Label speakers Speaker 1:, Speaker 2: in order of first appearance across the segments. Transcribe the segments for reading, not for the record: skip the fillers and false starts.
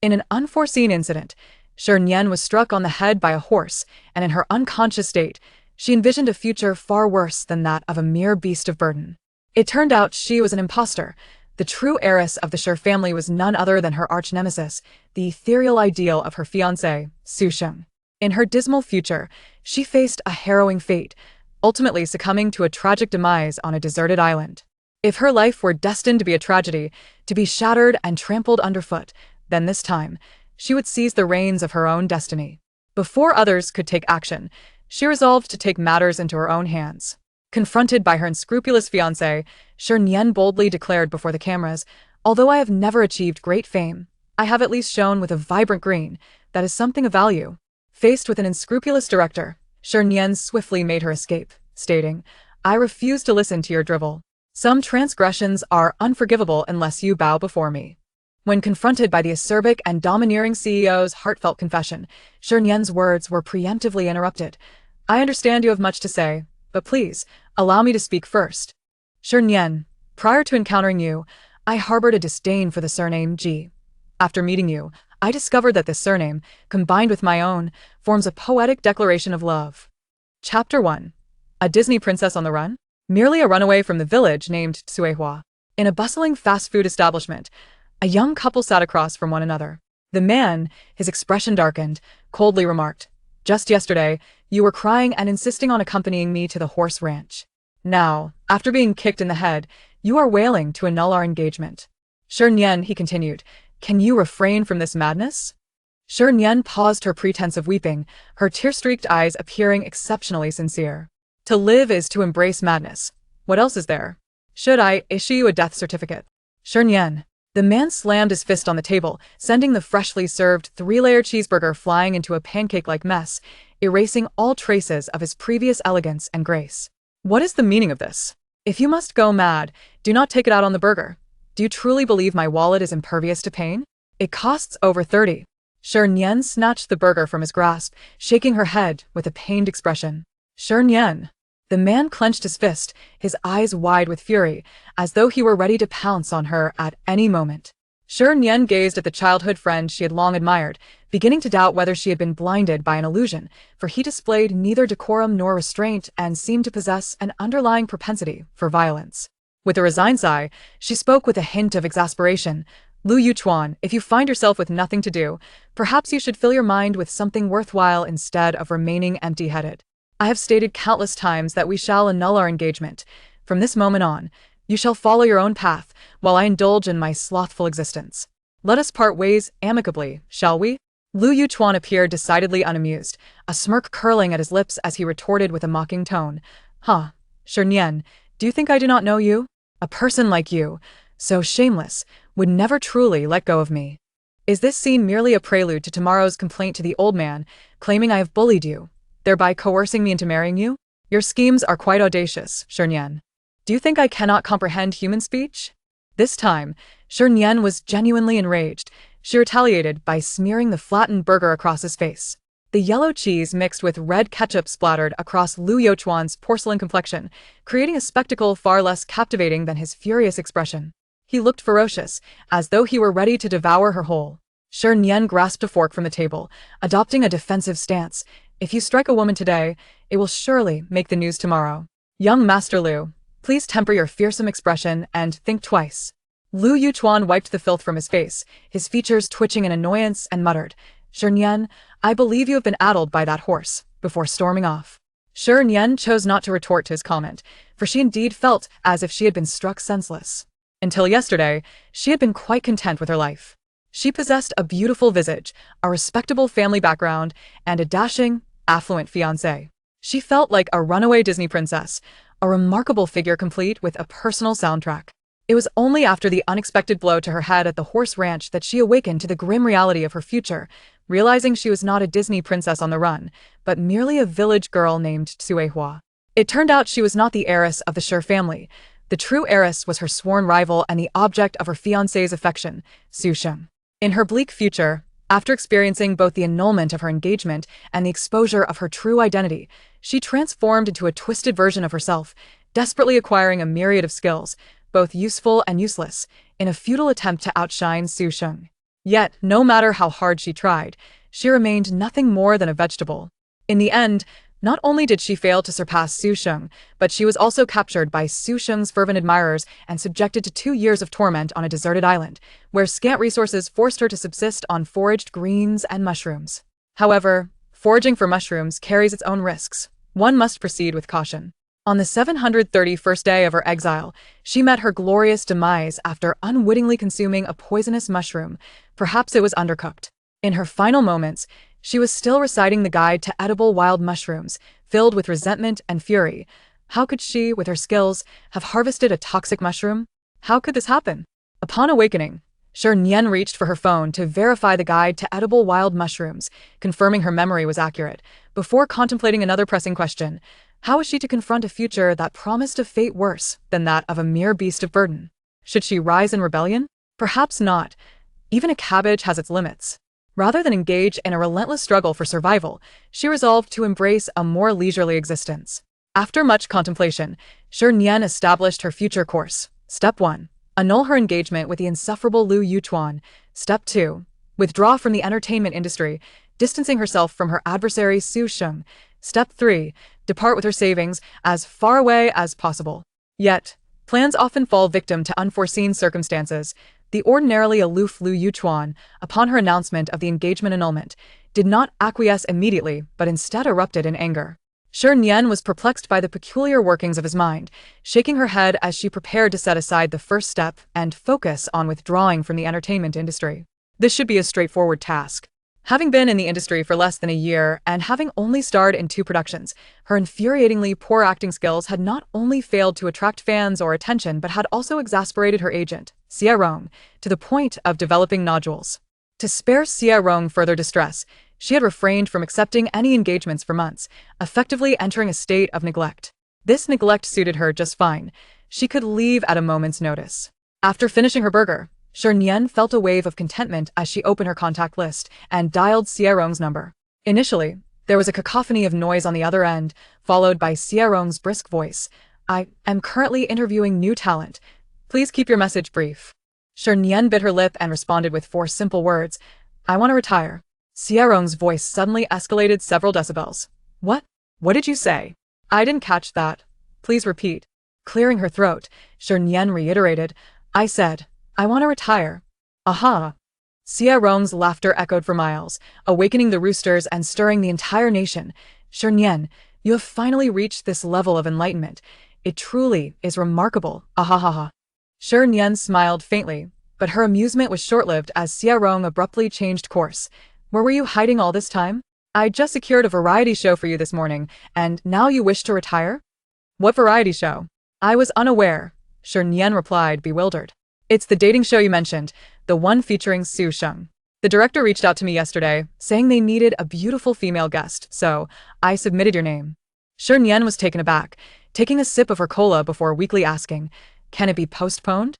Speaker 1: In an unforeseen incident, Shernyen was struck on the head by a horse, and in her unconscious state, she envisioned a future far worse than that of a mere beast of burden. It turned out she was an impostor. The true heiress of the Shi family was none other than her arch-nemesis, the ethereal ideal of her fiancé, Shernyen. In her dismal future, she faced a harrowing fate, ultimately succumbing to a tragic demise on a deserted island. If her life were destined to be a tragedy, to be shattered and trampled underfoot, then this time, she would seize the reins of her own destiny. Before others could take action, she resolved to take matters into her own hands. Confronted by her unscrupulous fiancé, Shernyen boldly declared before the cameras, "Although I have never achieved great fame, I have at least shone with a vibrant green that is something of value." Faced with an unscrupulous director, Shernyen swiftly made her escape, stating, "I refuse to listen to your drivel. Some transgressions are unforgivable unless you bow before me." When confronted by the acerbic and domineering CEO's heartfelt confession, Shernyen's words were preemptively interrupted. "I understand you have much to say, but please, allow me to speak first. Shernyen, prior to encountering you, I harbored a disdain for the surname Ji. After meeting you, I discovered that this surname, combined with my own, forms a poetic declaration of love." Chapter 1. A Disney Princess on the Run? Merely a runaway from the village named Tsuehua. In a bustling fast food establishment, a young couple sat across from one another. The man, his expression darkened, coldly remarked, "Just yesterday, you were crying and insisting on accompanying me to the horse ranch. Now, after being kicked in the head, you are wailing to annul our engagement. Shernyen," he continued, "can you refrain from this madness?" Shernyen paused her pretense of weeping, her tear-streaked eyes appearing exceptionally sincere. "To live is to embrace madness. What else is there? Should I issue you a death certificate?" "Shernyen." The man slammed his fist on the table, sending the freshly served 3-layer cheeseburger flying into a pancake-like mess, erasing all traces of his previous elegance and grace. "What is the meaning of this? If you must go mad, do not take it out on the burger. Do you truly believe my wallet is impervious to pain? It costs over 30. Shernyen snatched the burger from his grasp, shaking her head with a pained expression. "Shernyen." The man clenched his fist, his eyes wide with fury, as though he were ready to pounce on her at any moment. Shernyen gazed at the childhood friend she had long admired, beginning to doubt whether she had been blinded by an illusion, for he displayed neither decorum nor restraint and seemed to possess an underlying propensity for violence. With a resigned sigh, she spoke with a hint of exasperation. "Lu Yuchuan, if you find yourself with nothing to do, perhaps you should fill your mind with something worthwhile instead of remaining empty-headed. I have stated countless times that we shall annul our engagement. From this moment on, you shall follow your own path, while I indulge in my slothful existence. Let us part ways amicably, shall we?" Lu Yuchuan appeared decidedly unamused, a smirk curling at his lips as he retorted with a mocking tone. "Huh, Shernyen, do you think I do not know you? A person like you, so shameless, would never truly let go of me. Is this scene merely a prelude to tomorrow's complaint to the old man, claiming I have bullied you, thereby coercing me into marrying you? Your schemes are quite audacious, Shernyen. Do you think I cannot comprehend human speech?" This time, Shernyen was genuinely enraged. She retaliated by smearing the flattened burger across his face. The yellow cheese mixed with red ketchup splattered across Lu Yuchuan's porcelain complexion, creating a spectacle far less captivating than his furious expression. He looked ferocious, as though he were ready to devour her whole. Shernyen grasped a fork from the table, adopting a defensive stance. "If you strike a woman today, it will surely make the news tomorrow. Young Master Lu, please temper your fearsome expression and think twice." Lu Yuchuan wiped the filth from his face, his features twitching in annoyance, and muttered, "Shernyen, I believe you have been addled by that horse," before storming off. Shernyen chose not to retort to his comment, for she indeed felt as if she had been struck senseless. Until yesterday, she had been quite content with her life. She possessed a beautiful visage, a respectable family background, and a dashing, affluent fiancé. She felt like a runaway Disney princess, a remarkable figure complete with a personal soundtrack. It was only after the unexpected blow to her head at the horse ranch that she awakened to the grim reality of her future, realizing she was not a Disney princess on the run, but merely a village girl named Tsuehua. It turned out she was not the heiress of the Shi family. The true heiress was her sworn rival and the object of her fiancé's affection, Shernyen. In her bleak future, after experiencing both the annulment of her engagement and the exposure of her true identity, she transformed into a twisted version of herself, desperately acquiring a myriad of skills, both useful and useless, in a futile attempt to outshine Shernyen. Yet, no matter how hard she tried, she remained nothing more than a vegetable. In the end, not only did she fail to surpass Su Sheng, but she was also captured by Su Sheng's fervent admirers and subjected to 2 years of torment on a deserted island, where scant resources forced her to subsist on foraged greens and mushrooms. However, foraging for mushrooms carries its own risks. One must proceed with caution. On the 731st day of her exile, she met her glorious demise after unwittingly consuming a poisonous mushroom. Perhaps it was undercooked. In her final moments, she was still reciting the guide to edible wild mushrooms, filled with resentment and fury. How could she, with her skills, have harvested a toxic mushroom? How could this happen? Upon awakening, Shernyen reached for her phone to verify the guide to edible wild mushrooms, confirming her memory was accurate, before contemplating another pressing question. How was she to confront a future that promised a fate worse than that of a mere beast of burden? Should she rise in rebellion? Perhaps not. Even a cabbage has its limits. Rather than engage in a relentless struggle for survival, she resolved to embrace a more leisurely existence. After much contemplation, Shernyen established her future course. Step 1. Annul her engagement with the insufferable Liu Yuchuan. Step 2. Withdraw from the entertainment industry, distancing herself from her adversary Su Sheng. Step 3. Depart with her savings as far away as possible. Yet, plans often fall victim to unforeseen circumstances. The ordinarily aloof Liu Yuchuan, upon her announcement of the engagement annulment, did not acquiesce immediately but instead erupted in anger. Shernyen was perplexed by the peculiar workings of his mind, shaking her head as she prepared to set aside the first step and focus on withdrawing from the entertainment industry. This should be a straightforward task. Having been in the industry for less than a year and having only starred in 2 productions, her infuriatingly poor acting skills had not only failed to attract fans or attention but had also exasperated her agent, Xia Rong, to the point of developing nodules. To spare Xia Rong further distress, she had refrained from accepting any engagements for months, effectively entering a state of neglect. This neglect suited her just fine. She could leave at a moment's notice. After finishing her burger, Shernyen felt a wave of contentment as she opened her contact list and dialed Xia Rong's number. Initially, there was a cacophony of noise on the other end, followed by Xia Rong's brisk voice. I am currently interviewing new talent. Please keep your message brief. Shernyen bit her lip and responded with 4 simple words. I want to retire. Xia Rong's voice suddenly escalated several decibels. What? What did you say? I didn't catch that. Please repeat. Clearing her throat, Shernyen reiterated. I said, I want to retire. Aha. Xia Rong's laughter echoed for miles, awakening the roosters and stirring the entire nation. Shernyen, you have finally reached this level of enlightenment. It truly is remarkable. Ahahaha. Shernyen smiled faintly, but her amusement was short-lived as Xia Rong abruptly changed course. Where were you hiding all this time? I just secured a variety show for you this morning, and now you wish to retire? What variety show? I was unaware, Shernyen replied, bewildered. It's the dating show you mentioned, the one featuring Su Sheng. The director reached out to me yesterday, saying they needed a beautiful female guest, so I submitted your name. Shernyen was taken aback, taking a sip of her cola before weakly asking, can it be postponed?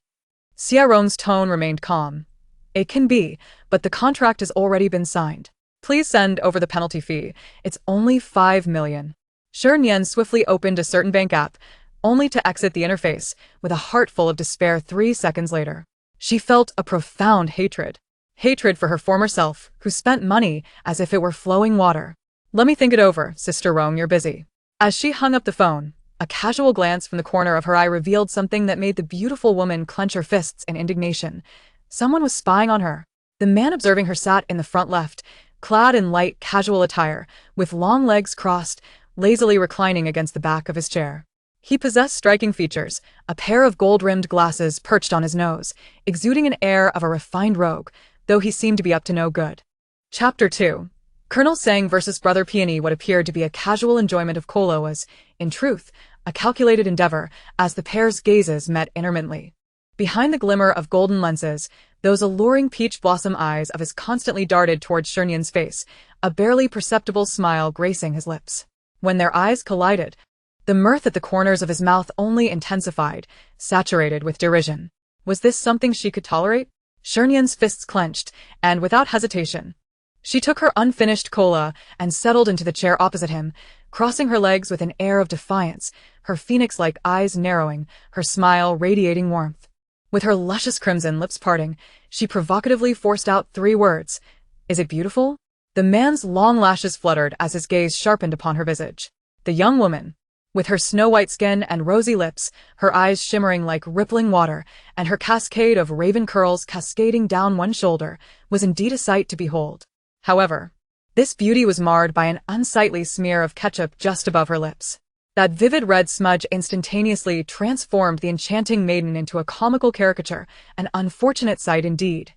Speaker 1: Xia Rong's tone remained calm. It can be, but the contract has already been signed. Please send over the penalty fee. It's only 5 million. Shernyen swiftly opened a certain bank app, only to exit the interface, with a heart full of despair 3 seconds later. She felt a profound hatred. Hatred for her former self, who spent money as if it were flowing water. Let me think it over, Sister Rong, you're busy. As she hung up the phone, a casual glance from the corner of her eye revealed something that made the beautiful woman clench her fists in indignation. Someone was spying on her. The man observing her sat in the front left, clad in light, casual attire, with long legs crossed, lazily reclining against the back of his chair. He possessed striking features, a pair of gold-rimmed glasses perched on his nose, exuding an air of a refined rogue, though he seemed to be up to no good. Chapter 2. Colonel Sang versus Brother Peony. What appeared to be a casual enjoyment of cola was, in truth, a calculated endeavor, as the pair's gazes met intermittently. Behind the glimmer of golden lenses, those alluring peach blossom eyes of his constantly darted towards Shernyen's face, a barely perceptible smile gracing his lips. When their eyes collided, the mirth at the corners of his mouth only intensified, saturated with derision. Was this something she could tolerate? Shernyen's fists clenched, and without hesitation, she took her unfinished cola and settled into the chair opposite him, crossing her legs with an air of defiance, her phoenix-like eyes narrowing, her smile radiating warmth. With her luscious crimson lips parting, she provocatively forced out 3 words. Is it beautiful? The man's long lashes fluttered as his gaze sharpened upon her visage. The young woman, with her snow-white skin and rosy lips, her eyes shimmering like rippling water, and her cascade of raven curls cascading down one shoulder, was indeed a sight to behold. However, this beauty was marred by an unsightly smear of ketchup just above her lips. That vivid red smudge instantaneously transformed the enchanting maiden into a comical caricature, an unfortunate sight indeed.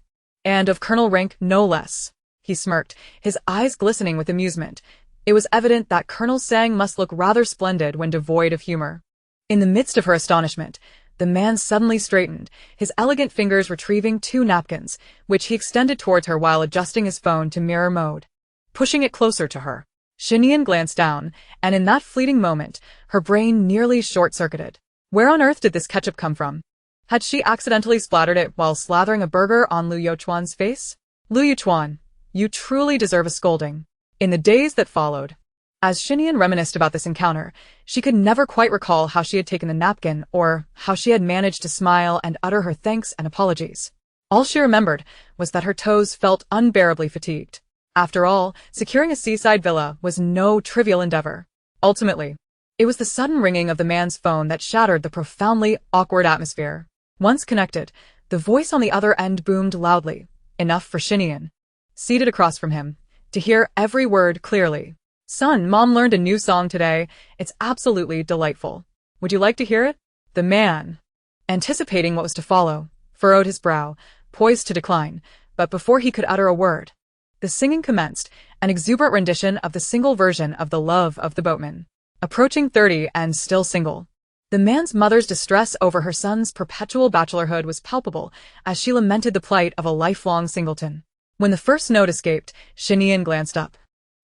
Speaker 1: And of Colonel Rank no less. He smirked, his eyes glistening with amusement. It was evident that Colonel Sang must look rather splendid when devoid of humor. In the midst of her astonishment, the man suddenly straightened, his elegant fingers retrieving 2 napkins, which he extended towards her while adjusting his phone to mirror mode. Pushing it closer to her, Shi Nian glanced down, and in that fleeting moment, her brain nearly short-circuited. Where on earth did this ketchup come from? Had she accidentally splattered it while slathering a burger on Lu Youchuan's face? Lu Youchuan, you truly deserve a scolding. In the days that followed, as Shi Nian reminisced about this encounter, she could never quite recall how she had taken the napkin or how she had managed to smile and utter her thanks and apologies. All she remembered was that her toes felt unbearably fatigued. After all, securing a seaside villa was no trivial endeavor. Ultimately, it was the sudden ringing of the man's phone that shattered the profoundly awkward atmosphere. Once connected, the voice on the other end boomed loudly, enough for Shi Nian, seated across from him, to hear every word clearly. Son, Mom learned a new song today. It's absolutely delightful. Would you like to hear it? The man, anticipating what was to follow, furrowed his brow, poised to decline, but before he could utter a word, the singing commenced, an exuberant rendition of the single version of The Love of the Boatman. Approaching 30 and still single, the man's mother's distress over her son's perpetual bachelorhood was palpable as she lamented the plight of a lifelong singleton. When the first note escaped, Shi Nian glanced up,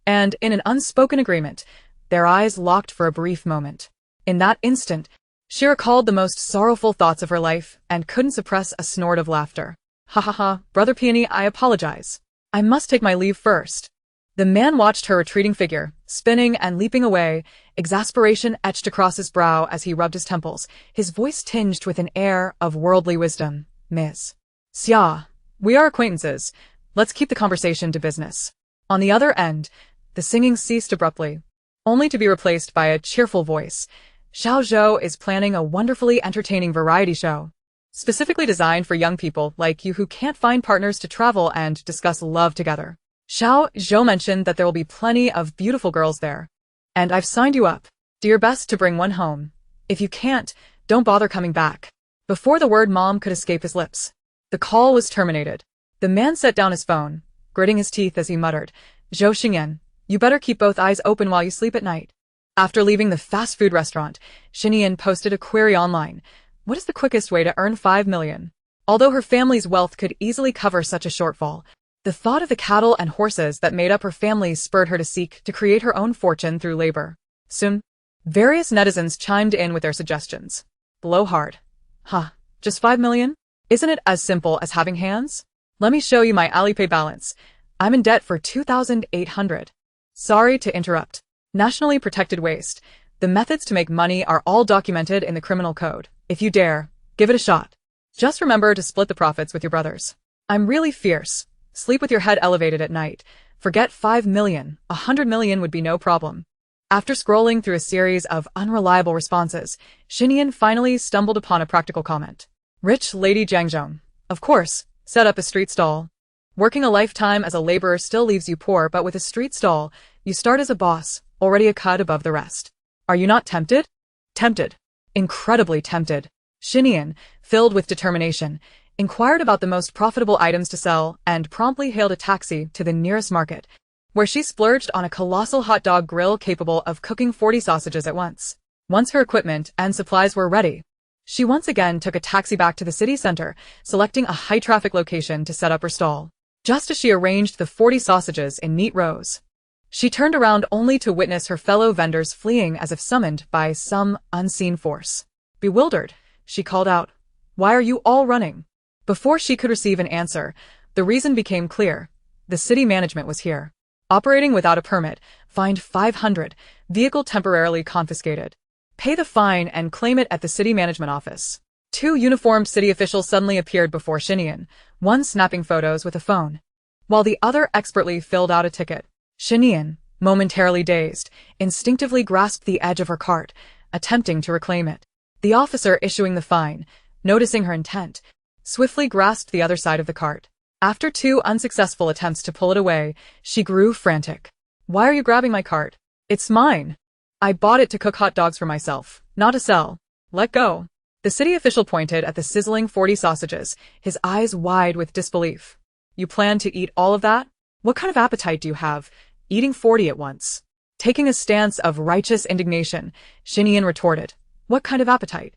Speaker 1: and, in an unspoken agreement, their eyes locked for a brief moment. In that instant, she recalled the most sorrowful thoughts of her life and couldn't suppress a snort of laughter. Ha ha ha, Brother Peony, I apologize. I must take my leave first. The man watched her retreating figure, spinning and leaping away, exasperation etched across his brow as he rubbed his temples, his voice tinged with an air of worldly wisdom. Miss Xia, we are acquaintances. Let's keep the conversation to business. On the other end, the singing ceased abruptly, only to be replaced by a cheerful voice. Xiao Zhou is planning a wonderfully entertaining variety show, specifically designed for young people like you who can't find partners to travel and discuss love together. Xiao Zhou mentioned that there will be plenty of beautiful girls there, and I've signed you up. Do your best to bring one home. If you can't, don't bother coming back. Before the word mom could escape his lips, the call was terminated. The man set down his phone, gritting his teeth as he muttered, Zhou Xingyan, you better keep both eyes open while you sleep at night. After leaving the fast food restaurant, Shi Nian posted a query online. What is the quickest way to earn 5 million? Although her family's wealth could easily cover such a shortfall, the thought of the cattle and horses that made up her family spurred her to seek to create her own fortune through labor. Soon, various netizens chimed in with their suggestions. Blow hard. Huh, just 5 million? Isn't it as simple as having hands? Let me show you my Alipay balance. I'm in debt for 2,800. Sorry to interrupt. Nationally protected waste. The methods to make money are all documented in the criminal code. If you dare, give it a shot. Just remember to split the profits with your brothers. I'm really fierce. Sleep with your head elevated at night. Forget 5 million. 100 million would be no problem. After scrolling through a series of unreliable responses, Shi Nian finally stumbled upon a practical comment. Rich Lady Jiangzhong. Of course. Set up a street stall. Working a lifetime as a laborer still leaves you poor, but with a street stall, you start as a boss, already a cut above the rest. Are you not tempted? Tempted. Incredibly tempted. Shi Nian, filled with determination, inquired about the most profitable items to sell and promptly hailed a taxi to the nearest market, where she splurged on a colossal hot dog grill capable of cooking 40 sausages at once. Once her equipment and supplies were ready, she once again took a taxi back to the city center, selecting a high-traffic location to set up her stall. Just as she arranged the 40 sausages in neat rows, she turned around only to witness her fellow vendors fleeing as if summoned by some unseen force. Bewildered, she called out, "Why are you all running?" Before she could receive an answer, the reason became clear. The city management was here. Operating without a permit, fined 500, vehicle temporarily confiscated. Pay the fine and claim it at the city management office. Two uniformed city officials suddenly appeared before Shi Nian, one snapping photos with a phone, while the other expertly filled out a ticket. Shi Nian, momentarily dazed, instinctively grasped the edge of her cart, attempting to reclaim it. The officer issuing the fine, noticing her intent, swiftly grasped the other side of the cart. After two unsuccessful attempts to pull it away, she grew frantic. "Why are you grabbing my cart? It's mine. I bought it to cook hot dogs for myself, not to sell. Let go." The city official pointed at the sizzling 40 sausages, his eyes wide with disbelief. "You plan to eat all of that? What kind of appetite do you have, eating 40 at once?" Taking a stance of righteous indignation, Shi Nian retorted, "What kind of appetite?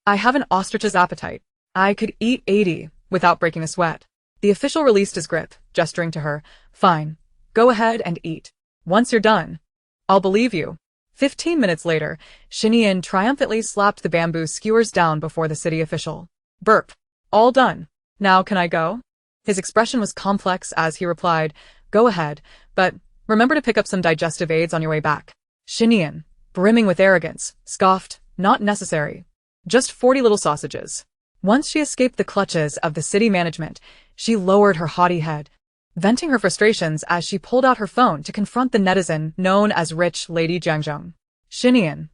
Speaker 1: I have an ostrich's appetite. I could eat 80 without breaking a sweat." The official released his grip, gesturing to her. "Fine. Go ahead and eat. Once you're done, I'll believe you." 15 minutes later, Shi Nian triumphantly slapped the bamboo skewers down before the city official. "Burp. All done. Now can I go?" His expression was complex as he replied, "Go ahead, but remember to pick up some digestive aids on your way back." Shi Nian, brimming with arrogance, scoffed, "Not necessary. Just 40 little sausages." Once she escaped the clutches of the city management, she lowered her haughty head, venting her frustrations as she pulled out her phone to confront the netizen known as Rich Lady Jiangzhong. "Shi Nian,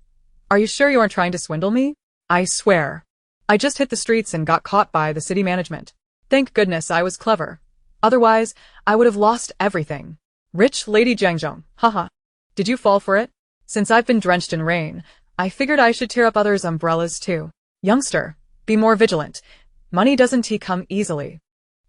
Speaker 1: are you sure you aren't trying to swindle me? I swear. I just hit the streets and got caught by the city management. Thank goodness I was clever. Otherwise, I would have lost everything." "Rich Lady Jiangzhong, haha. Did you fall for it? Since I've been drenched in rain, I figured I should tear up others' umbrellas too. Youngster, be more vigilant. Money doesn't come easily."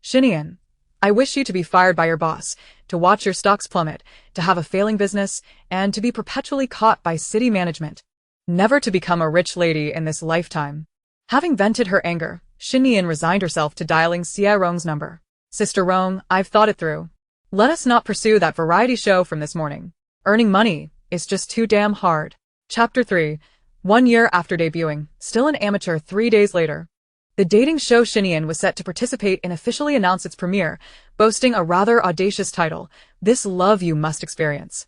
Speaker 1: "Shi Nian, I wish you to be fired by your boss, to watch your stocks plummet, to have a failing business, and to be perpetually caught by city management. Never to become a rich lady in this lifetime." Having vented her anger, Shi Nian resigned herself to dialing Xie Rong's number. "Sister Rong, I've thought it through. Let us not pursue that variety show from this morning. Earning money is just too damn hard." Chapter 3. 1 year after debuting, still an amateur 3 days later. The dating show Shi Nian was set to participate in officially announced its premiere, boasting a rather audacious title, This Love You Must Experience.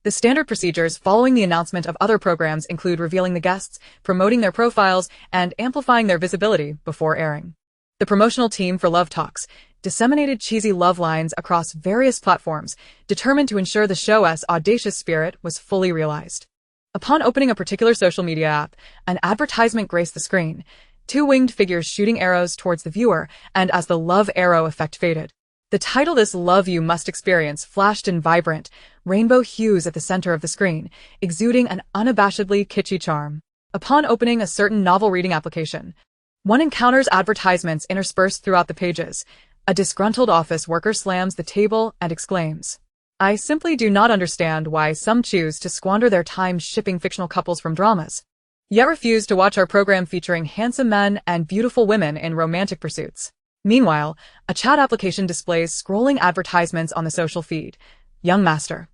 Speaker 1: The standard procedures following the announcement of other programs include revealing the guests, promoting their profiles, and amplifying their visibility before airing. The promotional team for Love Talks disseminated cheesy love lines across various platforms, determined to ensure the show's audacious spirit was fully realized. Upon opening a particular social media app, an advertisement graced the screen, two winged figures shooting arrows towards the viewer, and as the love arrow effect faded, the title This Love You Must Experience flashed in vibrant, rainbow hues at the center of the screen, exuding an unabashedly kitschy charm. Upon opening a certain novel reading application, one encounters advertisements interspersed throughout the pages. A disgruntled office worker slams the table and exclaims, "I simply do not understand why some choose to squander their time shipping fictional couples from dramas, yet refuse to watch our program featuring handsome men and beautiful women in romantic pursuits." Meanwhile, a chat application displays scrolling advertisements on the social feed. "Young master.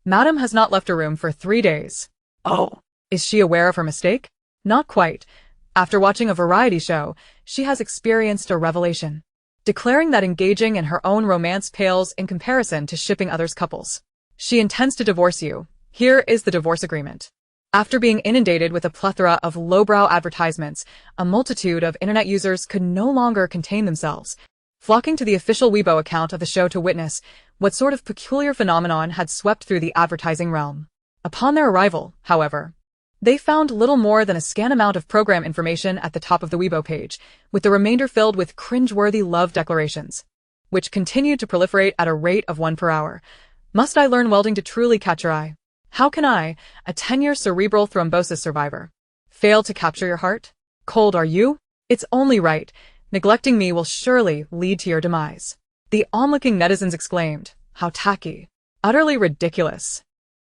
Speaker 1: Madam has not left her room for 3 days. Oh, is she aware of her mistake? Not quite. After watching a variety show, she has experienced a revelation, declaring that engaging in her own romance pales in comparison to shipping others' couples. She intends to divorce you. Here is the divorce agreement." After being inundated with a plethora of lowbrow advertisements, a multitude of internet users could no longer contain themselves, flocking to the official Weibo account of the show to witness what sort of peculiar phenomenon had swept through the advertising realm. Upon their arrival, however, they found little more than a scant amount of program information at the top of the Weibo page, with the remainder filled with cringe-worthy love declarations, which continued to proliferate at a rate of 1 per hour. "Must I learn welding to truly catch your eye? How can I, a 10-year cerebral thrombosis survivor, fail to capture your heart? Cold are you? It's only right. Neglecting me will surely lead to your demise." The onlooking netizens exclaimed, "How tacky. Utterly ridiculous."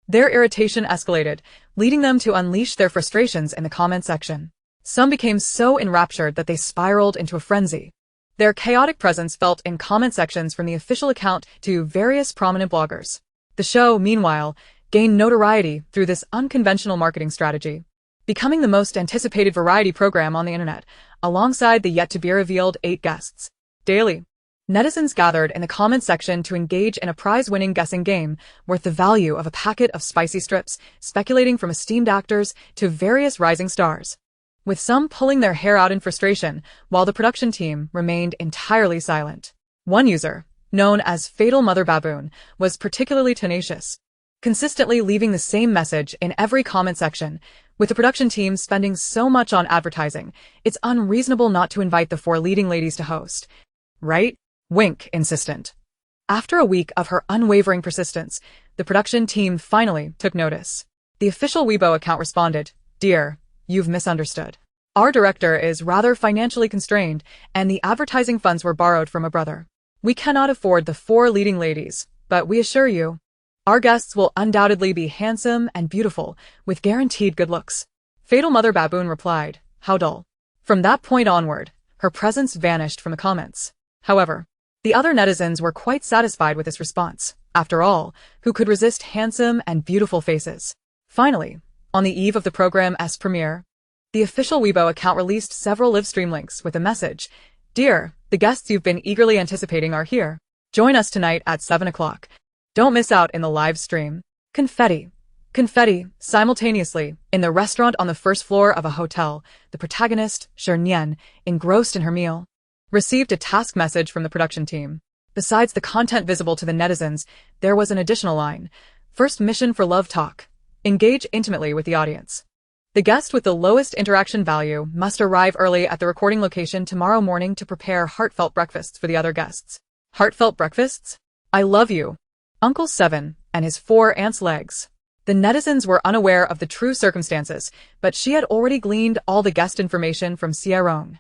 Speaker 1: Their irritation escalated, leading them to unleash their frustrations in the comment section. Some became so enraptured that they spiraled into a frenzy. Their chaotic presence felt in comment sections from the official account to various prominent bloggers. The show, meanwhile, gained notoriety through this unconventional marketing strategy, becoming the most anticipated variety program on the internet, alongside the yet-to-be-revealed 8 guests. Daily, netizens gathered in the comment section to engage in a prize-winning guessing game worth the value of a packet of spicy strips, speculating from esteemed actors to various rising stars. with some pulling their hair out in frustration, while the production team remained entirely silent. One user, known as Fatal Mother Baboon, was particularly tenacious, consistently leaving the same message in every comment section. With the production team spending so much on advertising, it's unreasonable not to invite the four leading ladies to host. Right? Wink, insistent. After a week of her unwavering persistence, the production team finally took notice. The official Weibo account responded, "Dear, you've misunderstood. Our director is rather financially constrained, and the advertising funds were borrowed from a brother. We cannot afford the four leading ladies, but we assure you, our guests will undoubtedly be handsome and beautiful, with guaranteed good looks." Fatal Mother Baboon replied, "How dull." From that point onward, her presence vanished from the comments. However, the other netizens were quite satisfied with this response. After all, who could resist handsome and beautiful faces? Finally, on the eve of the program's premiere, the official Weibo account released several livestream links with a message, "Dear, the guests you've been eagerly anticipating are here. Join us tonight at 7 o'clock. Don't miss out in the live stream." Confetti. Confetti, simultaneously, in the restaurant on the first floor of a hotel, the protagonist, Shernyen, engrossed in her meal, received a task message from the production team. Besides the content visible to the netizens, there was an additional line. First mission for Love Talk. Engage intimately with the audience. The guest with the lowest interaction value must arrive early at the recording location tomorrow morning to prepare heartfelt breakfasts for the other guests. Heartfelt breakfasts? I love you. Uncle Seven and his 4 ants' legs. The netizens were unaware of the true circumstances, but she had already gleaned all the guest information from Xiaorong.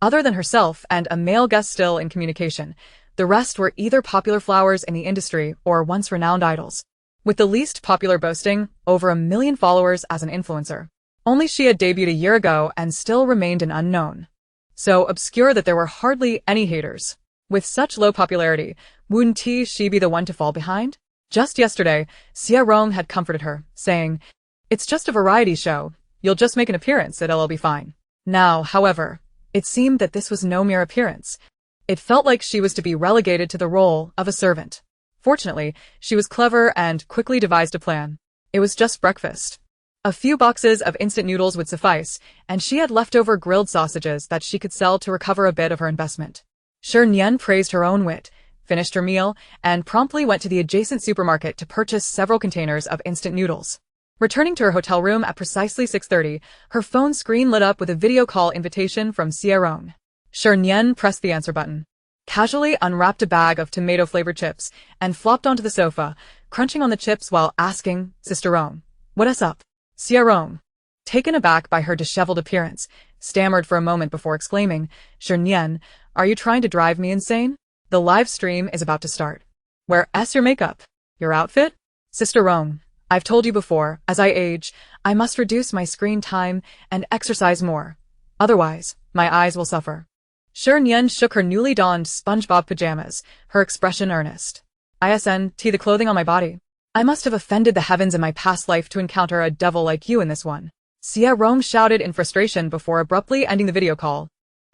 Speaker 1: Other than herself and a male guest still in communication, the rest were either popular flowers in the industry or once renowned idols, with the least popular boasting over 1 million followers as an influencer. Only she had debuted a year ago and still remained an unknown. So obscure that there were hardly any haters. With such low popularity, wouldn't she be the one to fall behind? Just yesterday, Xiaorong had comforted her, saying, "It's just a variety show. You'll just make an appearance, it'll all be fine." Now, however, it seemed that this was no mere appearance. It felt like she was to be relegated to the role of a servant. Fortunately, she was clever and quickly devised a plan. It was just breakfast. A few boxes of instant noodles would suffice, and she had leftover grilled sausages that she could sell to recover a bit of her investment. Shernyen praised her own wit, finished her meal, and promptly went to the adjacent supermarket to purchase several containers of instant noodles. Returning to her hotel room at precisely 6:30, her phone screen lit up with a video call invitation from Xiaorong. Shernyen pressed the answer button, casually unwrapped a bag of tomato-flavored chips, and flopped onto the sofa, crunching on the chips while asking, "Sister Rong, what's up?" Xiaorong, taken aback by her disheveled appearance, stammered for a moment before exclaiming, "Shernyen, are you trying to drive me insane? The live stream is about to start. Where's your makeup? Your outfit?" "Sister Rong, I've told you before, as I age, I must reduce my screen time and exercise more. Otherwise, my eyes will suffer." Shernyen shook her newly donned SpongeBob pajamas, her expression earnest. "The clothing on my body. I must have offended the heavens in my past life to encounter a devil like you in this one." Xiaorong shouted in frustration before abruptly ending the video call,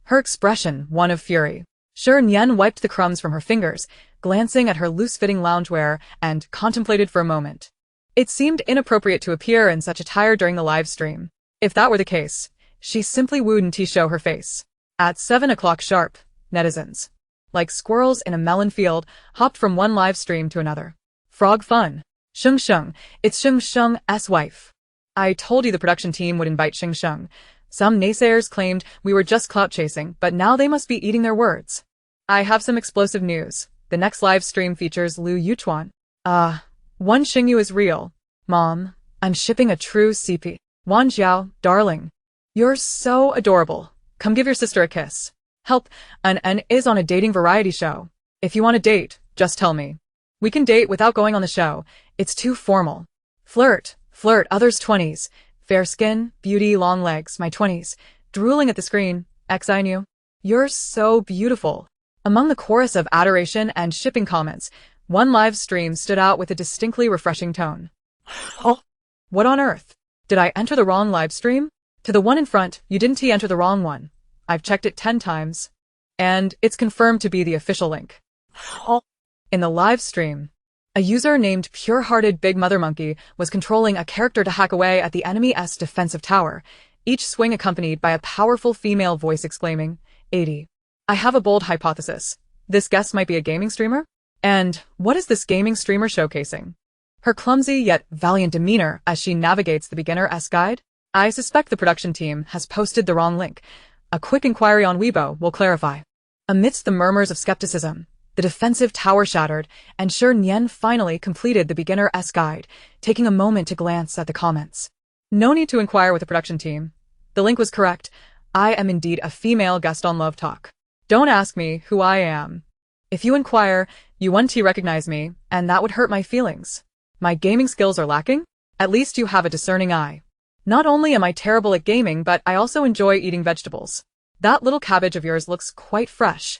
Speaker 1: her expression one of fury. Shernyen wiped the crumbs from her fingers, glancing at her loose-fitting loungewear, and contemplated for a moment. It seemed inappropriate to appear in such attire during the live stream. If that were the case, she simply wouldn't show her face. At 7 o'clock sharp, netizens, like squirrels in a melon field, hopped from one live stream to another. Frog fun. Sheng Sheng, it's Sheng Sheng's wife. I told you the production team would invite Sheng Sheng. Some naysayers claimed we were just clout chasing, but now they must be eating their words. I have some explosive news. The next live stream features Liu Yuchuan. Wan Xingyu is real. Mom, I'm shipping a true CP. Wan Jiao, darling. You're so adorable. Come give your sister a kiss. Help, An is on a dating variety show. If you want a date, just tell me. We can date without going on the show. It's too formal. Flirt, others' 20s. Fair skin, beauty, long legs, my 20s. Drooling at the screen, I knew. You're so beautiful. Among the chorus of adoration and shipping comments, one live stream stood out with a distinctly refreshing tone. Oh, what on earth? Did I enter the wrong live stream? To the one in front, you didn't enter the wrong one. I've checked it 10 times. And it's confirmed to be the official link. Oh. In the live stream, a user named Pure-Hearted Big Mother Monkey was controlling a character to hack away at the enemy's defensive tower. each swing accompanied by a powerful female voice exclaiming, 80. I have a bold hypothesis. This guest might be a gaming streamer? And what is this gaming streamer showcasing? Her clumsy yet valiant demeanor as she navigates the beginner-esque guide? I suspect the production team has posted the wrong link. A quick inquiry on Weibo will clarify. Amidst the murmurs of skepticism, the defensive tower shattered, and Shernyen finally completed the beginner-esque guide, taking a moment to glance at the comments. No need to inquire with the production team. The link was correct. I am indeed a female guest on Love Talk. Don't ask me who I am. If you inquire, you won't recognize me, and that would hurt my feelings. My gaming skills are lacking? At least you have a discerning eye. Not only am I terrible at gaming, but I also enjoy eating vegetables. That little cabbage of yours looks quite fresh.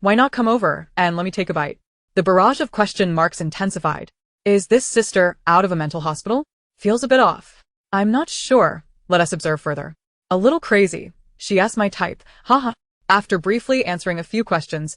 Speaker 1: Why not come over and let me take a bite? The barrage of question marks intensified. Is this sister out of a mental hospital? Feels a bit off. I'm not sure. Let us observe further. A little crazy. She's my type. Haha. After briefly answering a few questions,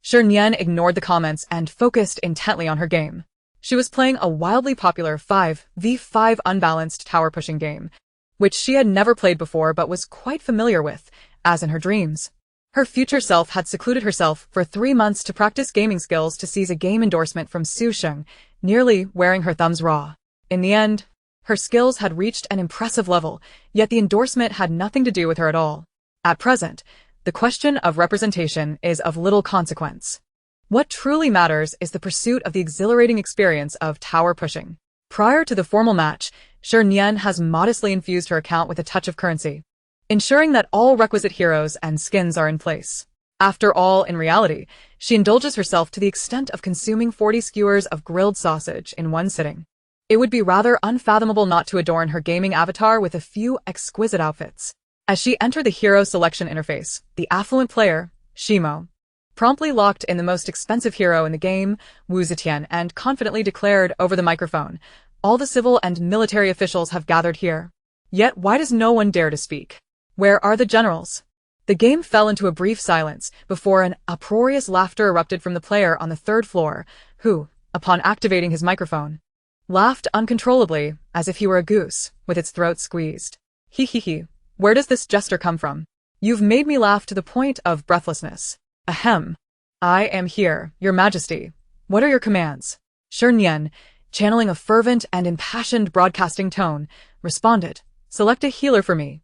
Speaker 1: Shernyen ignored the comments and focused intently on her game. She was playing a wildly popular 5v5 unbalanced tower pushing game, which she had never played before but was quite familiar with, as in her dreams. Her future self had secluded herself for 3 months to practice gaming skills to seize a game endorsement from Su Sheng, nearly wearing her thumbs raw. In the end, her skills had reached an impressive level, yet the endorsement had nothing to do with her at all. At present, the question of representation is of little consequence. What truly matters is the pursuit of the exhilarating experience of tower pushing. Prior to the formal match, Shernyen has modestly infused her account with a touch of currency, ensuring that all requisite heroes and skins are in place. After all, in reality, she indulges herself to the extent of consuming 40 skewers of grilled sausage in one sitting. It would be rather unfathomable not to adorn her gaming avatar with a few exquisite outfits. As she entered the hero selection interface, the affluent player, Shimo, promptly locked in the most expensive hero in the game, Wu Zetian, and confidently declared over the microphone, all the civil and military officials have gathered here. Yet why does no one dare to speak? Where are the generals? The game fell into a brief silence before an uproarious laughter erupted from the player on the 3rd floor, who, upon activating his microphone, laughed uncontrollably as if he were a goose, with its throat squeezed. He, where does this jester come from? You've made me laugh to the point of breathlessness. Ahem. I am here, your majesty. What are your commands? Shernyen, channeling a fervent and impassioned broadcasting tone, responded, select a healer for me.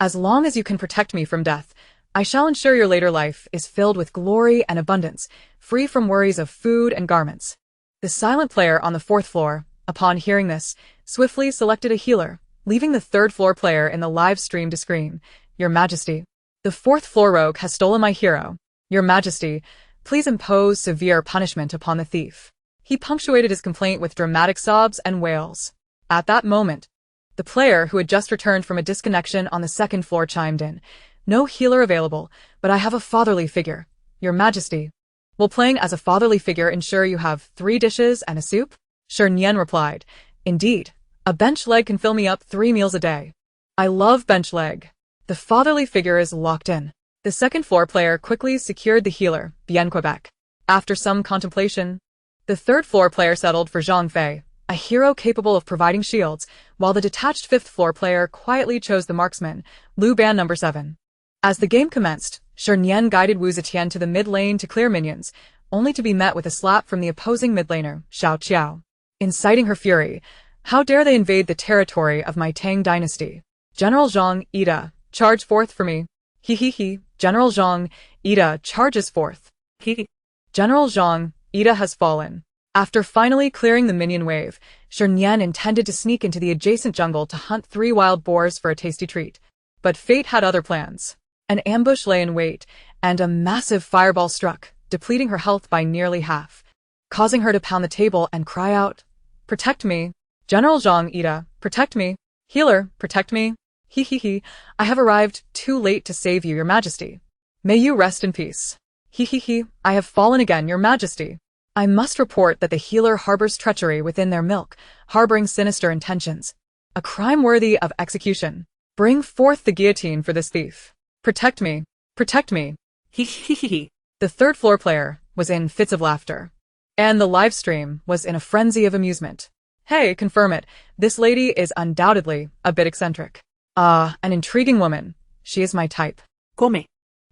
Speaker 1: As long as you can protect me from death, I shall ensure your later life is filled with glory and abundance, free from worries of food and garments. The silent player on the 4th floor, upon hearing this, swiftly selected a healer, leaving the 3rd floor player in the live stream to scream, Your Majesty, the 4th floor rogue has stolen my hero. Your Majesty, please impose severe punishment upon the thief. He punctuated his complaint with dramatic sobs and wails. At that moment, the player who had just returned from a disconnection on the 2nd floor chimed in. No healer available, but I have a fatherly figure. Your Majesty, will playing as a fatherly figure ensure you have 3 dishes and a soup? Shernyen replied, Indeed, a bench leg can fill me up 3 meals a day. I love bench leg. The fatherly figure is locked in. The 2nd floor player quickly secured the healer, Bien Quebec. After some contemplation, the 3rd floor player settled for Zhang Fei, a hero capable of providing shields, while the detached 5th floor player quietly chose the marksman, Lu Ban number 7. As the game commenced, Shernyen guided Wu Zetian to the mid lane to clear minions, only to be met with a slap from the opposing mid laner, Xiao Qiao, inciting her fury. How dare they invade the territory of my Tang dynasty? General Zhang, Ida, charge forth for me. He. General Zhang, Ida charges forth. He. General Zhang, Ida has fallen. After finally clearing the minion wave, Shernyen intended to sneak into the adjacent jungle to hunt 3 wild boars for a tasty treat. But fate had other plans. An ambush lay in wait, and a massive fireball struck, depleting her health by nearly half, causing her to pound the table and cry out, Protect me. General Zhang, Ida, protect me. Healer, protect me. He. I have arrived too late to save you, your majesty. May you rest in peace. He. I have fallen again, your majesty. I must report that the healer harbors treachery within their milk, harboring sinister intentions. A crime worthy of execution. Bring forth the guillotine for this thief. Protect me. Protect me. He. The 3rd floor player was in fits of laughter, and the live stream was in a frenzy of amusement. Hey, confirm it. This lady is undoubtedly a bit eccentric. Ah, an intriguing woman. She is my type.
Speaker 2: Come.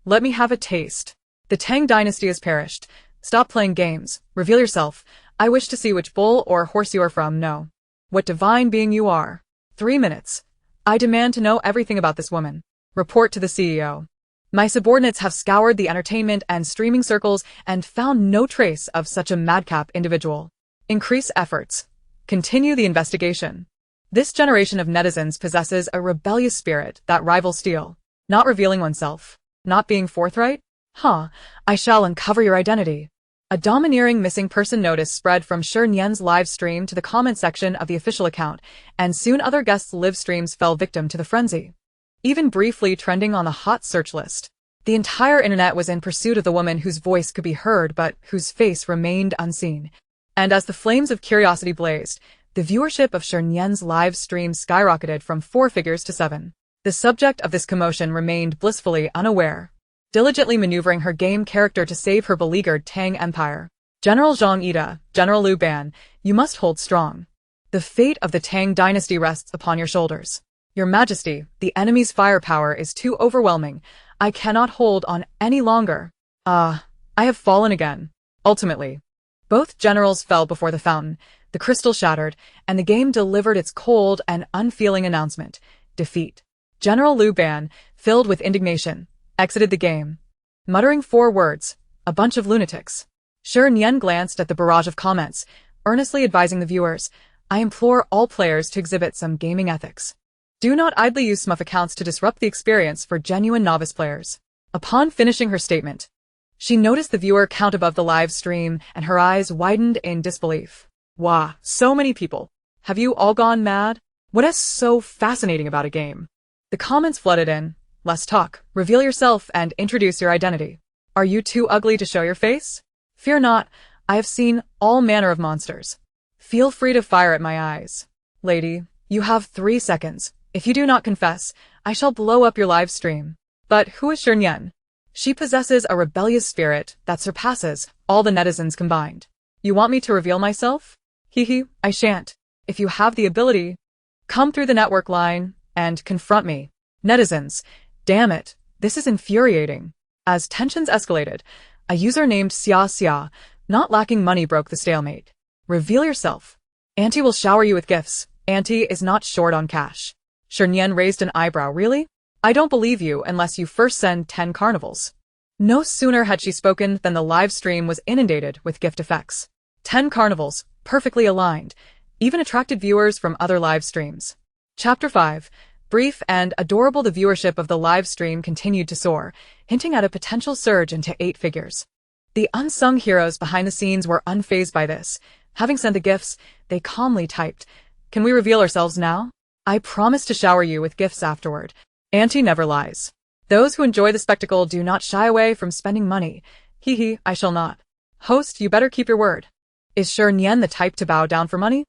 Speaker 1: Let me have a taste. The Tang dynasty has perished. Stop playing games. Reveal yourself. I wish to see which bull or horse you are from. No. What divine being you are. 3 minutes. I demand to know everything about this woman. Report to the CEO. My subordinates have scoured the entertainment and streaming circles and found no trace of such a madcap individual. Increase efforts. Continue the investigation. This generation of netizens possesses a rebellious spirit that rivals steel. Not revealing oneself. Not being forthright? I shall uncover your identity. A domineering missing person notice spread from Shernyen's live stream to the comment section of the official account, and soon other guests' live streams fell victim to the frenzy. Even briefly trending on the hot search list. The entire internet was in pursuit of the woman whose voice could be heard but whose face remained unseen. And as the flames of curiosity blazed, the viewership of Shernyen's live stream skyrocketed from 4 figures to 7. The subject of this commotion remained blissfully unaware, diligently maneuvering her game character to save her beleaguered Tang Empire. General Zhang Ida, General Liu Ban, you must hold strong. The fate of the Tang dynasty rests upon your shoulders. Your Majesty, the enemy's firepower is too overwhelming. I cannot hold on any longer. I have fallen again. Ultimately, both generals fell before the fountain, the crystal shattered, and the game delivered its cold and unfeeling announcement: defeat. General Liu Ban, filled with indignation, exited the game, muttering 4 words: a bunch of lunatics. Shernyen glanced at the barrage of comments, earnestly advising the viewers, I implore all players to exhibit some gaming ethics. Do not idly use smurf accounts to disrupt the experience for genuine novice players. Upon finishing her statement, she noticed the viewer count above the live stream, and her eyes widened in disbelief. Wow, so many people. Have you all gone mad? What is so fascinating about a game? The comments flooded in. Less talk. Reveal yourself and introduce your identity. Are you too ugly to show your face? Fear not. I have seen all manner of monsters. Feel free to fire at my eyes. Lady, you have 3 seconds. If you do not confess, I shall blow up your live stream. But who is Shernyen? She possesses a rebellious spirit that surpasses all the netizens combined. You want me to reveal myself? I shan't. If you have the ability, come through the network line and confront me. Netizens, damn it, this is infuriating. As tensions escalated, a user named Xia, not lacking money, broke the stalemate. Reveal yourself. Auntie will shower you with gifts. Auntie is not short on cash. Shernyen raised an eyebrow. Really? I don't believe you unless you first send 10 carnivals. No sooner had she spoken than the live stream was inundated with gift effects. 10 carnivals, perfectly aligned, even attracted viewers from other live streams. Chapter 5. Brief and adorable. The viewership of the live stream continued to soar, hinting at a potential surge into 8 figures. The unsung heroes behind the scenes were unfazed by this. Having sent the gifts, they calmly typed, Can we reveal ourselves now? I promise to shower you with gifts afterward. Auntie never lies. Those who enjoy the spectacle do not shy away from spending money. I shall not. Host, you better keep your word. Is Shernyen the type to bow down for money?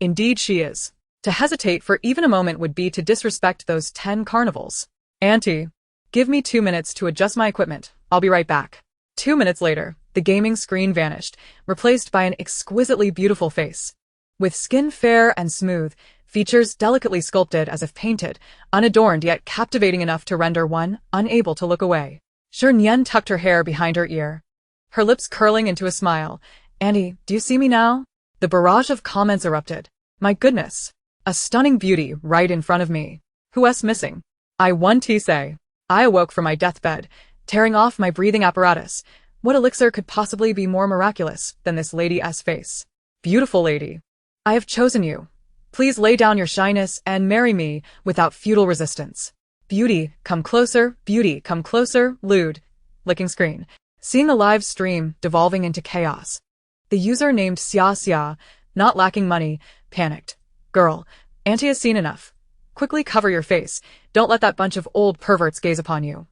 Speaker 1: Indeed she is. To hesitate for even a moment would be to disrespect those 10 carnivals. Auntie, give me 2 minutes to adjust my equipment. I'll be right back. 2 minutes later, the gaming screen vanished, replaced by an exquisitely beautiful face. With skin fair and smooth, features delicately sculpted as if painted, unadorned yet captivating enough to render one unable to look away. Shernyen tucked her hair behind her ear, her lips curling into a smile. Auntie, do you see me now? The barrage of comments erupted. My goodness. A stunning beauty right in front of me. Who is missing? I want to say. I awoke from my deathbed, tearing off my breathing apparatus. What elixir could possibly be more miraculous than this lady's face? Beautiful lady. I have chosen you. Please lay down your shyness and marry me without futile resistance. Beauty, come closer. Beauty, come closer. Lewd. Licking screen. Seeing the live stream devolving into chaos. The user named Xia, not lacking money, panicked. Girl, Auntie has seen enough. Quickly cover your face. Don't let that bunch of old perverts gaze upon you.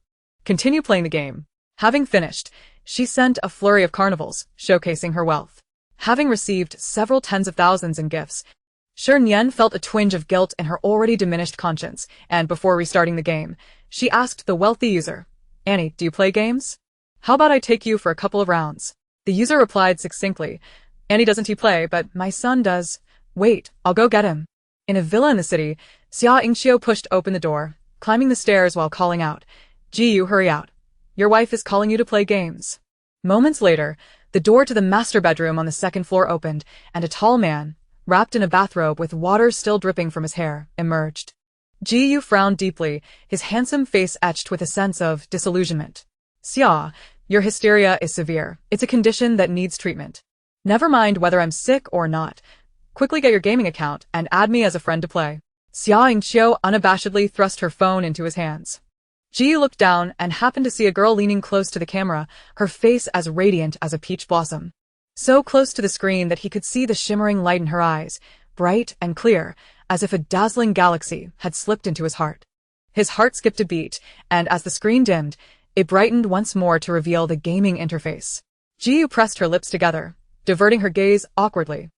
Speaker 1: Continue playing the game. Having finished, she sent a flurry of carnivals, showcasing her wealth. Having received several tens of thousands in gifts, Shernyen felt a twinge of guilt in her already diminished conscience, and before restarting the game, she asked the wealthy user, Annie, do you play games? How about I take you for a couple of rounds? The user replied succinctly, Annie doesn't play, but my son does. Wait, I'll go get him. In a villa in the city, Xia Yingqiu pushed open the door, climbing the stairs while calling out, "Jiyu, hurry out. Your wife is calling you to play games." Moments later, the door to the master bedroom on the second floor opened, and a tall man, wrapped in a bathrobe with water still dripping from his hair, emerged. Jiyu frowned deeply, his handsome face etched with a sense of disillusionment. "Xia, your hysteria is severe. It's a condition that needs treatment. Never mind whether I'm sick or not. Quickly get your gaming account and add me as a friend to play." Xia Yingqiu unabashedly thrust her phone into his hands. Jiyu looked down and happened to see a girl leaning close to the camera, her face as radiant as a peach blossom. So close to the screen that he could see the shimmering light in her eyes, bright and clear, as if a dazzling galaxy had slipped into his heart. His heart skipped a beat, and as the screen dimmed, it brightened once more to reveal the gaming interface. Jiyu pressed her lips together, diverting her gaze awkwardly,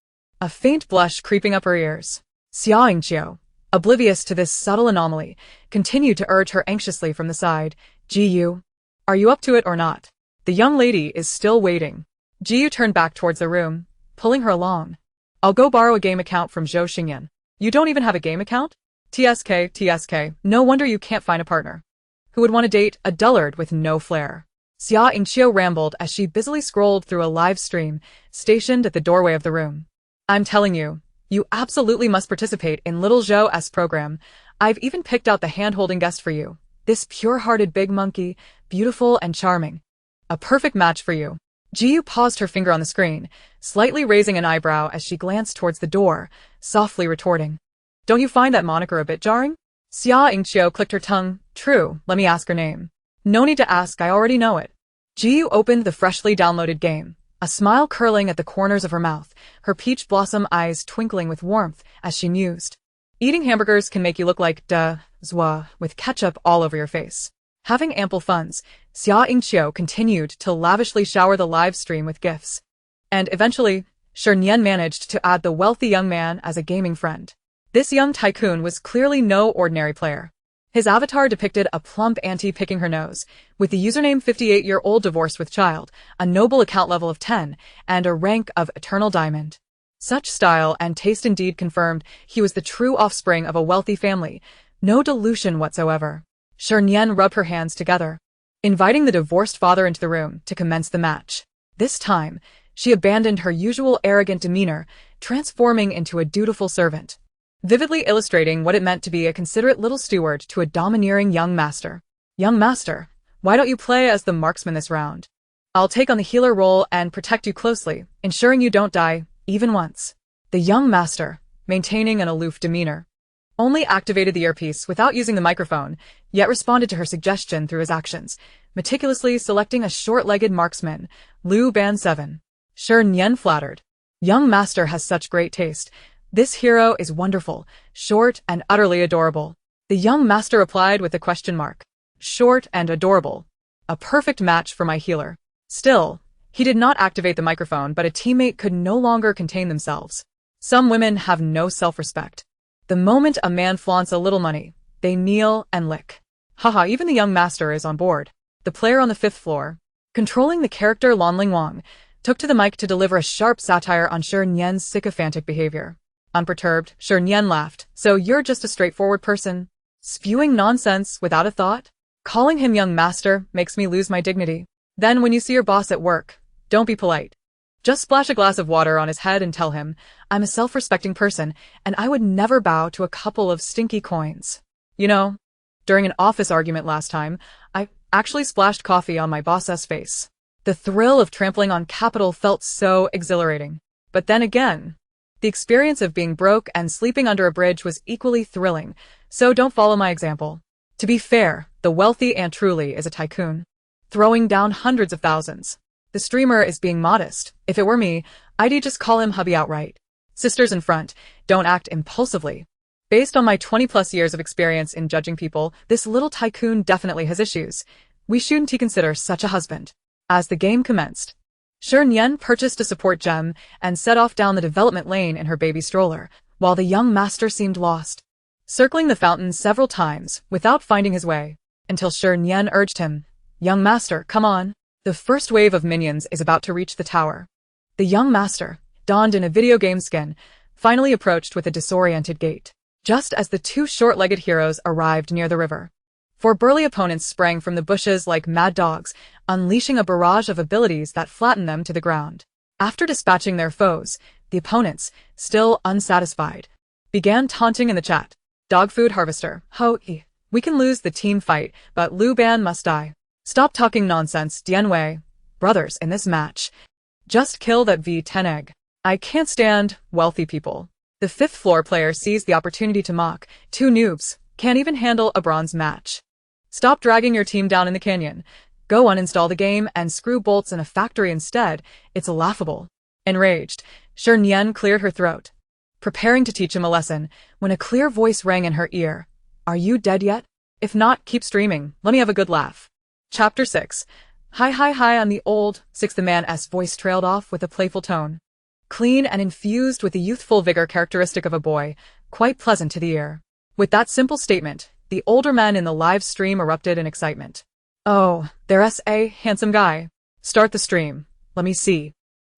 Speaker 1: a faint blush creeping up her ears. Xia Yingqiu, oblivious to this subtle anomaly, continued to urge her anxiously from the side, "Jiyu, are you up to it or not? The young lady is still waiting." Jiyu turned back towards the room, pulling her along. "I'll go borrow a game account from Zhou Xingyan." "You don't even have a game account? TSK, no wonder you can't find a partner. Who would want to date a dullard with no flair?" Xia Yingqiu rambled as she busily scrolled through a live stream, stationed at the doorway of the room. "I'm telling you, you absolutely must participate in little Zhou's program. I've even picked out the hand-holding guest for you. This pure-hearted big monkey, beautiful and charming. A perfect match for you." Jiyu paused her finger on the screen, slightly raising an eyebrow as she glanced towards the door, softly retorting, "Don't you find that moniker a bit jarring?" Xia Yingqiu clicked her tongue. "True, let me ask her name." "No need to ask, I already know it." Jiyu opened the freshly downloaded game, a smile curling at the corners of her mouth, her peach blossom eyes twinkling with warmth as she mused. "Eating hamburgers can make you look like Zwa with ketchup all over your face." Having ample funds, Xia Yingqiu continued to lavishly shower the live stream with gifts. And eventually, Shernyen managed to add the wealthy young man as a gaming friend. This young tycoon was clearly no ordinary player. His avatar depicted a plump auntie picking her nose, with the username 58-year-old divorced with child, a noble account level of 10, and a rank of eternal diamond. Such style and taste indeed confirmed he was the true offspring of a wealthy family, no delusion whatsoever. Shernyen rubbed her hands together, inviting the divorced father into the room to commence the match. This time, she abandoned her usual arrogant demeanor, transforming into a dutiful servant, vividly illustrating what it meant to be a considerate little steward to a domineering young master. "Young master, why don't you play as the marksman this round? I'll take on the healer role and protect you closely, ensuring you don't die, even once." The young master, maintaining an aloof demeanor, only activated the earpiece without using the microphone, yet responded to her suggestion through his actions, meticulously selecting a short-legged marksman, Liu Ban 7. Shernyen flattered. "Young master has such great taste. This hero is wonderful, short and utterly adorable." The young master replied with a question mark. "Short and adorable. A perfect match for my healer." Still, he did not activate the microphone, but a teammate could no longer contain themselves. Some women have no self-respect. The moment a man flaunts a little money, they kneel and lick. Haha, even the young master is on board. The player on the 5th floor, controlling the character Lanling Wang, took to the mic to deliver a sharp satire on Shernyen's sycophantic behavior. Unperturbed, Shernyen laughed. "So you're just a straightforward person? Spewing nonsense without a thought? Calling him young master makes me lose my dignity. Then when you see your boss at work, don't be polite. Just splash a glass of water on his head and tell him, I'm a self-respecting person, and I would never bow to a couple of stinky coins. You know, during an office argument last time, I actually splashed coffee on my boss's face." The thrill of trampling on capital felt so exhilarating. But then again, the experience of being broke and sleeping under a bridge was equally thrilling, so don't follow my example. To be fair, the wealthy Aunt Truly is a tycoon, throwing down hundreds of thousands. The streamer is being modest. If it were me, I'd just call him hubby outright. Sisters in front, don't act impulsively. Based on my 20-plus years of experience in judging people, this little tycoon definitely has issues. We shouldn't consider such a husband. As the game commenced, Shernyen purchased a support gem and set off down the development lane in her baby stroller, while the young master seemed lost, circling the fountain several times without finding his way, until Shernyen urged him, "Young master, come on. The first wave of minions is about to reach the tower." The young master, donned in a video game skin, finally approached with a disoriented gait. just as the two short-legged heroes arrived near the river. Four burly opponents sprang from the bushes like mad dogs, unleashing a barrage of abilities that flattened them to the ground. After dispatching their foes, the opponents, still unsatisfied, began taunting in the chat. Dog food harvester, we can lose the team fight, but Lu Ban must die. Stop talking nonsense, Dianwei. Brothers in this match. Just kill that V10 egg. I can't stand wealthy people. The fifth floor player seized the opportunity to mock. Two noobs can't even handle a bronze match. Stop dragging your team down in the canyon. Go uninstall the game and screw bolts in a factory instead. It's laughable. Enraged, Shernyen cleared her throat, preparing to teach him a lesson, when a clear voice rang in her ear. Are you dead yet? If not, keep streaming. Let me have a good laugh. Chapter 6. Hi, I'm the old six. The man's voice trailed off with a playful tone. Clean and infused with the youthful vigor characteristic of a boy, quite pleasant to the ear. With that simple statement, the older man in the live stream erupted in excitement. Oh, there's a handsome guy. Start the stream. Let me see.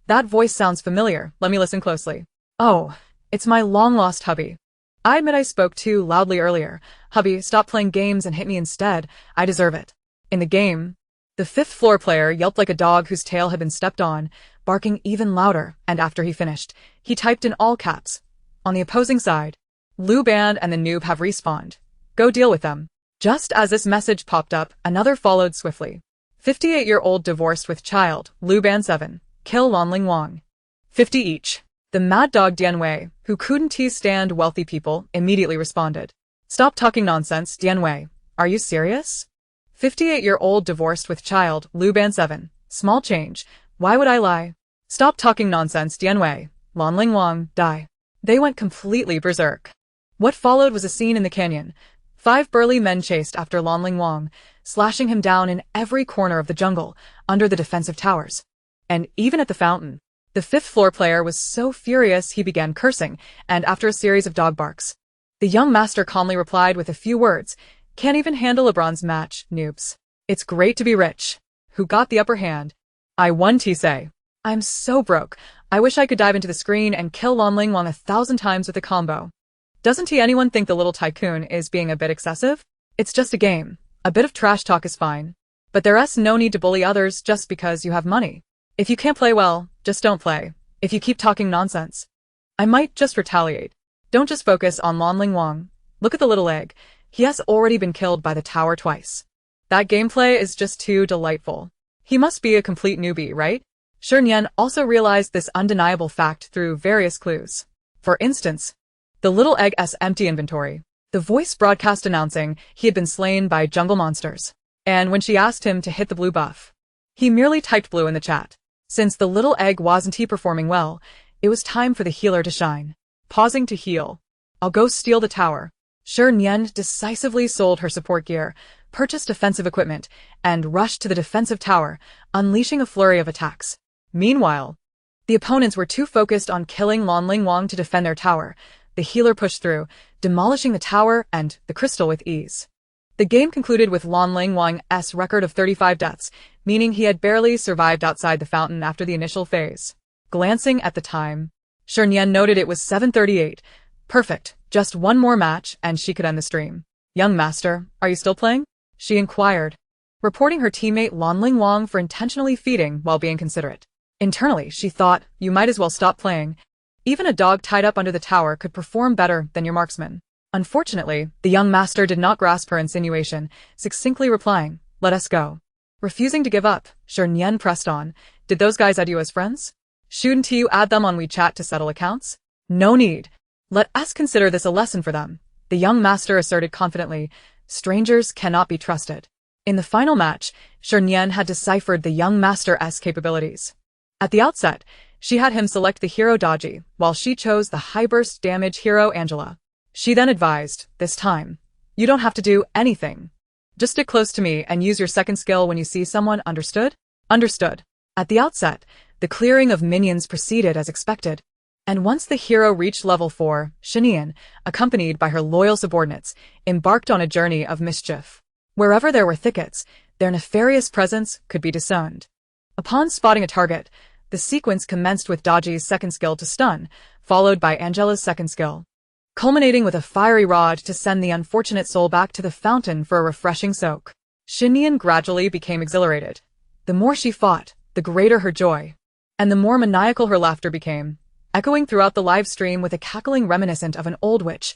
Speaker 1: That voice sounds familiar. Let me listen closely. Oh, it's my long-lost hubby. I admit I spoke too loudly earlier. Hubby, stop playing games and hit me instead. I deserve it. In the game, the fifth floor player yelped like a dog whose tail had been stepped on, barking even louder, and after he finished, he typed in all caps. On the opposing side, Lu Ban and the noob have respawned. Go deal with them. Just as this message popped up, another followed swiftly. 58-year-old divorced with child, Lu Ban 7. Kill Lonling Wang. 50 each. The mad dog Dianwei, who couldn't stand wealthy people, immediately responded. Stop talking nonsense, Dianwei. Are you serious? 58-year-old divorced with child, Lu Ban 7. Small change. Why would I lie? Stop talking nonsense, Dianwei. Lonling Wang, die. They went completely berserk. What followed was a scene in the canyon. 5 burly men chased after Lonling Wang, slashing him down in every corner of the jungle, under the defensive towers. And even at the fountain. The fifth floor player was so furious he began cursing, and after a series of dog barks, the young master calmly replied with a few words. Can't even handle a bronze match, noobs. It's great to be rich. Who got the upper hand? I won, say. I'm so broke. I wish I could dive into the screen and kill Lonling Wang 1,000 times with a combo. Doesn't anyone think the little tycoon is being a bit excessive? It's just a game. A bit of trash talk is fine. But there's no need to bully others just because you have money. If you can't play well, just don't play. If you keep talking nonsense, I might just retaliate. Don't just focus on Lonling Wang. Look at the little egg. He has already been killed by the tower twice. That gameplay is just too delightful. He must be a complete newbie, right? Shernyen also realized this undeniable fact through various clues. For instance, the little egg's empty inventory. The voice broadcast announcing he had been slain by jungle monsters. And when she asked him to hit the blue buff, he merely typed blue in the chat. Since the little egg wasn't performing well, it was time for the healer to shine. Pausing to heal. I'll go steal the tower. Shernyen decisively sold her support gear, purchased offensive equipment, and rushed to the defensive tower, unleashing a flurry of attacks. Meanwhile, the opponents were too focused on killing Lonling Wang to defend their tower. The healer pushed through, demolishing the tower and the crystal with ease. The game concluded with Lonling Wang's record of 35 deaths, meaning he had barely survived outside the fountain after the initial phase. Glancing at the time, Shernyen noted it was 7:38. Perfect, just one more match and she could end the stream. Young master, are you still playing? She inquired, reporting her teammate Lonling Wang for intentionally feeding while being considerate. Internally, she thought, you might as well stop playing. Even a dog tied up under the tower could perform better than your marksman. Unfortunately, the young master did not grasp her insinuation, succinctly replying, let us go. Refusing to give up, Shernyen pressed on. Did those guys add you as friends? Shouldn't you add them on WeChat to settle accounts? No need. Let us consider this a lesson for them. The young master asserted confidently. Strangers cannot be trusted. In the final match, Shernyen had deciphered the young master's capabilities. At the outset, she had him select the hero Dodgy, while she chose the high-burst damage hero Angela. She then advised, this time, you don't have to do anything. Just stick close to me and use your second skill when you see someone, understood? Understood. At the outset, the clearing of minions proceeded as expected. And once the hero reached level 4, Shi Nian, accompanied by her loyal subordinates, embarked on a journey of mischief. Wherever there were thickets, their nefarious presence could be discerned. Upon spotting a target, the sequence commenced with Dodgy's second skill to stun, followed by Angela's second skill. culminating with a fiery rod to send the unfortunate soul back to the fountain for a refreshing soak. Shi Nian gradually became exhilarated. The more she fought, the greater her joy. And the more maniacal her laughter became, echoing throughout the live stream with a cackling reminiscent of an old witch.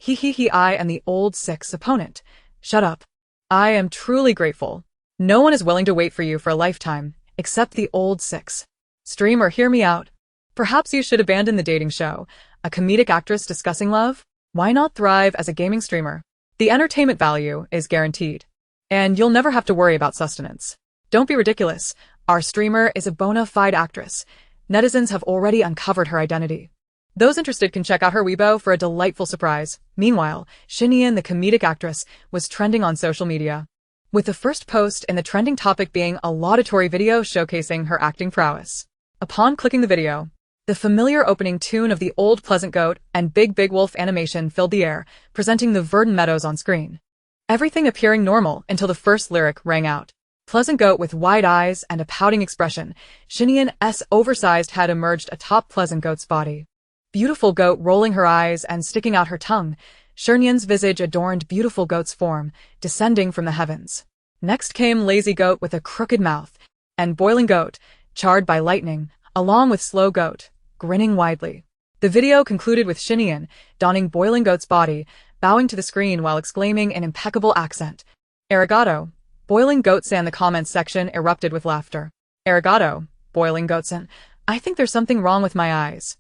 Speaker 1: I am the old six opponent. Shut up. I am truly grateful. No one is willing to wait for you for a lifetime, except the old six. Streamer, hear me out. Perhaps you should abandon the dating show. A comedic actress discussing love? Why not thrive as a gaming streamer? The entertainment value is guaranteed. And you'll never have to worry about sustenance. Don't be ridiculous. Our streamer is a bona fide actress. Netizens have already uncovered her identity. Those interested can check out her Weibo for a delightful surprise. Meanwhile, Shi Nian, the comedic actress, was trending on social media, with the first post in the trending topic being a laudatory video showcasing her acting prowess. Upon clicking the video, the familiar opening tune of the Old Pleasant Goat and Big Big Wolf animation filled the air, presenting the verdant meadows on screen. Everything appearing normal until the first lyric rang out. Pleasant Goat with wide eyes and a pouting expression, Shi Nian's oversized head emerged atop Pleasant Goat's body. Beautiful Goat rolling her eyes and sticking out her tongue, Shernyen's visage adorned Beautiful Goat's form, descending from the heavens. Next came Lazy Goat with a crooked mouth, and Boiling Goat, charred by lightning, along with Slow Goat, grinning widely. The video concluded with Shi Nian donning Boiling Goat's body, bowing to the screen while exclaiming in impeccable accent, "Arigato." Boiling Goat-san, the comments section erupted with laughter. "Arigato, Boiling Goat-san. I think there's something wrong with my eyes.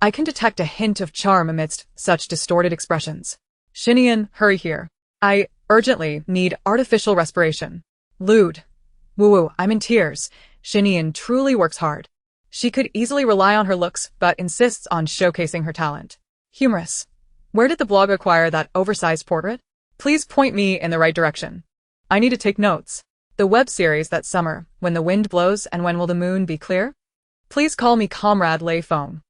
Speaker 1: I can detect a hint of charm amidst such distorted expressions. Shi Nian, hurry here. I urgently need artificial respiration. Lewd. Woo-woo, I'm in tears. Shi Nian truly works hard. She could easily rely on her looks, but insists on showcasing her talent. Humorous. Where did the blog acquire that oversized portrait? Please point me in the right direction. I need to take notes. The web series that summer, When the Wind Blows and When Will the Moon Be Clear? Please call me Comrade Lei Feng."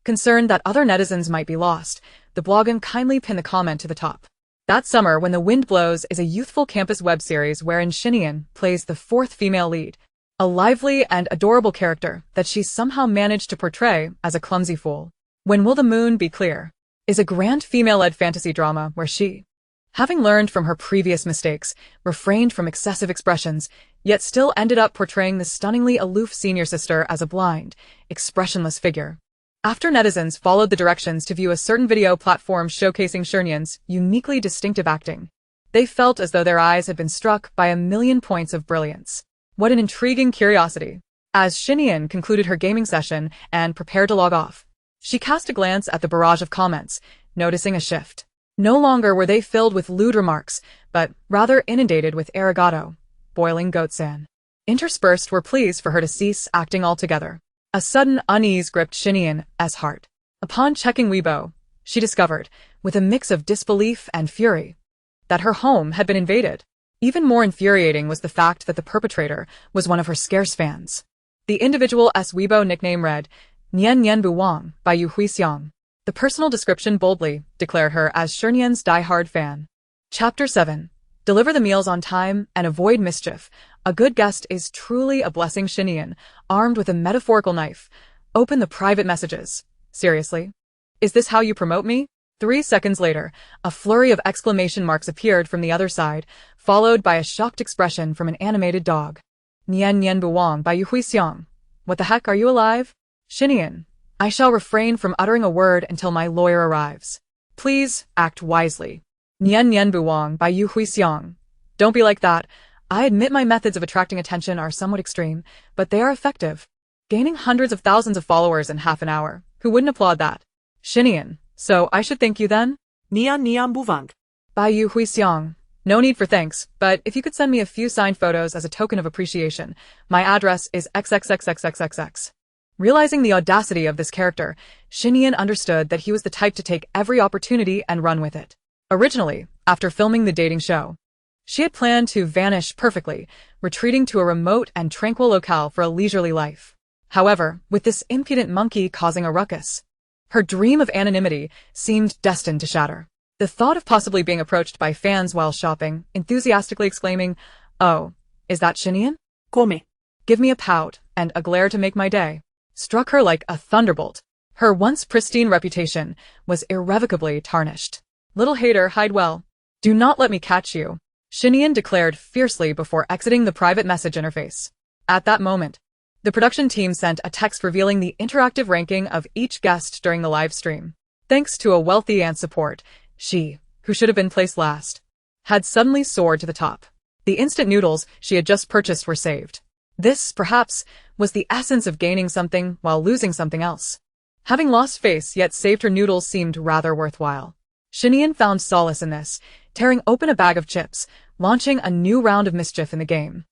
Speaker 1: Concerned that other netizens might be lost, the blogger kindly pinned the comment to the top. That Summer, When the Wind Blows is a youthful campus web series wherein Shi Nian plays the fourth female lead, a lively and adorable character that she somehow managed to portray as a clumsy fool. When Will the Moon Be Clear is a grand female-led fantasy drama where she, having learned from her previous mistakes, refrained from excessive expressions, yet still ended up portraying the stunningly aloof senior sister as a blind, expressionless figure. After netizens followed the directions to view a certain video platform showcasing Shernyen's uniquely distinctive acting, they felt as though their eyes had been struck by 1,000,000 points of brilliance. What an intriguing curiosity. As Shi Nian concluded her gaming session and prepared to log off, she cast a glance at the barrage of comments, noticing a shift. No longer were they filled with lewd remarks, but rather inundated with "Arigato, Boiling Goat-san." Interspersed were pleas for her to cease acting altogether. A sudden unease gripped Shi Nian's heart. Upon checking Weibo, she discovered, with a mix of disbelief and fury, that her home had been invaded. Even more infuriating was the fact that the perpetrator was one of her scarce fans. The individual's Weibo nickname read, "Nian Nian Bu Wang" by Yu Huixiang. The personal description boldly declared her as Shernyen's die-hard fan. Chapter 7. Deliver the meals on time and avoid mischief. A good guest is truly a blessing. Shi Nian, armed with a metaphorical knife, open the private messages. Seriously? Is this how you promote me? 3 seconds later, a flurry of exclamation marks appeared from the other side, followed by a shocked expression from an animated dog. "Nian Nian Bu Wang" by Yu Huixiang. What the heck, are you alive? Shi Nian, I shall refrain from uttering a word until my lawyer arrives. Please, act wisely. Nian Nian Bu Wang by Yu Huixiang. Don't be like that. I admit my methods of attracting attention are somewhat extreme, but they are effective. Gaining hundreds of thousands of followers in half an hour. Who wouldn't applaud that? Shi Nian, so I should thank you then?
Speaker 2: Nian Nian Bu Wang
Speaker 1: by Yu Huixiang. No need for thanks, but if you could send me a few signed photos as a token of appreciation. My address is XXXXXXX. Realizing the audacity of this character, Shi Nian understood that he was the type to take every opportunity and run with it. Originally, after filming the dating show, she had planned to vanish perfectly, retreating to a remote and tranquil locale for a leisurely life. However, with this impudent monkey causing a ruckus, her dream of anonymity seemed destined to shatter. The thought of possibly being approached by fans while shopping, enthusiastically exclaiming, "Oh, is that Shi Nian?
Speaker 2: Come.
Speaker 1: Give me a pout and a glare to make my day," struck her like a thunderbolt. Her once pristine reputation was irrevocably tarnished. "Little hater, hide well. Do not let me catch you," Shi Nian declared fiercely before exiting the private message interface. At that moment, the production team sent a text revealing the interactive ranking of each guest during the live stream. Thanks to a wealthy aunt's support, she, who should have been placed last, had suddenly soared to the top. The instant noodles she had just purchased were saved. This, perhaps, was the essence of gaining something while losing something else. Having lost face yet saved her noodles seemed rather worthwhile. Shi Nian found solace in this, tearing open a bag of chips, launching a new round of mischief in the game.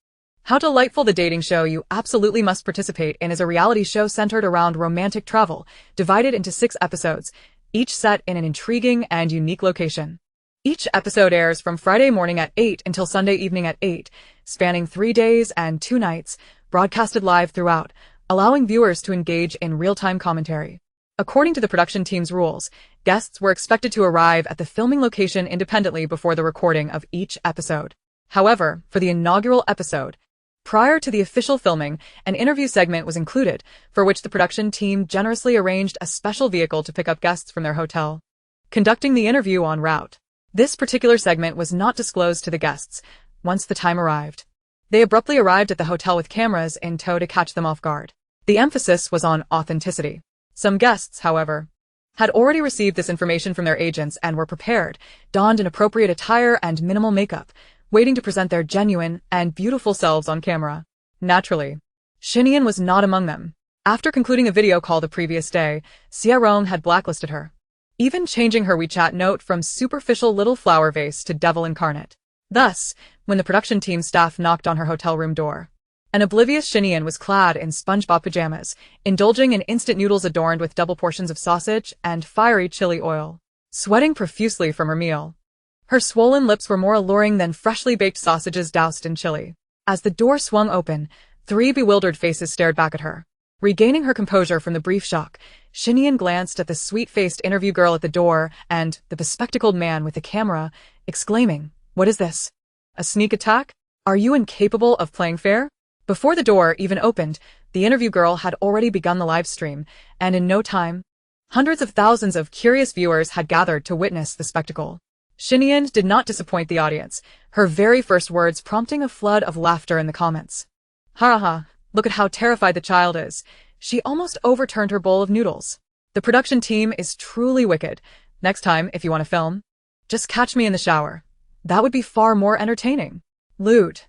Speaker 1: How delightful! The dating show you absolutely must participate in is a reality show centered around romantic travel, divided into 6 episodes, each set in an intriguing and unique location. Each episode airs from Friday morning at 8 until Sunday evening at 8, spanning 3 days and 2 nights, broadcasted live throughout, allowing viewers to engage in real-time commentary. According to the production team's rules, guests were expected to arrive at the filming location independently before the recording of each episode. However, for the inaugural episode, prior to the official filming, an interview segment was included, for which the production team generously arranged a special vehicle to pick up guests from their hotel, conducting the interview en route. This particular segment was not disclosed to the guests once the time arrived. They abruptly arrived at the hotel with cameras in tow to catch them off guard. The emphasis was on authenticity. Some guests, however, had already received this information from their agents and were prepared, donned in appropriate attire and minimal makeup, waiting to present their genuine and beautiful selves on camera. Naturally, Shernyen was not among them. After concluding a video call the previous day, Shernyen had blacklisted her, even changing her WeChat note from superficial little flower vase to devil incarnate. Thus, when the production team staff knocked on her hotel room door, an oblivious Shernyen was clad in SpongeBob pajamas, indulging in instant noodles adorned with double portions of sausage and fiery chili oil, sweating profusely from her meal. Her swollen lips were more alluring than freshly baked sausages doused in chili. As the door swung open, 3 bewildered faces stared back at her. Regaining her composure from the brief shock, Shernyen glanced at the sweet-faced interview girl at the door and the bespectacled man with the camera, exclaiming, "What is this? A sneak attack? Are you incapable of playing fair?" Before the door even opened, the interview girl had already begun the live stream, and in no time, hundreds of thousands of curious viewers had gathered to witness the spectacle. Shernyen did not disappoint the audience, her very first words prompting a flood of laughter in the comments. "Ha ha, look at how terrified the child is. She almost overturned her bowl of noodles. The production team is truly wicked. Next time, if you want to film, just catch me in the shower. That would be far more entertaining. Lewd,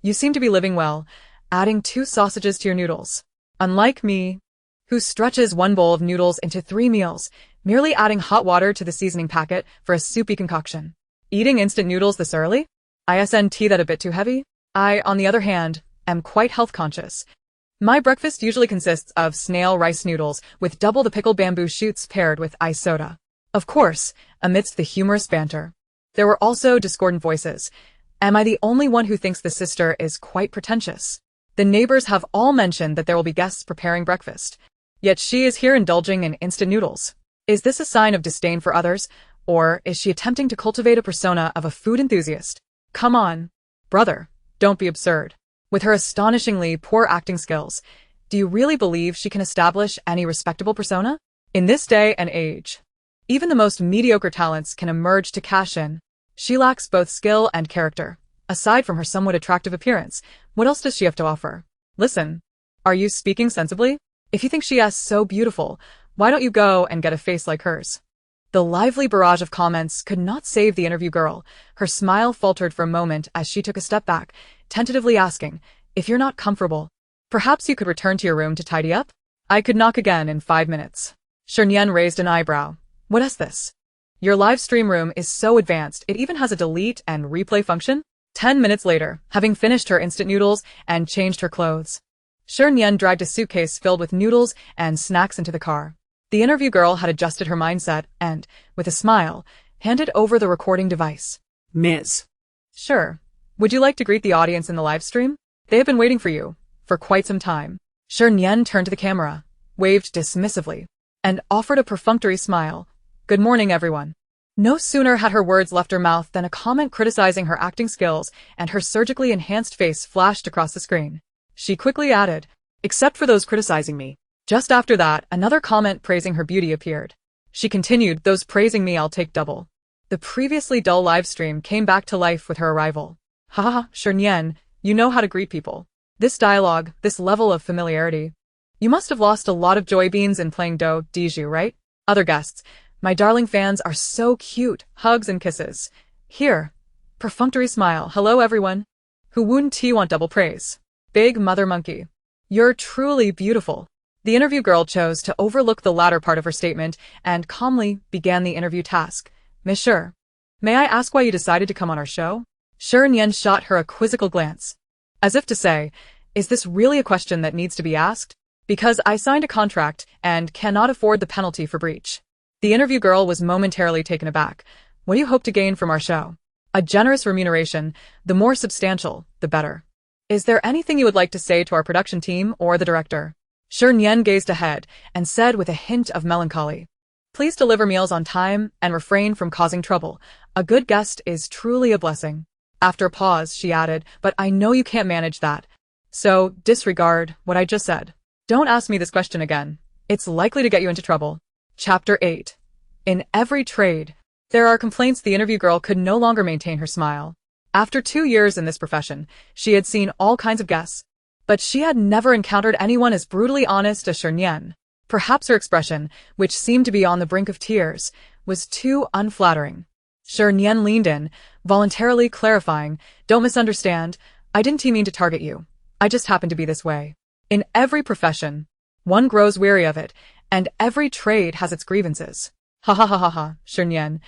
Speaker 1: you seem to be living well, adding 2 sausages to your noodles. Unlike me, who stretches 1 bowl of noodles into 3 meals, merely adding hot water to the seasoning packet for a soupy concoction. Eating instant noodles this early? Isn't that a bit too heavy? I, on the other hand, am quite health conscious. My breakfast usually consists of snail rice noodles with double the pickled bamboo shoots paired with ice soda." Of course, amidst the humorous banter, there were also discordant voices. Am I the only one who thinks the sister is quite pretentious? The neighbors have all mentioned that there will be guests preparing breakfast, yet she is here indulging in instant noodles. Is this a sign of disdain for others, or is she attempting to cultivate a persona of a food enthusiast? Come on, brother, don't be absurd. With her astonishingly poor acting skills, do you really believe she can establish any respectable persona? In this day and age, even the most mediocre talents can emerge to cash in. She lacks both skill and character. Aside from her somewhat attractive appearance, what else does she have to offer? Listen, are you speaking sensibly? If you think she is so beautiful, why don't you go and get a face like hers? The lively barrage of comments could not save the interview girl. Her smile faltered for a moment as she took a step back, tentatively asking, "If you're not comfortable, perhaps you could return to your room to tidy up? I could knock again in 5 minutes." Shernyen raised an eyebrow. "What is this? Your live stream room is so advanced it even has a delete and replay function?" 10 minutes later, having finished her instant noodles and changed her clothes, Shernyen dragged a suitcase filled with noodles and snacks into the car. The interview girl had adjusted her mindset and, with a smile, handed over the recording device.
Speaker 2: "Miss."
Speaker 1: "Sure. Would you like to greet the audience in the live stream? They have been waiting for you for quite some time." Shernyen turned to the camera, waved dismissively, and offered a perfunctory smile. "Good morning, everyone." No sooner had her words left her mouth than a comment criticizing her acting skills and her surgically enhanced face flashed across the screen. She quickly added, "Except for those criticizing me, Just after that, another comment praising her beauty appeared. She continued, "Those praising me I'll take double." The previously dull livestream came back to life with her arrival. Haha, Shernyen, you know how to greet people. This dialogue, this level of familiarity. You must have lost a lot of joy beans in playing Diju, right? Other guests, my darling fans are so cute, hugs and kisses. Here, perfunctory smile, hello everyone. Who wouldn't want double praise? Big mother monkey. You're truly beautiful. The interview girl chose to overlook the latter part of her statement and calmly began the interview task. Miss Shi, may I ask why you decided to come on our show? Shernyen shot her a quizzical glance, as if to say, is this really a question that needs to be asked? Because I signed a contract and cannot afford the penalty for breach. The interview girl was momentarily taken aback. What do you hope to gain from our show? A generous remuneration, the more substantial, the better. Is there anything you would like to say to our production team or the director? Shernyen gazed ahead and said with a hint of melancholy, please deliver meals on time and refrain from causing trouble. A good guest is truly a blessing. After a pause, she added, but I know you can't manage that. So, disregard what I just said. Don't ask me this question again. It's likely to get you into trouble. Chapter 8. In every trade, there are complaints. The interview girl could no longer maintain her smile. After 2 years in this profession, she had seen all kinds of guests, but she had never encountered anyone as brutally honest as Shernyen. Perhaps her expression, which seemed to be on the brink of tears, was too unflattering. Shernyen leaned in, voluntarily clarifying, don't misunderstand, I didn't mean to target you. I just happen to be this way. In every profession, one grows weary of it, and every trade has its grievances. Ha ha ha ha ha, Shernyen.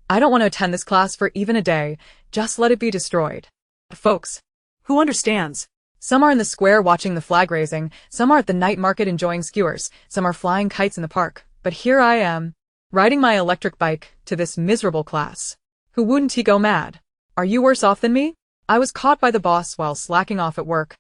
Speaker 1: I don't want to attend this class for even a day, just let it be destroyed. Folks, who understands? Some are in the square watching the flag raising, some are at the night market enjoying skewers, some are flying kites in the park, but here I am, riding my electric bike to this miserable class. Who wouldn't he go mad? Are you worse off than me? I was caught by the boss while slacking off at work,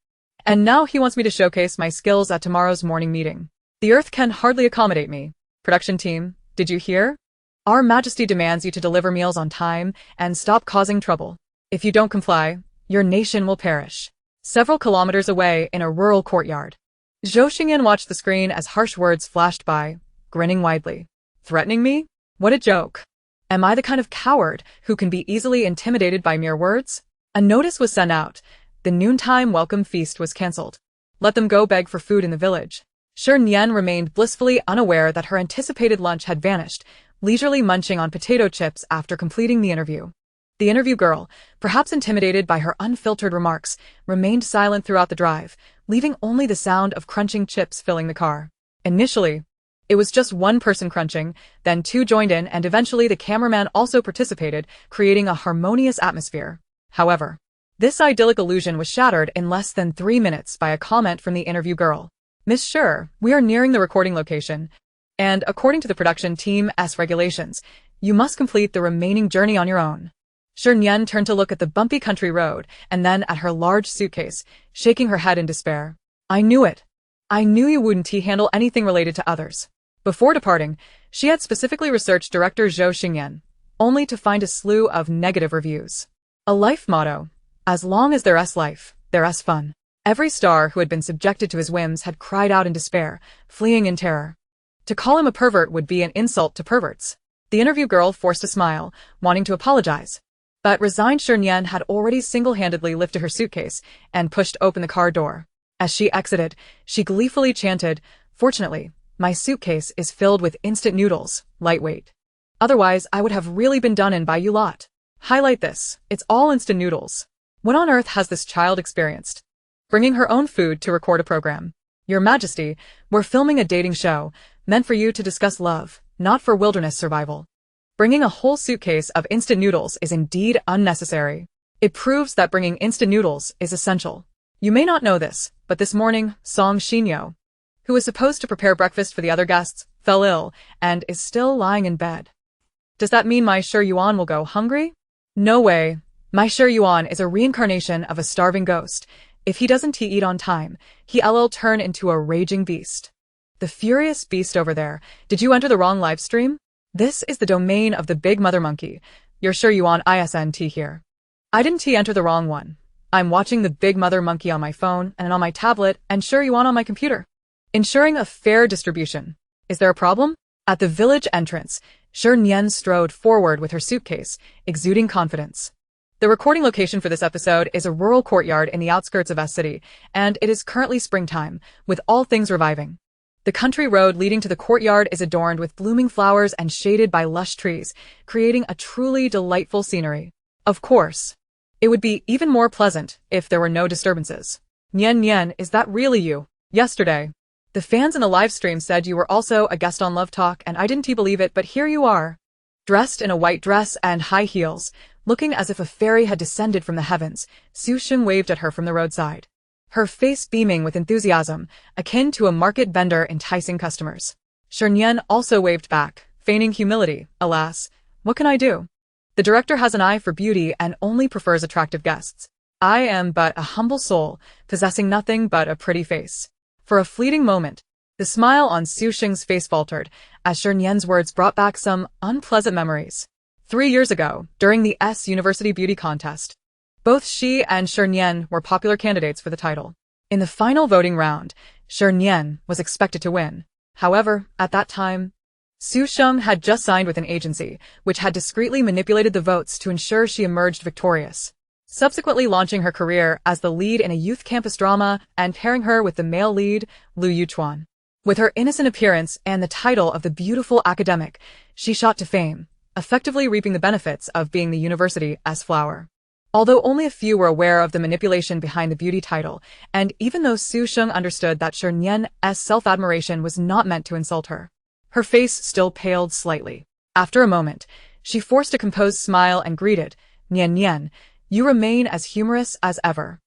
Speaker 1: and now he wants me to showcase my skills at tomorrow's morning meeting. The earth can hardly accommodate me. Production team, did you hear? Our Majesty demands you to deliver meals on time and stop causing trouble. If you don't comply, your nation will perish. Several kilometers away in a rural courtyard, Shernyen watched the screen as harsh words flashed by, grinning widely. Threatening me? What a joke. Am I the kind of coward who can be easily intimidated by mere words? A notice was sent out. The noontime welcome feast was cancelled. Let them go beg for food in the village. Shernyen remained blissfully unaware that her anticipated lunch had vanished, leisurely munching on potato chips after completing the interview. The interview girl, perhaps intimidated by her unfiltered remarks, remained silent throughout the drive, leaving only the sound of crunching chips filling the car. Initially, it was just one person crunching, then 2 joined in, and eventually the cameraman also participated, creating a harmonious atmosphere. However, this idyllic illusion was shattered in less than 3 minutes by a comment from the interview girl. Miss Shi, we are nearing the recording location, and according to the production team's regulations, you must complete the remaining journey on your own. Shernyen turned to look at the bumpy country road and then at her large suitcase, shaking her head in despair. I knew it. I knew you wouldn't handle anything related to others. Before departing, she had specifically researched director Shi Nian, only to find a slew of negative reviews. A life motto. As long as there's life, there's fun. Every star who had been subjected to his whims had cried out in despair, fleeing in terror. To call him a pervert would be an insult to perverts. The interview girl forced a smile, wanting to apologize. But resigned Shernyen had already single-handedly lifted her suitcase and pushed open the car door. As she exited, she gleefully chanted, fortunately, my suitcase is filled with instant noodles, lightweight. Otherwise, I would have really been done in by you lot. Highlight this, it's all instant noodles. What on earth has this child experienced? Bringing her own food to record a program. Your Majesty, we're filming a dating show, meant for you to discuss love, not for wilderness survival. Bringing a whole suitcase of instant noodles is indeed unnecessary. It proves that bringing instant noodles is essential. You may not know this, but this morning, Song Shinyo, who was supposed to prepare breakfast for the other guests, fell ill and is still lying in bed. Does that mean my Shernyen will go hungry? No way. My Shernyen is a reincarnation of a starving ghost. If he doesn't eat on time, he'll turn into a raging beast. The furious beast over there. Did you enter the wrong live stream? This is the domain of the big mother monkey. Your Shernyen isn't here. I didn't enter the wrong one. I'm watching the big mother monkey on my phone and on my tablet and Shernyen on my computer. ensuring a fair distribution. Is there a problem? At the village entrance, Shernyen strode forward with her suitcase, exuding confidence. The recording location for this episode is a rural courtyard in the outskirts of S City, and it is currently springtime, with all things reviving. The country road leading to the courtyard is adorned with blooming flowers and shaded by lush trees, creating a truly delightful scenery. Of course, it would be even more pleasant if there were no disturbances. Nian Nian, is that really you? Yesterday, the fans in the livestream said you were also a guest on Love Talk, and I didn't believe it, but here you are. Dressed in a white dress and high heels, looking as if a fairy had descended from the heavens, Su Sheng waved at her from the roadside. Her face beaming with enthusiasm, akin to a market vendor enticing customers. Shernyen also waved back, feigning humility. Alas, what can I do? The director has an eye for beauty and only prefers attractive guests. I am but a humble soul, possessing nothing but a pretty face. For a fleeting moment, the smile on Su Sheng's face faltered, as Shernyen's words brought back some unpleasant memories. 3 years ago, during the S University Beauty Contest, both Shi and Shernyen were popular candidates for the title. In the final voting round, Shernyen was expected to win. However, at that time, Su Sheng had just signed with an agency, which had discreetly manipulated the votes to ensure she emerged victorious, subsequently launching her career as the lead in a youth campus drama and pairing her with the male lead, Lu Yuchuan. With her innocent appearance and the title of the beautiful academic, she shot to fame, effectively reaping the benefits of being the university's flower. Although only a few were aware of the manipulation behind the beauty title, and even though Su Sheng understood that Shernyen's self-admiration was not meant to insult her, her face still paled slightly. After a moment, she forced a composed smile and greeted, Nian Nian, you remain as humorous as ever.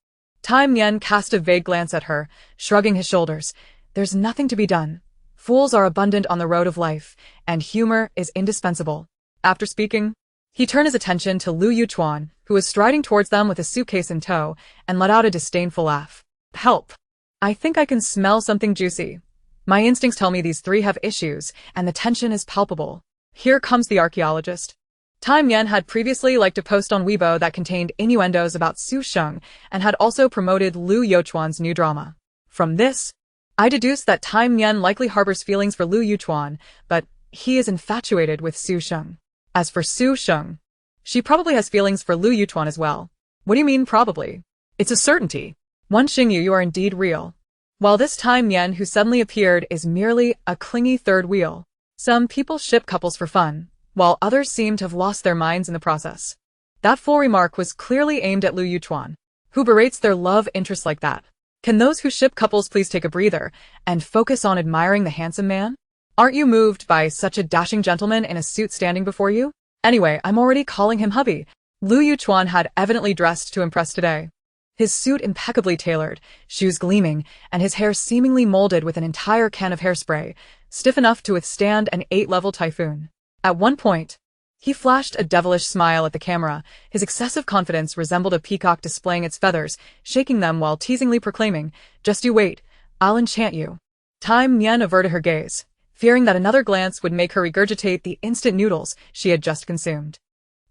Speaker 1: Time Nian cast a vague glance at her, shrugging his shoulders. There's nothing to be done. Fools are abundant on the road of life, and humor is indispensable. After speaking, he turned his attention to Lu Yuchuan, who was striding towards them with a suitcase in tow, and let out a disdainful laugh. Help! I think I can smell something juicy. My instincts tell me these three have issues, and the tension is palpable. Here comes the archaeologist. Time Yen had previously liked a post on Weibo that contained innuendos about Su Sheng, and had also promoted Lu Yuchuan's new drama. From this, I deduced that Time Yen likely harbors feelings for Lu Yuchuan, but he is infatuated with Su Sheng. As for Su Sheng, she probably has feelings for Lu Yuchuan as well. What do you mean probably? It's a certainty. Wan Xingyu, you are indeed real. While this Time Yen who suddenly appeared is merely a clingy third wheel. Some people ship couples for fun, while others seem to have lost their minds in the process. That full remark was clearly aimed at Lu Yuchuan, who berates their love interest like that. Can those who ship couples please take a breather and focus on admiring the handsome man? Aren't you moved by such a dashing gentleman in a suit standing before you? Anyway, I'm already calling him hubby. Lu Yuchuan had evidently dressed to impress today. His suit impeccably tailored, shoes gleaming, and his hair seemingly molded with an entire can of hairspray, stiff enough to withstand an 8-level typhoon. At one point, he flashed a devilish smile at the camera. His excessive confidence resembled a peacock displaying its feathers, shaking them while teasingly proclaiming, "Just you wait, I'll enchant you." Time Nian averted her gaze, fearing that another glance would make her regurgitate the instant noodles she had just consumed.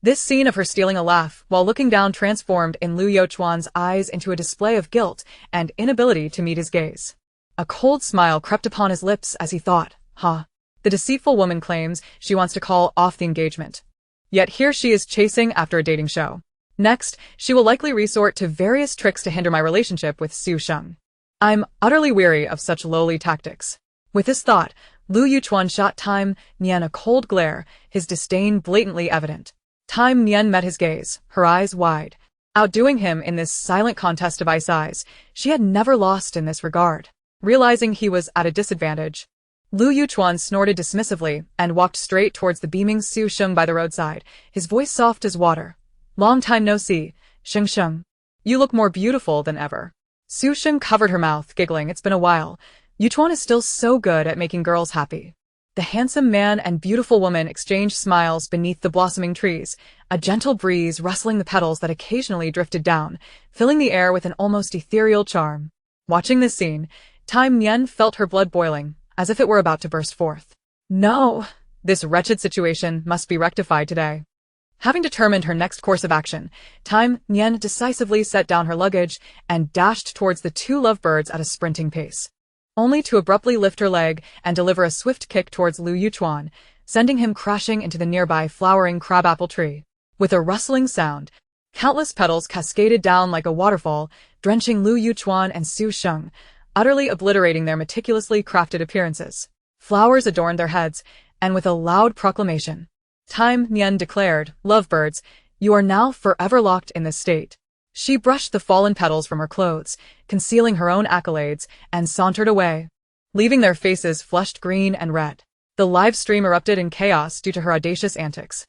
Speaker 1: This scene of her stealing a laugh while looking down transformed in Lu Yuchuan's eyes into a display of guilt and inability to meet his gaze. A cold smile crept upon his lips as he thought, the deceitful woman claims she wants to call off the engagement. Yet here she is chasing after a dating show. Next, she will likely resort to various tricks to hinder my relationship with Su Sheng. I'm utterly weary of such lowly tactics. With this thought, Lu Yuchuan shot Time Nian a cold glare, his disdain blatantly evident. Time Nian met his gaze, her eyes wide. Outdoing him in this silent contest of eyes, she had never lost in this regard. Realizing he was at a disadvantage, Lu Yuchuan snorted dismissively and walked straight towards the beaming Su Sheng by the roadside, his voice soft as water. Long time no see, Sheng Sheng. You look more beautiful than ever. Su Sheng covered her mouth, giggling. It's been a while. Yuchuan is still so good at making girls happy. The handsome man and beautiful woman exchanged smiles beneath the blossoming trees, a gentle breeze rustling the petals that occasionally drifted down, filling the air with an almost ethereal charm. Watching this scene, Time Nian felt her blood boiling, as if it were about to burst forth. No! This wretched situation must be rectified today. Having determined her next course of action, Time Nian decisively set down her luggage and dashed towards the two lovebirds at a sprinting pace. only to abruptly lift her leg and deliver a swift kick towards Lu Yuchuan, sending him crashing into the nearby flowering crabapple tree. With a rustling sound, countless petals cascaded down like a waterfall, drenching Lu Yuchuan and Su Sheng, utterly obliterating their meticulously crafted appearances. Flowers adorned their heads, and with a loud proclamation, Time Nian declared, "Lovebirds, you are now forever locked in this state." She brushed the fallen petals from her clothes, concealing her own accolades, and sauntered away, leaving their faces flushed green and red. The live stream erupted in chaos due to her audacious antics.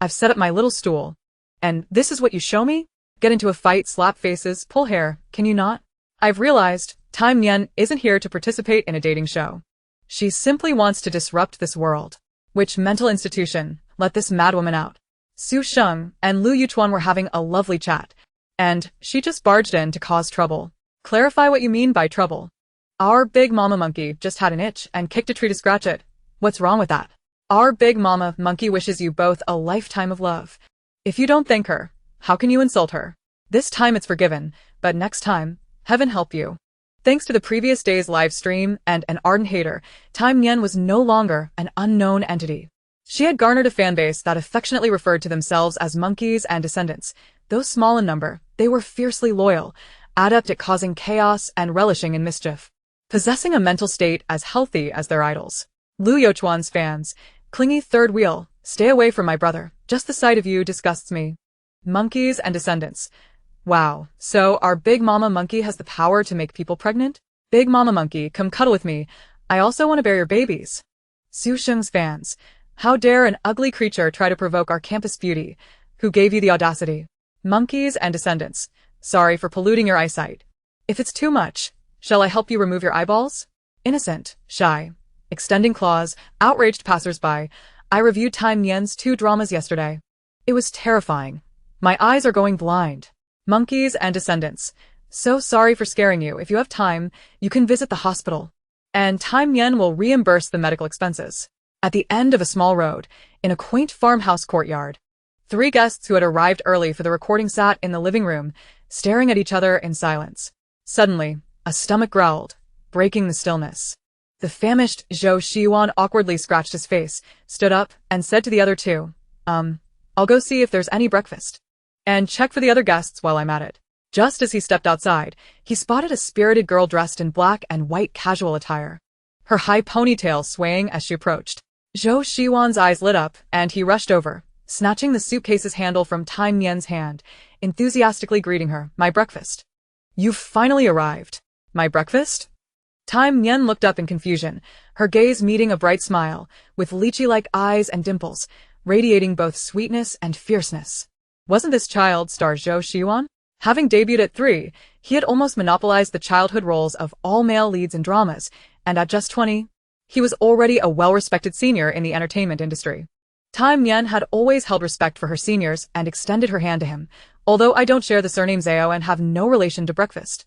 Speaker 1: "I've set up my little stool. And this is what you show me? Get into a fight, slap faces, pull hair, can you not? I've realized Time Nian isn't here to participate in a dating show. She simply wants to disrupt this world. Which mental institution let this madwoman out?" Su Sheng and Lu Yuchuan were having a lovely chat, and she just barged in to cause trouble. "Clarify what you mean by trouble." "Our big mama monkey just had an itch and kicked a tree to scratch it. What's wrong with that? Our big mama monkey wishes you both a lifetime of love. If you don't thank her, how can you insult her? This time it's forgiven, but next time, heaven help you." Thanks to the previous day's live stream and an ardent hater, Time Nian was no longer an unknown entity. She had garnered a fanbase that affectionately referred to themselves as monkeys and descendants. Though small in number, they were fiercely loyal, adept at causing chaos and relishing in mischief, possessing a mental state as healthy as their idols. Lu Yuchuan's fans, clingy third wheel, stay away from my brother, just the sight of you disgusts me. Monkeys and descendants. Wow, so our big mama monkey has the power to make people pregnant? Big mama monkey, come cuddle with me. I also want to bear your babies. Su Sheng's fans. How dare an ugly creature try to provoke our campus beauty? Who gave you the audacity? Monkeys and descendants. Sorry for polluting your eyesight. If it's too much, shall I help you remove your eyeballs? Innocent, shy, extending claws, outraged passersby. I reviewed Time Nian's 2 dramas yesterday. It was terrifying. My eyes are going blind. Monkeys and descendants. So sorry for scaring you. If you have time, you can visit the hospital. And Time Nian will reimburse the medical expenses. At the end of a small road, in a quaint farmhouse courtyard, 3 guests who had arrived early for the recording sat in the living room, staring at each other in silence. Suddenly, a stomach growled, breaking the stillness. The famished Zhou Shiyuan awkwardly scratched his face, stood up, and said to the other 2, I'll go see if there's any breakfast. And check for the other guests while I'm at it. Just as he stepped outside, he spotted a spirited girl dressed in black and white casual attire, her high ponytail swaying as she approached. Zhou Shiyuan's eyes lit up, and he rushed over, snatching the suitcase's handle from Time Nian's hand, enthusiastically greeting her. "My breakfast." "You've finally arrived." "My breakfast?" Time Nian looked up in confusion, her gaze meeting a bright smile, with lychee-like eyes and dimples, radiating both sweetness and fierceness. Wasn't this child star Zhou Shiyuan? Having debuted at 3, he had almost monopolized the childhood roles of all male leads in dramas, and at just 20, he was already a well-respected senior in the entertainment industry. Time Nian had always held respect for her seniors and extended her hand to him, although I don't share the surname Zhao and have no relation to breakfast.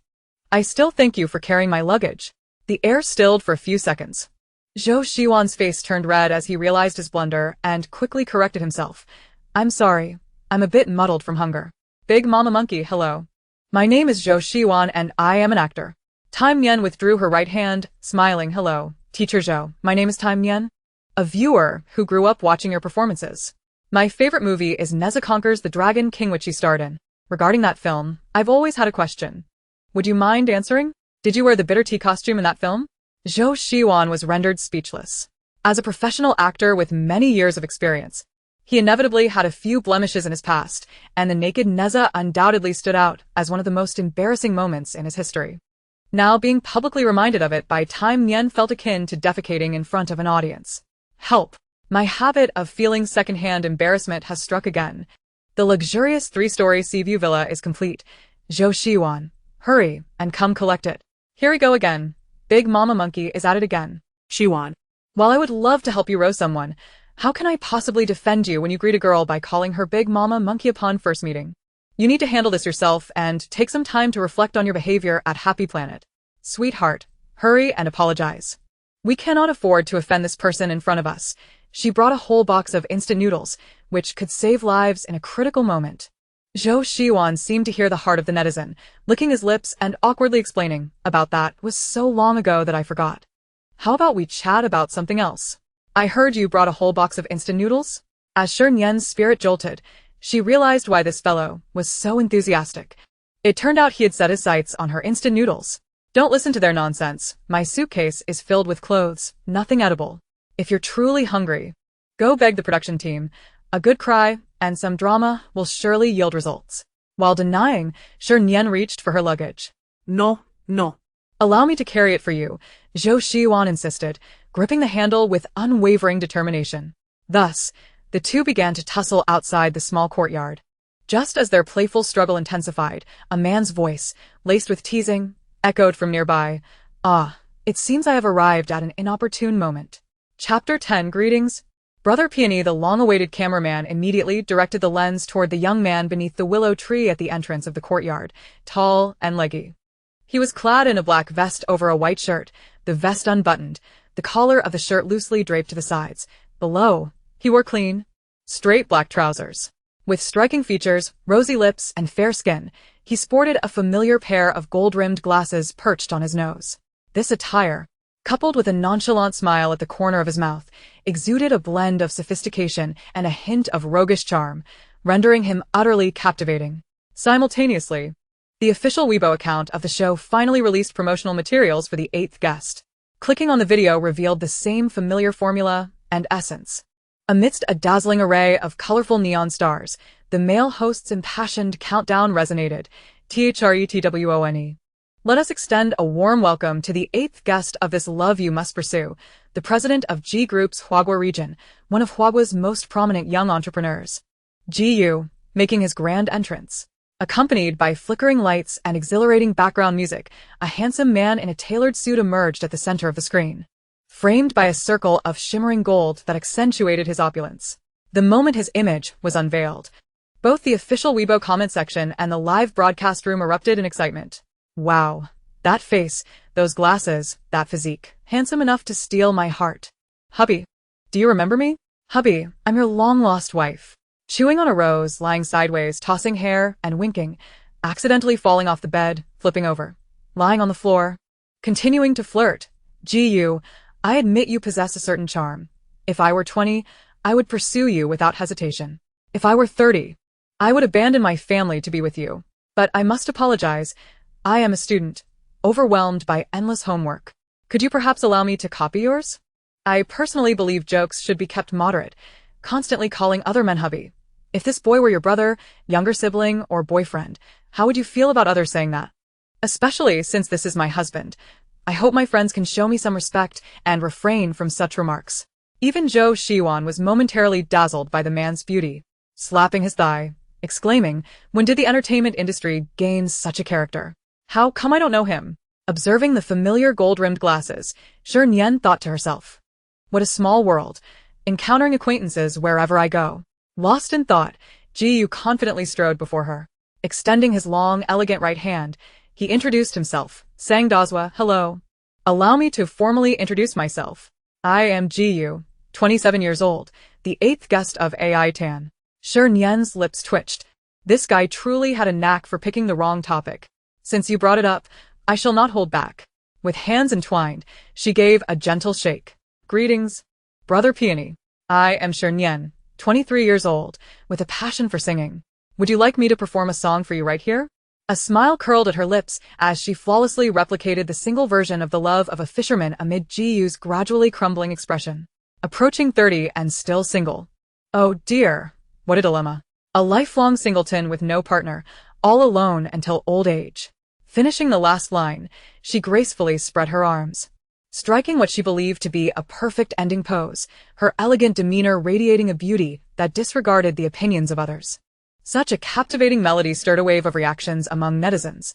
Speaker 1: I still thank you for carrying my luggage. The air stilled for a few seconds. Zhou Shiyuan's face turned red as he realized his blunder and quickly corrected himself. I'm sorry. I'm a bit muddled from hunger. Big Mama Monkey, hello. My name is Zhou Shiyuan and I am an actor. Time Nian withdrew her right hand, smiling. Hello, Teacher Zhou. My name is Time Nian, a viewer who grew up watching your performances. My favorite movie is Neza Conquers the Dragon King, which you starred in. Regarding that film, I've always had a question. Would you mind answering? Did you wear the bitter tea costume in that film? Zhou Shiyuan was rendered speechless. As a professional actor with many years of experience, he inevitably had a few blemishes in his past, and the naked Neza undoubtedly stood out as one of the most embarrassing moments in his history. Now being publicly reminded of it by Time Nian felt akin to defecating in front of an audience. Help! My habit of feeling secondhand embarrassment has struck again. The luxurious 3-story sea-view villa is complete. Zhou Shiyuan, hurry and come collect it. Here we go again. Big Mama Monkey is at it again. Shiyuan. While I would love to help you roast someone, how can I possibly defend you when you greet a girl by calling her Big Mama Monkey upon first meeting? You need to handle this yourself and take some time to reflect on your behavior at Happy Planet. Sweetheart, hurry and apologize. We cannot afford to offend this person in front of us. She brought a whole box of instant noodles, which could save lives in a critical moment. Zhou Shiwan seemed to hear the heart of the netizen, licking his lips and awkwardly explaining, about that was so long ago that I forgot. How about we chat about something else? I heard you brought a whole box of instant noodles? As Shernyen's spirit jolted, she realized why this fellow was so enthusiastic. It turned out he had set his sights on her instant noodles. Don't listen to their nonsense. My suitcase is filled with clothes, nothing edible. If you're truly hungry, go beg the production team. A good cry and some drama will surely yield results. While denying, Shernyen reached for her luggage.
Speaker 2: No, no.
Speaker 1: Allow me to carry it for you, Zhou Shiwan insisted, gripping the handle with unwavering determination. Thus, the two began to tussle outside the small courtyard. Just as their playful struggle intensified, a man's voice, laced with teasing, echoed from nearby. Ah, it seems I have arrived at an inopportune moment. Chapter 10 Greetings. Brother Peony, the long-awaited cameraman, immediately directed the lens toward the young man beneath the willow tree at the entrance of the courtyard, tall and leggy. He was clad in a black vest over a white shirt, the vest unbuttoned, the collar of the shirt loosely draped to the sides. Below, he wore clean, straight black trousers. With striking features, rosy lips, and fair skin, he sported a familiar pair of gold-rimmed glasses perched on his nose. This attire, coupled with a nonchalant smile at the corner of his mouth, exuded a blend of sophistication and a hint of roguish charm, rendering him utterly captivating. Simultaneously, the official Weibo account of the show finally released promotional materials for the 8th guest. Clicking on the video revealed the same familiar formula and essence. Amidst a dazzling array of colorful neon stars, the male host's impassioned countdown resonated. THRETWONE. Let us extend a warm welcome to the 8th guest of this Love You Must Pursue, the president of G Group's Huagua region, one of Huagua's most prominent young entrepreneurs. GU, making his grand entrance. Accompanied by flickering lights and exhilarating background music, a handsome man in a tailored suit emerged at the center of the screen, framed by a circle of shimmering gold that accentuated his opulence. The moment his image was unveiled, both the official Weibo comment section and the live broadcast room erupted in excitement. Wow. That face, those glasses, that physique, handsome enough to steal my heart. Hubby, do you remember me? Hubby, I'm your long-lost wife. Chewing on a rose, lying sideways, tossing hair, and winking, accidentally falling off the bed, flipping over, lying on the floor, continuing to flirt. GU, I admit you possess a certain charm. If I were 20, I would pursue you without hesitation. If I were 30, I would abandon my family to be with you. But I must apologize. I am a student, overwhelmed by endless homework. Could you perhaps allow me to copy yours? I personally believe jokes should be kept moderate, constantly calling other men hubby. If this boy were your brother, younger sibling, or boyfriend, how would you feel about others saying that? Especially since this is my husband. I hope my friends can show me some respect and refrain from such remarks. Even Zhou Shiwan was momentarily dazzled by the man's beauty, slapping his thigh, exclaiming, when did the entertainment industry gain such a character? How come I don't know him? Observing the familiar gold-rimmed glasses, Shernyen thought to herself. What a small world, encountering acquaintances wherever I go. Lost in thought, GU confidently strode before her. Extending his long, elegant right hand, he introduced himself, saying Dazwa, hello. Allow me to formally introduce myself. I am GU, 27 years old, the 8th guest of AI Tan. Shernyen's lips twitched. This guy truly had a knack for picking the wrong topic. Since you brought it up, I shall not hold back. With hands entwined, she gave a gentle shake. Greetings, Brother Peony. I am Shernyen, 23 years old, with a passion for singing. Would you like me to perform a song for you right here? A smile curled at her lips as she flawlessly replicated the single version of the love of a fisherman amid GU's gradually crumbling expression. Approaching 30 and still single. Oh dear, what a dilemma. A lifelong singleton with no partner, all alone until old age. Finishing the last line, she gracefully spread her arms, striking what she believed to be a perfect ending pose, her elegant demeanor radiating a beauty that disregarded the opinions of others. Such a captivating melody stirred a wave of reactions among netizens.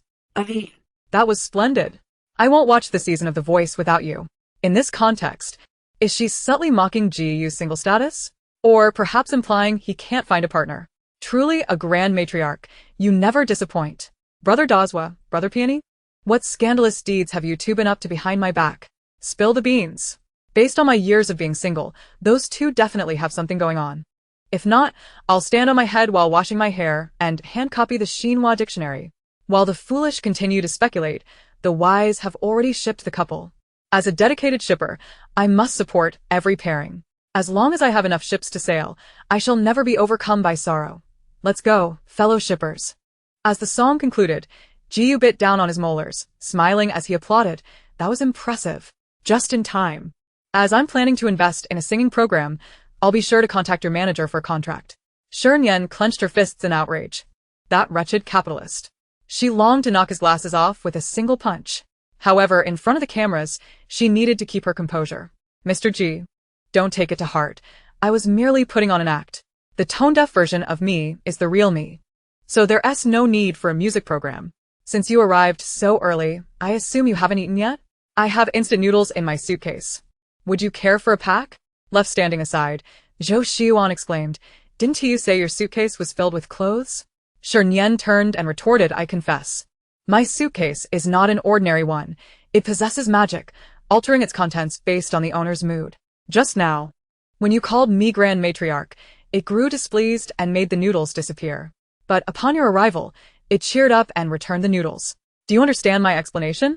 Speaker 1: That was splendid. I won't watch the season of The Voice without you. In this context, is she subtly mocking GU's single status? Or perhaps implying he can't find a partner? Truly a grand matriarch, you never disappoint. Brother Dazwa, Brother Peony? What scandalous deeds have you two been up to behind my back? Spill the beans. Based on my years of being single, those two definitely have something going on. If not, I'll stand on my head while washing my hair and hand copy the Xinhua dictionary. While the foolish continue to speculate, the wise have already shipped the couple. As a dedicated shipper, I must support every pairing. As long as I have enough ships to sail, I shall never be overcome by sorrow. Let's go, fellow shippers. As the song concluded, Jiyu bit down on his molars, smiling as he applauded. That was impressive. Just in time. As I'm planning to invest in a singing program, I'll be sure to contact your manager for a contract. Shernyen clenched her fists in outrage. That wretched capitalist. She longed to knock his glasses off with a single punch. However, in front of the cameras, she needed to keep her composure. Mr. G, don't take it to heart. I was merely putting on an act. The tone-deaf version of me is the real me. So there's no need for a music program. Since you arrived so early, I assume you haven't eaten yet? I have instant noodles in my suitcase. Would you care for a pack? Left standing aside, Zhou Xiuan exclaimed, didn't you say your suitcase was filled with clothes? Shernyen turned and retorted, I confess. My suitcase is not an ordinary one. It possesses magic, altering its contents based on the owner's mood. Just now, when you called me Grand Matriarch, it grew displeased and made the noodles disappear. But upon your arrival, it cheered up and returned the noodles. Do you understand my explanation?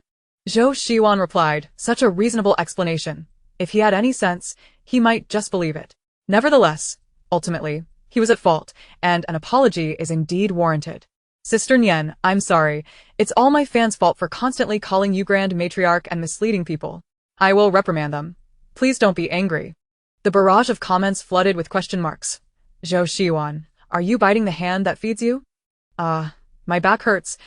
Speaker 1: Zhou Xiuan replied, such a reasonable explanation. If he had any sense, he might just believe it. Nevertheless, ultimately, he was at fault, and an apology is indeed warranted. Sister Nian, I'm sorry. It's all my fans' fault for constantly calling you Grand Matriarch and misleading people. I will reprimand them. Please don't be angry. The barrage of comments flooded with question marks. Zhou Xiuan, are you biting the hand that feeds you? My back hurts.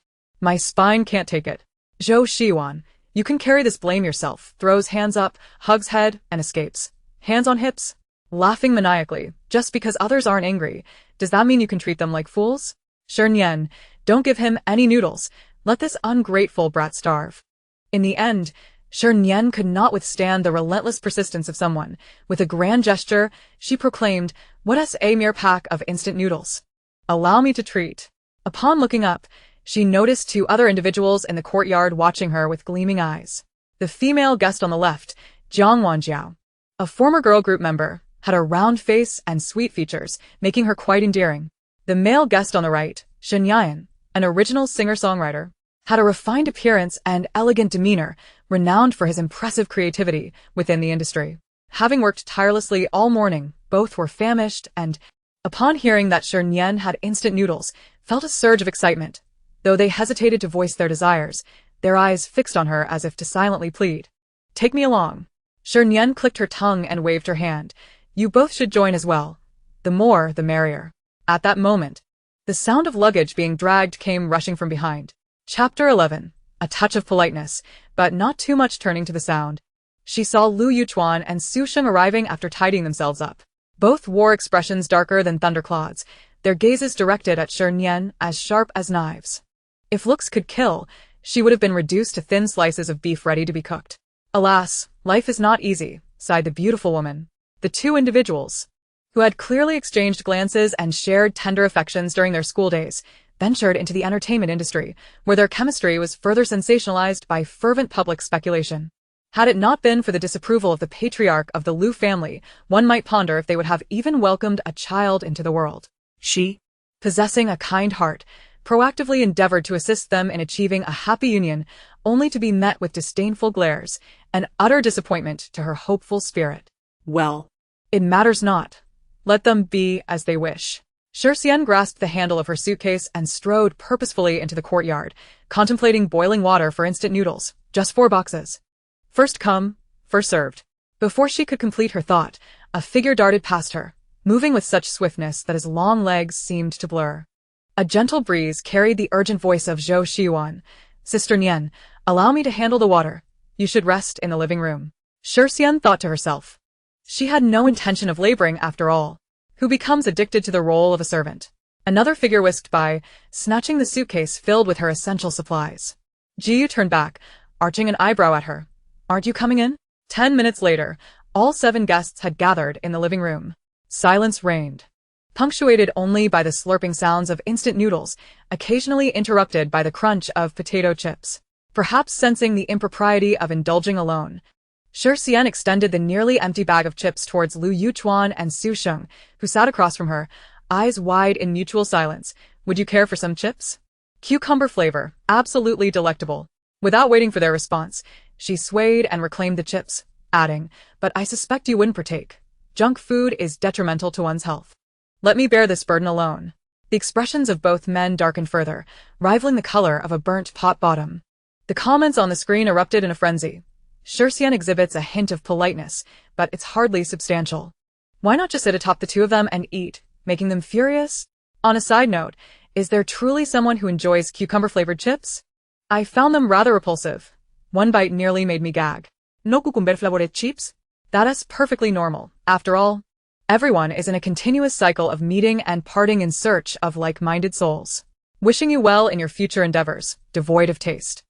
Speaker 1: My spine can't take it. Zhou Xiuan, you can carry this blame yourself, throws hands up, hugs head, and escapes. Hands on hips. Laughing maniacally, just because others aren't angry, does that mean you can treat them like fools? Shernyen, don't give him any noodles. Let this ungrateful brat starve. In the end, Shernyen could not withstand the relentless persistence of someone. With a grand gesture, she proclaimed, what's a mere pack of instant noodles? Allow me to treat. Upon looking up, she noticed two other individuals in the courtyard watching her with gleaming eyes. The female guest on the left, Jiang Wanjiao, a former girl group member, had a round face and sweet features, making her quite endearing. The male guest on the right, Shi Nian, an original singer-songwriter, had a refined appearance and elegant demeanor, renowned for his impressive creativity within the industry. Having worked tirelessly all morning, both were famished and, upon hearing that Shernyen had instant noodles, felt a surge of excitement. Though they hesitated to voice their desires, their eyes fixed on her as if to silently plead. Take me along. Shernyen clicked her tongue and waved her hand. You both should join as well. The more, the merrier. At that moment, the sound of luggage being dragged came rushing from behind. Chapter 11. A touch of politeness, but not too much turning to the sound. She saw Lu Yuchuan and Su Sheng arriving after tidying themselves up. Both wore expressions darker than thunderclouds, their gazes directed at Shernyen as sharp as knives. If looks could kill, she would have been reduced to thin slices of beef ready to be cooked. Alas, life is not easy, sighed the beautiful woman. The two individuals, who had clearly exchanged glances and shared tender affections during their school days, ventured into the entertainment industry, where their chemistry was further sensationalized by fervent public speculation. Had it not been for the disapproval of the patriarch of the Lu family, one might ponder if they would have even welcomed a child into the world. She, possessing a kind heart, proactively endeavored to assist them in achieving a happy union, only to be met with disdainful glares and utter disappointment to her hopeful spirit. Well, it matters not. Let them be as they wish. Shernyen grasped the handle of her suitcase and strode purposefully into the courtyard, contemplating boiling water for instant noodles. Just 4 boxes. First come, first served. Before she could complete her thought, a figure darted past her, moving with such swiftness that his long legs seemed to blur. A gentle breeze carried the urgent voice of Zhou Xiuan. Sister Nian, allow me to handle the water. You should rest in the living room. Shernyen thought to herself. She had no intention of laboring after all. Who becomes addicted to the role of a servant? Another figure whisked by, snatching the suitcase filled with her essential supplies. Jiyu turned back, arching an eyebrow at her. Aren't you coming in? 10 minutes later, all 7 guests had gathered in the living room. Silence reigned, punctuated only by the slurping sounds of instant noodles, occasionally interrupted by the crunch of potato chips. Perhaps sensing the impropriety of indulging alone, Shernyen extended the nearly empty bag of chips towards Lu Yuchuan and Su Sheng, who sat across from her, eyes wide in mutual silence. Would you care for some chips? Cucumber flavor, absolutely delectable. Without waiting for their response, she swayed and reclaimed the chips, adding, but I suspect you wouldn't partake. Junk food is detrimental to one's health. Let me bear this burden alone. The expressions of both men darkened further, rivaling the color of a burnt pot bottom. The comments on the screen erupted in a frenzy. Shernyen exhibits a hint of politeness, but it's hardly substantial. Why not just sit atop the two of them and eat, making them furious? On a side note, is there truly someone who enjoys cucumber-flavored chips? I found them rather repulsive. One bite nearly made me gag. No cucumber-flavored chips? That is perfectly normal. After all, everyone is in a continuous cycle of meeting and parting in search of like-minded souls. Wishing you well in your future endeavors, devoid of taste.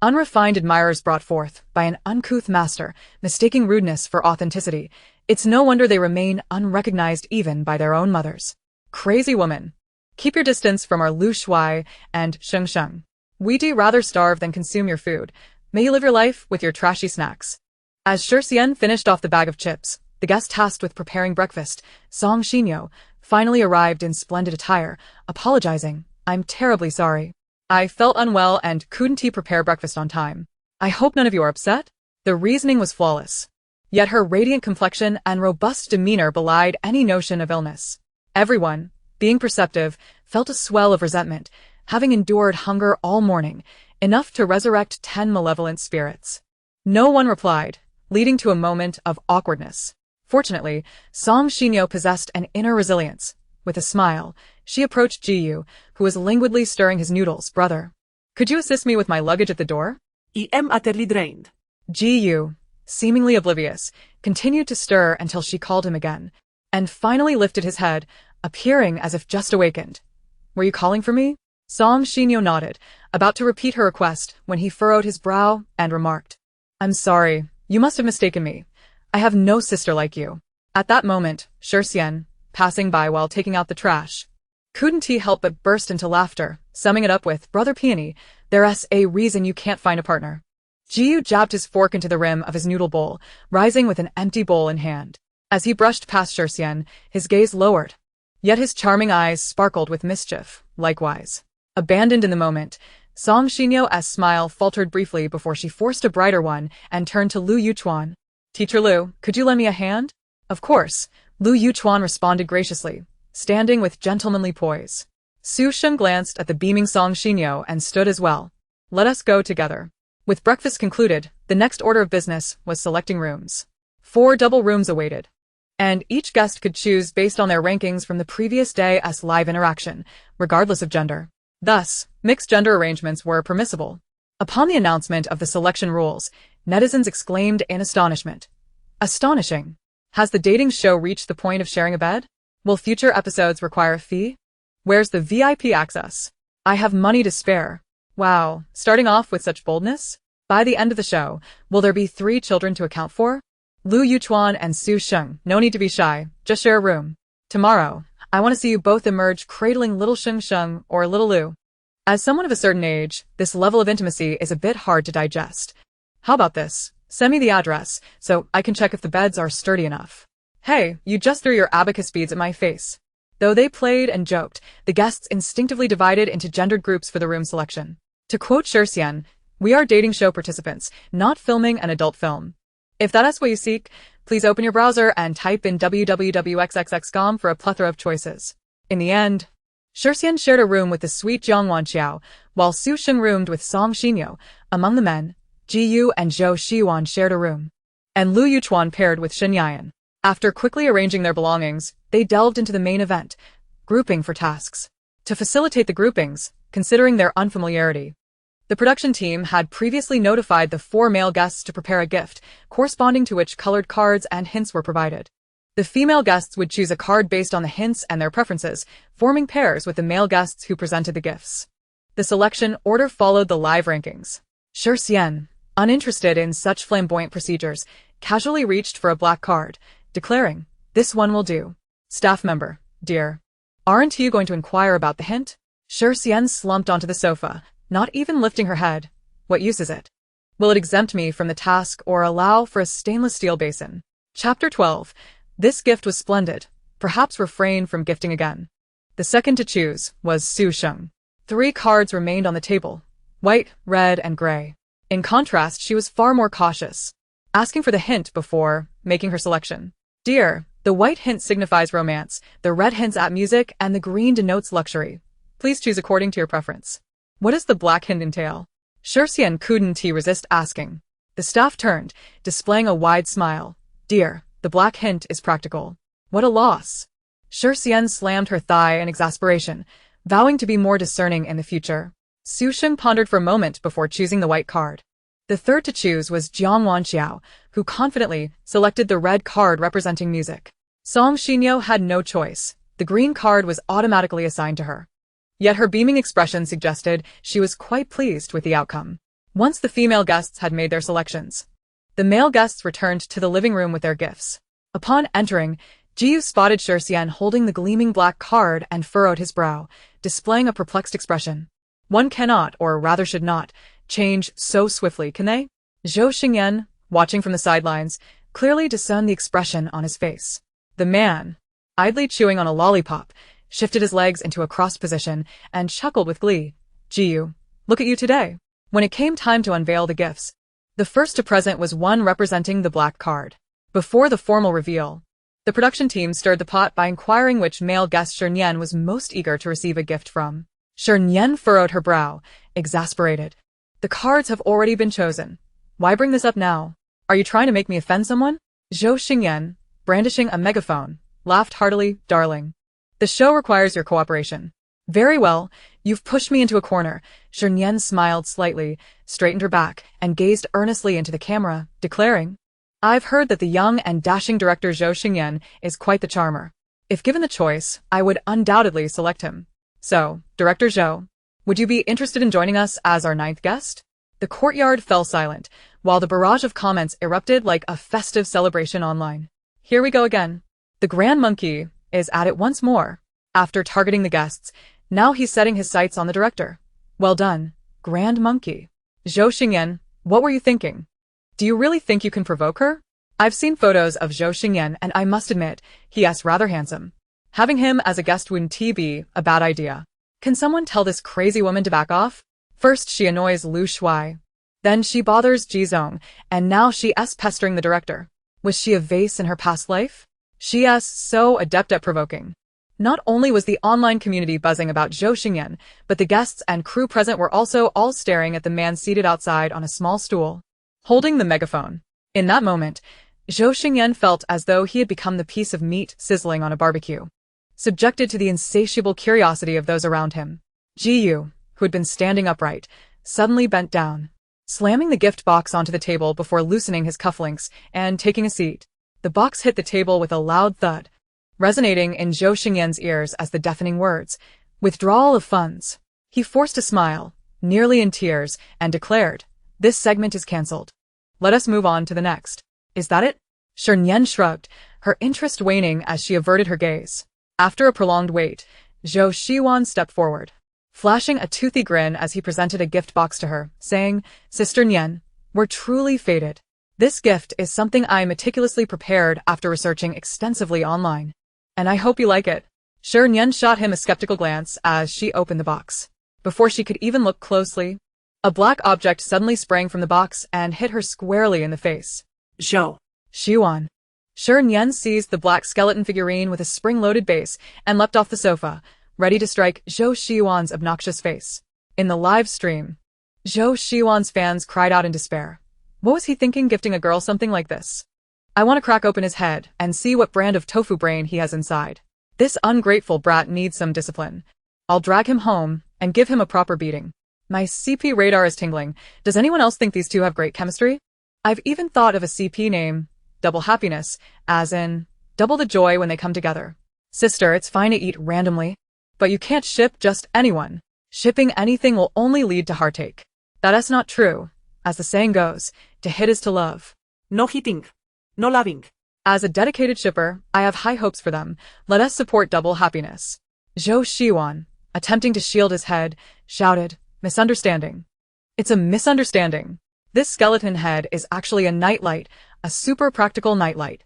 Speaker 1: Unrefined admirers brought forth by an uncouth master, mistaking rudeness for authenticity. It's no wonder they remain unrecognized even by their own mothers. Crazy woman. Keep your distance from our Lu Shuai and Sheng Sheng. We'd rather starve than consume your food. May you live your life with your trashy snacks. As Shernyen finished off the bag of chips, the guest tasked with preparing breakfast, Song Xinyo, finally arrived in splendid attire, apologizing. I'm terribly sorry. I felt unwell and couldn't prepare breakfast on time. I hope none of you are upset? The reasoning was flawless. Yet her radiant complexion and robust demeanor belied any notion of illness. Everyone, being perceptive, felt a swell of resentment, having endured hunger all morning, enough to resurrect 10 malevolent spirits. No one replied, leading to a moment of awkwardness. Fortunately, Song Xinyo possessed an inner resilience. With a smile, she approached Jiyu, who was languidly stirring his noodles. Brother, could you assist me with my luggage at the door?
Speaker 2: I am utterly drained.
Speaker 1: Jiyu, seemingly oblivious, continued to stir until she called him again, and finally lifted his head, appearing as if just awakened. Were you calling for me? Song Xinyo nodded, about to repeat her request when he furrowed his brow and remarked, I'm sorry, you must have mistaken me. I have no sister like you. At that moment, Shernyen, passing by while taking out the trash, couldn't he help but burst into laughter, summing it up with, Brother Peony, there's a reason you can't find a partner. Jiyu jabbed his fork into the rim of his noodle bowl, rising with an empty bowl in hand. As he brushed past Shernyen, his gaze lowered. Yet his charming eyes sparkled with mischief, likewise. Abandoned in the moment, Song Xinyo's smile faltered briefly before she forced a brighter one and turned to Lu Yuchuan. Teacher Lu, could you lend me a hand? Of course, Lu Yuchuan responded graciously, standing with gentlemanly poise. Su Sheng glanced at the beaming Song Xinyo and stood as well. Let us go together. With breakfast concluded, the next order of business was selecting rooms. 4 double rooms awaited, and each guest could choose based on their rankings from the previous day's live interaction, regardless of gender. Thus, mixed gender arrangements were permissible. Upon the announcement of the selection rules, netizens exclaimed in astonishment. Astonishing. Has the dating show reached the point of sharing a bed? Will future episodes require a fee? Where's the VIP access? I have money to spare. Wow, starting off with such boldness? By the end of the show, will there be 3 children to account for? Lu Yuchuan and Su Sheng, no need to be shy, just share a room. Tomorrow, I want to see you both emerge cradling little Sheng Sheng or little Lu. As someone of a certain age, this level of intimacy is a bit hard to digest. How about this? Send me the address, so I can check if the beds are sturdy enough. Hey, you just threw your abacus beads at my face. Though they played and joked, the guests instinctively divided into gendered groups for the room selection. To quote Shernyen, we are dating show participants, not filming an adult film. If that is what you seek, please open your browser and type in www.xxx.com for a plethora of choices. In the end, Shernyen shared a room with the sweet Jiangwan Xiao, while Su Sheng roomed with Song Xinyo. Among the men, Jiyu and Zhou Xiwan shared a room, and Lu Yuchuan paired with Shernyen. After quickly arranging their belongings, they delved into the main event, grouping for tasks. To facilitate the groupings, considering their unfamiliarity, the production team had previously notified the 4 male guests to prepare a gift, corresponding to which colored cards and hints were provided. The female guests would choose a card based on the hints and their preferences, forming pairs with the male guests who presented the gifts. The selection order followed the live rankings. Shernyen, uninterested in such flamboyant procedures, casually reached for a black card, declaring, "This one will do." Staff member, dear, aren't you going to inquire about the hint? Shernyen slumped onto the sofa, not even lifting her head. What use is it? Will it exempt me from the task or allow for a stainless steel basin? Chapter 12. This gift was splendid. Perhaps refrain from gifting again. The second to choose was Su Sheng. 3 cards remained on the table. White, red, and gray. In contrast, she was far more cautious, asking for the hint before making her selection. Dear, the white hint signifies romance, the red hints at music, and the green denotes luxury. Please choose according to your preference. What does the black hint entail? Shernyen couldn't resist asking. The staff turned, displaying a wide smile. Dear, the black hint is practical. What a loss. Shernyen slammed her thigh in exasperation, vowing to be more discerning in the future. Su Sheng pondered for a moment before choosing the white card. The third to choose was Jiang Wanxiao, who confidently selected the red card representing music. Song Xinyo had no choice. The green card was automatically assigned to her. Yet her beaming expression suggested she was quite pleased with the outcome. Once the female guests had made their selections, the male guests returned to the living room with their gifts. Upon entering, Jiyu spotted Shernyen holding the gleaming black card and furrowed his brow, displaying a perplexed expression. One cannot, or rather should not, change so swiftly, can they? Zhou Xingyan, watching from the sidelines, clearly discerned the expression on his face. The man, idly chewing on a lollipop, shifted his legs into a crossed position and chuckled with glee. Jiyu, look at you today. When it came time to unveil the gifts, the first to present was one representing the black card. Before the formal reveal, the production team stirred the pot by inquiring which male guest Shernyen was most eager to receive a gift from. Shernyen furrowed her brow, exasperated. The cards have already been chosen. Why bring this up now? Are you trying to make me offend someone? Zhou Xingyan, brandishing a megaphone, laughed heartily. Darling, the show requires your cooperation. Very well, you've pushed me into a corner. Shernyen smiled slightly, straightened her back, and gazed earnestly into the camera, declaring, I've heard that the young and dashing director Zhou Xingyan is quite the charmer. If given the choice, I would undoubtedly select him. So, Director Zhou, would you be interested in joining us as our 9th guest? The courtyard fell silent, while the barrage of comments erupted like a festive celebration online. Here we go again. The Grand Monkey is at it once more. After targeting the guests, now he's setting his sights on the director. Well done, Grand Monkey. Zhou Xingyan, what were you thinking? Do you really think you can provoke her? I've seen photos of Zhou Xingyan and I must admit, he is rather handsome. Having him as a guest wouldn't be a bad idea. Can someone tell this crazy woman to back off? First she annoys Lu Shuai. Then she bothers Ji Zong, and now she's pestering the director. Was she a vase in her past life? She's so adept at provoking. Not only was the online community buzzing about Zhou Xingyan, but the guests and crew present were also all staring at the man seated outside on a small stool, holding the megaphone. In that moment, Zhou Xingyan felt as though he had become the piece of meat sizzling on a barbecue, subjected to the insatiable curiosity of those around him. Jiyu, who had been standing upright, suddenly bent down, slamming the gift box onto the table before loosening his cufflinks and taking a seat. The box hit the table with a loud thud, resonating in Zhou Xingyan's ears as the deafening words, "Withdrawal of funds." He forced a smile, nearly in tears, and declared, "This segment is cancelled. Let us move on to the next." Is that it? Shernyen shrugged, her interest waning as she averted her gaze. After a prolonged wait, Zhou Shiwan stepped forward, flashing a toothy grin as he presented a gift box to her, saying, Sister Nian, we're truly fated. This gift is something I meticulously prepared after researching extensively online. And I hope you like it. Shernyen shot him a skeptical glance as she opened the box. Before she could even look closely, a black object suddenly sprang from the box and hit her squarely in the face.
Speaker 2: Zhou
Speaker 1: Shiwan. Shernyen seized the black skeleton figurine with a spring-loaded base and leapt off the sofa, ready to strike Zhou Shiwan's obnoxious face. In the live stream, Zhou Shiwan's fans cried out in despair. What was he thinking gifting a girl something like this? I want to crack open his head and see what brand of tofu brain he has inside. This ungrateful brat needs some discipline. I'll drag him home and give him a proper beating. My CP radar is tingling. Does anyone else think these two have great chemistry? I've even thought of a CP name, Double Happiness, as in, double the joy when they come together. Sister, it's fine to eat randomly, but you can't ship just anyone. Shipping anything will only lead to heartache. That's not true. As the saying goes, to hit is to love.
Speaker 2: no hitting, no loving.
Speaker 1: As a dedicated shipper, I have high hopes for them. Let us support Double Happiness. Zhou Shiwan, attempting to shield his head, shouted, Misunderstanding. It's a misunderstanding. This skeleton head is actually a nightlight, a super practical nightlight.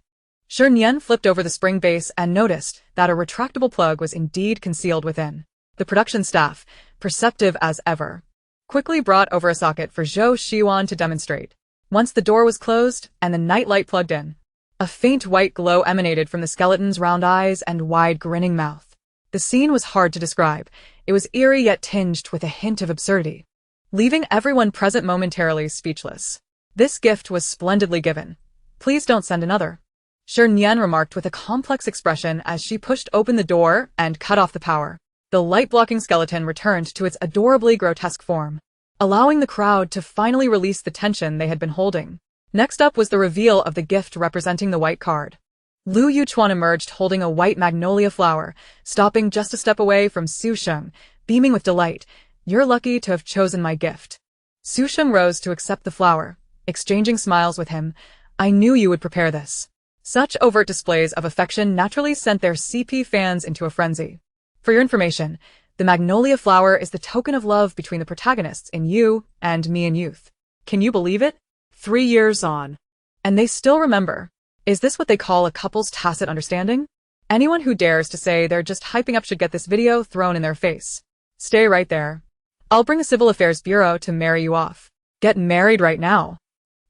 Speaker 1: Shernyen flipped over the spring base and noticed that a retractable plug was indeed concealed within. The production staff, perceptive as ever, quickly brought over a socket for Zhou Xiwan to demonstrate. Once the door was closed and the nightlight plugged in, a faint white glow emanated from the skeleton's round eyes and wide grinning mouth. The scene was hard to describe. It was eerie yet tinged with a hint of absurdity, leaving everyone present momentarily speechless. This gift was splendidly given. Please don't send another, Shernyen remarked with a complex expression as she pushed open the door and cut off the power. The light-blocking skeleton returned to its adorably grotesque form, allowing the crowd to finally release the tension they had been holding. Next up was the reveal of the gift representing the white card. Lu Yuchuan emerged holding a white magnolia flower, stopping just a step away from Su Sheng, beaming with delight. "You're lucky to have chosen my gift." Su Sheng rose to accept the flower, exchanging smiles with him. "I knew you would prepare this." Such overt displays of affection naturally sent their CP fans into a frenzy. For your information, the magnolia flower is the token of love between the protagonists in You and Me in Youth. Can you believe it?
Speaker 2: 3 years on.
Speaker 1: And they still remember. Is this what they call a couple's tacit understanding? Anyone who dares to say they're just hyping up should get this video thrown in their face. Stay right there. I'll bring a civil affairs bureau to marry you off. Get married right now.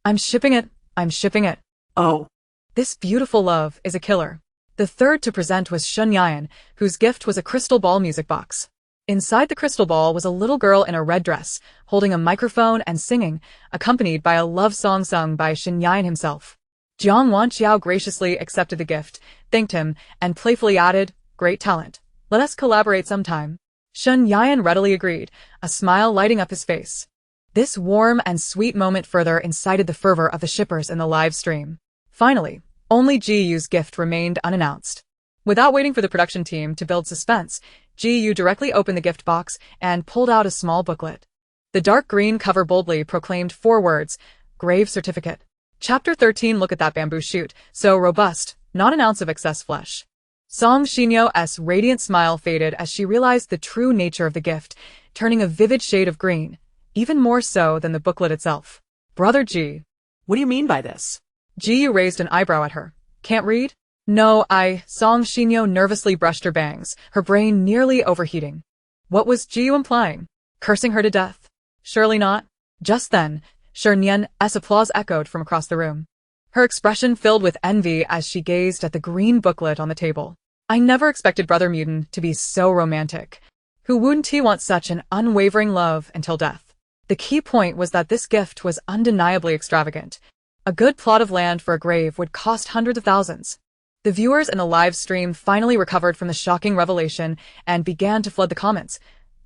Speaker 1: I'm shipping it. I'm shipping it.
Speaker 2: Oh.
Speaker 1: This beautiful love is a killer. The third to present was Shernyen, whose gift was a crystal ball music box. Inside the crystal ball was a little girl in a red dress, holding a microphone and singing, accompanied by a love song sung by Shi Nian himself. Jiang Wanqiao graciously accepted the gift, thanked him, and playfully added, "Great talent. Let us collaborate sometime." Shernyen readily agreed, a smile lighting up his face. This warm and sweet moment further incited the fervor of the shippers in the live stream. Finally, only Ji Yu's gift remained unannounced. Without waiting for the production team to build suspense, Ji Yu directly opened the gift box and pulled out a small booklet. The dark green cover boldly proclaimed 4 words, "Grave Certificate." Chapter 13. Look at that bamboo shoot, so robust, not an ounce of excess flesh. Song Xinyo's radiant smile faded as she realized the true nature of the gift, turning a vivid shade of green, even more so than the booklet itself. "Brother Ji."
Speaker 2: What do you mean by this?
Speaker 1: Ji Yu raised an eyebrow at her. "Can't read?" "No, Song Xinyo nervously brushed her bangs, her brain nearly overheating. What was Ji Yu implying? Cursing her to death? Surely not. Just then, Shernyen's applause echoed from across the room. Her expression filled with envy as she gazed at the green booklet on the table. "I never expected Brother Mutant to be so romantic. Who wouldn't he want such an unwavering love until death?" The key point was that this gift was undeniably extravagant. A good plot of land for a grave would cost hundreds of thousands. The viewers in the live stream finally recovered from the shocking revelation and began to flood the comments.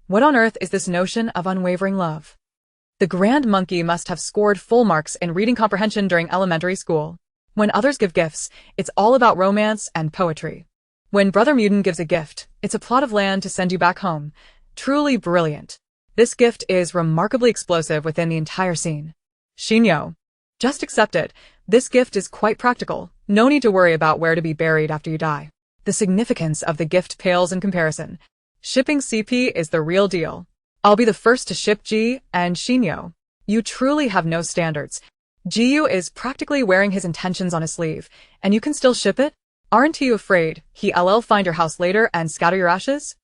Speaker 1: What on earth is this notion of unwavering love? The Grand Monkey must have scored full marks in reading comprehension during elementary school. When others give gifts, it's all about romance and poetry. When Brother Mutant gives a gift, it's a plot of land to send you back home. Truly brilliant. This gift is remarkably explosive within the entire scene. Xinyo. Just accept it. This gift is quite practical. No need to worry about where to be buried after you die. The significance of the gift pales in comparison. Shipping CP is the real deal. I'll be the first to ship Ji and Xinyo. You truly have no standards. Ji Yu is practically wearing his intentions on his sleeve, and you can still ship it? Aren't you afraid he'll find your house later and scatter your ashes?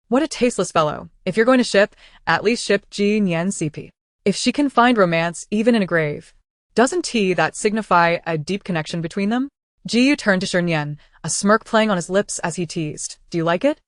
Speaker 1: What a tasteless fellow. If you're going to ship, at least ship Ji Nian CP. If she can find romance even in a grave, doesn't that signify a deep connection between them? Ji Yu turned to Shernyen, a smirk playing on his lips as he teased. "Do you like it?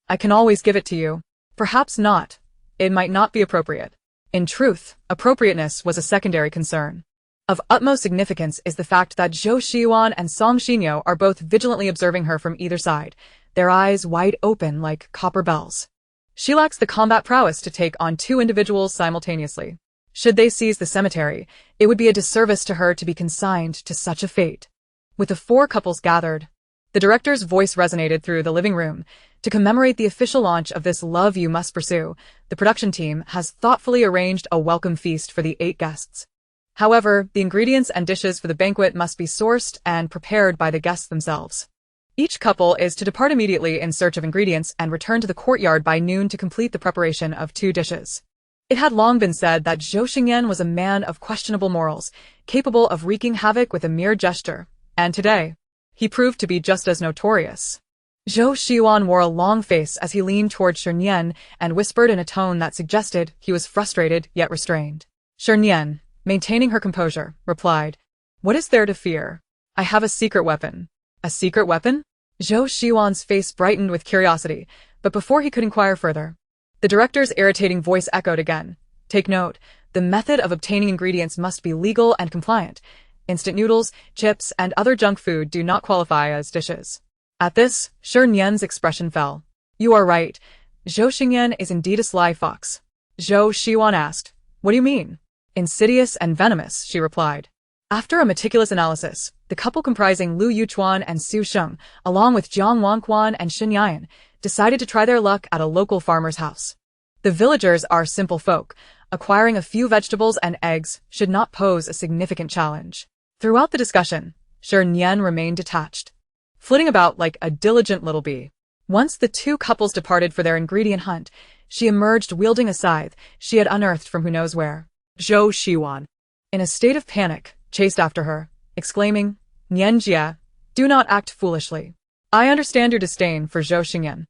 Speaker 1: I can always give it to you." Perhaps not. It might not be appropriate. In truth, appropriateness was a secondary concern. Of utmost significance is the fact that Zhou Xiwan and Song Xinyo are both vigilantly observing her from either side, their eyes wide open like copper bells. She lacks the combat prowess to take on 2 individuals simultaneously. Should they seize the cemetery, it would be a disservice to her to be consigned to such a fate. With the 4 couples gathered, the director's voice resonated through the living room. To commemorate the official launch of this Love You Must Pursue, the production team has thoughtfully arranged a welcome feast for the 8 guests. However, the ingredients and dishes for the banquet must be sourced and prepared by the guests themselves. Each couple is to depart immediately in search of ingredients and return to the courtyard by noon to complete the preparation of 2 dishes. It had long been said that Zhou Xingyan was a man of questionable morals, capable of wreaking havoc with a mere gesture, and today, he proved to be just as notorious. Zhou Xiwan wore a long face as he leaned toward Shernyen and whispered in a tone that suggested he was frustrated yet restrained. Shernyen, maintaining her composure, replied, "What is there to fear? I have a secret weapon." "A secret weapon?" Zhou Xiwan's face brightened with curiosity, but before he could inquire further, the director's irritating voice echoed again. "Take note, the method of obtaining ingredients must be legal and compliant. Instant noodles, chips, and other junk food do not qualify as dishes." At this, Shernyen's expression fell. "You are right. Zhou Xingyan is indeed a sly fox." Zhou Xiwan asked, "What do you mean?" "Insidious and venomous," she replied. After a meticulous analysis, the couple comprising Lu Yuchuan and Su Sheng, along with Jiang Wangquan and Shi Nian, decided to try their luck at a local farmer's house. The villagers are simple folk. Acquiring a few vegetables and eggs should not pose a significant challenge. Throughout the discussion, Shernyen remained detached, flitting about like a diligent little bee. Once the two couples departed for their ingredient hunt, she emerged wielding a scythe she had unearthed from who knows where.
Speaker 2: Zhou Xiwan,
Speaker 1: In a state of panic, chased after her, exclaiming, "Nian Jia, do not act foolishly. I understand your disdain for Zhou Xingyan,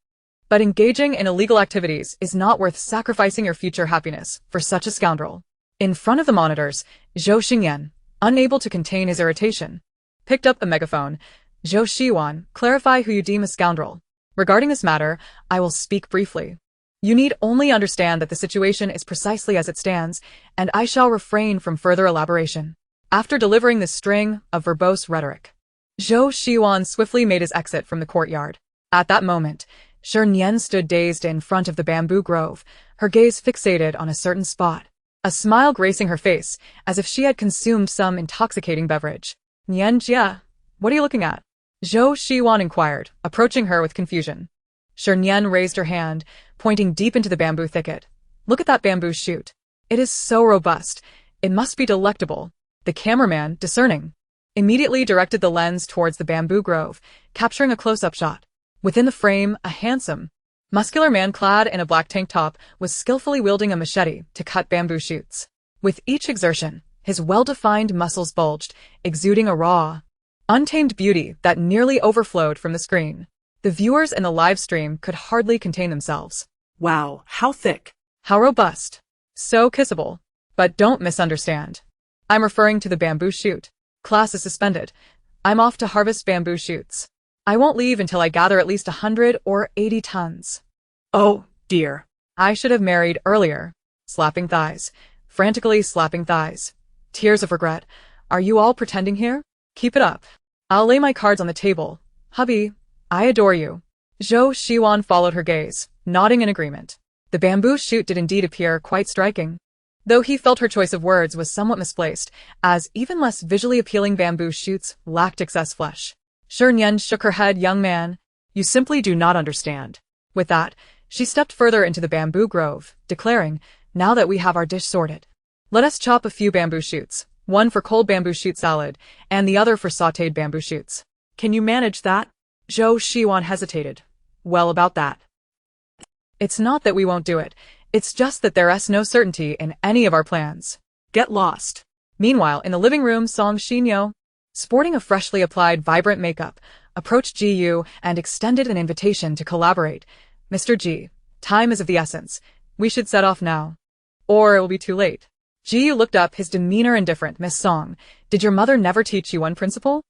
Speaker 1: but engaging in illegal activities is not worth sacrificing your future happiness for such a scoundrel." In front of the monitors, Zhou Xingyan, unable to contain his irritation, picked up a megaphone. "Zhou Xiwan, clarify who you deem a scoundrel. Regarding this matter, I will speak briefly. You need only understand that the situation is precisely as it stands, and I shall refrain from further elaboration." After delivering this string of verbose rhetoric, Zhou Xiwan swiftly made his exit from the courtyard. At that moment, Shernyen stood dazed in front of the bamboo grove, her gaze fixated on a certain spot, a smile gracing her face as if she had consumed some intoxicating beverage. "Nian Jia, what are you looking at?" Zhou Xiwan inquired, approaching her with confusion. Shernyen raised her hand, pointing deep into the bamboo thicket. "Look at that bamboo shoot. It is so robust. It must be delectable." The cameraman, discerning, immediately directed the lens towards the bamboo grove, capturing a close-up shot. Within the frame, a handsome, muscular man clad in a black tank top was skillfully wielding a machete to cut bamboo shoots. With each exertion, his well-defined muscles bulged, exuding a raw, untamed beauty that nearly overflowed from the screen. The viewers in the live stream could hardly contain themselves.
Speaker 2: wow, how thick.
Speaker 1: How robust. So kissable. But don't misunderstand. I'm referring to the bamboo shoot. Class is suspended. I'm off to harvest bamboo shoots. I won't leave until I gather at least 100 or 80 tons.
Speaker 2: Oh, dear.
Speaker 1: I should have married earlier. Slapping thighs. Frantically slapping thighs. Tears of regret. Are you all pretending here? Keep it up. I'll lay my cards on the table. Hubby, I adore you. Zhou Xiwan followed her gaze, nodding in agreement. The bamboo shoot did indeed appear quite striking, though he felt her choice of words was somewhat misplaced, as even less visually appealing bamboo shoots lacked excess flesh. Shernyen shook her head. "Young man, you simply do not understand." With that, she stepped further into the bamboo grove, declaring, "Now that we have our dish sorted, let us chop a few bamboo shoots, one for cold bamboo shoot salad, and the other for sautéed bamboo shoots."
Speaker 2: Can you manage that? Zhou Xiwan hesitated.
Speaker 1: Well, about that. It's not that we won't do it. It's just that there is no certainty in any of our plans.
Speaker 2: Get lost.
Speaker 1: Meanwhile, in the living room, Song Xinyo, sporting a freshly applied vibrant makeup, approached Ji Yu and extended an invitation to collaborate. "Mr. Ji, time is of the essence. We should set off now, or it will be too late." Ji Yu looked up, his demeanor indifferent. "Miss Song, did your mother never teach you one principle?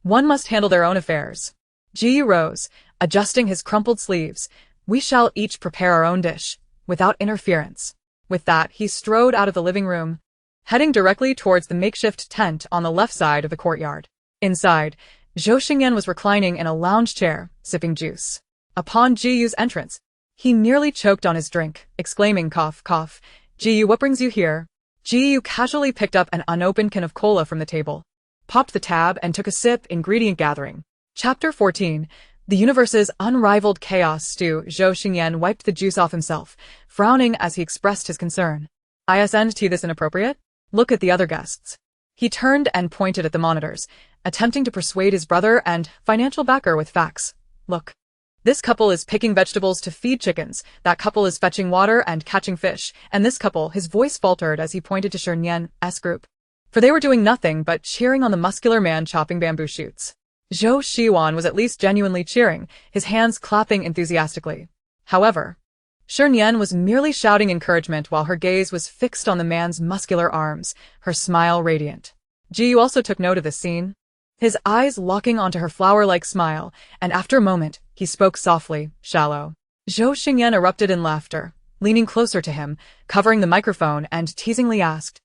Speaker 1: One must handle their own affairs." Ji Yu rose, adjusting his crumpled sleeves. "We shall each prepare our own dish, without interference." With that, he strode out of the living room, heading directly towards the makeshift tent on the left side of the courtyard. Inside, Zhou Xingyan was reclining in a lounge chair, sipping juice. Upon Ji Yu's entrance, he nearly choked on his drink, exclaiming, "Cough, cough. Ji Yu, what brings you here?" Ji Yu casually picked up an unopened can of cola from the table, popped the tab, and took a sip. Ingredient gathering. Chapter 14. The universe's unrivaled chaos stew. Zhou Xingyan wiped the juice off himself, frowning as he expressed his concern. "Isn't this inappropriate? Look at the other guests." He turned and pointed at the monitors, attempting to persuade his brother and financial backer with facts. "Look. This couple is picking vegetables to feed chickens, that couple is fetching water and catching fish, and this couple, his voice faltered as he pointed to Shernyen's group. For they were doing nothing but cheering on the muscular man chopping bamboo shoots. Zhou Shiwan was at least genuinely cheering, his hands clapping enthusiastically. However, Shernyen was merely shouting encouragement while her gaze was fixed on the man's muscular arms, her smile radiant. Jiyu also took note of this scene, his eyes locking onto her flower-like smile, and after a moment, he spoke softly, shallow. Zhou Xingyan erupted in laughter, leaning closer to him, covering the microphone, and teasingly asked,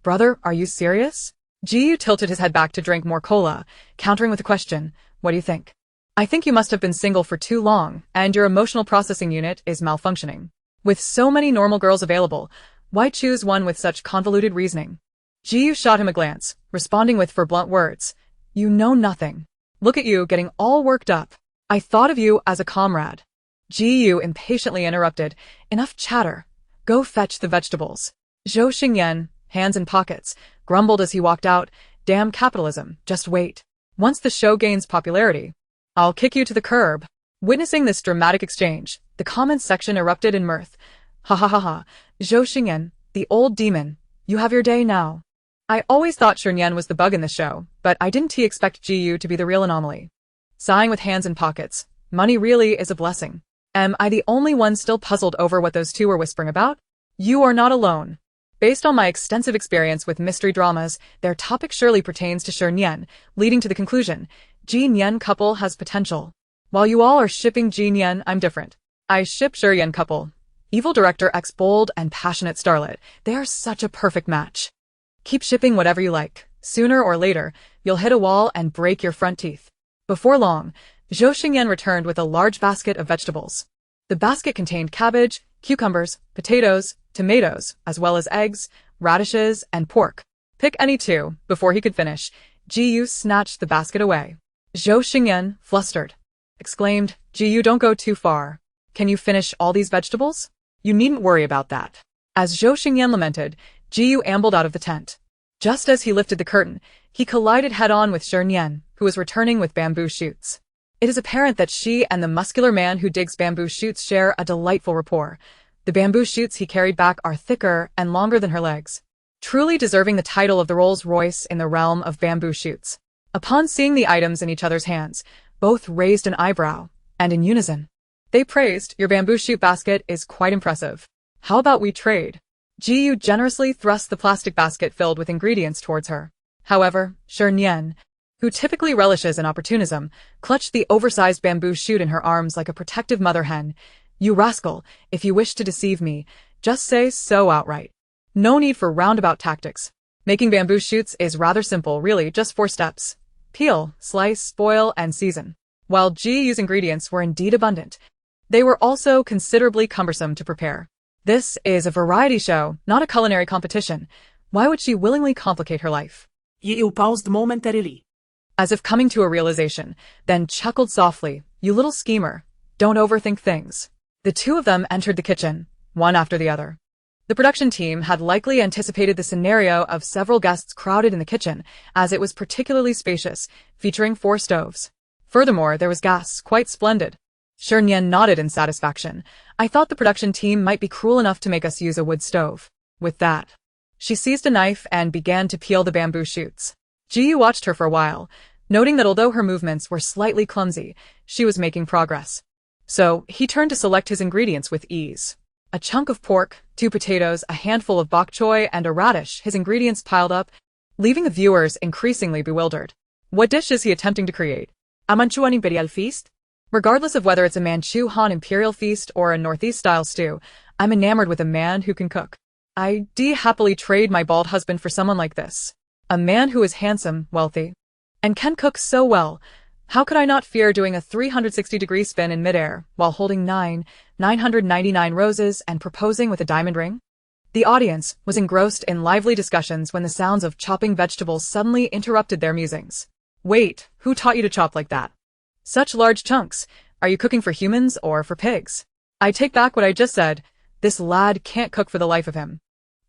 Speaker 1: "Brother, are you serious?" Jiyu tilted his head back to drink more cola, countering with a question, "What do you think?" "I think you must have been single for too long, and your emotional processing unit is malfunctioning. With so many normal girls available, why choose one with such convoluted reasoning?" Jiyu shot him a glance, responding with four blunt words, "You know nothing. Look at you getting all worked up. I thought of you as a comrade." Jiyu impatiently interrupted, "Enough chatter. Go fetch the vegetables." Zhou Xingyan, hands in pockets, grumbled as he walked out, "Damn capitalism, just wait. Once the show gains popularity, I'll kick you to the curb." Witnessing this dramatic exchange, the comments section erupted in mirth. "Ha ha ha ha, Zhou Xingyan, the old demon, you have your day now. I always thought Shernyen was the bug in the show, but I didn't expect GU to be the real anomaly." Sighing with hands in pockets, "Money really is a blessing. Am I the only one still puzzled over what those two were whispering about? You are not alone. Based on my extensive experience with mystery dramas, their topic surely pertains to Shernyen, leading to the conclusion, Shi Nian couple has potential. While you all are shipping Shi Nian, I'm different. I ship Shernyen couple. Evil director X bold and passionate starlet, they are such a perfect match. Keep shipping whatever you like. Sooner or later, you'll hit a wall and break your front teeth." Before long, Zhou Xingyan returned with a large basket of vegetables. The basket contained cabbage, cucumbers, potatoes, tomatoes, as well as eggs, radishes, and pork. "Pick any two." Before he could finish, Jiyu snatched the basket away. Zhou Xingyan, flustered, exclaimed, "Jiyu, don't go too far. Can you finish all these vegetables?" "You needn't worry about that." As Zhou Xingyan lamented, Jiyu ambled out of the tent. Just as he lifted the curtain, he collided head-on with Shernyen, who was returning with bamboo shoots. It is apparent that she and the muscular man who digs bamboo shoots share a delightful rapport. The bamboo shoots he carried back are thicker and longer than her legs, truly deserving the title of the Rolls-Royce in the realm of bamboo shoots. Upon seeing the items in each other's hands, both raised an eyebrow, and in unison, they praised, "Your bamboo shoot basket is quite impressive. How about we trade?" Jiyu generously thrust the plastic basket filled with ingredients towards her. However, Shernyen, who typically relishes in opportunism, clutched the oversized bamboo shoot in her arms like a protective mother hen. "You rascal, if you wish to deceive me, just say so outright. No need for roundabout tactics. Making bamboo shoots is rather simple, really, just 4 steps. Peel, slice, boil, and season." While Jiyu's ingredients were indeed abundant, they were also considerably cumbersome to prepare. This is a variety show, not a culinary competition. Why would she willingly complicate her life?
Speaker 2: Jiyu paused momentarily,
Speaker 1: As if coming to a realization, then chuckled softly, "You little schemer, don't overthink things." The two of them entered the kitchen, one after the other. The production team had likely anticipated the scenario of several guests crowded in the kitchen, as it was particularly spacious, featuring 4 stoves. Furthermore, there was gas, quite splendid. Shernyen nodded in satisfaction. "I thought the production team might be cruel enough to make us use a wood stove." With that, she seized a knife and began to peel the bamboo shoots. Jiyu watched her for a while, noting that although her movements were slightly clumsy, she was making progress. So, he turned to select his ingredients with ease. A chunk of pork, 2 potatoes, a handful of bok choy, and a radish, his ingredients piled up, leaving the viewers increasingly bewildered. What dish is he attempting to create? A Manchuan imperial feast? Regardless of whether it's a Manchu Han imperial feast or a Northeast-style stew, I'm enamored with a man who can cook. I'd happily trade my bald husband for someone like this. A man who is handsome, wealthy, and can cook so well. How could I not fear doing a 360-degree spin in midair while holding 999 roses and proposing with a diamond ring? The audience was engrossed in lively discussions when the sounds of chopping vegetables suddenly interrupted their musings. "Wait, who taught you to chop like that? Such large chunks. Are you cooking for humans or for pigs?" "I take back what I just said. This lad can't cook for the life of him."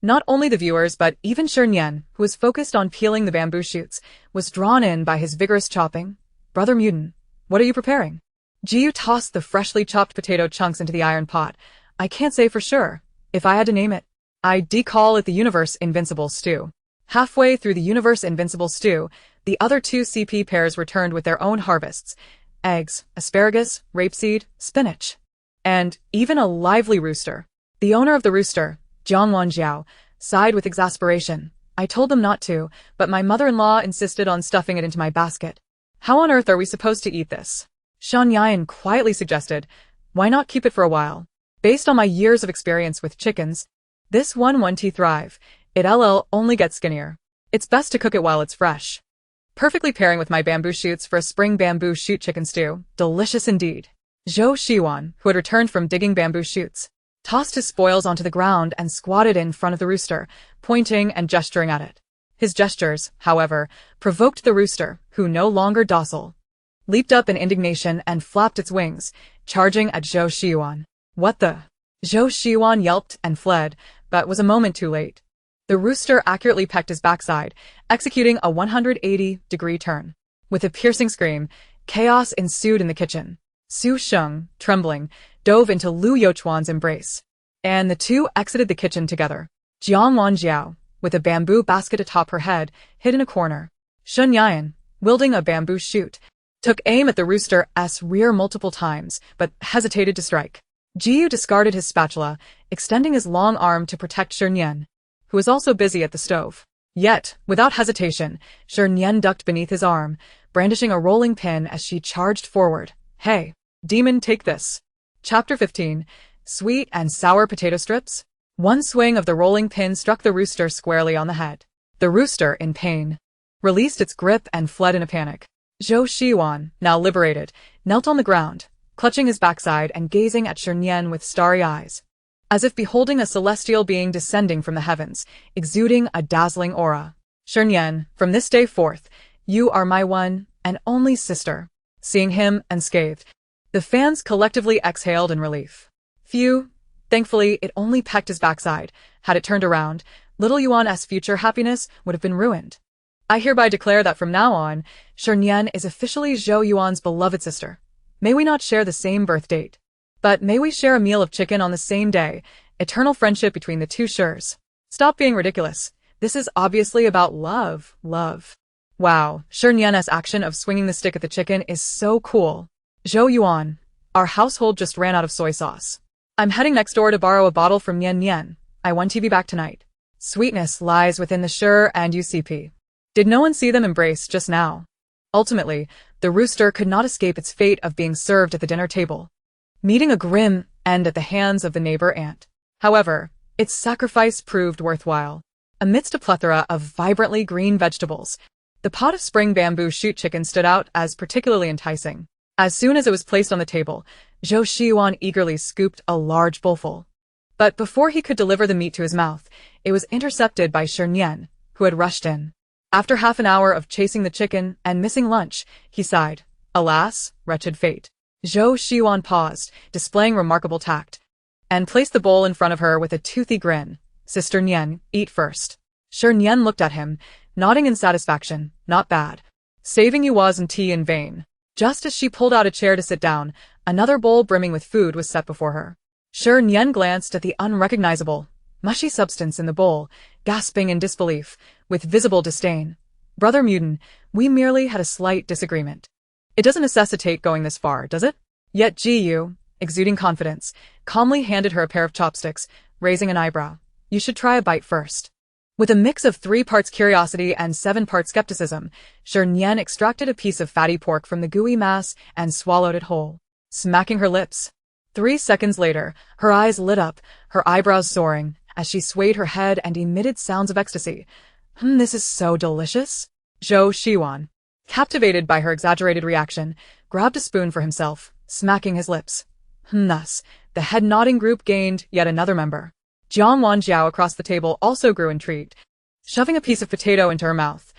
Speaker 1: Not only the viewers but even Shernyen, who was focused on peeling the bamboo shoots, was drawn in by his vigorous chopping. "Brother Mutant, what are you preparing?" Jiyu tossed the freshly chopped potato chunks into the iron pot. I can't say for sure. If I had to name it, I'd call it the Universe Invincible Stew. Halfway through the Universe Invincible Stew, the other two CP pairs returned with their own harvests. Eggs, asparagus, rapeseed, spinach. And even a lively rooster. The owner of the rooster, Jiangwan Jiao, sighed with exasperation. I told them not to, but my mother-in-law insisted on stuffing it into my basket. How on earth are we supposed to eat this? Shernyen quietly suggested, why not keep it for a while? Based on my years of experience with chickens, this one won't thrive. It'll only get skinnier. It's best to cook it while it's fresh. Perfectly pairing with my bamboo shoots for a spring bamboo shoot chicken stew. Delicious indeed. Zhou Shiwan, who had returned from digging bamboo shoots, tossed his spoils onto the ground and squatted in front of the rooster, pointing and gesturing at it. His gestures, however, provoked the rooster, who no longer docile, leaped up in indignation and flapped its wings, charging at Zhou Shiwan. What the? Zhou Shiwan yelped and fled, but was a moment too late. The rooster accurately pecked his backside, executing a 180-degree turn. With a piercing scream, chaos ensued in the kitchen. Su Sheng, trembling, dove into Lu Youchuan's embrace, and the two exited the kitchen together. Jiangwan Jiao, with a bamboo basket atop her head, hid in a corner. Shernyen, wielding a bamboo shoot, took aim at the rooster's rear multiple times, but hesitated to strike. Jiyu discarded his spatula, extending his long arm to protect Shernyen, who was also busy at the stove. Yet, without hesitation, Shernyen ducked beneath his arm, brandishing a rolling pin as she charged forward. Hey, demon, take this. Chapter 15. Sweet and sour potato strips? One swing of the rolling pin struck the rooster squarely on the head. The rooster, in pain, released its grip and fled in a panic. Zhou Shiwan, now liberated, knelt on the ground, clutching his backside and gazing at Shernyen with starry eyes, as if beholding a celestial being descending from the heavens, exuding a dazzling aura. Shernyen, from this day forth, you are my one and only sister. Seeing him unscathed, the fans collectively exhaled in relief. Phew. Thankfully, it only pecked his backside. Had it turned around, little Yuan's future happiness would have been ruined. I hereby declare that from now on, Shernyen is officially Zhou Yuan's beloved sister. May we not share the same birth date, but may we share a meal of chicken on the same day. Eternal friendship between the two Shers. Stop being ridiculous. This is obviously about love. Wow, Shernyen's action of swinging the stick at the chicken is so cool. Zhou Yuan, our household just ran out of soy sauce. I'm heading next door to borrow a bottle from Nian. I want to be back tonight. Sweetness lies within the Sher and UCP. Did no one see them embrace just now? Ultimately, the rooster could not escape its fate of being served at the dinner table, meeting a grim end at the hands of the neighbor ant. However, its sacrifice proved worthwhile. Amidst a plethora of vibrantly green vegetables, the pot of spring bamboo shoot chicken stood out as particularly enticing. As soon as it was placed on the table, Zhou Shiwan eagerly scooped a large bowlful. But before he could deliver the meat to his mouth, it was intercepted by Shernyen, who had rushed in. After half an hour of chasing the chicken and missing lunch, he sighed. Alas, wretched fate. Zhou Shiwan paused, displaying remarkable tact, and placed the bowl in front of her with a toothy grin. Sister Nian, eat first. Shernyen looked at him, nodding in satisfaction. Not bad. Saving you wasn't in vain. Just as she pulled out a chair to sit down, another bowl brimming with food was set before her. Shernyen glanced at the unrecognizable, mushy substance in the bowl, gasping in disbelief, with visible disdain. Brother Mutin, we merely had a slight disagreement. It doesn't necessitate going this far, does it? Yet Jiyu, exuding confidence, calmly handed her a pair of chopsticks, raising an eyebrow. You should try a bite first. With a mix of 3 parts curiosity and 7 parts skepticism, Shernyen extracted a piece of fatty pork from the gooey mass and swallowed it whole, smacking her lips. 3 seconds later, her eyes lit up, her eyebrows soaring, as she swayed her head and emitted sounds of ecstasy. This is so delicious. Zhou Shiwan, captivated by her exaggerated reaction, grabbed a spoon for himself, smacking his lips. Thus, the head-nodding group gained yet another member. Jiangwan Jiao across the table also grew intrigued, shoving a piece of potato into her mouth.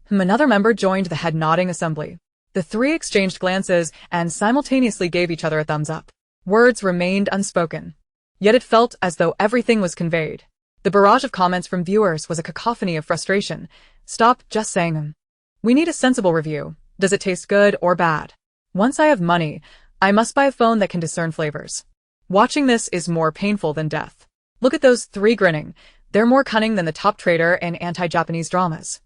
Speaker 1: Another member joined the head-nodding assembly. The 3 exchanged glances and simultaneously gave each other a thumbs up. Words remained unspoken, yet it felt as though everything was conveyed. The barrage of comments from viewers was a cacophony of frustration. Stop just saying them. We need a sensible review. Does it taste good or bad? Once I have money, I must buy a phone that can discern flavors. Watching this is more painful than death. Look at those three grinning. They're more cunning than the top trader in anti-Japanese dramas.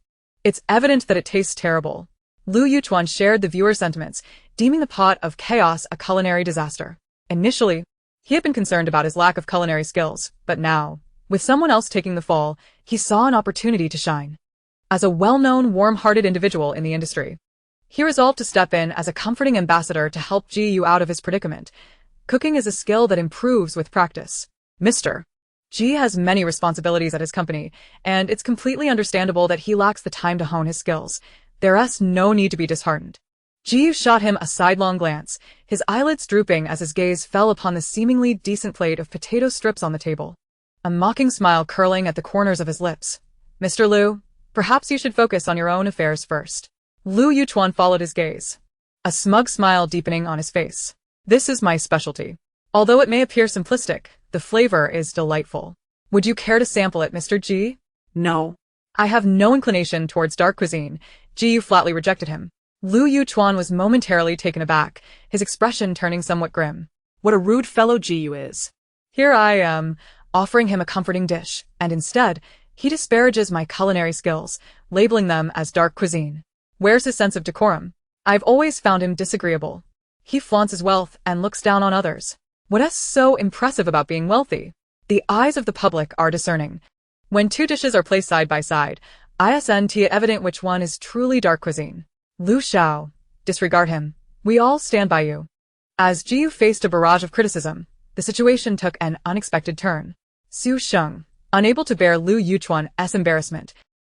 Speaker 1: It's evident that it tastes terrible. Lu Yuchuan shared the viewer's sentiments, deeming the pot of chaos a culinary disaster. Initially, he had been concerned about his lack of culinary skills, but now, with someone else taking the fall, he saw an opportunity to shine. As a well-known, warm-hearted individual in the industry, he resolved to step in as a comforting ambassador to help Ji Yu out of his predicament. Cooking is a skill that improves with practice. Mr. Ji has many responsibilities at his company, and it's completely understandable that he lacks the time to hone his skills. There's no need to be disheartened. Ji Yu shot him a sidelong glance, his eyelids drooping as his gaze fell upon the seemingly decent plate of potato strips on the table. A mocking smile curling at the corners of his lips. Mr. Liu, perhaps you should focus on your own affairs first. Lu Yuchuan followed his gaze, a smug smile deepening on his face. This is my specialty. Although it may appear simplistic, the flavor is delightful. Would you care to sample it, Mr. Ji?
Speaker 2: No.
Speaker 1: I have no inclination towards dark cuisine. Ji Yu flatly rejected him. Lu Yuchuan was momentarily taken aback, his expression turning somewhat grim.
Speaker 2: What a rude fellow Ji Yu is.
Speaker 1: Here I am, offering him a comforting dish, and instead, he disparages my culinary skills, labeling them as dark cuisine. Where's his sense of decorum? I've always found him disagreeable. He flaunts his wealth and looks down on others. What's so impressive about being wealthy? The eyes of the public are discerning. When two dishes are placed side by side, isn't evident which one is truly dark cuisine. Lu Xiao, disregard him. We all stand by you. As Ji Yu faced a barrage of criticism, the situation took an unexpected turn. Su Sheng, unable to bear Lu Yuchuan's embarrassment,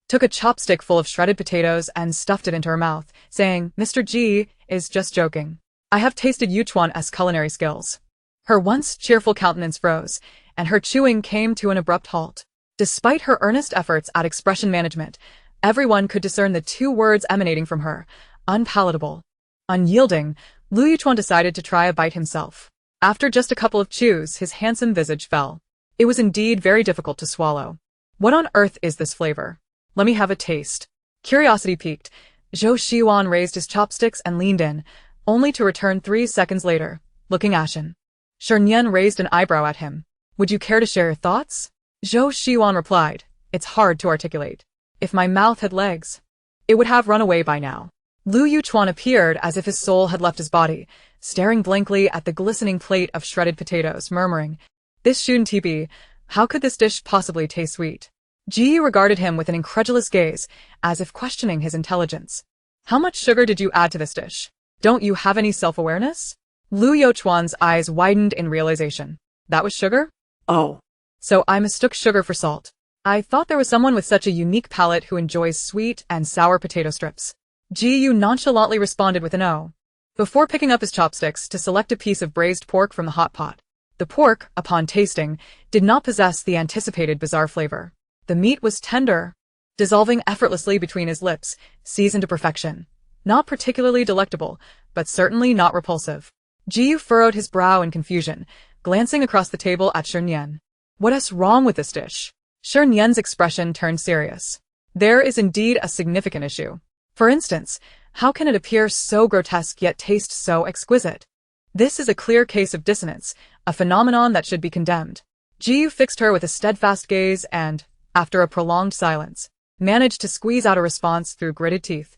Speaker 1: took a chopstick full of shredded potatoes and stuffed it into her mouth, saying, Mr. Ji is just joking. I have tasted Yuchuan's culinary skills. Her once cheerful countenance froze, and her chewing came to an abrupt halt. Despite her earnest efforts at expression management, everyone could discern the two words emanating from her, unpalatable. Unyielding, Lu Yuchuan decided to try a bite himself. After just a couple of chews, his handsome visage fell. It was indeed very difficult to swallow. What on earth is this flavor? Let me have a taste. Curiosity piqued. Zhou Shiwan raised his chopsticks and leaned in, only to return 3 seconds later, looking ashen. Shernyen raised an eyebrow at him. Would you care to share your thoughts? Zhou Shiwan replied, It's hard to articulate. If my mouth had legs, it would have run away by now. Lu Yuchuan appeared as if his soul had left his body, staring blankly at the glistening plate of shredded potatoes, murmuring, This shouldn't be. How could this dish possibly taste sweet? Ji Yu regarded him with an incredulous gaze, as if questioning his intelligence. How much sugar did you add to this dish? Don't you have any self-awareness? Lu Yuchuan's eyes widened in realization. That was sugar?
Speaker 2: Oh.
Speaker 1: So I mistook sugar for salt. I thought there was someone with such a unique palate who enjoys sweet and sour potato strips. Ji Yu nonchalantly responded with an O, before picking up his chopsticks to select a piece of braised pork from the hot pot. The pork, upon tasting, did not possess the anticipated bizarre flavor. The meat was tender, dissolving effortlessly between his lips, seasoned to perfection. Not particularly delectable, but certainly not repulsive. Ji Yu furrowed his brow in confusion, glancing across the table at Shernyen. What's wrong with this dish? Shernyen's expression turned serious. There is indeed a significant issue. For instance, how can it appear so grotesque yet taste so exquisite? This is a clear case of dissonance, a phenomenon that should be condemned. Ji Yu fixed her with a steadfast gaze and, after a prolonged silence, managed to squeeze out a response through gritted teeth.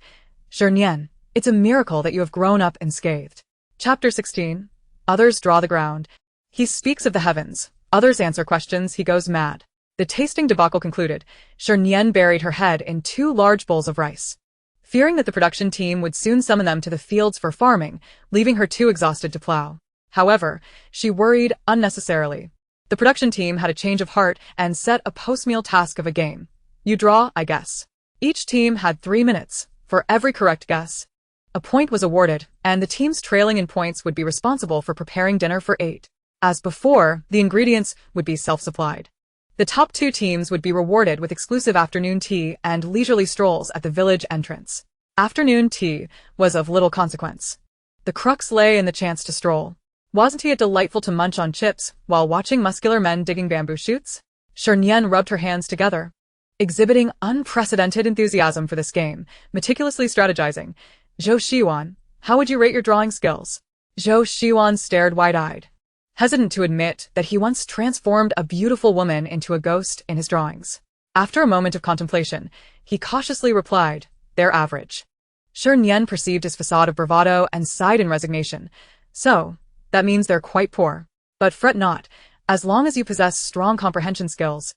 Speaker 1: Shernyen, it's a miracle that you have grown up unscathed. Chapter 16. Others draw the ground. He speaks of the heavens. Others answer questions. He goes mad. The tasting debacle concluded. Shernyen buried her head in 2 large bowls of rice, fearing that the production team would soon summon them to the fields for farming, leaving her too exhausted to plow. However, she worried unnecessarily. The production team had a change of heart and set a post-meal task of a game. You draw, I guess. Each team had 3 minutes. For every correct guess, a point was awarded, and the teams trailing in points would be responsible for preparing dinner for 8. As before, the ingredients would be self-supplied. The top 2 teams would be rewarded with exclusive afternoon tea and leisurely strolls at the village entrance. Afternoon tea was of little consequence. The crux lay in the chance to stroll. Wasn't it delightful to munch on chips while watching muscular men digging bamboo shoots? Shernyen rubbed her hands together, exhibiting unprecedented enthusiasm for this game, meticulously strategizing. Zhou Shiwan, how would you rate your drawing skills? Zhou Shiwan stared wide-eyed, hesitant to admit that he once transformed a beautiful woman into a ghost in his drawings. After a moment of contemplation, he cautiously replied, "They're average." Shernyen perceived his facade of bravado and sighed in resignation. "So, that means they're quite poor. But fret not, as long as you possess strong comprehension skills.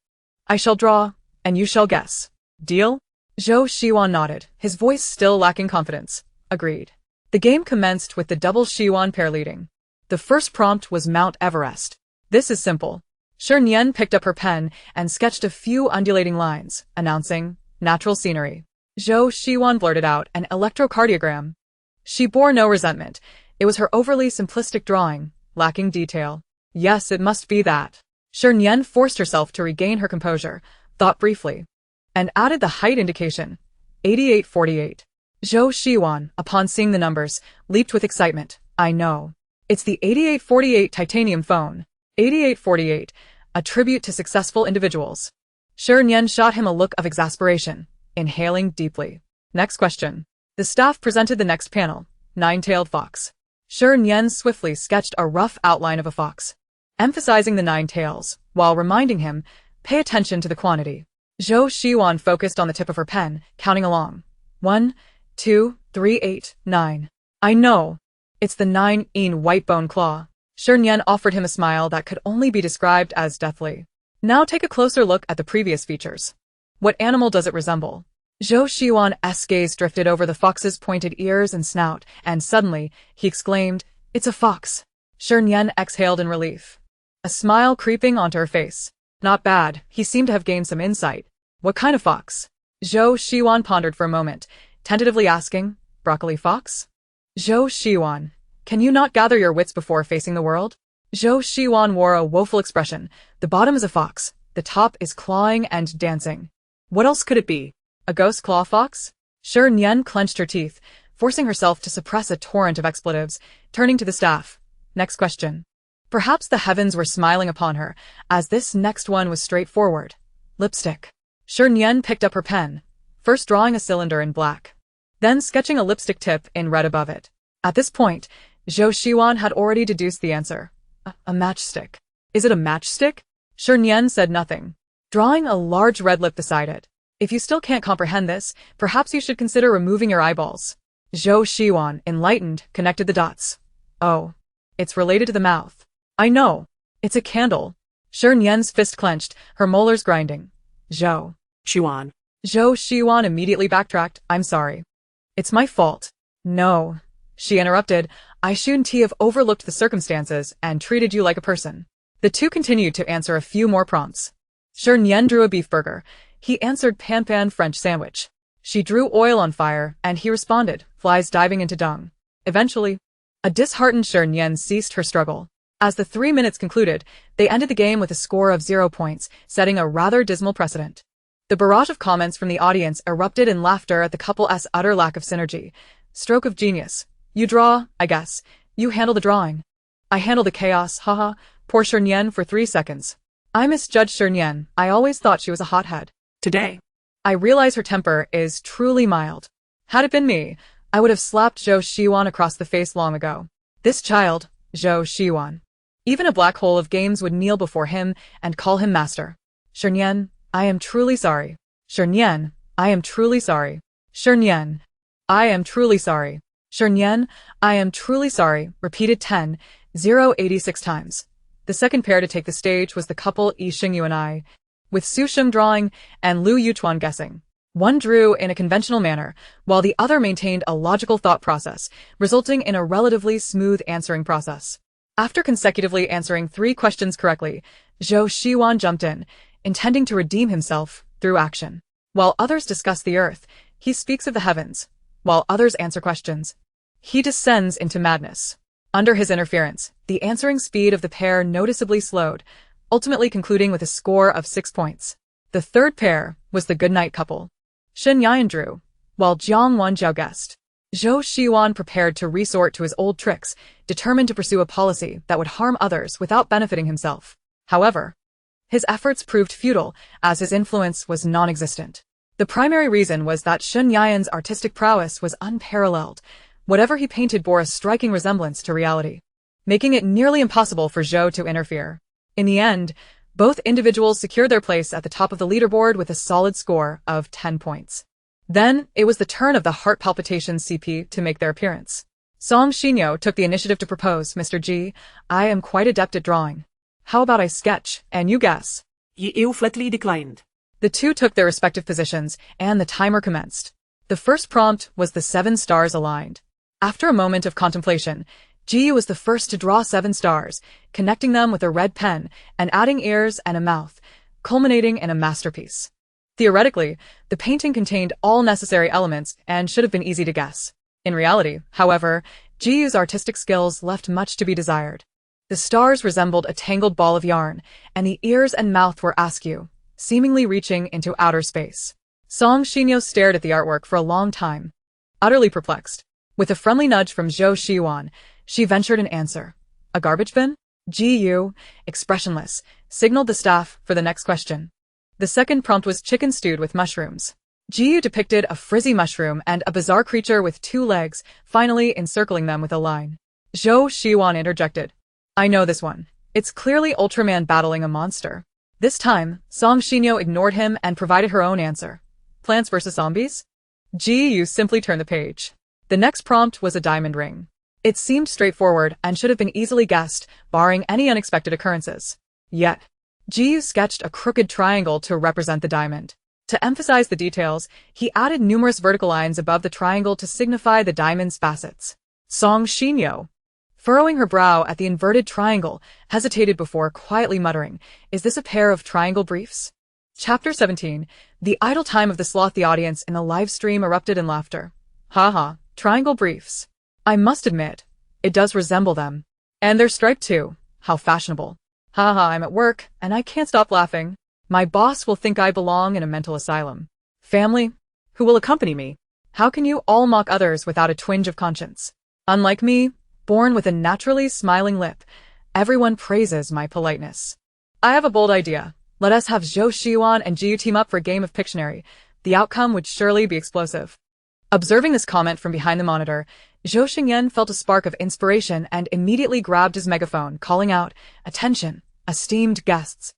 Speaker 1: I shall draw, and you shall guess. Deal?" Zhou Shiwan nodded, his voice still lacking confidence. Agreed. The game commenced with the double Shiwan pair leading. The first prompt was Mount Everest. "This is simple." Shernyen picked up her pen and sketched a few undulating lines, announcing, "Natural scenery." Zhou Shiwan blurted out an electrocardiogram. She bore no resentment. It was her overly simplistic drawing, lacking detail. Yes, it must be that. Shernyen forced herself to regain her composure, thought briefly, and added the height indication, 8848. Zhou Shiwan, upon seeing the numbers, leaped with excitement. "I know. It's the 8848 titanium phone. 8848, a tribute to successful individuals." Shernyen shot him a look of exasperation, inhaling deeply. Next question. The staff presented the next panel, Nine-tailed fox. Shernyen swiftly sketched a rough outline of a fox, emphasizing the 9 tails, while reminding him, "Pay attention to the quantity." Zhou Shiwan focused on the tip of her pen, counting along. 1, 2, 3, 8, 9. "I know. It's the 9-in white bone claw." Shernyen offered him a smile that could only be described as deathly. "Now take a closer look at the previous features. What animal does it resemble?" Zhou Shiwan's gaze drifted over the fox's pointed ears and snout, and suddenly, he exclaimed, "It's a fox." Shernyen exhaled in relief, a smile creeping onto her face. Not bad, he seemed to have gained some insight. "What kind of fox?" Zhou Shiwan pondered for a moment, tentatively asking, "Broccoli fox?" "Zhou Shiwan, can you not gather your wits before facing the world?" Zhou Shiwan wore a woeful expression. "The bottom is a fox, the top is clawing and dancing. What else could it be? A ghost claw fox?" Shernyen clenched her teeth, forcing herself to suppress a torrent of expletives, turning to the staff. Next question. Perhaps the heavens were smiling upon her, as this next one was straightforward. Lipstick. Shernyen picked up her pen, first drawing a cylinder in black, then sketching a lipstick tip in red above it. At this point, Zhou Shiwan had already deduced the answer. A matchstick. "Is it a matchstick?" Shernyen said nothing, drawing a large red lip beside it. "If you still can't comprehend this, perhaps you should consider removing your eyeballs." Zhou Shiwan, enlightened, connected the dots. "Oh, it's related to the mouth. I know. It's a candle." Shernyen's fist clenched, her molars grinding. "Zhou
Speaker 2: Shiwan.
Speaker 1: Zhou Shiwan immediately backtracked. "I'm sorry. It's my fault." "No," she interrupted. "I shouldn't have overlooked the circumstances and treated you like a person." The two continued to answer a few more prompts. Shernyen drew a beef burger. He answered pan French sandwich. She drew oil on fire, and he responded, flies diving into dung. Eventually, a disheartened Shernyen ceased her struggle. As the 3 minutes concluded, they ended the game with a score of 0 points, setting a rather dismal precedent. The barrage of comments from the audience erupted in laughter at the couple's utter lack of synergy. "Stroke of genius. You draw, I guess. You handle the drawing. I handle the chaos, haha." Poor Shernyen for 3 seconds. "I misjudged Shernyen. I always thought she was a hothead.
Speaker 2: Today,
Speaker 1: I realize her temper is truly mild. Had it been me, I would have slapped Zhou Shiwan across the face long ago. This child, Zhou Shiwan. Even a black hole of games would kneel before him and call him master. Shernyen, I am truly sorry. Shernyen, I am truly sorry. Shernyen, I am truly sorry. Shernyen, I am truly sorry," repeated 10,086 times. The second pair to take the stage was the couple Yi Xingyu and I, with Su Sheng drawing and Lu Yutuan guessing. One drew in a conventional manner, while the other maintained a logical thought process, resulting in a relatively smooth answering process. After consecutively answering 3 questions correctly, Zhou Shiwan jumped in, intending to redeem himself through action. While others discuss the earth, he speaks of the heavens. While others answer questions, he descends into madness. Under his interference, the answering speed of the pair noticeably slowed, ultimately concluding with a score of 6 points. The third pair was the goodnight couple. Shi Nian drew, while Jiang Wanjiao guessed. Zhou Shiwan prepared to resort to his old tricks, determined to pursue a policy that would harm others without benefiting himself. However, his efforts proved futile, as his influence was non-existent. The primary reason was that Shernyen's artistic prowess was unparalleled, Whatever he painted bore a striking resemblance to reality, making it nearly impossible for Zhou to interfere. In the end, both individuals secured their place at the top of the leaderboard with a solid score of 10 points. Then, it was the turn of the heart palpitations CP to make their appearance. Song Shinyo took the initiative to propose, "Mr. G, I am quite adept at drawing. How about I sketch, and you guess?"
Speaker 2: Yi flatly declined.
Speaker 1: The two took their respective positions, and the timer commenced. The first prompt was the 7 stars aligned. After a moment of contemplation, Ji was the first to draw 7 stars, connecting them with a red pen and adding ears and a mouth, culminating in a masterpiece. Theoretically, the painting contained all necessary elements and should have been easy to guess. In reality, however, Ji's artistic skills left much to be desired. The stars resembled a tangled ball of yarn, and the ears and mouth were askew, seemingly reaching into outer space. Song Shinyo stared at the artwork for a long time, utterly perplexed. With a friendly nudge from Zhou Xiwan, she ventured an answer. "A garbage bin?" Ji Yu, expressionless, signaled the staff for the next question. The second prompt was chicken stewed with mushrooms. Ji Yu depicted a frizzy mushroom and a bizarre creature with 2 legs, finally encircling them with a line. Zhou Xiwan interjected. "I know this one. It's clearly Ultraman battling a monster." This time, Song Shinyo ignored him and provided her own answer. "Plants vs. Zombies?" Ji Yu simply turned the page. The next prompt was a diamond ring. It seemed straightforward and should have been easily guessed, barring any unexpected occurrences. Yet, Ji Yu sketched a crooked triangle to represent the diamond. To emphasize the details, he added numerous vertical lines above the triangle to signify the diamond's facets. Song Shinyo, furrowing her brow at the inverted triangle, hesitated before quietly muttering, "Is this a pair of triangle briefs?" Chapter 17. The idle time of the sloth. The audience in the live stream erupted in laughter. "Haha, triangle briefs. I must admit, it does resemble them. And they're striped too. How fashionable. Haha, I'm at work, and I can't stop laughing. My boss will think I belong in a mental asylum. Family, who will accompany me? How can you all mock others without a twinge of conscience? Unlike me, born with a naturally smiling lip, everyone praises my politeness. I have a bold idea. Let us have Zhou Xiwan and Jiu team up for a game of Pictionary. The outcome would surely be explosive." Observing this comment from behind the monitor, Zhou Shernyen felt a spark of inspiration and immediately grabbed his megaphone, calling out, "Attention, esteemed guests.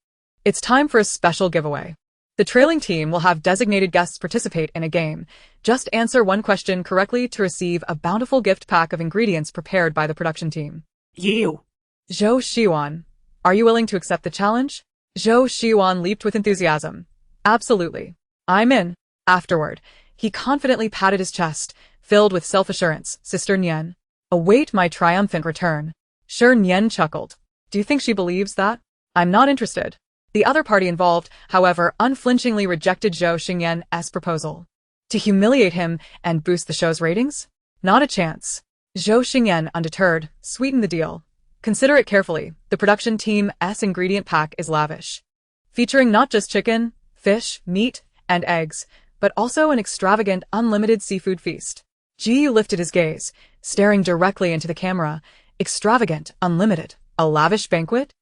Speaker 1: It's time for a special giveaway. The trailing team will have designated guests participate in a game. Just answer one question correctly to receive a bountiful gift pack of ingredients prepared by the production team."
Speaker 2: You.
Speaker 1: Zhou Xiwan, are you willing to accept the challenge? Zhou Xiwan leaped with enthusiasm. "Absolutely. I'm in." Afterward, he confidently patted his chest, filled with self-assurance. "Sister Nian, await my triumphant return." Shernyen chuckled. "Do you think she believes that? I'm not interested." The other party involved, however, unflinchingly rejected Zhou Shernyen's proposal. To humiliate him and boost the show's ratings? Not a chance. Zhou Shernyen, undeterred, sweetened the deal. "Consider it carefully. The production team's ingredient pack is lavish, featuring not just chicken, fish, meat, and eggs, but also an extravagant, unlimited seafood feast." Ji Yu lifted his gaze, staring directly into the camera. "Extravagant, unlimited, a lavish banquet?"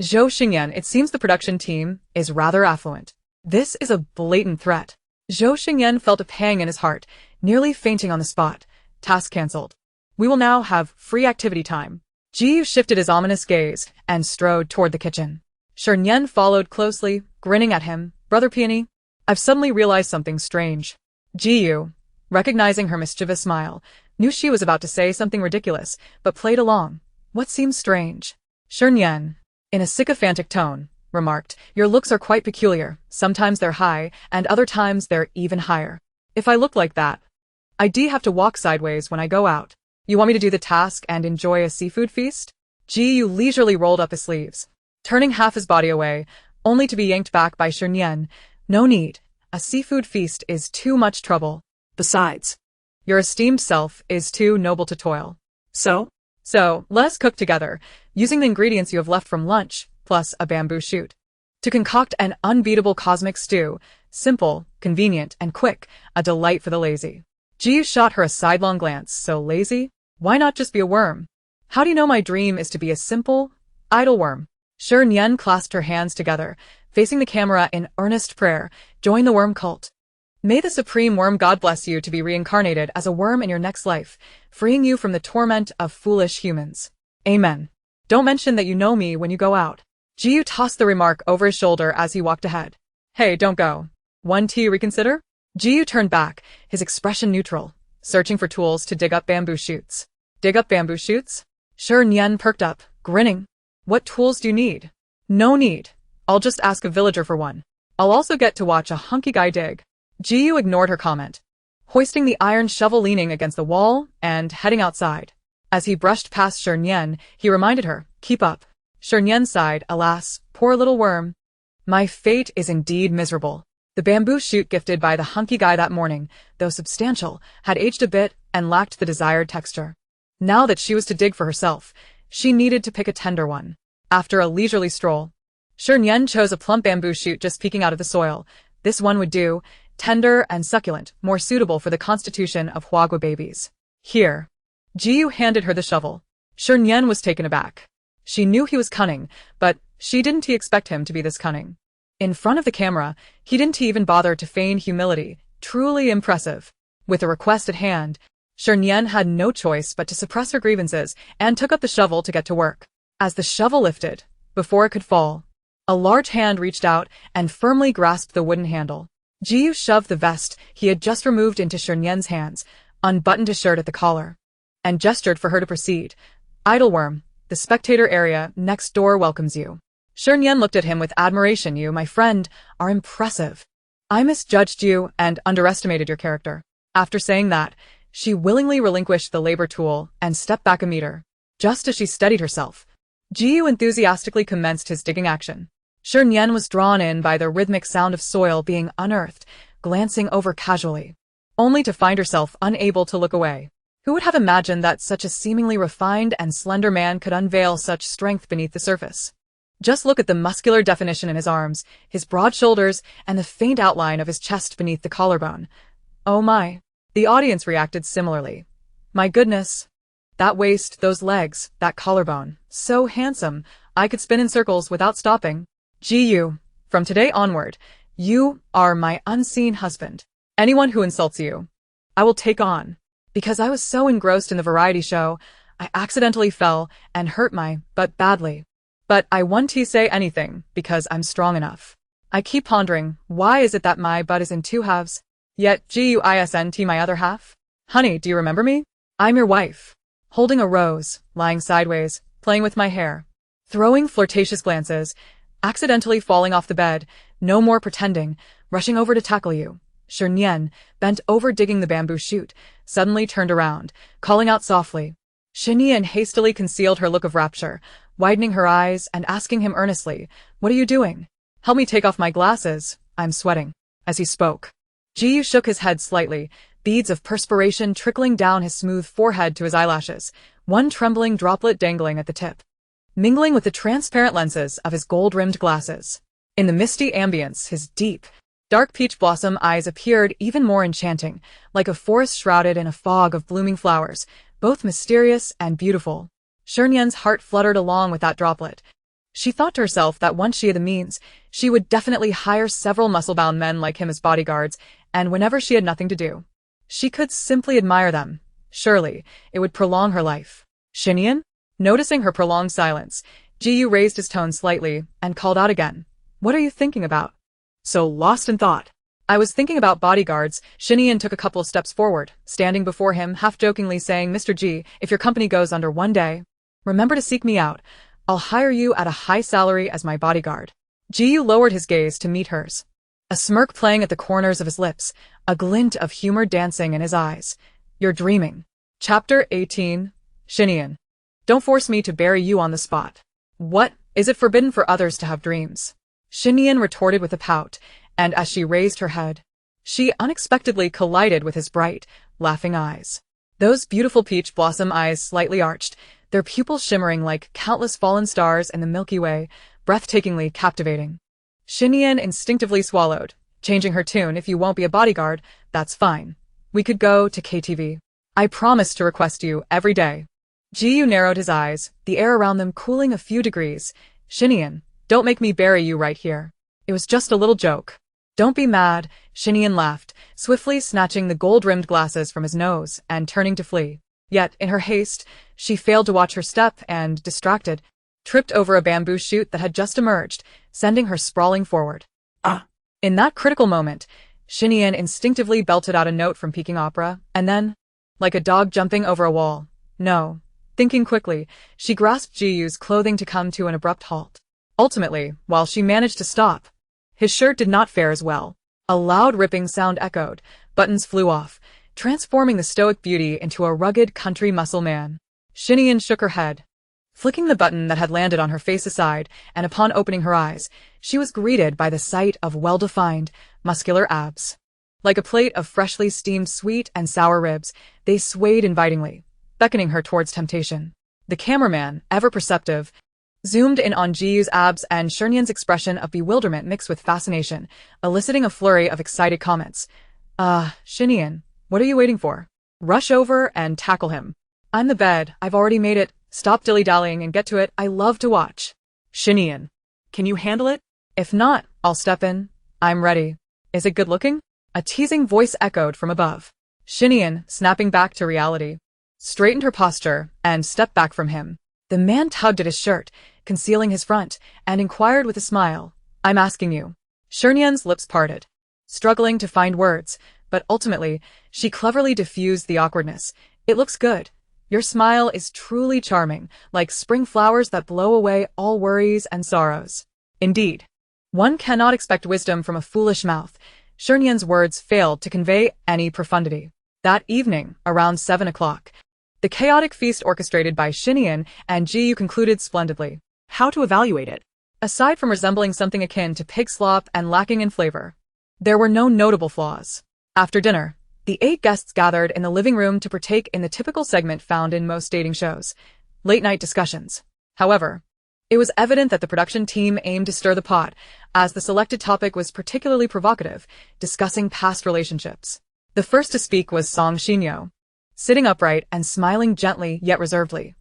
Speaker 1: Zhou Shernyen, it seems the production team is rather affluent. This is a blatant threat. Zhou Shernyen felt a pang in his heart, nearly fainting on the spot. Task cancelled. "We will now have free activity time." Ji Yu shifted his ominous gaze and strode toward the kitchen. Shernyen followed closely, grinning at him. "Brother Peony, I've suddenly realized something strange." Ji Yu, recognizing her mischievous smile, knew she was about to say something ridiculous, but played along. "What seems strange?" Shernyen, in a sycophantic tone, remarked, "Your looks are quite peculiar. Sometimes they're high, and other times they're even higher. If I look like that, I'd have to walk sideways when I go out. You want me to do the task and enjoy a seafood feast?" Ji Yu leisurely rolled up his sleeves, turning half his body away, only to be yanked back by Shernyen. "No need. A seafood feast is too much trouble. Besides, your esteemed self is too noble to toil. So, let us cook together, using the ingredients you have left from lunch, plus a bamboo shoot, to concoct an unbeatable cosmic stew, simple, convenient, and quick, a delight for the lazy." Ji Yu shot her a sidelong glance. "So lazy? Why not just be a worm? How do you know my dream is to be a simple, idle worm?" Shernyen clasped her hands together, facing the camera in earnest prayer. "Join the worm cult. May the supreme worm god bless you to be reincarnated as a worm in your next life, freeing you from the torment of foolish humans. Amen. Don't mention that you know me when you go out. Jiyu tossed the remark over his shoulder as he walked ahead. Hey, don't go. Want to reconsider? Jiyu turned back, his expression neutral, searching for tools to dig up bamboo shoots. Dig up bamboo shoots? Shernyen perked up, grinning. What tools do you need? No need. I'll just ask a villager for one. I'll also get to watch a hunky guy dig. Jiyu ignored her comment, hoisting the iron shovel leaning against the wall and heading outside. As he brushed past Shernyen, he reminded her, keep up. Shernyen sighed, alas, poor little worm. My fate is indeed miserable. The bamboo shoot gifted by the hunky guy that morning, though substantial, had aged a bit and lacked the desired texture. Now that she was to dig for herself, she needed to pick a tender one. After a leisurely stroll, Shernyen chose a plump bamboo shoot just peeking out of the soil. This one would do, tender and succulent, more suitable for the constitution of Huagua babies. Here. Jiyu handed her the shovel. Shernyen was taken aback. She knew he was cunning, but she didn't expect him to be this cunning. In front of the camera, he didn't even bother to feign humility, truly impressive. With a request at hand, Shernyen had no choice but to suppress her grievances and took up the shovel to get to work. As the shovel lifted, before it could fall, a large hand reached out and firmly grasped the wooden handle. Jiyu shoved the vest he had just removed into Shernyen's hands, unbuttoned his shirt at the collar, and gestured for her to proceed. Idleworm, the spectator area next door welcomes you. Shernyen looked at him with admiration. You, my friend, are impressive. I misjudged you and underestimated your character. After saying that, she willingly relinquished the labor tool and stepped back a meter. Just as she steadied herself, Jiyu enthusiastically commenced his digging action. Shernyen was drawn in by the rhythmic sound of soil being unearthed, glancing over casually, only to find herself unable to look away. Who would have imagined that such a seemingly refined and slender man could unveil such strength beneath the surface? Just look at the muscular definition in his arms, his broad shoulders, and the faint outline of his chest beneath the collarbone. Oh my. The audience reacted similarly. My goodness. That waist, those legs, that collarbone. So handsome, I could spin in circles without stopping. Jiyu, from today onward, you are my unseen husband. Anyone who insults you, I will take on. Because I was so engrossed in the variety show, I accidentally fell and hurt my butt badly. But I won't say anything because I'm strong enough. I keep pondering, why is it that my butt is in two halves? Yet GUISNT my other half? Honey, do you remember me? I'm your wife. Holding a rose, lying sideways, playing with my hair, throwing flirtatious glances, accidentally falling off the bed, no more pretending, rushing over to tackle you. Shernyen, bent over digging the bamboo shoot, suddenly turned around, calling out softly. Shi Nian hastily concealed her look of rapture, widening her eyes and asking him earnestly, "What are you doing? Help me take off my glasses, I'm sweating." As he spoke, Jiyu shook his head slightly, beads of perspiration trickling down his smooth forehead to his eyelashes, one trembling droplet dangling at the tip, mingling with the transparent lenses of his gold-rimmed glasses. In the misty ambience, his deep, dark peach blossom eyes appeared even more enchanting, like a forest shrouded in a fog of blooming flowers, both mysterious and beautiful. Shernyen's heart fluttered along with that droplet. She thought to herself that once she had the means, she would definitely hire several muscle-bound men like him as bodyguards, and whenever she had nothing to do, she could simply admire them. Surely, it would prolong her life. Shi Nian? Noticing her prolonged silence, Jiyu raised his tone slightly and called out again. "What are you thinking about?" So lost in thought. "I was thinking about bodyguards." Shi Nian took a couple of steps forward, standing before him, half-jokingly saying, "Mr. G, if your company goes under one day, remember to seek me out. I'll hire you at a high salary as my bodyguard." Jiyu lowered his gaze to meet hers, a smirk playing at the corners of his lips, a glint of humor dancing in his eyes. "You're dreaming." Chapter 18. Shi Nian. "Don't force me to bury you on the spot." "What? Is it forbidden for others to have dreams?" Shi Nian retorted with a pout, and as she raised her head, she unexpectedly collided with his bright, laughing eyes. Those beautiful peach blossom eyes slightly arched, their pupils shimmering like countless fallen stars in the Milky Way, breathtakingly captivating. Shi Nian instinctively swallowed, changing her tune. "If you won't be a bodyguard, that's fine. We could go to KTV. I promise to request you every day." Jiyu narrowed his eyes, the air around them cooling a few degrees. "Shi Nian, don't make me bury you right here. It was just a little joke." Don't be mad, Shi Nian laughed, swiftly snatching the gold-rimmed glasses from his nose and turning to flee. Yet, in her haste, she failed to watch her step and, distracted, tripped over a bamboo shoot that had just emerged, sending her sprawling forward.
Speaker 2: Ah!
Speaker 1: In that critical moment, Shi Nian instinctively belted out a note from Peking opera, and then, like a dog jumping over a wall, no. Thinking quickly, she grasped Ji Yu's clothing to come to an abrupt halt. Ultimately, while she managed to stop, his shirt did not fare as well. A loud ripping sound echoed, buttons flew off, transforming the stoic beauty into a rugged country muscle man. Shi Nian shook her head, flicking the button that had landed on her face aside, and upon opening her eyes, she was greeted by the sight of well-defined, muscular abs. Like a plate of freshly steamed sweet and sour ribs, they swayed invitingly, beckoning her towards temptation. The cameraman, ever perceptive, zoomed in on Ji Yu's abs and Shernyen's expression of bewilderment mixed with fascination, eliciting a flurry of excited comments. Shi Nian, what are you waiting for? Rush over and tackle him. I'm the bed, I've already made it. Stop dilly-dallying and get to it, I love to watch.
Speaker 2: Shi Nian, can you handle it?
Speaker 1: If not, I'll step in. I'm ready. Is it good looking? A teasing voice echoed from above. Shi Nian, snapping back to reality, straightened her posture and stepped back from him. The man tugged at his shirt, concealing his front, and inquired with a smile. I'm asking you. Shernyen's lips parted, struggling to find words, but ultimately, she cleverly diffused the awkwardness. It looks good. Your smile is truly charming, like spring flowers that blow away all worries and sorrows. Indeed. One cannot expect wisdom from a foolish mouth. Shernyen's words failed to convey any profundity. That evening, around 7 o'clock, the chaotic feast orchestrated by Shi Nian and Ji Yu concluded splendidly.
Speaker 2: How to evaluate it?
Speaker 1: Aside from resembling something akin to pig slop and lacking in flavor, there were no notable flaws. After dinner, the 8 guests gathered in the living room to partake in the typical segment found in most dating shows, late-night discussions. However, it was evident that the production team aimed to stir the pot, as the selected topic was particularly provocative, discussing past relationships. The first to speak was Song Shinyo, sitting upright and smiling gently yet reservedly.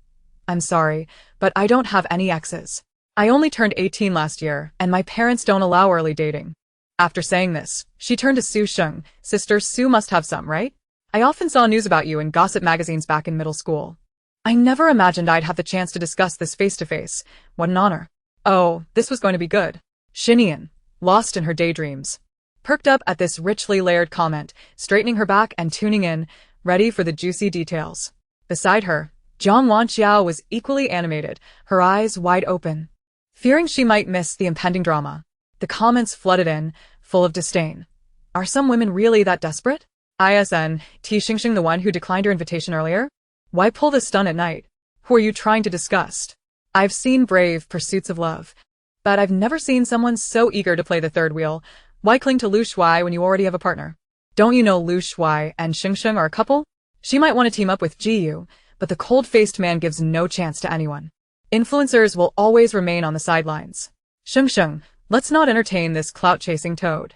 Speaker 1: I'm sorry, but I don't have any exes. I only turned 18 last year, and my parents don't allow early dating. After saying this, she turned to Su Sheng. Sister Su must have some, right? I often saw news about you in gossip magazines back in middle school. I never imagined I'd have the chance to discuss this face-to-face. What an honor. Oh, this was going to be good. Shi Nian, lost in her daydreams, perked up at this richly layered comment, straightening her back and tuning in, ready for the juicy details. Beside her, Jiang Wanqiao was equally animated, her eyes wide open. Fearing she might miss the impending drama, the comments flooded in, full of disdain. Are some women really that desperate? ISN, T Xingxing the one who declined your invitation earlier? Why pull this stunt at night? Who are you trying to disgust? I've seen brave pursuits of love, but I've never seen someone so eager to play the third wheel. Why cling to Lu Shuai when you already have a partner? Don't you know Lu Shuai and Xingxing are a couple? She might want to team up with Ji Yu, but the cold-faced man gives no chance to anyone. Influencers will always remain on the sidelines. Xingxing, let's not entertain this clout-chasing toad.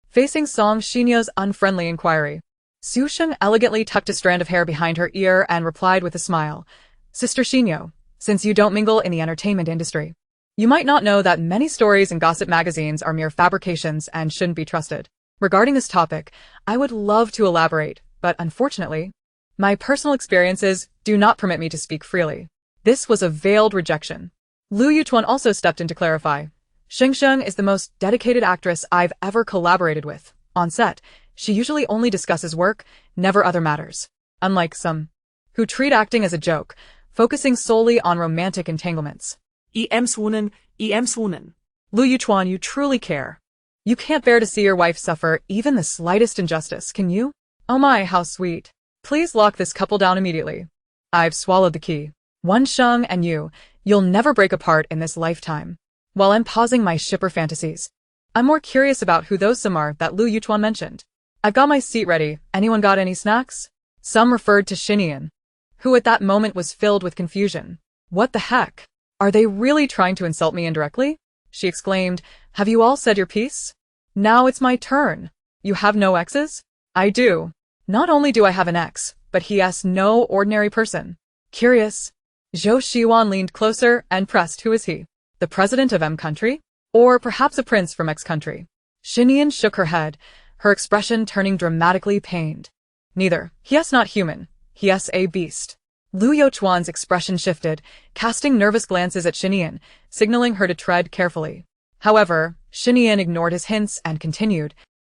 Speaker 1: Facing Song Shinyo's unfriendly inquiry, Su Sheng elegantly tucked a strand of hair behind her ear and replied with a smile. Sister Shinyo, since you don't mingle in the entertainment industry, you might not know that many stories in gossip magazines are mere fabrications and shouldn't be trusted. Regarding this topic, I would love to elaborate, but unfortunately, my personal experiences do not permit me to speak freely. This was a veiled rejection. Lu Yuchuan also stepped in to clarify. Xingxing is the most dedicated actress I've ever collaborated with. On set, she usually only discusses work, never other matters. Unlike some who treat acting as a joke, focusing solely on romantic entanglements.
Speaker 2: Em swoonin.
Speaker 1: Lu Yuchuan, you truly care. You can't bear to see your wife suffer even the slightest injustice, can you? Oh my, how sweet. Please lock this couple down immediately. I've swallowed the key. One Sheng and you'll never break apart in this lifetime. While I'm pausing my shipper fantasies, I'm more curious about who those some are that Lu Yuchuan mentioned. I've got my seat ready. Anyone got any snacks? Some referred to Shi Nian, who at that moment was filled with confusion. What the heck? Are they really trying to insult me indirectly? She exclaimed. Have you all said your piece? Now it's my turn. You have no exes? I do. Not only do I have an ex, but he is no ordinary person. Curious. Zhou Xiwan leaned closer and pressed. Who is he? The president of M country? Or perhaps a prince from X country? Shi Nian shook her head, her expression turning dramatically pained. Neither. He is not human. He is a beast. Lu Youchuan's expression shifted, casting nervous glances at Shi Nian, signaling her to tread carefully. However, Shi Nian ignored his hints and continued,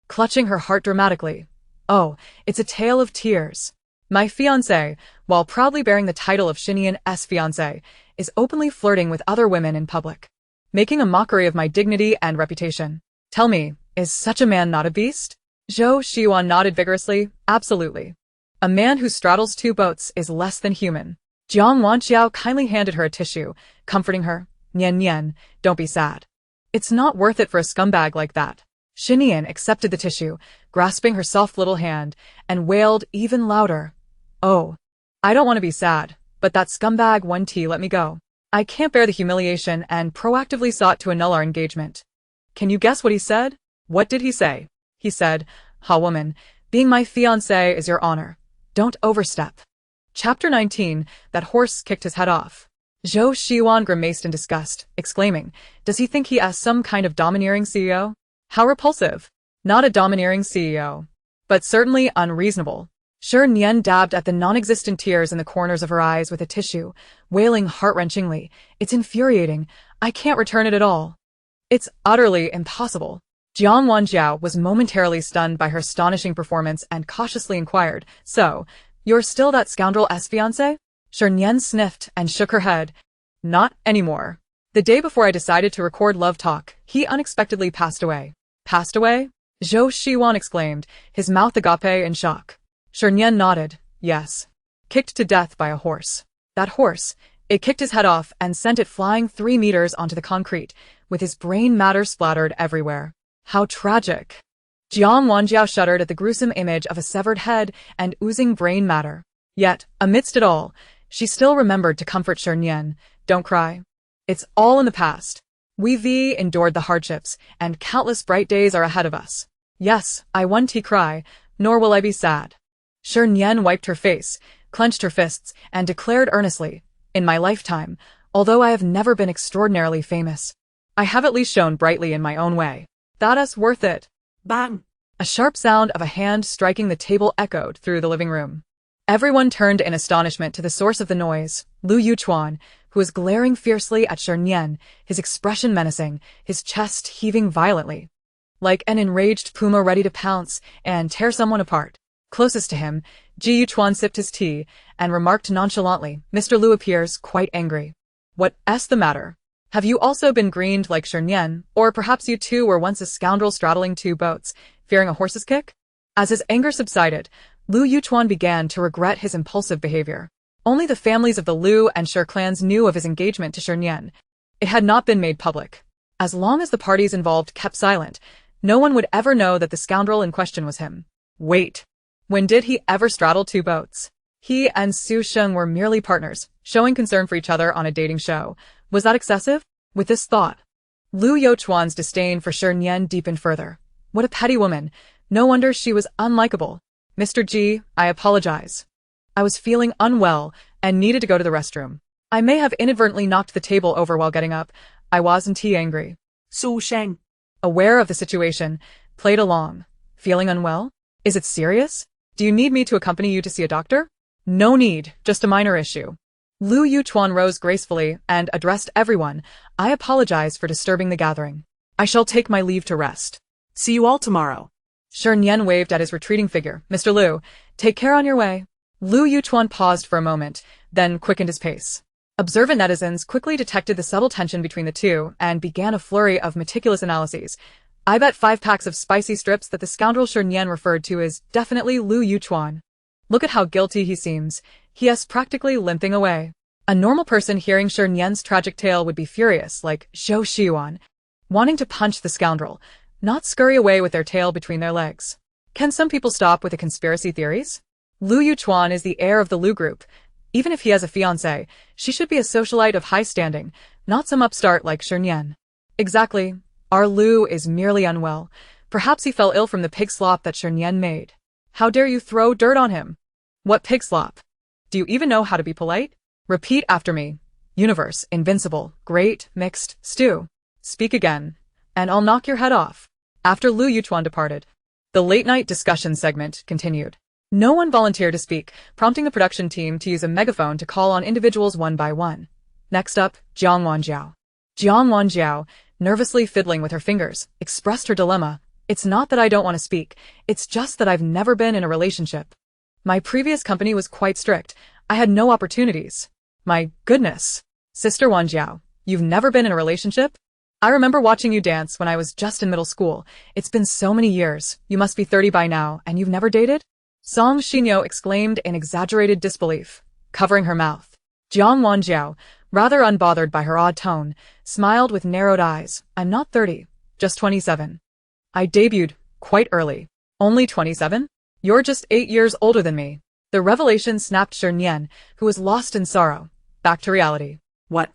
Speaker 1: clutching her heart dramatically. Oh, it's a tale of tears. My fiancé, while proudly bearing the title of Shi Nian's fiancé, is openly flirting with other women in public, making a mockery of my dignity and reputation. Tell me, is such a man not a beast? Zhou Xiwan nodded vigorously. Absolutely. A man who straddles two boats is less than human. Jiang Wanqiao kindly handed her a tissue, comforting her. Nian Nian, don't be sad. It's not worth it for a scumbag like that. Shi Nian accepted the tissue, grasping her soft little hand, and wailed even louder. Oh, I don't want to be sad, but that scumbag 1T let me go. I can't bear the humiliation and proactively sought to annul our engagement. Can you guess what he said? What did he say? He said, Ha woman, being my fiancé is your honor. Don't overstep. Chapter 19, that horse kicked his head off. Zhou Xiwan grimaced in disgust, exclaiming, does he think he is some kind of domineering CEO? How repulsive. Not a domineering CEO. But certainly unreasonable. Shernyen dabbed at the non-existent tears in the corners of her eyes with a tissue, wailing heart-wrenchingly, it's infuriating, I can't return it at all. It's utterly impossible. Jiang Wanjiao was momentarily stunned by her astonishing performance and cautiously inquired, so, you're still that scoundrel's fiancé? Shernyen sniffed and shook her head. Not anymore. The day before I decided to record Love Talk, he unexpectedly passed away. Passed away? Zhou Xiwan exclaimed, his mouth agape in shock. Shernyen nodded, yes. Kicked to death by a horse. That horse, it kicked his head off and sent it flying 3 meters onto the concrete, with his brain matter splattered everywhere. How tragic. Jiang Wanjiao shuddered at the gruesome image of a severed head and oozing brain matter. Yet, amidst it all, she still remembered to comfort Shernyen. Don't cry. It's all in the past. We've endured the hardships, and countless bright days are ahead of us. Yes, I won't cry, nor will I be sad. Shernyen wiped her face, clenched her fists, and declared earnestly, in my lifetime, although I have never been extraordinarily famous, I have at least shone brightly in my own way. That's worth it.
Speaker 2: Bang!
Speaker 1: A sharp sound of a hand striking the table echoed through the living room. Everyone turned in astonishment to the source of the noise, Lu Youchuan, who was glaring fiercely at Shernyen, his expression menacing, his chest heaving violently. Like an enraged puma ready to pounce and tear someone apart. Closest to him, Ji Yuchuan sipped his tea and remarked nonchalantly, Mr. Lu appears quite angry. What's the matter? Have you also been greened like Shernyen, or perhaps you too were once a scoundrel straddling two boats, fearing a horse's kick? As his anger subsided, Lu Yuchuan began to regret his impulsive behavior. Only the families of the Lu and Shi clans knew of his engagement to Shernyen. It had not been made public. As long as the parties involved kept silent, no one would ever know that the scoundrel in question was him. Wait. When did he ever straddle two boats? He and Su Sheng were merely partners, showing concern for each other on a dating show. Was that excessive? With this thought, Lu Youchuan's disdain for Shernyen deepened further. What a petty woman. No wonder she was unlikable. Mr. G, I apologize. I was feeling unwell and needed to go to the restroom. I may have inadvertently knocked the table over while getting up. I wasn't angry.
Speaker 2: Su Sheng,
Speaker 1: aware of the situation, played along. Feeling unwell? Is it serious? Do you need me to accompany you to see a doctor? No need, just a minor issue. Lu Youchuan rose gracefully and addressed everyone. I apologize for disturbing the gathering. I shall take my leave to rest.
Speaker 2: See you all tomorrow.
Speaker 1: Shernyen waved at his retreating figure. Mr. Lu, take care on your way. Lu Youchuan paused for a moment, then quickened his pace. Observant netizens quickly detected the subtle tension between the two and began a flurry of meticulous analyses. I bet 5 packs of spicy strips that the scoundrel Shernyen referred to is definitely Lu Youchuan. Look at how guilty he seems. He is practically limping away. A normal person hearing Shernyen's tragic tale would be furious, like Zhou Xiwan, wanting to punch the scoundrel, not scurry away with their tail between their legs. Can some people stop with the conspiracy theories? Lu Youchuan is the heir of the Lu group. Even if he has a fiancé, she should be a socialite of high standing, not some upstart like Shernyen. Exactly. Our Lu is merely unwell. Perhaps he fell ill from the pig slop that Shernyen made. How dare you throw dirt on him? What pig slop? Do you even know how to be polite? Repeat after me. Universe, invincible, great, mixed, stew. Speak again, and I'll knock your head off. After Lu Yuchuan departed, the late-night discussion segment continued. No one volunteered to speak, prompting the production team to use a megaphone to call on individuals one by one. Next up, Jiang Wanjiao. Jiang Wanjiao, nervously fiddling with her fingers, expressed her dilemma. It's not that I don't want to speak, it's just that I've never been in a relationship. My previous company was quite strict. I had no opportunities. My goodness. Sister Wanjiao, you've never been in a relationship? I remember watching you dance when I was just in middle school. It's been so many years. You must be 30 by now, and you've never dated? Song Xinyo exclaimed in exaggerated disbelief, covering her mouth. Jiang Wanjiao, rather unbothered by her odd tone, smiled with narrowed eyes. I'm not 30, just 27. I debuted quite early. Only 27? You're just 8 years older than me. The revelation snapped Shernyen, who was lost in sorrow. Back to reality. What?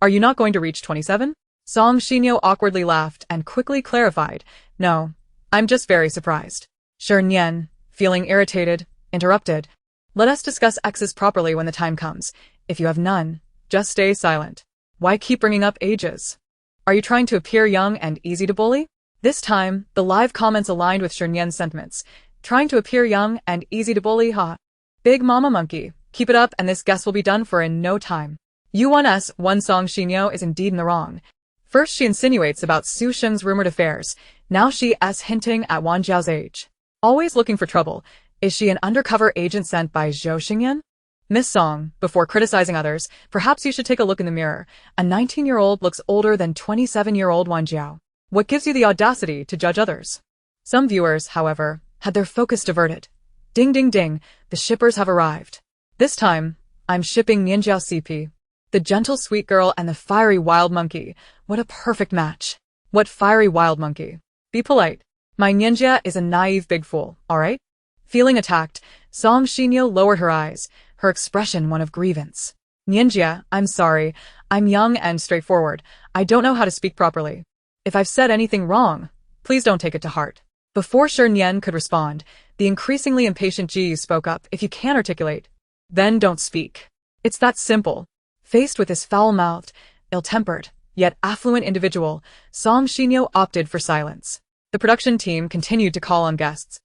Speaker 1: Are you not going to reach 27? Song Xinyo awkwardly laughed and quickly clarified. No, I'm just very surprised. Shernyen, feeling irritated, interrupted. Let us discuss exes properly when the time comes. If you have none, just stay silent. Why keep bringing up ages? Are you trying to appear young and easy to bully? This time, the live comments aligned with Shernyen's sentiments. Trying to appear young and easy to bully, ha. Big mama monkey, keep it up and this guest will be done for in no time. U1's one Song Xinyo is indeed in the wrong. First she insinuates about Su Sheng's rumored affairs, now she's hinting at Wan Zhao's age. Always looking for trouble, is she an undercover agent sent by Zhou Xingyan? Miss Song, before criticizing others, perhaps you should take a look in the mirror. A 19-year-old looks older than 27-year-old Wan Zhao. What gives you the audacity to judge others? Some viewers, however, had their focus diverted. Ding ding ding, the shippers have arrived. This time, I'm shipping Nianjiao CP. The gentle sweet girl and the fiery wild monkey. What a perfect match. What fiery wild monkey? Be polite. My Nianjia is a naive big fool, alright? Feeling attacked, Song Xinyo lowered her eyes, her expression one of grievance. Nianjia, I'm sorry. I'm young and straightforward. I don't know how to speak properly. If I've said anything wrong, please don't take it to heart. Before Shernyen could respond, the increasingly impatient Ji spoke up. If you can't articulate, then don't speak. It's that simple. Faced with this foul-mouthed, ill-tempered, yet affluent individual, Song Xinyo opted for silence. The production team continued to call on guests,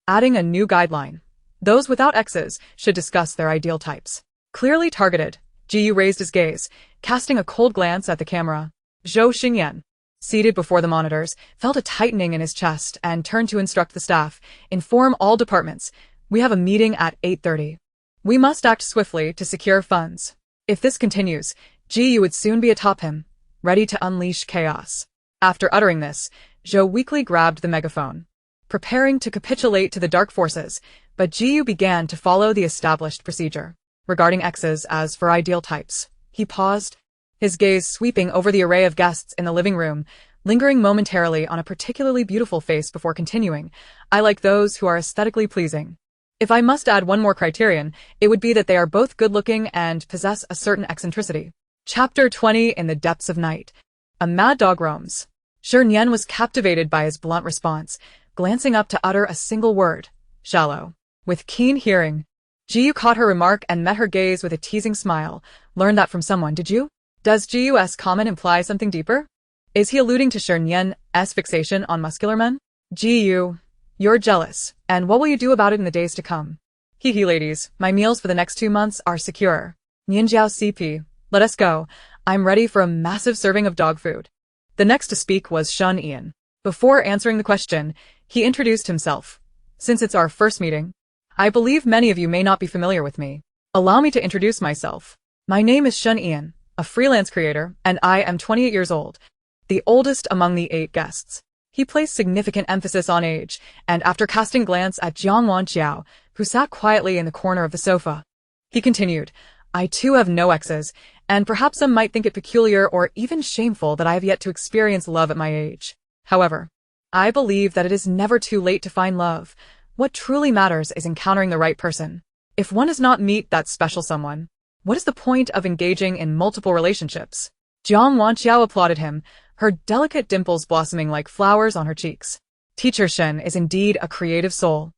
Speaker 1: adding a new guideline. Those without exes should discuss their ideal types. Clearly targeted, Ji raised his gaze, casting a cold glance at the camera. Zhou Xingyan, seated before the monitors, felt a tightening in his chest and turned to instruct the staff. Inform all departments. We have a meeting at 8:30. We must act swiftly to secure funds. If this continues, Ji would soon be atop him, ready to unleash chaos. After uttering this, Zhou weakly grabbed the megaphone, preparing to capitulate to the dark forces, but Ji began to follow the established procedure. Regarding exes as for ideal types, he paused, his gaze sweeping over the array of guests in the living room, lingering momentarily on a particularly beautiful face before continuing. I like those who are aesthetically pleasing. If I must add one more criterion, it would be that they are both good-looking and possess a certain eccentricity. Chapter 20 In the Depths of Night. A mad dog roams. Shernyen was captivated by his blunt response, glancing up to utter a single word. Shallow. With keen hearing, Jiu caught her remark and met her gaze with a teasing smile. Learned that from someone, did you? Does Jiu's comment imply something deeper? Is he alluding to Shernyen's fixation on muscular men? Jiu, you're jealous, and what will you do about it in the days to come? Hee hee ladies, my meals for the next 2 months are secure. Nianjiao CP, let us go. I'm ready for a massive serving of dog food. The next to speak was Shernyen. Before answering the question, he introduced himself. Since it's our first meeting, I believe many of you may not be familiar with me. Allow me to introduce myself. My name is Shernyen, a freelance creator, and I am 28 years old, the oldest among the 8 guests. He placed significant emphasis on age, and after casting glance at Jiang Wanjiao, who sat quietly in the corner of the sofa, he continued, I too have no exes, and perhaps some might think it peculiar or even shameful that I have yet to experience love at my age. However, I believe that it is never too late to find love. What truly matters is encountering the right person. If one does not meet that special someone, what is the point of engaging in multiple relationships? Jiang Wanjiao applauded him, her delicate dimples blossoming like flowers on her cheeks. Teacher Shen is indeed a creative soul.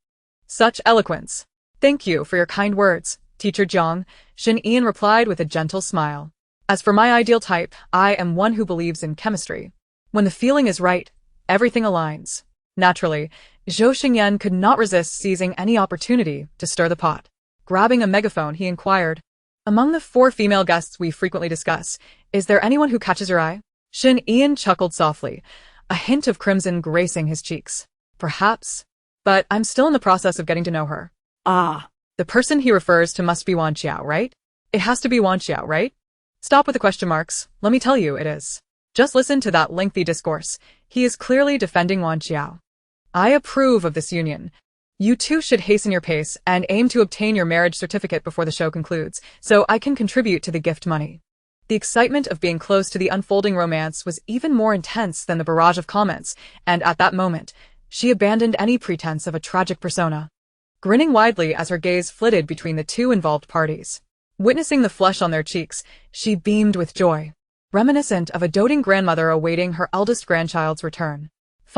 Speaker 1: Such eloquence. Thank you for your kind words, Teacher Jiang, Shernyen replied with a gentle smile. As for my ideal type, I am one who believes in chemistry. When the feeling is right, everything aligns. Naturally, Zhou Xingyan could not resist seizing any opportunity to stir the pot. Grabbing a megaphone, he inquired, "Among the 4 female guests we frequently discuss, is there anyone who catches your eye?" Shi Nian chuckled softly, a hint of crimson gracing his cheeks. "Perhaps. But I'm still in the process of getting to know her."
Speaker 2: Ah.
Speaker 1: The person he refers to must be Wan Qiao, right? It has to be Wan Qiao, right? Stop with the question marks. Let me tell you, it is. Just listen to that lengthy discourse. He is clearly defending Wan Qiao. I approve of this union. You two should hasten your pace and aim to obtain your marriage certificate before the show concludes, so I can contribute to the gift money. The excitement of being close to the unfolding romance was even more intense than the barrage of comments, and at that moment, she abandoned any pretense of a tragic persona, grinning widely as her gaze flitted between the 2 involved parties. Witnessing the flush on their cheeks, she beamed with joy, reminiscent of a doting grandmother awaiting her eldest grandchild's return.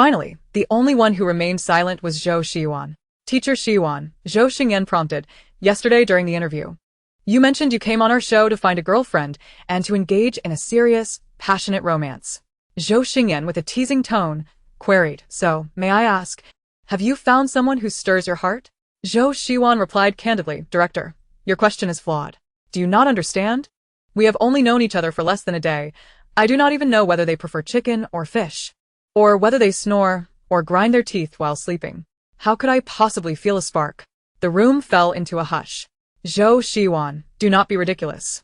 Speaker 1: Finally, the only one who remained silent was Zhou Xiyuan. "Teacher Xiyuan," Zhou Xingyan prompted, "yesterday during the interview, you mentioned you came on our show to find a girlfriend and to engage in a serious, passionate romance." Zhou Xingyan, with a teasing tone, queried, "So, may I ask, have you found someone who stirs your heart?" Zhou Xiyuan replied candidly, "Director, your question is flawed. Do you not understand? We have only known each other for less than a day. I do not even know whether they prefer chicken or fish, or whether they snore or grind their teeth while sleeping. How could I possibly feel a spark?" The room fell into a hush. "Zhou Xiyuan, do not be ridiculous.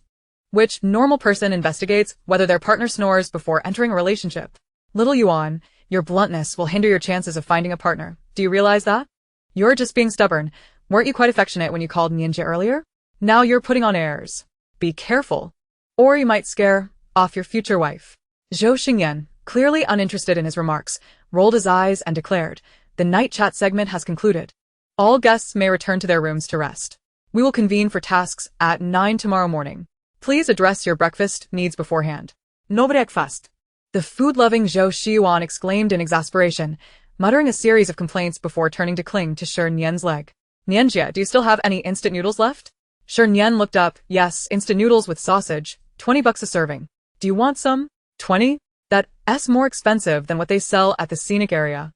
Speaker 1: Which normal person investigates whether their partner snores before entering a relationship? Little Yuan, your bluntness will hinder your chances of finding a partner. Do you realize that? You're just being stubborn. Weren't you quite affectionate when you called Ninja earlier? Now you're putting on airs. Be careful, or you might scare off your future wife." Zhou Xingyan, clearly uninterested in his remarks, rolled his eyes and declared, "The night chat segment has concluded. All guests may return to their rooms to rest. We will convene for tasks at 9 tomorrow morning. Please address your breakfast needs beforehand."
Speaker 2: No breakfast.
Speaker 1: The food-loving Zhou Xiyuan exclaimed in exasperation, muttering a series of complaints before turning to cling to Shernyen's leg. "Nianjie, do you still have any instant noodles left?" Shernyen looked up. "Yes, instant noodles with sausage, $20 a serving. Do you want some?" 20? That's more expensive than what they sell at the scenic area.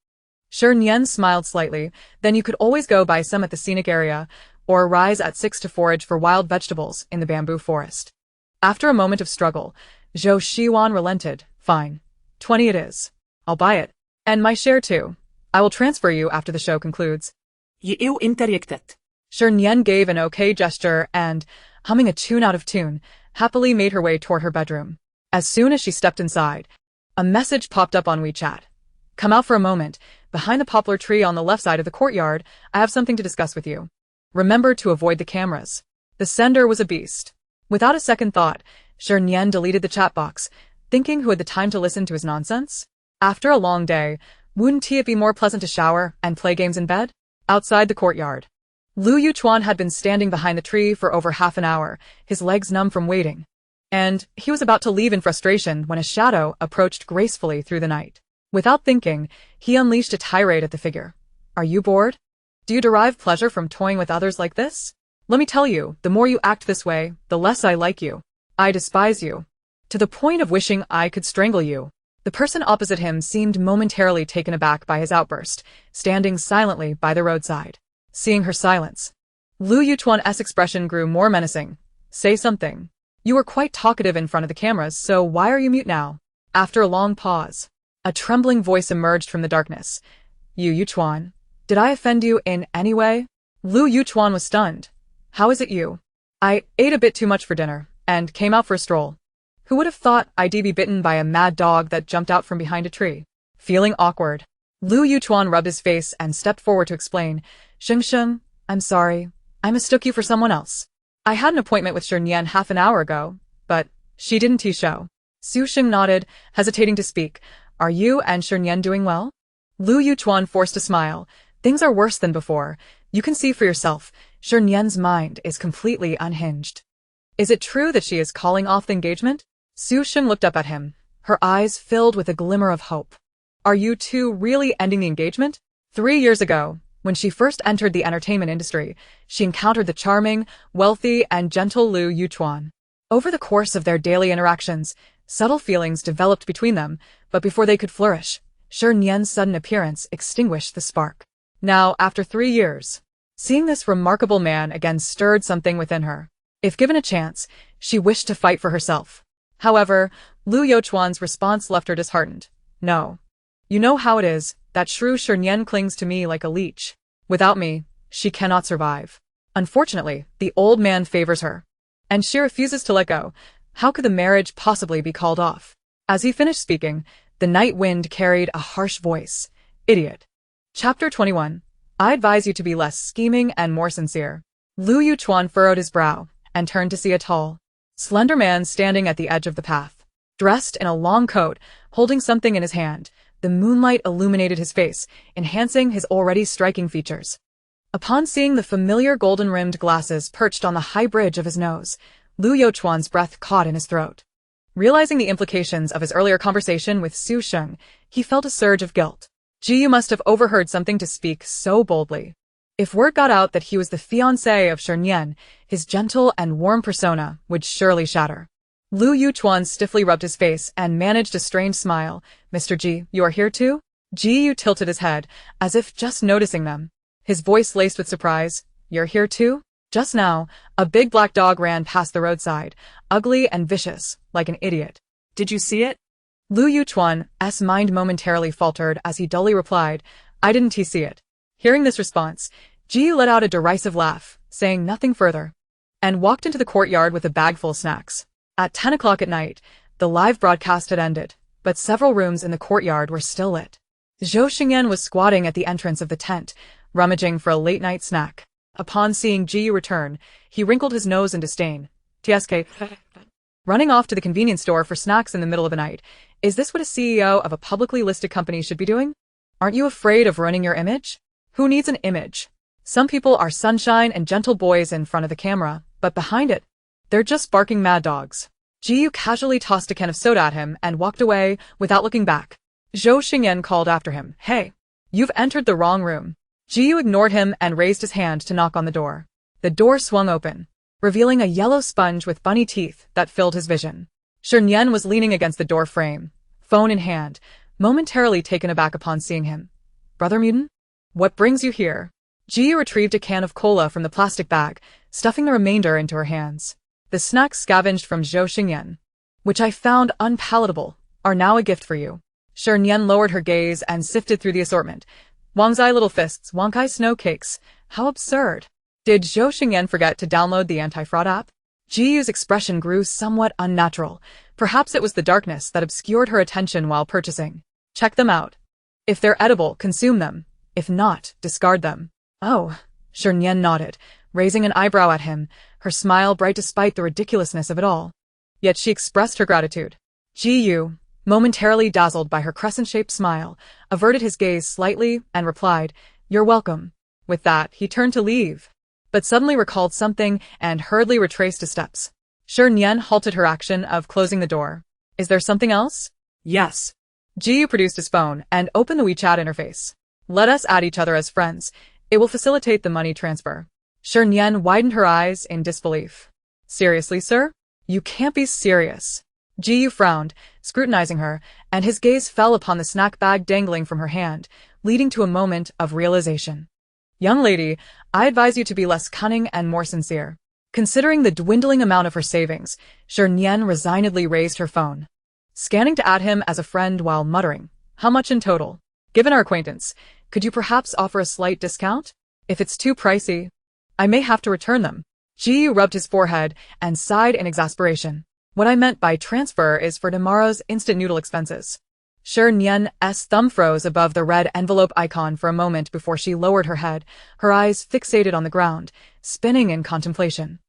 Speaker 1: Shernyen smiled slightly. "Then you could always go buy some at the scenic area, or rise at 6 to forage for wild vegetables in the bamboo forest." After a moment of struggle, Zhou Xiyuan relented. "Fine. 20 it is. I'll buy it. And my share too. I will transfer you after the show concludes."
Speaker 2: You interjected.
Speaker 1: Shernyen gave an okay gesture and, humming a tune out of tune, happily made her way toward her bedroom. As soon as she stepped inside, a message popped up on WeChat. "Come out for a moment. Behind the poplar tree on the left side of the courtyard, I have something to discuss with you. Remember to avoid the cameras." The sender was a beast. Without a second thought, Shernyen deleted the chat box, thinking who had the time to listen to his nonsense? After a long day, wouldn't it be more pleasant to shower and play games in bed? Outside the courtyard, Lu Yuchuan had been standing behind the tree for over half an hour, his legs numb from waiting. And he was about to leave in frustration when a shadow approached gracefully through the night. Without thinking, he unleashed a tirade at the figure. "Are you bored? Do you derive pleasure from toying with others like this? Let me tell you, the more you act this way, the less I like you. I despise you. To the point of wishing I could strangle you." The person opposite him seemed momentarily taken aback by his outburst, standing silently by the roadside. Seeing her silence, Lu Yuchuan's expression grew more menacing. "Say something. You were quite talkative in front of the cameras, so why are you mute now?" After a long pause, a trembling voice emerged from the darkness. "You Yuchuan, did I offend you in any way?" Lu Yuchuan was stunned. "How is it you?" "I ate a bit too much for dinner, and came out for a stroll. Who would have thought I'd be bitten by a mad dog that jumped out from behind a tree?" Feeling awkward, Lu Yuchuan rubbed his face and stepped forward to explain. "Sheng, I'm sorry. I mistook you for someone else. I had an appointment with Shernyen half an hour ago, but she didn't show." Su Sheng nodded, hesitating to speak. "Are you and Shernyen doing well?" Lu Yuchuan forced a smile. "Things are worse than before. You can see for yourself. Shernyen's mind is completely unhinged." "Is it true that she is calling off the engagement?" Su Sheng looked up at him, her eyes filled with a glimmer of hope. "Are you two really ending the engagement?" 3 years ago, when she first entered the entertainment industry, she encountered the charming, wealthy, and gentle Lu Yuchuan. Over the course of their daily interactions, subtle feelings developed between them, but before they could flourish, Shernyen's sudden appearance extinguished the spark. Now, after 3 years, seeing this remarkable man again stirred something within her. If given a chance, she wished to fight for herself. However, Lu Youchuan's response left her disheartened. No. You know how it is, that shrew Shernyen clings to me like a leech. Without me, she cannot survive. Unfortunately, the old man favors her, and she refuses to let go. How could the marriage possibly be called off? As he finished speaking, the night wind carried a harsh voice. Idiot. Chapter 21. I advise you to be less scheming and more sincere. Lu Yuchuan furrowed his brow and turned to see a tall, slender man standing at the edge of the path. Dressed in a long coat, holding something in his hand, the moonlight illuminated his face, enhancing his already striking features. Upon seeing the familiar golden-rimmed glasses perched on the high bridge of his nose, Lu Youchuan's breath caught in his throat. Realizing the implications of his earlier conversation with Su Sheng, he felt a surge of guilt. You must have overheard something to speak so boldly. If word got out that he was the fiancé of Shernyen, his gentle and warm persona would surely shatter. Lu Yuchuan stiffly rubbed his face and managed a strained smile. Mr. Ji, you are here too? Ji tilted his head, as if just noticing them. His voice laced with surprise. You're here too? Just now, a big black dog ran past the roadside, ugly and vicious, like an idiot.
Speaker 2: Did you see it?
Speaker 1: Lu Yuchuan's mind momentarily faltered as he dully replied, I didn't see it. Hearing this response, Ji let out a derisive laugh, saying nothing further, and walked into the courtyard with a bag full of snacks. At 10 o'clock at night, the live broadcast had ended, but several rooms in the courtyard were still lit. Zhou Xingyan was squatting at the entrance of the tent, rummaging for a late-night snack. Upon seeing Ji return, he wrinkled his nose in disdain. TSK. Running off to the convenience store for snacks in the middle of the night. Is this what a CEO of a publicly listed company should be doing? Aren't you afraid of ruining your image? Who needs an image? Some people are sunshine and gentle boys in front of the camera, but behind it, they're just barking mad dogs. Ji casually tossed a can of soda at him and walked away without looking back. Zhou Xingyan called after him. Hey, you've entered the wrong room. Ji ignored him and raised his hand to knock on the door. The door swung open, revealing a yellow sponge with bunny teeth that filled his vision. Shernyen was leaning against the door frame, phone in hand, momentarily taken aback upon seeing him. Brother Mutant? What brings you here? Ji retrieved a can of cola from the plastic bag, stuffing the remainder into her hands. The snacks scavenged from Zhou Xingyan, which I found unpalatable, are now a gift for you. Shernyen lowered her gaze and sifted through the assortment. Wangzai little fists, Wangkai snow cakes. How absurd. Did Zhou Xingyan forget to download the anti-fraud app? Jiyu's expression grew somewhat unnatural. Perhaps it was the darkness that obscured her attention while purchasing. Check them out. If they're edible, consume them. If not, discard them. Oh, Shernyen nodded, raising an eyebrow at him, her smile bright despite the ridiculousness of it all. Yet she expressed her gratitude. Jiyu, momentarily dazzled by her crescent-shaped smile, averted his gaze slightly and replied, You're welcome. With that, he turned to leave, but suddenly recalled something and hurriedly retraced his steps. Shernyen halted her action of closing the door. Is there something else?
Speaker 2: Yes.
Speaker 1: Jiyu produced his phone and opened the WeChat interface. Let us add each other as friends. It will facilitate the money transfer. Shernyen widened her eyes in disbelief. Seriously, sir? You can't be serious. Jiyu frowned, scrutinizing her, and his gaze fell upon the snack bag dangling from her hand, leading to a moment of realization. Young lady, I advise you to be less cunning and more sincere. Considering the dwindling amount of her savings, Shernyen resignedly raised her phone, scanning to add him as a friend while muttering, How much in total? Given our acquaintance, could you perhaps offer a slight discount? If it's too pricey, I may have to return them. Jiyu rubbed his forehead and sighed in exasperation. What I meant by transfer is for tomorrow's instant noodle expenses. Shernyen's thumb froze above the red envelope icon for a moment before she lowered her head, her eyes fixated on the ground, spinning in contemplation.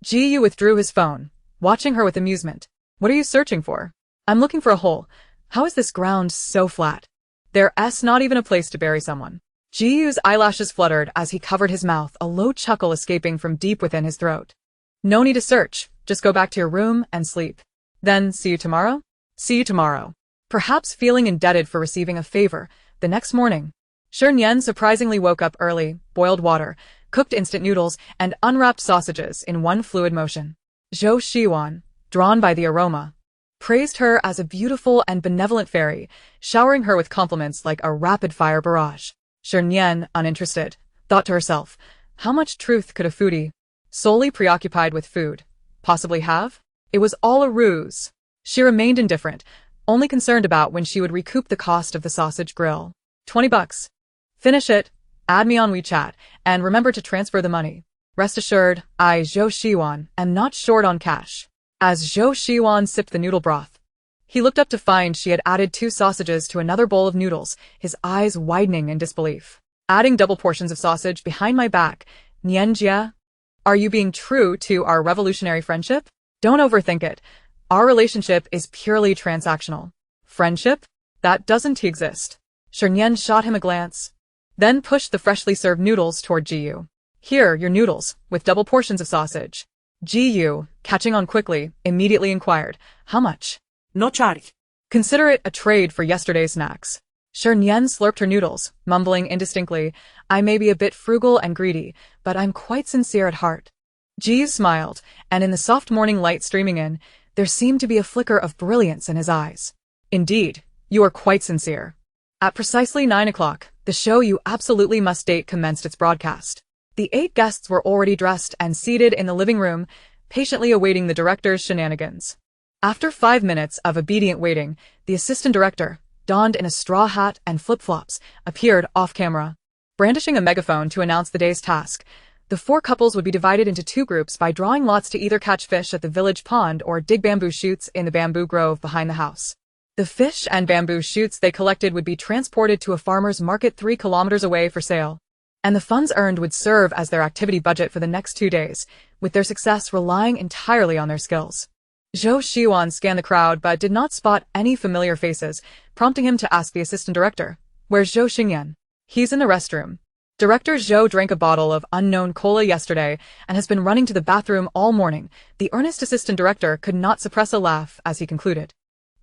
Speaker 1: Jiyu withdrew his phone, watching her with amusement. What are you searching for? I'm looking for a hole. How is this ground so flat? There's not even a place to bury someone. Jiyu's eyelashes fluttered as he covered his mouth, a low chuckle escaping from deep within his throat. No need to search. Just go back to your room and sleep. Then, see you tomorrow? See you tomorrow. Perhaps feeling indebted for receiving a favor, the next morning, Shernyen surprisingly woke up early, boiled water, cooked instant noodles, and unwrapped sausages in one fluid motion. Zhou Xiwan, drawn by the aroma, praised her as a beautiful and benevolent fairy, showering her with compliments like a rapid-fire barrage. Shernyen, uninterested, thought to herself, how much truth could a foodie, solely preoccupied with food, possibly have? It was all a ruse. She remained indifferent, only concerned about when she would recoup the cost of the sausage grill. $20. Finish it, add me on WeChat, and remember to transfer the money. Rest assured, I, Zhou Shiwan, am not short on cash. As Zhou Shiwan sipped the noodle broth, he looked up to find she had added 2 sausages to another bowl of noodles, his eyes widening in disbelief. Adding double portions of sausage behind my back, Nianjia? Are you being true to our revolutionary friendship? Don't overthink it. Our relationship is purely transactional. Friendship? That doesn't exist. Shernyen shot him a glance, then pushed the freshly served noodles toward Jiyu. Here, your noodles, with double portions of sausage. Jiyu, catching on quickly, immediately inquired, how much?
Speaker 2: No charge.
Speaker 1: Consider it a trade for yesterday's snacks. Shernyen slurped her noodles, mumbling indistinctly, I may be a bit frugal and greedy, but I'm quite sincere at heart. Jiyu smiled, and in the soft morning light streaming in, there seemed to be a flicker of brilliance in his eyes. Indeed, you are quite sincere. At precisely 9 o'clock, the show you absolutely must date commenced its broadcast. The 8 guests were already dressed and seated in the living room, patiently awaiting the director's shenanigans. After 5 minutes of obedient waiting, the assistant director, donned in a straw hat and flip-flops, appeared off-camera. Brandishing a megaphone to announce the day's task, the 4 couples would be divided into 2 groups by drawing lots to either catch fish at the village pond or dig bamboo shoots in the bamboo grove behind the house. The fish and bamboo shoots they collected would be transported to a farmer's market 3 kilometers away for sale, and the funds earned would serve as their activity budget for the next 2 days, with their success relying entirely on their skills. Zhou Shiwan scanned the crowd but did not spot any familiar faces, prompting him to ask the assistant director, where's Zhou Xingyan? He's in the restroom. Director Zhou drank a bottle of unknown cola yesterday and has been running to the bathroom all morning. The earnest assistant director could not suppress a laugh as he concluded.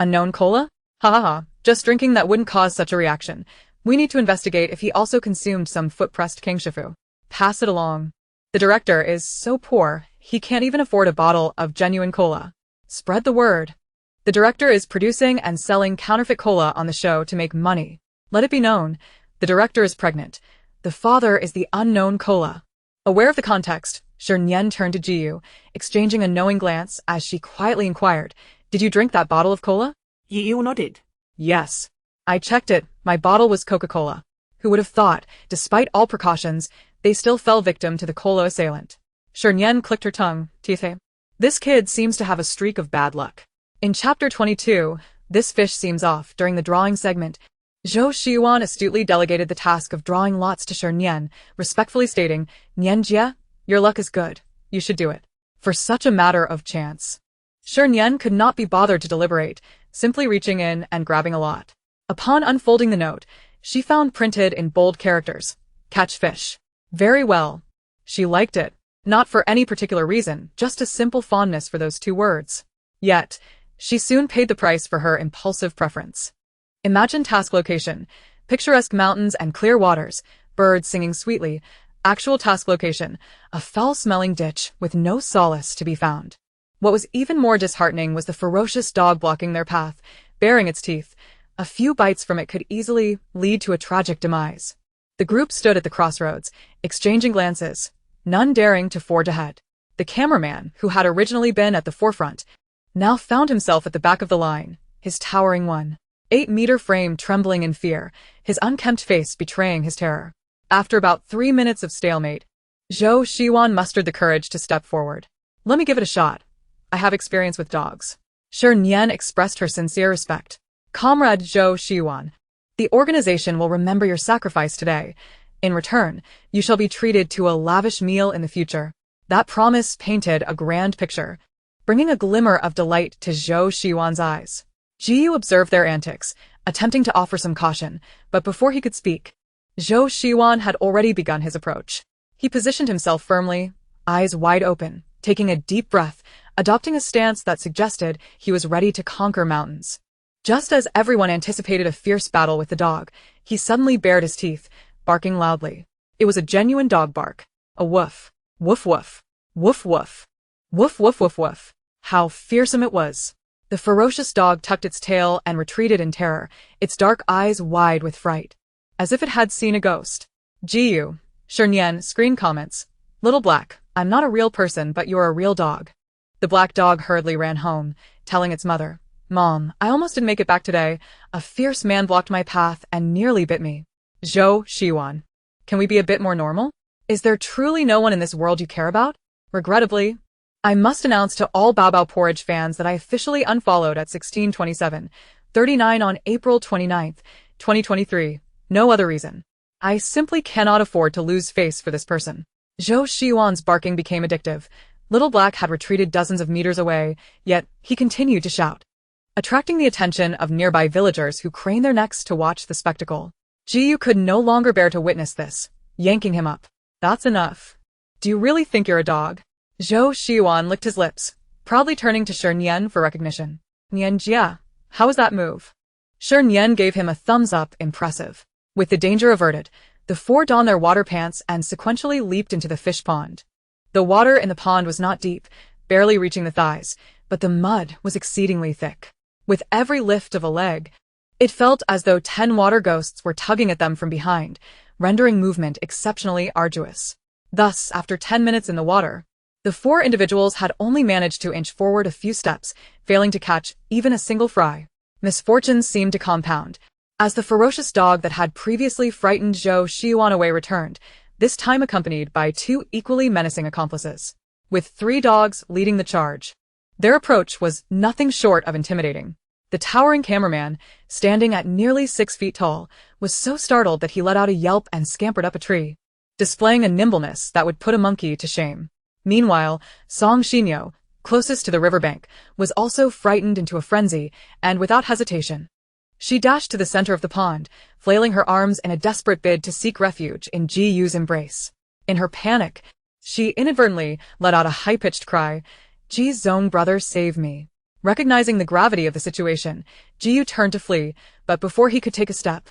Speaker 1: Unknown cola? Ha ha ha, just drinking that wouldn't cause such a reaction. We need to investigate if he also consumed some foot-pressed kingshifu. Pass it along. The director is so poor, he can't even afford a bottle of genuine cola. Spread the word. The director is producing and selling counterfeit cola on the show to make money. Let it be known, the director is pregnant. The father is the unknown cola. Aware of the context, Shernyen turned to Jiyu, exchanging a knowing glance as she quietly inquired, did you drink that bottle of cola?
Speaker 2: You nodded.
Speaker 1: Yes. I checked it, my bottle was Coca-Cola. Who would have thought, despite all precautions, they still fell victim to the cola assailant. Shernyen clicked her tongue, Tithe. This kid seems to have a streak of bad luck. In chapter 22, this fish seems off during the drawing segment. Zhou Shiwan astutely delegated the task of drawing lots to Shernyen, respectfully stating, Nianjia, your luck is good, you should do it. For such a matter of chance. Shernyen could not be bothered to deliberate, simply reaching in and grabbing a lot. Upon unfolding the note, she found printed in bold characters, catch fish. Very well. She liked it, not for any particular reason, just a simple fondness for those 2 words. Yet, she soon paid the price for her impulsive preference. Imagine task location, picturesque mountains and clear waters, birds singing sweetly. Actual task location, a foul-smelling ditch with no solace to be found. What was even more disheartening was the ferocious dog blocking their path, baring its teeth. A few bites from it could easily lead to a tragic demise. The group stood at the crossroads, exchanging glances, none daring to forge ahead. The cameraman, who had originally been at the forefront, now found himself at the back of the line, his towering 1.8-meter frame trembling in fear, his unkempt face betraying his terror. After about 3 minutes of stalemate, Zhou Shiwan mustered the courage to step forward. Let me give it a shot. I have experience with dogs. Shernyen expressed her sincere respect. Comrade Zhou Shiwan, the organization will remember your sacrifice today. In return, you shall be treated to a lavish meal in the future. That promise painted a grand picture, bringing a glimmer of delight to Zhou Shiwan's eyes. Jiyu observed their antics, attempting to offer some caution, but before he could speak, Zhou Shiwan had already begun his approach. He positioned himself firmly, eyes wide open, taking a deep breath, adopting a stance that suggested he was ready to conquer mountains. Just as everyone anticipated a fierce battle with the dog, he suddenly bared his teeth, barking loudly. It was a genuine dog bark. A woof. Woof woof. Woof woof. Woof woof woof woof. How fearsome it was. The The ferocious dog tucked its tail and retreated in terror, its dark eyes wide with fright, as if it had seen a ghost. "Gu," Shernyen screen comments. "Little Black, I'm not a real person, but you're a real dog." The black dog hurriedly ran home, telling its mother, "Mom, I almost didn't make it back today. A fierce man blocked my path and nearly bit me." Zhou Shiwan. Can we be a bit more normal? Is there truly no one in this world you care about? Regrettably, I must announce to all Bao Bao Porridge fans that I officially unfollowed at 16:27:39 on April 29th, 2023. No other reason. I simply cannot afford to lose face for this person. Zhou Shiwan's barking became addictive. Little Black had retreated dozens of meters away, yet he continued to shout, attracting the attention of nearby villagers who craned their necks to watch the spectacle. Jiyu could no longer bear to witness this, yanking him up. "That's enough. Do you really think you're a dog?" Zhou Shiwan licked his lips, proudly turning to Shernyen for recognition. "Nianjia, how was that move?" Shernyen gave him a thumbs up, impressive. With the danger averted, the four donned their water pants and sequentially leaped into the fish pond. The water in the pond was not deep, barely reaching the thighs, but the mud was exceedingly thick. With every lift of a leg, it felt as though 10 water ghosts were tugging at them from behind, rendering movement exceptionally arduous. Thus, after 10 minutes in the water, the four individuals had only managed to inch forward a few steps, failing to catch even a single fry. Misfortunes seemed to compound, as the ferocious dog that had previously frightened Zhou Shiwan away returned, this time accompanied by 2 equally menacing accomplices, with 3 dogs leading the charge. Their approach was nothing short of intimidating. The towering cameraman, standing at nearly 6 feet tall, was so startled that he let out a yelp and scampered up a tree, displaying a nimbleness that would put a monkey to shame. Meanwhile, Song Xinyo, closest to the riverbank, was also frightened into a frenzy, and without hesitation, she dashed to the center of the pond, flailing her arms in a desperate bid to seek refuge in Ji Yu's embrace. In her panic, she inadvertently let out a high-pitched cry, "Ji's Zong brother, save me." Recognizing the gravity of the situation, Ji Yu turned to flee, but before he could take a step,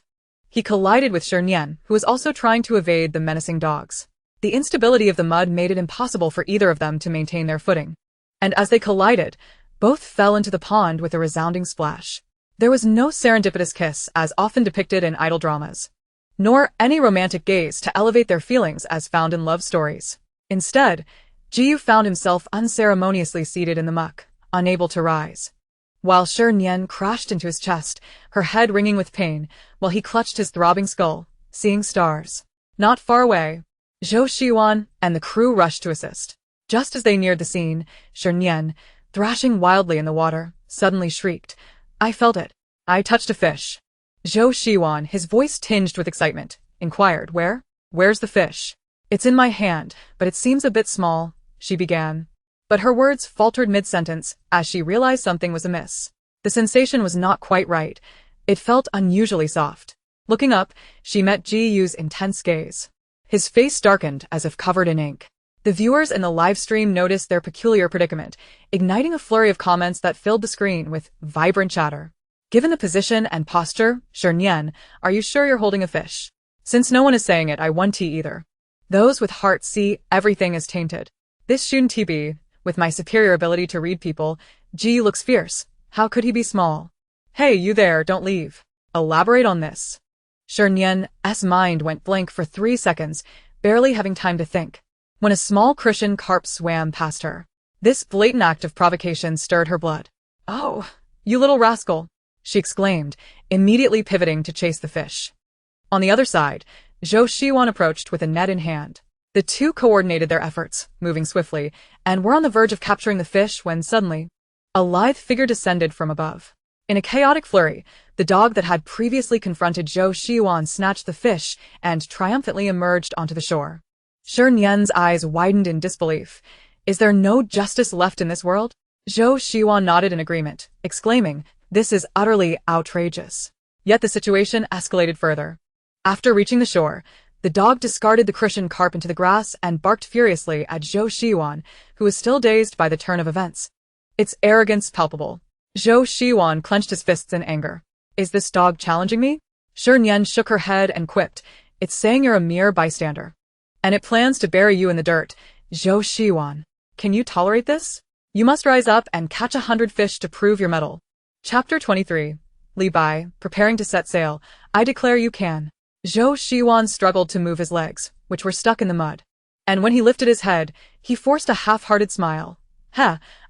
Speaker 1: he collided with Shernyen, who was also trying to evade the menacing dogs. The instability of the mud made it impossible for either of them to maintain their footing, and as they collided, both fell into the pond with a resounding splash. There was no serendipitous kiss as often depicted in idol dramas, nor any romantic gaze to elevate their feelings as found in love stories. Instead, Jiyu found himself unceremoniously seated in the muck, unable to rise, while Shernyen crashed into his chest, her head ringing with pain, while he clutched his throbbing skull, seeing stars. Not far away, Zhou Shiwan and the crew rushed to assist. Just as they neared the scene, Shernyen, thrashing wildly in the water, suddenly shrieked, "I felt it. I touched a fish." Zhou Shiwan, his voice tinged with excitement, inquired, "Where's the fish?" "It's in my hand, but it seems a bit small," she began. But her words faltered mid-sentence as she realized something was amiss. The sensation was not quite right. It felt unusually soft. Looking up, she met Ji Yu's intense gaze. His face darkened as if covered in ink. The viewers in the livestream noticed their peculiar predicament, igniting a flurry of comments that filled the screen with vibrant chatter. "Given the position and posture, Shernyen, are you sure you're holding a fish? Since no one is saying it, I won't either. Those with hearts see everything is tainted. This shouldn't be. With my superior ability to read people, Ji looks fierce. How could he be small? Hey, you there, don't leave. Elaborate on this." Shernyen's mind went blank for 3 seconds, barely having time to think, when a small crucian carp swam past her. This blatant act of provocation stirred her blood. "Oh, you little rascal," she exclaimed, immediately pivoting to chase the fish. On the other side, Zhou Shiwan approached with a net in hand. The two coordinated their efforts, moving swiftly, and were on the verge of capturing the fish when suddenly, a lithe figure descended from above. In a chaotic flurry, the dog that had previously confronted Zhou Shiwan snatched the fish and triumphantly emerged onto the shore. Shernyen's eyes widened in disbelief. Is there no justice left in this world? Zhou Shiwan nodded in agreement, exclaiming, "This is utterly outrageous." Yet the situation escalated further. After reaching the shore, the dog discarded the crucian carp into the grass and barked furiously at Zhou Shiwan, who was still dazed by the turn of events. Its arrogance palpable. Zhou Shiwan clenched his fists in anger. "Is this dog challenging me?" Shernyen shook her head and quipped, "It's saying you're a mere bystander. And it plans to bury you in the dirt. Zhou Shiwan, can you tolerate this?" You must rise up and catch 100 fish to prove your mettle. Chapter 23. Li Bai, preparing to set sail. I declare you can. Zhou Shiwan struggled to move his legs, which were stuck in the mud. And when he lifted his head, he forced a half-hearted smile.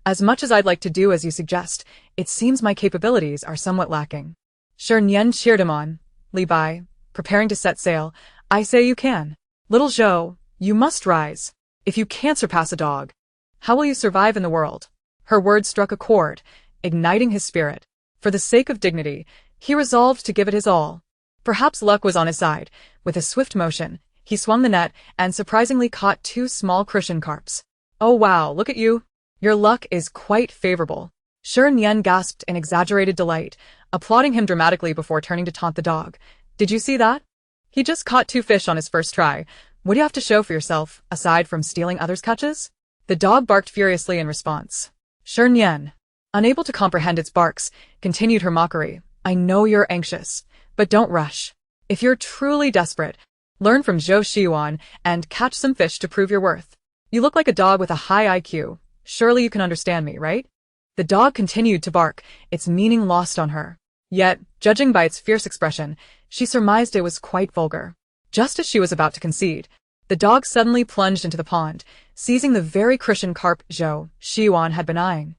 Speaker 1: As much as I'd like to do as you suggest, it seems my capabilities are somewhat lacking. Shernyen cheered him on. Li Bai, preparing to set sail. I say you can. Little Zhou, you must rise. If you can't surpass a dog, how will you survive in the world? Her words struck a chord, igniting his spirit. For the sake of dignity, he resolved to give it his all. Perhaps luck was on his side. With a swift motion, he swung the net and surprisingly caught 2 small crucian carps. Oh wow, look at you. Your luck is quite favorable. Shernyen gasped in exaggerated delight, applauding him dramatically before turning to taunt the dog. Did you see that? He just caught 2 fish on his first try. What do you have to show for yourself, aside from stealing others' catches? The dog barked furiously in response. Shernyen, unable to comprehend its barks, continued her mockery. I know you're anxious, but don't rush. If you're truly desperate, learn from Zhou Shiwan and catch some fish to prove your worth. You look like a dog with a high IQ. Surely you can understand me, right? The dog continued to bark, its meaning lost on her. Yet, judging by its fierce expression, she surmised it was quite vulgar. Just as she was about to concede, the dog suddenly plunged into the pond, seizing the very crucian carp Zhou Shiwan had been eyeing.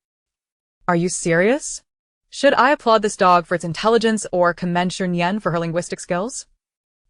Speaker 1: Are you serious? Should I applaud this dog for its intelligence or commend Shernyen for her linguistic skills?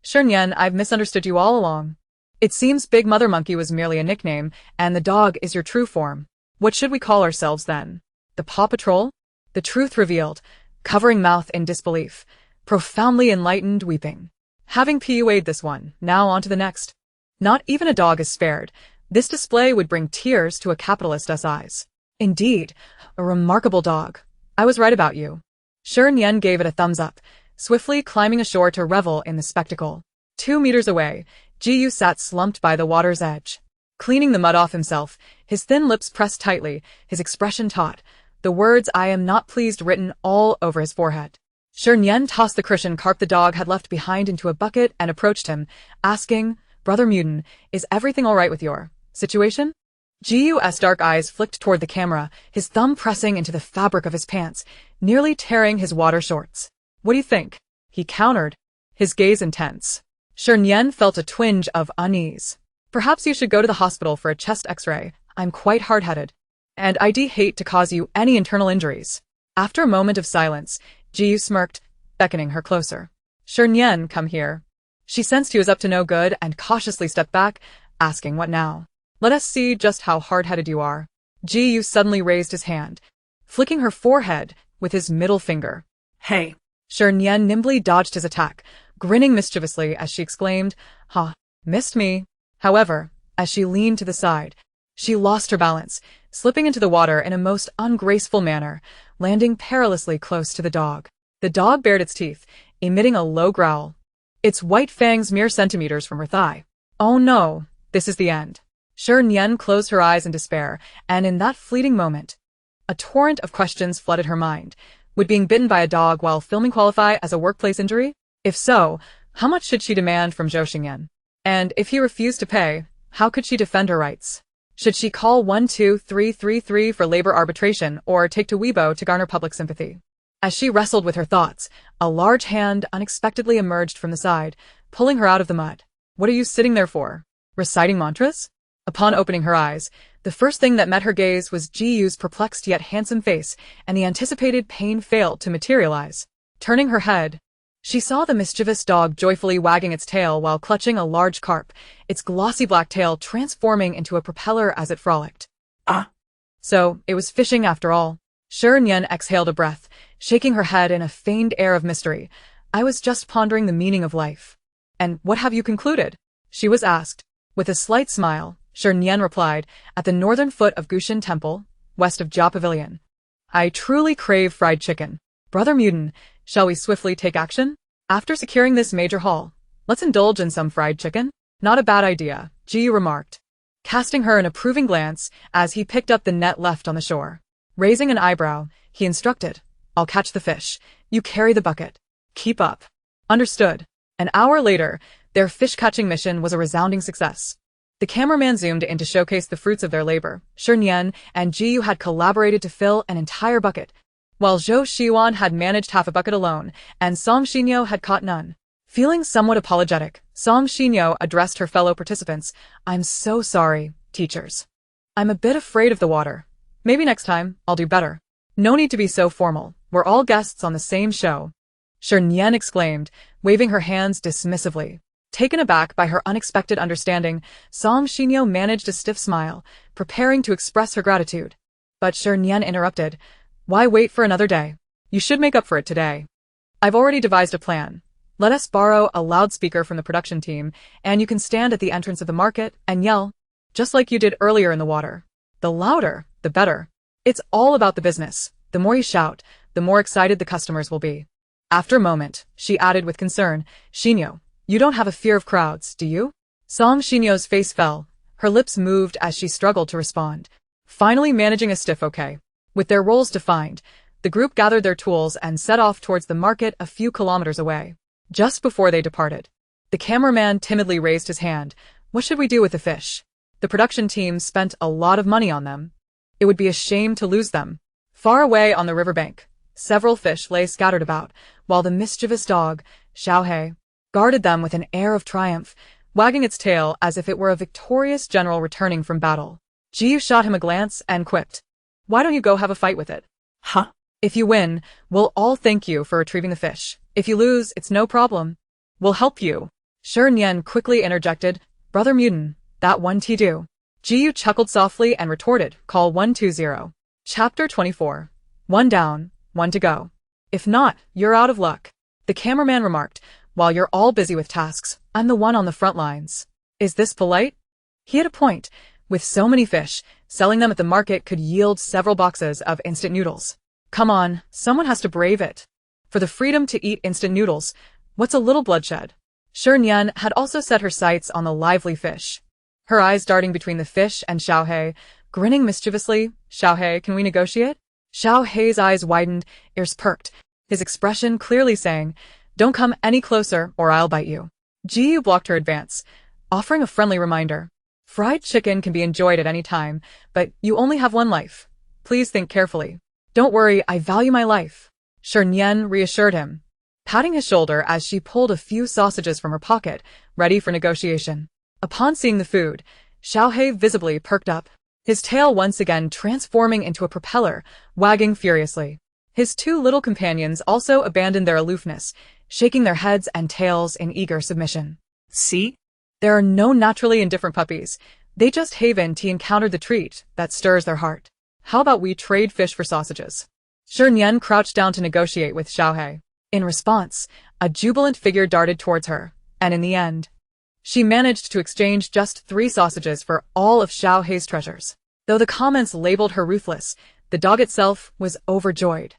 Speaker 1: Shernyen, I've misunderstood you all along. It seems Big Mother Monkey was merely a nickname, and the dog is your true form. What should we call ourselves then? The Paw Patrol? The truth revealed, covering mouth in disbelief, profoundly enlightened weeping. Having PUA'd this one, now on to the next. Not even a dog is spared. This display would bring tears to a capitalist's eyes. Indeed, a remarkable dog. I was right about you. Shernyen gave it a thumbs up, swiftly climbing ashore to revel in the spectacle. 2 meters away, Jiyu sat slumped by the water's edge. Cleaning the mud off himself, his thin lips pressed tightly, his expression taut, the words I am not pleased written all over his forehead. Shernyen tossed the crucian carp the dog had left behind into a bucket and approached him, asking, Brother Mutant, is everything all right with your situation? Jiyu's dark eyes flicked toward the camera, his thumb pressing into the fabric of his pants, nearly tearing his water shorts. What do you think? He countered, his gaze intense. Shernyen felt a twinge of unease. Perhaps you should go to the hospital for a chest x-ray. I'm quite hard-headed. And I'd hate to cause you any internal injuries. After a moment of silence, Jiyu smirked, beckoning her closer. Shernyen, come here. She sensed he was up to no good and cautiously stepped back, asking what now. Let us see just how hard-headed you are. Jiyu suddenly raised his hand, flicking her forehead with his middle finger.
Speaker 2: Hey.
Speaker 1: Shernyen nimbly dodged his attack, grinning mischievously as she exclaimed, missed me. However, as she leaned to the side, she lost her balance, slipping into the water in a most ungraceful manner, landing perilously close to the dog. The dog bared its teeth, emitting a low growl, its white fangs mere centimeters from her thigh. Oh no, this is the end. Shernyen closed her eyes in despair, and in that fleeting moment, a torrent of questions flooded her mind. Would being bitten by a dog while filming qualify as a workplace injury? If so, how much should she demand from Zhou Xingyan? And if he refused to pay, how could she defend her rights? Should she call 12333 for labor arbitration or take to Weibo to garner public sympathy? As she wrestled with her thoughts, a large hand unexpectedly emerged from the side, pulling her out of the mud. What are you sitting there for? Reciting mantras? Upon opening her eyes, the first thing that met her gaze was Jiyu's perplexed yet handsome face, and the anticipated pain failed to materialize. Turning her head, she saw the mischievous dog joyfully wagging its tail while clutching a large carp, its glossy black tail transforming into a propeller as it frolicked. So, it was fishing after all. Shernyen exhaled a breath, shaking her head in a feigned air of mystery. I was just pondering the meaning of life. And what have you concluded? She was asked. With a slight smile, Shernyen replied, at the northern foot of Gushan Temple, west of Jia Pavilion. I truly crave fried chicken. Brother Mutant, shall we swiftly take action? After securing this major haul, let's indulge in some fried chicken? Not a bad idea, Jiyu remarked, casting her an approving glance as he picked up the net left on the shore. Raising an eyebrow, he instructed, I'll catch the fish. You carry the bucket. Keep up. Understood. An hour later, their fish-catching mission was a resounding success. The cameraman zoomed in to showcase the fruits of their labor. Shernyen and Jiyu had collaborated to fill an entire bucket, while Zhou Xiwan had managed half a bucket alone, and Song Xinyo had caught none. Feeling somewhat apologetic, Song Xinyo addressed her fellow participants. "I'm so sorry, teachers. I'm a bit afraid of the water. Maybe next time, I'll do better. No need to be so formal. We're all guests on the same show." Shernyen exclaimed, waving her hands dismissively. Taken aback by her unexpected understanding, Song Xinyo managed a stiff smile, preparing to express her gratitude. But Shernyen interrupted. "Why wait for another day? You should make up for it today. I've already devised a plan. Let us borrow a loudspeaker from the production team, and you can stand at the entrance of the market and yell, just like you did earlier in the water. The louder, the better. It's all about the business. The more you shout, the more excited the customers will be." After a moment, she added with concern, "Xinyo, you don't have a fear of crowds, do you?" Song Xinyo's face fell. Her lips moved as she struggled to respond, finally managing a stiff okay. With their roles defined, the group gathered their tools and set off towards the market a few kilometers away. Just before they departed, the cameraman timidly raised his hand. "What should we do with the fish? The production team spent a lot of money on them. It would be a shame to lose them." Far away on the riverbank, several fish lay scattered about, while the mischievous dog, Xiaohei, guarded them with an air of triumph, wagging its tail as if it were a victorious general returning from battle. Jiyu shot him a glance and quipped, "Why don't you go have a fight with it?
Speaker 2: Huh?
Speaker 1: If you win, we'll all thank you for retrieving the fish. If you lose, it's no problem. We'll help you." Shernyen quickly interjected, "Brother Mutant, that one do." Jiyu chuckled softly and retorted, "Call 120. Chapter 24. One down, one to go. If not, you're out of luck." The cameraman remarked, "While you're all busy with tasks, I'm the one on the front lines. Is this polite?" He had a point. With so many fish, selling them at the market could yield several boxes of instant noodles. Come on, someone has to brave it. For the freedom to eat instant noodles, what's a little bloodshed? Shernyen had also set her sights on the lively fish, her eyes darting between the fish and Xiaohei, grinning mischievously. "Xiaohei, can we negotiate?" Xiaohei's eyes widened, ears perked, his expression clearly saying, "Don't come any closer or I'll bite you." Jiyu blocked her advance, offering a friendly reminder. "Fried chicken can be enjoyed at any time, but you only have one life. Please think carefully." "Don't worry, I value my life," Shernyen reassured him, patting his shoulder as she pulled a few sausages from her pocket, ready for negotiation. Upon seeing the food, Xiaohei visibly perked up, his tail once again transforming into a propeller, wagging furiously. His two little companions also abandoned their aloofness, shaking their heads and tails in eager submission.
Speaker 2: See?
Speaker 1: There are no naturally indifferent puppies. They just haven to encounter the treat that stirs their heart. How about we trade fish for sausages? Shernyen crouched down to negotiate with Xiaohei. In response, a jubilant figure darted towards her, and in the end, she managed to exchange just 3 sausages for all of Xiaohei's treasures. Though the comments labeled her ruthless, the dog itself was overjoyed.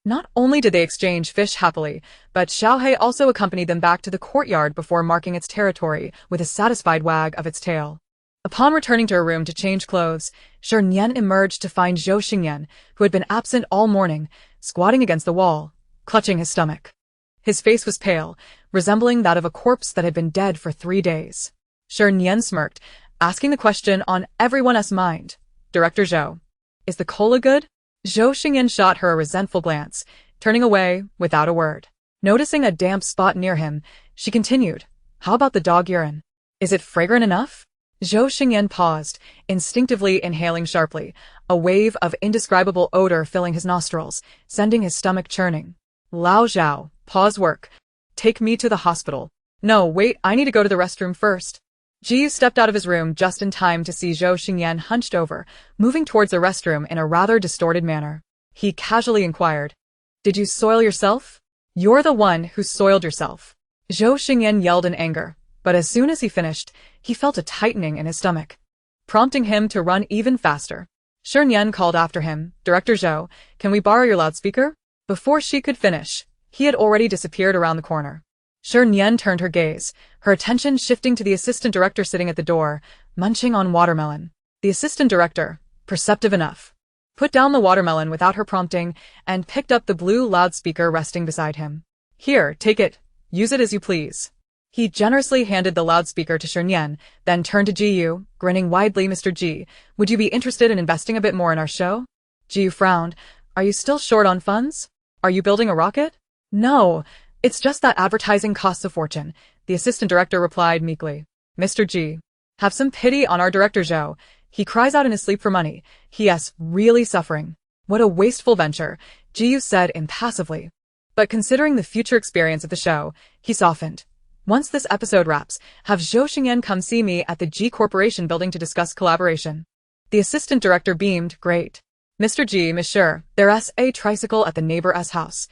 Speaker 1: Not only did they exchange fish happily, but Xiaohei also accompanied them back to the courtyard before marking its territory with a satisfied wag of its tail. Upon returning to her room to change clothes, Shernyen emerged to find Zhou Xinyan, who had been absent all morning, squatting against the wall, clutching his stomach. His face was pale, resembling that of a corpse that had been dead for 3 days. Shernyen smirked, asking the question on everyone's mind. "Director Zhou, is the cola good?" Zhou Xinyan shot her a resentful glance, turning away without a word. Noticing a damp spot near him, she continued, "How about the dog urine? Is it fragrant enough?" Zhou Xinyan paused, instinctively inhaling sharply, a wave of indescribable odor filling his nostrils, sending his stomach churning. "Lao Zhao, pause work. Take me to the hospital." "No, wait, I need to go to the restroom first." Jiyu stepped out of his room just in time to see Zhou Xinyan hunched over, moving towards the restroom in a rather distorted manner. He casually inquired, "Did you soil yourself?" "You're the one who soiled yourself." Zhou Xinyan yelled in anger, but as soon as he finished, he felt a tightening in his stomach, prompting him to run even faster. Shernyen called after him, "Director Zhou, can we borrow your loudspeaker?" Before she could finish, he had already disappeared around the corner. Shernyen turned her gaze, her attention shifting to the assistant director sitting at the door, munching on watermelon. The assistant director, perceptive enough, put down the watermelon without her prompting and picked up the blue loudspeaker resting beside him. "Here, take it. Use it as you please." He generously handed the loudspeaker to Shernyen, then turned to Jiyu, grinning widely. Mr. Ji, would you be interested in investing a bit more in our show? Jiyu frowned. Are you still short on funds? Are you building a rocket? No, it's just that advertising costs a fortune, the assistant director replied meekly. Mr. Ji, have some pity on our director Zhou. He cries out in his sleep for money. He is really suffering. What a wasteful venture, Jiyu said impassively. But considering the future experience of the show, he softened. Once this episode wraps, have Zhou Xingyan come see me at the G Corporation building to discuss collaboration. The assistant director beamed. Great. Mr. G, monsieur, there's a tricycle at the neighbor's house.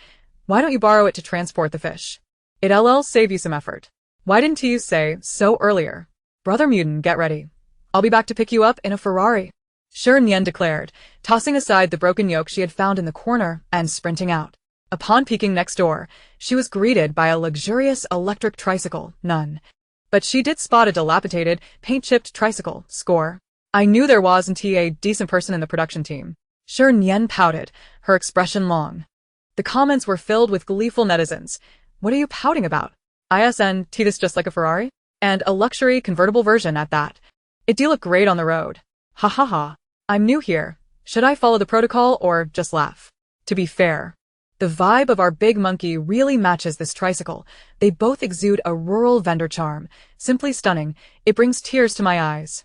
Speaker 1: Why don't you borrow it to transport the fish? It'll save you some effort. Why didn't you say so earlier? Brother Mutant, get ready. I'll be back to pick you up in a Ferrari. Shernyen declared, tossing aside the broken yoke she had found in the corner and sprinting out. Upon peeking next door, she was greeted by a luxurious electric tricycle, none. But she did spot a dilapidated, paint-chipped tricycle, score. I knew there wasn't a decent person in the production team. Shernyen pouted, her expression long. The comments were filled with gleeful netizens. What are you pouting about? ISNT this just like a Ferrari? And a luxury convertible version at that. It'd look great on the road. Ha ha ha. I'm new here. Should I follow the protocol or just laugh? To be fair, the vibe of our big monkey really matches this tricycle. They both exude a rural vendor charm. Simply stunning. It brings tears to my eyes.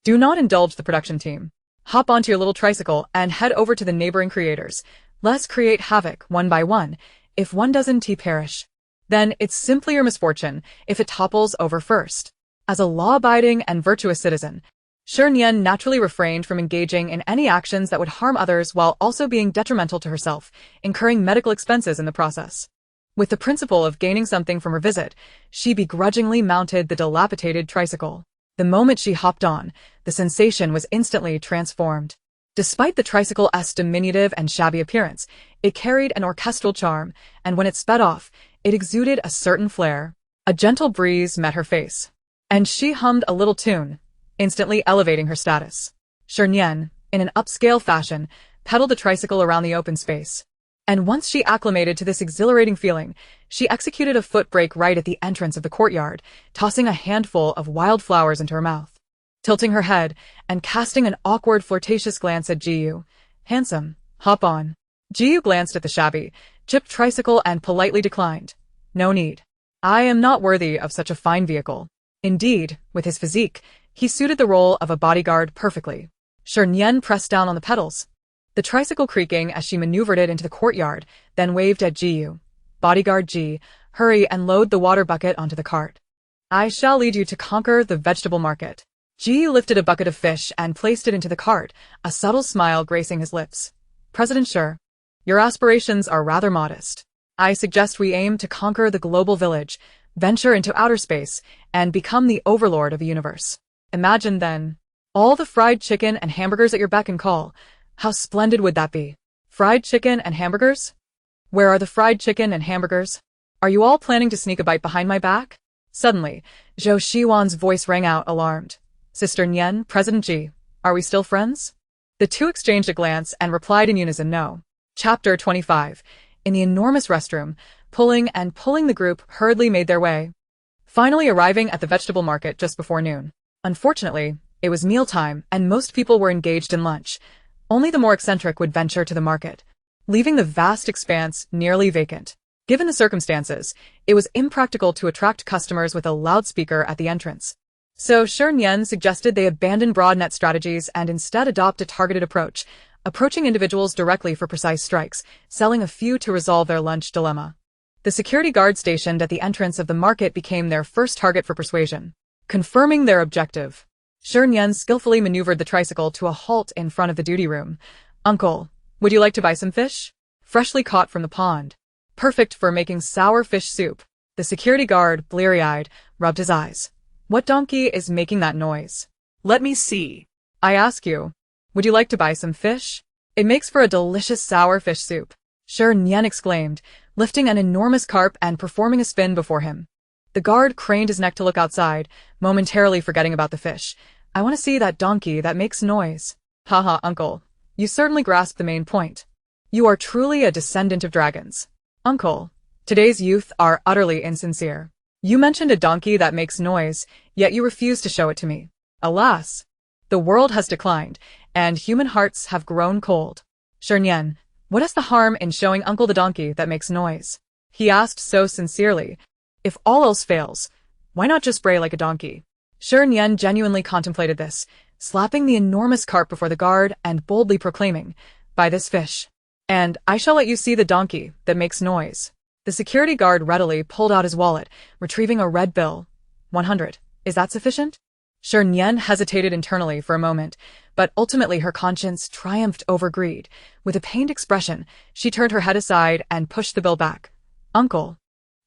Speaker 1: Do not indulge the production team. Hop onto your little tricycle and head over to the neighboring creators. Let's create havoc one by one. If one doesn't perish, then it's simply your misfortune if it topples over first. As a law-abiding and virtuous citizen, Shernyen naturally refrained from engaging in any actions that would harm others while also being detrimental to herself, incurring medical expenses in the process. With the principle of gaining something from her visit, she begrudgingly mounted the dilapidated tricycle. The moment she hopped on, the sensation was instantly transformed. Despite the tricycle's diminutive and shabby appearance, it carried an orchestral charm, and when it sped off, it exuded a certain flair. A gentle breeze met her face, and she hummed a little tune, instantly elevating her status. Shernyen, in an upscale fashion, pedaled the tricycle around the open space. And once she acclimated to this exhilarating feeling, she executed a foot brake right at the entrance of the courtyard, tossing a handful of wildflowers into her mouth. Tilting her head and casting an awkward flirtatious glance at Jiyu. Handsome, hop on. Jiyu glanced at the shabby, chipped tricycle and politely declined. No need. I am not worthy of such a fine vehicle. Indeed, with his physique, he suited the role of a bodyguard perfectly. Shernyen pressed down on the pedals, the tricycle creaking as she maneuvered it into the courtyard, then waved at Jiyu. Bodyguard Ji, hurry and load the water bucket onto the cart. I shall lead you to conquer the vegetable market. Jiyu lifted a bucket of fish and placed it into the cart, a subtle smile gracing his lips. President Shi, your aspirations are rather modest. I suggest we aim to conquer the global village, venture into outer space, and become the overlord of the universe. Imagine then, all the fried chicken and hamburgers at your beck and call. How splendid would that be? Fried chicken and hamburgers? Where are the fried chicken and hamburgers? Are you all planning to sneak a bite behind my back? Suddenly, Zhou Xiwan's voice rang out, alarmed. Sister Nian, President Ji, are we still friends? The two exchanged a glance and replied in unison no. Chapter 25. In the enormous restroom, pulling the group hurriedly made their way, finally arriving at the vegetable market just before noon. Unfortunately, it was mealtime and most people were engaged in lunch. Only the more eccentric would venture to the market, leaving the vast expanse nearly vacant. Given the circumstances, it was impractical to attract customers with a loudspeaker at the entrance. So Shernyen suggested they abandon broad net strategies and instead adopt a targeted approach, approaching individuals directly for precise strikes, selling a few to resolve their lunch dilemma. The security guard stationed at the entrance of the market became their first target for persuasion. Confirming their objective, Shernyen skillfully maneuvered the tricycle to a halt in front of the duty room. Uncle, would you like to buy some fish? Freshly caught from the pond. Perfect for making sour fish soup. The security guard, bleary-eyed, rubbed his eyes. What donkey is making that noise?
Speaker 2: Let me see.
Speaker 1: I ask you, would you like to buy some fish? It makes for a delicious sour fish soup. Shernyen exclaimed, lifting an enormous carp and performing a spin before him. The guard craned his neck to look outside, momentarily forgetting about the fish. I want to see that donkey that makes noise. Haha, uncle. You certainly grasp the main point. You are truly a descendant of dragons. Uncle, today's youth are utterly insincere. You mentioned a donkey that makes noise, yet you refuse to show it to me. Alas, the world has declined, and human hearts have grown cold. Shernyen, what is the harm in showing uncle the donkey that makes noise? He asked so sincerely. If all else fails, why not just bray like a donkey? Shernyen genuinely contemplated this, slapping the enormous cart before the guard and boldly proclaiming, "Buy this fish, and I shall let you see the donkey that makes noise." The security guard readily pulled out his wallet, retrieving a red bill. 100. Is that sufficient? Shernyen hesitated internally for a moment, but ultimately her conscience triumphed over greed. With a pained expression, she turned her head aside and pushed the bill back. Uncle,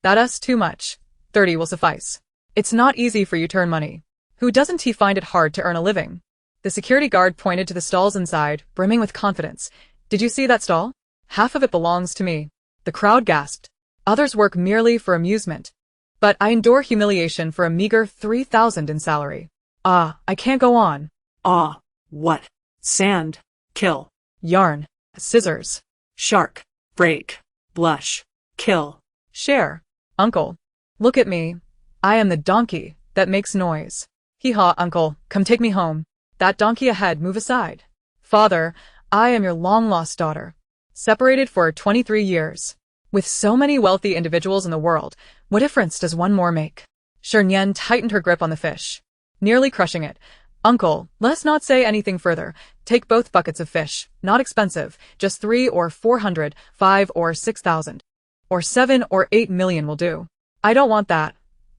Speaker 1: that's too much. 30 will suffice. It's not easy for you to earn money. Who doesn't he find it hard to earn a living? The security guard pointed to the stalls inside, brimming with confidence. Did you see that stall? Half of it belongs to me. The crowd gasped. Others work merely for amusement. But I endure humiliation for a meager 3,000 in salary. Ah, I can't go on.
Speaker 2: Ah, what? Sand. Kill.
Speaker 1: Yarn. Scissors.
Speaker 2: Shark. Break. Blush. Kill.
Speaker 1: Share. Uncle. Look at me. I am the donkey that makes noise. Hee-haw, uncle, come take me home. That donkey ahead, move aside. Father, I am your long-lost daughter. Separated for 23 years. With so many wealthy individuals in the world, what difference does one more make? Shernyen tightened her grip on the fish, nearly crushing it. Uncle, let's not say anything further. Take both buckets of fish. Not expensive. Just 3 or 400, 5 or 6,000. Or 7 or 8 million will do. I don't want that.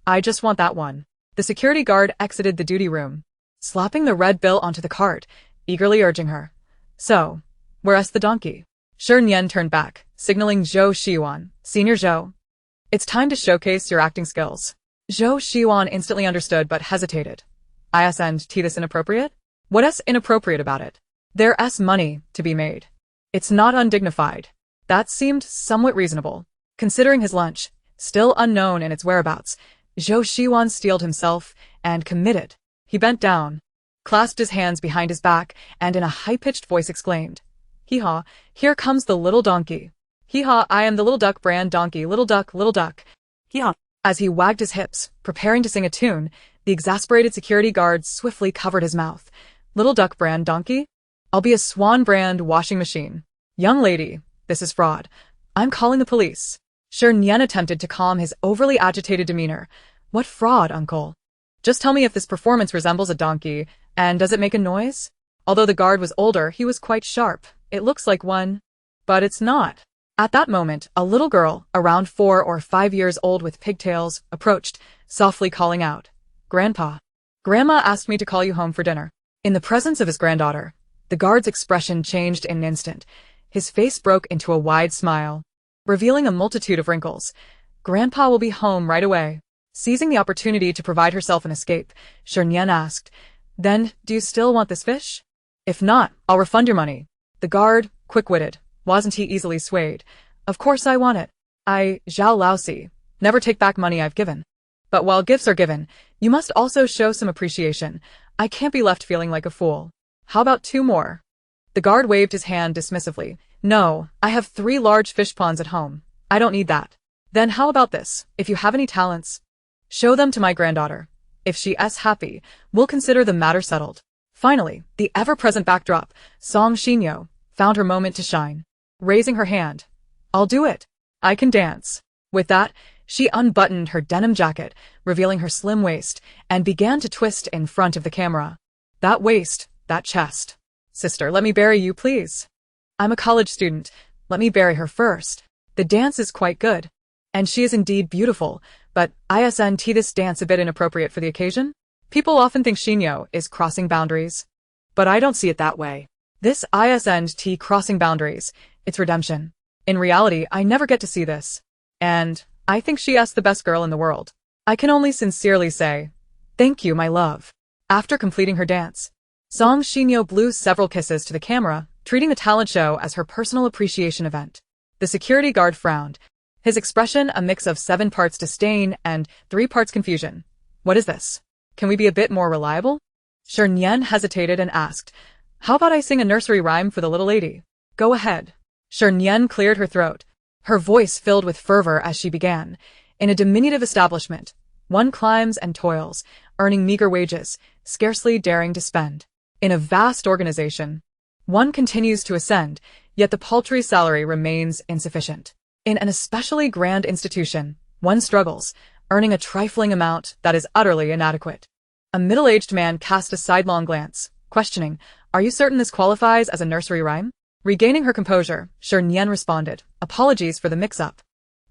Speaker 1: I just want that one. The security guard exited the duty room, slapping the red bill onto the cart, eagerly urging her. So, where's the donkey? Shernyen turned back, signaling Zhou Xiwan. Senior Zhou. It's time to showcase your acting skills. Zhou Xiwan instantly understood but hesitated. Isn't this inappropriate? What's inappropriate about it? There's money to be made. It's not undignified. That seemed somewhat reasonable. Considering his lunch, still unknown in its whereabouts, Zhou Xiwan steeled himself and committed. He bent down, clasped his hands behind his back, and in a high-pitched voice exclaimed, Hee-haw, here comes the little donkey. Hee-haw, I am the little duck brand donkey, little duck, little duck.
Speaker 2: Hee-haw.
Speaker 1: As he wagged his hips, preparing to sing a tune, the exasperated security guard swiftly covered his mouth. Little duck brand donkey? I'll be a swan brand washing machine. Young lady, this is fraud. I'm calling the police. Shernyen attempted to calm his overly agitated demeanor. What fraud, uncle? Just tell me if this performance resembles a donkey, and does it make a noise? Although the guard was older, he was quite sharp. It looks like one, but it's not. At that moment, a little girl, around 4 or 5 years old with pigtails, approached, softly calling out, Grandpa. Grandma asked me to call you home for dinner. In the presence of his granddaughter, the guard's expression changed in an instant. His face broke into a wide smile, revealing a multitude of wrinkles. Grandpa will be home right away. Seizing the opportunity to provide herself an escape, Shernyen asked, Then, do you still want this fish? If not, I'll refund your money. The guard, quick-witted, wasn't he easily swayed? Of course I want it. I, Zhao Laosi, never take back money I've given. But while gifts are given, you must also show some appreciation. I can't be left feeling like a fool. How about 2 more? The guard waved his hand dismissively. No, I have 3 large fish ponds at home. I don't need that. Then how about this? If you have any talents, show them to my granddaughter. If she's happy, we'll consider the matter settled. Finally, the ever-present backdrop, Song Xinyo, found her moment to shine. Raising her hand. I'll do it. I can dance. With that, she unbuttoned her denim jacket, revealing her slim waist, and began to twist in front of the camera. That waist, that chest. Sister, let me bury you, please. I'm a college student. Let me bury her first. The dance is quite good. And she is indeed beautiful, but isn't this dance a bit inappropriate for the occasion? People often think Xinyo is crossing boundaries. But I don't see it that way. This isn't crossing boundaries. It's redemption. In reality, I never get to see this. And I think she is the best girl in the world. I can only sincerely say, thank you, my love. After completing her dance, Song Xinyo blew several kisses to the camera, treating the talent show as her personal appreciation event. The security guard frowned, his expression a mix of 7 parts disdain and 3 parts confusion. What is this? Can we be a bit more reliable? Shernyen hesitated and asked, How about I sing a nursery rhyme for the little lady? Go ahead. Shernyen cleared her throat, her voice filled with fervor as she began. In a diminutive establishment, One climbs and toils, earning meager wages, scarcely daring to spend. In a vast organization, one continues to ascend, yet the paltry salary remains insufficient. In an especially grand institution, one struggles, earning a trifling amount that is utterly inadequate. A middle-aged man cast a sidelong glance, questioning, "Are you certain this qualifies as a nursery rhyme?" Regaining her composure, Shernyen responded, "Apologies for the mix-up.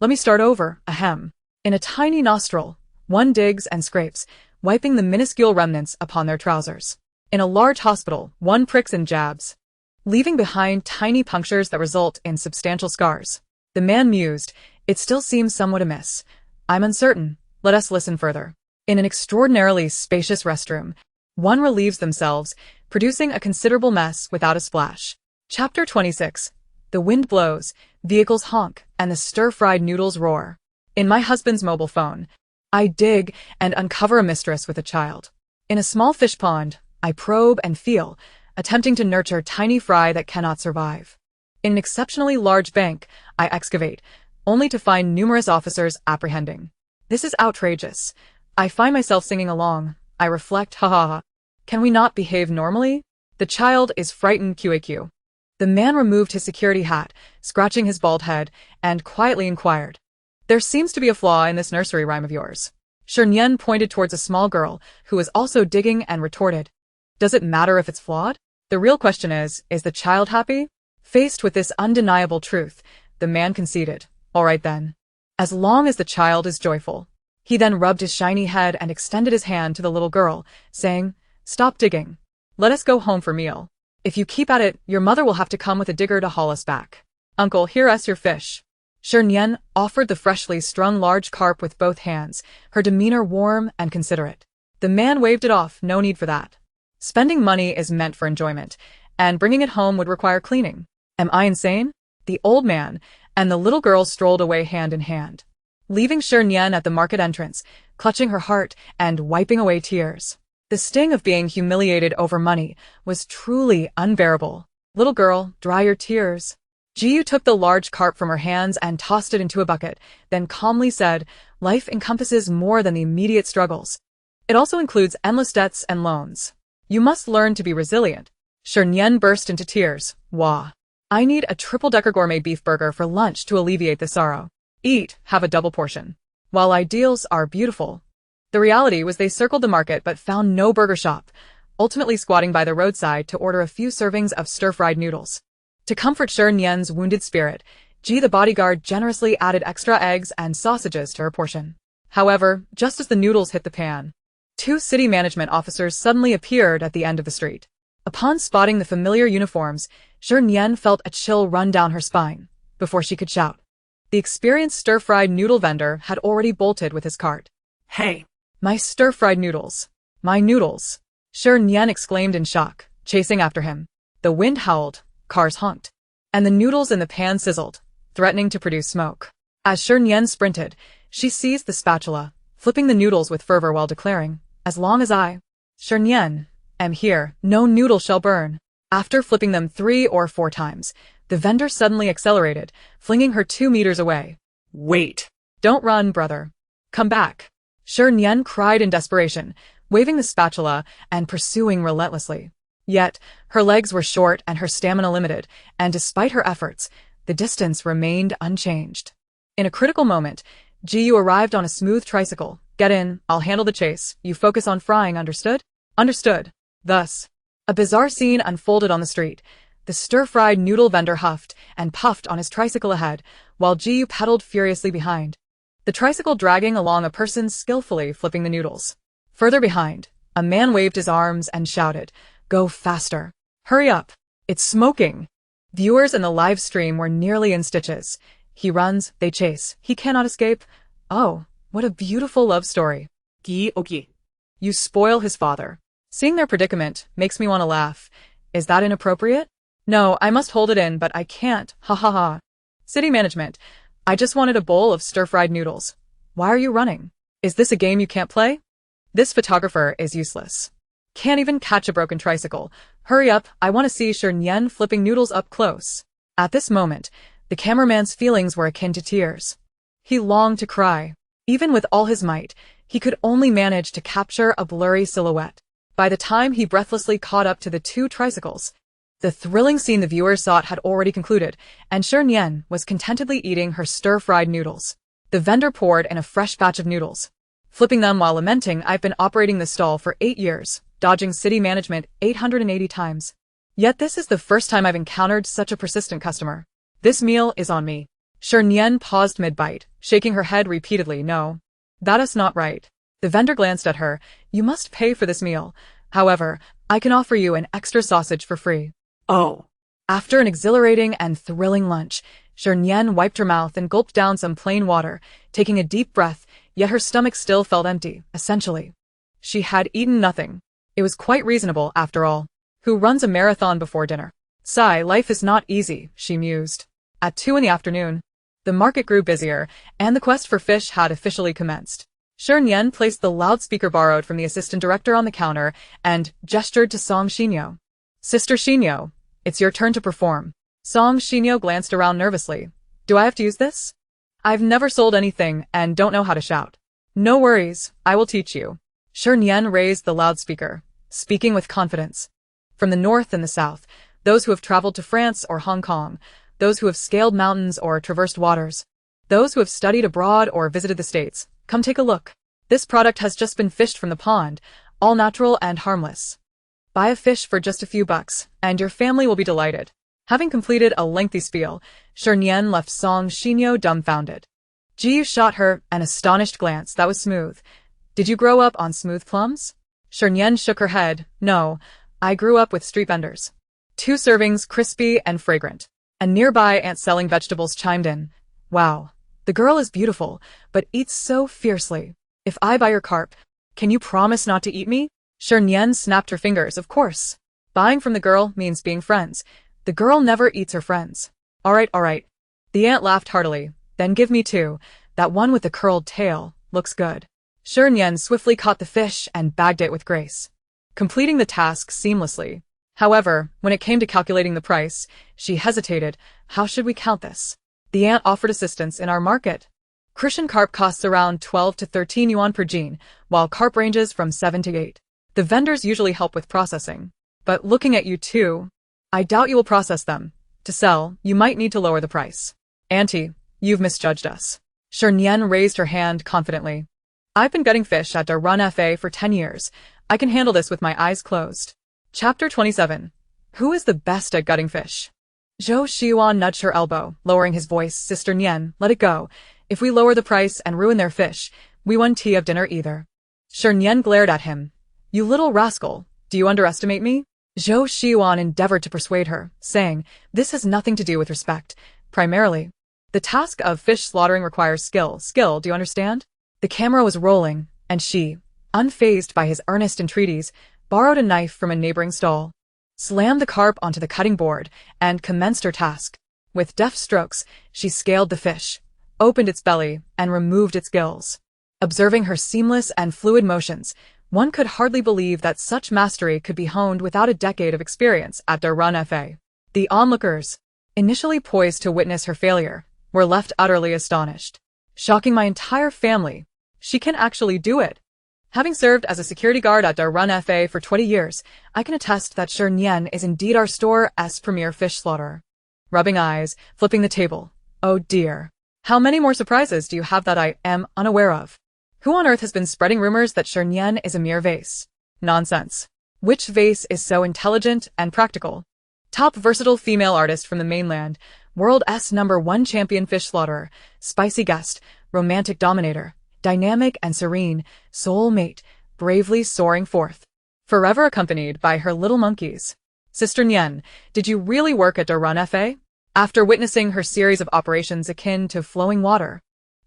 Speaker 1: Let me start over, ahem." In a tiny nostril, one digs and scrapes, wiping the minuscule remnants upon their trousers. In a large hospital, one pricks and jabs, leaving behind tiny punctures that result in substantial scars. The man mused, "It still seems somewhat amiss. I'm uncertain. Let us listen further." In an extraordinarily spacious restroom, one relieves themselves, producing a considerable mess without a splash. Chapter 26. The wind blows, vehicles honk, and the stir-fried noodles roar. In my husband's mobile phone, I dig and uncover a mistress with a child. In a small fish pond, I probe and feel, attempting to nurture tiny fry that cannot survive. In an exceptionally large bank, I excavate, only to find numerous officers apprehending. This is outrageous. I find myself singing along. I reflect, ha ha ha. Can we not behave normally? The child is frightened QAQ. The man removed his security hat, scratching his bald head, and quietly inquired, "There seems to be a flaw in this nursery rhyme of yours." Shernyen pointed towards a small girl, who was also digging, and retorted, "Does it matter if it's flawed? The real question is the child happy?" Faced with this undeniable truth, the man conceded, "All right then. As long as the child is joyful." He then rubbed his shiny head and extended his hand to the little girl, saying, "Stop digging. Let us go home for meal. If you keep at it, your mother will have to come with a digger to haul us back. Uncle, here us your fish." Shernyen offered the freshly strung large carp with both hands, her demeanor warm and considerate. The man waved it off, "No need for that. Spending money is meant for enjoyment, and bringing it home would require cleaning. Am I insane?" The old man and the little girl strolled away hand in hand, leaving Shernyen at the market entrance, clutching her heart and wiping away tears. The sting of being humiliated over money was truly unbearable. "Little girl, dry your tears." Jiyu took the large carp from her hands and tossed it into a bucket, then calmly said, "Life encompasses more than the immediate struggles. It also includes endless debts and loans. You must learn to be resilient." Shernyen burst into tears. "Wah. I need a triple-decker gourmet beef burger for lunch to alleviate the sorrow. Eat, have a double portion." While ideals are beautiful, the reality was they circled the market but found no burger shop, ultimately squatting by the roadside to order a few servings of stir-fried noodles. To comfort Shernyen's wounded spirit, Ji the bodyguard generously added extra eggs and sausages to her portion. However, just as the noodles hit the pan, two city management officers suddenly appeared at the end of the street. Upon spotting the familiar uniforms, Shernyen felt a chill run down her spine before she could shout. The experienced stir-fried noodle vendor had already bolted with his cart.
Speaker 2: Hey!
Speaker 1: "My stir-fried noodles! My noodles!" Shernyen exclaimed in shock, chasing after him. The wind howled, cars honked, and the noodles in the pan sizzled, threatening to produce smoke. As Shernyen sprinted, she seized the spatula, flipping the noodles with fervor while declaring, "As long as I, Shernyen, am here, no noodle shall burn." After flipping them 3 or 4 times, the vendor suddenly accelerated, flinging her 2 meters away.
Speaker 2: Wait!
Speaker 1: "Don't run, brother. Come back." Shernyen cried in desperation, waving the spatula and pursuing relentlessly. Yet, her legs were short and her stamina limited, and despite her efforts, the distance remained unchanged. In a critical moment, Jiyu arrived on a smooth tricycle. "Get in, I'll handle the chase. You focus on frying, understood?" "Understood." Thus, a bizarre scene unfolded on the street. The stir-fried noodle vendor huffed and puffed on his tricycle ahead, while Jiyu pedaled furiously behind, the tricycle dragging along a person skillfully flipping the noodles. Further behind, a man waved his arms and shouted, "Go faster! Hurry up! It's smoking!" Viewers in the live stream were nearly in stitches. He runs, they chase, he cannot escape. Oh, what a beautiful love story.
Speaker 2: Okay.
Speaker 1: You spoil his father. Seeing their predicament makes me want to laugh. Is that inappropriate? No, I must hold it in, but I can't. Ha ha ha. City management. I just wanted a bowl of stir-fried noodles. Why are you running? Is this a game you can't play? This photographer is useless. Can't even catch a broken tricycle. Hurry up, I want to see Shernyen flipping noodles up close. At this moment, the cameraman's feelings were akin to tears. He longed to cry. Even with all his might, He could only manage to capture a blurry silhouette. By the time he breathlessly caught up to the two tricycles, the thrilling scene the viewers sought had already concluded, and Shernyen was contentedly eating her stir-fried noodles. The vendor poured in a fresh batch of noodles, flipping them while lamenting, "I've been operating this stall for 8 years, dodging city management 880 times. Yet this is the first time I've encountered such a persistent customer. This meal is on me." Shernyen paused mid-bite, shaking her head repeatedly. "No, that is not right." The vendor glanced at her. "You must pay for this meal. However, I can offer you an extra sausage for free."
Speaker 2: Oh.
Speaker 1: After an exhilarating and thrilling lunch, Shernyen wiped her mouth and gulped down some plain water, taking a deep breath, yet her stomach still felt empty, essentially. She had eaten nothing. It was quite reasonable, after all. Who runs a marathon before dinner? Sigh, life is not easy, she mused. At 2 in the afternoon, the market grew busier, and the quest for fish had officially commenced. Shernyen placed the loudspeaker borrowed from the assistant director on the counter and gestured to Song Shinyo. "Sister Shinyo, it's your turn to perform." Song Shinyo glanced around nervously. "Do I have to use this? I've never sold anything and don't know how to shout." "No worries, I will teach you." Shernyen raised the loudspeaker, speaking with confidence. From the north and the south, those who have traveled to France or Hong Kong, those who have scaled mountains or traversed waters, those who have studied abroad or visited the States, come take a look. This product has just been fished from the pond, all natural and harmless. Buy a fish for just a few bucks, and your family will be delighted. Having completed a lengthy spiel, Shernyen left Song Shinyo dumbfounded. Ji shot her an astonished glance that was smooth. "Did you grow up on smooth plums?" Shernyen shook her head. "No, I grew up with street vendors." 2 servings, crispy and fragrant. A nearby aunt selling vegetables chimed in. "Wow, the girl is beautiful, but eats so fiercely. If I buy your carp, can you promise not to eat me?" Shernyen snapped her fingers. "Of course. Buying from the girl means being friends. The girl never eats her friends." All right. The aunt laughed heartily. "Then give me 2. That one with the curled tail looks good." Shernyen swiftly caught the fish and bagged it with grace, completing the task seamlessly. However, when it came to calculating the price, she hesitated. "How should we count this?" The aunt offered assistance. "In our market, Christian carp costs around 12 to 13 yuan per jean, while carp ranges from 7 to 8. The vendors usually help with processing. But looking at you two, I doubt you will process them. To sell, you might need to lower the price." "Auntie, you've misjudged us." Shernyen raised her hand confidently. "I've been gutting fish at Darun FA for 10 years. I can handle this with my eyes closed." Chapter 27. Who is the best at gutting fish? Zhou Xiwan nudged her elbow, lowering his voice. "Sister Nian, let it go. If we lower the price and ruin their fish, we won't tea of dinner either." Shernyen glared at him. "You little rascal, do you underestimate me?" Zhou Xiwan endeavored to persuade her, saying, "This has nothing to do with respect. Primarily, the task of fish slaughtering requires skill. Skill, do you understand?" The camera was rolling, and she, unfazed by his earnest entreaties, borrowed a knife from a neighboring stall, slammed the carp onto the cutting board, and commenced her task. With deft strokes, she scaled the fish, opened its belly, and removed its gills. Observing her seamless and fluid motions, one could hardly believe that such mastery could be honed without a decade of experience at Darun FA. The onlookers, initially poised to witness her failure, were left utterly astonished. "Shocking my entire family. She can actually do it." Having served as a security guard at Darun FA for 20 years, I can attest that Shernyen is indeed our store's premier fish slaughterer. Rubbing eyes, flipping the table. "Oh dear. How many more surprises do you have that I am unaware of? Who on earth has been spreading rumors that Shernyen is a mere vase? Nonsense. Which vase is so intelligent and practical? Top versatile female artist from the mainland, world's #1 champion fish slaughterer, spicy guest, romantic dominator, dynamic and serene, soul mate, bravely soaring forth, forever accompanied by her little monkeys." Sister Nian, did you really work at Darun FA? After witnessing her series of operations akin to flowing water,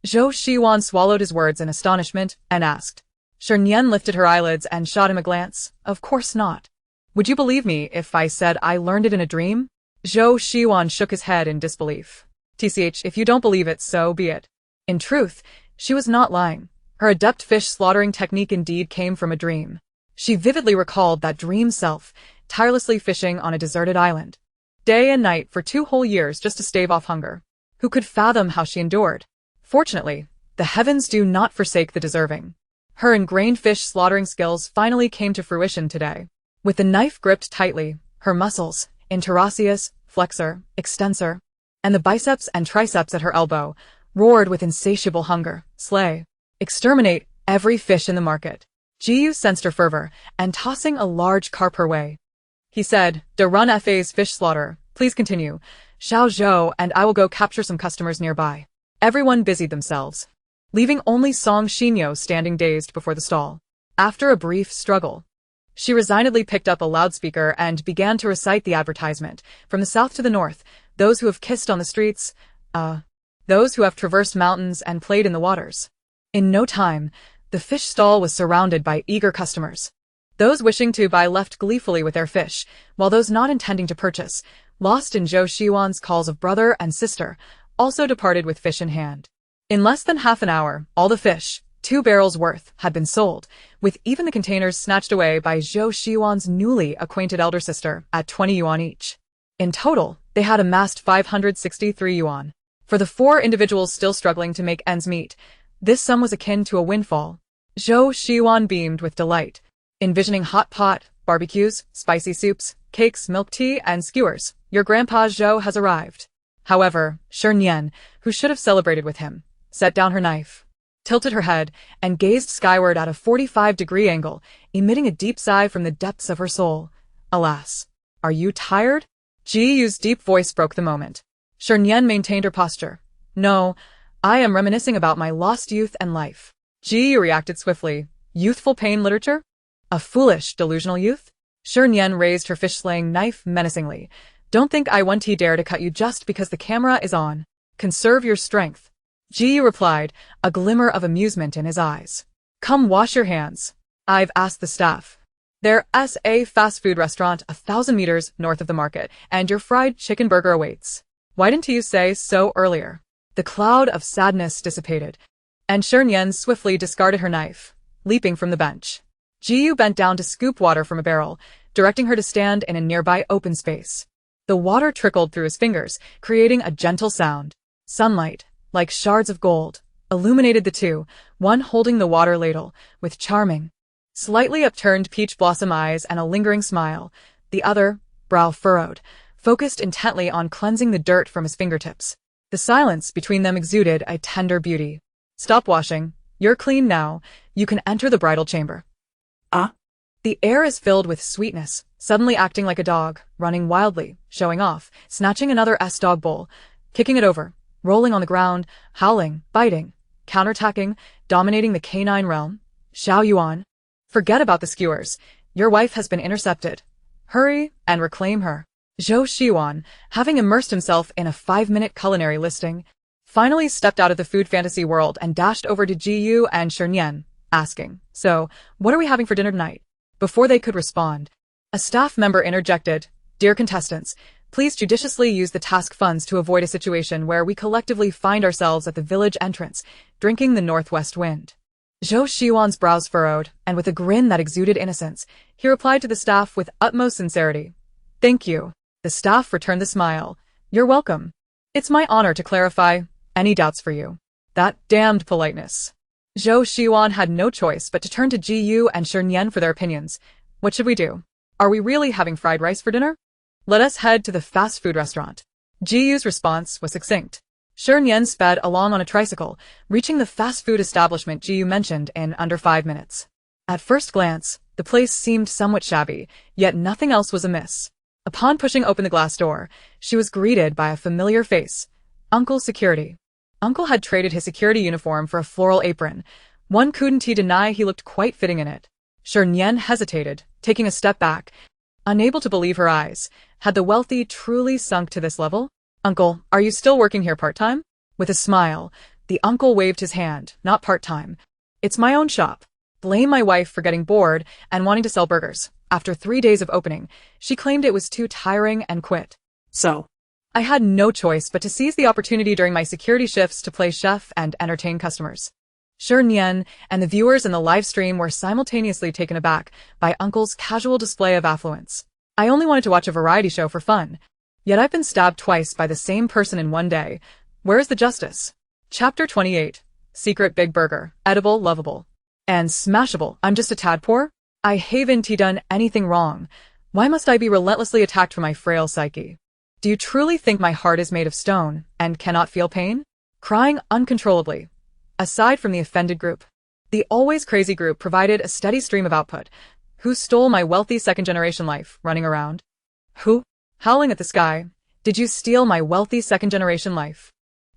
Speaker 1: Zhou Xiwan swallowed his words in astonishment and asked. Shernyen lifted her eyelids and shot him a glance. "Of course not. Would you believe me if I said I learned it in a dream?" Zhou Xiwan shook his head in disbelief. "Tch, if you don't believe it, so be it." In truth, she was not lying. Her adept fish slaughtering technique indeed came from a dream. She vividly recalled that dream self, tirelessly fishing on a deserted island, day and night for 2 whole years just to stave off hunger. Who could fathom how she endured? Fortunately, the heavens do not forsake the deserving. Her ingrained fish slaughtering skills finally came to fruition today. With the knife gripped tightly, her muscles, interosseous, flexor, extensor, and the biceps and triceps at her elbow, roared with insatiable hunger. Slay. Exterminate every fish in the market. Jiyu sensed her fervor, and tossing a large carp her way, he said, "De run FA's fish slaughter, please continue. Xiao Zhou and I will go capture some customers nearby." Everyone busied themselves, leaving only Song Xinyo standing dazed before the stall. After a brief struggle, she resignedly picked up a loudspeaker and began to recite the advertisement. From the south to the north, those who have kissed on the streets, those who have traversed mountains and played in the waters. In no time, the fish stall was surrounded by eager customers. Those wishing to buy left gleefully with their fish, while those not intending to purchase, lost in Zhou Shiwan's calls of brother and sister, also departed with fish in hand. In less than half an hour, all the fish, 2 barrels worth, had been sold, with even the containers snatched away by Zhou Shiwan's newly acquainted elder sister at 20 yuan each. In total, they had amassed 563 yuan. For the 4 individuals still struggling to make ends meet, this sum was akin to a windfall. Zhou Shiwan beamed with delight, envisioning hot pot, barbecues, spicy soups, cakes, milk tea, and skewers. Your grandpa Zhou has arrived. However, Shernyen, who should have celebrated with him, set down her knife, tilted her head, and gazed skyward at a 45-degree angle, emitting a deep sigh from the depths of her soul. Alas, are you tired? Jiyu's deep voice broke the moment. Shernyen maintained her posture. No, I am reminiscing about my lost youth and life. Jiyu reacted swiftly. Youthful pain literature? A foolish, delusional youth? Shernyen raised her fish-slaying knife menacingly. Don't think I won't dare to cut you just because the camera is on. Conserve your strength. Jiyu replied, a glimmer of amusement in his eyes. Come wash your hands. I've asked the staff. There's a fast food restaurant 1,000 meters north of the market, and your fried chicken burger awaits. Why didn't you say so earlier? The cloud of sadness dissipated, and Shernyen swiftly discarded her knife, leaping from the bench. Jiyu bent down to scoop water from a barrel, directing her to stand in a nearby open space. The water trickled through his fingers, creating a gentle sound. Sunlight, like shards of gold, illuminated the two, one holding the water ladle, with charming, slightly upturned peach blossom eyes and a lingering smile, the other, brow furrowed, focused intently on cleansing the dirt from his fingertips. The silence between them exuded a tender beauty. Stop washing. You're clean now. You can enter the bridal chamber. The air is filled with sweetness, suddenly acting like a dog, running wildly, showing off, snatching another S-dog bowl, kicking it over, rolling on the ground, howling, biting, counterattacking, dominating the canine realm. Xiao Yuan. Forget about the skewers. Your wife has been intercepted. Hurry and reclaim her. Zhou Shiwan, having immersed himself in a 5-minute culinary listing, finally stepped out of the food fantasy world and dashed over to Jiyu and Shernyen, asking, So, what are we having for dinner tonight? Before they could respond, a staff member interjected, Dear contestants, please judiciously use the task funds to avoid a situation where we collectively find ourselves at the village entrance, drinking the northwest wind. Zhou Shiwan's brows furrowed, and with a grin that exuded innocence, he replied to the staff with utmost sincerity. Thank you. The staff returned the smile. You're welcome. It's my honor to clarify any doubts for you. That damned politeness. Zhou Shiwan had no choice but to turn to Jiyu and Shernyen for their opinions. What should we do? Are we really having fried rice for dinner? Let us head to the fast food restaurant. Jiyu's response was succinct. Shernyen sped along on a tricycle, reaching the fast food establishment Jiyu mentioned in under 5 minutes. At first glance, the place seemed somewhat shabby, yet nothing else was amiss. Upon pushing open the glass door, she was greeted by a familiar face. Uncle Security. Uncle had traded his security uniform for a floral apron. One couldn't deny he looked quite fitting in it. Shernyen hesitated, taking a step back, unable to believe her eyes. Had the wealthy truly sunk to this level? Uncle, are you still working here part-time? With a smile, the uncle waved his hand. Not part-time. It's my own shop. Blame my wife for getting bored and wanting to sell burgers. After 3 days of opening, she claimed it was too tiring and quit. So, I had no choice but to seize the opportunity during my security shifts to play chef and entertain customers. Shernyen and the viewers in the live stream were simultaneously taken aback by Uncle's casual display of affluence. I only wanted to watch a variety show for fun. Yet I've been stabbed twice by the same person in one day. Where is the justice? Chapter 28. Secret Big Burger. Edible, lovable. And smashable, I'm just a tadpole? I haven't done anything wrong. Why must I be relentlessly attacked for my frail psyche? Do you truly think my heart is made of stone and cannot feel pain? Crying uncontrollably. Aside from the offended group, the always crazy group provided a steady stream of output. Who stole my wealthy second-generation life, running around? Who? Howling at the sky. Did you steal my wealthy second-generation life?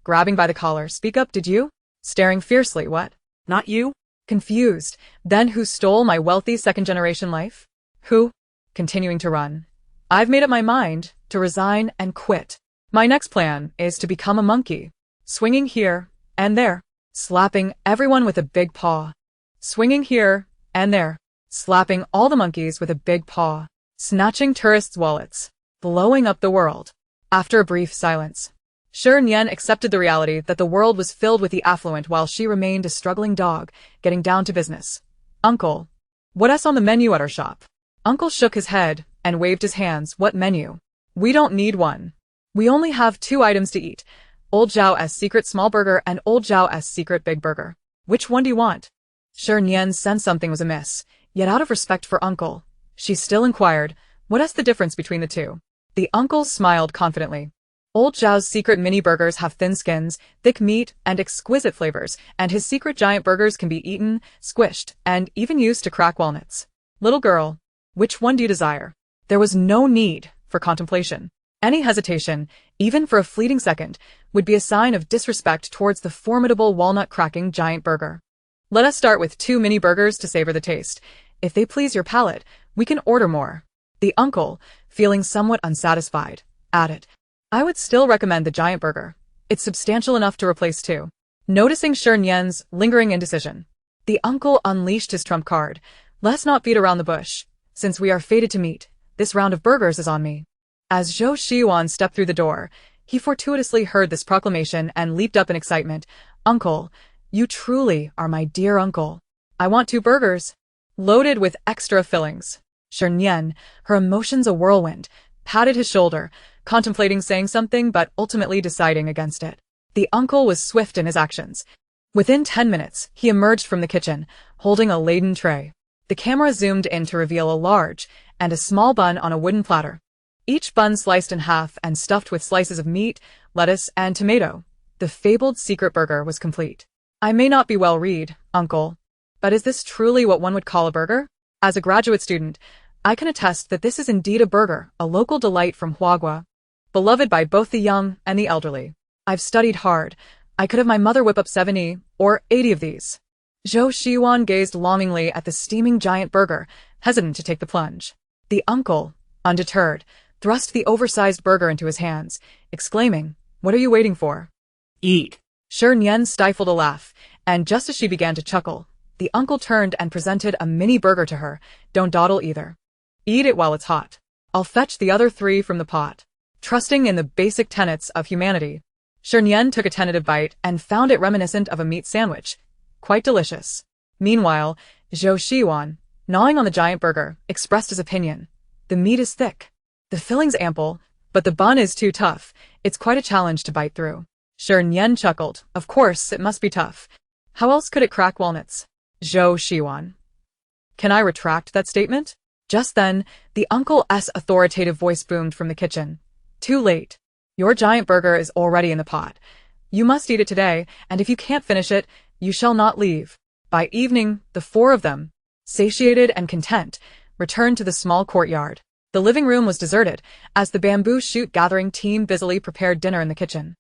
Speaker 1: Grabbing by the collar, speak up, did you? Staring fiercely, what?
Speaker 2: Not you?
Speaker 1: Confused. Then who stole my wealthy second-generation life? Who? Continuing to run. I've made up my mind to resign and quit. My next plan is to become a monkey. Swinging here and there. Slapping everyone with a big paw. Swinging here and there. Slapping all the monkeys with a big paw. Snatching tourists' wallets. Blowing up the world. After a brief silence, Shernyen accepted the reality that the world was filled with the affluent while she remained a struggling dog, getting down to business. Uncle, what's on the menu at our shop? Uncle shook his head and waved his hands. What menu? We don't need one. We only have 2 items to eat. Old Zhao's secret small burger and Old Zhao's secret big burger. Which one do you want? Shernyen sensed something was amiss, yet out of respect for Uncle, she still inquired, what's the difference between the two? The uncle smiled confidently. Old Zhao's secret mini burgers have thin skins, thick meat, and exquisite flavors, and his secret giant burgers can be eaten, squished, and even used to crack walnuts. Little girl, which one do you desire? There was no need for contemplation. Any hesitation, even for a fleeting second, would be a sign of disrespect towards the formidable walnut-cracking giant burger. Let us start with 2 mini burgers to savor the taste. If they please your palate, we can order more. The uncle, feeling somewhat unsatisfied, added, I would still recommend the giant burger. It's substantial enough to replace 2. Noticing Shernyen's lingering indecision, the uncle unleashed his trump card. Let's not beat around the bush. Since we are fated to meet, this round of burgers is on me. As Zhou Shiwan stepped through the door, he fortuitously heard this proclamation and leaped up in excitement. Uncle, you truly are my dear uncle. I want 2 burgers, loaded with extra fillings. Shernyen, her emotions a whirlwind, patted his shoulder, contemplating saying something but ultimately deciding against it. The uncle was swift in his actions. Within 10 minutes, he emerged from the kitchen, holding a laden tray. The camera zoomed in to reveal a large and a small bun on a wooden platter. Each bun sliced in half and stuffed with slices of meat, lettuce, and tomato. The fabled secret burger was complete. I may not be well read, uncle, but is this truly what one would call a burger? As a graduate student, I can attest that this is indeed a burger, a local delight from Huagua, beloved by both the young and the elderly. I've studied hard. I could have my mother whip up 70 or 80 of these. Zhou Shiwan gazed longingly at the steaming giant burger, hesitant to take the plunge. The uncle, undeterred, thrust the oversized burger into his hands, exclaiming, What are you waiting for?
Speaker 2: Eat.
Speaker 1: Shernyen stifled a laugh, and just as she began to chuckle, the uncle turned and presented a mini burger to her. Don't dawdle either. Eat it while it's hot. I'll fetch the other 3 from the pot. Trusting in the basic tenets of humanity, Shernyen took a tentative bite and found it reminiscent of a meat sandwich. Quite delicious. Meanwhile, Zhou Shiwan, gnawing on the giant burger, expressed his opinion. The meat is thick. The filling's ample, but the bun is too tough. It's quite a challenge to bite through. Shernyen chuckled. Of course, it must be tough. How else could it crack walnuts? Zhou Shiwan. Can I retract that statement? Just then, the uncle's authoritative voice boomed from the kitchen. Too late. Your giant burger is already in the pot. You must eat it today, and if you can't finish it, you shall not leave. By evening, the 4 of them, satiated and content, returned to the small courtyard. The living room was deserted, as the bamboo shoot gathering team busily prepared dinner in the kitchen.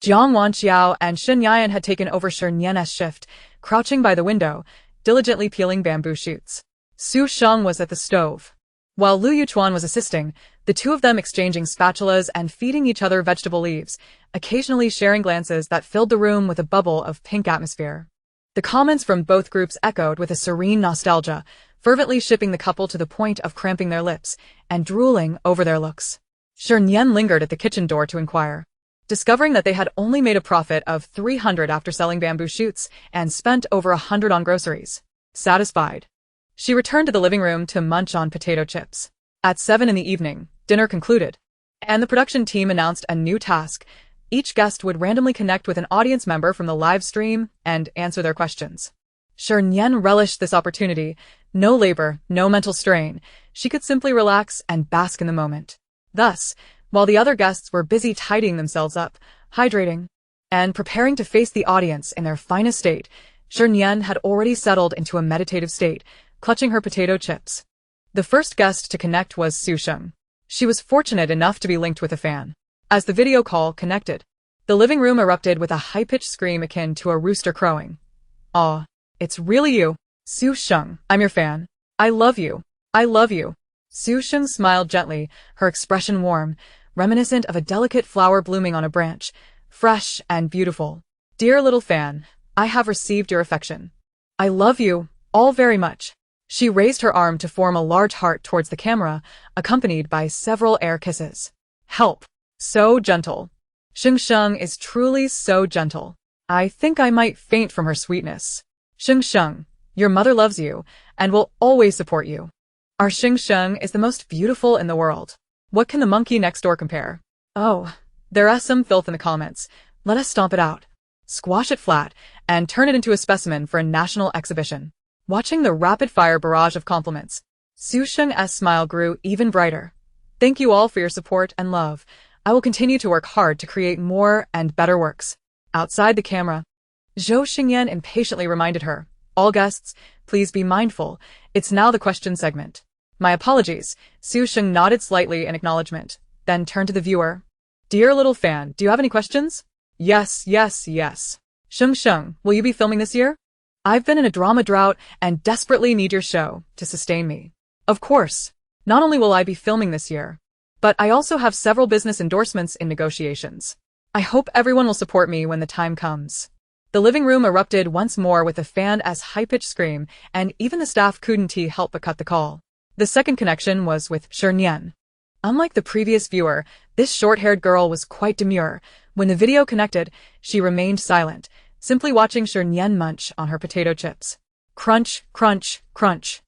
Speaker 1: Jiang Wanqiao and Shi Nian had taken over Shernyen's shift, crouching by the window, diligently peeling bamboo shoots. Su Sheng was at the stove. While Lu Yuchuan was assisting, the 2 of them exchanging spatulas and feeding each other vegetable leaves, occasionally sharing glances that filled the room with a bubble of pink atmosphere. The comments from both groups echoed with a serene nostalgia, fervently shipping the couple to the point of cramping their lips and drooling over their looks. Shernyen lingered at the kitchen door to inquire. Discovering that they had only made a profit of 300 after selling bamboo shoots and spent over 100 on groceries. Satisfied, she returned to the living room to munch on potato chips. At 7 in the evening, dinner concluded, and the production team announced a new task. Each guest would randomly connect with an audience member from the live stream and answer their questions. Shernyen relished this opportunity. No labor, no mental strain. She could simply relax and bask in the moment. Thus, while the other guests were busy tidying themselves up, hydrating, and preparing to face the audience in their finest state, Shernyen had already settled into a meditative state, clutching her potato chips. The first guest to connect was Su Sheng. She was fortunate enough to be linked with a fan. As the video call connected, the living room erupted with a high-pitched scream akin to a rooster crowing. "Aw, it's really you, Su Sheng. I'm your fan. I love you. I love you." Su Sheng smiled gently, her expression warm, reminiscent of a delicate flower blooming on a branch, fresh and beautiful. "Dear little fan, I have received your affection. I love you all very much." She raised her arm to form a large heart towards the camera, accompanied by several air kisses. "Help. So gentle. Sheng Sheng is truly so gentle. I think I might faint from her sweetness. Sheng Sheng, your mother loves you and will always support you. Our Sheng Sheng is the most beautiful in the world. What can the monkey next door compare? Oh, there's some filth in the comments. Let us stomp it out, squash it flat, and turn it into a specimen for a national exhibition." Watching the rapid-fire barrage of compliments, Su Sheng's smile grew even brighter. "Thank you all for your support and love. I will continue to work hard to create more and better works." Outside the camera, Zhou Xingyan impatiently reminded her, "All guests, please be mindful. It's now the question segment." "My apologies." Su Sheng nodded slightly in acknowledgement, then turned to the viewer. "Dear little fan, do you have any questions?" Yes. "Sheng Sheng, will you be filming this year? I've been in a drama drought and desperately need your show to sustain me." "Of course. Not only will I be filming this year, but I also have several business endorsements in negotiations. I hope everyone will support me when the time comes." The living room erupted once more with a fan-as high-pitched scream, and even the staff couldn't help but cut the call. The second connection was with Shernyen. Unlike the previous viewer, this short-haired girl was quite demure. When the video connected, she remained silent, simply watching Shernyen munch on her potato chips. Crunch, crunch, crunch.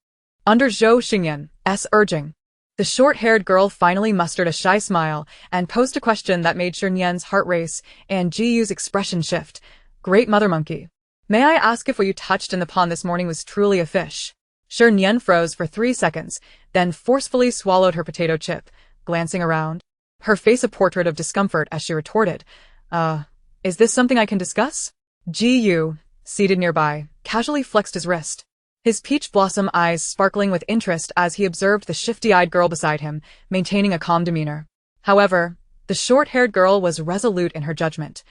Speaker 1: Under Zhou Xingyan's urging, the short-haired girl finally mustered a shy smile and posed a question that made Shernyen's heart race and Jiu's expression shift. "Great mother monkey, may I ask if what you touched in the pond this morning was truly a fish?" Shernyen froze for 3 seconds, then forcefully swallowed her potato chip, glancing around, her face a portrait of discomfort as she retorted, Is this something I can discuss?" Jiu, seated nearby, casually flexed his wrist, his peach blossom eyes sparkling with interest as he observed the shifty-eyed girl beside him, maintaining a calm demeanor. However, the short-haired girl was resolute in her judgment.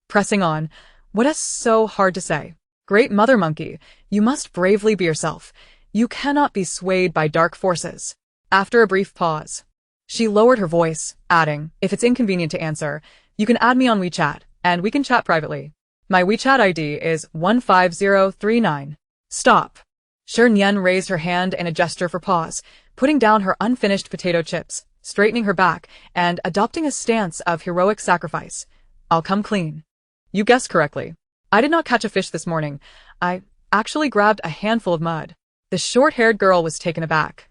Speaker 1: Pressing on, "What is so hard to say? Great mother monkey, you must bravely be yourself. You cannot be swayed by dark forces." After a brief pause, she lowered her voice, adding, "If it's inconvenient to answer, you can add me on WeChat, and we can chat privately. My WeChat ID is 15039. Stop." Shernyen raised her hand in a gesture for pause, putting down her unfinished potato chips, straightening her back, and adopting a stance of heroic sacrifice. "I'll come clean. You guessed correctly. I did not catch a fish this morning. I actually grabbed a handful of mud." The short-haired girl was taken aback,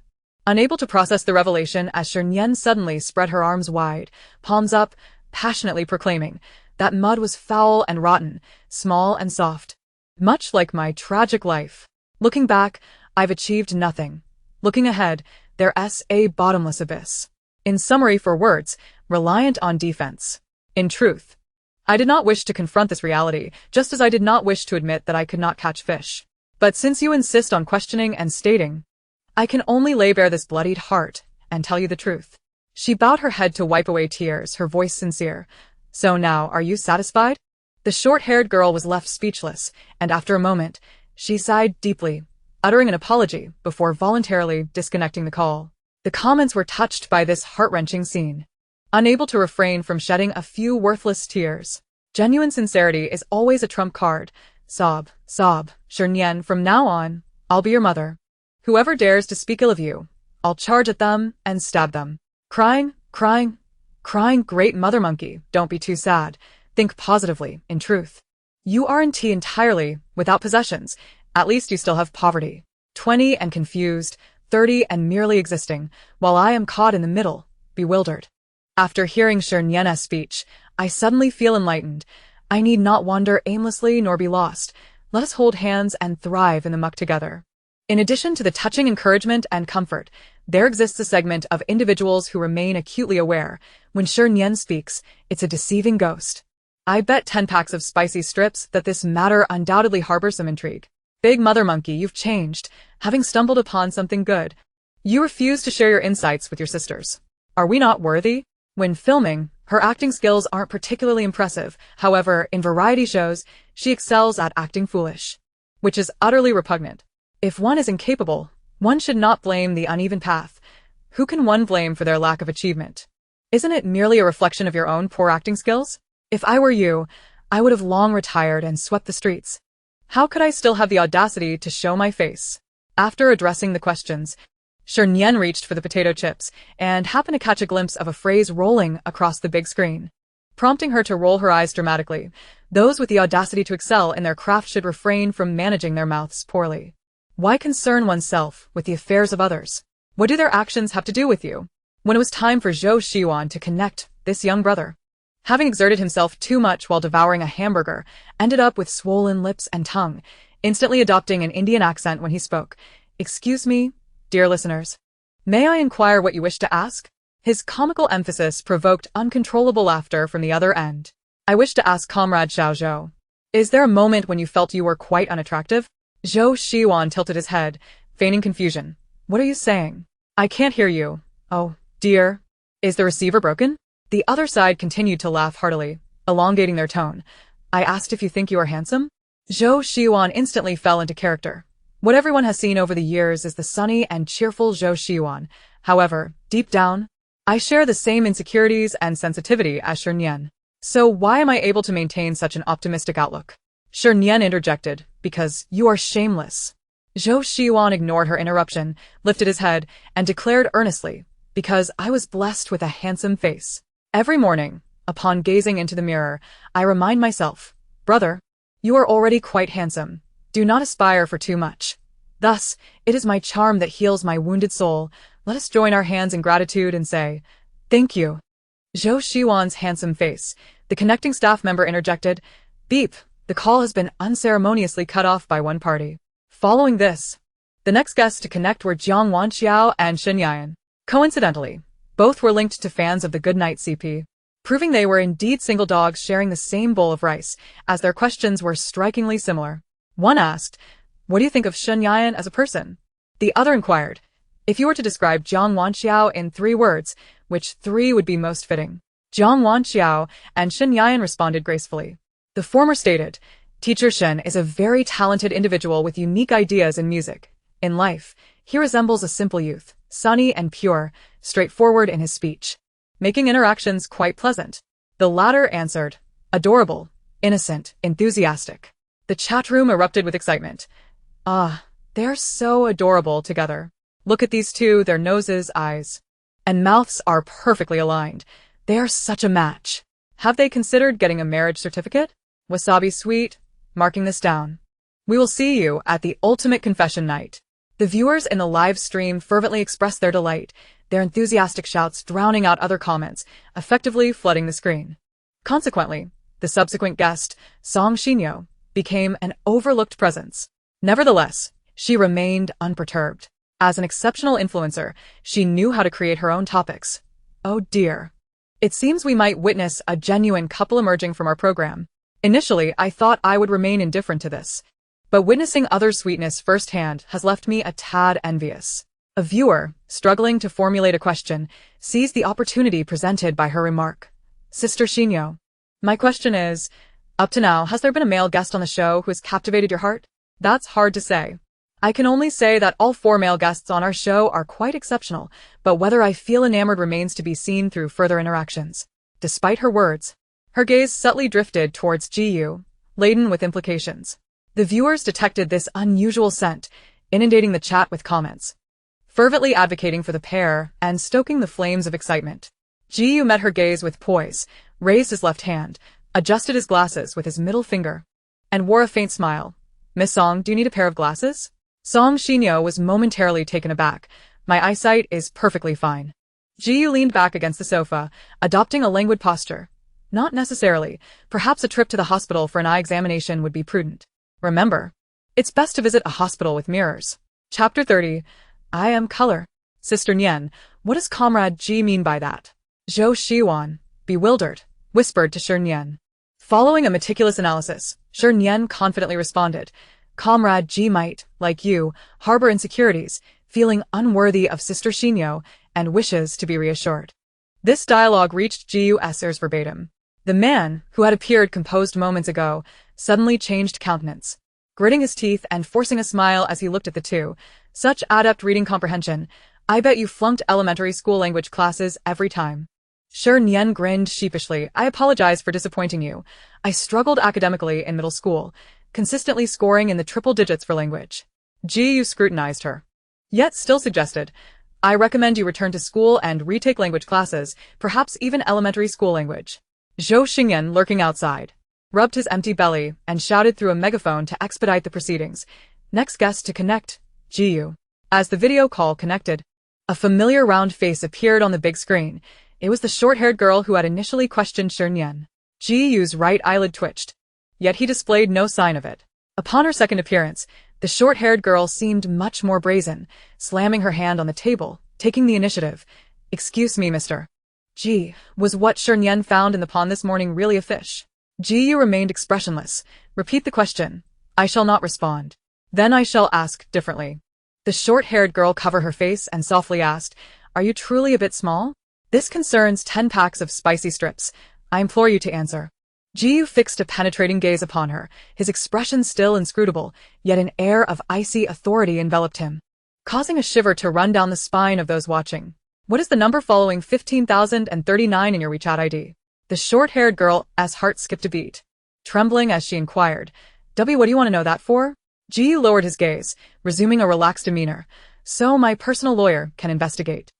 Speaker 1: unable to process the revelation as Shernyen suddenly spread her arms wide, palms up, passionately proclaiming, "That mud was foul and rotten, small and soft. Much like my tragic life. Looking back, I've achieved nothing. Looking ahead, there's a bottomless abyss. In summary for words, reliant on defense." In truth, I did not wish to confront this reality, just as I did not wish to admit that I could not catch fish. But since you insist on questioning and stating, I can only lay bare this bloodied heart and tell you the truth. She bowed her head to wipe away tears, her voice sincere. "So now, are you satisfied?" The short-haired girl was left speechless, and after a moment, she sighed deeply, uttering an apology before voluntarily disconnecting the call. The comments were touched by this heart-wrenching scene, unable to refrain from shedding a few worthless tears. Genuine sincerity is always a trump card. Sob, Shernyen, from now on, I'll be your mother. Whoever dares to speak ill of you, I'll charge at them and stab them. Crying, great mother monkey, don't be too sad. Think positively, in truth. You aren't entirely without possessions, at least you still have poverty. 20 and confused, 30 and merely existing, while I am caught in the middle, bewildered. After hearing Shernyen's speech, I suddenly feel enlightened. I need not wander aimlessly nor be lost. Let us hold hands and thrive in the muck together. In addition to the touching encouragement and comfort, there exists a segment of individuals who remain acutely aware. When Shernyen speaks, it's a deceiving ghost. I bet 10 packs of spicy strips that this matter undoubtedly harbors some intrigue. Big mother monkey, you've changed, having stumbled upon something good. You refuse to share your insights with your sisters. Are we not worthy? When filming, her acting skills aren't particularly impressive. However, in variety shows, she excels at acting foolish, which is utterly repugnant. If one is incapable, one should not blame the uneven path. Who can one blame for their lack of achievement? Isn't it merely a reflection of your own poor acting skills? If I were you, I would have long retired and swept the streets. How could I still have the audacity to show my face? After addressing the questions, Shernyen reached for the potato chips and happened to catch a glimpse of a phrase rolling across the big screen, prompting her to roll her eyes dramatically. Those with the audacity to excel in their craft should refrain from managing their mouths poorly. Why concern oneself with the affairs of others? What do their actions have to do with you? When it was time for Zhou Shiwan to connect, this young brother, having exerted himself too much while devouring a hamburger, ended up with swollen lips and tongue, instantly adopting an Indian accent when he spoke. Excuse me, dear listeners. May I inquire what you wish to ask? His comical emphasis provoked uncontrollable laughter from the other end. I wish to ask Comrade Xiao Zhou. Is there a moment when you felt you were quite unattractive? Zhou Shiwan tilted his head, feigning confusion. What are you saying? I can't hear you. Oh, dear. Is the receiver broken? The other side continued to laugh heartily, elongating their tone. I asked if you think you are handsome? Zhou Shiwan instantly fell into character. What everyone has seen over the years is the sunny and cheerful Zhou Shiwan. However, deep down, I share the same insecurities and sensitivity as Shernyen. So why am I able to maintain such an optimistic outlook? Shernyen interjected, because you are shameless. Zhou Shiwan ignored her interruption, lifted his head, and declared earnestly, because I was blessed with a handsome face. Every morning, upon gazing into the mirror, I remind myself, brother, you are already quite handsome. Do not aspire for too much. Thus, it is my charm that heals my wounded soul. Let us join our hands in gratitude and say, thank you. Zhou Shiwan's handsome face. The connecting staff member interjected, beep, the call has been unceremoniously cut off by one party. Following this, the next guests to connect were Jiang Wanxiao and Shi Nian. Coincidentally, both were linked to fans of the Goodnight CP, proving they were indeed single dogs sharing the same bowl of rice, as their questions were strikingly similar. One asked, what do you think of Shernyen as a person? The other inquired, if you were to describe Jiang Wanxiao in 3 words, which 3 would be most fitting? Jiang Wanxiao and Shernyen responded gracefully. The former stated, Teacher Shen is a very talented individual with unique ideas in music. In life, he resembles a simple youth, sunny and pure, straightforward in his speech, making interactions quite pleasant. The latter answered, adorable, innocent, enthusiastic. The chat room erupted with excitement. Ah, they're so adorable together. Look at these two, their noses, eyes, and mouths are perfectly aligned. They are such a match. Have they considered getting a marriage certificate? Wasabi sweet, marking this down. We will see you at the ultimate confession night. The viewers in the live stream fervently expressed their delight, their enthusiastic shouts drowning out other comments, effectively flooding the screen. Consequently, the subsequent guest, Song Xinyo, became an overlooked presence. Nevertheless, she remained unperturbed. As an exceptional influencer, she knew how to create her own topics. Oh dear. It seems we might witness a genuine couple emerging from our program. Initially, I thought I would remain indifferent to this, but witnessing others' sweetness firsthand has left me a tad envious. A viewer, struggling to formulate a question, seized the opportunity presented by her remark. Sister Xinyo, my question is, up to now, has there been a male guest on the show who has captivated your heart? That's hard to say. I can only say that all 4 male guests on our show are quite exceptional, but whether I feel enamored remains to be seen through further interactions. Despite her words, her gaze subtly drifted towards Jiyu, laden with implications. The viewers detected this unusual scent, inundating the chat with comments, fervently advocating for the pair and stoking the flames of excitement. Jiyu met her gaze with poise, raised his left hand, adjusted his glasses with his middle finger, and wore a faint smile. Miss Song, do you need a pair of glasses? Song Xinyo was momentarily taken aback. My eyesight is perfectly fine. Jiyu leaned back against the sofa, adopting a languid posture. Not necessarily. Perhaps a trip to the hospital for an eye examination would be prudent. Remember, it's best to visit a hospital with mirrors. Chapter 30. I am color. Sister Nian, what does Comrade Ji mean by that? Zhou Shiwan, bewildered, whispered to Shernyen. Following a meticulous analysis, Shernyen confidently responded, Comrade Ji might, like you, harbor insecurities, feeling unworthy of Sister Xinyo, and wishes to be reassured. This dialogue reached Jiu's ears verbatim. The man, who had appeared composed moments ago, suddenly changed countenance, gritting his teeth and forcing a smile as he looked at the two. Such adept reading comprehension. I bet you flunked elementary school language classes every time. Shernyen grinned sheepishly. I apologize for disappointing you. I struggled academically in middle school, consistently scoring in the triple digits for language. Jiu scrutinized her, yet still suggested, I recommend you return to school and retake language classes, perhaps even elementary school language. Zhou Xingyan, lurking outside, rubbed his empty belly and shouted through a megaphone to expedite the proceedings. Next guest to connect, Jiu. As the video call connected, a familiar round face appeared on the big screen. It was the short-haired girl who had initially questioned Shernyen. Jiu's right eyelid twitched, yet he displayed no sign of it. Upon her second appearance, the short-haired girl seemed much more brazen, slamming her hand on the table, taking the initiative. Excuse me, Mr. Ji, was what Shernyen found in the pond this morning really a fish? Jiu remained expressionless. Repeat the question. I shall not respond. Then I shall ask differently. The short-haired girl covered her face and softly asked, Are you truly a bit small? This concerns 10 packs of spicy strips. I implore you to answer. Jiu fixed a penetrating gaze upon her, his expression still inscrutable, yet an air of icy authority enveloped him, causing a shiver to run down the spine of those watching. What is the number following 15,039 in your WeChat ID? The short-haired girl's heart skipped a beat, trembling as she inquired, W, what do you want to know that for? Jiu lowered his gaze, resuming a relaxed demeanor. So my personal lawyer can investigate.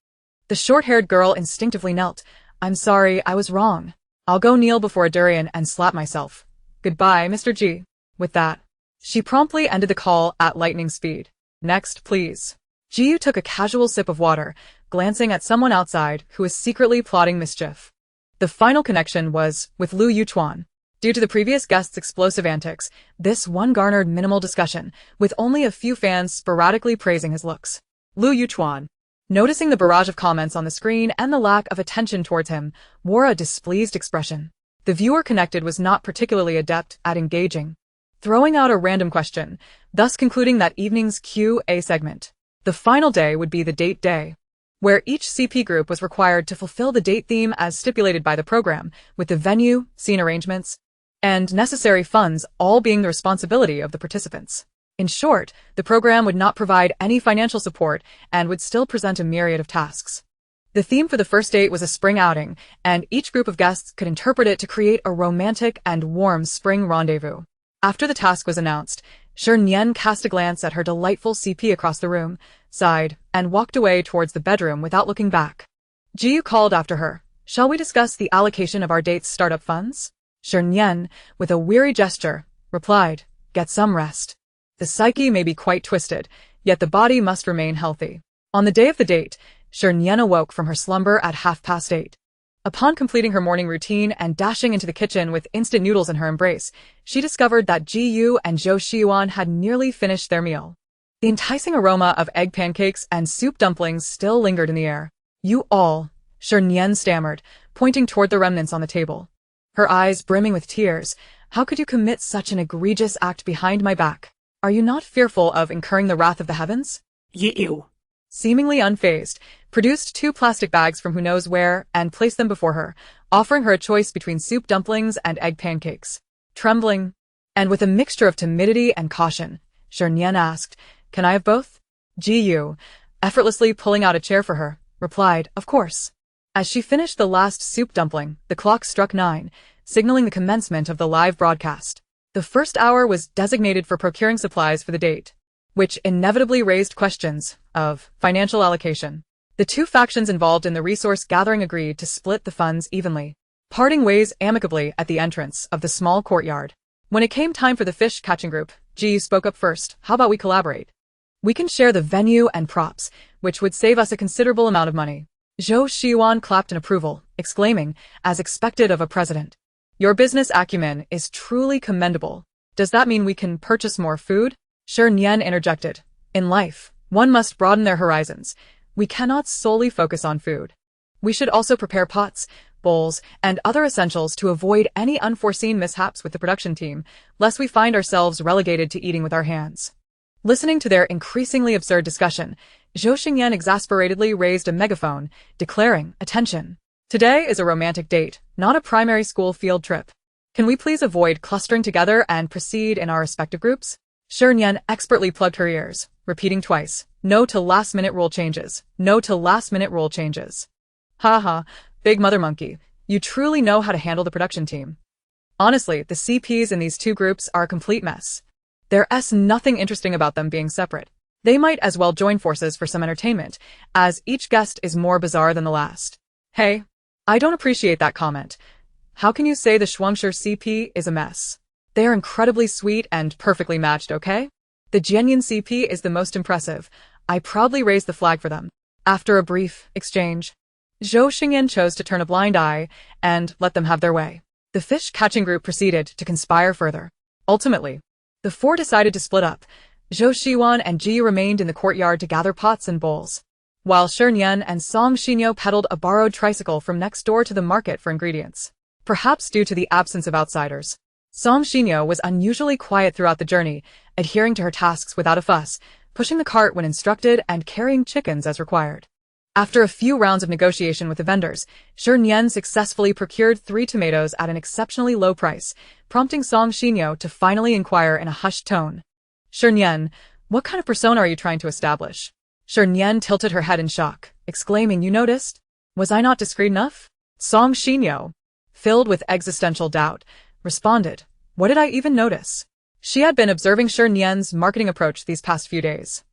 Speaker 1: The short-haired girl instinctively knelt. I'm sorry, I was wrong. I'll go kneel before a durian and slap myself. Goodbye, Mr. Ji. With that, she promptly ended the call at lightning speed. Next, please. Jiu took a casual sip of water, glancing at someone outside who was secretly plotting mischief. The final connection was with Lu Yuchuan. Due to the previous guest's explosive antics, this one garnered minimal discussion, with only a few fans sporadically praising his looks. Lu Yuchuan, noticing the barrage of comments on the screen and the lack of attention towards him, wore a displeased expression. The viewer connected was not particularly adept at engaging, throwing out a random question, thus concluding that evening's Q&A segment. The final day would be the date day, where each CP group was required to fulfill the date theme as stipulated by the program, with the venue, scene arrangements, and necessary funds all being the responsibility of the participants. In short, the program would not provide any financial support and would still present a myriad of tasks. The theme for the first date was a spring outing, and each group of guests could interpret it to create a romantic and warm spring rendezvous. After the task was announced, Shernyen cast a glance at her delightful CP across the room, sighed, and walked away towards the bedroom without looking back. Jiu called after her. Shall we discuss the allocation of our date's startup funds? Shernyen, with a weary gesture, replied, Get some rest. The psyche may be quite twisted, yet the body must remain healthy. On the day of the date, Shernyen awoke from her slumber at 8:30. Upon completing her morning routine and dashing into the kitchen with instant noodles in her embrace, she discovered that Jiu and Zhou Shiwan had nearly finished their meal. The enticing aroma of egg pancakes and soup dumplings still lingered in the air. You all, Shernyen stammered, pointing toward the remnants on the table, her eyes brimming with tears. How could you commit such an egregious act behind my back? Are you not fearful of incurring the wrath of the heavens?
Speaker 2: You.
Speaker 1: Seemingly unfazed, produced 2 plastic bags from who knows where and placed them before her, offering her a choice between soup dumplings and egg pancakes. Trembling, and with a mixture of timidity and caution, Shernyen asked, Can I have both? Jiu, effortlessly pulling out a chair for her, replied, Of course. As she finished the last soup dumpling, the clock struck 9, signaling the commencement of the live broadcast. The first hour was designated for procuring supplies for the date, which inevitably raised questions of financial allocation. The 2 factions involved in the resource gathering agreed to split the funds evenly, parting ways amicably at the entrance of the small courtyard. When it came time for the fish catching group, Ji spoke up first. How about we collaborate? We can share the venue and props, which would save us a considerable amount of money. Zhou Shiwan clapped in approval, exclaiming, as expected of a president, Your business acumen is truly commendable. Does that mean we can purchase more food? Shernyen interjected. In life, one must broaden their horizons. We cannot solely focus on food. We should also prepare pots, bowls, and other essentials to avoid any unforeseen mishaps with the production team, lest we find ourselves relegated to eating with our hands. Listening to their increasingly absurd discussion, Zhou Xingyan exasperatedly raised a megaphone, declaring, "Attention! Today is a romantic date, not a primary school field trip. Can we please avoid clustering together and proceed in our respective groups?" Shernyen expertly plugged her ears, repeating twice, "No to last-minute rule changes. No to last-minute rule changes." Ha ha, big mother monkey, you truly know how to handle the production team. Honestly, the CPs in these two groups are a complete mess. There's nothing interesting about them being separate. They might as well join forces for some entertainment, as each guest is more bizarre than the last. Hey, I don't appreciate that comment. How can you say the Shuangshi CP is a mess? They are incredibly sweet and perfectly matched, okay? The Jianyan CP is the most impressive. I proudly raise the flag for them. After a brief exchange, Zhou Xingyan chose to turn a blind eye and let them have their way. The fish-catching group proceeded to conspire further. Ultimately, the four decided to split up. Zhou Xiwan and Ji remained in the courtyard to gather pots and bowls, while Shernyen and Song Xinyo pedaled a borrowed tricycle from next door to the market for ingredients. Perhaps due to the absence of outsiders, Song Xinyo was unusually quiet throughout the journey, adhering to her tasks without a fuss, pushing the cart when instructed and carrying chickens as required. After a few rounds of negotiation with the vendors, Shernyen successfully procured 3 tomatoes at an exceptionally low price, prompting Song Xinyo to finally inquire in a hushed tone. "Shernyen, what kind of persona are you trying to establish?" Shernyen tilted her head in shock, exclaiming, "You noticed? Was I not discreet enough?" Song Xinyo, filled with existential doubt, responded, "What did I even notice?" She had been observing Shernyen's marketing approach these past few days.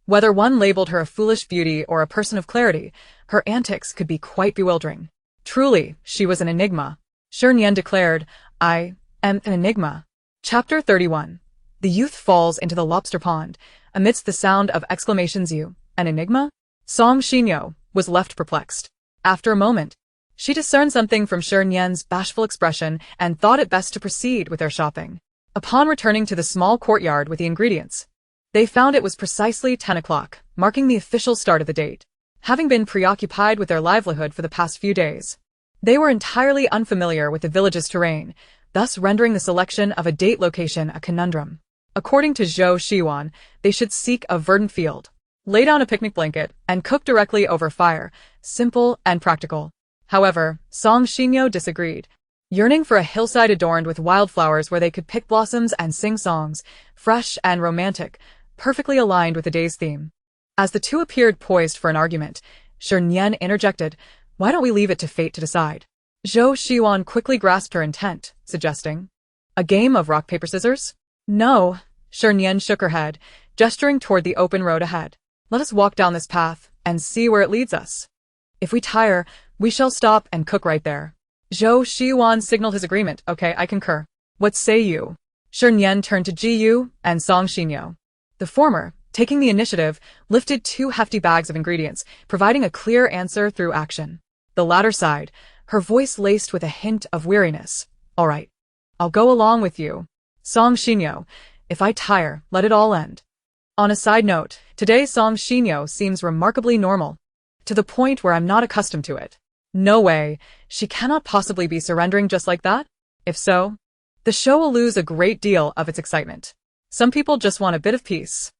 Speaker 1: Whether one labeled her a foolish beauty or a person of clarity, her antics could be quite bewildering. Truly, she was an enigma. Shernyen declared, "I am an enigma." Chapter 31. The youth falls into the lobster pond, amidst the sound of exclamations. "You, an enigma?" Song Xinyo was left perplexed. After a moment, she discerned something from Shernyen's bashful expression and thought it best to proceed with their shopping. Upon returning to the small courtyard with the ingredients, they found it was precisely 10 o'clock, marking the official start of the date. Having been preoccupied with their livelihood for the past few days, they were entirely unfamiliar with the village's terrain, thus rendering the selection of a date location a conundrum. According to Zhou Xiwan, they should seek a verdant field, lay down a picnic blanket, and cook directly over fire, simple and practical. However, Song Xinyo disagreed, yearning for a hillside adorned with wildflowers where they could pick blossoms and sing songs, fresh and romantic, perfectly aligned with the day's theme. As the two appeared poised for an argument, Shernyen interjected, "Why don't we leave it to fate to decide?" Zhou Xiwan quickly grasped her intent, suggesting, "A game of rock, paper, scissors?" "No," Shernyen shook her head, gesturing toward the open road ahead. "Let us walk down this path and see where it leads us. If we tire, we shall stop and cook right there." Zhou Xiwan signaled his agreement. "Okay, I concur. What say you?" Shernyen turned to Ji Yu and Song Xinyo. The former, taking the initiative, lifted 2 hefty bags of ingredients, providing a clear answer through action. The latter sighed, her voice laced with a hint of weariness. "All right. I'll go along with you. Song Xinyo, if I tire, let it all end." On a side note, today Song Xinyo seems remarkably normal, to the point where I'm not accustomed to it. No way, she cannot possibly be surrendering just like that? If so, the show will lose a great deal of its excitement. Some people just want a bit of peace.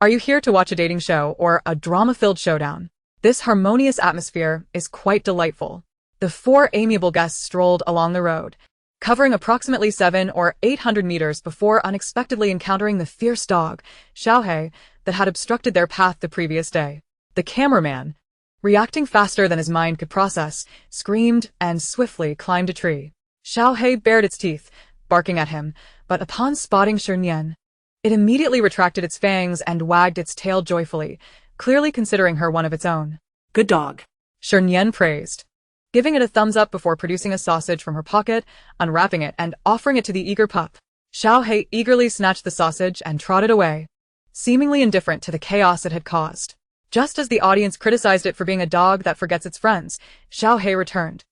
Speaker 1: Are you here to watch a dating show or a drama-filled showdown? This harmonious atmosphere is quite delightful. The 4 amiable guests strolled along the road, covering approximately 700 or 800 meters before unexpectedly encountering the fierce dog, Xiaohei, that had obstructed their path the previous day. The cameraman, reacting faster than his mind could process, screamed and swiftly climbed a tree. Xiaohei bared its teeth, barking at him, but upon spotting Shernyen, it immediately retracted its fangs and wagged its tail joyfully, clearly considering her one of its own.
Speaker 2: Good dog,
Speaker 1: Shernyen praised, giving it a thumbs up before producing a sausage from her pocket, unwrapping it and offering it to the eager pup. Xiaohei eagerly snatched the sausage and trotted away, seemingly indifferent to the chaos it had caused. Just as the audience criticized it for being a dog that forgets its friends, Xiaohei returned,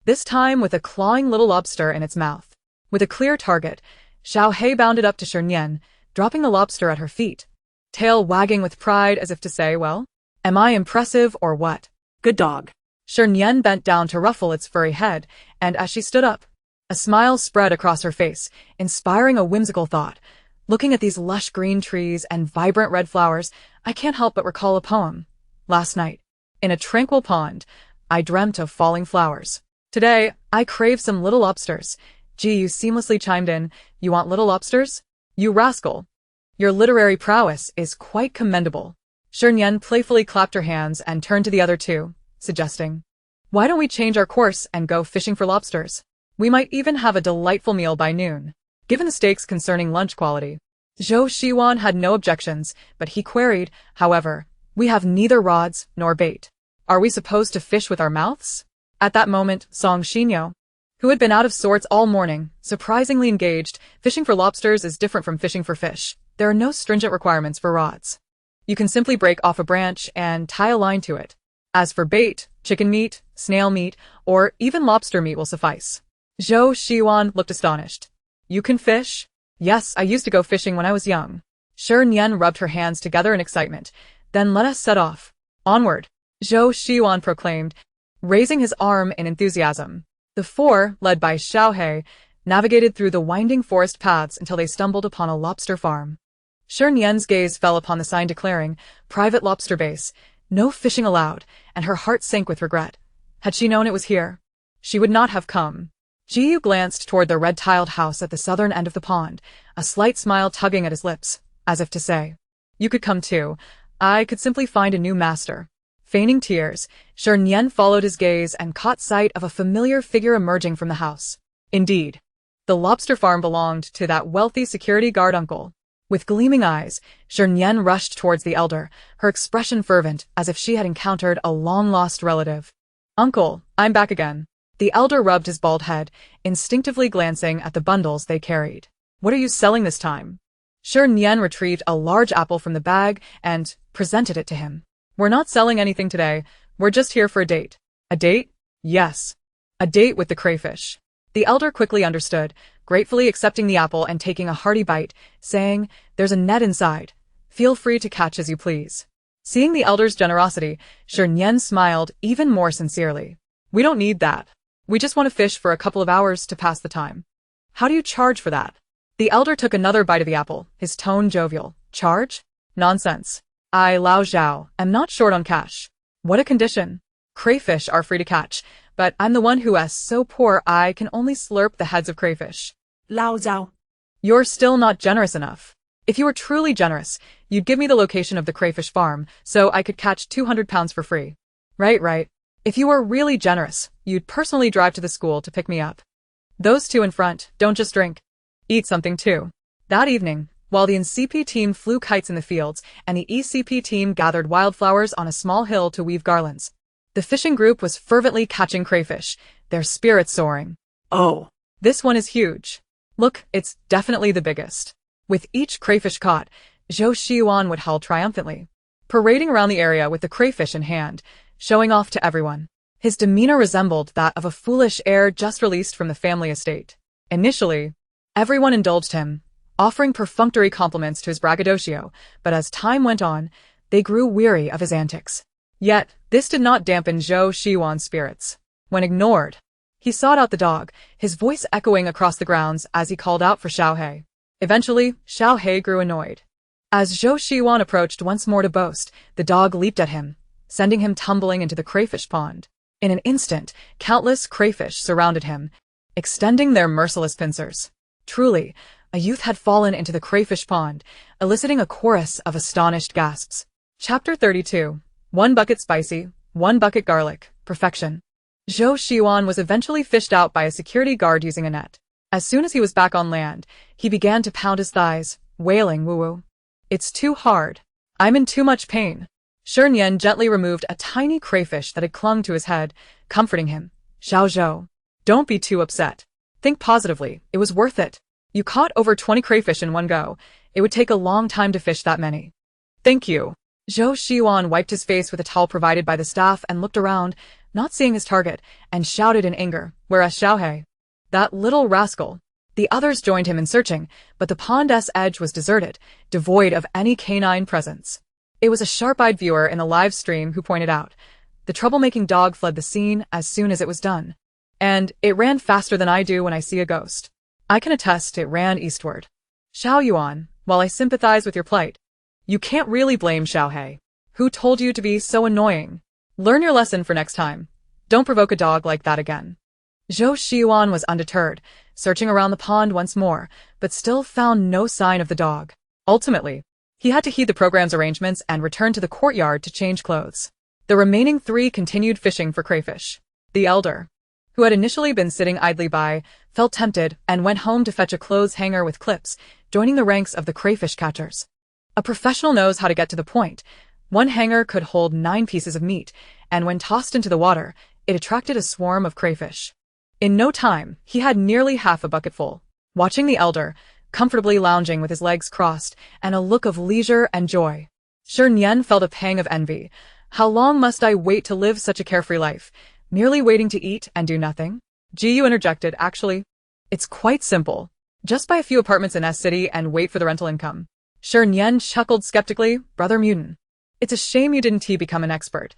Speaker 1: this time with a clawing little lobster in its mouth. With a clear target, Xiaohei bounded up to Shernyen, dropping the lobster at her feet, tail wagging with pride as if to say, well, am I impressive or what?
Speaker 2: Good dog.
Speaker 1: Shernyen bent down to ruffle its furry head, and as she stood up, a smile spread across her face, inspiring a whimsical thought. Looking at these lush green trees and vibrant red flowers, I can't help but recall a poem. Last night, in a tranquil pond, I dreamt of falling flowers. Today, I crave some little lobsters. Gee, you seamlessly chimed in. You want little lobsters? You rascal. Your literary prowess is quite commendable. Shernyen playfully clapped her hands and turned to the other two, suggesting, why don't we change our course and go fishing for lobsters? We might even have a delightful meal by noon. Given the stakes concerning lunch quality, Zhou Shiwan had no objections, but he queried, however, we have neither rods nor bait. Are we supposed to fish with our mouths? At that moment, Song Xinyo, who had been out of sorts all morning, surprisingly engaged. Fishing for lobsters is different from fishing for fish. There are no stringent requirements for rods. You can simply break off a branch and tie a line to it. As for bait, chicken meat, snail meat, or even lobster meat will suffice. Zhou Shiwan looked astonished. You can fish? Yes, I used to go fishing when I was young. Shernyen rubbed her hands together in excitement. Then let us set off. Onward, Zhou Shiwan proclaimed, raising his arm in enthusiasm. The four, led by Xiaohei, navigated through the winding forest paths until they stumbled upon a lobster farm. Shernyen's gaze fell upon the sign declaring, private lobster base, no fishing allowed, and her heart sank with regret. Had she known it was here, she would not have come. Jiyu glanced toward the red-tiled house at the southern end of the pond, a slight smile tugging at his lips, as if to say, you could come too. I could simply find a new master. Feigning tears, Shernyen followed his gaze and caught sight of a familiar figure emerging from the house. Indeed, the lobster farm belonged to that wealthy security guard uncle. With gleaming eyes, Shernyen rushed towards the elder, her expression fervent as if she had encountered a long-lost relative. Uncle, I'm back again. The elder rubbed his bald head, instinctively glancing at the bundles they carried. What are you selling this time? Shernyen retrieved a large apple from the bag and presented it to him. We're not selling anything today. We're just here for a date. A date? Yes. A date with the crayfish. The elder quickly understood, gratefully accepting the apple and taking a hearty bite, saying, there's a net inside. Feel free to catch as you please. Seeing the elder's generosity, Shernyen smiled even more sincerely. We don't need that. We just want to fish for a couple of hours to pass the time. How do you charge for that? The elder took another bite of the apple, his tone jovial. Charge? Nonsense. I, Lao Zhao, am not short on cash. What a condition. Crayfish are free to catch, but I'm the one who is so poor I can only slurp the heads of crayfish.
Speaker 2: Lao Zhao.
Speaker 1: You're still not generous enough. If you were truly generous, you'd give me the location of the crayfish farm, so I could catch 200 pounds for free. Right. If you were really generous, you'd personally drive to the school to pick me up. Those two in front, don't just drink. Eat something too. That evening, while the NCP team flew kites in the fields and the ECP team gathered wildflowers on a small hill to weave garlands, the fishing group was fervently catching crayfish, their spirits soaring.
Speaker 2: Oh.
Speaker 1: This one is huge. Look, it's definitely the biggest. With each crayfish caught, Zhou Shiwan would howl triumphantly, parading around the area with the crayfish in hand, showing off to everyone. His demeanor resembled that of a foolish heir just released from the family estate. Initially, everyone indulged him, offering perfunctory compliments to his braggadocio, but as time went on, they grew weary of his antics. Yet, this did not dampen Zhou Shiwan's spirits. When ignored, he sought out the dog, his voice echoing across the grounds as he called out for Xiaohei. Eventually, Xiaohei grew annoyed. As Zhou Shiwan approached once more to boast, the dog leaped at him, sending him tumbling into the crayfish pond. In an instant, countless crayfish surrounded him, extending their merciless pincers. Truly, a youth had fallen into the crayfish pond, eliciting a chorus of astonished gasps. Chapter 32. 1 bucket spicy, 1 bucket garlic, perfection. Zhou Shiwan was eventually fished out by a security guard using a net. As soon as he was back on land, he began to pound his thighs, wailing woo-woo. It's too hard. I'm in too much pain. Shernyen gently removed a tiny crayfish that had clung to his head, comforting him. Xiao Zhou, don't be too upset. Think positively, it was worth it. You caught over 20 crayfish in one go. It would take a long time to fish that many. Thank you. Zhou Shiwan wiped his face with a towel provided by the staff and looked around, not seeing his target, and shouted in anger, whereas Xiaohei, that little rascal, The others joined him in searching, but the pond's edge was deserted, devoid of any canine presence. It was a sharp-eyed viewer in the live stream who pointed out, "The troublemaking dog fled the scene as soon as it was done. And it ran faster than I do when I see a ghost. I can attest it ran eastward." Xiao Yuan, while I sympathize with your plight, you can't really blame Xiaohei. Who told you to be so annoying? Learn your lesson for next time. Don't provoke a dog like that again. Zhou Shiyuan was undeterred, searching around the pond once more, but still found no sign of the dog. Ultimately, he had to heed the program's arrangements and return to the courtyard to change clothes. The remaining three continued fishing for crayfish. The elder, who had initially been sitting idly by, felt tempted and went home to fetch a clothes hanger with clips, joining the ranks of the crayfish catchers. A professional knows how to get to the point. One hanger could hold 9 pieces of meat, and when tossed into the water, it attracted a swarm of crayfish. In no time, he had nearly half a bucket full. Watching the elder, comfortably lounging with his legs crossed, and a look of leisure and joy, Shernyen felt a pang of envy. How long must I wait to live such a carefree life? Merely waiting to eat and do nothing? Jiyu interjected, actually. It's quite simple. Just buy a few apartments in S-City and wait for the rental income. Shernyen chuckled skeptically, Brother Mutant. It's a shame you didn't become an expert.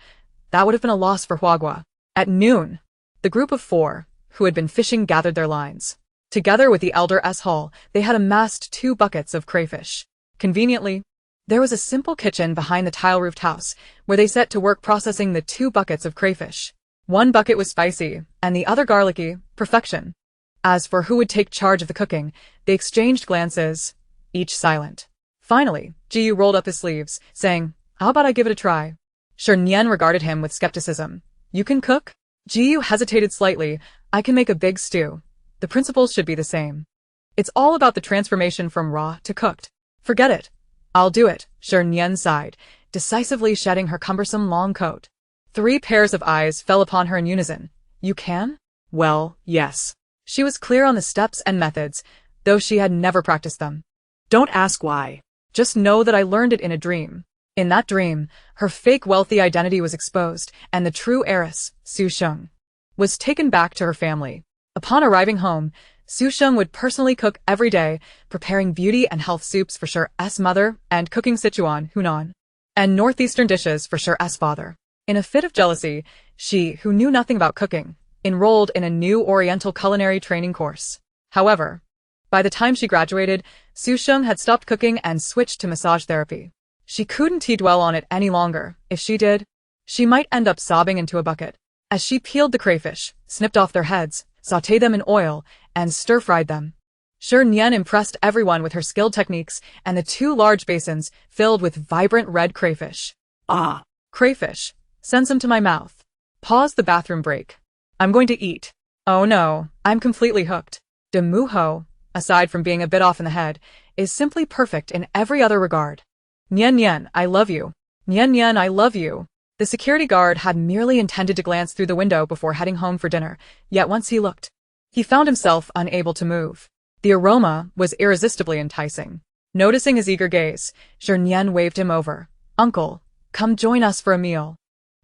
Speaker 1: That would have been a loss for Huagua. At noon, the group of 4, who had been fishing, gathered their lines. Together with the elder S. Hall, they had amassed 2 buckets of crayfish. Conveniently, there was a simple kitchen behind the tile-roofed house, where they set to work processing the 2 buckets of crayfish. One bucket was spicy, and the other garlicky, perfection. As for who would take charge of the cooking, they exchanged glances, each silent. Finally, Jiyu rolled up his sleeves, saying, How about I give it a try? Shernyen regarded him with skepticism. You can cook? Jiyu hesitated slightly. I can make a big stew. The principles should be the same. It's all about the transformation from raw to cooked. Forget it. I'll do it, Shernyen sighed, decisively shedding her cumbersome long coat. 3 pairs of eyes fell upon her in unison. You can? Well, yes. She was clear on the steps and methods, though she had never practiced them. Don't ask why. Just know that I learned it in a dream. In that dream, her fake wealthy identity was exposed, and the true heiress, Su Sheng, was taken back to her family. Upon arriving home, Su Sheng would personally cook every day, preparing beauty and health soups for Sher's mother and cooking Sichuan, Hunan, and northeastern dishes for Sher's father. In a fit of jealousy, she, who knew nothing about cooking, enrolled in a new Oriental culinary training course. However, by the time she graduated, Su Sheng had stopped cooking and switched to massage therapy. She couldn't dwell on it any longer. If she did, she might end up sobbing into a bucket. As she peeled the crayfish, snipped off their heads, sautéed them in oil, and stir-fried them, Shernyen impressed everyone with her skilled techniques and the 2 large basins filled with vibrant red crayfish. Ah, crayfish. Send some to my mouth. Pause the bathroom break. I'm going to eat. Oh no, I'm completely hooked. De Muho, aside from being a bit off in the head, is simply perfect in every other regard. Nian Nian, I love you. Nian Nian, I love you. The security guard had merely intended to glance through the window before heading home for dinner, yet once he looked, he found himself unable to move. The aroma was irresistibly enticing. Noticing his eager gaze, Shernyen waved him over. Uncle, come join us for a meal.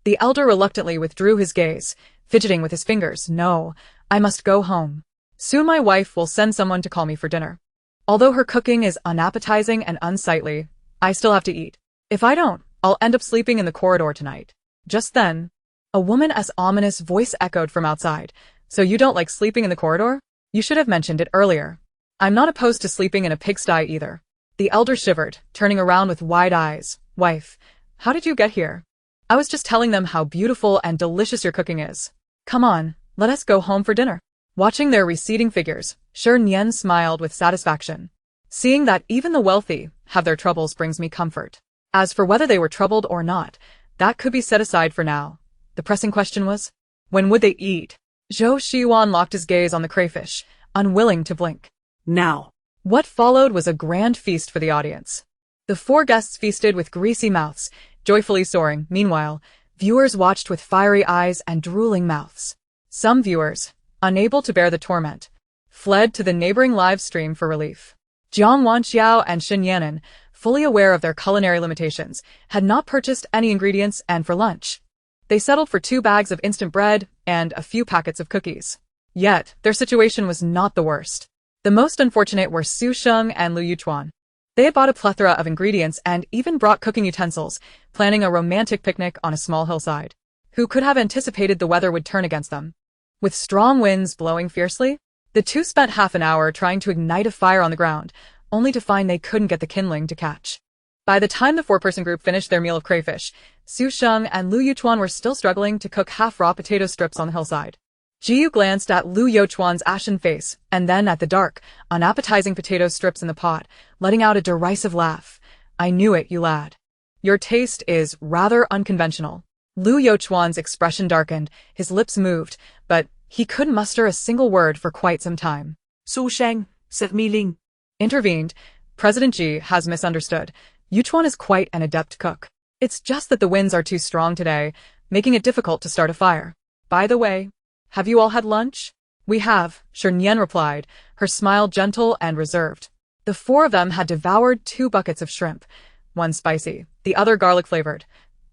Speaker 1: The elder reluctantly withdrew his gaze, fidgeting with his fingers. No, I must go home. Soon my wife will send someone to call me for dinner. Although her cooking is unappetizing and unsightly, I still have to eat. If I don't, I'll end up sleeping in the corridor tonight. Just then, a woman's ominous voice echoed from outside. So you don't like sleeping in the corridor? You should have mentioned it earlier. I'm not opposed to sleeping in a pigsty either. The elder shivered, turning around with wide eyes. Wife, how did you get here? I was just telling them how beautiful and delicious your cooking is. Come on, let us go home for dinner. Watching their receding figures, Shernyen smiled with satisfaction. Seeing that even the wealthy have their troubles brings me comfort. As for whether they were troubled or not, that could be set aside for now. The pressing question was, when would they eat? Zhou Shiyuan locked his gaze on the crayfish, unwilling to blink. Now. What followed was a grand feast for the audience. The 4 guests feasted with greasy mouths, joyfully soaring. Meanwhile, viewers watched with fiery eyes and drooling mouths. Some viewers, unable to bear the torment, fled to the neighboring live stream for relief. Jiang Wanxiao and Shi Nian, fully aware of their culinary limitations, had not purchased any ingredients, and for lunch, they settled for 2 bags of instant bread and a few packets of cookies. Yet, their situation was not the worst. The most unfortunate were Su Sheng and Lu Yuchuan. They had bought a plethora of ingredients and even brought cooking utensils, planning a romantic picnic on a small hillside. Who could have anticipated the weather would turn against them? With strong winds blowing fiercely, the two spent half an hour trying to ignite a fire on the ground, only to find they couldn't get the kindling to catch. By the time the four-person group finished their meal of crayfish, Su Sheng and Lu Yuchuan were still struggling to cook half-raw potato strips on the hillside. Jiyu glanced at Lu Yuchuan's ashen face, and then at the dark, unappetizing potato strips in the pot, letting out a derisive laugh. I knew it, you lad. Your taste is rather unconventional. Lu Yuchuan's expression darkened, his lips moved, but he couldn't muster a single word for quite some time.
Speaker 2: Su Sheng, said Mi Ling.
Speaker 1: Intervened. President Ji has misunderstood. Yuchuan is quite an adept cook. It's just that the winds are too strong today, making it difficult to start a fire. By the way, have you all had lunch? We have, Shernyen replied, her smile gentle and reserved. The four of them had devoured 2 buckets of shrimp, one spicy, the other garlic-flavored.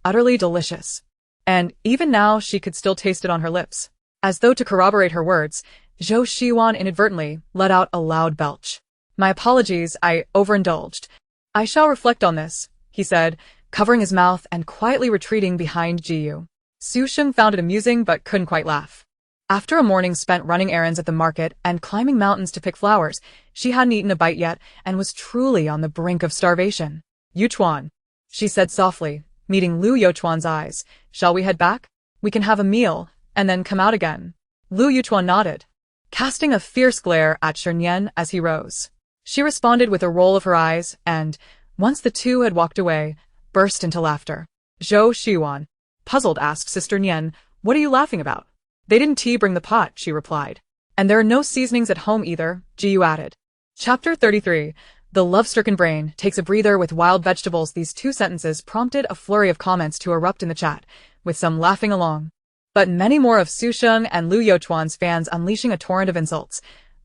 Speaker 1: Utterly delicious. And even now she could still taste it on her lips. As though to corroborate her words, Zhou Shiwan inadvertently let out a loud belch. My apologies, I overindulged. I shall reflect on this, he said, covering his mouth and quietly retreating behind Jiyu. Su Sheng found it amusing but couldn't quite laugh. After a morning spent running errands at the market and climbing mountains to pick flowers, she hadn't eaten a bite yet and was truly on the brink of starvation. Yuchuan, she said softly, meeting Lu Yuchuan's eyes, shall we head back? We can have a meal, and then come out again. Lu Yuchuan nodded, casting a fierce glare at Shernyen as he rose. She responded with a roll of her eyes and, once the two had walked away, burst into laughter. Zhou Shiwan, puzzled, asked Sister Nian, what are you laughing about? They didn't bring the pot, she replied. And there are no seasonings at home either, Jiyu added. Chapter 33. The love-stricken brain takes a breather with wild vegetables. These 2 sentences prompted a flurry of comments to erupt in the chat, with some laughing along. But many more of Su Sheng and Lu Yuchuan's fans unleashing a torrent of insults.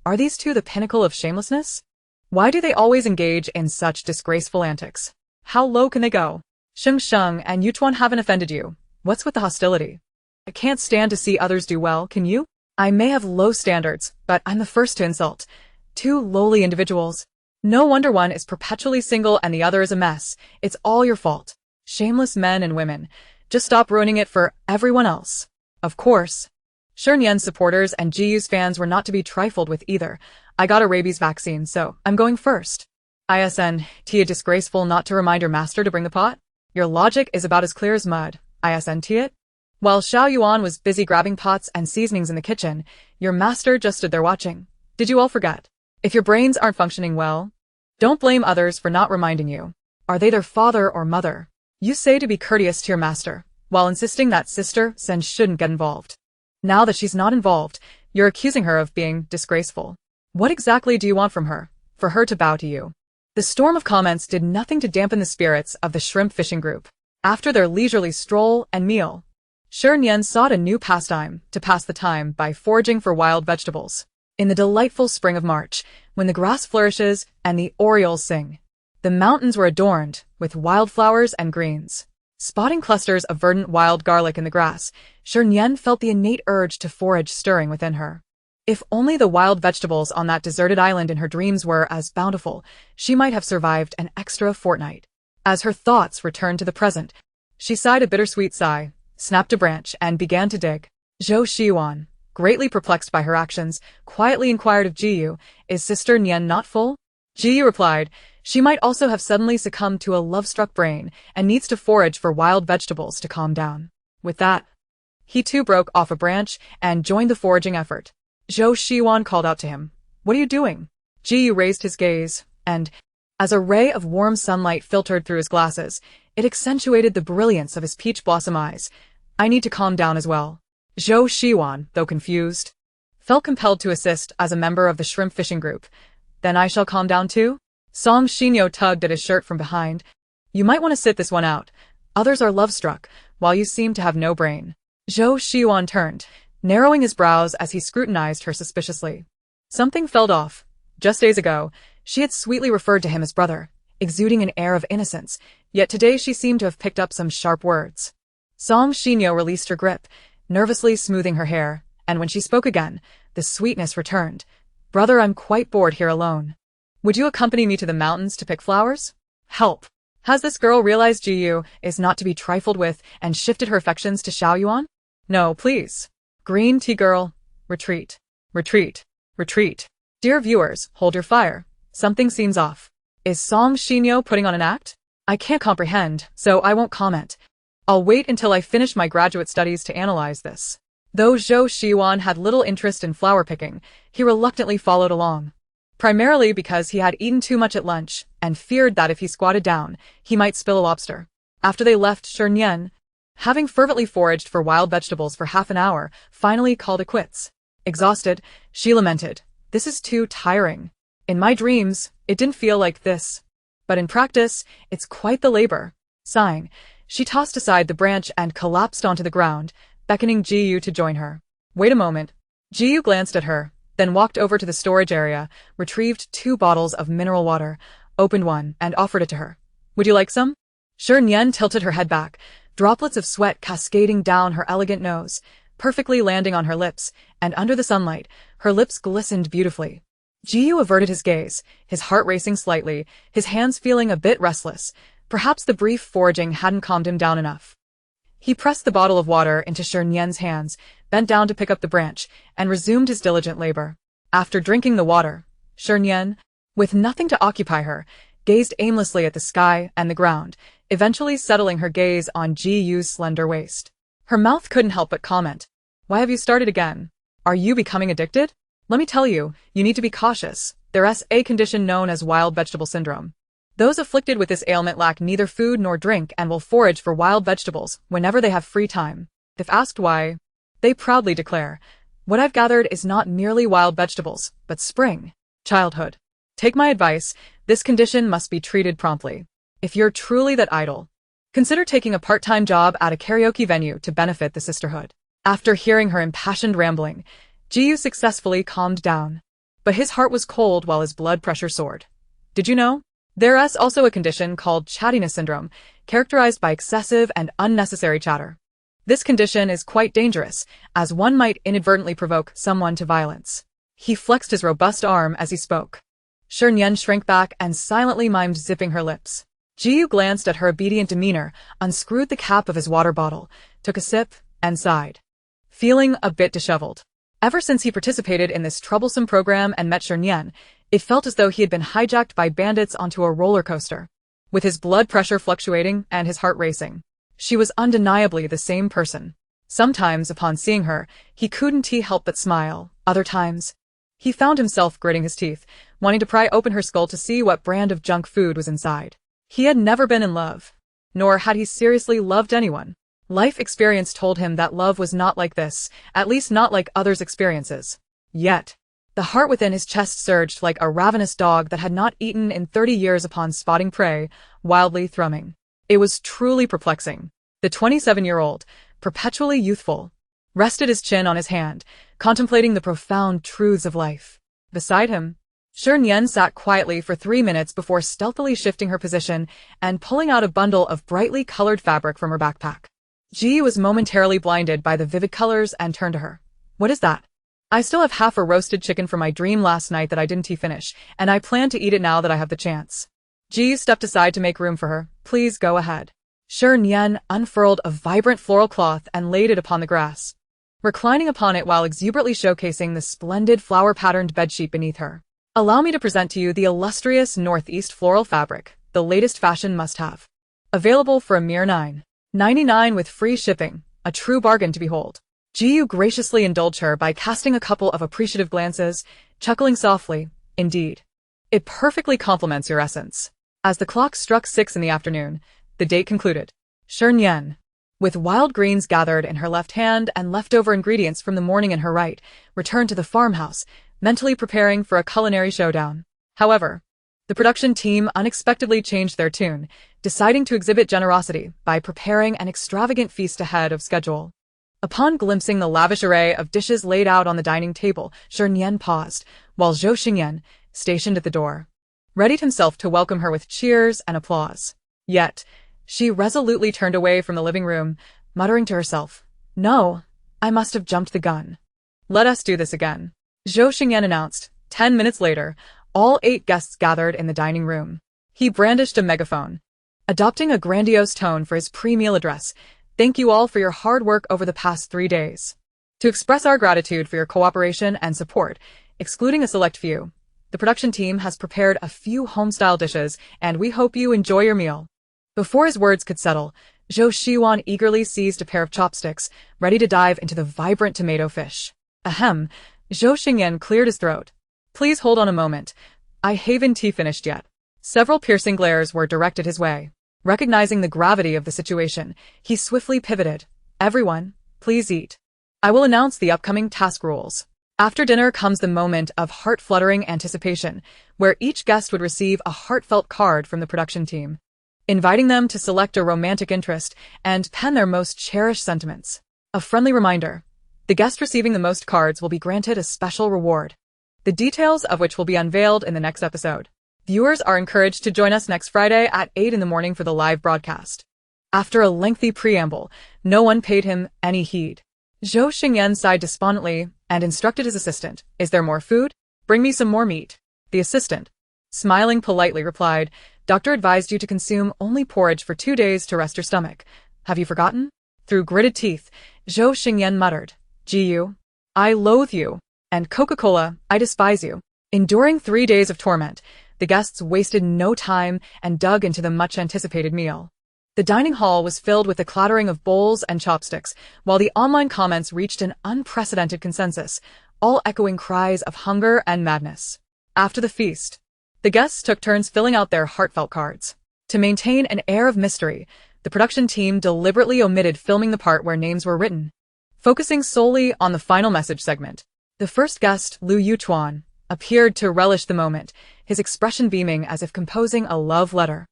Speaker 1: Are these 2 the pinnacle of shamelessness? Why do they always engage in such disgraceful antics? How low can they go? Sheng and Yuchuan haven't offended you. What's with the hostility? I can't stand to see others do well, can you? I may have low standards, but I'm the first to insult. 2 lowly individuals. No wonder one is perpetually single and the other is a mess. It's all your fault. Shameless men and women. Just stop ruining it for everyone else. Of course. Shernyen's supporters and Jiyu's fans were not to be trifled with either. I got a rabies vaccine, so I'm going first. ISN, Tia, disgraceful not to remind your master to bring the pot? Your logic is about as clear as mud. ISN, Tia. While Xiao Yuan was busy grabbing pots and seasonings in the kitchen, your master just stood there watching. Did you all forget? If your brains aren't functioning well, don't blame others for not reminding you. Are they their father or mother? You say to be courteous to your master, while insisting that Sister Sen shouldn't get involved. Now that she's not involved, you're accusing her of being disgraceful. What exactly do you want from her? For her to bow to you? The storm of comments did nothing to dampen the spirits of the shrimp fishing group. After their leisurely stroll and meal, Shernyen sought a new pastime to pass the time by foraging for wild vegetables. In the delightful spring of March, when the grass flourishes and the orioles sing, the mountains were adorned with wildflowers and greens. Spotting clusters of verdant wild garlic in the grass, Shernyen felt the innate urge to forage stirring within her. If only the wild vegetables on that deserted island in her dreams were as bountiful, she might have survived an extra fortnight. As her thoughts returned to the present, she sighed a bittersweet sigh, snapped a branch, and began to dig. Zhou Shiwan, greatly perplexed by her actions, quietly inquired of Jiyu, is Sister Nian not full? Jiyu replied, she might also have suddenly succumbed to a love-struck brain and needs to forage for wild vegetables to calm down. With that, he too broke off a branch and joined the foraging effort. Zhou Shiwan called out to him, what are you doing? Jiyu raised his gaze, and, as a ray of warm sunlight filtered through his glasses, it accentuated the brilliance of his peach blossom eyes. I need to calm down as well. Zhou Shiwan, though confused, felt compelled to assist as a member of the shrimp fishing group. Then I shall calm down too? Song Shinyo tugged at his shirt from behind. You might want to sit this one out. Others are love-struck, while you seem to have no brain. Zhou Shiwan turned, narrowing his brows as he scrutinized her suspiciously. Something felt off. Just days ago, she had sweetly referred to him as brother, exuding an air of innocence, yet today she seemed to have picked up some sharp words. Song Shinyo released her grip, nervously smoothing her hair, and when she spoke again, the sweetness returned. Brother, I'm quite bored here alone. Would you accompany me to the mountains to pick flowers? Help! Has this girl realized Jiyu is not to be trifled with and shifted her affections to Xiao Yuan? No, please. Green tea girl, retreat. Retreat. Retreat. Dear viewers, hold your fire. Something seems off. Is Song Shinyo putting on an act? I can't comprehend, so I won't comment. I'll wait until I finish my graduate studies to analyze this. Though Zhou Shiwan had little interest in flower picking, he reluctantly followed along. Primarily because he had eaten too much at lunch and feared that if he squatted down, he might spill a lobster. After they left Shernyen, having fervently foraged for wild vegetables for half an hour, finally called it quits. Exhausted, she lamented, "This is too tiring. In my dreams, it didn't feel like this. But in practice, it's quite the labor." Sighing, she tossed aside the branch and collapsed onto the ground, beckoning Jiyu to join her. Wait a moment. Jiyu glanced at her, then walked over to the storage area, retrieved 2 bottles of mineral water, opened one, and offered it to her. Would you like some? Shernyen tilted her head back, droplets of sweat cascading down her elegant nose, perfectly landing on her lips, and under the sunlight, her lips glistened beautifully. Jiyu averted his gaze, his heart racing slightly, his hands feeling a bit restless. Perhaps the brief foraging hadn't calmed him down enough. He pressed the bottle of water into Shernyen's hands, bent down to pick up the branch, and resumed his diligent labor. After drinking the water, Shernyen, with nothing to occupy her, gazed aimlessly at the sky and the ground, eventually settling her gaze on Jiyu's slender waist. Her mouth couldn't help but comment. Why have you started again? Are you becoming addicted? Let me tell you, you need to be cautious. There's a condition known as wild vegetable syndrome. Those afflicted with this ailment lack neither food nor drink and will forage for wild vegetables whenever they have free time. If asked why, they proudly declare, "What I've gathered is not merely wild vegetables, but spring, childhood." Take my advice, this condition must be treated promptly. If you're truly that idle, consider taking a part-time job at a karaoke venue to benefit the sisterhood. After hearing her impassioned rambling, Jiyu successfully calmed down. But his heart was cold while his blood pressure soared. Did you know? There's also a condition called chattiness syndrome, characterized by excessive and unnecessary chatter. This condition is quite dangerous, as one might inadvertently provoke someone to violence. He flexed his robust arm as he spoke. Shernyen shrank back and silently mimed zipping her lips. Jiyu glanced at her obedient demeanor, unscrewed the cap of his water bottle, took a sip, and sighed, feeling a bit disheveled. Ever since he participated in this troublesome program and met Shernyen, it felt as though he had been hijacked by bandits onto a roller coaster. With his blood pressure fluctuating and his heart racing, she was undeniably the same person. Sometimes, upon seeing her, he couldn't help but smile. Other times, he found himself gritting his teeth, wanting to pry open her skull to see what brand of junk food was inside. He had never been in love, nor had he seriously loved anyone. Life experience told him that love was not like this, at least not like others' experiences. Yet, the heart within his chest surged like a ravenous dog that had not eaten in 30 years upon spotting prey, wildly thrumming. It was truly perplexing. The 27-year-old, perpetually youthful, rested his chin on his hand, contemplating the profound truths of life. Beside him, Shernyen sat quietly for 3 minutes before stealthily shifting her position and pulling out a bundle of brightly colored fabric from her backpack. Ji was momentarily blinded by the vivid colors and turned to her. What is that? I still have half a roasted chicken from my dream last night that I didn't finish, and I plan to eat it now that I have the chance. Ji stepped aside to make room for her. Please go ahead. Shernyen unfurled a vibrant floral cloth and laid it upon the grass, reclining upon it while exuberantly showcasing the splendid flower-patterned bedsheet beneath her. Allow me to present to you the illustrious Northeast floral fabric, the latest fashion must-have. Available for a mere $9.99 with free shipping, a true bargain to behold. Jiyu graciously indulged her by casting a couple of appreciative glances, chuckling softly, indeed. It perfectly complements your essence. As the clock struck 6 in the afternoon, the date concluded. Shernyen, with wild greens gathered in her left hand and leftover ingredients from the morning in her right, returned to the farmhouse, mentally preparing for a culinary showdown. However, the production team unexpectedly changed their tune, deciding to exhibit generosity by preparing an extravagant feast ahead of schedule. Upon glimpsing the lavish array of dishes laid out on the dining table, Shernyen paused, while Zhou Xingyan, stationed at the door, readied himself to welcome her with cheers and applause. Yet, she resolutely turned away from the living room, muttering to herself, "No, I must have jumped the gun. Let us do this again," Zhou Xingyan announced, 10 minutes later, all 8 guests gathered in the dining room. He brandished a megaphone, adopting a grandiose tone for his pre-meal address. Thank you all for your hard work over the past 3 days. To express our gratitude for your cooperation and support, excluding a select few, the production team has prepared a few home-style dishes, and we hope you enjoy your meal. Before his words could settle, Zhou Shiwan eagerly seized a pair of chopsticks, ready to dive into the vibrant tomato fish. Ahem, Zhou Shernyen cleared his throat. Please hold on a moment. I haven't finished yet. Several piercing glares were directed his way. Recognizing the gravity of the situation, he swiftly pivoted. Everyone, please eat. I will announce the upcoming task rules. After dinner comes the moment of heart-fluttering anticipation, where each guest would receive a heartfelt card from the production team, inviting them to select a romantic interest and pen their most cherished sentiments. A friendly reminder, the guest receiving the most cards will be granted a special reward, the details of which will be unveiled in the next episode. Viewers are encouraged to join us next Friday at 8 in the morning for the live broadcast. After a lengthy preamble, no one paid him any heed. Zhou Shernyen sighed despondently and instructed his assistant, Is there more food? Bring me some more meat. The assistant, smiling politely, replied, Doctor advised you to consume only porridge for 2 days to rest your stomach. Have you forgotten? Through gritted teeth, Zhou Shernyen muttered, Jiyu, I loathe you. And Coca-Cola, I despise you. Enduring 3 days of torment, the guests wasted no time and dug into the much-anticipated meal. The dining hall was filled with the clattering of bowls and chopsticks, while the online comments reached an unprecedented consensus, all echoing cries of hunger and madness. After the feast, the guests took turns filling out their heartfelt cards. To maintain an air of mystery, the production team deliberately omitted filming the part where names were written, focusing solely on the final message segment. The first guest, Liu Yuchuan, appeared to relish the moment, his expression beaming as if composing a love letter.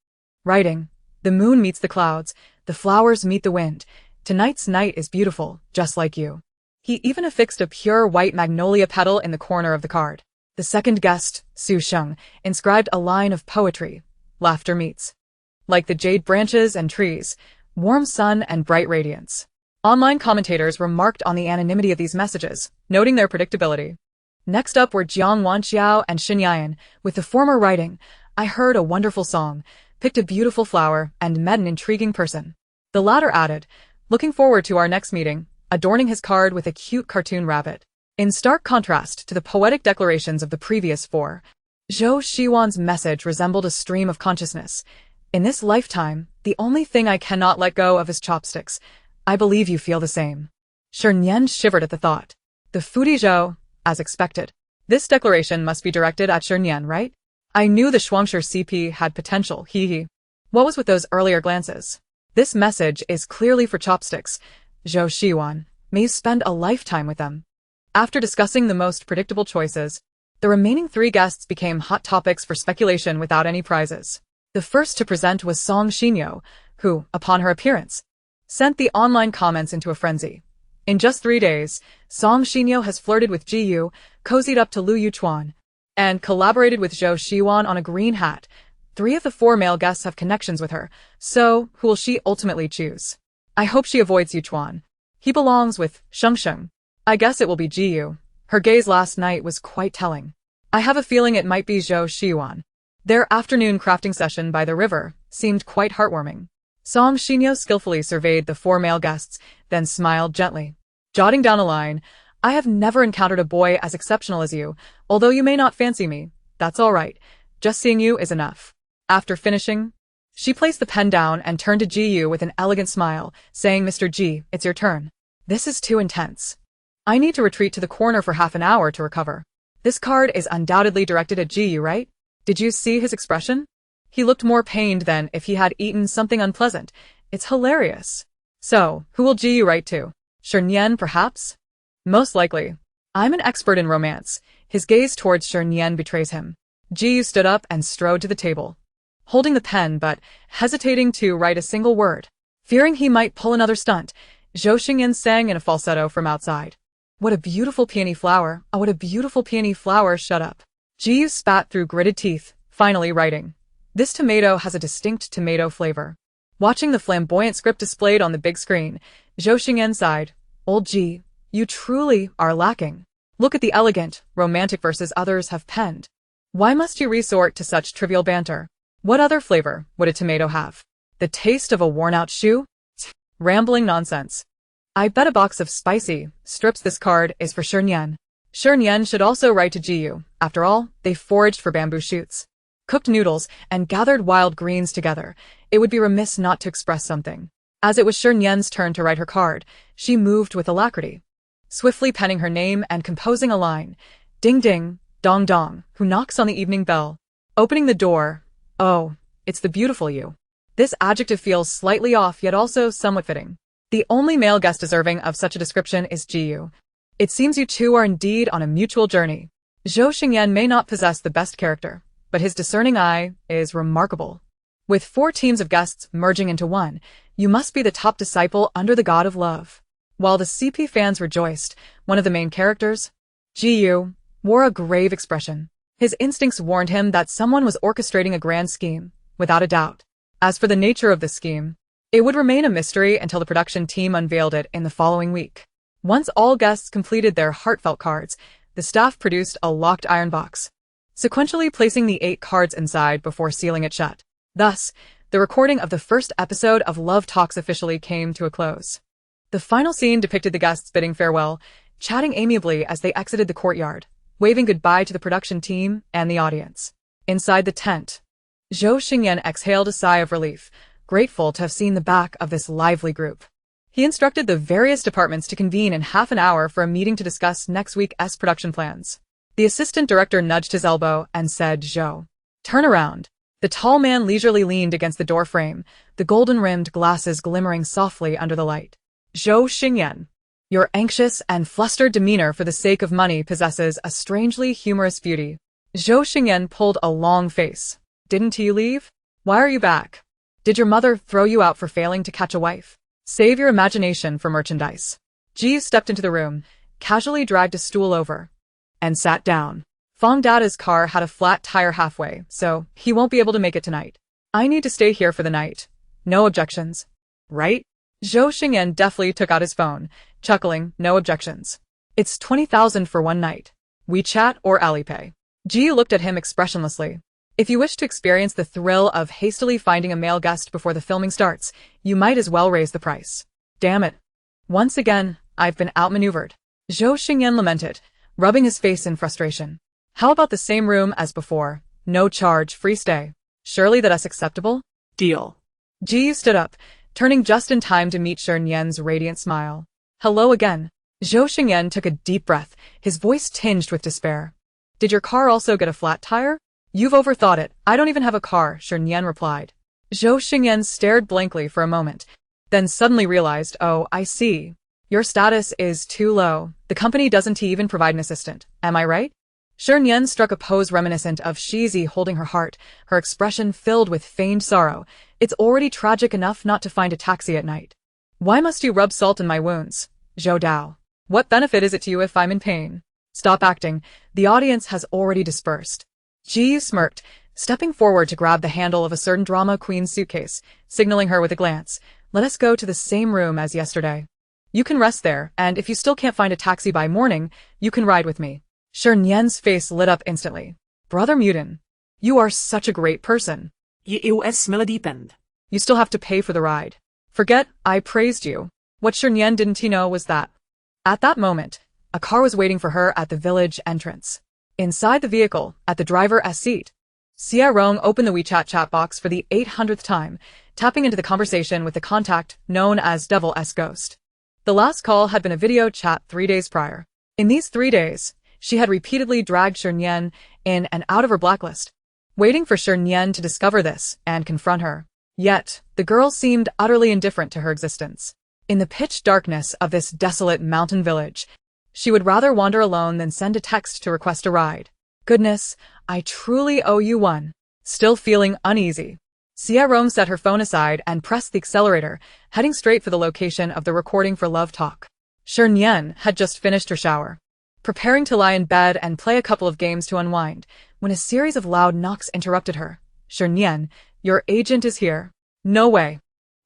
Speaker 1: Writing, The moon meets the clouds, the flowers meet the wind. Tonight's night is beautiful, just like you. He even affixed a pure white magnolia petal in the corner of the card. The second guest, Su Sheng, inscribed a line of poetry. Laughter meets, like the jade branches and trees, warm sun and bright radiance. Online commentators remarked on the anonymity of these messages, noting their predictability. Next up were Jiang Wanxiao and Shi Nian, with the former writing, I heard a wonderful song, picked a beautiful flower, and met an intriguing person. The latter added, looking forward to our next meeting, adorning his card with a cute cartoon rabbit. In stark contrast to the poetic declarations of the previous 4, Zhou Shiwan's message resembled a stream of consciousness. In this lifetime, the only thing I cannot let go of is chopsticks. I believe you feel the same. Shernyen shivered at the thought. The foodie Zhou, as expected. This declaration must be directed at Shernyen, right? I knew the Shuangshi CP had potential, hee. What was with those earlier glances? This message is clearly for chopsticks. Zhou Shiwan, may you spend a lifetime with them. After discussing the most predictable choices, the remaining 3 guests became hot topics for speculation without any prizes. The first to present was Song Xinyo, who, upon her appearance, sent the online comments into a frenzy. In just 3 days, Song Xinyo has flirted with Ji Yu, cozied up to Liu Yuchuan, and collaborated with Zhou Shiwan on a green hat. 3 of the 4 male guests have connections with her, so who will she ultimately choose? I hope she avoids Yuchuan. He belongs with Sheng. I guess it will be Ji Yu. Her gaze last night was quite telling. I have a feeling it might be Zhou Shiwan. Their afternoon crafting session by the river seemed quite heartwarming. Song Xinyo skillfully surveyed the 4 male guests, then smiled gently. Jotting down a line, I have never encountered a boy as exceptional as you, although you may not fancy me. That's all right. Just seeing you is enough. After finishing, she placed the pen down and turned to Ji Yu with an elegant smile, saying, Mr. Ji, it's your turn. This is too intense. I need to retreat to the corner for half an hour to recover. This card is undoubtedly directed at Ji Yu, right? Did you see his expression? He looked more pained than if he had eaten something unpleasant. It's hilarious. So, who will Ji Yu write to? Shernyen, perhaps? Most likely. I'm an expert in romance. His gaze towards Shernyen betrays him. Ji Yu stood up and strode to the table, holding the pen but hesitating to write a single word. Fearing he might pull another stunt, Zhou Shernyen sang in a falsetto from outside. What a beautiful peony flower. Oh, what a beautiful peony flower. Shut up. Ji Yu spat through gritted teeth, finally writing. This tomato has a distinct tomato flavor. Watching the flamboyant script displayed on the big screen, Zhou Shernyen sighed. Old Ji, you truly are lacking. Look at the elegant, romantic verses others have penned. Why must you resort to such trivial banter? What other flavor would a tomato have? The taste of a worn-out shoe? Rambling nonsense. I bet a box of spicy strips this card is for Shernyen. Shernyen should also write to Jiyu. After all, they foraged for bamboo shoots, cooked noodles, and gathered wild greens together. It would be remiss not to express something. As it was Shernyen's turn to write her card, she moved with alacrity, swiftly penning her name and composing a line. Ding ding, dong dong, who knocks on the evening bell? Opening the door. Oh, it's the beautiful you. This adjective feels slightly off yet also somewhat fitting. The only male guest deserving of such a description is Jiyu. It seems you two are indeed on a mutual journey. Zhou Xingyan may not possess the best character, but his discerning eye is remarkable. With 4 teams of guests merging into one, you must be the top disciple under the god of love. While the CP fans rejoiced, one of the main characters, Jiyu, wore a grave expression. His instincts warned him that someone was orchestrating a grand scheme, without a doubt. As for the nature of the scheme, it would remain a mystery until the production team unveiled it in the following week. Once all guests completed their heartfelt cards, the staff produced a locked iron box, sequentially placing the 8 cards inside before sealing it shut. Thus, the recording of the first episode of Love Talks officially came to a close. The final scene depicted the guests bidding farewell, chatting amiably as they exited the courtyard, waving goodbye to the production team and the audience. Inside the tent, Zhou Xingyan exhaled a sigh of relief, grateful to have seen the back of this lively group. He instructed the various departments to convene in half an hour for a meeting to discuss next week's production plans. The assistant director nudged his elbow and said, Zhou, turn around. The tall man leisurely leaned against the door frame, the golden-rimmed glasses glimmering softly under the light. Zhou Xingyan, your anxious and flustered demeanor for the sake of money possesses a strangely humorous beauty. Zhou Xingyan pulled a long face. Didn't you leave? Why are you back? Did your mother throw you out for failing to catch a wife? Save your imagination for merchandise. Ji stepped into the room, casually dragged a stool over, and sat down. Fong Dada's car had a flat tire halfway, so he won't be able to make it tonight. I need to stay here for the night. No objections. Right? Zhou Xingyan deftly took out his phone, chuckling, no objections. It's 20,000 for one night. WeChat or Alipay. Ji looked at him expressionlessly. If you wish to experience the thrill of hastily finding a male guest before the filming starts, you might as well raise the price. Damn it. Once again, I've been outmaneuvered. Zhou Xingyan lamented, rubbing his face in frustration. How about the same room as before? No charge, free stay. Surely that's acceptable?
Speaker 2: Deal.
Speaker 1: Ji stood up, turning just in time to meet Shernyen's radiant smile. Hello again. Zhou Xingyan took a deep breath, his voice tinged with despair. Did your car also get a flat tire? You've overthought it. I don't even have a car, Shernyen replied. Zhou Xingyan stared blankly for a moment, then suddenly realized, oh, I see. Your status is too low. The company doesn't even provide an assistant. Am I right? Shernyen struck a pose reminiscent of Shizi holding her heart, her expression filled with feigned sorrow. It's already tragic enough not to find a taxi at night. Why must you rub salt in my wounds? Zhou Dao. What benefit is it to you if I'm in pain? Stop acting. The audience has already dispersed. Ji smirked, stepping forward to grab the handle of a certain drama queen's suitcase, signaling her with a glance. Let us go to the same room as yesterday. You can rest there, and if you still can't find a taxi by morning, you can ride with me. Shernyen's face lit up instantly. Brother Mutin, you are such a great person.
Speaker 2: US Melodipend.
Speaker 1: You still have to pay for the ride. Forget, I praised you. What Shernyen didn't know was that. At that moment, a car was waiting for her at the village entrance. Inside the vehicle, at the driver's seat, Xia Rong opened the WeChat chat box for the 800th time, tapping into the conversation with the contact known as Devil's Ghost. The last call had been a video chat 3 days prior. In these 3 days, she had repeatedly dragged Shernyen in and out of her blacklist, waiting for Shernyen to discover this and confront her. Yet, the girl seemed utterly indifferent to her existence. In the pitch darkness of this desolate mountain village, she would rather wander alone than send a text to request a ride. Goodness, I truly owe you one. Still feeling uneasy, Xia Rong set her phone aside and pressed the accelerator, heading straight for the location of the recording for Love Talk. Shernyen had just finished her shower, preparing to lie in bed and play a couple of games to unwind, when a series of loud knocks interrupted her. Shernyen, your agent is here. No way.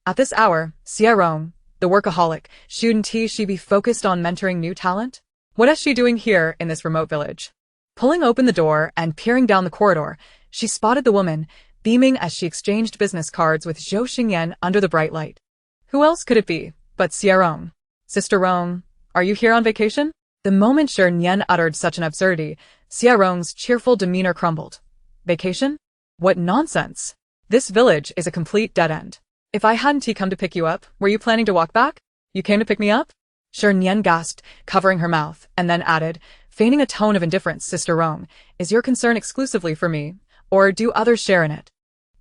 Speaker 1: At this hour, Xia Rong, the workaholic, shouldn't she be focused on mentoring new talent? What is she doing here in this remote village? Pulling open the door and peering down the corridor, she spotted the woman, beaming as she exchanged business cards with Zhou Xingyan under the bright light. Who else could it be but Xie Rong? Sister Rong, are you here on vacation? The moment Shernyen uttered such an absurdity, Xie Rong's cheerful demeanor crumbled. Vacation? What nonsense! This village is a complete dead end. If I hadn't come to pick you up, were you planning to walk back? You came to pick me up? Shernyen gasped, covering her mouth, and then added, feigning a tone of indifference, Sister Rong, is your concern exclusively for me, or do others share in it?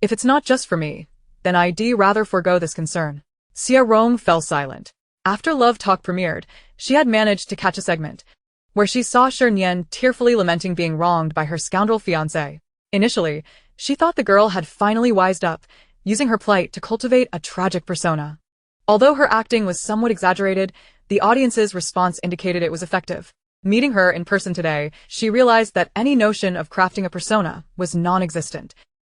Speaker 1: If it's not just for me, then I'd rather forego this concern. Xie Rong fell silent. After Love Talk premiered, she had managed to catch a segment where she saw Shernyen tearfully lamenting being wronged by her scoundrel fiancé. Initially, she thought the girl had finally wised up, using her plight to cultivate a tragic persona. Although her acting was somewhat exaggerated, the audience's response indicated it was effective. Meeting her in person today, she realized that any notion of crafting a persona was non-existent.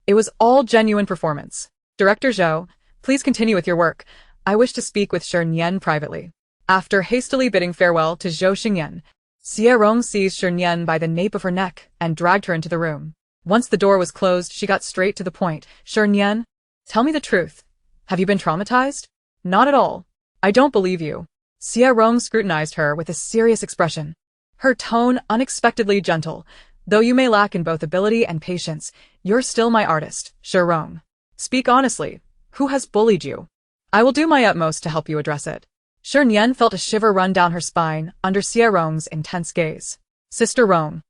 Speaker 1: It was all genuine performance. Director Zhou, please continue with your work. I wish to speak with Shernyen privately. After hastily bidding farewell to Zhou Xingyan, Xie Rong seized Shernyen by the nape of her neck and dragged her into the room. Once the door was closed, she got straight to the point. Shernyen, tell me the truth. Have you been traumatized? Not at all. I don't believe you. Xie Rong scrutinized her with a serious expression. Her tone unexpectedly gentle. Though you may lack in both ability and patience, you're still my artist, Shi Rong. Speak honestly. Who has bullied you? I will do my utmost to help you address it. Shernyen felt a shiver run down her spine under Xie Rong's intense gaze. Sister Rong,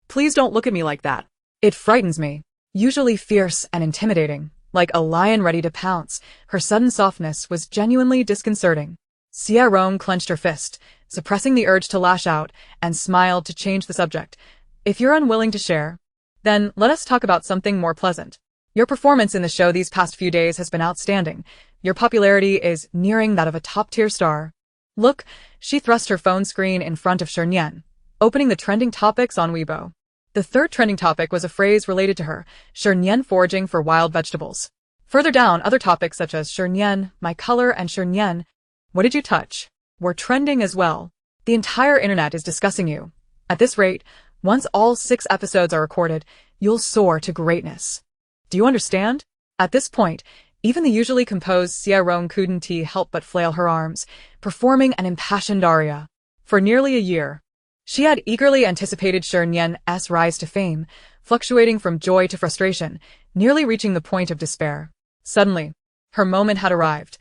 Speaker 1: please don't look at me like that. It frightens me. Usually fierce and intimidating, like a lion ready to pounce, her sudden softness was genuinely disconcerting. Xie Rong clenched her fist, suppressing the urge to lash out, and smiled to change the subject. If you're unwilling to share, then let us talk about something more pleasant. Your performance in the show these past few days has been outstanding. Your popularity is nearing that of a top-tier star. Look, she thrust her phone screen in front of Shernyen, opening the trending topics on Weibo. The third trending topic was a phrase related to her, Shernyen foraging for wild vegetables. Further down, other topics such as Shernyen, my color, and Shernyen, what did you touch, were trending as well. The entire internet is discussing you. At this rate, once all 6 episodes are recorded, you'll soar to greatness. Do you understand? At this point, even the usually composed Xie Rong couldn't help but flail her arms, performing an impassioned aria. For nearly a year, she had eagerly anticipated Shernyen's rise to fame, fluctuating from joy to frustration, nearly reaching the point of despair. Suddenly, her moment had arrived.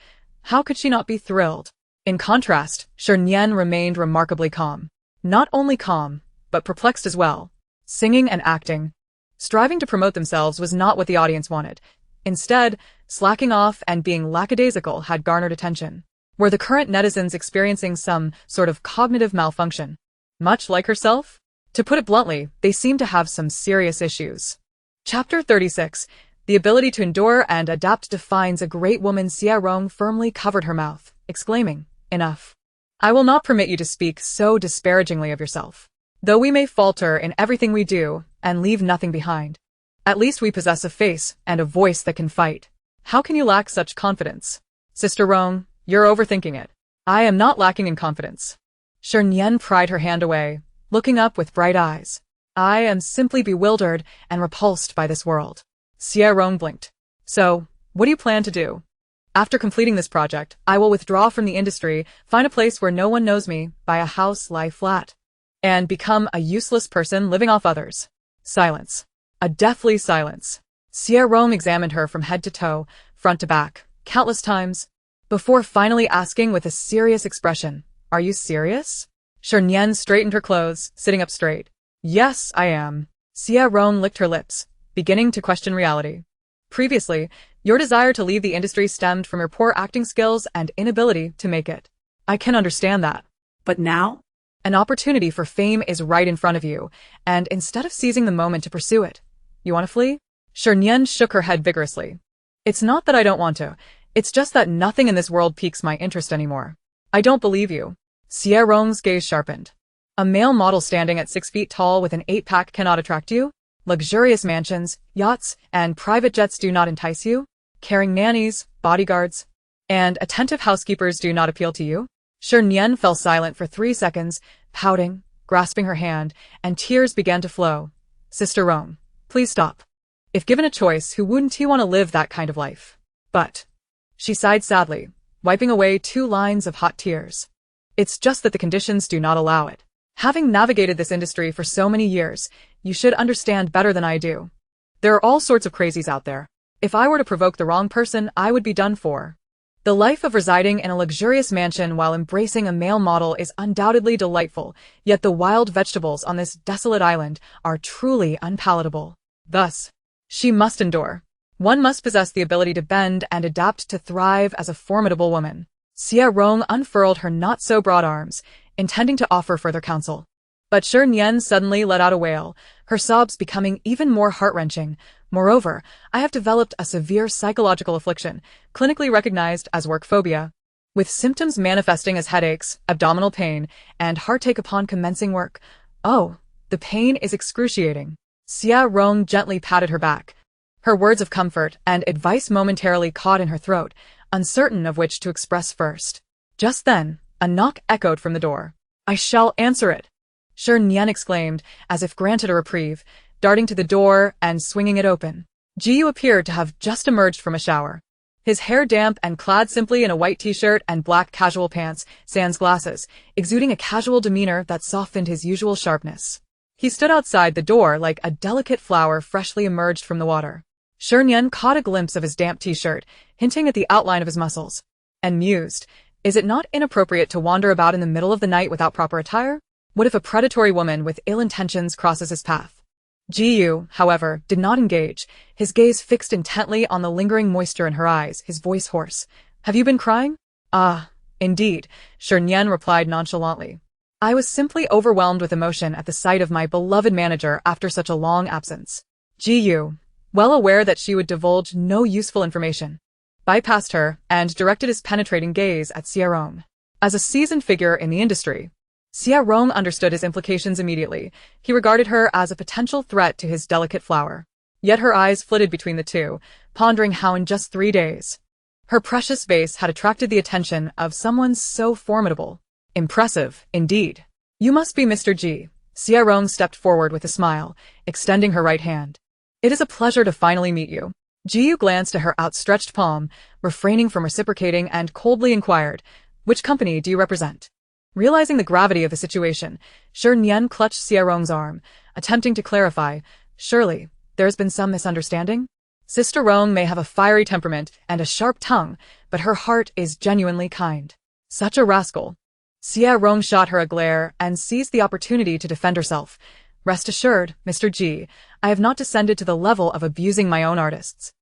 Speaker 1: How could she not be thrilled? In contrast, Shernyen remained remarkably calm. Not only calm, but perplexed as well. Singing and acting, striving to promote themselves was not what the audience wanted. Instead, slacking off and being lackadaisical had garnered attention. Were the current netizens experiencing some sort of cognitive malfunction? Much like herself? To put it bluntly, they seemed to have some serious issues. Chapter 36. The ability to endure and adapt defines a great woman. Xie Rong firmly covered her mouth, exclaiming, enough. I will not permit you to speak so disparagingly of yourself. Though we may falter in everything we do and leave nothing behind, at least we possess a face and a voice that can fight. How can you lack such confidence? Sister Rong, you're overthinking it. I am not lacking in confidence. Shernyen pried her hand away, looking up with bright eyes. I am simply bewildered and repulsed by this world. Xie Rong blinked. So, what do you plan to do? After completing this project, I will withdraw from the industry, find a place where no one knows me, buy a house, lie flat, and become a useless person living off others. Silence. A deathly silence. Xie Rong examined her from head to toe, front to back, countless times, before finally asking with a serious expression, are you serious? Shernyen straightened her clothes, sitting up straight. Yes, I am. Xie Rong licked her lips, beginning to question reality. Previously, your desire to leave the industry stemmed from your poor acting skills and inability to make it. I can understand that. But now? An opportunity for fame is right in front of you, and instead of seizing the moment to pursue it, you want to flee? Shernyen shook her head vigorously. It's not that I don't want to, it's just that nothing in this world piques my interest anymore. I don't believe you. Xie Rong's gaze sharpened. A male model standing at 6 feet tall with an 8-pack cannot attract you? Luxurious mansions, yachts, and private jets do not entice you? Caring nannies, bodyguards, and attentive housekeepers do not appeal to you? Shernyen fell silent for 3 seconds, pouting, grasping her hand, and tears began to flow. "Sister Rome, please stop. If given a choice, who wouldn't he want to live that kind of life?" "But," she sighed sadly, wiping away 2 lines of hot tears. "It's just that the conditions do not allow it. Having navigated this industry for so many years, you should understand better than I do. There are all sorts of crazies out there. If I were to provoke the wrong person, I would be done for." The life of residing in a luxurious mansion while embracing a male model is undoubtedly delightful, yet the wild vegetables on this desolate island are truly unpalatable. Thus, she must endure. One must possess the ability to bend and adapt to thrive as a formidable woman. Xia Rong unfurled her not-so-broad arms, intending to offer further counsel. But Shernyen suddenly let out a wail, her sobs becoming even more heart-wrenching. "Moreover, I have developed a severe psychological affliction, clinically recognized as work phobia, with symptoms manifesting as headaches, abdominal pain, and heartache upon commencing work. Oh, the pain is excruciating." Xia Rong gently patted her back, her words of comfort and advice momentarily caught in her throat, uncertain of which to express first. Just then, a knock echoed from the door. "I shall answer it," Shernyen exclaimed, as if granted a reprieve, darting to the door and swinging it open. Jiyu appeared to have just emerged from a shower. His hair damp and clad simply in a white t-shirt and black casual pants, sans glasses, exuding a casual demeanor that softened his usual sharpness. He stood outside the door like a delicate flower freshly emerged from the water. Shernyen caught a glimpse of his damp t-shirt, hinting at the outline of his muscles, and mused, "Is it not inappropriate to wander about in the middle of the night without proper attire? What if a predatory woman with ill intentions crosses his path?" Jiyu, however, did not engage, his gaze fixed intently on the lingering moisture in her eyes, his voice hoarse. "Have you been crying?" "Ah, indeed," Shernyen replied nonchalantly. "I was simply overwhelmed with emotion at the sight of my beloved manager after such a long absence." Jiyu, well aware that she would divulge no useful information, bypassed her and directed his penetrating gaze at Xia Rong. As a seasoned figure in the industry, Xia Rong understood his implications immediately. He regarded her as a potential threat to his delicate flower. Yet her eyes flitted between the two, pondering how in just 3 days her precious vase had attracted the attention of someone so formidable. Impressive, indeed. "You must be Mr. Ji." Xia Rong stepped forward with a smile, extending her right hand. "It is a pleasure to finally meet you." Jiyu glanced at her outstretched palm, refraining from reciprocating, and coldly inquired, "Which company do you represent?" Realizing the gravity of the situation, Shernyen clutched Xia Rong's arm, attempting to clarify, "Surely, there has been some misunderstanding? Sister Rong may have a fiery temperament and a sharp tongue, but her heart is genuinely kind." "Such a rascal." Xia Rong shot her a glare and seized the opportunity to defend herself. "Rest assured, Mr. Ji, I have not descended to the level of abusing my own artists."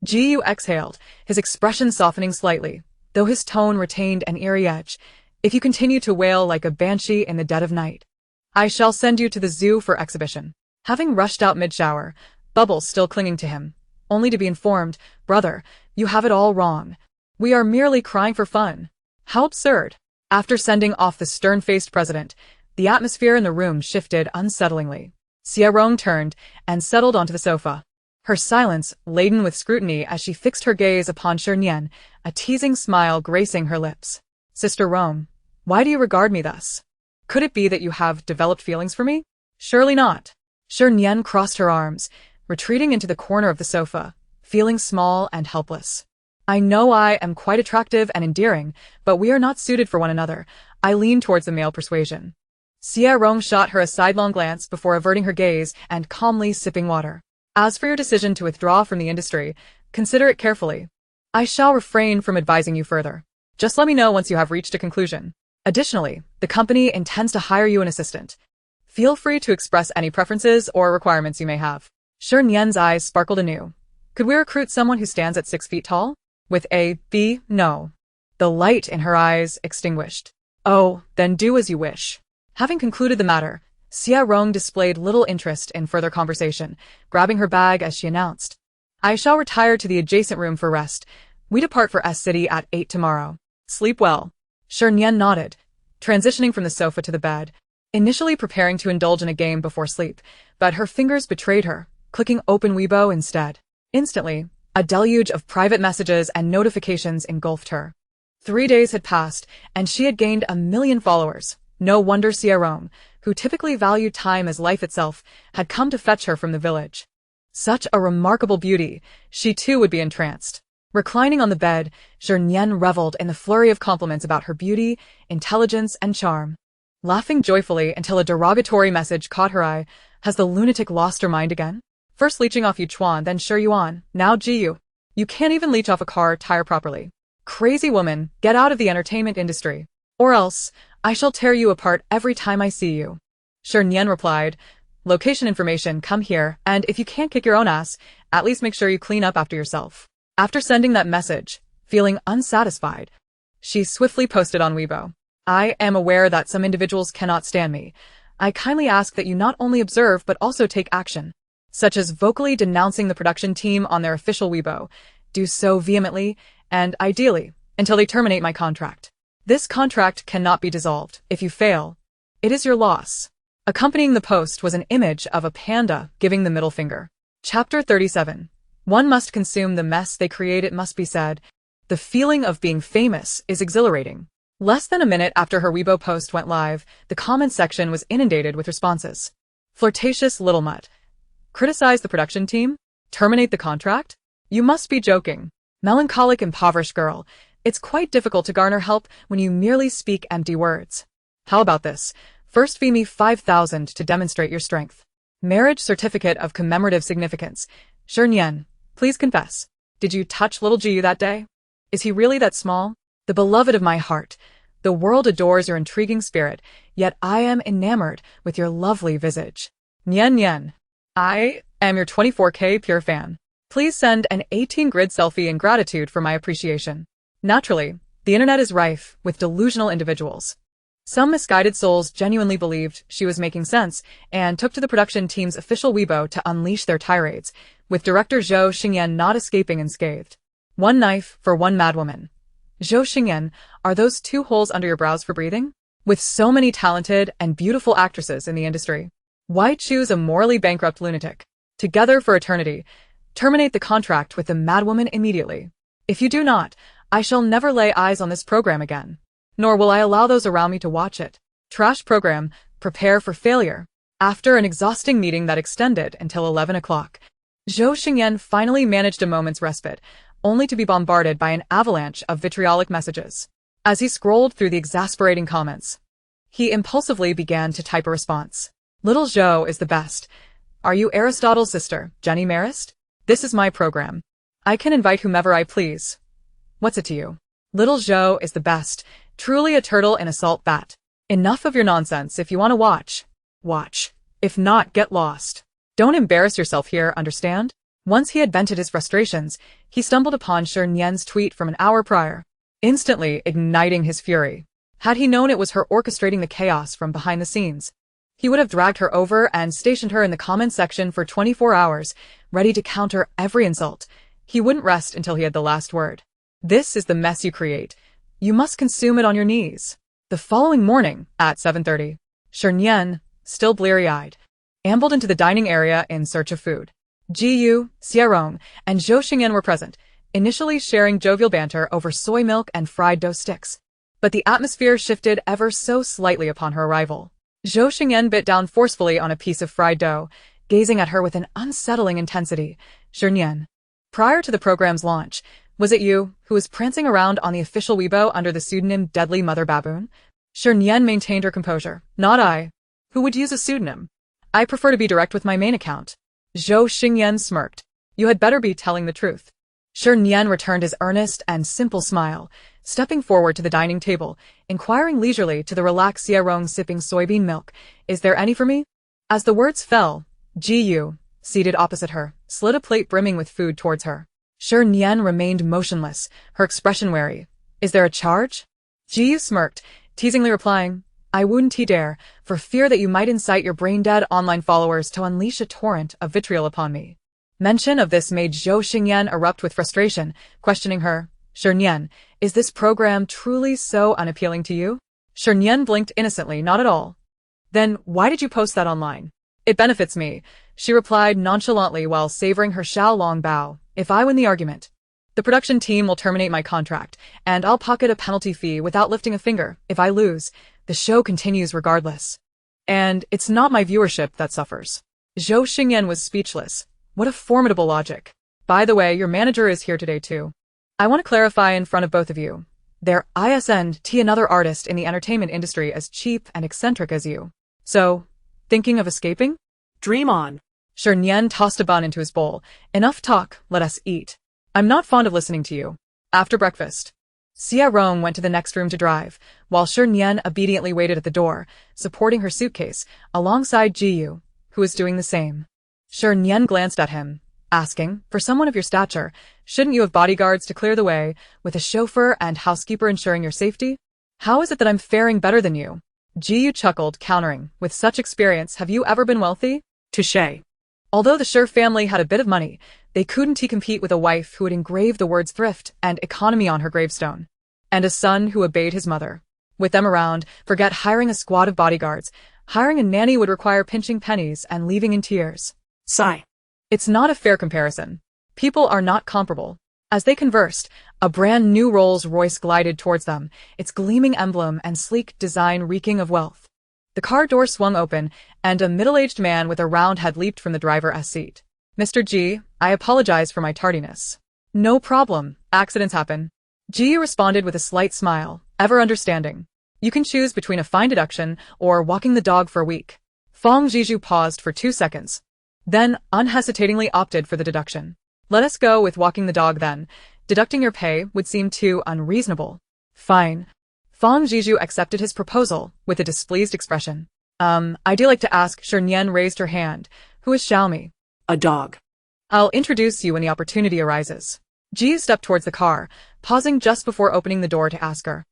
Speaker 1: Jiyu exhaled, his expression softening slightly, though his tone retained an eerie edge. "If you continue to wail like a banshee in the dead of night, I shall send you to the zoo for exhibition." Having rushed out mid-shower, Bubbles still clinging to him, only to be informed, "Brother, you have it all wrong. We are merely crying for fun." How absurd. After sending off the stern-faced president, the atmosphere in the room shifted unsettlingly. Xia Rong turned and settled onto the sofa, her silence laden with scrutiny as she fixed her gaze upon Shernyen, a teasing smile gracing her lips. "Sister Rome, why do you regard me thus? Could it be that you have developed feelings for me?" "Surely not." Shernyen crossed her arms, retreating into the corner of the sofa, feeling small and helpless. "I know I am quite attractive and endearing, but we are not suited for one another." I leaned towards the male persuasion. Xia Rong shot her a sidelong glance before averting her gaze and calmly sipping water. "As for your decision to withdraw from the industry, consider it carefully. I shall refrain from advising you further. Just let me know once you have reached a conclusion. Additionally, the company intends to hire you an assistant. Feel free to express any preferences or requirements you may have." Shernyen's eyes sparkled anew. "Could we recruit someone who stands at 6 feet tall? With a B? No." The light in her eyes extinguished. "Oh, then do as you wish." Having concluded the matter, Xia Rong displayed little interest in further conversation, grabbing her bag as she announced, "I shall retire to the adjacent room for rest. We depart for S-City at 8 tomorrow. Sleep well." Shernyen nodded, transitioning from the sofa to the bed, initially preparing to indulge in a game before sleep, but her fingers betrayed her, clicking open Weibo instead. Instantly, a deluge of private messages and notifications engulfed her. 3 days had passed, and she had gained 1 million followers. No wonder Xia Rong, who typically valued time as life itself, had come to fetch her from the village. Such a remarkable beauty, she too would be entranced. Reclining on the bed, Shernyen reveled in the flurry of compliments about her beauty, intelligence, and charm. Laughing joyfully until a derogatory message caught her eye. Has the lunatic lost her mind again? First leeching off Yuchuan, then Shiyuan, now Jiyu. You can't even leech off a car tire properly. Crazy woman, get out of the entertainment industry. Or else, I shall tear you apart every time I see you. Shernyen replied, location information, come here, and if you can't kick your own ass, at least make sure you clean up after yourself. After sending that message, feeling unsatisfied, she swiftly posted on Weibo. I am aware that some individuals cannot stand me. I kindly ask that you not only observe but also take action, such as vocally denouncing the production team on their official Weibo. Do so vehemently, and ideally, until they terminate my contract. This contract cannot be dissolved. If you fail, it is your loss. Accompanying the post was an image of a panda giving the middle finger. Chapter 37. One must consume the mess they create, it must be said. The feeling of being famous is exhilarating. Less than a minute after her Weibo post went live, the comment section was inundated with responses. Flirtatious little mutt. Criticize the production team? Terminate the contract? You must be joking. Melancholic impoverished girl. It's quite difficult to garner help when you merely speak empty words. How about this? First fee me 5,000 to demonstrate your strength. Marriage certificate of commemorative significance. Shernyen, please confess. Did you touch little Jiyu that day? Is he really that small? The beloved of my heart. The world adores your intriguing spirit, yet I am enamored with your lovely visage. Nian. I am your 24K pure fan. Please send an 18-grid selfie in gratitude for my appreciation. Naturally, the internet is rife with delusional individuals. Some misguided souls genuinely believed she was making sense and took to the production team's official Weibo to unleash their tirades, with director Zhou Xingyan not escaping unscathed. One knife for one madwoman. Zhou Xingyan, are those two holes under your brows for breathing? With so many talented and beautiful actresses in the industry, why choose a morally bankrupt lunatic? Together for eternity. Terminate the contract with the madwoman immediately. If you do not, I shall never lay eyes on this program again. Nor will I allow those around me to watch it. Trash program, prepare for failure. After an exhausting meeting that extended until 11 o'clock, Zhou Xingyan finally managed a moment's respite, only to be bombarded by an avalanche of vitriolic messages. As he scrolled through the exasperating comments, he impulsively began to type a response. Little Zhou is the best. Are you Aristotle's sister, Jenny Marist? This is my program. I can invite whomever I please. What's it to you? Little Zhou is the best, truly a turtle in a salt bat. Enough of your nonsense. If you want to watch, watch. If not, get lost. Don't embarrass yourself here, understand? Once he had vented his frustrations, he stumbled upon Shernyen's tweet from an hour prior, instantly igniting his fury. Had he known it was her orchestrating the chaos from behind the scenes, he would have dragged her over and stationed her in the comment section for 24 hours, ready to counter every insult. He wouldn't rest until he had the last word. This is the mess you create. You must consume it on your knees. The following morning, at 7:30, Shernyen, still bleary-eyed, ambled into the dining area in search of food. Jiyu, Xierong, and Zhou Xingyan were present, initially sharing jovial banter over soy milk and fried dough sticks. But the atmosphere shifted ever so slightly upon her arrival. Zhou Xingyan bit down forcefully on a piece of fried dough, gazing at her with an unsettling intensity. Shernyen, prior to the program's launch, was it you who was prancing around on the official Weibo under the pseudonym Deadly Mother Baboon? Shernyen maintained her composure. Not I. Who would use a pseudonym? I prefer to be direct with my main account. Zhou Xingyan smirked. You had better be telling the truth. Shernyen returned his earnest and simple smile, stepping forward to the dining table, inquiring leisurely to the relaxed Xierong sipping soybean milk, Is there any for me? As the words fell, Jiyu, seated opposite her, slid a plate brimming with food towards her. Shernyen remained motionless, her expression wary. Is there a charge? Jiyu smirked, teasingly replying, I wouldn't dare, for fear that you might incite your brain-dead online followers to unleash a torrent of vitriol upon me. Mention of this made Zhou Xingyan erupt with frustration, questioning her. Shernyen, is this program truly so unappealing to you? Shernyen blinked innocently, not at all. Then why did you post that online? It benefits me, she replied nonchalantly while savoring her Xiaolong bow. If I win the argument, the production team will terminate my contract, and I'll pocket a penalty fee without lifting a finger. If I lose, the show continues regardless. And it's not my viewership that suffers. Zhou Xingyan was speechless. What a formidable logic. By the way, your manager is here today too. I want to clarify in front of both of you. There isn't another artist in the entertainment industry as cheap and eccentric as you. So, thinking of escaping?
Speaker 2: Dream on.
Speaker 1: Shernyen tossed a bun into his bowl. Enough talk, let us eat. I'm not fond of listening to you. After breakfast, Xia Rong went to the next room to drive, while Shernyen obediently waited at the door, supporting her suitcase, alongside Jiyu, who was doing the same. Shernyen glanced at him, asking, for someone of your stature, shouldn't you have bodyguards to clear the way, with a chauffeur and housekeeper ensuring your safety? How is it that I'm faring better than you? Jiyu chuckled, countering, with such experience, have you ever been wealthy?
Speaker 2: Touché.
Speaker 1: Although the Sher family had a bit of money, they couldn't compete with a wife who would engrave the words thrift and economy on her gravestone, and a son who obeyed his mother. With them around, forget hiring a squad of bodyguards. Hiring a nanny would require pinching pennies and leaving in tears.
Speaker 2: Sigh.
Speaker 1: It's not a fair comparison. People are not comparable. As they conversed, a brand new Rolls-Royce glided towards them, its gleaming emblem and sleek design reeking of wealth. The car door swung open, and a middle-aged man with a round head leaped from the driver's seat. Mr. G, I apologize for my tardiness. No problem, accidents happen. G responded with a slight smile, ever understanding. You can choose between a fine deduction or walking the dog for a week. Fong Zizhu paused for 2 seconds, then unhesitatingly opted for the deduction. Let us go with walking the dog then. Deducting your pay would seem too unreasonable. Fine. Fong Zizhu accepted his proposal with a displeased expression. I'd like to ask, Shernyen raised her hand. Who is Xiaomi?
Speaker 2: A dog.
Speaker 1: I'll introduce you when the opportunity arises. Ji stepped towards the car, pausing just before opening the door to ask her.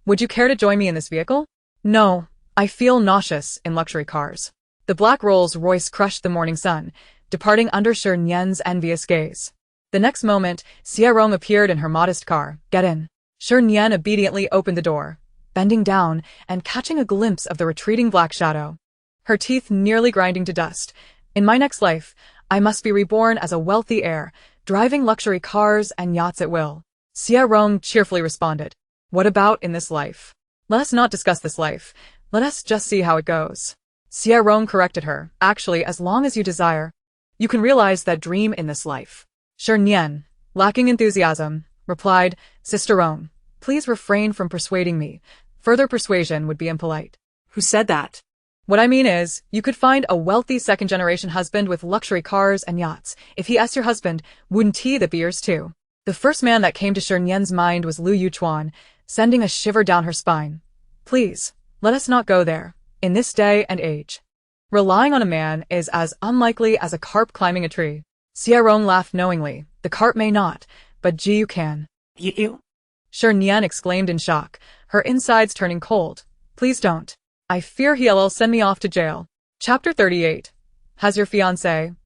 Speaker 1: Would you care to join me in this vehicle? No, I feel nauseous in luxury cars. The black Rolls-Royce crushed the morning sun, departing under Shernyen's envious gaze. The next moment, Xia Rong appeared in her modest car. Get in. Shernyen obediently opened the door, bending down and catching a glimpse of the retreating black shadow. Her teeth nearly grinding to dust. In my next life, I must be reborn as a wealthy heir, driving luxury cars and yachts at will. Xia Rong cheerfully responded. What about in this life? Let us not discuss this life. Let us just see how it goes. Xia Rong corrected her. Actually, as long as you desire, you can realize that dream in this life. Shernyen, lacking enthusiasm, replied, Sister Rong, please refrain from persuading me. Further persuasion would be impolite.
Speaker 2: Who said that?
Speaker 1: What I mean is, you could find a wealthy second-generation husband with luxury cars and yachts. If he is your husband, wouldn't he that be yours too? The first man that came to Shernyen's mind was Lu Yuchuan, sending a shiver down her spine. Please, let us not go there. In this day and age, relying on a man is as unlikely as a carp climbing a tree. Xia Rong laughed knowingly. The carp may not, but Jiyu can.
Speaker 2: You?
Speaker 1: Shernyen exclaimed in shock, her insides turning cold. Please don't. I fear he'll send me off to jail. Chapter 38. Has your fiancé,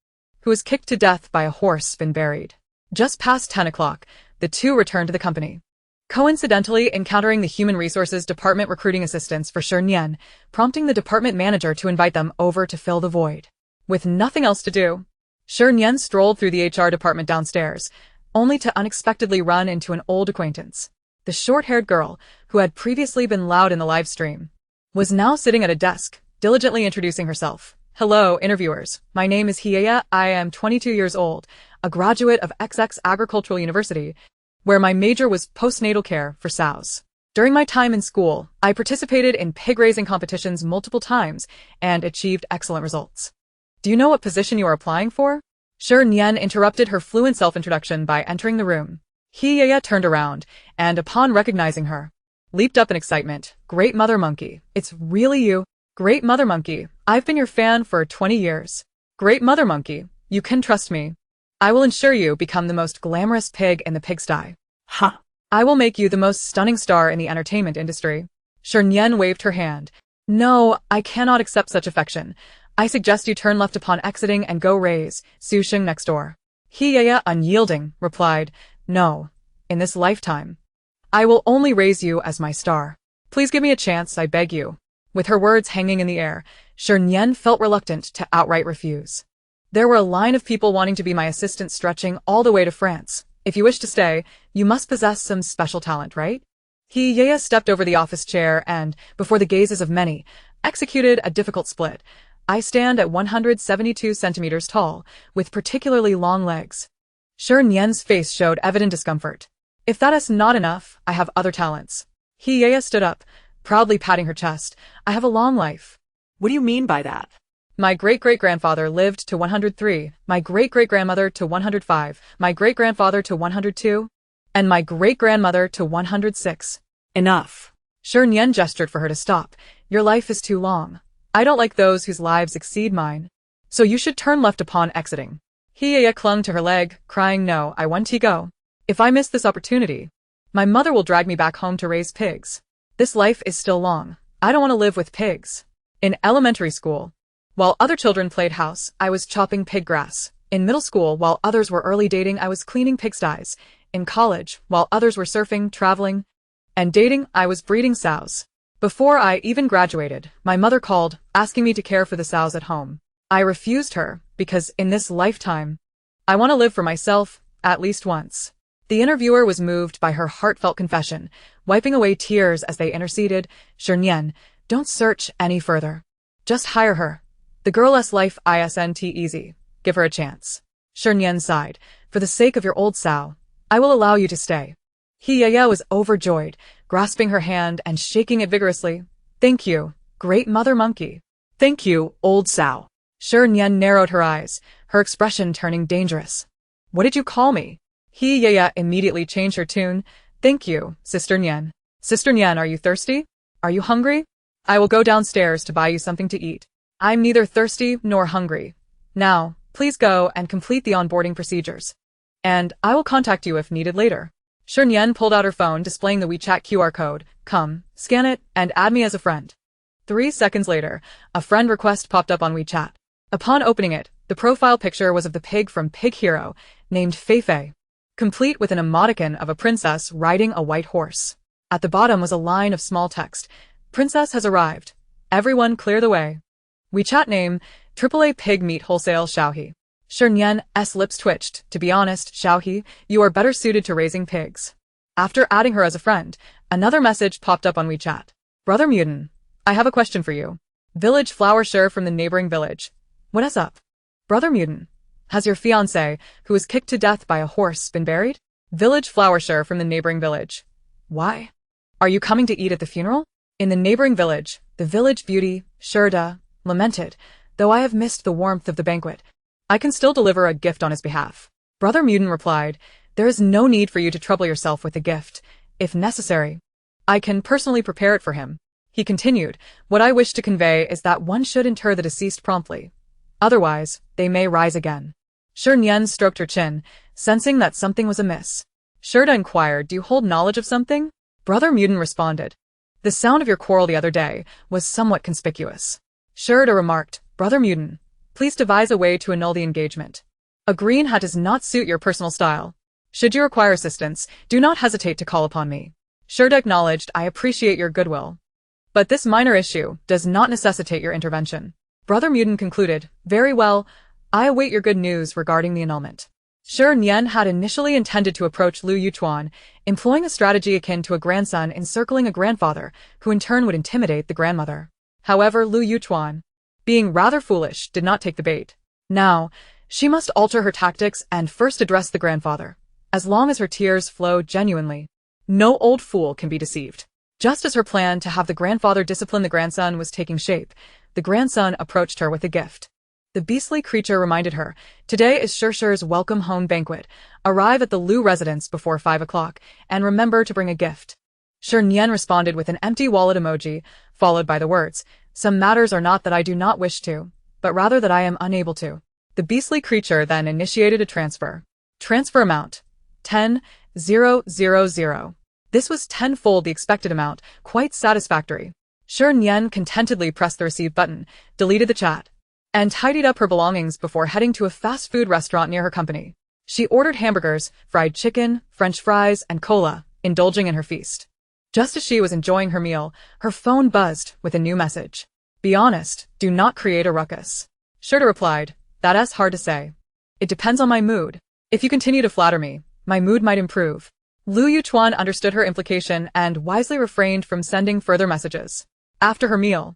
Speaker 1: who was kicked to death by a horse, been buried? Just past 10 o'clock, the two returned to the company, coincidentally encountering the Human Resources Department recruiting assistants for Shernyen, prompting the department manager to invite them over to fill the void. With nothing else to do, Shernyen strolled through the HR department downstairs, only to unexpectedly run into an old acquaintance. The short-haired girl, who had previously been loud in the live stream, was now sitting at a desk, diligently introducing herself. Hello, interviewers. My name is Heiress. I am 22 years old, a graduate of XX Agricultural University, where my major was postnatal care for sows. During my time in school, I participated in pig-raising competitions multiple times and achieved excellent results. Do you know what position you are applying for? Shernyen interrupted her fluent self-introduction by entering the room. Heiress turned around, and upon recognizing her, leaped up in excitement. Great Mother Monkey, it's really you. Great Mother Monkey, I've been your fan for 20 years. Great Mother Monkey, you can trust me. I will ensure you become the most glamorous pig in the pigsty.
Speaker 2: Ha!
Speaker 1: I will make you the most stunning star in the entertainment industry. Shernyen waved her hand. No, I cannot accept such affection. I suggest you turn left upon exiting and go raise Susheng next door. Heiress, unyielding, replied, No, in this lifetime. I will only raise you as my star. Please give me a chance, I beg you. With her words hanging in the air, Shernyen felt reluctant to outright refuse. There were a line of people wanting to be my assistant stretching all the way to France. If you wish to stay, you must possess some special talent, right? Heiress stepped over the office chair and, before the gazes of many, executed a difficult split. I stand at 172 centimeters tall, with particularly long legs. Shernyen's face showed evident discomfort. If that is not enough, I have other talents. Heiress stood up, proudly patting her chest. I have a long life.
Speaker 2: What do you mean by that?
Speaker 1: My great-great-grandfather lived to 103, my great-great-grandmother to 105, my great-grandfather to 102, and my great-grandmother to 106.
Speaker 2: Enough.
Speaker 1: Shernyen gestured for her to stop. Your life is too long. I don't like those whose lives exceed mine. So you should turn left upon exiting. Heiress clung to her leg, crying, no, I want to go. If I miss this opportunity, my mother will drag me back home to raise pigs. This life is still long. I don't want to live with pigs. In elementary school, while other children played house, I was chopping pig grass. In middle school, while others were early dating, I was cleaning pigsties. In college, while others were surfing, traveling, and dating, I was breeding sows. Before I even graduated, my mother called, asking me to care for the sows at home. I refused her, because in this lifetime, I want to live for myself, at least once. The interviewer was moved by her heartfelt confession, wiping away tears as they interceded. Shernyen, don't search any further. Just hire her. The girl's life isn't easy. Give her a chance. Shernyen sighed. For the sake of your old sow, I will allow you to stay. Heiress was overjoyed, grasping her hand and shaking it vigorously. Thank you, great mother monkey.
Speaker 2: Thank you, old sow.
Speaker 1: Shernyen narrowed her eyes, her expression turning dangerous. What did you call me? Heiress immediately changed her tune. Thank you, Sister Nian. Sister Nian, are you thirsty? Are you hungry? I will go downstairs to buy you something to eat. I'm neither thirsty nor hungry. Now, please go and complete the onboarding procedures. And I will contact you if needed later. Shernyen pulled out her phone, displaying the WeChat QR code. Come, scan it, and add me as a friend. 3 seconds later, a friend request popped up on WeChat. Upon opening it, the profile picture was of the pig from Pig Hero, named Feifei, complete with an emoticon of a princess riding a white horse. At the bottom was a line of small text. Princess has arrived. Everyone clear the way. WeChat name, AAA Pig Meat Wholesale Xiaohe. Shernyen's lips twitched. To be honest, Xiaohe, you are better suited to raising pigs. After adding her as a friend, another message popped up on WeChat. Brother Mutant, I have a question for you. Village flower from the neighboring village. What is up? Brother Mutant, has your fiancé, who was kicked to death by a horse, been buried? Village flower from the neighboring village. Why? Are you coming to eat at the funeral? In the neighboring village, the village beauty, Shirda, lamented, though I have missed the warmth of the banquet. I can still deliver a gift on his behalf. Brother Mutant replied, there is no need for you to trouble yourself with the gift. If necessary, I can personally prepare it for him. He continued, what I wish to convey is that one should inter the deceased promptly. Otherwise, they may rise again. Shernyen stroked her chin, sensing that something was amiss. Shirda inquired, do you hold knowledge of something? Brother Mutant responded, the sound of your quarrel the other day was somewhat conspicuous. Shirda remarked, Brother Mutant, please devise a way to annul the engagement. A green hat does not suit your personal style. Should you require assistance, do not hesitate to call upon me. Shirda acknowledged, I appreciate your goodwill. But this minor issue does not necessitate your intervention. Brother Mutant concluded, very well, I await your good news regarding the annulment. Shernyen had initially intended to approach Lu Yuchuan, employing a strategy akin to a grandson encircling a grandfather, who in turn would intimidate the grandmother. However, Lu Yuchuan, being rather foolish, did not take the bait. Now, she must alter her tactics and first address the grandfather. As long as her tears flow genuinely, no old fool can be deceived. Just as her plan to have the grandfather discipline the grandson was taking shape, the grandson approached her with a gift. The beastly creature reminded her, today is Shirshir's welcome home banquet. Arrive at the Lu residence before 5 o'clock, and remember to bring a gift. Shernyen responded with an empty wallet emoji, followed by the words, some matters are not that I do not wish to, but rather that I am unable to. The beastly creature then initiated a transfer. Transfer amount, 10,000. This was tenfold the expected amount, quite satisfactory. Shernyen contentedly pressed the receive button, deleted the chat, and tidied up her belongings before heading to a fast food restaurant near her company. She ordered hamburgers, fried chicken, French fries, and cola, indulging in her feast. Just as she was enjoying her meal, her phone buzzed with a new message. Be honest, do not create a ruckus. Shirda replied, that's hard to say. It depends on my mood. If you continue to flatter me, my mood might improve. Lu Yuchuan understood her implication and wisely refrained from sending further messages. After her meal,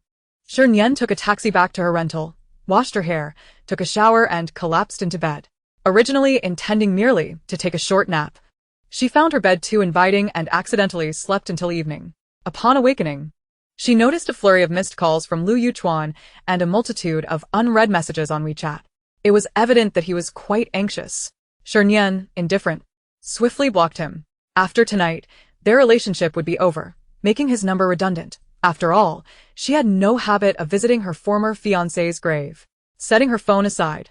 Speaker 1: Shernyen took a taxi back to her rental, washed her hair, took a shower and collapsed into bed. Originally intending merely to take a short nap, she found her bed too inviting and accidentally slept until evening. Upon awakening, she noticed a flurry of missed calls from Lu Yuchuan and a multitude of unread messages on WeChat. It was evident that he was quite anxious. Shernyen, indifferent, swiftly blocked him. After tonight, their relationship would be over, making his number redundant. After all, she had no habit of visiting her former fiancé's grave. Setting her phone aside,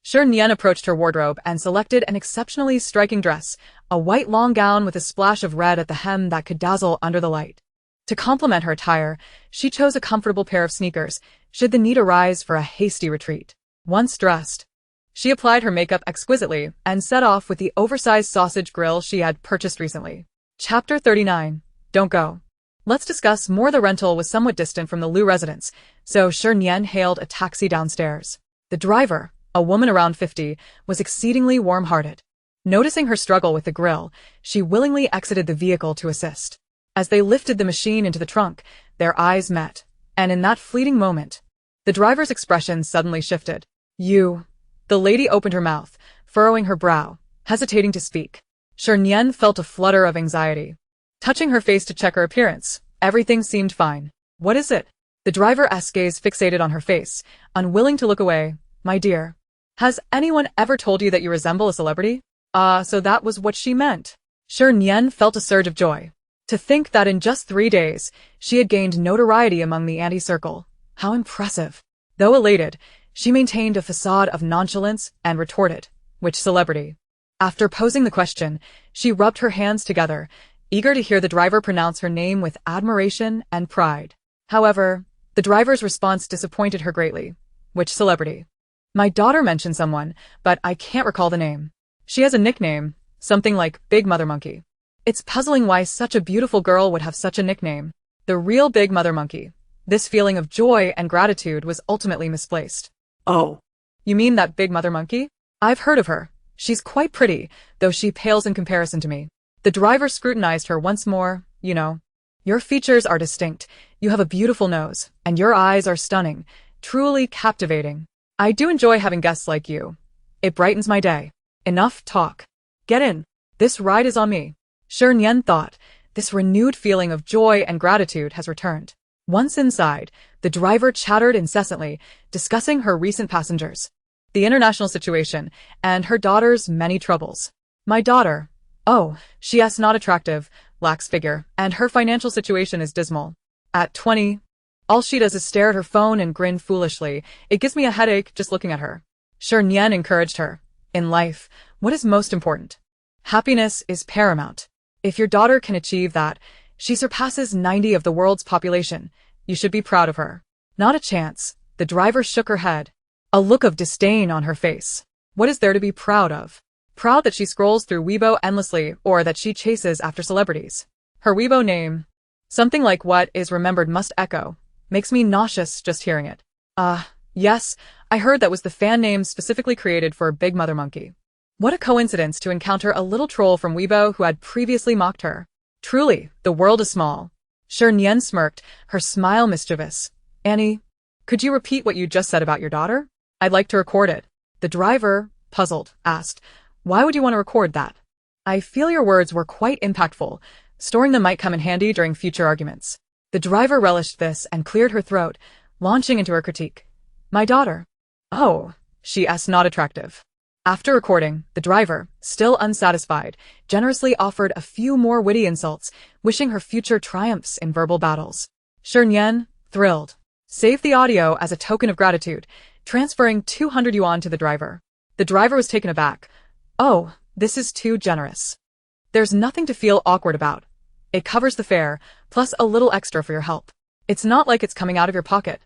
Speaker 1: Shernyen approached her wardrobe and selected an exceptionally striking dress, a white long gown with a splash of red at the hem that could dazzle under the light. To complement her attire, she chose a comfortable pair of sneakers, should the need arise for a hasty retreat. Once dressed, she applied her makeup exquisitely and set off with the oversized sausage grill she had purchased recently. Chapter 39. Don't go. Let's discuss more. The rental was somewhat distant from the Lu residence, so Shernyen hailed a taxi downstairs. The driver, a woman around 50, was exceedingly warm-hearted. Noticing her struggle with the grill, she willingly exited the vehicle to assist. As they lifted the machine into the trunk, their eyes met, and in that fleeting moment, the driver's expression suddenly shifted. You. The lady opened her mouth, furrowing her brow, hesitating to speak. Shernyen felt a flutter of anxiety. Touching her face to check her appearance, everything seemed fine. What is it? The driver's gaze fixated on her face, unwilling to look away. My dear, has anyone ever told you that you resemble a celebrity? So that was what she meant. Shernyen felt a surge of joy. To think that in just 3 days, she had gained notoriety among the anti-circle. How impressive. Though elated, she maintained a facade of nonchalance and retorted, which celebrity? After posing the question, she rubbed her hands together, eager to hear the driver pronounce her name with admiration and pride. However, the driver's response disappointed her greatly. Which celebrity? My daughter mentioned someone, but I can't recall the name. She has a nickname, something like Big Mother Monkey. It's puzzling why such a beautiful girl would have such a nickname. The real Big Mother Monkey. This feeling of joy and gratitude was ultimately misplaced.
Speaker 2: Oh.
Speaker 1: You mean that Big Mother Monkey? I've heard of her. She's quite pretty, though she pales in comparison to me. The driver scrutinized her once more. You know, your features are distinct, you have a beautiful nose, and your eyes are stunning, truly captivating. I do enjoy having guests like you. It brightens my day. Enough talk. Get in. This ride is on me. Shernyen thought, this renewed feeling of joy and gratitude has returned. Once inside, the driver chattered incessantly, discussing her recent passengers, the international situation, and her daughter's many troubles. My daughter. Oh, she's not attractive, lacks figure, and her financial situation is dismal. At 20, all she does is stare at her phone and grin foolishly. It gives me a headache just looking at her. Shernyen encouraged her. In life, what is most important? Happiness is paramount. If your daughter can achieve that, she surpasses 90 of the world's population. You should be proud of her. Not a chance. The driver shook her head, a look of disdain on her face. What is there to be proud of? Proud that she scrolls through Weibo endlessly or that she chases after celebrities. Her Weibo name, something like what is remembered must echo, makes me nauseous just hearing it. Yes, I heard that was the fan name specifically created for Big Mother Monkey. What a coincidence to encounter a little troll from Weibo who had previously mocked her. Truly, the world is small. Shernyen smirked, her smile mischievous. Annie, could you repeat what you just said about your daughter? I'd like to record it. The driver, puzzled, asked, why would you want to record that? I feel your words were quite impactful. Storing them might come in handy during future arguments. The driver relished this and cleared her throat, launching into her critique. My daughter. Oh, she's not attractive. After recording, the driver, still unsatisfied, generously offered a few more witty insults, wishing her future triumphs in verbal battles. Shernyen, thrilled, saved the audio as a token of gratitude, transferring 200 yuan to the driver. The driver was taken aback. Oh, this is too generous. There's nothing to feel awkward about. It covers the fare, plus a little extra for your help. It's not like it's coming out of your pocket.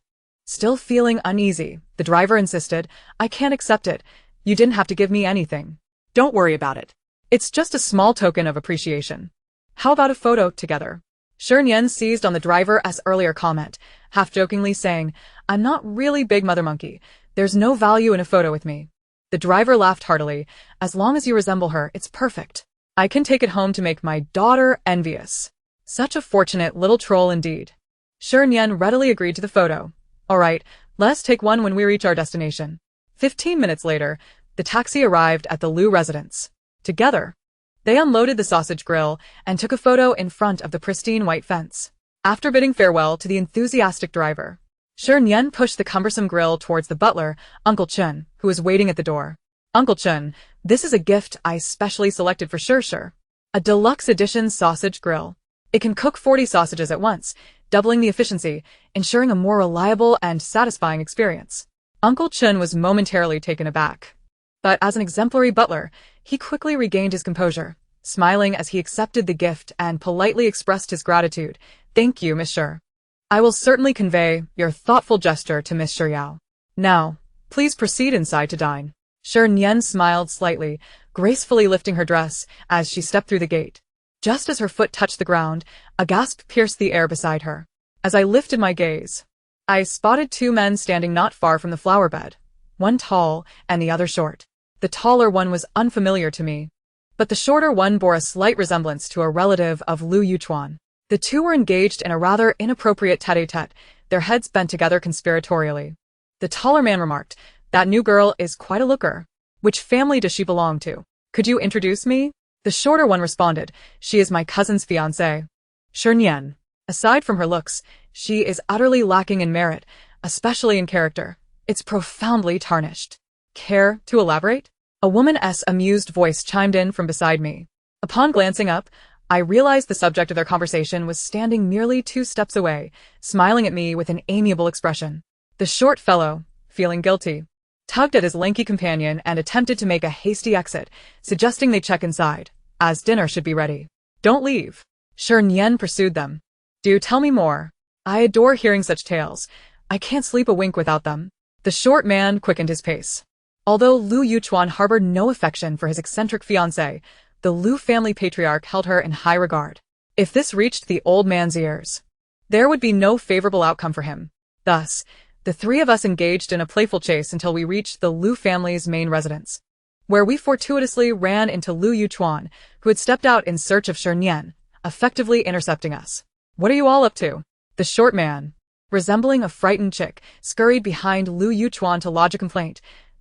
Speaker 1: Still feeling uneasy, the driver insisted, I can't accept it. You didn't have to give me anything.
Speaker 2: Don't worry about it.
Speaker 1: It's just a small token of appreciation. How about a photo together? Shernyen seized on the driver's earlier comment, half-jokingly saying, I'm not really Big Mother Monkey. There's no value in a photo with me. The driver laughed heartily. As long as you resemble her, it's perfect. I can take it home to make my daughter envious. Such a fortunate little troll indeed. Shernyen readily agreed to the photo. Alright, let's take one when we reach our destination. 15 minutes later, the taxi arrived at the Liu residence. Together, they unloaded the sausage grill and took a photo in front of the pristine white fence. After bidding farewell to the enthusiastic driver, Shernyen pushed the cumbersome grill towards the butler, Uncle Chun, who was waiting at the door. Uncle Chun, this is a gift I specially selected for Shir. A deluxe edition sausage grill. It can cook 40 sausages at once, doubling the efficiency, ensuring a more reliable and satisfying experience. Uncle Chun was momentarily taken aback. But as an exemplary butler, he quickly regained his composure, smiling as he accepted the gift and politely expressed his gratitude. Thank you, Miss Shi. I will certainly convey your thoughtful gesture to Miss Shi Yao. Now, please proceed inside to dine. Shernyen smiled slightly, gracefully lifting her dress as she stepped through the gate. Just as her foot touched the ground, a gasp pierced the air beside her. As I lifted my gaze, I spotted two men standing not far from the flower bed, one tall and the other short. The taller one was unfamiliar to me, but the shorter one bore a slight resemblance to a relative of Liu Yuchuan. The two were engaged in a rather inappropriate tete-a-tete, their heads bent together conspiratorially. The taller man remarked, "That new girl is quite a looker. Which family does she belong to? Could you introduce me?" The shorter one responded, "She is my cousin's fiancé." Shernyen. Aside from her looks, she is utterly lacking in merit, especially in character. It's profoundly tarnished. Care to elaborate? A woman's amused voice chimed in from beside me. Upon glancing up, I realized the subject of their conversation was standing merely 2 steps away, smiling at me with an amiable expression. The short fellow, feeling guilty, tugged at his lanky companion and attempted to make a hasty exit, suggesting they check inside, as dinner should be ready. "Don't leave." Shernyen pursued them. "Do tell me more. I adore hearing such tales. I can't sleep a wink without them." The short man quickened his pace. Although Liu Yuchuan harbored no affection for his eccentric fiancée, the Liu family patriarch held her in high regard. If this reached the old man's ears, there would be no favorable outcome for him. Thus, the 3 of us engaged in a playful chase until we reached the Liu family's main residence, where we fortuitously ran into Liu Yuchuan, who had stepped out in search of Shernyen, effectively intercepting us. "What are you all up to?" The short man, resembling a frightened chick, scurried behind Liu Yuchuan to lodge a complaint.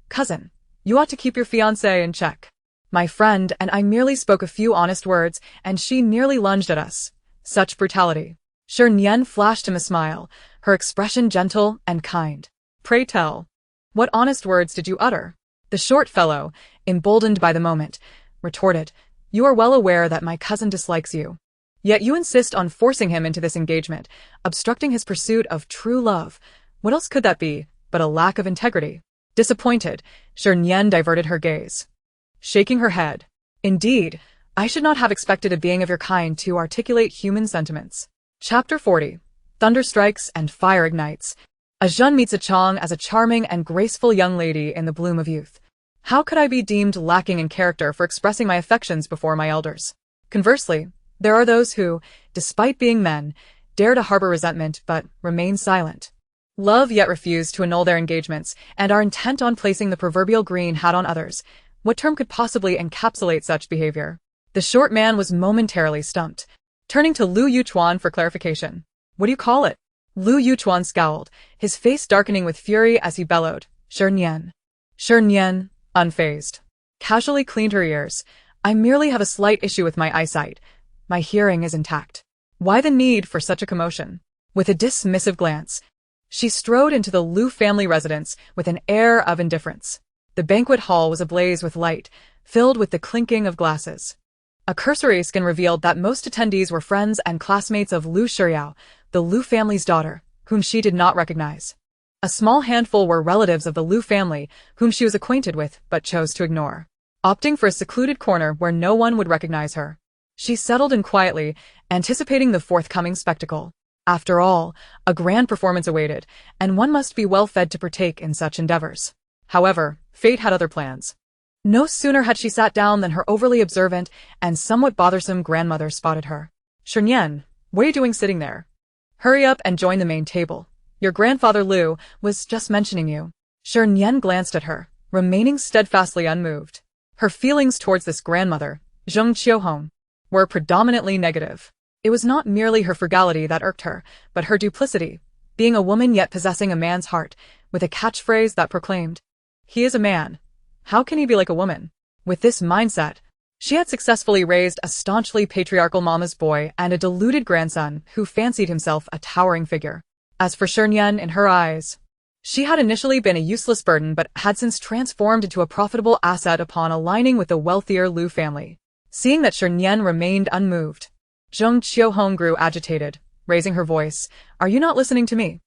Speaker 1: "Cousin, you ought to keep your fiancé in check. My friend and I merely spoke a few honest words, and she nearly lunged at us. Such brutality." Shernyen flashed him a smile, her expression gentle and kind. "Pray tell, what honest words did you utter?" The short fellow, emboldened by the moment, retorted, "You are well aware that my cousin dislikes you. Yet you insist on forcing him into this engagement, obstructing his pursuit of true love. What else could that be but a lack of integrity?" Disappointed, Shernyen diverted her gaze, shaking her head. "Indeed, I should not have expected a being of your kind to articulate human sentiments." Chapter 40. Thunder strikes and fire ignites. A Jun meets a Chong as a charming and graceful young lady in the bloom of youth. How could I be deemed lacking in character for expressing my affections before my elders? Conversely, there are those who, despite being men, dare to harbor resentment but remain silent. Love yet refuse to annul their engagements and are intent on placing the proverbial green hat on others. What term could possibly encapsulate such behavior? The short man was momentarily stumped, turning to Liu Yuchuan for clarification. "What do you call it?" Liu Yuchuan scowled, his face darkening with fury as he bellowed, "Shernyen." Shernyen, unfazed, casually cleaned her ears. "I merely have a slight issue with my eyesight. My hearing is intact. Why the need for such a commotion?" With a dismissive glance, she strode into the Liu family residence with an air of indifference. The banquet hall was ablaze with light, filled with the clinking of glasses. A cursory scan revealed that most attendees were friends and classmates of Liu Shiyao, the Liu family's daughter, whom she did not recognize. A small handful were relatives of the Liu family, whom she was acquainted with but chose to ignore. Opting for a secluded corner where no one would recognize her, she settled in quietly, anticipating the forthcoming spectacle. After all, a grand performance awaited, and one must be well fed to partake in such endeavors. However, fate had other plans. No sooner had she sat down than her overly observant and somewhat bothersome grandmother spotted her. "Shernyen, what are you doing sitting there? Hurry up and join the main table. Your grandfather Liu was just mentioning you." Shernyen glanced at her, remaining steadfastly unmoved. Her feelings towards this grandmother, Zheng Qiuhong, were predominantly negative. It was not merely her frugality that irked her, but her duplicity, being a woman yet possessing a man's heart, with a catchphrase that proclaimed, "He is a man. How can he be like a woman?" With this mindset, she had successfully raised a staunchly patriarchal mama's boy and a deluded grandson who fancied himself a towering figure. As for Shernyen, in her eyes, she had initially been a useless burden but had since transformed into a profitable asset upon aligning with the wealthier Lu family. Seeing that Shernyen remained unmoved, Zheng Qiuhong grew agitated, raising her voice. "Are you not listening to me?"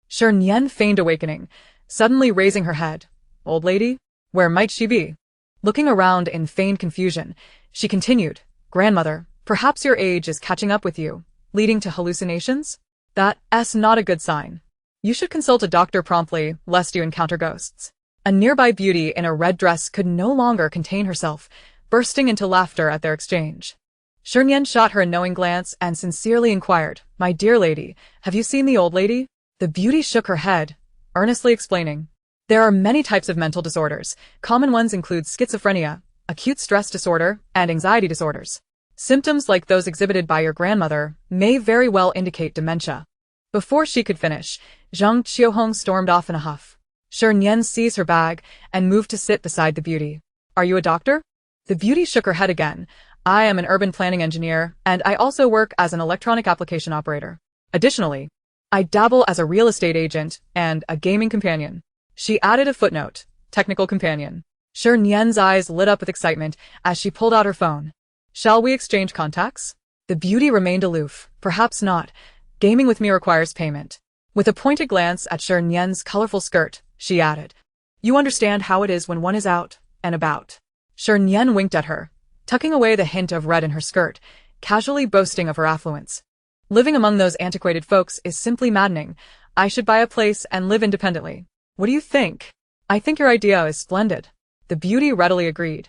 Speaker 1: Shernyen feigned awakening, suddenly raising her head. "Old lady? Where might she be?" Looking around in feigned confusion, she continued, "Grandmother, perhaps your age is catching up with you, leading to hallucinations? That's not a good sign. You should consult a doctor promptly, lest you encounter ghosts." A nearby beauty in a red dress could no longer contain herself, bursting into laughter at their exchange. Shernyen shot her a knowing glance and sincerely inquired, "My dear lady, have you seen the old lady?" The beauty shook her head, earnestly explaining, "There are many types of mental disorders. Common ones include schizophrenia, acute stress disorder, and anxiety disorders. Symptoms like those exhibited by your grandmother may very well indicate dementia." Before she could finish, Zhang Qiuhong stormed off in a huff. Shernyen seized her bag and moved to sit beside the beauty. "Are you a doctor?" The beauty shook her head again. "I am an urban planning engineer, and I also work as an electronic application operator. Additionally, I dabble as a real estate agent and a gaming companion." She added a footnote, "technical companion." Shernyen's eyes lit up with excitement as she pulled out her phone. "Shall we exchange contacts?" The beauty remained aloof. "Perhaps not. Gaming with me requires payment." With a pointed glance at Shernyen's colorful skirt, she added, "You understand how it is when one is out and about." Shernyen winked at her, tucking away the hint of red in her skirt, casually boasting of her affluence. "Living among those antiquated folks is simply maddening. I should buy a place and live independently. What do you think?" "I think your idea is splendid." The beauty readily agreed,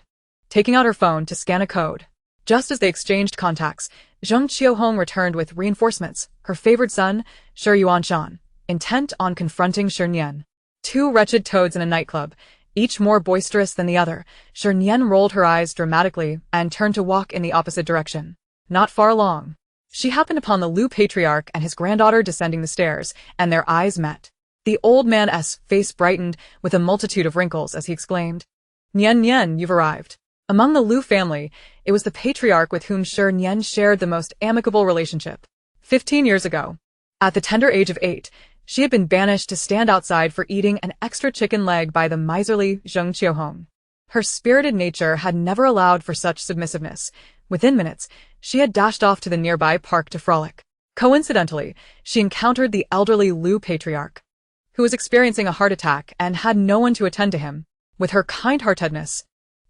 Speaker 1: taking out her phone to scan a code. Just as they exchanged contacts, Zheng Qiuhong returned with reinforcements, her favored son, Shi Nian, intent on confronting Shernyen. Two wretched toads in a nightclub, each more boisterous than the other, Shernyen rolled her eyes dramatically and turned to walk in the opposite direction. Not far along, she happened upon the Lu patriarch and his granddaughter descending the stairs, and their eyes met. The old man's face brightened with a multitude of wrinkles as he exclaimed, Nian, you've arrived." Among the Lu family, it was the patriarch with whom Shernyen shared the most amicable relationship. 15 years ago, at the tender age of 8, she had been banished to stand outside for eating an extra chicken leg by the miserly Zheng Qiuhong. Her spirited nature had never allowed for such submissiveness. Within minutes, she had dashed off to the nearby park to frolic. Coincidentally, she encountered the elderly Lu patriarch, who was experiencing a heart attack and had no one to attend to him. With her kind-heartedness,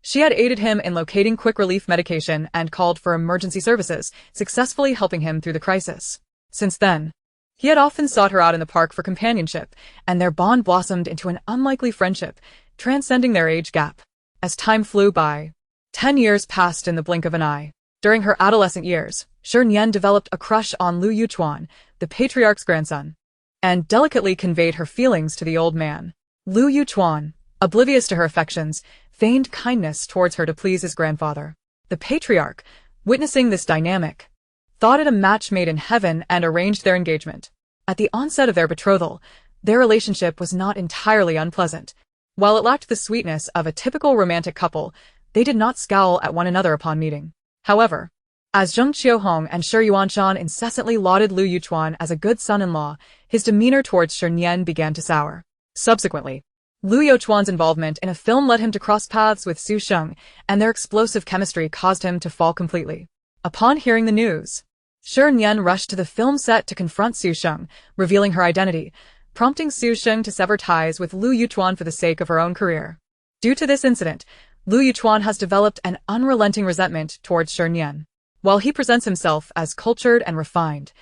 Speaker 1: she had aided him in locating quick relief medication and called for emergency services, successfully helping him through the crisis. Since then, he had often sought her out in the park for companionship, and their bond blossomed into an unlikely friendship, transcending their age gap. As time flew by, 10 years passed in the blink of an eye. During her adolescent years, Shernyen developed a crush on Lu Yuchuan, the patriarch's grandson, and delicately conveyed her feelings to the old man. Lu Yuchuan, oblivious to her affections, feigned kindness towards her to please his grandfather. The patriarch, witnessing this dynamic, thought it a match made in heaven and arranged their engagement. At the onset of their betrothal, their relationship was not entirely unpleasant. While it lacked the sweetness of a typical romantic couple, they did not scowl at one another upon meeting. However, as Zheng Qiuhong and Shi Yuanshan incessantly lauded Lu Yuchuan as a good son-in-law, his demeanor towards Shernyen began to sour. Subsequently, Lu Yuchuan's involvement in a film led him to cross paths with Su Sheng, and their explosive chemistry caused him to fall completely. Upon hearing the news, Shernyen rushed to the film set to confront Su Sheng, revealing her identity, prompting Su Sheng to sever ties with Lu Yuchuan for the sake of her own career. Due to this incident, Lu Yuchuan has developed an unrelenting resentment towards Shernyen. While he presents himself as cultured and refined,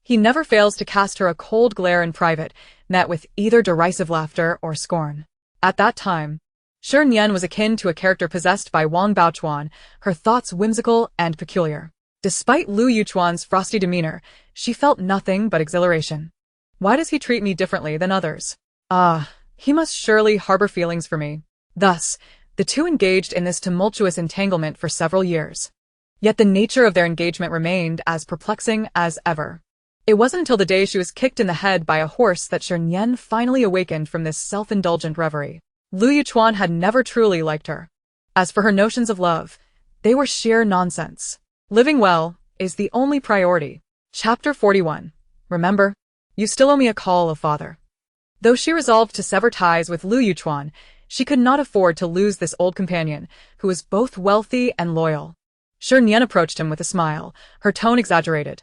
Speaker 1: he never fails to cast her a cold glare in private, met with either derisive laughter or scorn. At that time, Shernyen was akin to a character possessed by Wang Baochuan, her thoughts whimsical and peculiar. Despite Lu Yuchuan's frosty demeanor, she felt nothing but exhilaration. Why does he treat me differently than others? He must surely harbor feelings for me. Thus, the two engaged in this tumultuous entanglement for several years. Yet the nature of their engagement remained as perplexing as ever. It wasn't until the day she was kicked in the head by a horse that Shernyen finally awakened from this self-indulgent reverie. Lu Yuchuan had never truly liked her. As for her notions of love, they were sheer nonsense. Living well is the only priority. Chapter 41. Remember, you still owe me a call of father. Though she resolved to sever ties with Lu Yuchuan, she could not afford to lose this old companion, who was both wealthy and loyal. Shernyen approached him with a smile, her tone exaggerated.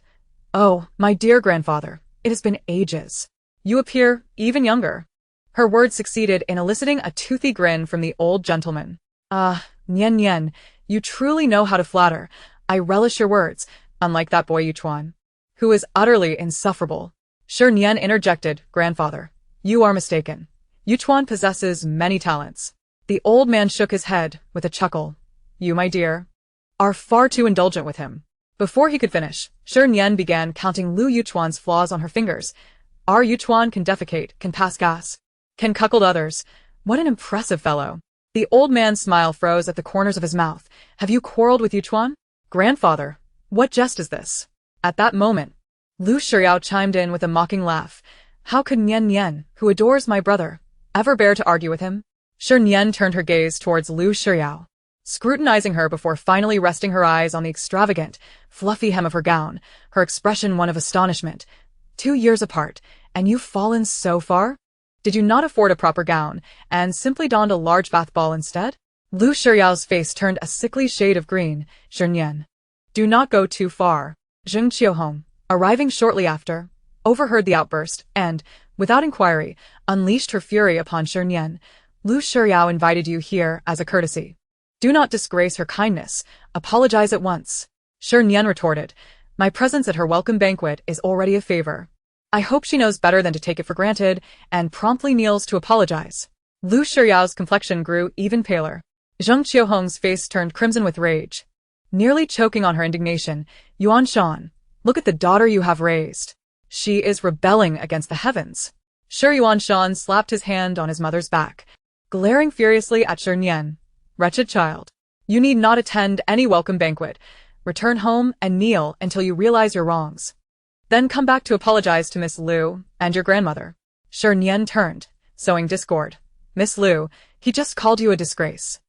Speaker 1: "Oh, my dear grandfather, it has been ages. You appear even younger." Her words succeeded in eliciting a toothy grin from the old gentleman. Nian, you truly know how to flatter. I relish your words, unlike that boy Yuchuan, who is utterly insufferable. Shernyen interjected, "Grandfather, you are mistaken. Yuchuan possesses many talents." The old man shook his head with a chuckle. "You, my dear, are far too indulgent with him." Before he could finish, Shernyen began counting Lu Yuchuan's flaws on her fingers. Our Yuchuan can defecate, can pass gas, can cuckold others. What an impressive fellow. The old man's smile froze at the corners of his mouth. "Have you quarreled with Yuchuan?" "Grandfather, what jest is this?" At that moment, Lu Shiao chimed in with a mocking laugh. "How could Nian, who adores my brother, ever bear to argue with him?" Shernyen turned her gaze towards Lu Shiao, scrutinizing her before finally resting her eyes on the extravagant, fluffy hem of her gown, her expression one of astonishment. 2 years apart, and you've fallen so far? Did you not afford a proper gown, and simply donned a large bath ball instead? Lu Shiao's face turned a sickly shade of green. "Shernyen, do not go too far." Zheng Qiuhong, arriving shortly after, overheard the outburst, and, without inquiry, unleashed her fury upon Shernyen. "Lu Shiao invited you here as a courtesy. Do not disgrace her kindness. Apologize at once." Shernyen retorted, "My presence at her welcome banquet is already a favor. I hope she knows better than to take it for granted," and promptly kneels to apologize. Lu Shiao's complexion grew even paler. Zheng Qiuhong's face turned crimson with rage. Nearly choking on her indignation, "Yuan Shan, look at the daughter you have raised. She is rebelling against the heavens." Yuan Shan slapped his hand on his mother's back, glaring furiously at Shernyen. "Wretched child, you need not attend any welcome banquet. Return home and kneel until you realize your wrongs. Then come back to apologize to Miss Lu and your grandmother." Shernyen turned, sowing discord. "Miss Lu, he just called you a disgrace."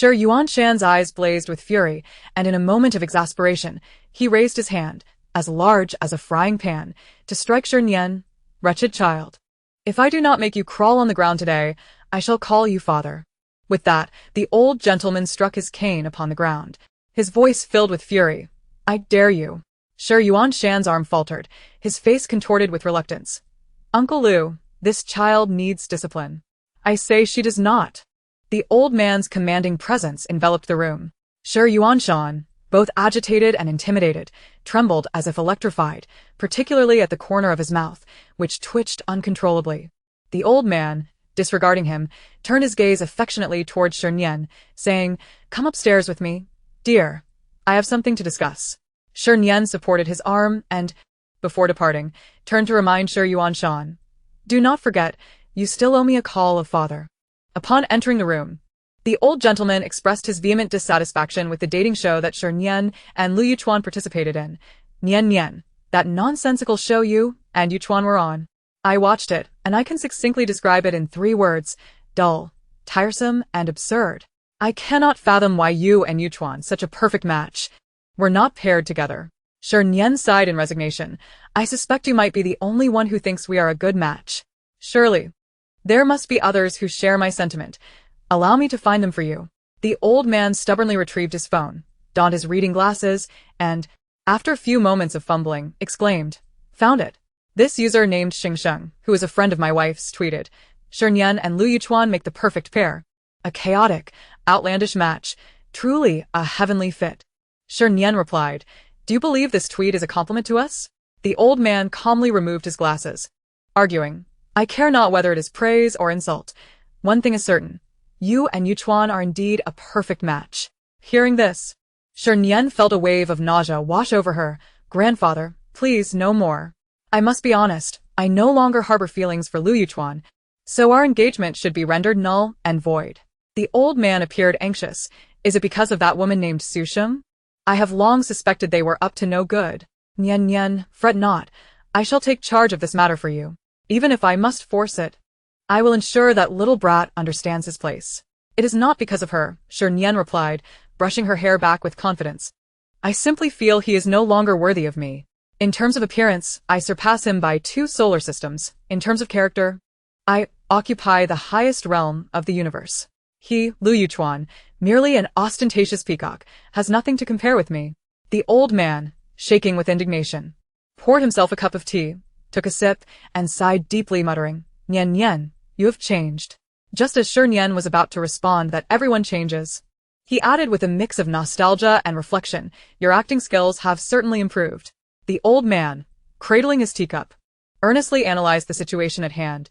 Speaker 1: Yuan Shan's eyes blazed with fury, and in a moment of exasperation, he raised his hand, as large as a frying pan, to strike Shernyen. "Wretched child, if I do not make you crawl on the ground today, I shall call you father." With that, the old gentleman struck his cane upon the ground, his voice filled with fury. "I dare you." Yuan Shan's arm faltered, his face contorted with reluctance. "Uncle Lu, this child needs discipline." "I say she does not." The old man's commanding presence enveloped the room. Yuan Shan, both agitated and intimidated, trembled as if electrified, particularly at the corner of his mouth, which twitched uncontrollably. The old man, disregarding him, turned his gaze affectionately towards Shernyen, saying, "Come upstairs with me, dear. I have something to discuss." Shernyen supported his arm and, before departing, turned to remind Yuan Shan, "Do not forget, you still owe me a call of father." Upon entering the room, the old gentleman expressed his vehement dissatisfaction with the dating show that Shernyen and Lu Yuchuan participated in. "Nian, that nonsensical show you and Yuchuan were on. I watched it, and I can succinctly describe it in 3 words: dull, tiresome, and absurd. I cannot fathom why you and Yuchuan, such a perfect match, were not paired together." Shernyen sighed in resignation. "I suspect you might be the only one who thinks we are a good match. Surely, there must be others who share my sentiment. Allow me to find them for you." The old man stubbornly retrieved his phone, donned his reading glasses, and, after a few moments of fumbling, exclaimed, "Found it. This user named Xingsheng, who is a friend of my wife's, tweeted, 'Shernyen and Lu Yuchuan make the perfect pair. A chaotic, outlandish match. Truly a heavenly fit.'" Shernyen replied, "Do you believe this tweet is a compliment to us?" The old man calmly removed his glasses, arguing, "I care not whether it is praise or insult. One thing is certain. You and Yuchuan are indeed a perfect match." Hearing this, Shernyen felt a wave of nausea wash over her. "Grandfather, please no more. I must be honest, I no longer harbor feelings for Lu Yuchuan, so our engagement should be rendered null and void." The old man appeared anxious. "Is it because of that woman named Susheng? I have long suspected they were up to no good." "Nian, fret not. I shall take charge of this matter for you. Even if I must force it, I will ensure that little brat understands his place. It is not because of her, Shernyen replied, brushing her hair back with confidence. I simply feel he is no longer worthy of me. In terms of appearance, I surpass him by 2 solar systems. In terms of character, I occupy the highest realm of the universe. He, Lu Yuchuan, merely an ostentatious peacock, has nothing to compare with me. The old man, shaking with indignation, poured himself a cup of tea, took a sip, and sighed deeply, muttering, Nian Nian, you have changed. Just as Shernyen was about to respond that everyone changes, he added with a mix of nostalgia and reflection, your acting skills have certainly improved. The old man, cradling his teacup, earnestly analyzed the situation at hand.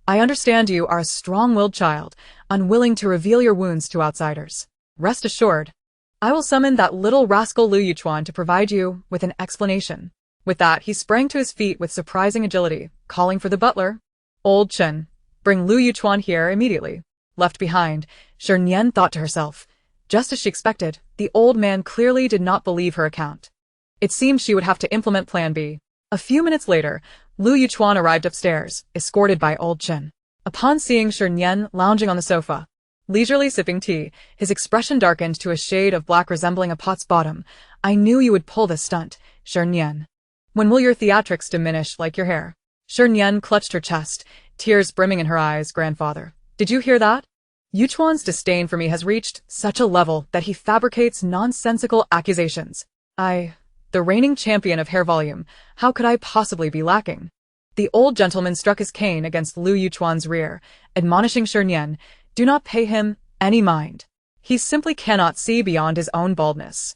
Speaker 1: I understand you are a strong-willed child, unwilling to reveal your wounds to outsiders. Rest assured, I will summon that little rascal Lu Yuchuan to provide you with an explanation. With that, he sprang to his feet with surprising agility, calling for the butler. Old Chen, bring Lu Yuchuan here immediately. Left behind, Shernyen thought to herself. Just as she expected, the old man clearly did not believe her account. It seemed she would have to implement Plan B. A few minutes later, Lu Yuchuan arrived upstairs, escorted by old Chen. Upon seeing Shernyen lounging on the sofa, leisurely sipping tea, his expression darkened to a shade of black resembling a pot's bottom. I knew you would pull this stunt, Shernyen. When will your theatrics diminish like your hair? Shernyen clutched her chest, tears brimming in her eyes. Grandfather, did you hear that? Yuchuan's disdain for me has reached such a level that he fabricates nonsensical accusations. The reigning champion of hair volume, how could I possibly be lacking? The old gentleman struck his cane against Lu Yuchuan's rear, admonishing Shernyen, do not pay him any mind. He simply cannot see beyond his own baldness.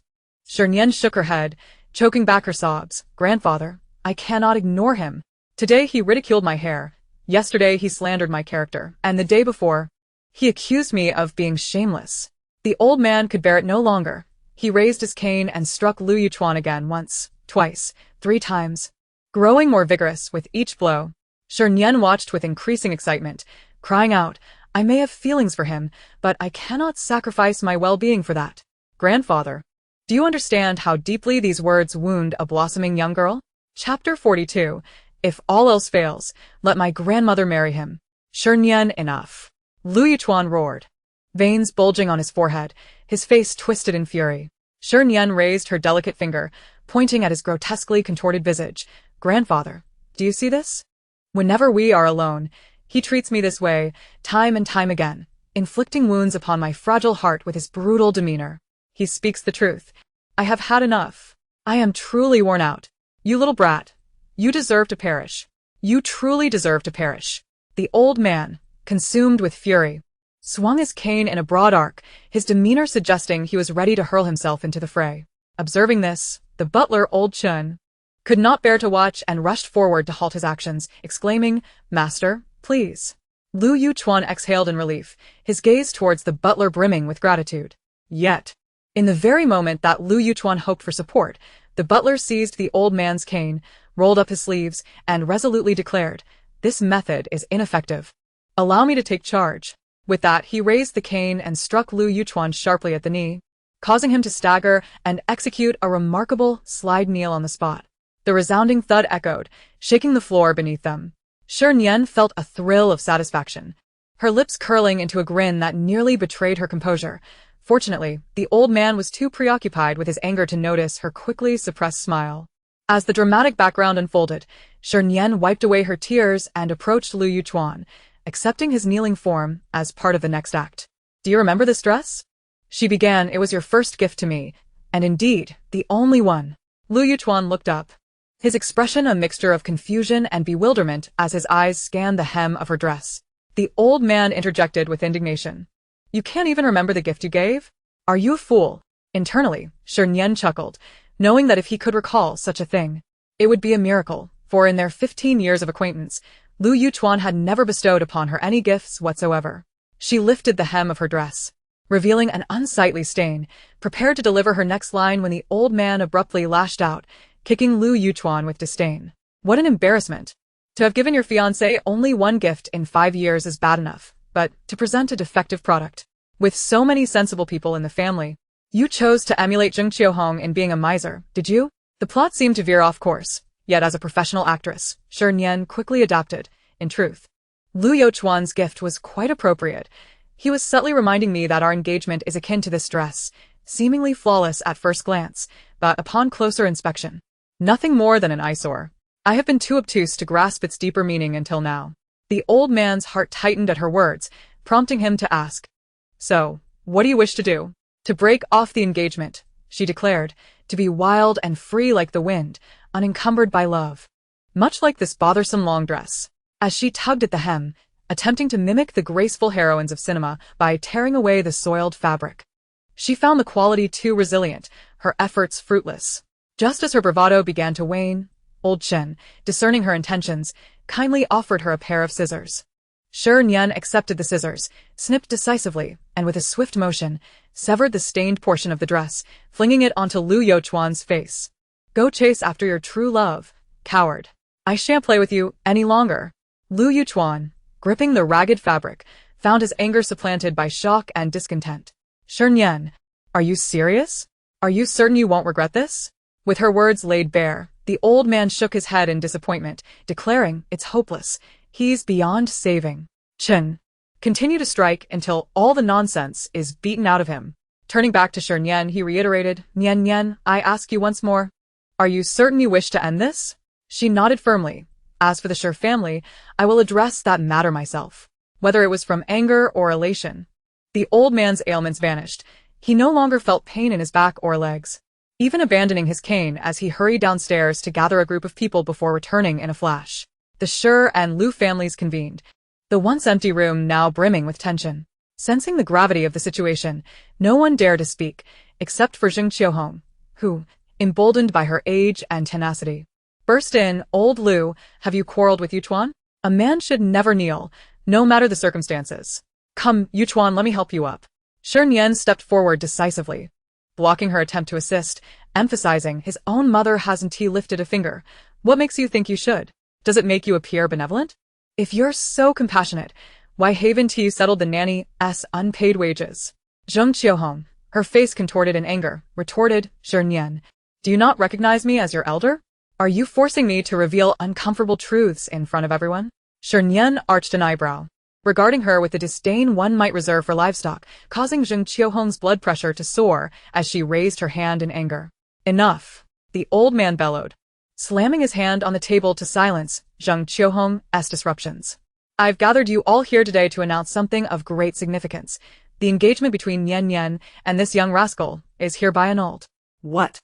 Speaker 1: Shernyen shook her head, choking back her sobs. Grandfather, I cannot ignore him. Today he ridiculed my hair, yesterday he slandered my character, and the day before, he accused me of being shameless. The old man could bear it no longer. He raised his cane and struck Lu Yuchuan again once, twice, 3 times, growing more vigorous with each blow. Shernyen watched with increasing excitement, crying out, I may have feelings for him, but I cannot sacrifice my well-being for that. Grandfather, do you understand how deeply these words wound a blossoming young girl? Chapter 42. If all else fails, let my grandmother marry him. Shernyen, enough. Lu Yuchuan roared, veins bulging on his forehead, his face twisted in fury. Shernyen raised her delicate finger, pointing at his grotesquely contorted visage. Grandfather, do you see this? Whenever we are alone, he treats me this way, time and time again, inflicting wounds upon my fragile heart with his brutal demeanor. He speaks the truth. I have had enough. I am truly worn out. You little brat. You deserve to perish. You truly deserve to perish. The old man, consumed with fury, swung his cane in a broad arc, his demeanor suggesting he was ready to hurl himself into the fray. Observing this, the butler, old Chen, could not bear to watch and rushed forward to halt his actions, exclaiming, Master, please. Lu Yuchuan exhaled in relief, his gaze towards the butler brimming with gratitude. Yet, in the very moment that Lu Yuchuan hoped for support, the butler seized the old man's cane, rolled up his sleeves, and resolutely declared, This method is ineffective. Allow me to take charge. With that, he raised the cane and struck Lu Yuchuan sharply at the knee, causing him to stagger and execute a remarkable slide kneel on the spot. The resounding thud echoed, shaking the floor beneath them. Shernyen felt a thrill of satisfaction, her lips curling into a grin that nearly betrayed her composure. Fortunately, the old man was too preoccupied with his anger to notice her quickly suppressed smile. As the dramatic background unfolded, Shernyen wiped away her tears and approached Lu Yuchuan, accepting his kneeling form as part of the next act. Do you remember this dress? She began, it was your first gift to me, and indeed, the only one. Lu Yuchuan looked up, his expression a mixture of confusion and bewilderment as his eyes scanned the hem of her dress. The old man interjected with indignation. You can't even remember the gift you gave? Are you a fool? Internally, Shernyen chuckled, knowing that if he could recall such a thing, it would be a miracle, for in their 15 years of acquaintance, Lu Yuchuan had never bestowed upon her any gifts whatsoever. She lifted the hem of her dress, revealing an unsightly stain, prepared to deliver her next line when the old man abruptly lashed out, kicking Lu Yuchuan with disdain. What an embarrassment! To have given your fiancé only one gift in 5 years is bad enough, but to present a defective product. With so many sensible people in the family, you chose to emulate Zheng Qiuhong in being a miser, did you? The plot seemed to veer off course. Yet as a professional actress, Shernyen quickly adapted. In truth, Lu Youchuan's gift was quite appropriate. He was subtly reminding me that our engagement is akin to this dress, seemingly flawless at first glance, but upon closer inspection, nothing more than an eyesore. I have been too obtuse to grasp its deeper meaning until now. The old man's heart tightened at her words, prompting him to ask, "So, what do you wish to do?" "To break off the engagement," she declared, "to be wild and free like the wind, unencumbered by love." Much like this bothersome long dress. As she tugged at the hem, attempting to mimic the graceful heroines of cinema by tearing away the soiled fabric, she found the quality too resilient, her efforts fruitless. Just as her bravado began to wane, old Chen, discerning her intentions, kindly offered her a pair of scissors. Shernyen accepted the scissors, snipped decisively, and with a swift motion, severed the stained portion of the dress, flinging it onto Lu Youchuan's face. "Go chase after your true love, coward. I shan't play with you any longer." Lu Youchuan, gripping the ragged fabric, found his anger supplanted by shock and discontent. "Shernyen, are you serious? Are you certain you won't regret this?" With her words laid bare, the old man shook his head in disappointment, declaring, "It's hopeless. He's beyond saving. Chen, continue to strike until all the nonsense is beaten out of him." Turning back to Shernyen, he reiterated, "Nian Nian, I ask you once more, are you certain you wish to end this?" She nodded firmly. "As for the Shi family, I will address that matter myself." Whether it was from anger or elation, the old man's ailments vanished. He no longer felt pain in his back or legs, even abandoning his cane as he hurried downstairs to gather a group of people before returning in a flash. The Shi and Lu families convened, the once empty room now brimming with tension. Sensing the gravity of the situation, no one dared to speak, except for Zheng Qiuhong, who, emboldened by her age and tenacity, burst in. "Old Lu, have you quarreled with Youchuan? A man should never kneel, no matter the circumstances. Come, Youchuan, let me help you up." Shernyen stepped forward decisively, blocking her attempt to assist, emphasizing, "His own mother hasn't he lifted a finger. What makes you think you should? Does it make you appear benevolent? If you're so compassionate, why haven't you settled the nanny's unpaid wages?" Zheng Qiuhong, her face contorted in anger, retorted, "Shernyen, do you not recognize me as your elder? Are you forcing me to reveal uncomfortable truths in front of everyone?" Shernyen arched an eyebrow, regarding her with the disdain one might reserve for livestock, causing Zheng Qiuhong's blood pressure to soar as she raised her hand in anger. "Enough," the old man bellowed, slamming his hand on the table to silence Zheng Qiuhong's disruptions. "I've gathered you all here today to announce something of great significance. The engagement between Nian Nian and this young rascal is hereby annulled."
Speaker 2: What?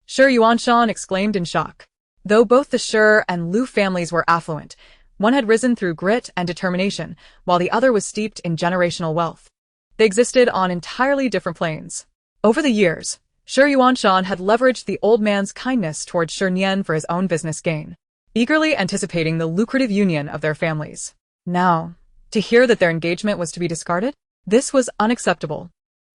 Speaker 1: Shi Yuanshan exclaimed in shock. Though both the Shi and Lu families were affluent, one had risen through grit and determination, while the other was steeped in generational wealth. They existed on entirely different planes. Over the years, Shi Yuanshan had leveraged the old man's kindness towards Shernyen for his own business gain, eagerly anticipating the lucrative union of their families. Now, to hear that their engagement was to be discarded? This was unacceptable.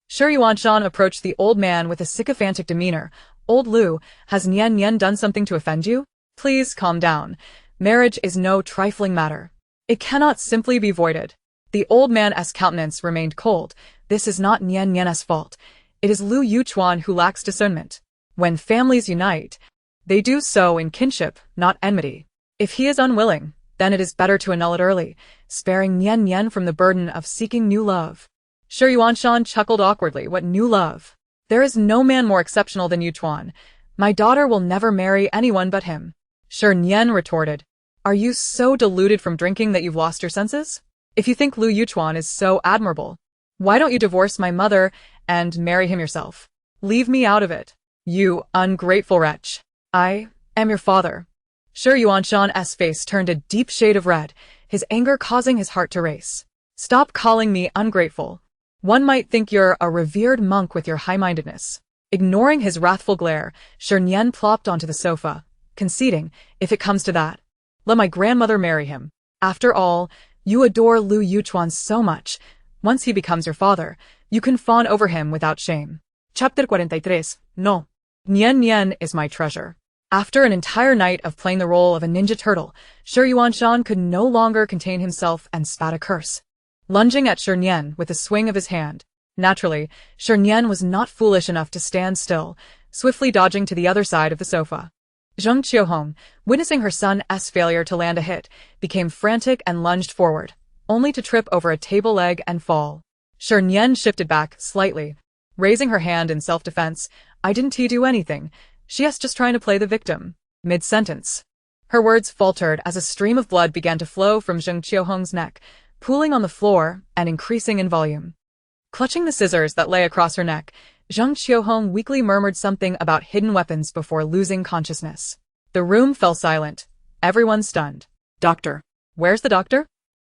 Speaker 1: Shi Yuanshan approached the old man with a sycophantic demeanor. "Old Lu, has Nian Nian done something to offend you? Please calm down. Marriage is no trifling matter. It cannot simply be voided." The old man's countenance remained cold. "This is not Nian Nian's fault. It is Lu Youchuan who lacks discernment. When families unite, they do so in kinship, not enmity. If he is unwilling, then it is better to annul it early, sparing Nian Nian from the burden of seeking new love." Shi Yuanshan chuckled awkwardly. "What new love? There is no man more exceptional than Youchuan. My daughter will never marry anyone but him." Shernyen retorted, "Are you so deluded from drinking that you've lost your senses? If you think Lu Youchuan is so admirable, why don't you divorce my mother and marry him yourself? Leave me out of it. You ungrateful wretch. I am your father." Shi Yuanshan's face turned a deep shade of red, his anger causing his heart to race. "Stop calling me ungrateful. One might think you're a revered monk with your high-mindedness." Ignoring his wrathful glare, Shernyen plopped onto the sofa, conceding, "If it comes to that, let my grandmother marry him. After all, you adore Lu Youchuan so much. Once he becomes your father, you can fawn over him without shame." Chapter 43. No. Nian Nian is my treasure. After an entire night of playing the role of a ninja turtle, Shi Yuanshan could no longer contain himself and spat a curse, lunging at Shernyen with a swing of his hand. Naturally, Shernyen was not foolish enough to stand still, swiftly dodging to the other side of the sofa. Zheng Qiuhong, witnessing her son's failure to land a hit, became frantic and lunged forward, only to trip over a table leg and fall. Shernyen shifted back slightly, raising her hand in self-defense. I didn't do anything. She's just trying to play the victim. Mid-sentence. Her words faltered as a stream of blood began to flow from Zheng Qiuhong's neck, pooling on the floor and increasing in volume. Clutching the scissors that lay across her neck, Zheng Qiuhong weakly murmured something about hidden weapons before losing consciousness. The room fell silent, everyone stunned. Doctor. Where's the doctor?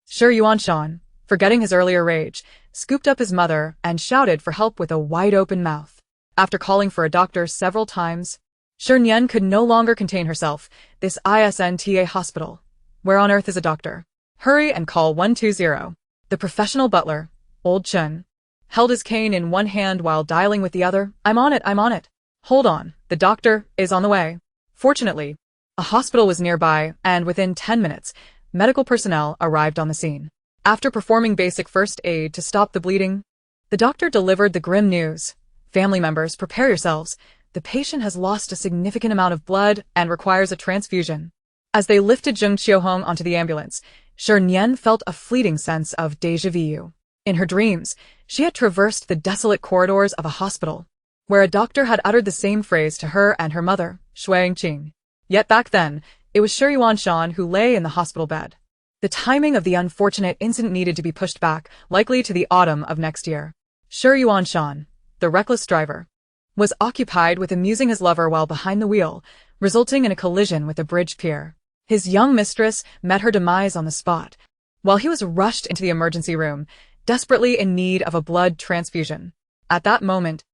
Speaker 1: Shi Nian, forgetting his earlier rage, scooped up his mother and shouted for help with a wide-open mouth. After calling for a doctor several times, Shernyen could no longer contain herself. This isn't hospital. Where on earth is a doctor? Hurry and call 120. The professional butler, Old Chen, held his cane in one hand while dialing with the other. I'm on it. Hold on, the doctor is on the way. Fortunately, a hospital was nearby, and within 10 minutes, medical personnel arrived on the scene. After performing basic first aid to stop the bleeding, the doctor delivered the grim news. Family members, prepare yourselves. The patient has lost a significant amount of blood and requires a transfusion. As they lifted Zheng Qiuhong onto the ambulance, Shernyen felt a fleeting sense of déjà vu. In her dreams, she had traversed the desolate corridors of a hospital, where a doctor had uttered the same phrase to her and her mother, Shernyen. Yet back then, it was Shi Nian who lay in the hospital bed. The timing of the unfortunate incident needed to be pushed back, likely to the autumn of next year. Shi Nian, the reckless driver, was occupied with amusing his lover while behind the wheel, resulting in a collision with a bridge pier. His young mistress met her demise on the spot, while he was rushed into the emergency room, desperately in need of a blood transfusion. At that moment,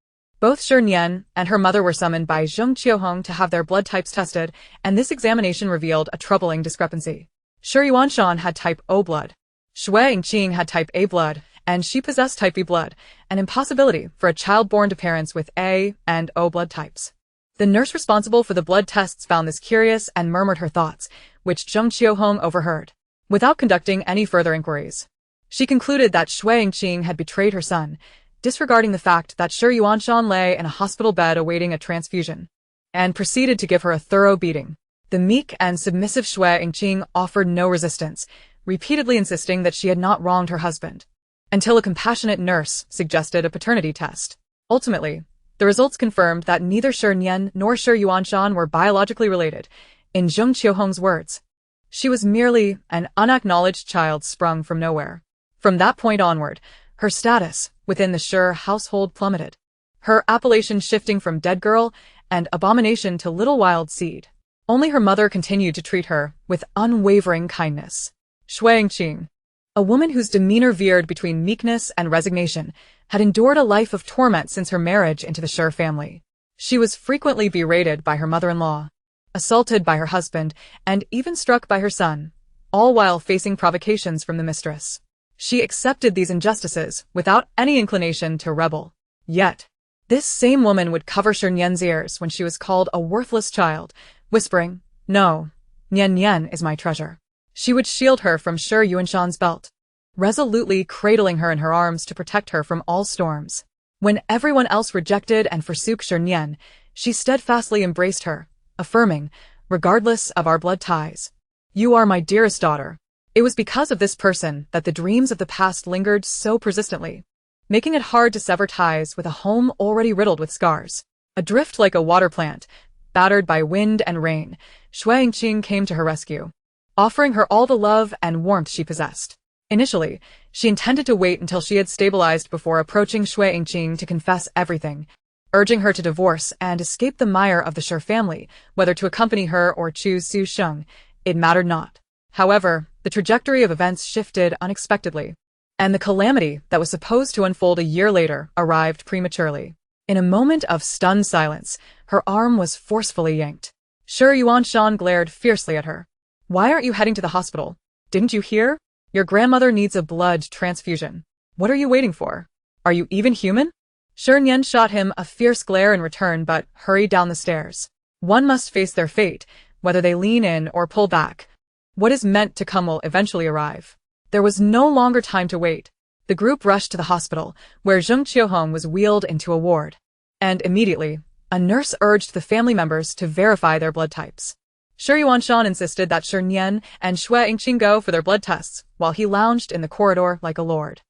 Speaker 1: both Shernyen and her mother were summoned by Zheng Qiuhong to have their blood types tested, and this examination revealed a troubling discrepancy. Shi Nian had type O blood, Shernyen had type A blood, and she possessed type B blood, an impossibility for a child born to parents with A and O blood types. The nurse responsible for the blood tests found this curious and murmured her thoughts, which Zheng Qiuhong overheard. Without conducting any further inquiries, she concluded that Shernyen had betrayed her son, disregarding the fact that Shi Nian lay in a hospital bed awaiting a transfusion, and proceeded to give her a thorough beating. The meek and submissive Shernyen offered no resistance, repeatedly insisting that she had not wronged her husband, until a compassionate nurse suggested a paternity test. Ultimately, the results confirmed that neither Shernyen nor Shi Nian were biologically related. In Zheng Qiuhong's words, she was merely an unacknowledged child sprung from nowhere. From that point onward, her status within the Shi household plummeted, her appellation shifting from dead girl and abomination to little wild seed. Only her mother continued to treat her with unwavering kindness. Shernyen, a woman whose demeanor veered between meekness and resignation, had endured a life of torment since her marriage into the Shi family. She was frequently berated by her mother-in-law, assaulted by her husband, and even struck by her son, all while facing provocations from the mistress. She accepted these injustices without any inclination to rebel. Yet, this same woman would cover Shernyen's ears when she was called a worthless child, whispering, "No, Nian is my treasure." She would shield her from Shi Nian's belt, resolutely cradling her in her arms to protect her from all storms. When everyone else rejected and forsook Shernyen, she steadfastly embraced her, affirming, "Regardless of our blood ties, you are my dearest daughter." It was because of this person that the dreams of the past lingered so persistently, making it hard to sever ties with a home already riddled with scars. Adrift like a water plant, battered by wind and rain, Shernyen came to her rescue, offering her all the love and warmth she possessed. Initially, she intended to wait until she had stabilized before approaching Shernyen to confess everything, urging her to divorce and escape the mire of the Shi family. Whether to accompany her or choose Su Sheng, it mattered not. However, the trajectory of events shifted unexpectedly, and the calamity that was supposed to unfold a year later arrived prematurely. In a moment of stunned silence, her arm was forcefully yanked. Shi Nian glared fiercely at her. "Why aren't you heading to the hospital? Didn't you hear? Your grandmother needs a blood transfusion. What are you waiting for? Are you even human?" Shernyen shot him a fierce glare in return but hurried down the stairs. One must face their fate, whether they lean in or pull back. What is meant to come will eventually arrive. There was no longer time to wait. The group rushed to the hospital, where Zheng Qiuhong was wheeled into a ward. And immediately, A nurse urged the family members to verify their blood types. Shi Yuanshan insisted that Shernyen and Shui Yingqing go for their blood tests, while he lounged in the corridor like a lord.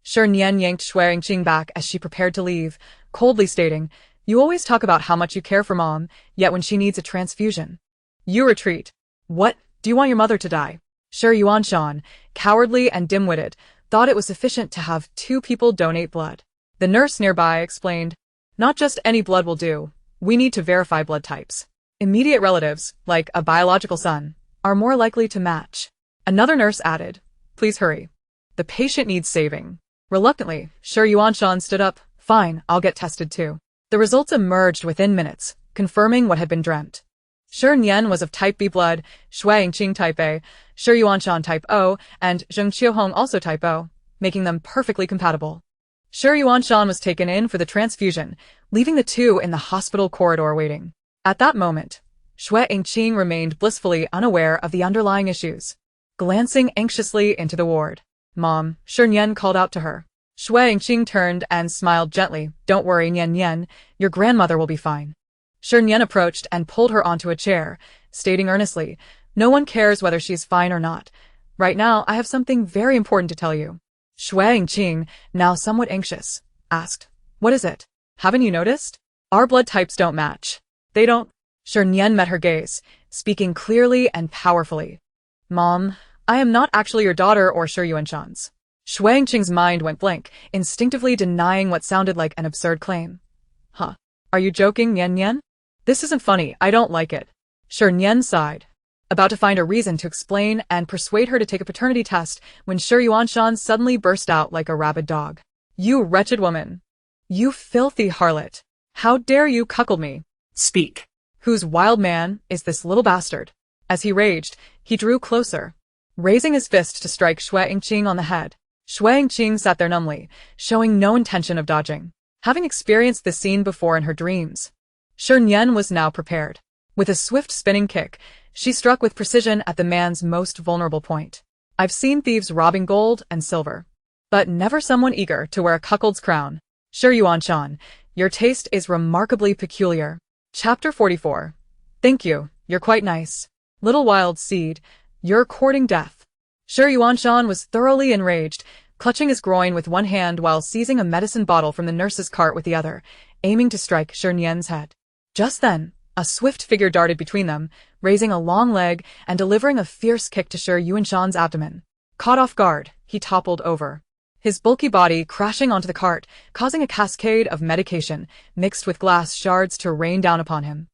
Speaker 1: Shernyen yanked Shui Yingqing back as she prepared to leave, coldly stating, "You always talk about how much you care for Mom, yet when she needs a transfusion, you retreat. What, do you want your mother to die?" Shi Yuanshan, cowardly and dim-witted, thought it was sufficient to have 2 people donate blood. The nurse nearby explained, "Not just any blood will do. We need to verify blood types. Immediate relatives, like a biological son, are more likely to match." Another nurse added, "Please hurry. The patient needs saving." Reluctantly, Shi Yuanshan stood up. "Fine, I'll get tested too." The results emerged within minutes, confirming what had been dreamt. Shernyen was of type B blood, Shui Yingqing type A, Shi Yuanshan type O, and Zheng Qiuhong also type O, making them perfectly compatible. Shi Yuanshan was taken in for the transfusion, leaving the 2 in the hospital corridor waiting. At that moment, Shui Yingqing remained blissfully unaware of the underlying issues. Glancing anxiously into the ward, "Mom," Shernyen called out to her. Shui Yingqing turned and smiled gently. "Don't worry, Nian, your grandmother will be fine." Shernyen approached and pulled her onto a chair, stating earnestly, "No one cares whether she's fine or not. Right now, I have something very important to tell you." Shui Yingqing, now somewhat anxious, asked, "What is it? Haven't you noticed? Our blood types don't match." "They don't?" Shernyen met her gaze, speaking clearly and powerfully. "Mom, I am not actually your daughter or Shi Yuanshan's." Shui Yingqing's mind went blank, instinctively denying what sounded like an absurd claim. "Huh? Are you joking, Nian? This isn't funny, I don't like it." Shernyen sighed, about to find a reason to explain and persuade her to take a paternity test when Shi Yuanshan suddenly burst out like a rabid dog. "You wretched woman! You filthy harlot! How dare you cuckold me?
Speaker 2: Speak.
Speaker 1: Whose wild man is this little bastard?" As he raged, he drew closer, raising his fist to strike Shui Yingqing on the head. Shui Yingqing sat there numbly, showing no intention of dodging, having experienced this scene before in her dreams. Shernyen was now prepared. With a swift spinning kick, she struck with precision at the man's most vulnerable point. "I've seen thieves robbing gold and silver, but never someone eager to wear a cuckold's crown. Shi Yuanshan, your taste is remarkably peculiar." Chapter 44. "Thank you, you're quite nice. Little wild seed, you're courting death." Shi Yuanshan was thoroughly enraged, clutching his groin with one hand while seizing a medicine bottle from the nurse's cart with the other, aiming to strike Shernyen's head. Just then, a swift figure darted between them, raising a long leg and delivering a fierce kick to Shi Yuanshan's abdomen. Caught off guard, he toppled over, his bulky body crashing onto the cart, causing a cascade of medication mixed with glass shards to rain down upon him.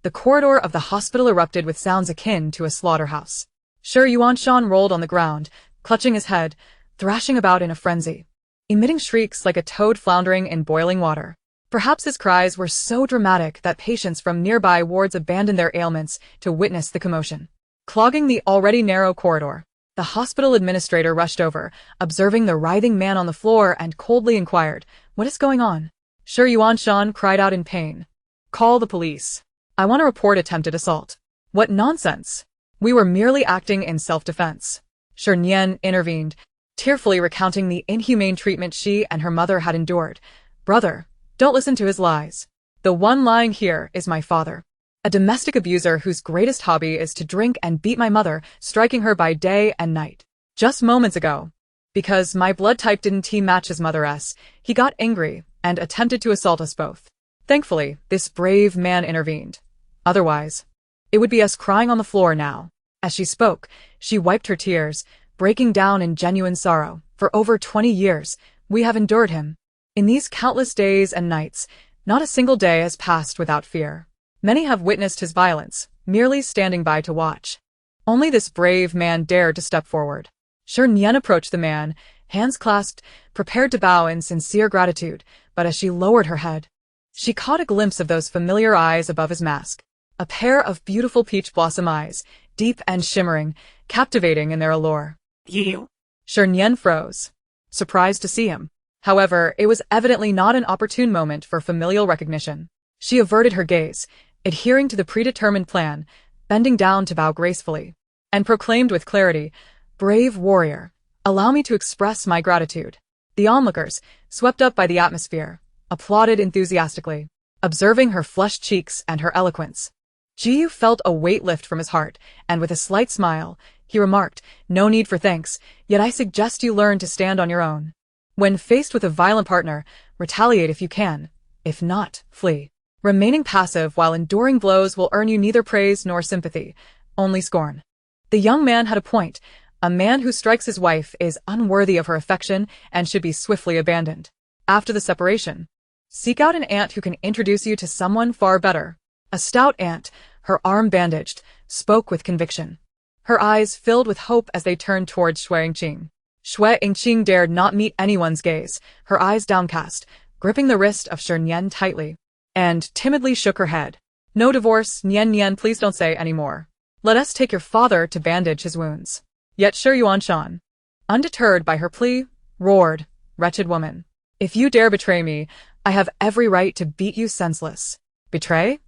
Speaker 1: The corridor of the hospital erupted with sounds akin to a slaughterhouse. Shi Yuanshan rolled on the ground, clutching his head, thrashing about in a frenzy, emitting shrieks like a toad floundering in boiling water. Perhaps his cries were so dramatic that patients from nearby wards abandoned their ailments to witness the commotion. Clogging the already narrow corridor, the hospital administrator rushed over, observing the writhing man on the floor and coldly inquired, "What is going on?" Shi Yuanshan cried out in pain, "Call the police. I want to report attempted assault." "What nonsense! We were merely acting in self-defense." Shernyen intervened, tearfully recounting the inhumane treatment she and her mother had endured. "Brother, don't listen to his lies. The one lying here is my father, a domestic abuser whose greatest hobby is to drink and beat my mother, striking her by day and night. Just moments ago, because my blood type didn't match his mother's, he got angry and attempted to assault us both. Thankfully, this brave man intervened. Otherwise, it would be us crying on the floor now." As she spoke, she wiped her tears, breaking down in genuine sorrow. "For over 20 years, we have endured him. In these countless days and nights, not a single day has passed without fear. Many have witnessed his violence, merely standing by to watch. Only this brave man dared to step forward." Shernyen approached the man, hands clasped, prepared to bow in sincere gratitude, but as she lowered her head, she caught a glimpse of those familiar eyes above his mask. A pair of beautiful peach blossom eyes, deep and shimmering, captivating in their allure.
Speaker 2: You?
Speaker 1: Shernyen froze, surprised to see him. However, it was evidently not an opportune moment for familial recognition. She averted her gaze, adhering to the predetermined plan, bending down to bow gracefully, and proclaimed with clarity, "Brave warrior, allow me to express my gratitude." The onlookers, swept up by the atmosphere, applauded enthusiastically. observing her flushed cheeks and her eloquence. Jiyu felt a weight lift from his heart, and with a slight smile, he remarked, "No need for thanks, yet I suggest you learn to stand on your own. When faced with a violent partner, retaliate if you can. If not, flee. Remaining passive while enduring blows will earn you neither praise nor sympathy, only scorn." The young man had a point. A man who strikes his wife is unworthy of her affection and should be swiftly abandoned. After the separation, seek out an aunt who can introduce you to someone far better. A stout aunt, her arm bandaged, spoke with conviction. Her eyes filled with hope as they turned towards Shui Yingqing. Shui Yingqing dared not meet anyone's gaze, her eyes downcast, gripping the wrist of Shernyen tightly, and timidly shook her head. "No divorce, Nian, please don't say any more. Let us take your father to bandage his wounds." Yet Shi Nian, undeterred by her plea, roared, "Wretched woman! If you dare betray me, I have every right to beat you senseless." Betray?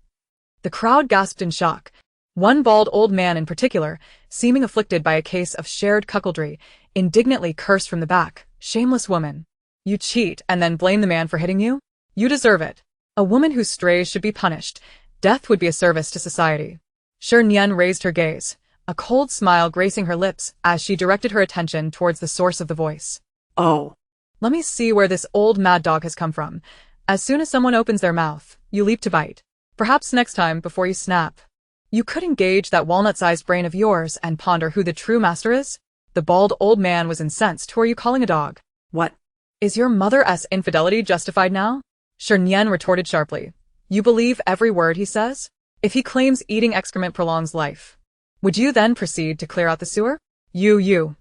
Speaker 1: The crowd gasped in shock. One bald old man in particular, seeming afflicted by a case of shared cuckoldry, indignantly cursed from the back, "Shameless woman! You cheat and then blame the man for hitting you? You deserve it. A woman who strays should be punished. Death would be a service to society." Shernyen raised her gaze, a cold smile gracing her lips as she directed her attention towards the source of the voice.
Speaker 2: Oh.
Speaker 1: "Let me see where this old mad dog has come from. As soon as someone opens their mouth, you leap to bite. Perhaps next time, before you snap, you could engage that walnut-sized brain of yours and ponder who the true master is?" The bald old man was incensed. "Who are you calling a dog?
Speaker 2: What?
Speaker 1: Is your mother's infidelity justified now?" Shernyen retorted sharply. "You believe every word he says? If he claims eating excrement prolongs life, would you then proceed to clear out the sewer?" You.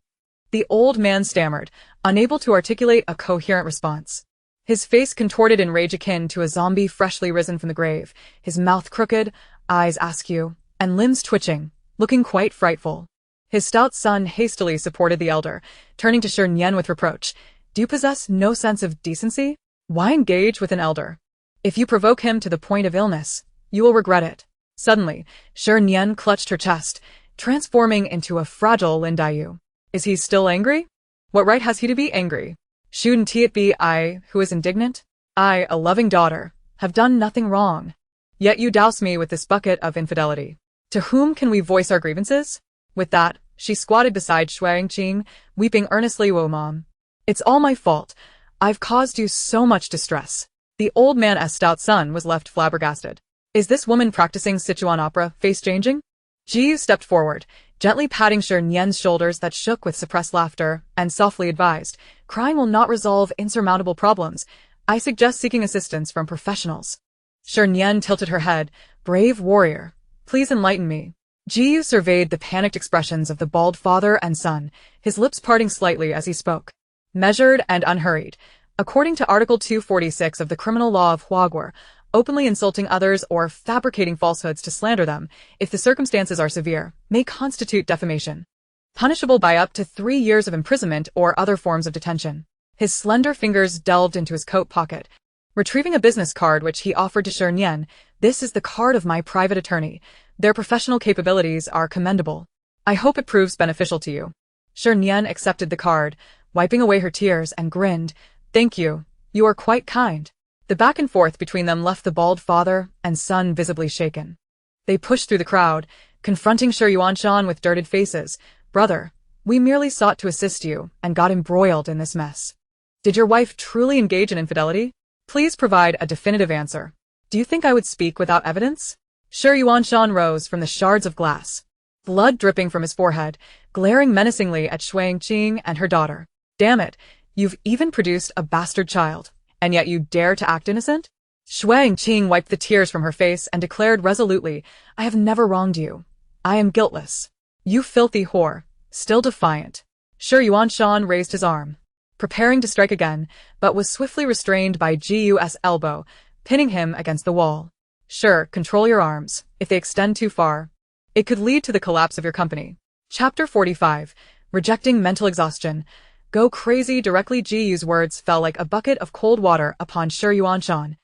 Speaker 1: The old man stammered, unable to articulate a coherent response. His face contorted in rage akin to a zombie freshly risen from the grave, his mouth crooked, eyes askew, and limbs twitching, looking quite frightful. His stout son hastily supported the elder, turning to Shernyen with reproach. "Do you possess no sense of decency? Why engage with an elder? If you provoke him to the point of illness, you will regret it." Suddenly, Shernyen clutched her chest, transforming into a fragile Lindayu. "Is he still angry? What right has he to be angry? Shouldn't it be I who is indignant? I, a loving daughter, have done nothing wrong. Yet you douse me with this bucket of infidelity. To whom can we voice our grievances?" With that, she squatted beside Shui Yingqing, weeping earnestly. "Woe, Mom. It's all my fault. I've caused you so much distress." The old man's stout son was left flabbergasted. Is this woman practicing Sichuan opera, face-changing? Jiyu stepped forward, gently patting Shernyen's shoulders that shook with suppressed laughter, and softly advised, "Crying will not resolve insurmountable problems. I suggest seeking assistance from professionals." Shernyen tilted her head. "Brave warrior, please enlighten me." Jiyu surveyed the panicked expressions of the bald father and son, his lips parting slightly as he spoke. Measured and unhurried, according to Article 246 of the Criminal Law of Huaguo, openly insulting others or fabricating falsehoods to slander them, if the circumstances are severe, may constitute defamation, punishable by up to 3 years of imprisonment or other forms of detention. His slender fingers delved into his coat pocket, retrieving a business card which he offered to Shernyen. "This is the card of my private attorney. Their professional capabilities are commendable. I hope it proves beneficial to you." Shernyen accepted the card, wiping away her tears, and grinned. "Thank you. You are quite kind." The back and forth between them left the bald father and son visibly shaken. They pushed through the crowd, confronting Shi Nian with dirted faces. "Brother, we merely sought to assist you and got embroiled in this mess. Did your wife truly engage in infidelity? Please provide a definitive answer. Do you think I would speak without evidence?" Shi Nian rose from the shards of glass, blood dripping from his forehead, glaring menacingly at Shui Yingqing and her daughter. "Damn it, you've even produced a bastard child, and yet you dare to act innocent?" Shui Yingqing wiped the tears from her face and declared resolutely, "I have never wronged you. I am guiltless." "You filthy whore." Still defiant, Shi Nian raised his arm, preparing to strike again, but was swiftly restrained by Jiu's elbow, pinning him against the wall. "Sure, control your arms. If they extend too far, it could lead to the collapse of your company." Chapter 45. Rejecting mental exhaustion. Go crazy. Directly Jiu's words fell like a bucket of cold water upon Shi Nian.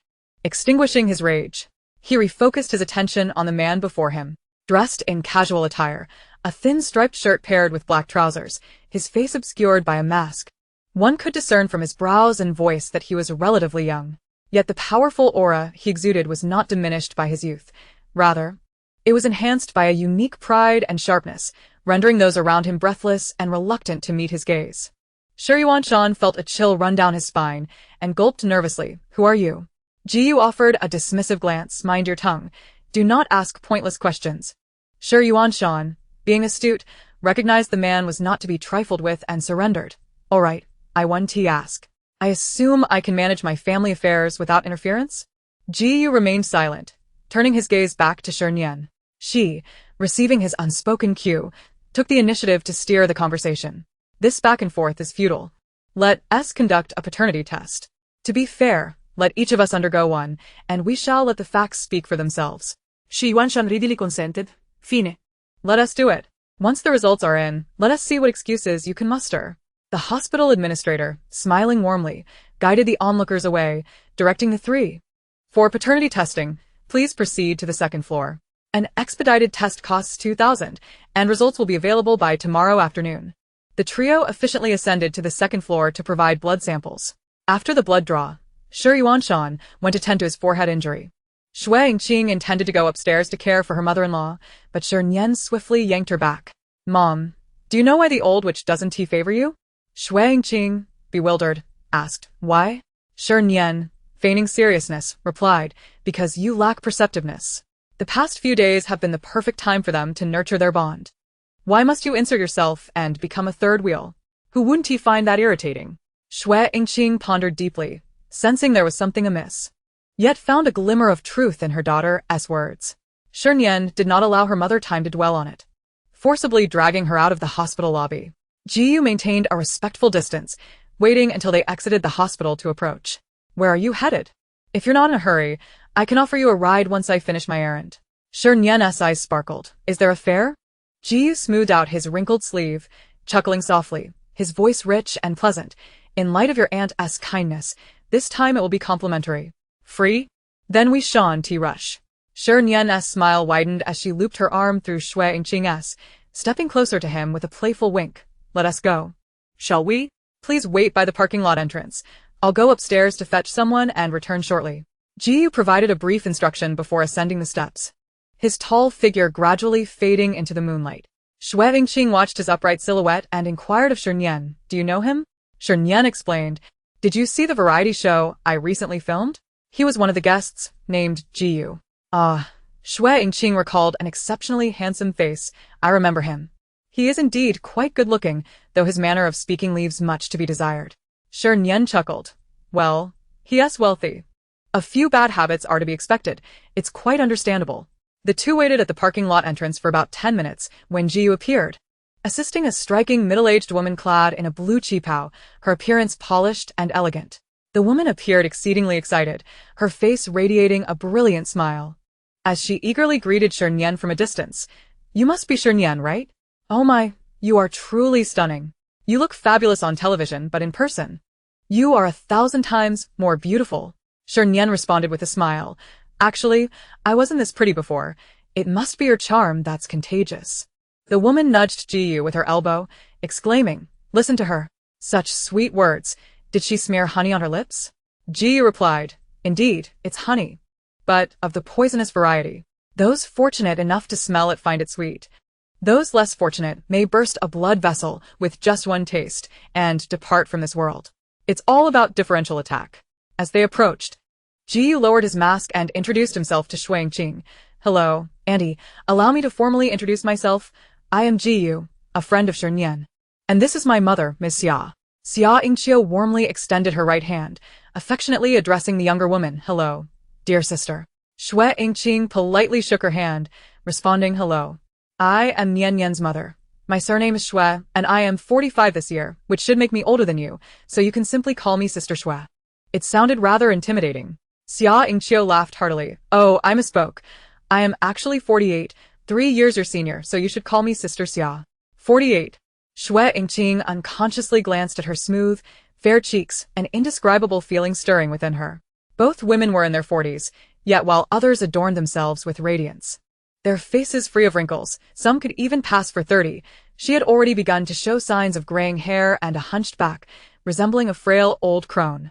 Speaker 1: Extinguishing his rage, he refocused his attention on the man before him. Dressed in casual attire, a thin striped shirt paired with black trousers, his face obscured by a mask, one could discern from his brows and voice that he was relatively young. Yet the powerful aura he exuded was not diminished by his youth. Rather, it was enhanced by a unique pride and sharpness, rendering those around him breathless and reluctant to meet his gaze. Shernyen felt a chill run down his spine and gulped nervously. Who are you? Ji offered a dismissive glance. Mind your tongue. Do not ask pointless questions. Shernyen, being astute, recognized the man was not to be trifled with and surrendered. All right, I want to ask. I assume I can manage my family affairs without interference? Ji remained silent, turning his gaze back to Shernyen. She, receiving his unspoken cue, took the initiative to steer the conversation. This back and forth is futile. Let us conduct a paternity test. To be fair, let each of us undergo one, and we shall let the facts speak for themselves.
Speaker 2: Shi Nian readily consented. Fine.
Speaker 1: Let us do it. Once the results are in, let us see what excuses you can muster. The hospital administrator, smiling warmly, guided the onlookers away, directing the three. For paternity testing, please proceed to the second floor. An expedited test costs 2,000, and results will be available by tomorrow afternoon. The trio efficiently ascended to the second floor to provide blood samples. After the blood draw, Shernyen went to tend to his forehead injury. Shui Yingqing intended to go upstairs to care for her mother-in-law, but Shernyen swiftly yanked her back. Mom, do you know why the old witch doesn't favor you? Shui Yingqing, bewildered, asked. Why? Shernyen, feigning seriousness, replied, because you lack perceptiveness. The past few days have been the perfect time for them to nurture their bond. Why must you insert yourself and become a third wheel? Who wouldn't he find that irritating? Shui Yingqing pondered deeply, sensing there was something amiss, yet found a glimmer of truth in her daughter's words. Shernyen did not allow her mother time to dwell on it. Forcibly dragging her out of the hospital lobby, Ji maintained a respectful distance, waiting until they exited the hospital to approach. Where are you headed? If you're not in a hurry, I can offer you a ride once I finish my errand. Shernyen's eyes sparkled. Is there a fare? Ji smoothed out his wrinkled sleeve, chuckling softly, his voice rich and pleasant. In light of your aunt's kindness, this time it will be complimentary. Free? Then we shan't rush. Shernyen's smile widened as she looped her arm through Shui Yingqing's, stepping closer to him with a playful wink. Let us go. Shall we? Please wait by the parking lot entrance. I'll go upstairs to fetch someone and return shortly. Ji provided a brief instruction before ascending the steps, his tall figure gradually fading into the moonlight. Shui Yingqing watched his upright silhouette and inquired of Shernyen. Do you know him? Shernyen explained. Did you see the variety show I recently filmed? He was one of the guests, named Jiyu. Ah, Shui Yingqing recalled an exceptionally handsome face. I remember him. He is indeed quite good-looking, though his manner of speaking leaves much to be desired. Shernyen chuckled. Well, he is wealthy. A few bad habits are to be expected. It's quite understandable. The two waited at the parking lot entrance for about 10 minutes when Jiyu appeared, assisting a striking middle-aged woman clad in a blue qipao, her appearance polished and elegant. The woman appeared exceedingly excited, her face radiating a brilliant smile. As she eagerly greeted Shernyen from a distance, You must be Shernyen, right? Oh my, you are truly stunning. You look fabulous on television, but in person, you are 1,000 times more beautiful. Shernyen responded with a smile. Actually, I wasn't this pretty before. It must be your charm that's contagious. The woman nudged Jiyu with her elbow, exclaiming, Listen to her. Such sweet words. Did she smear honey on her lips? Jiyu replied, Indeed, it's honey, but of the poisonous variety. Those fortunate enough to smell it find it sweet. Those less fortunate may burst a blood vessel with just one taste and depart from this world. It's all about differential attack. As they approached, Jiyu lowered his mask and introduced himself to Shui Yingqing. Hello, Andy. Allow me to formally introduce myself. I am Jiyu, a friend of Shernyen. And this is my mother, Ms. Xia. Xia Yingqiu warmly extended her right hand, affectionately addressing the younger woman. Hello, dear sister. Shui Yingqing politely shook her hand, responding hello. I am Nian's mother. My surname is Shui, and I am 45 this year, which should make me older than you, so you can simply call me Sister Shui. It sounded rather intimidating. Xia Yingqiu laughed heartily. Oh, I misspoke. I am actually 48, 3 years your senior, so you should call me Sister Xia. 48. Shui Yingqing unconsciously glanced at her smooth, fair cheeks, an indescribable feeling stirring within her. Both women were in their 40s, yet while others adorned themselves with radiance, their faces free of wrinkles, some could even pass for 30, she had already begun to show signs of graying hair and a hunched back, resembling a frail old crone.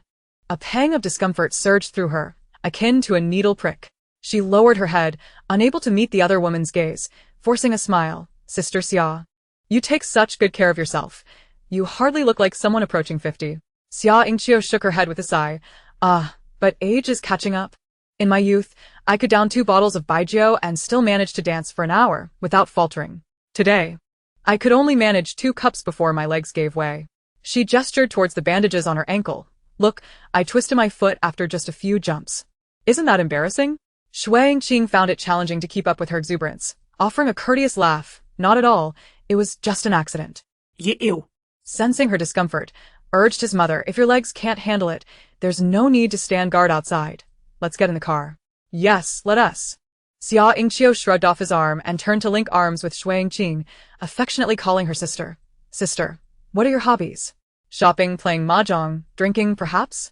Speaker 1: A pang of discomfort surged through her, akin to a needle prick. She lowered her head, unable to meet the other woman's gaze, forcing a smile. Sister Xia. You take such good care of yourself. You hardly look like someone approaching 50. Xia Yingqiu shook her head with a sigh. But age is catching up. In my youth, I could down 2 bottles of baijiu and still manage to dance for an hour without faltering. Today, I could only manage 2 cups before my legs gave way. She gestured towards the bandages on her ankle. Look, I twisted my foot after just a few jumps. Isn't that embarrassing? Shui Yingqing found it challenging to keep up with her exuberance, offering a courteous laugh. Not at all, it was just an accident.
Speaker 2: Ew.
Speaker 1: Sensing her discomfort, urged his mother, if your legs can't handle it, there's no need to stand guard outside. Let's get in the car. Yes, let us. Xia Yingqiu shrugged off his arm and turned to link arms with Shui Yingqing, affectionately calling her sister. Sister, what are your hobbies? Shopping, playing mahjong, drinking, perhaps?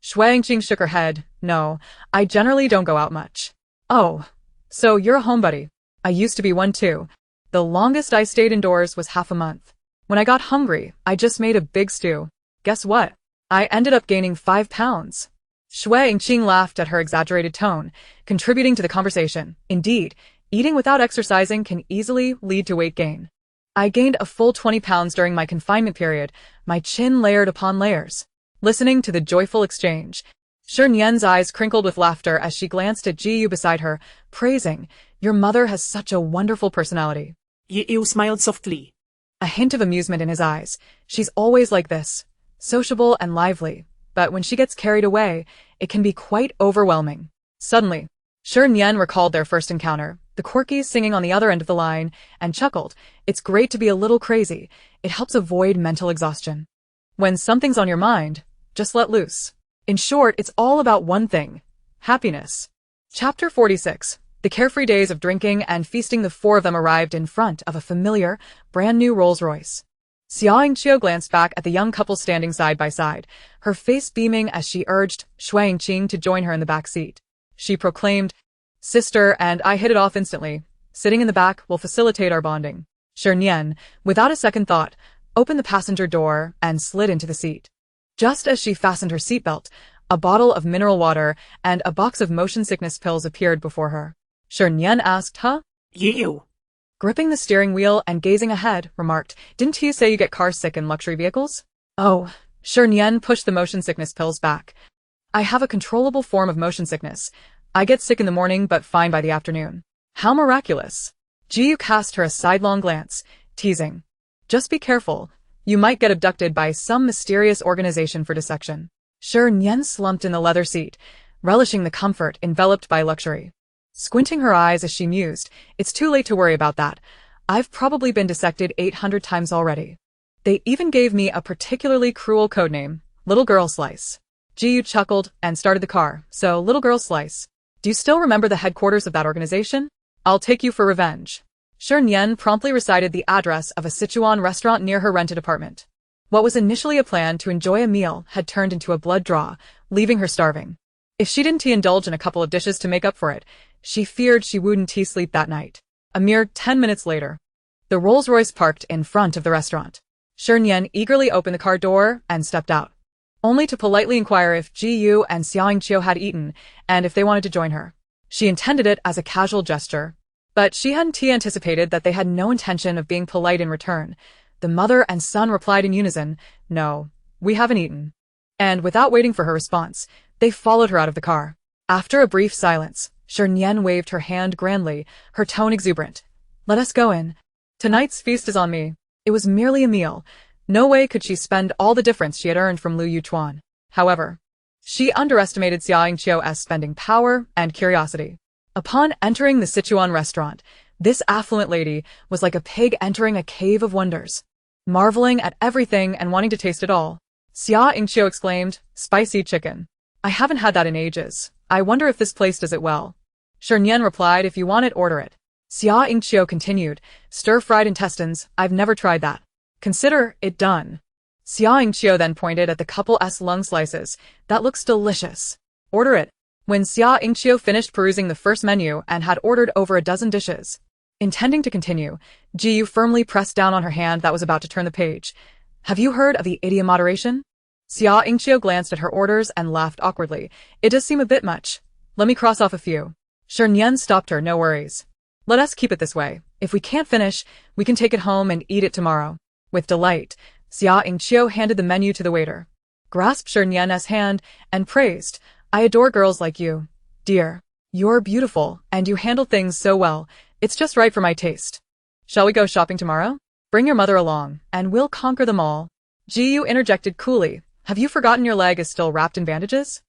Speaker 1: Shui Yingqing shook her head. No, I generally don't go out much. Oh, so you're a homebody. I used to be one too. The longest I stayed indoors was half a month. When I got hungry, I just made a big stew. Guess what? I ended up gaining 5 pounds. Shui Yingqing laughed at her exaggerated tone, contributing to the conversation. Indeed, eating without exercising can easily lead to weight gain. I gained a full 20 pounds during my confinement period, my chin layered upon layers. Listening to the joyful exchange, Shernyen's eyes crinkled with laughter as she glanced at Ji Yu beside her, praising, your mother has such a wonderful personality.
Speaker 2: Yu smiled softly.
Speaker 1: A hint of amusement in his eyes. She's always like this, sociable and lively, but when she gets carried away, it can be quite overwhelming. Suddenly, Shernyen recalled their first encounter, the quirkies singing on the other end of the line, and chuckled. It's great to be a little crazy. It helps avoid mental exhaustion. When something's on your mind, just let loose. In short, it's all about one thing. Happiness. Chapter 46. The carefree days of drinking and feasting. The 4 of them arrived in front of a familiar, brand-new Rolls-Royce. Xia Yingqiu glanced back at the young couple standing side by side, her face beaming as she urged Shui Yingqing to join her in the back seat. She proclaimed, Sister and I hit it off instantly. Sitting in the back will facilitate our bonding. Shernyen, without a second thought, opened the passenger door and slid into the seat. Just as she fastened her seatbelt, a bottle of mineral water and a box of motion sickness pills appeared before her. Shernyen asked, Huh?
Speaker 2: You.
Speaker 1: Gripping the steering wheel and gazing ahead, remarked, Didn't he say you get car sick in luxury vehicles? Oh. Shernyen pushed the motion sickness pills back. I have a controllable form of motion sickness. I get sick in the morning but fine by the afternoon. How miraculous. Ji Yu cast her a sidelong glance, teasing. Just be careful. You might get abducted by some mysterious organization for dissection. Shernyen slumped in the leather seat, relishing the comfort enveloped by luxury. Squinting her eyes as she mused, it's too late to worry about that. I've probably been dissected 800 times already. They even gave me a particularly cruel codename, Little Girl Slice. Ji Yu chuckled and started the car. So, Little Girl Slice. Do you still remember the headquarters of that organization? I'll take you for revenge. Shernyen promptly recited the address of a Sichuan restaurant near her rented apartment. What was initially a plan to enjoy a meal had turned into a blood draw, leaving her starving. If she didn't indulge in a couple of dishes to make up for it, she feared she wouldn't sleep that night. A mere 10 minutes later, the Rolls-Royce parked in front of the restaurant. Shernyen eagerly opened the car door and stepped out, only to politely inquire if Ji Yu and Xia Yingqiu had eaten and if they wanted to join her. She intended it as a casual gesture, but she hadn't anticipated that they had no intention of being polite in return. The mother and son replied in unison, No, we haven't eaten. And without waiting for her response, they followed her out of the car. After a brief silence, Shernyen waved her hand grandly, her tone exuberant. Let us go in. Tonight's feast is on me. It was merely a meal. No way could she spend all the difference she had earned from Lu Yuchuan. However, she underestimated Xia Yingqiu as spending power and curiosity. Upon entering the Sichuan restaurant, this affluent lady was like a pig entering a cave of wonders, marveling at everything and wanting to taste it all. Xia Yingqiu exclaimed, Spicy chicken. I haven't had that in ages. I wonder if this place does it well. Shernyen replied, If you want it, order it. Xia Yingqiu continued, Stir-fried intestines, I've never tried that. Consider it done. Xia Yingqiu then pointed at the couple's lung slices. That looks delicious. Order it. When Xia Yingqiu finished perusing the first menu and had ordered over a dozen dishes, intending to continue, Ji Yu firmly pressed down on her hand that was about to turn the page. Have you heard of the idiomoderation? Xia Yingqiu glanced at her orders and laughed awkwardly. It does seem a bit much. Let me cross off a few. Shernyen stopped her. No worries. Let us keep it this way. If we can't finish, we can take it home and eat it tomorrow. With delight, Xia Yingqiu handed the menu to the waiter, grasped Shernyen's hand, and praised, I adore girls like you. Dear, you're beautiful, and you handle things so well. It's just right for my taste. Shall we go shopping tomorrow? Bring your mother along, and we'll conquer them all. Jiyu interjected coolly. Have you forgotten your leg is still wrapped in bandages?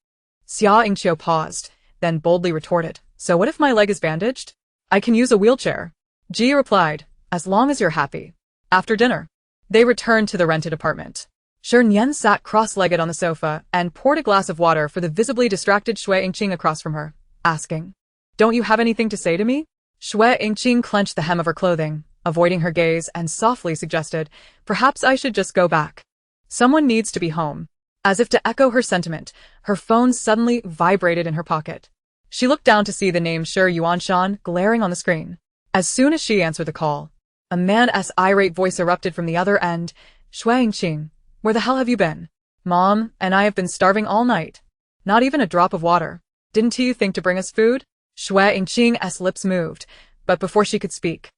Speaker 1: Xia Yingqiu paused, then boldly retorted, so what if my leg is bandaged? I can use a wheelchair. Jiyu replied, as long as you're happy. After dinner, they returned to the rented apartment. Shernyen sat cross-legged on the sofa and poured a glass of water for the visibly distracted Shui Yingqing across from her, asking, Don't you have anything to say to me? Shui Yingqing clenched the hem of her clothing, avoiding her gaze, and softly suggested, Perhaps I should just go back. Someone needs to be home. As if to echo her sentiment, her phone suddenly vibrated in her pocket. She looked down to see the name Shi Yuanshan glaring on the screen. As soon as she answered the call, a man's irate voice erupted from the other end. Shui Yingqing, where the hell have you been? Mom and I have been starving all night. Not even a drop of water. Didn't you think to bring us food? Shui Yingqing's lips moved, but before she could speak,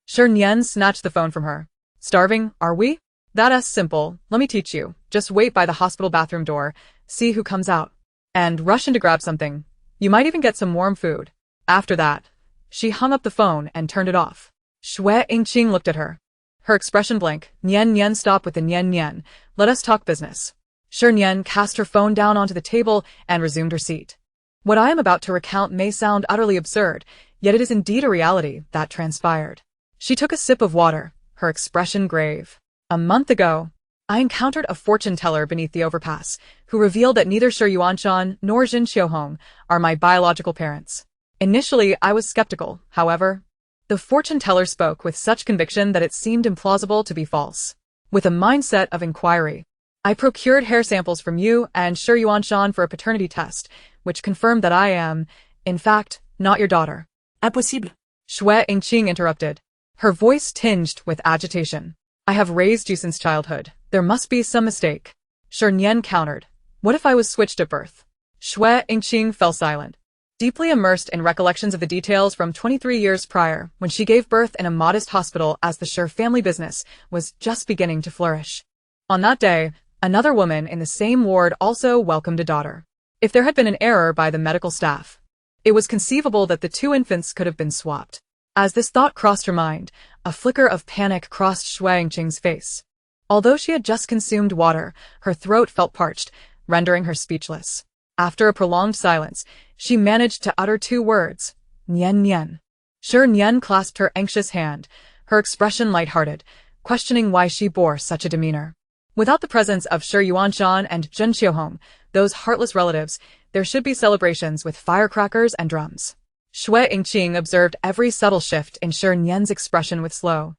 Speaker 1: Shernyen snatched the phone from her. Starving, are we? That's simple. Let me teach you. Just wait by the hospital bathroom door, see who comes out, and rush in to grab something. You might even get some warm food. After that, she hung up the phone and turned it off. Shui Yingqing looked at her. Her expression blank. Nian, stop with the Nian. Let us talk business. Shernyen cast her phone down onto the table and resumed her seat. What I am about to recount may sound utterly absurd, yet it is indeed a reality that transpired. She took a sip of water, her expression grave. A month ago, I encountered a fortune teller beneath the overpass, who revealed that neither Shi Yuanshan nor Jin Xiuhong are my biological parents. Initially, I was skeptical, however. The fortune teller spoke with such conviction that it seemed implausible to be false. With a mindset of inquiry, I procured hair samples from you and Shi Yuanshan for a paternity test, which confirmed that I am, in fact, not your daughter.
Speaker 2: Impossible.
Speaker 1: Shui Yingqing interrupted, her voice tinged with agitation. I have raised you since childhood. There must be some mistake. Shernyen countered. What if I was switched at birth? Shui Yingqing fell silent, deeply immersed in recollections of the details from 23 years prior, when she gave birth in a modest hospital as the Shi family business was just beginning to flourish. On that day, another woman in the same ward also welcomed a daughter. If there had been an error by the medical staff, it was conceivable that the two infants could have been swapped. As this thought crossed her mind, a flicker of panic crossed Shui Yingqing's face. Although she had just consumed water, her throat felt parched, rendering her speechless. After a prolonged silence, she managed to utter two words, Nian. Shernyen clasped her anxious hand, her expression light-hearted, questioning why she bore such a demeanor. Without the presence of Shi Yuanshan and Jin Xiuhong, those heartless relatives, there should be celebrations with firecrackers and drums. Shui Yingqing observed every subtle shift in Shernyen's expression with slow,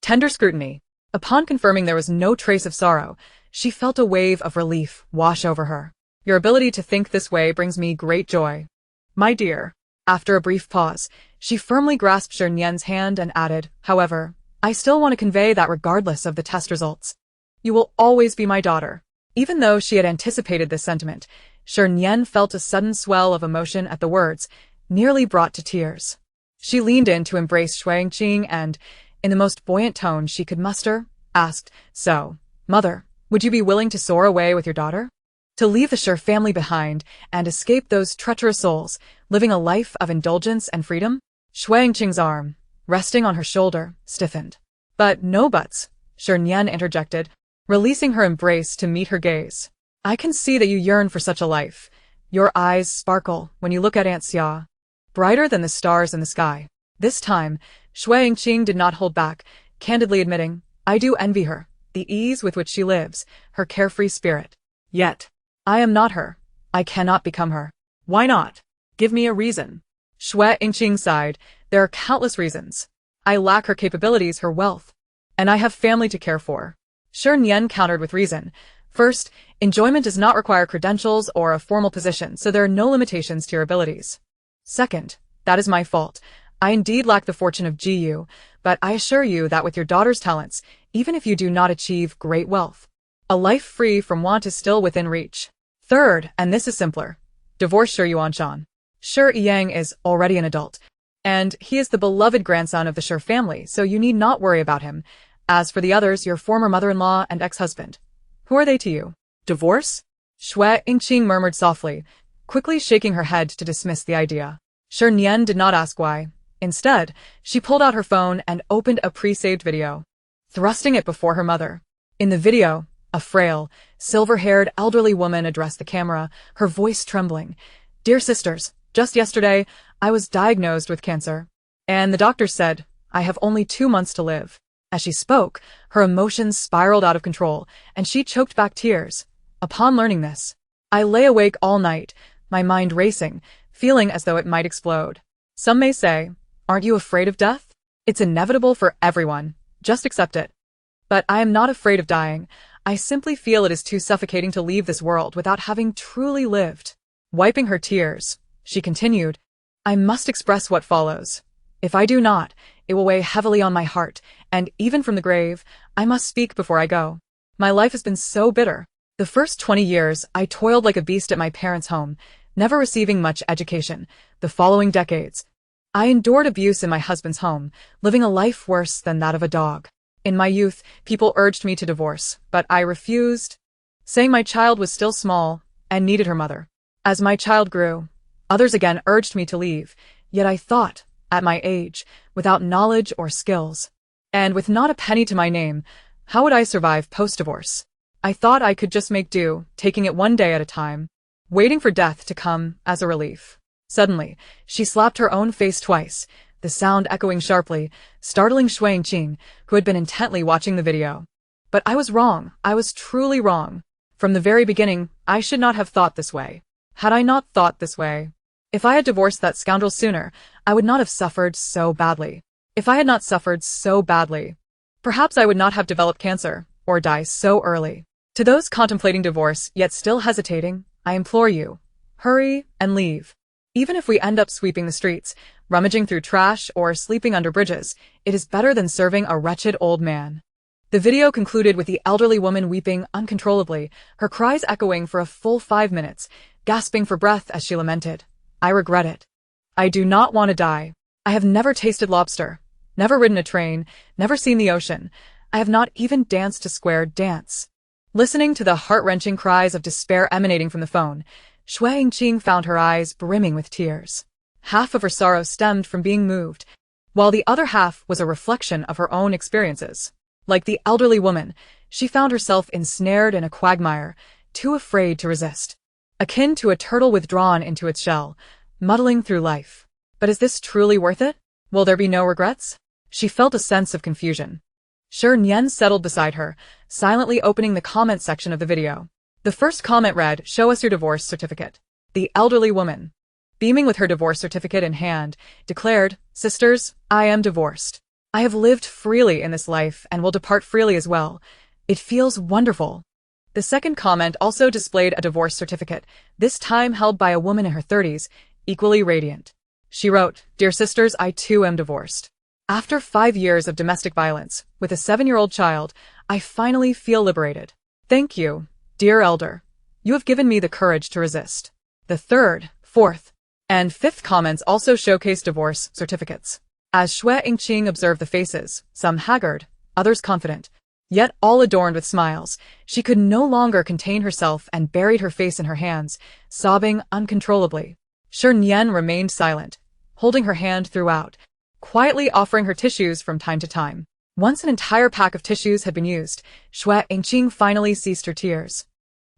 Speaker 1: tender scrutiny. Upon confirming there was no trace of sorrow, she felt a wave of relief wash over her. Your ability to think this way brings me great joy. My dear. After a brief pause, she firmly grasped Shernyen's hand and added, however, I still want to convey that regardless of the test results, you will always be my daughter. Even though she had anticipated this sentiment, Shernyen felt a sudden swell of emotion at the words, nearly brought to tears. She leaned in to embrace Shui Yingqing and, in the most buoyant tone she could muster, asked, So, mother, would you be willing to soar away with your daughter? To leave the Shi family behind and escape those treacherous souls, living a life of indulgence and freedom? Shui Yingqing's arm, resting on her shoulder, stiffened. But no buts, Shernyen interjected, releasing her embrace to meet her gaze. I can see that you yearn for such a life. Your eyes sparkle when you look at Aunt Xia, brighter than the stars in the sky. This time, Shui Yingqing did not hold back, candidly admitting, I do envy her, the ease with which she lives, her carefree spirit. Yet, I am not her. I cannot become her.
Speaker 2: Why not? Give me a reason.
Speaker 1: Shui Yingqing sighed. There are countless reasons. I lack her capabilities, her wealth. And I have family to care for. Shernyen countered with reason. First, enjoyment does not require credentials or a formal position, so there are no limitations to your abilities. Second, that is my fault. I indeed lack the fortune of Jiyu, but I assure you that with your daughter's talents, even if you do not achieve great wealth, A life free from want is still within reach. Third, and this is simpler, divorce Shernyen. Shernyen is already an adult, and he is the beloved grandson of the Shi family, so you need not worry about him. As for the others, your former mother-in-law and ex-husband, who are they to you? Divorce? Shui Yingqing murmured softly, quickly shaking her head to dismiss the idea. Shernyen did not ask why. Instead, she pulled out her phone and opened a pre-saved video, thrusting it before her mother. In the video, a frail, silver-haired elderly woman addressed the camera, her voice trembling. "Dear sisters, just yesterday, I was diagnosed with cancer. And the doctor said, I have only 2 months to live." As she spoke, her emotions spiraled out of control, and she choked back tears. Upon learning this, I lay awake all night, my mind racing, feeling as though it might explode. Some may say, aren't you afraid of death? It's inevitable for everyone. Just accept it. But I am not afraid of dying. I simply feel it is too suffocating to leave this world without having truly lived. Wiping her tears, she continued, I must express what follows. If I do not, it will weigh heavily on my heart, and even from the grave, I must speak before I go. My life has been so bitter. The first 20 years, I toiled like a beast at my parents' home, never receiving much education. The following decades, I endured abuse in my husband's home, living a life worse than that of a dog. In my youth, people urged me to divorce, but I refused, saying my child was still small and needed her mother. As my child grew, others again urged me to leave, yet I thought, at my age, without knowledge or skills, and with not a penny to my name, how would I survive post-divorce? I thought I could just make do, taking it one day at a time, waiting for death to come as a relief. Suddenly, she slapped her own face twice, the sound echoing sharply, startling Shui Yingqing, who had been intently watching the video. But I was wrong. I was truly wrong. From the very beginning, I should not have thought this way. Had I not thought this way, if I had divorced that scoundrel sooner, I would not have suffered so badly. If I had not suffered so badly, perhaps I would not have developed cancer, or die so early. To those contemplating divorce yet still hesitating, I implore you, hurry and leave. Even if we end up sweeping the streets, rummaging through trash, or sleeping under bridges, it is better than serving a wretched old man. The video concluded with the elderly woman weeping uncontrollably, her cries echoing for a full 5 minutes, gasping for breath as she lamented, I regret it. I do not want to die. I have never tasted lobster, never ridden a train, never seen the ocean. I have not even danced a square dance. Listening to the heart-wrenching cries of despair emanating from the phone, Shui Yingqing found her eyes brimming with tears. Half of her sorrow stemmed from being moved, while the other half was a reflection of her own experiences. Like the elderly woman, she found herself ensnared in a quagmire, too afraid to resist. Akin to a turtle withdrawn into its shell, muddling through life. But is this truly worth it? Will there be no regrets? She felt a sense of confusion. Shernyen settled beside her, silently opening the comment section of the video. The first comment read, "Show us your divorce certificate." The elderly woman, beaming with her divorce certificate in hand, declared, "Sisters, I am divorced. I have lived freely in this life and will depart freely as well. It feels wonderful." The second comment also displayed a divorce certificate, this time held by a woman in her 30s, equally radiant. She wrote, "Dear sisters, I too am divorced. After 5 years of domestic violence, with a 7-year-old child, I finally feel liberated. Thank you, dear elder. You have given me the courage to resist." The third, fourth, and fifth comments also showcased divorce certificates. As Shui Yingqing observed the faces, some haggard, others confident, yet all adorned with smiles, she could no longer contain herself and buried her face in her hands, sobbing uncontrollably. Shernyen remained silent, holding her hand throughout, quietly offering her tissues from time to time. Once an entire pack of tissues had been used, Shui Yingqing finally ceased her tears.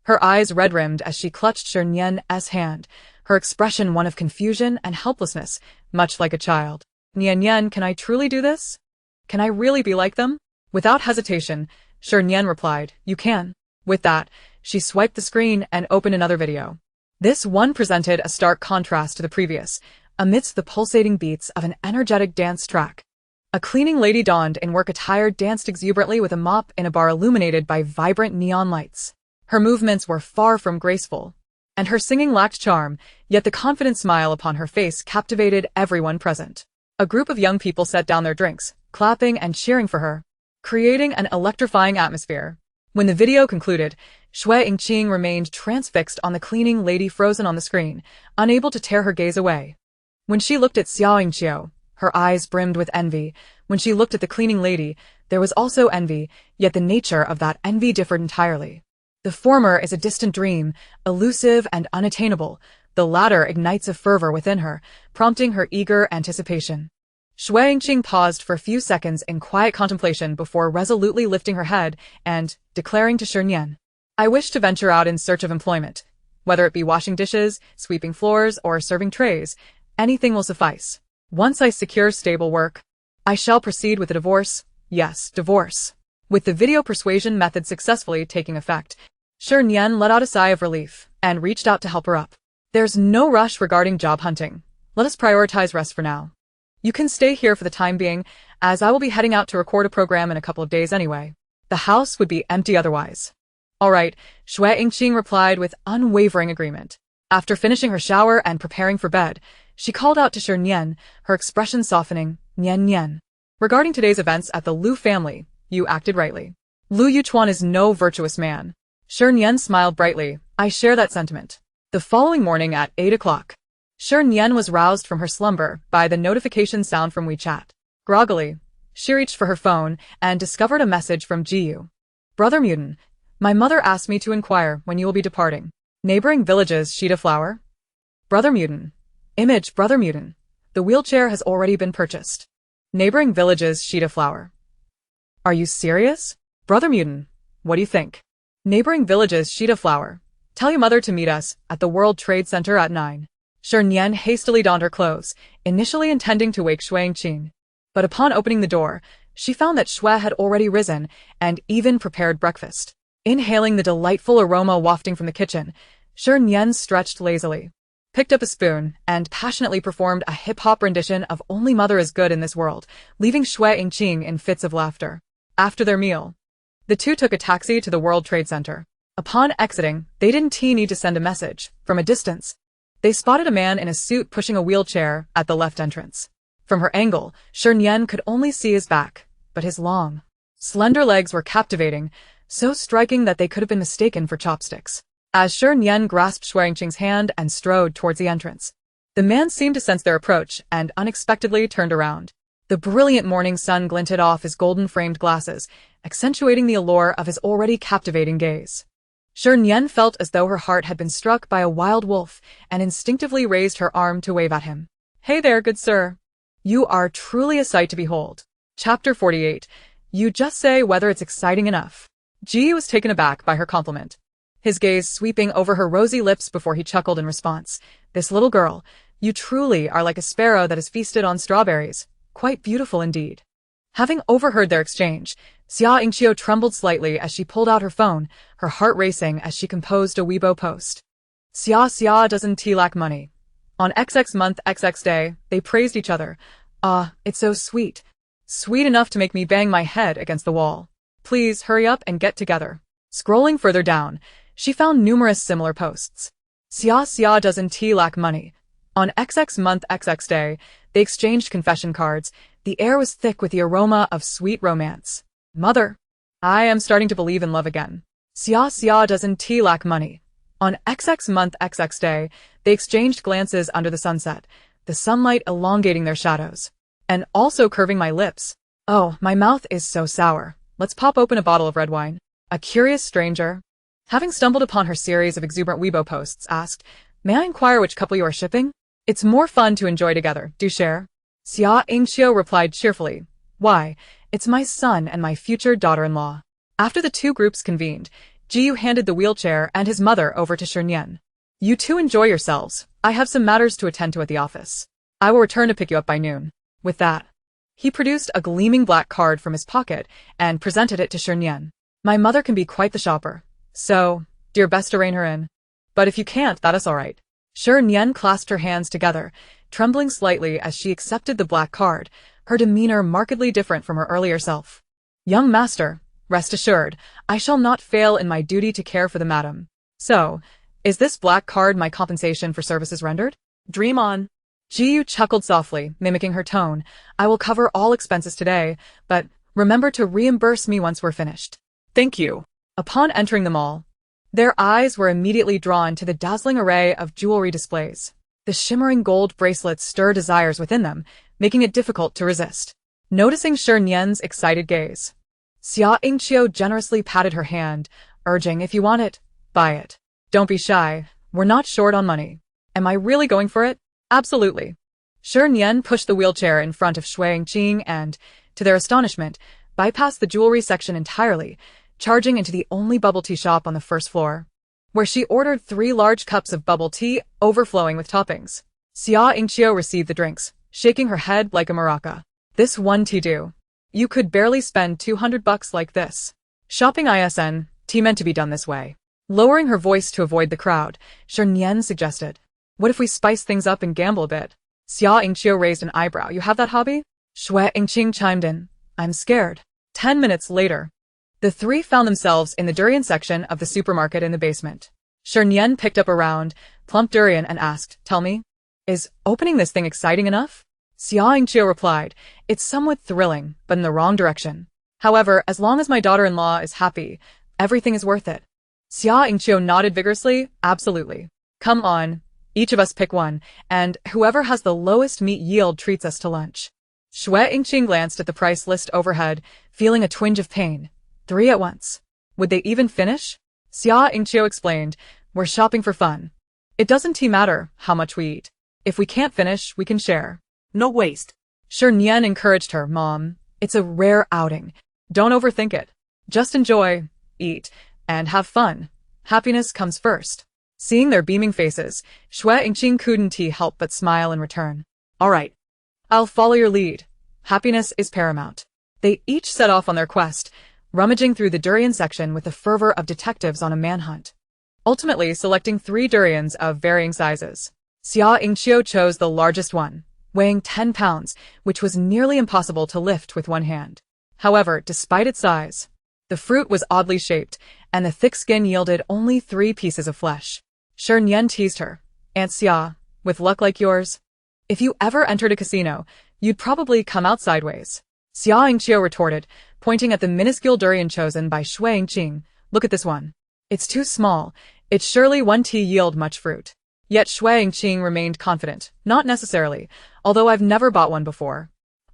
Speaker 1: Her eyes red-rimmed as she clutched Shernyen's hand, her expression one of confusion and helplessness, much like a child. "Nian, can I truly do this? Can I really be like them?" Without hesitation, Shernyen replied, "You can." With that, she swiped the screen and opened another video. This one presented a stark contrast to the previous, amidst the pulsating beats of an energetic dance track. A cleaning lady donned in work attire danced exuberantly with a mop in a bar illuminated by vibrant neon lights. Her movements were far from graceful, and her singing lacked charm, yet the confident smile upon her face captivated everyone present. A group of young people set down their drinks, clapping and cheering for her, creating an electrifying atmosphere. When the video concluded, Shui Yingqing remained transfixed on the cleaning lady frozen on the screen, unable to tear her gaze away. When she looked at Xiao Yingqiu, her eyes brimmed with envy. When she looked at the cleaning lady, there was also envy, yet the nature of that envy differed entirely. The former is a distant dream, elusive and unattainable. The latter ignites a fervor within her, prompting her eager anticipation. Shui Yingqing paused for a few seconds in quiet contemplation before resolutely lifting her head and declaring to Shernyen, "I wish to venture out in search of employment. Whether it be washing dishes, sweeping floors, or serving trays, anything will suffice. Once I secure stable work, I shall proceed with a divorce. Yes, divorce." With the video persuasion method successfully taking effect, Shernyen let out a sigh of relief and reached out to help her up. "There's no rush regarding job hunting. Let us prioritize rest for now. You can stay here for the time being, as I will be heading out to record a program in a couple of days anyway. The house would be empty otherwise." "All right," Shui Yingqing replied with unwavering agreement. After finishing her shower and preparing for bed, she called out to Shernyen, her expression softening, "Nian Nian. Regarding today's events at the Liu family, you acted rightly. Liu Yuchuan is no virtuous man." Shernyen smiled brightly. "I share that sentiment." The following morning at 8 o'clock, Shernyen was roused from her slumber by the notification sound from WeChat. Groggily, she reached for her phone and discovered a message from Jiyu. "Brother Mutant, my mother asked me to inquire when you will be departing. Neighboring villages, Shida Flower?" Brother Mutant. Image Brother Mutant. The wheelchair has already been purchased. Neighboring villages, Shida Flower. Are you serious? Brother Mutant, what do you think? Neighboring villages, Shida Flower. Tell your mother to meet us at the World Trade Center at 9. Shernyen hastily donned her clothes, initially intending to wake Shui Yingqing. But upon opening the door, she found that Shui had already risen and even prepared breakfast. Inhaling the delightful aroma wafting from the kitchen, Shernyen stretched lazily, picked up a spoon, and passionately performed a hip-hop rendition of Only Mother is Good in This World, leaving Shui Yingqing in fits of laughter. After their meal, the two took a taxi to the World Trade Center. Upon exiting, they didn't need to send a message. From a distance, they spotted a man in a suit pushing a wheelchair at the left entrance. From her angle, Shernyen could only see his back, but his long, slender legs were captivating, so striking that they could have been mistaken for chopsticks. As Shernyen grasped Shui Yingqing's hand and strode towards the entrance, the man seemed to sense their approach and unexpectedly turned around. The brilliant morning sun glinted off his golden-framed glasses, accentuating the allure of his already captivating gaze. Shernyen felt as though her heart had been struck by a wild wolf and instinctively raised her arm to wave at him. "Hey there, good sir. You are truly a sight to behold." Chapter 48. You just say whether it's exciting enough. Ji was taken aback by her compliment, his gaze sweeping over her rosy lips before he chuckled in response. "This little girl, you truly are like a sparrow that has feasted on strawberries. Quite beautiful indeed." Having overheard their exchange, Xia Yingqiu trembled slightly as she pulled out her phone, her heart racing as she composed a Weibo post. Xia doesn't lack money. On XX month XX day, they praised each other. "Ah, it's so sweet. Sweet enough to make me bang my head against the wall. Please hurry up and get together." Scrolling further down, she found numerous similar posts. Xia doesn't lack money. On XX month XX day, they exchanged confession cards. The air was thick with the aroma of sweet romance. "Mother, I am starting to believe in love again." Xia doesn't lack money. On XX month XX day, they exchanged glances under the sunset, the sunlight elongating their shadows, and also curving my lips. "Oh, my mouth is so sour. Let's pop open a bottle of red wine." A curious stranger, having stumbled upon her series of exuberant Weibo posts, asked, "May I inquire which couple you are shipping? It's more fun to enjoy together. Do share." Xia Yingqiu replied cheerfully, "Why, it's my son and my future daughter-in-law." After the two groups convened, Jiyu handed the wheelchair and his mother over to Shernyen. "You two enjoy yourselves. I have some matters to attend to at the office. I will return to pick you up by noon." With that, he produced a gleaming black card from his pocket and presented it to Shernyen. "My mother can be quite the shopper, so do your best to rein her in. But if you can't, that is all right." Shernyen clasped her hands together, trembling slightly as she accepted the black card, her demeanor markedly different from her earlier self. "Young master, rest assured, I shall not fail in my duty to care for the madam. So, is this black card my compensation for services rendered? Dream on." Jiyu chuckled softly, mimicking her tone. "I will cover all expenses today, but remember to reimburse me once we're finished." "Thank you." Upon entering the mall, their eyes were immediately drawn to the dazzling array of jewelry displays. The shimmering gold bracelets stir desires within them, making it difficult to resist. Noticing Shernyen's excited gaze, Xia Yingqiu generously patted her hand, urging, if you want it, buy it. Don't be shy, we're not short on money. Am I really going for it? Absolutely. Shernyen pushed the wheelchair in front of Shui Yingqing and, to their astonishment, bypassed the jewelry section entirely, charging into the only bubble tea shop on the first floor, where she ordered 3 large cups of bubble tea, overflowing with toppings. Xia Yingqiu received the drinks, shaking her head like a maraca. This one tea do. You could barely spend $200 like this. Shopping isn't meant to be done this way. Lowering her voice to avoid the crowd, Shernyen suggested, what if we spice things up and gamble a bit? Xia Yingqiu raised an eyebrow. You have that hobby? Shui Yingqing chimed in. I'm scared. 10 minutes later, the three found themselves in the durian section of the supermarket in the basement. Shernyen picked up a round, plump durian and asked, tell me, is opening this thing exciting enough? Xia Yingqiu replied, it's somewhat thrilling, but in the wrong direction. However, as long as my daughter-in-law is happy, everything is worth it. Xia Yingqiu nodded vigorously, absolutely. Come on, each of us pick one, and whoever has the lowest meat yield treats us to lunch. Shui Yingqing glanced at the price list overhead, feeling a twinge of pain. 3 at once. Would they even finish? Xia Yingqiu explained, we're shopping for fun. It doesn't matter how much we eat. If we can't finish, we can share.
Speaker 2: No waste.
Speaker 1: Shernyen encouraged her, Mom, it's a rare outing. Don't overthink it. Just enjoy, eat, and have fun. Happiness comes first. Seeing their beaming faces, Shui Yingqing couldn't help but smile in return. All right. I'll follow your lead. Happiness is paramount. They each set off on their quest, rummaging through the durian section with the fervor of detectives on a manhunt. Ultimately selecting 3 durians of varying sizes. Xia Yingqiu chose the largest one, weighing 10 pounds, which was nearly impossible to lift with one hand. However, despite its size, the fruit was oddly shaped, and the thick skin yielded only 3 pieces of flesh. Shernyen teased her. Aunt Xia, with luck like yours, if you ever entered a casino, you'd probably come out sideways. Xia Yingqiu retorted, pointing at the minuscule durian chosen by Shui Yingqing. Look at this one. It's too small. It surely won't yield much fruit. Yet Shui Yingqing remained confident. Not necessarily, although I've never bought one before.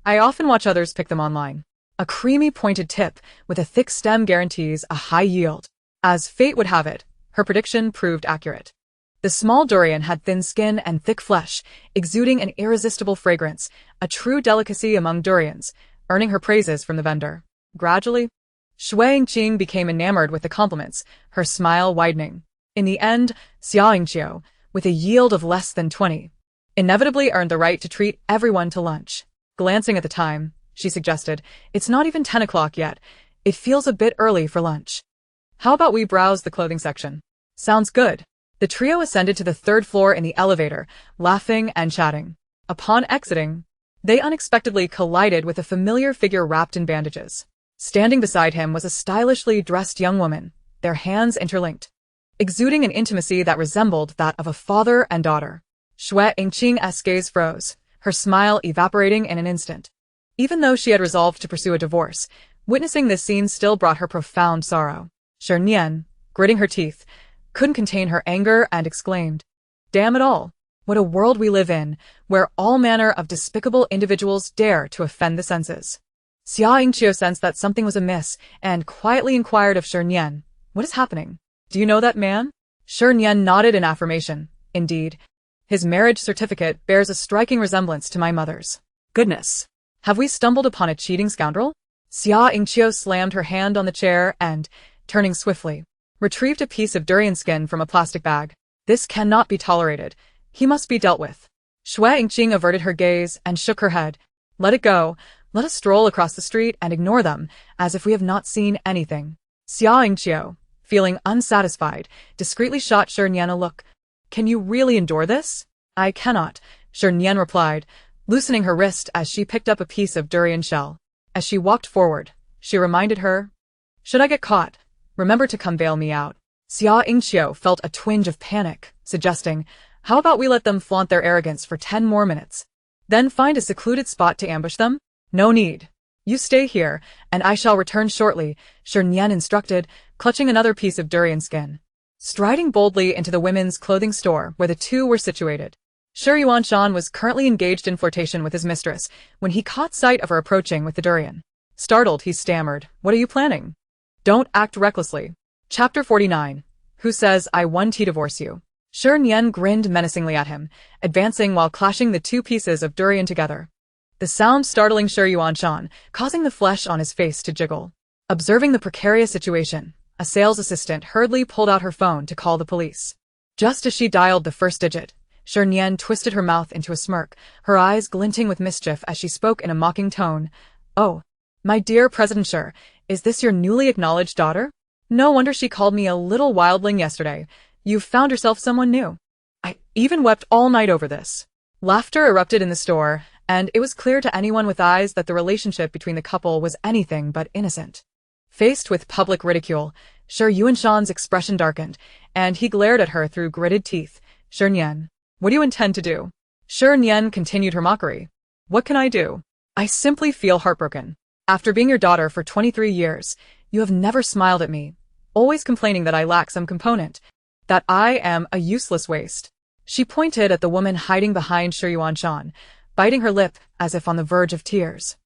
Speaker 1: I often watch others pick them online. A creamy pointed tip with a thick stem guarantees a high yield. As fate would have it, her prediction proved accurate. The small durian had thin skin and thick flesh, exuding an irresistible fragrance, a true delicacy among durians, earning her praises from the vendor. Gradually, Shui Yingqing became enamored with the compliments, her smile widening. In the end, Xia Yingqiu, with a yield of less than 20, inevitably earned the right to treat everyone to lunch. Glancing at the time, she suggested, it's not even 10 o'clock yet. It feels a bit early for lunch. How about we browse the clothing section? Sounds good. The trio ascended to the 3rd floor in the elevator, laughing and chatting. Upon exiting, they unexpectedly collided with a familiar figure wrapped in bandages. Standing beside him was a stylishly dressed young woman, their hands interlinked, exuding an intimacy that resembled that of a father and daughter. Shui Yingqing's gaze froze, her smile evaporating in an instant. Even though she had resolved to pursue a divorce, witnessing this scene still brought her profound sorrow. Shernyen, gritting her teeth, couldn't contain her anger and exclaimed, damn it all. What a world we live in, where all manner of despicable individuals dare to offend the senses. Xia Yingqiu sensed that something was amiss and quietly inquired of Shernyen, what is happening? Do you know that man? Shernyen nodded in affirmation. Indeed, his marriage certificate bears a striking resemblance to my mother's. Goodness. Have we stumbled upon a cheating scoundrel? Xia Yingqiu slammed her hand on the chair and, turning swiftly, retrieved a piece of durian skin from a plastic bag. This cannot be tolerated. He must be dealt with. Shui Yingqing averted her gaze and shook her head. Let it go. Let us stroll across the street and ignore them, as if we have not seen anything. Xia Yingqiu, feeling unsatisfied, discreetly shot Shernyen a look. Can you really endure this? I cannot, Shernyen replied, loosening her wrist as she picked up a piece of durian shell. As she walked forward, she reminded her, should I get caught, remember to come bail me out. Xia Yingqiu felt a twinge of panic, suggesting, how about we let them flaunt their arrogance for 10 more minutes? Then find a secluded spot to ambush them? No need. You stay here, and I shall return shortly, Shernyen instructed, clutching another piece of durian skin. Striding boldly into the women's clothing store where the two were situated. Shi Nian was currently engaged in flirtation with his mistress when he caught sight of her approaching with the durian. Startled, he stammered, "What are you planning?" "Don't act recklessly." Chapter 49. Who says I want to divorce you? Shernyen grinned menacingly at him, advancing while clashing the two pieces of durian together. The sound startling Shi Nian, causing the flesh on his face to jiggle. Observing the precarious situation, a sales assistant hurriedly pulled out her phone to call the police. Just as she dialed the first digit, Shernyen twisted her mouth into a smirk, her eyes glinting with mischief as she spoke in a mocking tone. "Oh, my dear President Shi, is this your newly acknowledged daughter? No wonder she called me a little wildling yesterday. You've found yourself someone new. I even wept all night over this." Laughter erupted in the store, and it was clear to anyone with eyes that the relationship between the couple was anything but innocent. Faced with public ridicule, Shi Nian's expression darkened, and he glared at her through gritted teeth. "Shernyen, what do you intend to do?" Shi Nian continued her mockery. "What can I do? I simply feel heartbroken. After being your daughter for 23 years, you have never smiled at me, always complaining that I lack some component, that I am a useless waste." She pointed at the woman hiding behind Shi Nian, biting her lip as if on the verge of tears.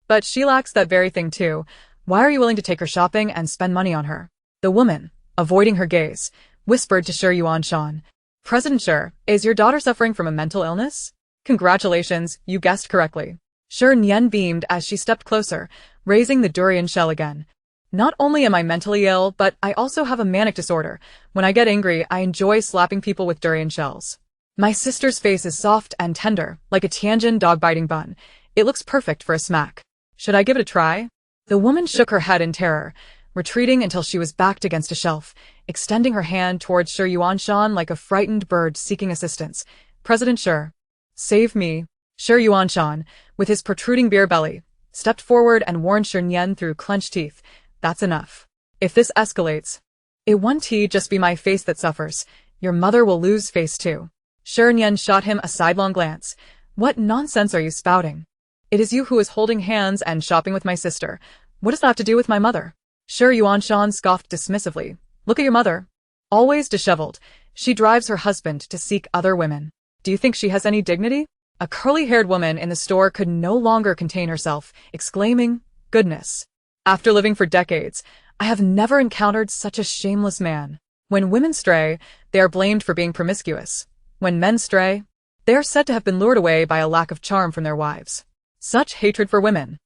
Speaker 1: "But she lacks that very thing too. Why are you willing to take her shopping and spend money on her?" The woman, avoiding her gaze, whispered to Shi Nian, "President Shi, is your daughter suffering from a mental illness?" "Congratulations, you guessed correctly." Shernyen beamed as she stepped closer, raising the durian shell again. "Not only am I mentally ill, but I also have a manic disorder. When I get angry, I enjoy slapping people with durian shells. My sister's face is soft and tender, like a Tianjin dog-biting bun. It looks perfect for a smack. Should I give it a try?" The woman shook her head in terror, retreating until she was backed against a shelf, extending her hand towards Shi Nian like a frightened bird seeking assistance. "President Shi, save me." Shi Nian, with his protruding beer belly, stepped forward and warned Shernyen through clenched teeth. "That's enough. If this escalates, it won't just be my face that suffers. Your mother will lose face too." Shernyen shot him a sidelong glance. "What nonsense are you spouting? It is you who is holding hands and shopping with my sister. What does that have to do with my mother?" Shi Nian scoffed dismissively. "Look at your mother. Always disheveled. She drives her husband to seek other women. Do you think she has any dignity?" A curly-haired woman in the store could no longer contain herself, exclaiming, "Goodness. After living for decades, I have never encountered such a shameless man. When women stray, they are blamed for being promiscuous. When men stray, they are said to have been lured away by a lack of charm from their wives. Such hatred for women.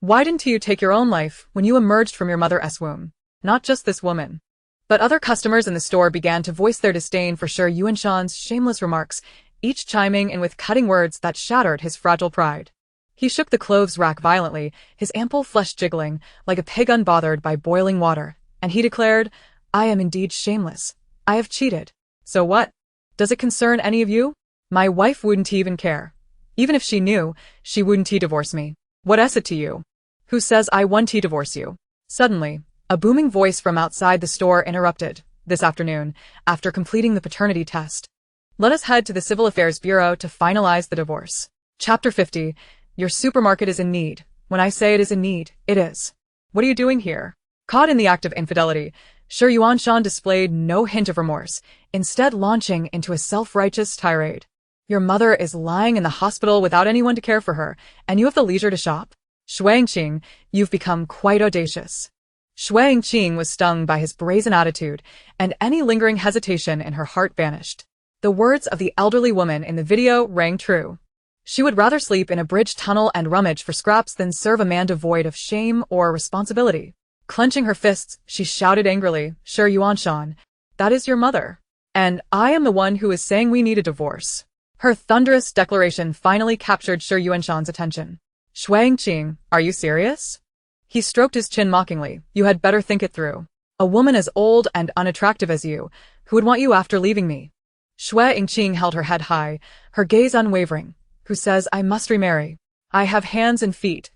Speaker 1: Why didn't you take your own life when you emerged from your mother's womb? Not just this woman." But other customers in the store began to voice their disdain for Shi Nian's shameless remarks, each chiming in with cutting words that shattered his fragile pride. He shook the clothes rack violently, his ample flesh jiggling, like a pig unbothered by boiling water, and he declared, "I am indeed shameless. I have cheated. So what? Does it concern any of you? My wife wouldn't even care. Even if she knew, she wouldn't divorce me. What is it to you? Who says I want to divorce you?" Suddenly, a booming voice from outside the store interrupted. "This afternoon, after completing the paternity test, let us head to the Civil Affairs Bureau to finalize the divorce." Chapter 50. Your supermarket is in need. When I say it is in need, it is. What are you doing here? Caught in the act of infidelity, Shi Nian displayed no hint of remorse, instead launching into a self-righteous tirade. "Your mother is lying in the hospital without anyone to care for her, and you have the leisure to shop? Shangqing, you've become quite audacious." Shangqing was stung by his brazen attitude, and any lingering hesitation in her heart vanished. The words of the elderly woman in the video rang true. She would rather sleep in a bridge tunnel and rummage for scraps than serve a man devoid of shame or responsibility. Clenching her fists, she shouted angrily, "Shi Nian, that is your mother. And I am the one who is saying we need a divorce." Her thunderous declaration finally captured Shi Nian's attention. "Shangqing, are you serious?" He stroked his chin mockingly. "You had better think it through. A woman as old and unattractive as you, who would want you after leaving me?" Shangqing held her head high, her gaze unwavering. "Who says I must remarry? I have hands and feet.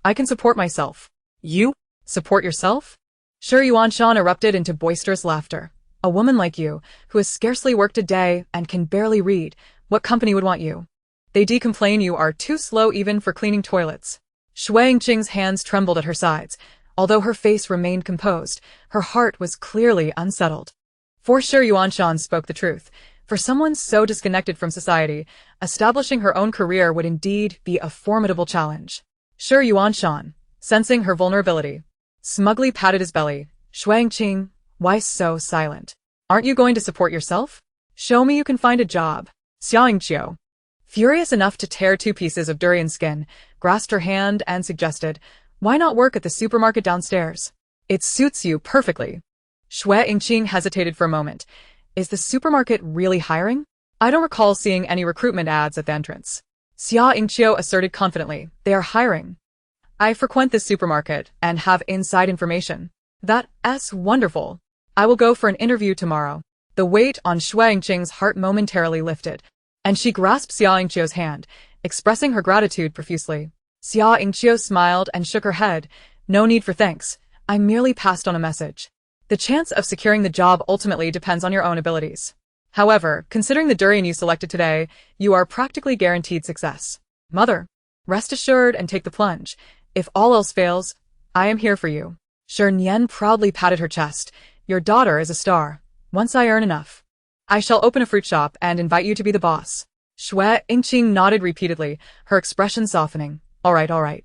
Speaker 1: I can support myself." "You? Support yourself?" Shi Nian erupted into boisterous laughter. "A woman like you, who has scarcely worked a day and can barely read, what company would want you? They complain you are too slow even for cleaning toilets." Shangqing's hands trembled at her sides. Although her face remained composed, her heart was clearly unsettled. For sure Yuanshan spoke the truth. For someone so disconnected from society, establishing her own career would indeed be a formidable challenge. Sure Yuanshan, sensing her vulnerability, smugly patted his belly. Shuangqing, why so silent? Aren't you going to support yourself? Show me you can find a job. Xiaoyingqiu, furious enough to tear 2 pieces of durian skin, grasped her hand and suggested, why not work at the supermarket downstairs? It suits you perfectly. Shui Yingqing hesitated for a moment. Is the supermarket really hiring? I don't recall seeing any recruitment ads at the entrance. Xia Yingqiu asserted confidently, they are hiring. I frequent this supermarket and have inside information. That's wonderful. I will go for an interview tomorrow. The weight on Shui Yingqing's heart momentarily lifted, and she grasped Xia Yingqiu's hand, expressing her gratitude profusely. Xia Yingqiu smiled and shook her head. No need for thanks. I merely passed on a message. The chance of securing the job ultimately depends on your own abilities. However, considering the durian you selected today, you are practically guaranteed success. Mother, rest assured and take the plunge. If all else fails, I am here for you. Shernyen proudly patted her chest. Your daughter is a star. Once I earn enough, I shall open a fruit shop and invite you to be the boss. Shui Yingqing nodded repeatedly, her expression softening. All right.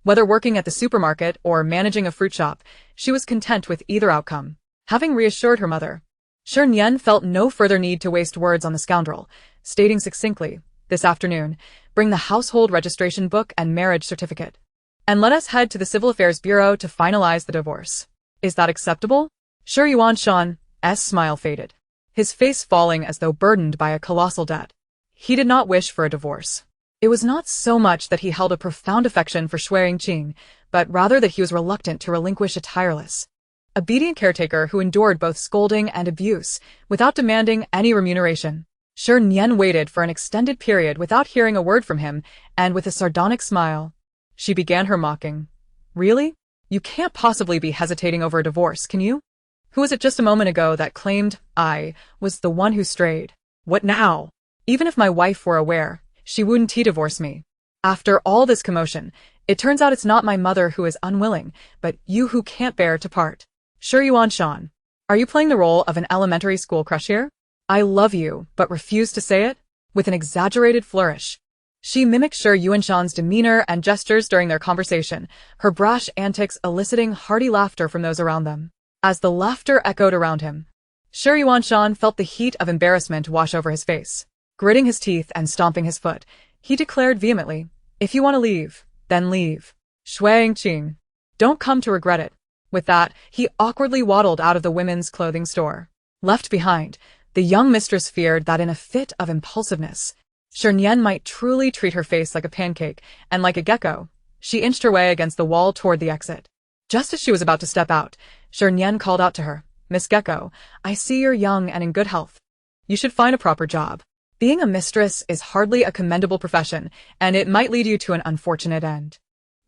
Speaker 1: Whether working at the supermarket or managing a fruit shop, she was content with either outcome. Having reassured her mother, Shernyen felt no further need to waste words on the scoundrel, stating succinctly, this afternoon, bring the household registration book and marriage certificate. And let us head to the Civil Affairs Bureau to finalize the divorce. Is that acceptable? Sure Yuanshan's smile faded, his face falling as though burdened by a colossal debt. He did not wish for a divorce. It was not so much that he held a profound affection for Shui Yingqing, but rather that he was reluctant to relinquish a tireless, obedient caretaker who endured both scolding and abuse, without demanding any remuneration. Shernyen waited for an extended period without hearing a word from him, and with a sardonic smile, she began her mocking. Really? You can't possibly be hesitating over a divorce, can you? Who was it just a moment ago that claimed I was the one who strayed? What now? Even if my wife were aware, she wouldn't divorce me. After all this commotion, it turns out it's not my mother who is unwilling, but you who can't bear to part. Sure Yuanshan, are you playing the role of an elementary school crush here? I love you, but refuse to say it? With an exaggerated flourish, she mimicked Sure Yuanshan's demeanor and gestures during their conversation, her brash antics eliciting hearty laughter from those around them. As the laughter echoed around him, Sure Yuanshan felt the heat of embarrassment wash over his face. Gritting his teeth and stomping his foot, he declared vehemently, if you want to leave, then leave. Shui Yingqing, don't come to regret it. With that, he awkwardly waddled out of the women's clothing store. Left behind, the young mistress feared that in a fit of impulsiveness, Shernyen might truly treat her face like a pancake, and like a gecko, she inched her way against the wall toward the exit. Just as she was about to step out, Shernyen called out to her, Miss Gecko, I see you're young and in good health. You should find a proper job. Being a mistress is hardly a commendable profession, and it might lead you to an unfortunate end.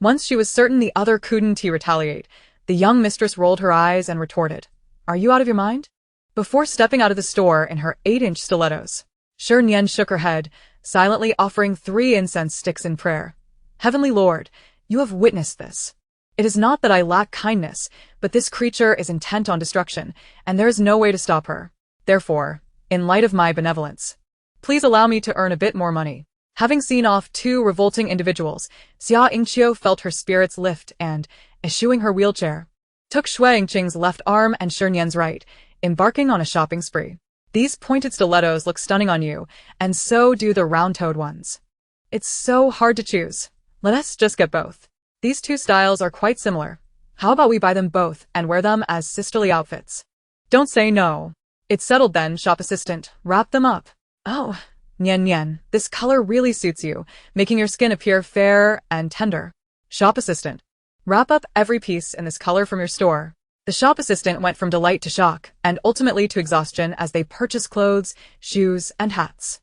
Speaker 1: Once she was certain the other couldn't retaliate, the young mistress rolled her eyes and retorted, Are you out of your mind? Before stepping out of the store in her 8-inch stilettos, Shernyen shook her head, silently offering 3 incense sticks in prayer. Heavenly Lord, you have witnessed this. It is not that I lack kindness, but this creature is intent on destruction, and there is no way to stop her. Therefore, in light of my benevolence, please allow me to earn a bit more money. Having seen off 2 revolting individuals, Xia Yingqiu felt her spirits lift and, eschewing her wheelchair, took Shui Yingqing's left arm and Shernyen's right, embarking on a shopping spree. These pointed stilettos look stunning on you, and so do the round-toed ones. It's so hard to choose. Let us just get both. These 2 styles are quite similar. How about we buy them both and wear them as sisterly outfits? Don't say no. It's settled then, shop assistant. Wrap them up. Oh, Nian, this color really suits you, making your skin appear fair and tender. Shop assistant. Wrap up every piece in this color from your store. The shop assistant went from delight to shock, and ultimately to exhaustion as they purchased clothes, shoes, and hats.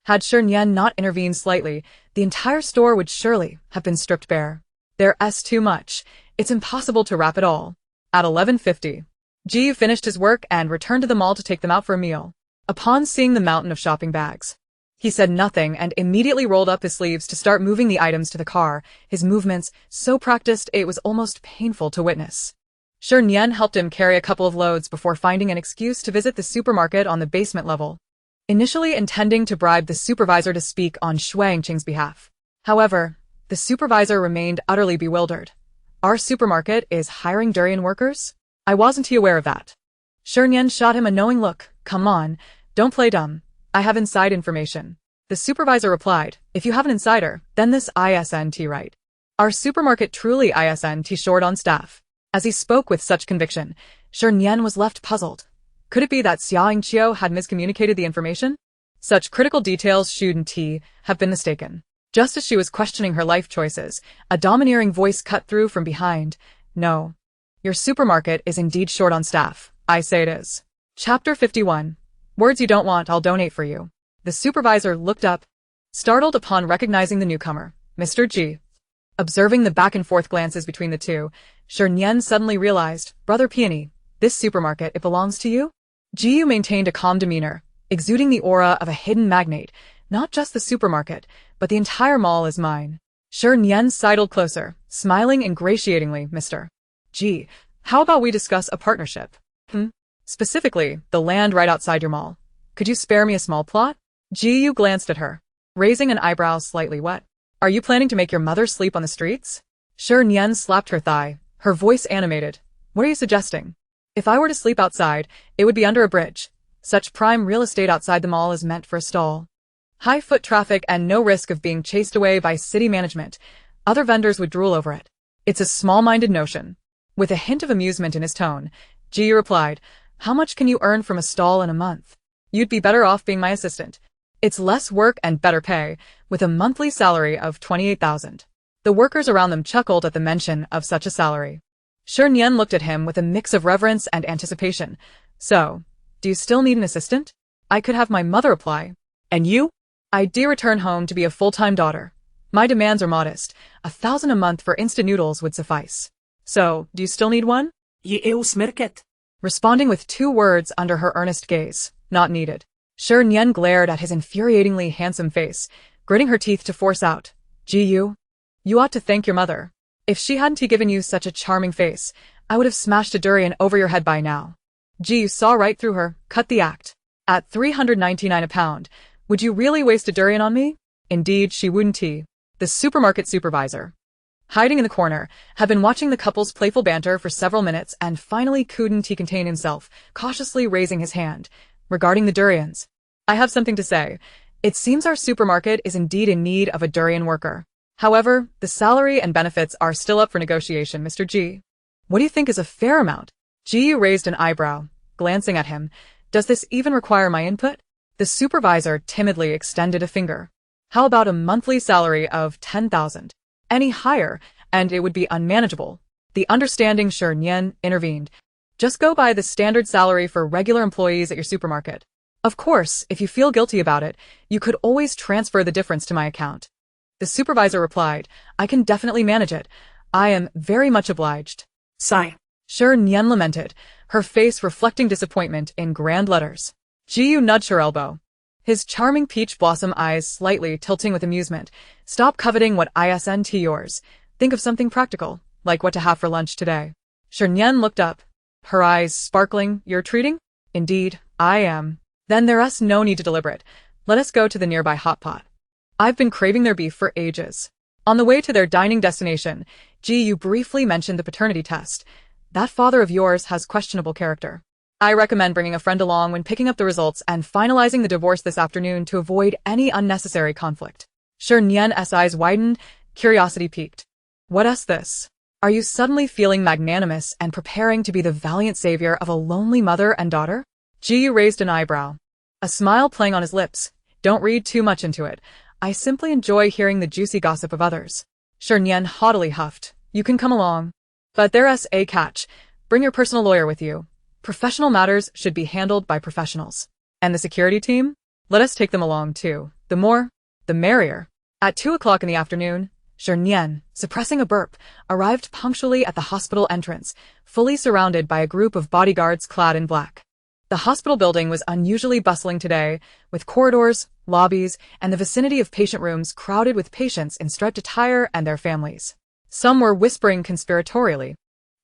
Speaker 1: Had Shernyen not intervened slightly, the entire store would surely have been stripped bare. There's too much. It's impossible to wrap it all. At 11:50, Ji finished his work and returned to the mall to take them out for a meal. Upon seeing the mountain of shopping bags, He said nothing and immediately rolled up his sleeves to start moving the items to the car, his movements so practiced it was almost painful to witness. Shernyen helped him carry a couple of loads before finding an excuse to visit the supermarket on the basement level, initially intending to bribe the supervisor to speak on Shuangqing's behalf. However, the supervisor remained utterly bewildered. Our supermarket is hiring durian workers? I wasn't aware of that. Shernyen shot him a knowing look. Come on, don't play dumb. I have inside information. The supervisor replied, if you have an insider, then this isn't right. Our supermarket truly isn't short on staff. As he spoke with such conviction, Shernyen was left puzzled. Could it be that Xiaoying Qiu had miscommunicated the information? Such critical details shouldn't have been mistaken. Just as she was questioning her life choices, a domineering voice cut through from behind. No. Your supermarket is indeed short on staff. I say it is. Chapter 51. Words you don't want, I'll donate for you. The supervisor looked up, startled upon recognizing the newcomer, Mr. Ji. Observing the back-and-forth glances between the two, Shernyen suddenly realized, Brother Peony, this supermarket, it belongs to you? Jiyu maintained a calm demeanor, exuding the aura of a hidden magnate. Not just the supermarket, but the entire mall is mine. Shernyen sidled closer, smiling ingratiatingly, Mr. Ji, how about we discuss a partnership? Specifically, the land right outside your mall. Could you spare me a small plot? Jiyu glanced at her, raising an eyebrow slightly wet. Are you planning to make your mother sleep on the streets? Shernyen slapped her thigh, her voice animated. What are you suggesting? If I were to sleep outside, it would be under a bridge. Such prime real estate outside the mall is meant for a stall. High foot traffic and no risk of being chased away by city management. Other vendors would drool over it. It's a small-minded notion. With a hint of amusement in his tone, Jiyu replied, how much can you earn from a stall in a month? You'd be better off being my assistant. It's less work and better pay, with a monthly salary of 28,000. The workers around them chuckled at the mention of such a salary. Shernyen looked at him with a mix of reverence and anticipation. So, do you still need an assistant? I could have my mother apply. And you? I do return home to be a full-time daughter. My demands are modest. 1,000 a month for instant noodles would suffice. So, do you still need one? Responding with 2 words under her earnest gaze. Not needed. Shernyen glared at his infuriatingly handsome face, gritting her teeth to force out. Jiyu, you ought to thank your mother. If she hadn't given you such a charming face, I would have smashed a durian over your head by now. Jiyu saw right through her, cut the act. At 399 a pound, would you really waste a durian on me? Indeed, she wouldn't. The supermarket supervisor, hiding in the corner, had been watching the couple's playful banter for several minutes and finally couldn't contain himself, cautiously raising his hand. Regarding the durians, I have something to say. It seems our supermarket is indeed in need of a durian worker. However, the salary and benefits are still up for negotiation, Mr. Ji. What do you think is a fair amount? Jiyu raised an eyebrow, glancing at him. Does this even require my input? The supervisor timidly extended a finger. How about a monthly salary of 10,000? Any higher, and it would be unmanageable. The understanding Shernyen intervened. Just go by the standard salary for regular employees at your supermarket. Of course, if you feel guilty about it, you could always transfer the difference to my account. The supervisor replied, I can definitely manage it. I am very much obliged.
Speaker 2: Sigh.
Speaker 1: Shernyen lamented, her face reflecting disappointment in grand letters. Jiyu nudged her elbow, his charming peach blossom eyes slightly tilting with amusement. Stop coveting what isn't yours. Think of something practical, like what to have for lunch today. Shernyen looked up, her eyes sparkling. You're treating? Indeed, I am. Then there's no need to deliberate. Let us go to the nearby hot pot. I've been craving their beef for ages. On the way to their dining destination, Jiyu briefly mentioned the paternity test. That father of yours has questionable character. I recommend bringing a friend along when picking up the results and finalizing the divorce this afternoon to avoid any unnecessary conflict. Shernyen's eyes widened, curiosity piqued. What's this? Are you suddenly feeling magnanimous and preparing to be the valiant savior of a lonely mother and daughter? Jiyu raised an eyebrow, a smile playing on his lips. Don't read too much into it. I simply enjoy hearing the juicy gossip of others. Shernyen haughtily huffed. You can come along. But there's a catch. Bring your personal lawyer with you. Professional matters should be handled by professionals. And the security team? Let us take them along too. The more, the merrier. At 2 o'clock in the afternoon, Shernyen, suppressing a burp, arrived punctually at the hospital entrance, fully surrounded by a group of bodyguards clad in black. The hospital building was unusually bustling today, with corridors, lobbies, and the vicinity of patient rooms crowded with patients in striped attire and their families. Some were whispering conspiratorially,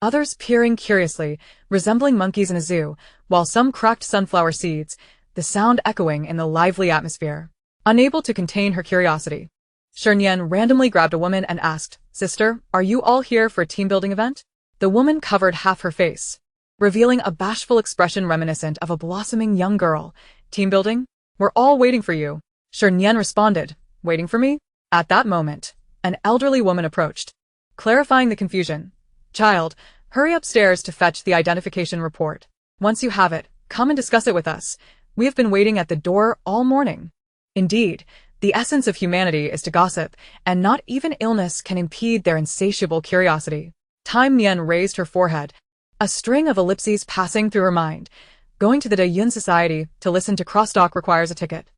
Speaker 1: others peering curiously, resembling monkeys in a zoo, while some cracked sunflower seeds, the sound echoing in the lively atmosphere. Unable to contain her curiosity, Shernyen randomly grabbed a woman and asked, "Sister, are you all here for a team-building event?" The woman covered half her face, revealing a bashful expression reminiscent of a blossoming young girl. "Team building? We're all waiting for you." Shernyen responded, "Waiting for me?" At that moment, an elderly woman approached, clarifying the confusion. "Child, hurry upstairs to fetch the identification report. Once you have it, come and discuss it with us. We have been waiting at the door all morning." Indeed, the essence of humanity is to gossip, and not even illness can impede their insatiable curiosity. Time Nian raised her forehead, a string of ellipses passing through her mind. Going to the Dayun Society to listen to crosstalk requires a ticket.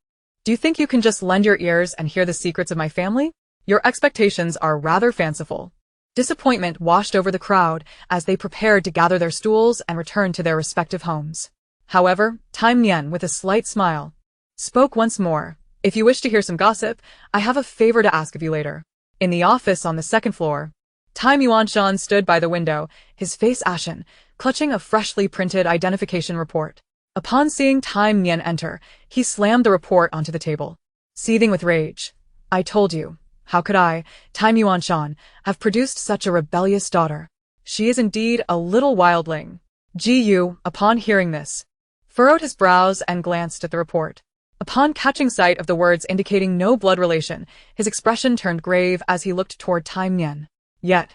Speaker 1: Do you think you can just lend your ears and hear the secrets of my family? Your expectations are rather fanciful. Disappointment washed over the crowd as they prepared to gather their stools and return to their respective homes. However, Time Nian, with a slight smile, spoke once more. "If you wish to hear some gossip, I have a favor to ask of you later." In the office on the second floor, Time Yuanshan stood by the window, his face ashen, clutching a freshly printed identification report. Upon seeing Time Nian enter, he slammed the report onto the table, seething with rage. "I told you. How could I, Time Yuanshan, have produced such a rebellious daughter? She is indeed a little wildling." Ji Yu, upon hearing this, furrowed his brows and glanced at the report. Upon catching sight of the words indicating no blood relation, his expression turned grave as he looked toward Time Nian. Yet,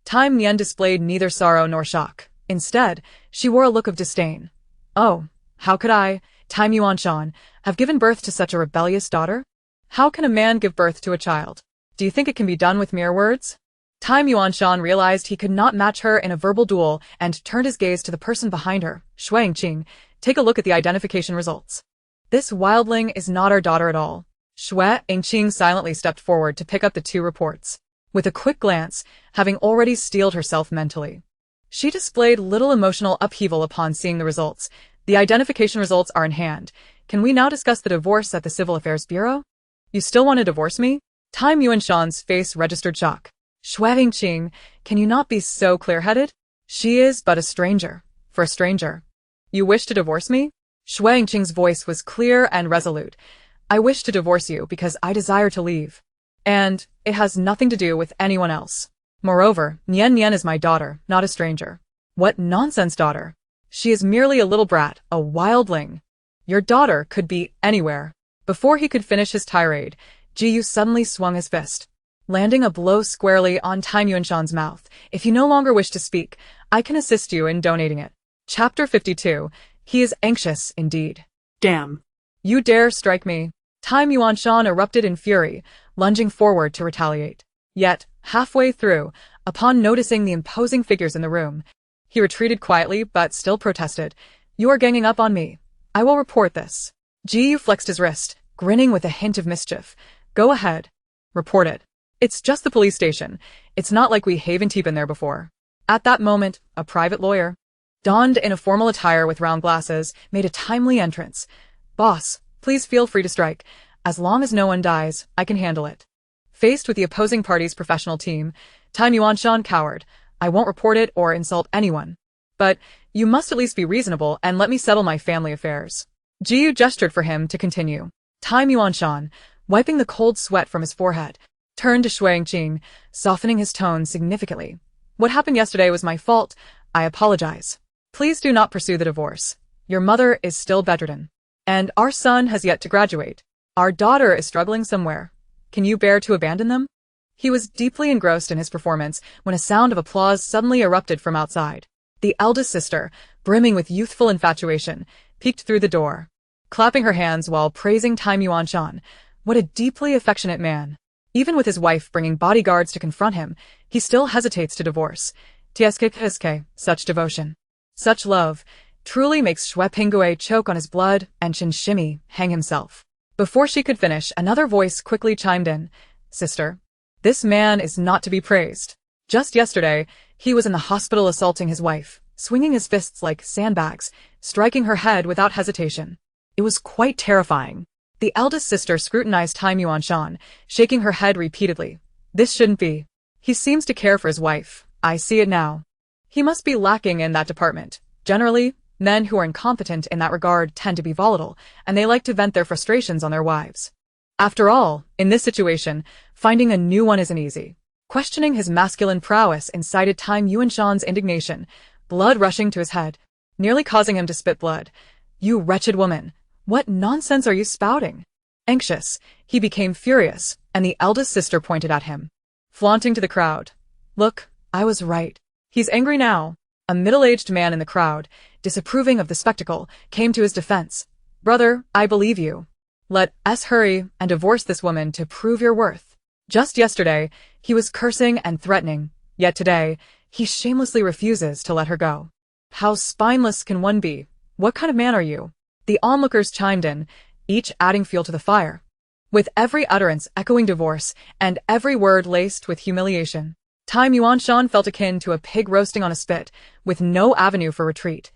Speaker 1: Time Nian displayed neither sorrow nor shock. Instead, she wore a look of disdain. "Oh, how could I, Time Yuanshan, have given birth to such a rebellious daughter? How can a man give birth to a child? Do you think it can be done with mere words?" Time Yuanshan realized he could not match her in a verbal duel and turned his gaze to the person behind her. "Shuangqing, take a look at the identification results. This wildling is not our daughter at all." Shuangqing silently stepped forward to pick up the two reports. With a quick glance, having already steeled herself mentally, she displayed little emotional upheaval upon seeing the results. "The identification results are in hand. Can we now discuss the divorce at the Civil Affairs Bureau?" "You still want to divorce me?" Time Yuanshan's face registered shock. "Shuangqing, can you not be so clear-headed? She is but a stranger. For a stranger, you wish to divorce me?" Shuangqing's voice was clear and resolute. "I wish to divorce you because I desire to leave. And it has nothing to do with anyone else. Moreover, Nian Nian is my daughter, not a stranger." "What nonsense, daughter? She is merely a little brat, a wildling. Your daughter could be anywhere." Before he could finish his tirade, Ji Yu suddenly swung his fist, landing a blow squarely on Time Yuanshan's mouth. "If you no longer wish to speak, I can assist you in donating it." Chapter 52. He is anxious indeed.
Speaker 2: Damn.
Speaker 1: "You dare strike me?" Time Yuanshan erupted in fury, lunging forward to retaliate. Yet, halfway through, upon noticing the imposing figures in the room, he retreated quietly but still protested. "You are ganging up on me. I will report this." Ji Yu flexed his wrist, grinning with a hint of mischief. "Go ahead. Report it. It's just the police station. It's not like we haven't been there before." At that moment, a private lawyer, donned in a formal attire with round glasses, made a timely entrance. "Boss, please feel free to strike. As long as no one dies, I can handle it." Faced with the opposing party's professional team, Time Yuanshan cowered. "I won't report it or insult anyone. But you must at least be reasonable and let me settle my family affairs." Ji Yu gestured for him to continue. Time Yuanshan, wiping the cold sweat from his forehead, turned to Shuangqing, softening his tone significantly. "What happened yesterday was my fault. I apologize. Please do not pursue the divorce. Your mother is still bedridden, and our son has yet to graduate. Our daughter is struggling somewhere. Can you bear to abandon them?" He was deeply engrossed in his performance when a sound of applause suddenly erupted from outside. The eldest sister, brimming with youthful infatuation, peeked through the door, clapping her hands while praising Time Yuanshan. What a deeply affectionate man. Even with his wife bringing bodyguards to confront him, he still hesitates to divorce. Tsk, such devotion, such love, truly makes Shuepingui choke on his blood and Shinshimi hang himself. Before she could finish, another voice quickly chimed in. "Sister, this man is not to be praised. Just yesterday, he was in the hospital assaulting his wife, swinging his fists like sandbags, striking her head without hesitation. It was quite terrifying. The eldest sister scrutinized Time Yuanshan, shaking her head repeatedly. This shouldn't be. He seems to care for his wife. I see it now. He must be lacking in that department. Generally, men who are incompetent in that regard tend to be volatile, and they like to vent their frustrations on their wives. After all, in this situation, finding a new one isn't easy. Questioning his masculine prowess incited Time Yuanshan's indignation, blood rushing to his head, nearly causing him to spit blood. You wretched woman! What nonsense are you spouting? Anxious, he became furious, and the eldest sister pointed at him, flaunting to the crowd. Look, I was right. He's angry now. A middle-aged man in the crowd, disapproving of the spectacle, came to his defense. Brother, I believe you. Let us hurry and divorce this woman to prove your worth. Just yesterday, he was cursing and threatening, yet today, he shamelessly refuses to let her go. How spineless can one be? What kind of man are you? The onlookers chimed in, each adding fuel to the fire, with every utterance echoing divorce and every word laced with humiliation. Time Yuanshan felt akin to a pig roasting on a spit, with no avenue for retreat.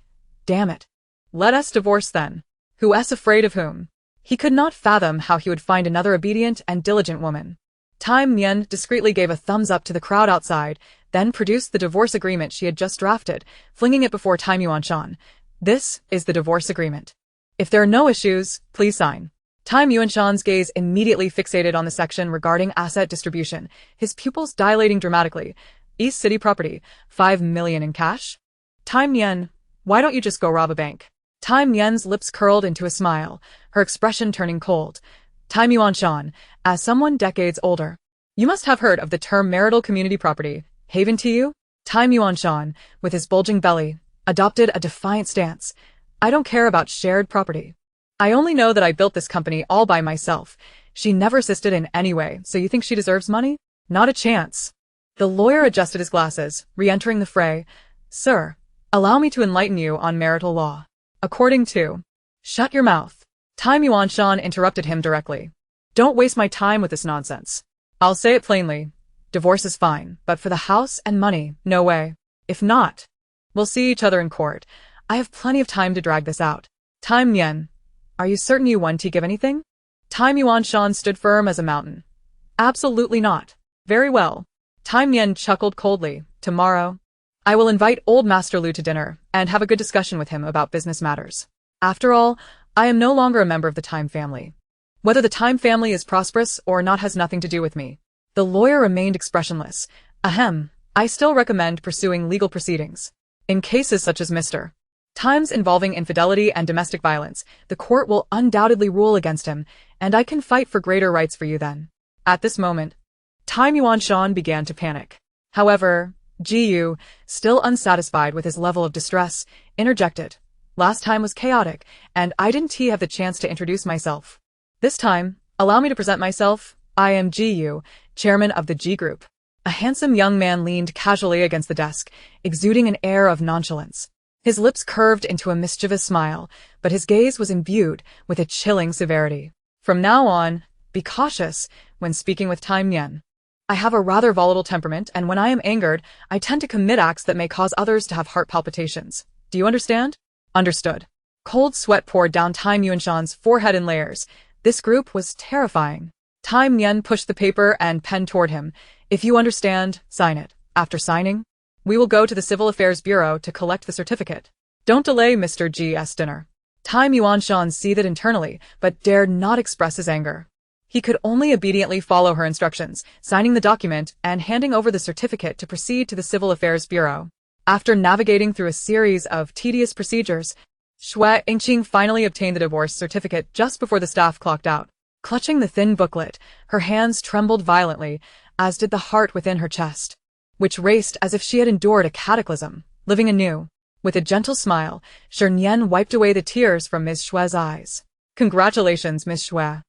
Speaker 1: Damn it. Let us divorce then. Who-s afraid of whom? He could not fathom how he would find another obedient and diligent woman. Time Nian discreetly gave a thumbs up to the crowd outside, then produced the divorce agreement she had just drafted, flinging it before Time Yuanshan. This is the divorce agreement. If there are no issues, please sign. Time Yuanshan's gaze immediately fixated on the section regarding asset distribution, his pupils dilating dramatically. East City property, 5 million in cash? Time Nian, why don't you just go rob a bank? Time Nian's lips curled into a smile, her expression turning cold. Time Yuanshan, as someone decades older, you must have heard of the term marital community property. Haven to you? Time Yuanshan, with his bulging belly, adopted a defiant stance. I don't care about shared property. I only know that I built this company all by myself. She never assisted in any way, so you think she deserves money? Not a chance. The lawyer adjusted his glasses, re-entering the fray. Sir, allow me to enlighten you on marital law. According to... Shut your mouth. Time Yuanshan interrupted him directly. Don't waste my time with this nonsense. I'll say it plainly. Divorce is fine, but for the house and money, no way. If not, we'll see each other in court. I have plenty of time to drag this out. Time Nian, are you certain you want to give anything? Time Yuanshan stood firm as a mountain. Absolutely not. Very well. Time Nian chuckled coldly. Tomorrow, I will invite old Master Lu to dinner and have a good discussion with him about business matters. After all, I am no longer a member of the Time family. Whether the Time family is prosperous or not has nothing to do with me. The lawyer remained expressionless. Ahem, I still recommend pursuing legal proceedings. In cases such as Mr. Times involving infidelity and domestic violence, the court will undoubtedly rule against him, and I can fight for greater rights for you then. At this moment, Time Yuanshan began to panic. However, Ji, still unsatisfied with his level of distress, interjected. Last time was chaotic, and I didn't have the chance to introduce myself. This time, allow me to present myself. I am Ji, chairman of the G Group. A handsome young man leaned casually against the desk, exuding an air of nonchalance. His lips curved into a mischievous smile, but his gaze was imbued with a chilling severity. From now on, be cautious when speaking with Time Nian. I have a rather volatile temperament, and when I am angered, I tend to commit acts that may cause others to have heart palpitations. Do you understand? Understood. Cold sweat poured down Time Yuanshan's forehead in layers. This group was terrifying. Time Nian pushed the paper and pen toward him. If you understand, sign it. After signing, we will go to the Civil Affairs Bureau to collect the certificate. Don't delay Mr. G's dinner. Time Yuanshan seethed internally, but dared not express his anger. He could only obediently follow her instructions, signing the document and handing over the certificate to proceed to the Civil Affairs Bureau. After navigating through a series of tedious procedures, Shui Yingqing finally obtained the divorce certificate just before the staff clocked out. Clutching the thin booklet, her hands trembled violently, as did the heart within her chest, which raced as if she had endured a cataclysm, living anew. With a gentle smile, Shernyen wiped away the tears from Ms. Shui's eyes. Congratulations, Ms. Shui.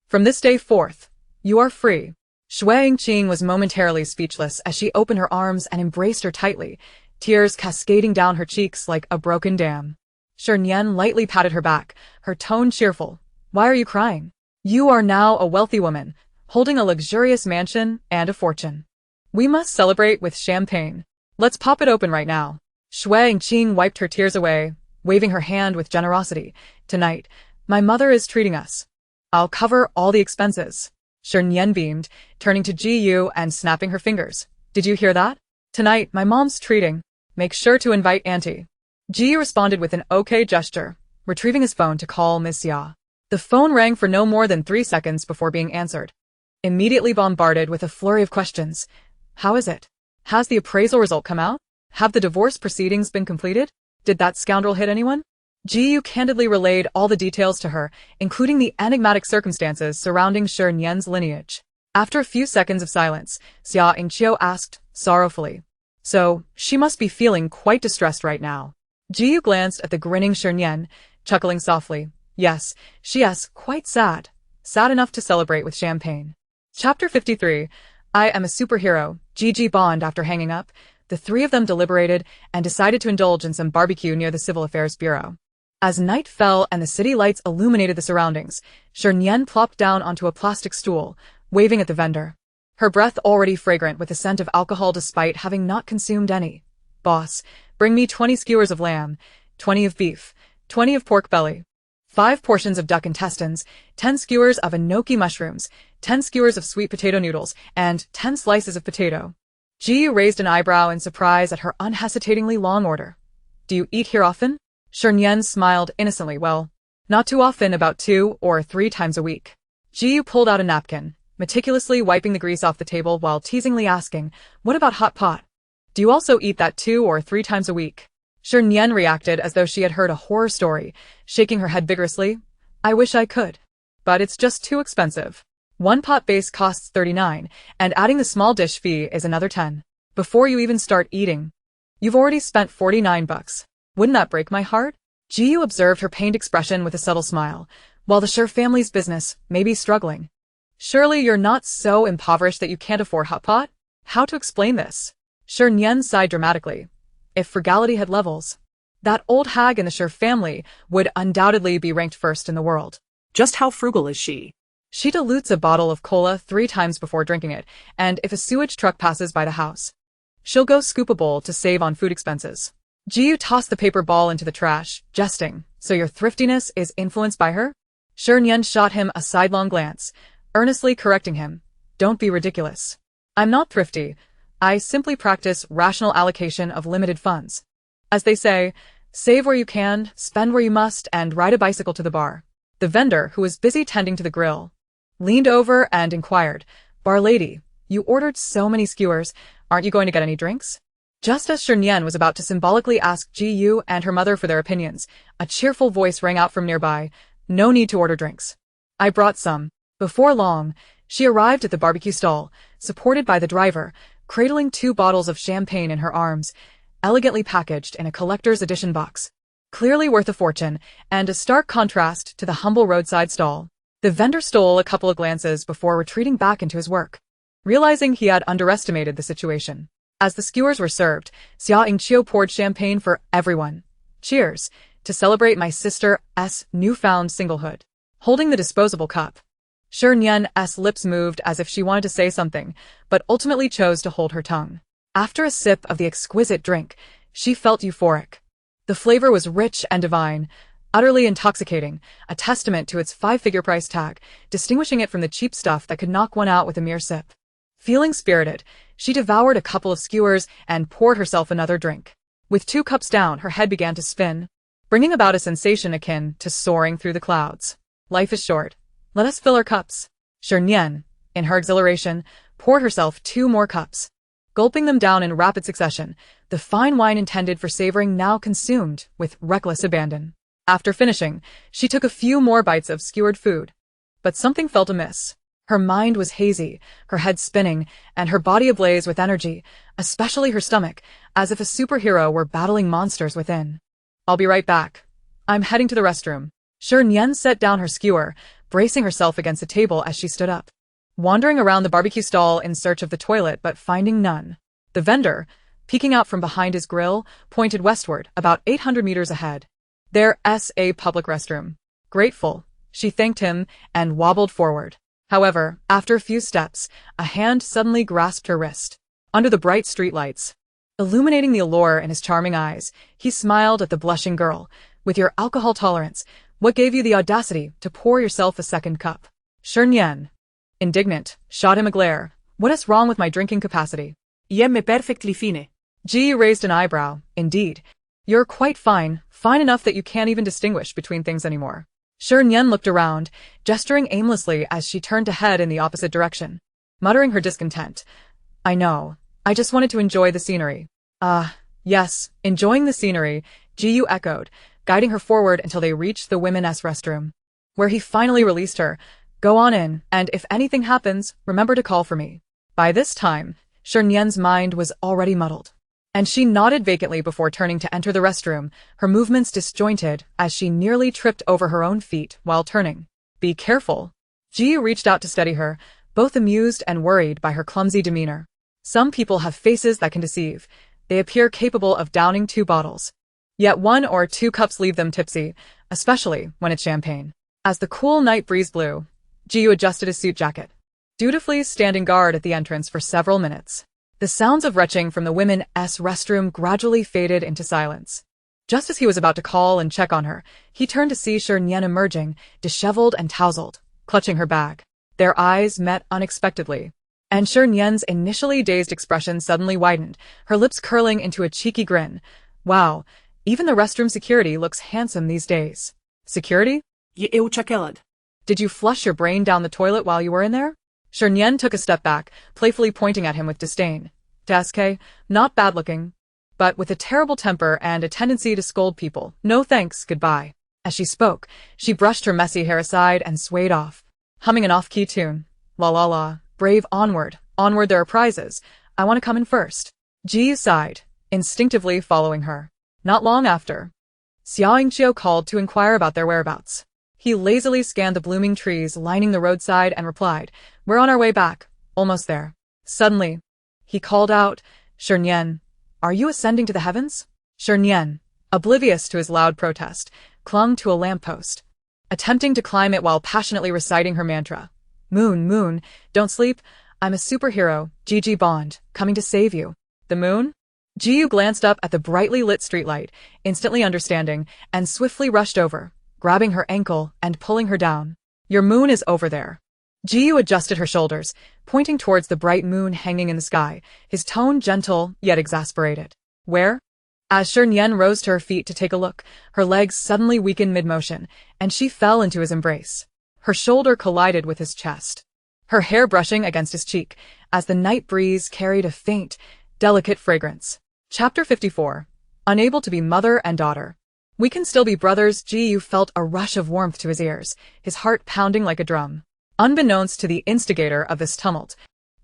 Speaker 1: From this day forth, you are free. Shui Yingqing was momentarily speechless as she opened her arms and embraced her tightly, tears cascading down her cheeks like a broken dam. Shernyen lightly patted her back, her tone cheerful. Why are you crying? You are now a wealthy woman, holding a luxurious mansion and a fortune. We must celebrate with champagne. Let's pop it open right now. Shui Qing wiped her tears away, waving her hand with generosity. Tonight, my mother is treating us. I'll cover all the expenses. Shernyen beamed, turning to Ji Yu and snapping her fingers. Did you hear that? Tonight, my mom's treating. Make sure to invite Auntie. Ji Yu responded with an okay gesture, retrieving his phone to call Ms. Xia. The phone rang for no more than 3 seconds before being answered. Immediately bombarded with a flurry of questions. How is it? Has the appraisal result come out? Have the divorce proceedings been completed? Did that scoundrel hit anyone? Ji Yu candidly relayed all the details to her, including the enigmatic circumstances surrounding Shernyen's lineage. After a few seconds of silence, Xia Yingqiu asked, sorrowfully. So, she must be feeling quite distressed right now. Ji Yu glanced at the grinning Shernyen, chuckling softly. Yes, she is quite sad. Sad enough to celebrate with champagne. Chapter 53. I am a superhero. GG Bond. After hanging up, the three of them deliberated and decided to indulge in some barbecue near the Civil Affairs Bureau. As night fell and the city lights illuminated the surroundings, Shernyen plopped down onto a plastic stool, waving at the vendor. Her breath already fragrant with the scent of alcohol despite having not consumed any. Boss, bring me 20 skewers of lamb, 20 of beef, 20 of pork belly, 5 portions of duck intestines, 10 skewers of enoki mushrooms, 10 skewers of sweet potato noodles, and 10 slices of potato. Ji Yu raised an eyebrow in surprise at her unhesitatingly long order. Do you eat here often? Shernyen smiled innocently. Well, not too often, about 2 or 3 times a week. Ji Yu pulled out a napkin, meticulously wiping the grease off the table while teasingly asking, what about hot pot? Do you also eat that 2 or 3 times a week? Shernyen reacted as though she had heard a horror story, shaking her head vigorously. I wish I could. But it's just too expensive. One pot base costs 39, and adding the small dish fee is another 10. Before you even start eating, you've already spent $49. Wouldn't that break my heart? Ji Yu observed her pained expression with a subtle smile. While the Sher family's business may be struggling, surely you're not so impoverished that you can't afford hot pot? How to explain this? Shernyen sighed dramatically. If frugality had levels, that old hag in the Sher family would undoubtedly be ranked first in the world.
Speaker 2: Just how frugal is she?
Speaker 1: She dilutes a bottle of cola 3 times before drinking it, and if a sewage truck passes by the house, she'll go scoop a bowl to save on food expenses. Ji Yu tossed the paper ball into the trash, jesting. So your thriftiness is influenced by her? Shernyen shot him a sidelong glance, earnestly correcting him. Don't be ridiculous. I'm not thrifty. I simply practice rational allocation of limited funds. As they say, save where you can, spend where you must, and ride a bicycle to the bar. The vendor, who was busy tending to the grill, leaned over and inquired, Bar lady, you ordered so many skewers, aren't you going to get any drinks? Just as Shernyen was about to symbolically ask Ji Yu and her mother for their opinions, a cheerful voice rang out from nearby. No need to order drinks. I brought some. Before long, she arrived at the barbecue stall, supported by the driver, cradling 2 bottles of champagne in her arms, elegantly packaged in a collector's edition box. Clearly worth a fortune, and a stark contrast to the humble roadside stall. The vendor stole a couple of glances before retreating back into his work, realizing he had underestimated the situation. As the skewers were served, Xia Yingqiu poured champagne for everyone. Cheers, to celebrate my sister's newfound singlehood. Holding the disposable cup, Shernyen's lips moved as if she wanted to say something, but ultimately chose to hold her tongue. After a sip of the exquisite drink, she felt euphoric. The flavor was rich and divine, utterly intoxicating, a testament to its 5-figure price tag, distinguishing it from the cheap stuff that could knock one out with a mere sip. Feeling spirited, she devoured a couple of skewers and poured herself another drink. With 2 cups down, her head began to spin, bringing about a sensation akin to soaring through the clouds. Life is short. Let us fill our cups. Shernyen, in her exhilaration, poured herself 2 more cups. Gulping them down in rapid succession, the fine wine intended for savoring now consumed with reckless abandon. After finishing, she took a few more bites of skewered food. But something felt amiss. Her mind was hazy, her head spinning, and her body ablaze with energy, especially her stomach, as if a superhero were battling monsters within. I'll be right back. I'm heading to the restroom. Shernyen set down her skewer, bracing herself against a table as she stood up, wandering around the barbecue stall in search of the toilet but finding none. The vendor, peeking out from behind his grill, pointed westward, about 800 meters ahead. There's a public restroom. Grateful, she thanked him and wobbled forward. However, after a few steps, a hand suddenly grasped her wrist. Under the bright streetlights, Illuminating the allure in his charming eyes, he smiled at the blushing girl. With your alcohol tolerance, what gave you the audacity to pour yourself a second cup? Shernyen, indignant, shot him a glare. What is wrong with my drinking capacity?
Speaker 2: Me perfectly fine.
Speaker 1: Ji raised an eyebrow. Indeed. You're quite fine, fine enough that you can't even distinguish between things anymore. Shernyen looked around, gesturing aimlessly as she turned to head in the opposite direction, muttering her discontent. I know. I just wanted to enjoy the scenery. Yes, enjoying the scenery, Ji echoed, guiding her forward until they reached the women's restroom, where he finally released her. Go on in, and if anything happens, remember to call for me. By this time, Shernyen's mind was already muddled, and she nodded vacantly before turning to enter the restroom, her movements disjointed as she nearly tripped over her own feet while turning. Be careful. Ji reached out to steady her, both amused and worried by her clumsy demeanor. Some people have faces that can deceive. They appear capable of downing 2 bottles. Yet 1 or 2 cups leave them tipsy, especially when it's champagne. As the cool night breeze blew, Ji adjusted his suit jacket, dutifully standing guard at the entrance for several minutes. The sounds of retching from the women's restroom gradually faded into silence. Just as he was about to call and check on her, he turned to see Shernyen emerging, disheveled and tousled, clutching her bag. Their eyes met unexpectedly, and Shernyen's initially dazed expression suddenly widened, her lips curling into a cheeky grin. Wow, even the restroom security looks handsome these days. Security? Did you flush your brain down the toilet while you were in there? Shernyen took a step back, playfully pointing at him with disdain. Daske, not bad-looking, but with a terrible temper and a tendency to scold people. No thanks, goodbye. As she spoke, she brushed her messy hair aside and swayed off, humming an off-key tune. La la la, brave onward, onward there are prizes. I want to come in first. Ji sighed, instinctively following her. Not long after, Xiaoingqiu called to inquire about their whereabouts. He lazily scanned the blooming trees lining the roadside and replied, We're on our way back, almost there. Suddenly, he called out, Shernyen, are you ascending to the heavens? Shernyen, oblivious to his loud protest, clung to a lamppost, attempting to climb it while passionately reciting her mantra. Moon, moon, don't sleep. I'm a superhero, Gigi Bond, coming to save you. The moon? Jiu glanced up at the brightly lit streetlight, instantly understanding, and swiftly rushed over, grabbing her ankle and pulling her down. Your moon is over there. Jiu adjusted her shoulders, pointing towards the bright moon hanging in the sky, his tone gentle yet exasperated. Where? As Shernyen rose to her feet to take a look, her legs suddenly weakened mid-motion, and she fell into his embrace. Her shoulder collided with his chest, her hair brushing against his cheek, as the night breeze carried a faint, delicate fragrance. Chapter 54. Unable to be mother and daughter. We can still be brothers. Jiu felt a rush of warmth to his ears, his heart pounding like a drum. Unbeknownst to the instigator of this tumult,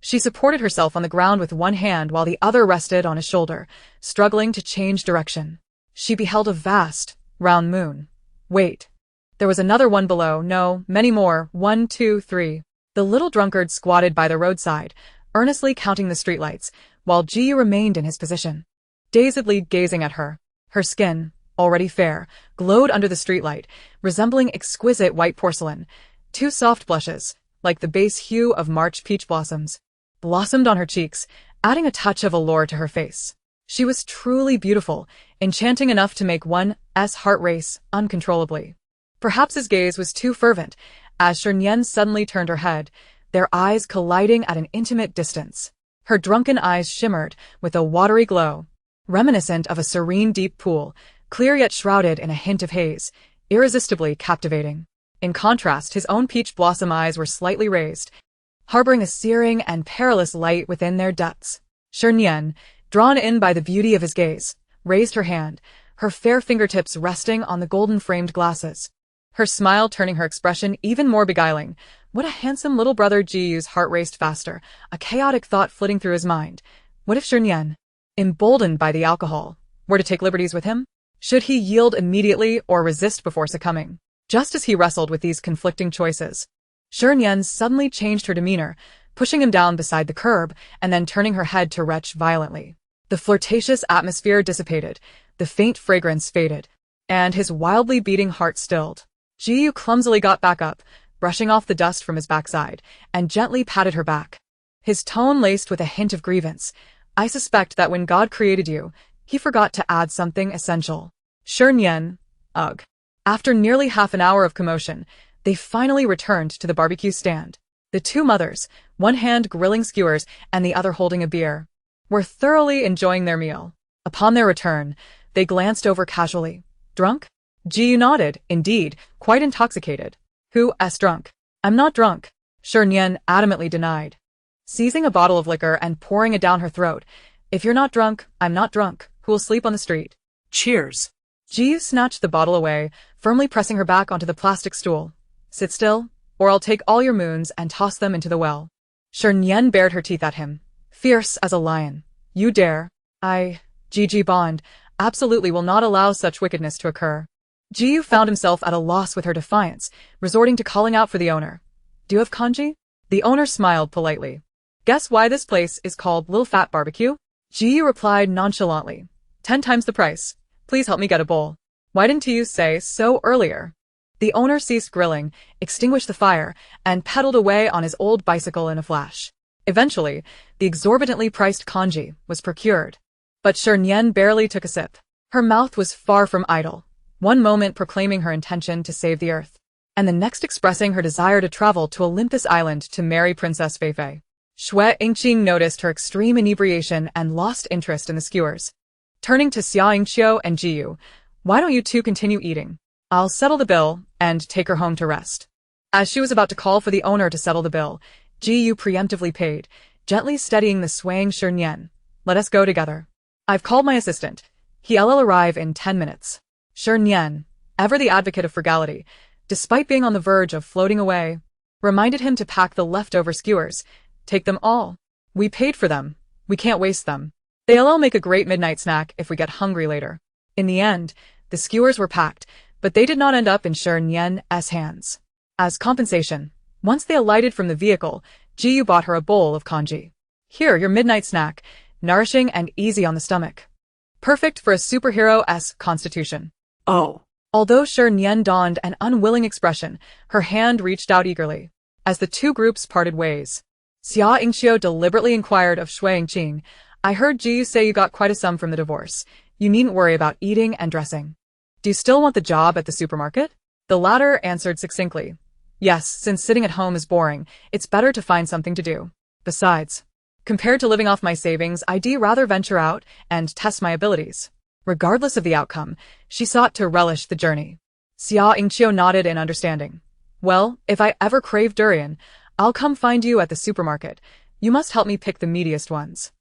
Speaker 1: she supported herself on the ground with one hand while the other rested on his shoulder, struggling to change direction. She beheld a vast, round moon. Wait. There was another one below, no, many more, 1, 2, 3. The little drunkard squatted by the roadside, earnestly counting the streetlights, while Jiu remained in his position, dazedly gazing at her. Her skin, already fair, glowed under the streetlight, resembling exquisite white porcelain. 2 soft blushes, like the base hue of March peach blossoms, blossomed on her cheeks, adding a touch of allure to her face. She was truly beautiful, enchanting enough to make one's heart race uncontrollably. Perhaps his gaze was too fervent, as Shernyen suddenly turned her head, their eyes colliding at an intimate distance. Her drunken eyes shimmered with a watery glow, reminiscent of a serene deep pool, clear yet shrouded in a hint of haze, irresistibly captivating. In contrast, his own peach blossom eyes were slightly raised, harboring a searing and perilous light within their depths. Shernyen, drawn in by the beauty of his gaze, raised her hand, her fair fingertips resting on the golden-framed glasses, her smile turning her expression even more beguiling. What a handsome little brother! Jiu's heart raced faster, a chaotic thought flitting through his mind. What if Shernyen, emboldened by the alcohol, were to take liberties with him? Should he yield immediately or resist before succumbing? Just as he wrestled with these conflicting choices, Shernyen suddenly changed her demeanor, pushing him down beside the curb and then turning her head to retch violently. The flirtatious atmosphere dissipated, the faint fragrance faded, and his wildly beating heart stilled. Jiu clumsily got back up, brushing off the dust from his backside, and gently patted her back. His tone laced with a hint of grievance. I suspect that when God created you, he forgot to add something essential. Shernyen, ugh. After nearly half an hour of commotion, they finally returned to the barbecue stand. The two mothers, one hand grilling skewers and the other holding a beer, were thoroughly enjoying their meal. Upon their return, they glanced over casually. Drunk? Ji nodded, indeed, quite intoxicated. Who's drunk? I'm not drunk, Shernyen adamantly denied, seizing a bottle of liquor and pouring it down her throat. If you're not drunk, I'm not drunk. Who'll sleep on the street?
Speaker 2: Cheers.
Speaker 1: Ji snatched the bottle away, firmly pressing her back onto the plastic stool. Sit still, or I'll take all your moons and toss them into the well. Shernyen bared her teeth at him, fierce as a lion. You dare? Ji Bond, absolutely will not allow such wickedness to occur. Ji found himself at a loss with her defiance, resorting to calling out for the owner. Do you have kanji? The owner smiled politely. Guess why this place is called Little Fat Barbecue? Ji replied nonchalantly. 10 times the price. Please help me get a bowl. Why didn't you say so earlier? The owner ceased grilling, extinguished the fire, and pedaled away on his old bicycle in a flash. Eventually, the exorbitantly priced kanji was procured. But Shernyen barely took a sip. Her mouth was far from idle, one moment proclaiming her intention to save the earth, and the next expressing her desire to travel to Olympus Island to marry Princess Feifei. Shui Yingqing noticed her extreme inebriation and lost interest in the skewers. Turning to Xia Yingqiu and Jiyu, why don't you two continue eating? I'll settle the bill and take her home to rest. As she was about to call for the owner to settle the bill, Jiyu preemptively paid, gently steadying the swaying Shernyen. Let us go together. I've called my assistant. He'll arrive in 10 minutes. Shernyen, ever the advocate of frugality, despite being on the verge of floating away, reminded him to pack the leftover skewers. Take them all. We paid for them. We can't waste them. They'll make a great midnight snack if we get hungry later. In the end, the skewers were packed, but they did not end up in Shernyen's hands. As compensation, once they alighted from the vehicle, Jiyu bought her a bowl of kanji. Here, your midnight snack, nourishing and easy on the stomach. Perfect for a superhero's constitution.
Speaker 2: Oh.
Speaker 1: Although Shernyen donned an unwilling expression, her hand reached out eagerly. As the two groups parted ways, Xia Yingqiu deliberately inquired of Shui Yingqing, I heard Jiyu say you got quite a sum from the divorce. You needn't worry about eating and dressing. Do you still want the job at the supermarket? The latter answered succinctly. Yes, since sitting at home is boring, it's better to find something to do. Besides, compared to living off my savings, I'd rather venture out and test my abilities. Regardless of the outcome, she sought to relish the journey. Xia Yingqiu nodded in understanding. Well, if I ever crave durian, I'll come find you at the supermarket. You must help me pick the meatiest ones.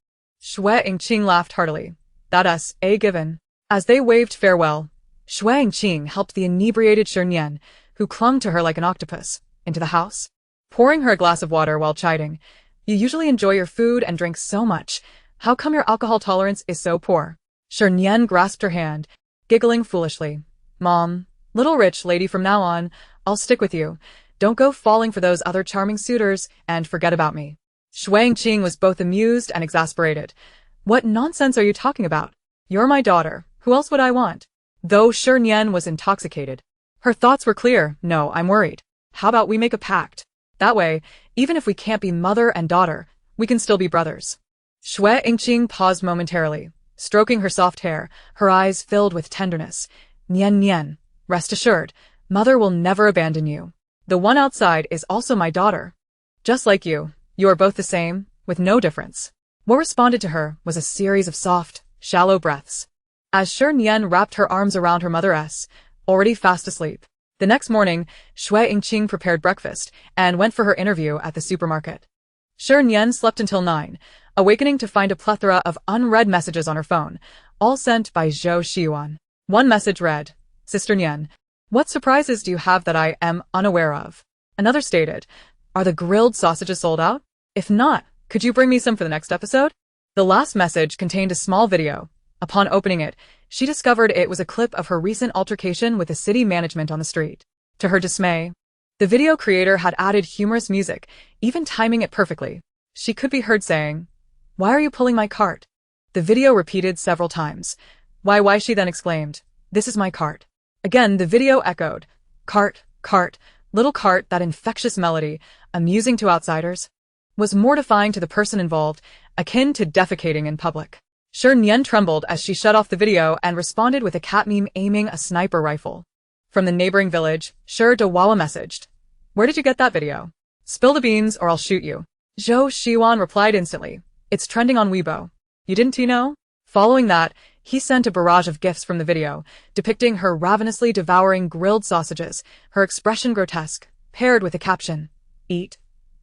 Speaker 1: Shui Yingqing laughed heartily. That's a given. As they waved farewell, Shui Yingqing helped the inebriated Shernyen, who clung to her like an octopus, into the house, pouring her a glass of water while chiding. You usually enjoy your food and drink so much. How come your alcohol tolerance is so poor? Shernyen grasped her hand, giggling foolishly. Mom, little rich lady from now on, I'll stick with you. Don't go falling for those other charming suitors and forget about me. Shui Yingqing was both amused and exasperated. What nonsense are you talking about? You're my daughter. Who else would I want? Though Shernyen was intoxicated, her thoughts were clear. No, I'm worried. How about we make a pact? That way, even if we can't be mother and daughter, we can still be brothers. Shui Yingqing paused momentarily, stroking her soft hair, her eyes filled with tenderness. Nian, rest assured, mother will never abandon you. The one outside is also my daughter. Just like you are both the same, with no difference. What responded to her was a series of soft, shallow breaths, as Shernyen wrapped her arms around her mother's, already fast asleep. The next morning, Shui Yingqing prepared breakfast and went for her interview at the supermarket. Shernyen slept until 9, awakening to find a plethora of unread messages on her phone, all sent by Zhou Xiuan. One message read, Sister Nian, what surprises do you have that I am unaware of? Another stated, are the grilled sausages sold out? If not, could you bring me some for the next episode? The last message contained a small video. Upon opening it, she discovered it was a clip of her recent altercation with the city management on the street. To her dismay, the video creator had added humorous music, even timing it perfectly. She could be heard saying, Why are you pulling my cart? The video repeated several times. Why she then exclaimed, This is my cart. Again, the video echoed, Cart, little cart, that infectious melody, amusing to outsiders. was mortifying to the person involved, akin to defecating in public. Shernyen trembled as she shut off the video and responded with a cat meme aiming a sniper rifle. From the neighboring village, Shi Nian messaged, "Where did you get that video? Spill the beans or I'll shoot you." Zhou Shiwan replied instantly, "It's trending on Weibo. You didn't know?" Following that, he sent a barrage of gifs from the video, depicting her ravenously devouring grilled sausages, her expression grotesque, paired with a caption, "Eat,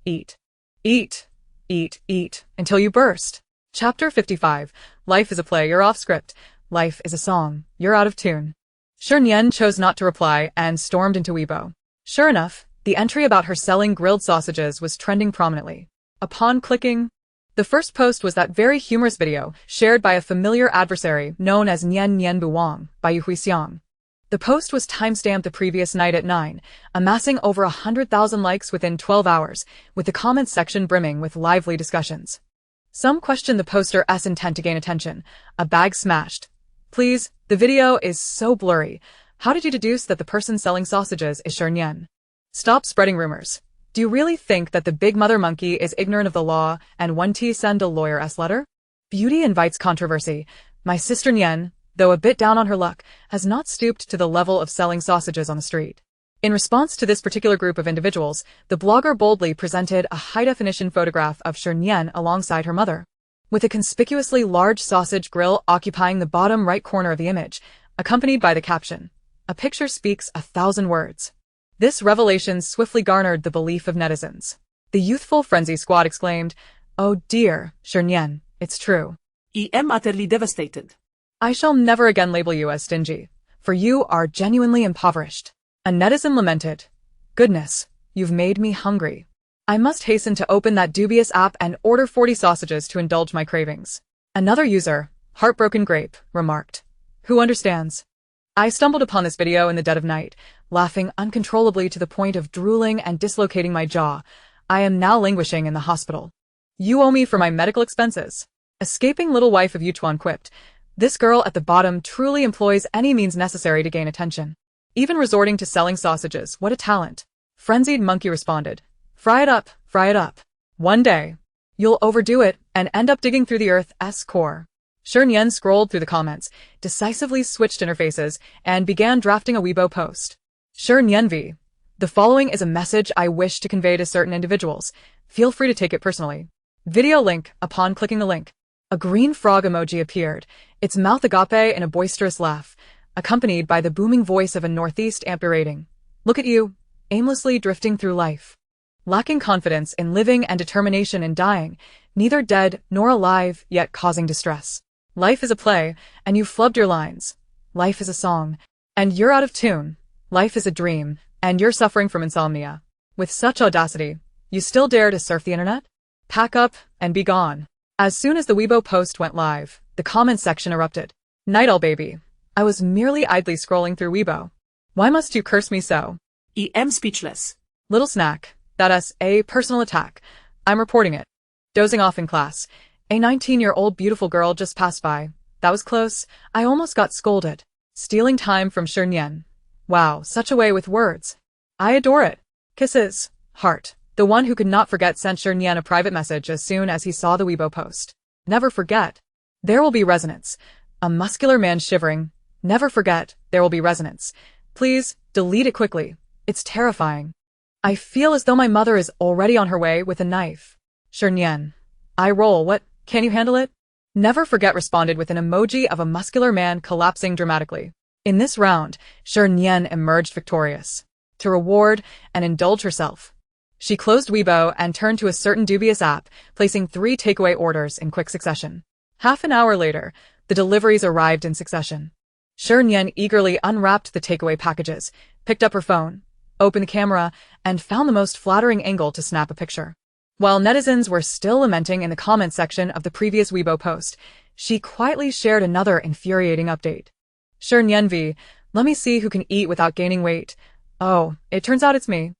Speaker 1: eat, eat, eat, eat, until you burst." Chapter 55. Life is a play, you're off script. Life is a song, you're out of tune. Shernyen chose not to reply and stormed into Weibo. Sure enough, the entry about her selling grilled sausages was trending prominently. Upon clicking, the first post was that very humorous video shared by a familiar adversary known as Nian Nian Buwang by Yu Huixiang. The post was timestamped the previous night at 9, amassing over 100,000 likes within 12 hours, with the comments section brimming with lively discussions. Some questioned the poster's intent to gain attention. A bag smashed. "Please, the video is so blurry. How did you deduce that the person selling sausages is Shernyen? Stop spreading rumors. Do you really think that the big mother monkey is ignorant of the law and one T send a lawyer's letter?" Beauty invites controversy. My sister Nian, though a bit down on her luck, has not stooped to the level of selling sausages on the street. In response to this particular group of individuals, the blogger boldly presented a high-definition photograph of Shernyen alongside her mother, with a conspicuously large sausage grill occupying the bottom right corner of the image, accompanied by the caption, "A picture speaks 1,000 words." This revelation swiftly garnered the belief of netizens. The youthful frenzy squad exclaimed, "Oh dear, Shernyen, it's true.
Speaker 2: I am utterly devastated.
Speaker 1: I shall never again label you as stingy, for you are genuinely impoverished." A netizen lamented, "Goodness, you've made me hungry. I must hasten to open that dubious app and order 40 sausages to indulge my cravings." Another user, Heartbroken Grape, remarked, "Who understands? I stumbled upon this video in the dead of night, laughing uncontrollably to the point of drooling and dislocating my jaw. I am now languishing in the hospital. You owe me for my medical expenses." Escaping little wife of Yuchuan quipped, "This girl at the bottom truly employs any means necessary to gain attention. Even resorting to selling sausages, what a talent." Frenzied Monkey responded, fry it up. One day, you'll overdo it and end up digging through the earth's core." Shernyen scrolled through the comments, decisively switched interfaces, and began drafting a Weibo post. Shernyen v. "The following is a message I wish to convey to certain individuals. Feel free to take it personally." Video link. Upon clicking the link, a green frog emoji appeared, its mouth agape in a boisterous laugh, accompanied by the booming voice of a northeast apurating, "Look at you, aimlessly drifting through life. Lacking confidence in living and determination in dying, neither dead nor alive, yet causing distress. Life is a play, and you flubbed your lines. Life is a song, and you're out of tune. Life is a dream, and you're suffering from insomnia. With such audacity, you still dare to surf the internet? Pack up and be gone." As soon as the Weibo post went live, the comments section erupted. "Night all baby. I was merely idly scrolling through Weibo. Why must you curse me so?
Speaker 2: I am speechless.
Speaker 1: Little snack. That's a personal attack. I'm reporting it. Dozing off in class. A 19-year-old beautiful girl just passed by. That was close. I almost got scolded. Stealing time from Shernyen. Wow, such a way with words. I adore it. Kisses. Heart." The one who could not forget sent Shernyen a private message as soon as he saw the Weibo post. "Never forget. There will be resonance." A muscular man shivering. "Never forget, there will be resonance. Please, delete it quickly. It's terrifying. I feel as though my mother is already on her way with a knife." Shernyen. "I roll, what, can you handle it?" Never forget responded with an emoji of a muscular man collapsing dramatically. In this round, Shernyen emerged victorious. To reward and indulge herself, she closed Weibo and turned to a certain dubious app, placing 3 takeaway orders in quick succession. Half an hour later, the deliveries arrived in succession. Shernyen eagerly unwrapped the takeaway packages, picked up her phone, opened the camera, and found the most flattering angle to snap a picture. While netizens were still lamenting in the comments section of the previous Weibo post, she quietly shared another infuriating update. Shernyen v. "Let me see who can eat without gaining weight. Oh, it turns out it's me."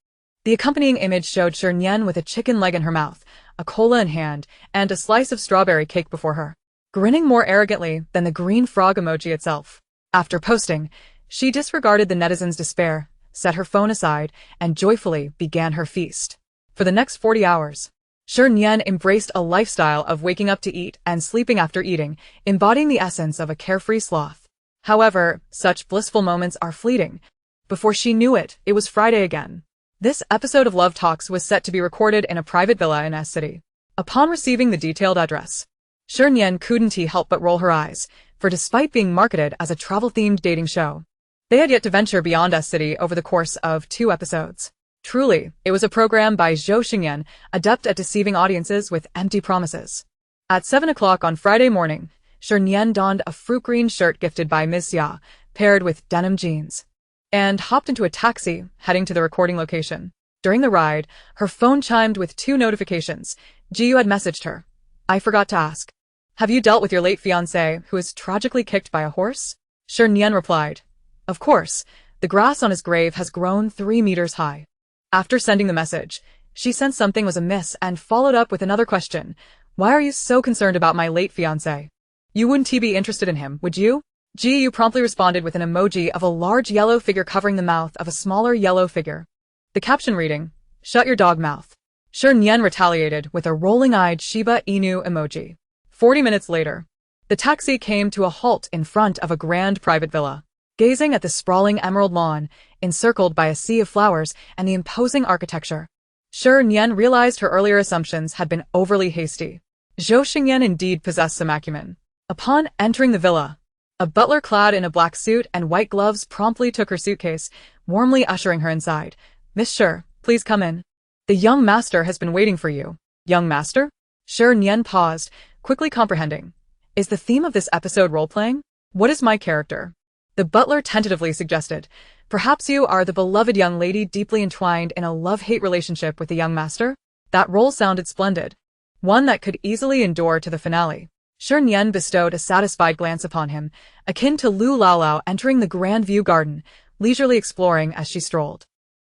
Speaker 1: The accompanying image showed Shernyen with a chicken leg in her mouth, a cola in hand, and a slice of strawberry cake before her, grinning more arrogantly than the green frog emoji itself. After posting, she disregarded the netizens' despair, set her phone aside, and joyfully began her feast. For the next 40 hours, Shernyen embraced a lifestyle of waking up to eat and sleeping after eating, embodying the essence of a carefree sloth. However, such blissful moments are fleeting. Before she knew it, it was Friday again. This episode of Love Talks was set to be recorded in a private villa in S City. Upon receiving the detailed address, Shernyen couldn't help but roll her eyes, for despite being marketed as a travel-themed dating show, they had yet to venture beyond S City over the course of 2 episodes. Truly, it was a program by Shi Nian, adept at deceiving audiences with empty promises. At 7 o'clock on Friday morning, Shernyen donned a fruit green shirt gifted by Ms. Xia, paired with denim jeans, and hopped into a taxi, heading to the recording location. During the ride, her phone chimed with 2 notifications. Jiu had messaged her. "I forgot to ask. Have you dealt with your late fiancé, who was tragically kicked by a horse?" Shernyen replied, "Of course. The grass on his grave has grown 3 meters high." After sending the message, she sensed something was amiss and followed up with another question. "Why are you so concerned about my late fiancé? You wouldn't be interested in him, would you?" Jiu promptly responded with an emoji of a large yellow figure covering the mouth of a smaller yellow figure. The caption reading, "Shut your dog mouth." Shernyen retaliated with a rolling-eyed Shiba Inu emoji. 40 minutes later, the taxi came to a halt in front of a grand private villa. Gazing at the sprawling emerald lawn, encircled by a sea of flowers and the imposing architecture, Shernyen realized her earlier assumptions had been overly hasty. Zhou Xingyan indeed possessed some acumen. Upon entering the villa, a butler clad in a black suit and white gloves promptly took her suitcase, warmly ushering her inside. "Miss Shi, please come in. The young master has been waiting for you." "Young master?" Shernyen paused, quickly comprehending. "Is the theme of this episode role-playing? What is my character?" The butler tentatively suggested, "Perhaps you are the beloved young lady deeply entwined in a love-hate relationship with the young master?" That role sounded splendid. One that could easily endure to the finale. Shernyen bestowed a satisfied glance upon him, akin to Lu Laolao entering the Grand View Garden, leisurely exploring as she strolled.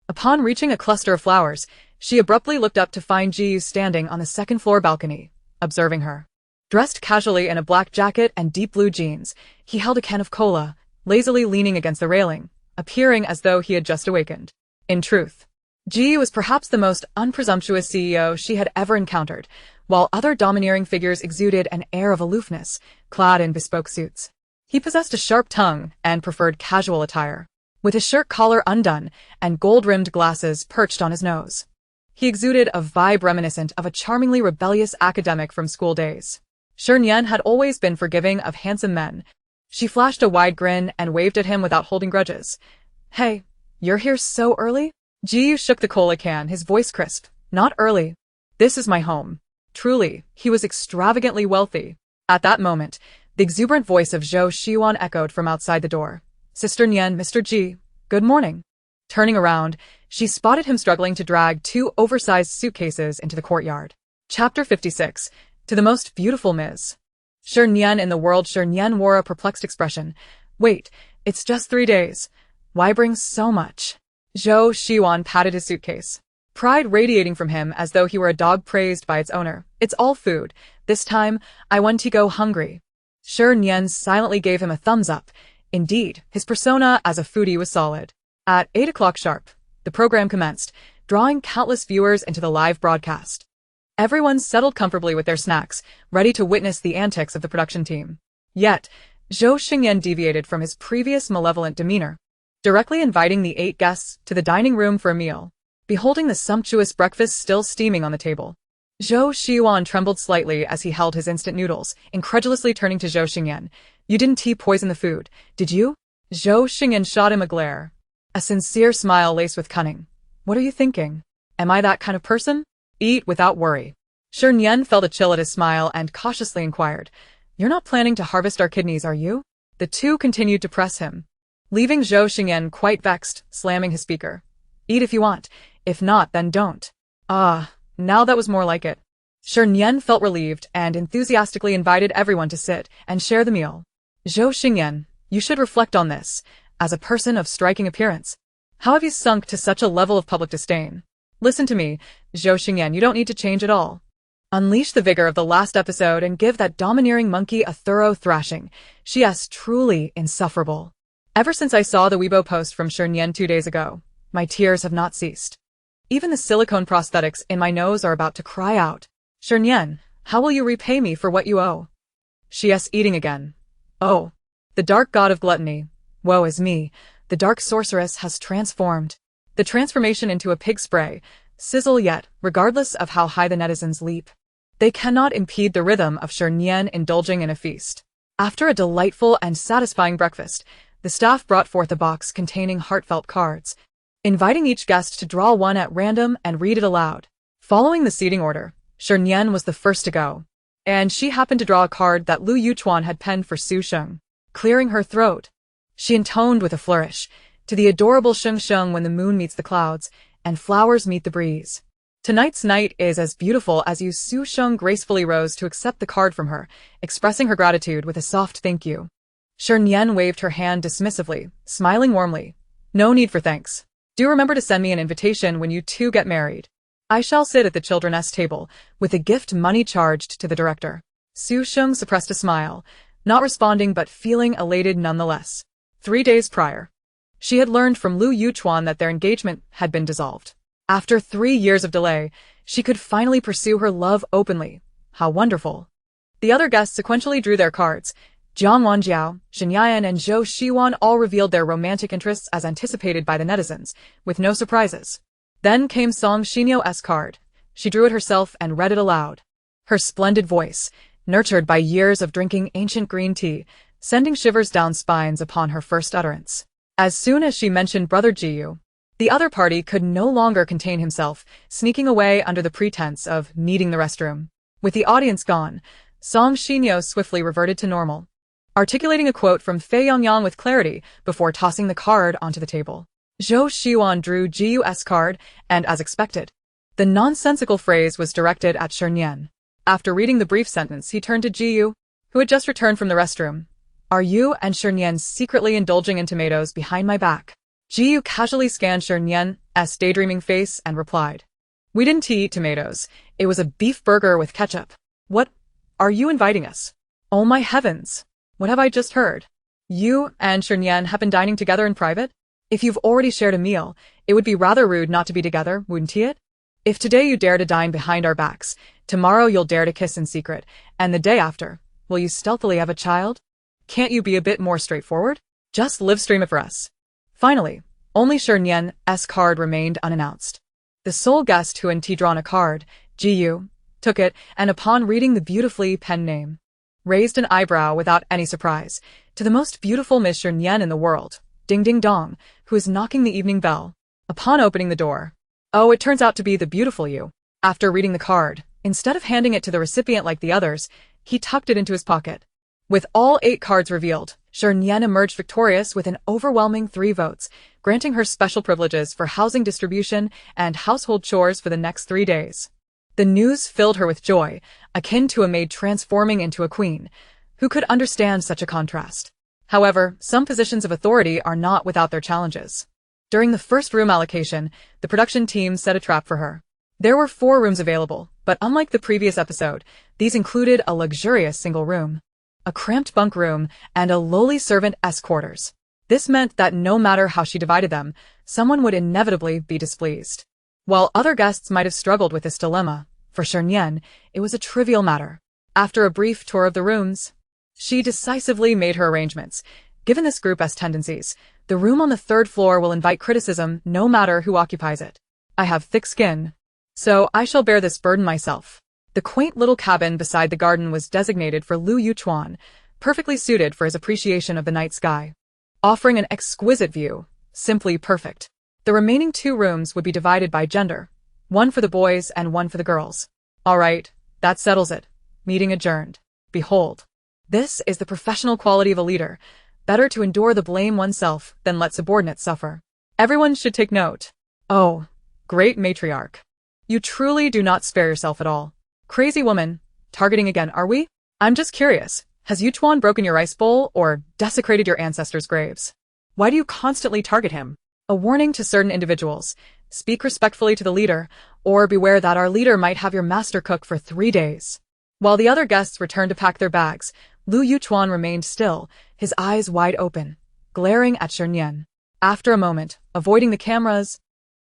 Speaker 1: Upon reaching a cluster of flowers, she abruptly looked up to find Jiu standing on the second-floor balcony, observing her. Dressed casually in a black jacket and deep blue jeans, he held a can of cola, lazily leaning against the railing, appearing as though he had just awakened. In truth, Jiu was perhaps the most unpresumptuous CEO she had ever encountered, while other domineering figures exuded an air of aloofness, clad in bespoke suits. He possessed a sharp tongue and preferred casual attire, with his shirt collar undone and gold-rimmed glasses perched on his nose. He exuded a vibe reminiscent of a charmingly rebellious academic from school days. Shernyen had always been forgiving of handsome men. She flashed a wide grin and waved at him without holding grudges. "Hey, you're here so early?" Jiu shook the cola can, his voice crisp. "Not early. This is my home." Truly, he was extravagantly wealthy. At that moment, the exuberant voice of Zhou Xiwan echoed from outside the door. "Sister Nian, Mr. Ji, good morning." Turning around, she spotted him struggling to drag 2 oversized suitcases into the courtyard. Chapter 56. To the most beautiful Ms. Shernyen in the world. Shernyen wore a perplexed expression. "Wait, it's just 3 days. Why bring so much?" Zhou Xiwan patted his suitcase, pride radiating from him as though he were a dog praised by its owner. "It's all food. This time, I want to go hungry." Shernyen silently gave him a thumbs up. Indeed, his persona as a foodie was solid. At 8 o'clock sharp, the program commenced, drawing countless viewers into the live broadcast. Everyone settled comfortably with their snacks, ready to witness the antics of the production team. Yet, Zhou Xingyan deviated from his previous malevolent demeanor, directly inviting the 8 guests to the dining room for a meal. Beholding the sumptuous breakfast still steaming on the table, Zhou Xiwan trembled slightly as he held his instant noodles, incredulously turning to Zhou Xingyan. "You didn't poison the food, did you?" Zhou Xingyan shot him a glare, a sincere smile laced with cunning. "What are you thinking? Am I that kind of person? Eat without worry." Shernyen felt a chill at his smile and cautiously inquired, "You're not planning to harvest our kidneys, are you?" The two continued to press him, leaving Zhou Xingyan quite vexed, slamming his speaker. "Eat if you want. If not, then don't." "Ah, now that was more like it." Shernyen felt relieved and enthusiastically invited everyone to sit and share the meal. "Zhou Xingyan, you should reflect on this. As a person of striking appearance, how have you sunk to such a level of public disdain? Listen to me, Zhou Xingyan, you don't need to change at all. Unleash the vigor of the last episode and give that domineering monkey a thorough thrashing. She is truly insufferable. Ever since I saw the Weibo post from Shernyen 2 days ago, my tears have not ceased." Even the silicone prosthetics in my nose are about to cry out. Shernyen, how will you repay me for what you owe? She's eating again. Oh. The dark god of gluttony. Woe is me. The dark sorceress has transformed. The transformation into a pig spray. Sizzle yet, regardless of how high the netizens leap. They cannot impede the rhythm of Shernyen indulging in a feast. After a delightful and satisfying breakfast, the staff brought forth a box containing heartfelt cards, inviting each guest to draw one at random and read it aloud. Following the seating order, Shernyen was the first to go, and she happened to draw a card that Lu Yuchuan had penned for Su Sheng. Clearing her throat, she intoned with a flourish, to the adorable Sheng Sheng when the moon meets the clouds, and flowers meet the breeze. Tonight's night is as beautiful as you. Su Sheng gracefully rose to accept the card from her, expressing her gratitude with a soft thank you. Shernyen waved her hand dismissively, smiling warmly. No need for thanks. Do remember to send me an invitation when you two get married. I shall sit at the children's table, with the gift money charged to the director. Su Sheng suppressed a smile, not responding but feeling elated nonetheless. 3 days prior, she had learned from Lu Yuchuan that their engagement had been dissolved. After 3 years of delay, she could finally pursue her love openly. How wonderful. The other guests sequentially drew their cards. Jiang Wanjiao, Shi Nian and Zhou Shiwan all revealed their romantic interests as anticipated by the netizens, with no surprises. Then came Song Xinyo's card. She drew it herself and read it aloud. Her splendid voice, nurtured by years of drinking ancient green tea, sending shivers down spines upon her first utterance. As soon as she mentioned Brother Jiyu, the other party could no longer contain himself, sneaking away under the pretense of needing the restroom. With the audience gone, Song Xinyo swiftly reverted to normal, articulating a quote from Fei Yongyang with clarity before tossing the card onto the table. Zhou Shiwan drew Jiu's card, and as expected, the nonsensical phrase was directed at Shernyen. After reading the brief sentence, he turned to Jiu, who had just returned from the restroom. Are you and Shernyen secretly indulging in tomatoes behind my back? Jiu casually scanned Shernyen's daydreaming face and replied. We didn't eat tomatoes. It was a beef burger with ketchup. What? Are you inviting us? Oh my heavens! What have I just heard? You and Shernyen have been dining together in private? If you've already shared a meal, it would be rather rude not to be together, wouldn't it? If today you dare to dine behind our backs, tomorrow you'll dare to kiss in secret, and the day after, will you stealthily have a child? Can't you be a bit more straightforward? Just livestream it for us. Finally, only Shernyen's card remained unannounced. The sole guest who had drawn a card, Jiyu, took it, and upon reading the beautifully penned name, raised an eyebrow without any surprise, to the most beautiful Miss Shernyen in the world, Ding Ding Dong, who is knocking the evening bell. Upon opening the door, oh, it turns out to be the beautiful you. After reading the card, instead of handing it to the recipient like the others, he tucked it into his pocket. With all 8 cards revealed, Shernyen emerged victorious with an overwhelming 3 votes, granting her special privileges for housing distribution and household chores for the next 3 days. The news filled her with joy, akin to a maid transforming into a queen. Who could understand such a contrast? However, some positions of authority are not without their challenges. During the first room allocation, the production team set a trap for her. There were 4 rooms available, but unlike the previous episode, these included a luxurious single room, a cramped bunk room, and a lowly servant's quarters. This meant that no matter how she divided them, someone would inevitably be displeased. While other guests might have struggled with this dilemma, for Shernyen, it was a trivial matter. After a brief tour of the rooms, she decisively made her arrangements. Given this group's tendencies, the room on the 3rd floor will invite criticism no matter who occupies it. I have thick skin, so I shall bear this burden myself. The quaint little cabin beside the garden was designated for Lu Yuchuan, perfectly suited for his appreciation of the night sky, offering an exquisite view, simply perfect. The remaining 2 rooms would be divided by gender, one for the boys and one for the girls. All right, that settles it. Meeting adjourned. Behold, this is the professional quality of a leader. Better to endure the blame oneself than let subordinates suffer. Everyone should take note. Oh, great matriarch. You truly do not spare yourself at all. Crazy woman, targeting again, are we? I'm just curious, has Yuchuan broken your rice bowl or desecrated your ancestors' graves? Why do you constantly target him? A warning to certain individuals, speak respectfully to the leader, or beware that our leader might have your master cook for 3 days. While the other guests returned to pack their bags, Lu Yuchuan remained still, his eyes wide open, glaring at Shernyen. After a moment, avoiding the cameras,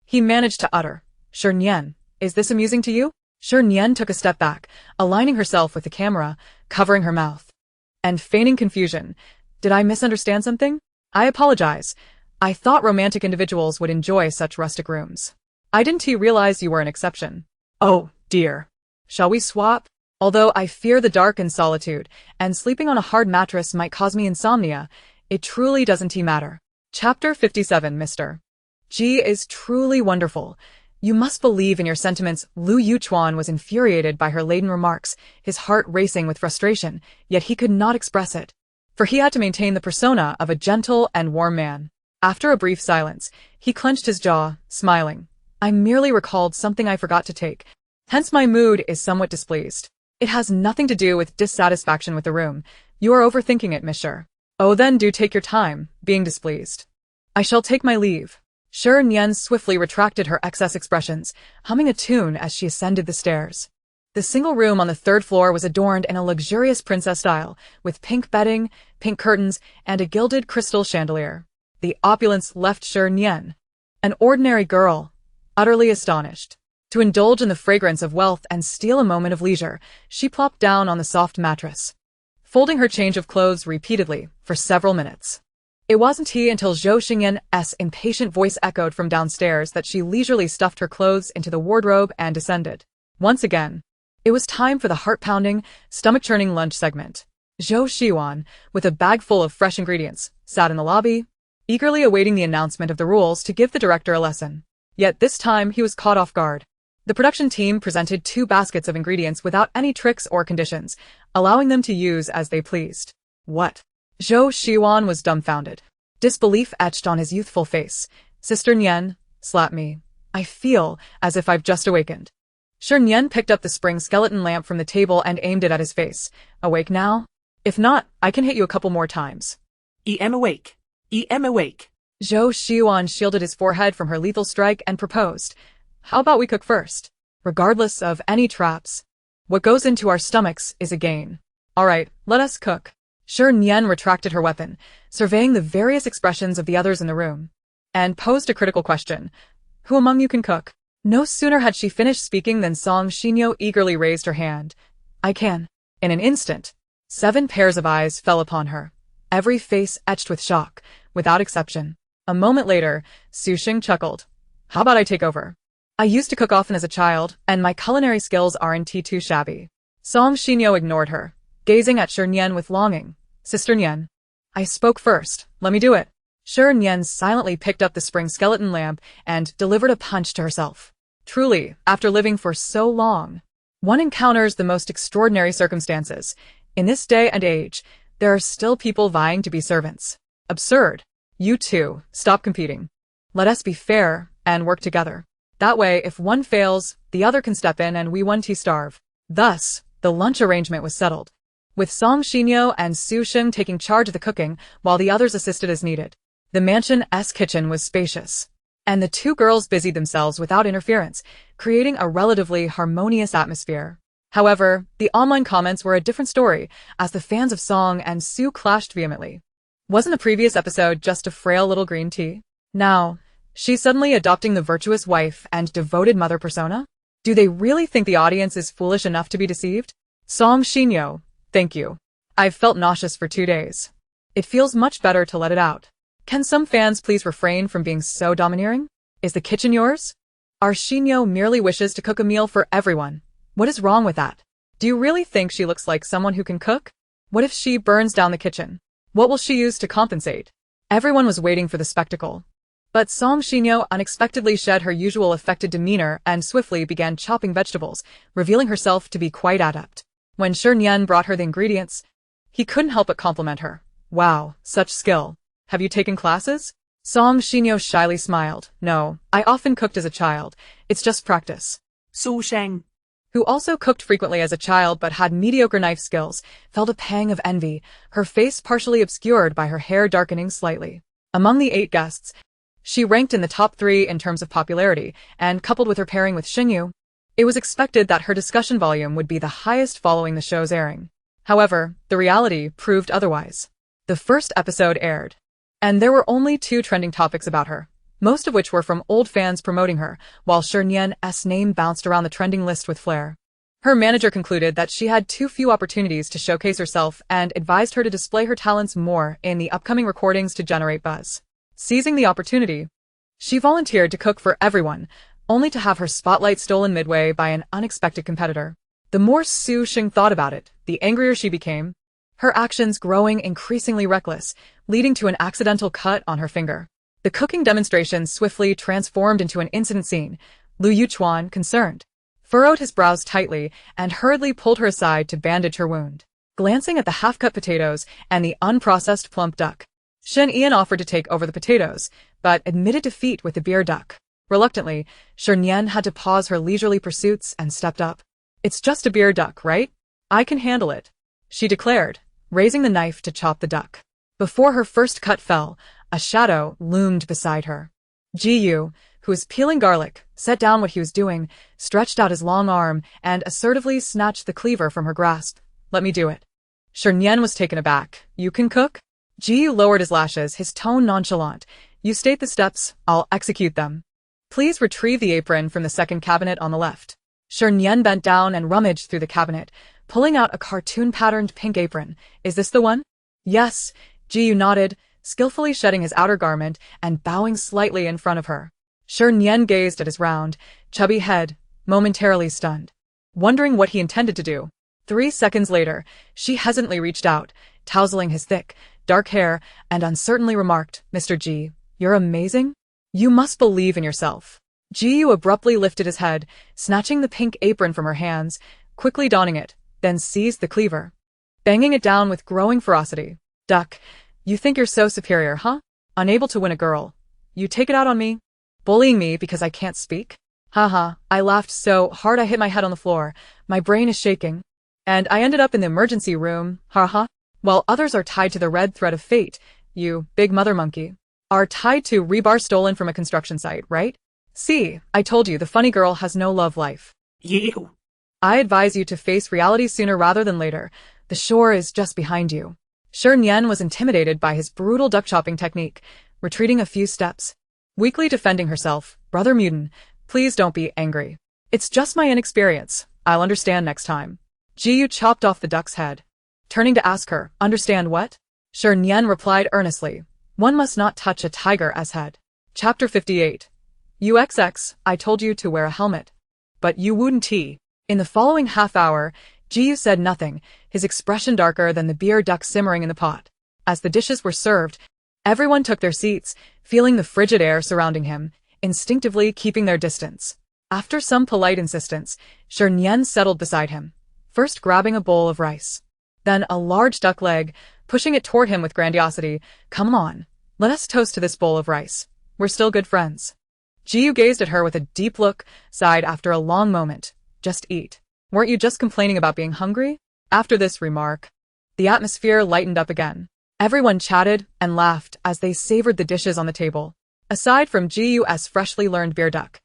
Speaker 1: he managed to utter, Shernyen, is this amusing to you? Shernyen took a step back, aligning herself with the camera, covering her mouth, and feigning confusion. Did I misunderstand something? I apologize. I thought romantic individuals would enjoy such rustic rooms. I didn't realize you were an exception. Oh, dear. Shall we swap? Although I fear the dark and solitude, and sleeping on a hard mattress might cause me insomnia, it truly doesn't matter. Chapter 57. Mr. G is truly wonderful. You must believe in your sentiments. Lu Yuchuan was infuriated by her laden remarks, his heart racing with frustration, yet he could not express it, for he had to maintain the persona of a gentle and warm man. After a brief silence, he clenched his jaw, smiling. I merely recalled something I forgot to take. Hence my mood is somewhat displeased. It has nothing to do with dissatisfaction with the room. You are overthinking it, monsieur. Oh, then do take your time, being displeased. I shall take my leave. Shernyen swiftly retracted her excess expressions, humming a tune as she ascended the stairs. The single room on the third floor was adorned in a luxurious princess style, with pink bedding, pink curtains, and a gilded crystal chandelier. The opulence left Shernyen, an ordinary girl, utterly astonished. To indulge in the fragrance of wealth and steal a moment of leisure, she plopped down on the soft mattress, folding her change of clothes repeatedly for several minutes. It wasn't until Zhou Xingyan's impatient voice echoed from downstairs that she leisurely stuffed her clothes into the wardrobe and descended. Once again, it was time for the heart-pounding, stomach-churning lunch segment. Zhou Xiwan, with a bag full of fresh ingredients, sat in the lobby, eagerly awaiting the announcement of the rules to give the director a lesson. Yet this time he was caught off guard. The production team presented 2 baskets of ingredients without any tricks or conditions, allowing them to use as they pleased. What? Zhou Xiwan was dumbfounded. Disbelief etched on his youthful face. Sister Nian, slap me. I feel as if I've just awakened. Shernyen picked up the spring skeleton lamp from the table and aimed it at his face. Awake now? If not, I can hit you a couple more times.
Speaker 2: Am awake. Am awake.
Speaker 1: Zhou Xiwan shielded his forehead from her lethal strike and proposed. How about we cook first? Regardless of any traps, what goes into our stomachs is a gain. All right, let us cook. Shernyen retracted her weapon, surveying the various expressions of the others in the room, and posed a critical question. Who among you can cook? No sooner had she finished speaking than Song Xinyo eagerly raised her hand. I can. In an instant, 7 pairs of eyes fell upon her, every face etched with shock, without exception. A moment later, Su Xing chuckled. How about I take over? I used to cook often as a child, and my culinary skills aren't too shabby. Song Xinyo ignored her, gazing at Shernyen with longing. Sister Nian, I spoke first, let me do it. Shernyen silently picked up the spring skeleton lamp and delivered a punch to herself. Truly, after living for so long, one encounters the most extraordinary circumstances. In this day and age, there are still people vying to be servants. Absurd. You two, stop competing. Let us be fair and work together. That way, if one fails, the other can step in and we won't starve. Thus, the lunch arrangement was settled, with Song Xinyo and Su Xing taking charge of the cooking while the others assisted as needed. The mansion's kitchen was spacious, and the 2 girls busied themselves without interference, creating a relatively harmonious atmosphere. However, the online comments were a different story, as the fans of Song and Su clashed vehemently. Wasn't the previous episode just a frail little green tea? Now, she's suddenly adopting the virtuous wife and devoted mother persona? Do they really think the audience is foolish enough to be deceived? Song Xinyo, thank you. I've felt nauseous for 2 days. It feels much better to let it out. Can some fans please refrain from being so domineering? Is the kitchen yours? Our Xinyo merely wishes to cook a meal for everyone. What is wrong with that? Do you really think she looks like someone who can cook? What if she burns down the kitchen? What will she use to compensate? Everyone was waiting for the spectacle. But Song Xinyo unexpectedly shed her usual affected demeanor and swiftly began chopping vegetables, revealing herself to be quite adept. When Shernyen brought her the ingredients, he couldn't help but compliment her. Wow, such skill. Have you taken classes? Song Xinyo shyly smiled. No, I often cooked as a child. It's just practice.
Speaker 2: Su Sheng,
Speaker 1: who also cooked frequently as a child but had mediocre knife skills, felt a pang of envy, her face partially obscured by her hair darkening slightly. Among the 8 guests, she ranked in the top 3 in terms of popularity, and coupled with her pairing with Xingyu, it was expected that her discussion volume would be the highest following the show's airing. However, the reality proved otherwise. The first episode aired, and there were only 2 trending topics about her. most of which were from old fans promoting her, while Shernyen's name bounced around the trending list with flair. Her manager concluded that she had too few opportunities to showcase herself and advised her to display her talents more in the upcoming recordings to generate buzz. Seizing the opportunity, she volunteered to cook for everyone, only to have her spotlight stolen midway by an unexpected competitor. The more Su Xing thought about it, the angrier she became, her actions growing increasingly reckless, leading to an accidental cut on her finger. The cooking demonstration swiftly transformed into an incident scene. Lu Yuchuan, concerned, furrowed his brows tightly and hurriedly pulled her aside to bandage her wound. Glancing at the half-cut potatoes and the unprocessed plump duck, Shernyen offered to take over the potatoes, but admitted defeat with the beer duck. Reluctantly, Shernyen had to pause her leisurely pursuits and stepped up. "It's just a beer duck, right? I can handle it," she declared, raising the knife to chop the duck. Before her first cut fell, a shadow loomed beside her. Jiyu, who was peeling garlic, set down what he was doing, stretched out his long arm, and assertively snatched the cleaver from her grasp. "Let me do it." Shernyen was taken aback. "You can cook?" Jiyu lowered his lashes, his tone nonchalant. "You state the steps, I'll execute them. Please retrieve the apron from the second cabinet on the left." Shernyen bent down and rummaged through the cabinet, pulling out a cartoon-patterned pink apron. "Is this the one?" "Yes," Jiyu nodded, skillfully shedding his outer garment and bowing slightly in front of her. Shernyen gazed at his round, chubby head, momentarily stunned, wondering what he intended to do. 3 seconds later, she hesitantly reached out, tousling his thick, dark hair, and uncertainly remarked, "Mr. Ji, you're amazing? You must believe in yourself." Jiyu abruptly lifted his head, snatching the pink apron from her hands, quickly donning it, then seized the cleaver, banging it down with growing ferocity. "Duck, you think you're so superior, huh? Unable to win a girl. You take it out on me? Bullying me because I can't speak?" Haha, I laughed so hard I hit my head on the floor. My brain is shaking. And I ended up in the emergency room, haha. While others are tied to the red thread of fate, you, big mother monkey, are tied to rebar stolen from a construction site, right? See, I told you the funny girl has no love life.
Speaker 2: You.
Speaker 1: I advise you to face reality sooner rather than later. The shore is just behind you. Shernyen was intimidated by his brutal duck-chopping technique, retreating a few steps. Weakly defending herself, "Brother Mutin, please don't be angry. It's just my inexperience. I'll understand next time." Jiyu chopped off the duck's head. Turning to ask her, "Understand what?" Shernyen replied earnestly, "One must not touch a tiger's head." Chapter 58. UXX, I told you to wear a helmet. But you wouldn't. In the following half hour, Jiyu said nothing, his expression darker than the beer duck simmering in the pot. As the dishes were served, everyone took their seats, feeling the frigid air surrounding him, instinctively keeping their distance. After some polite insistence, Shernyen settled beside him, first grabbing a bowl of rice, then a large duck leg, pushing it toward him with grandiosity. "Come on, let us toast to this bowl of rice. We're still good friends." Jiyu gazed at her with a deep look, sighed after a long moment. "Just eat. Weren't you just complaining about being hungry?" After this remark, the atmosphere lightened up again. Everyone chatted and laughed as they savored the dishes on the table. Aside from Jiyu's freshly learned beer duck,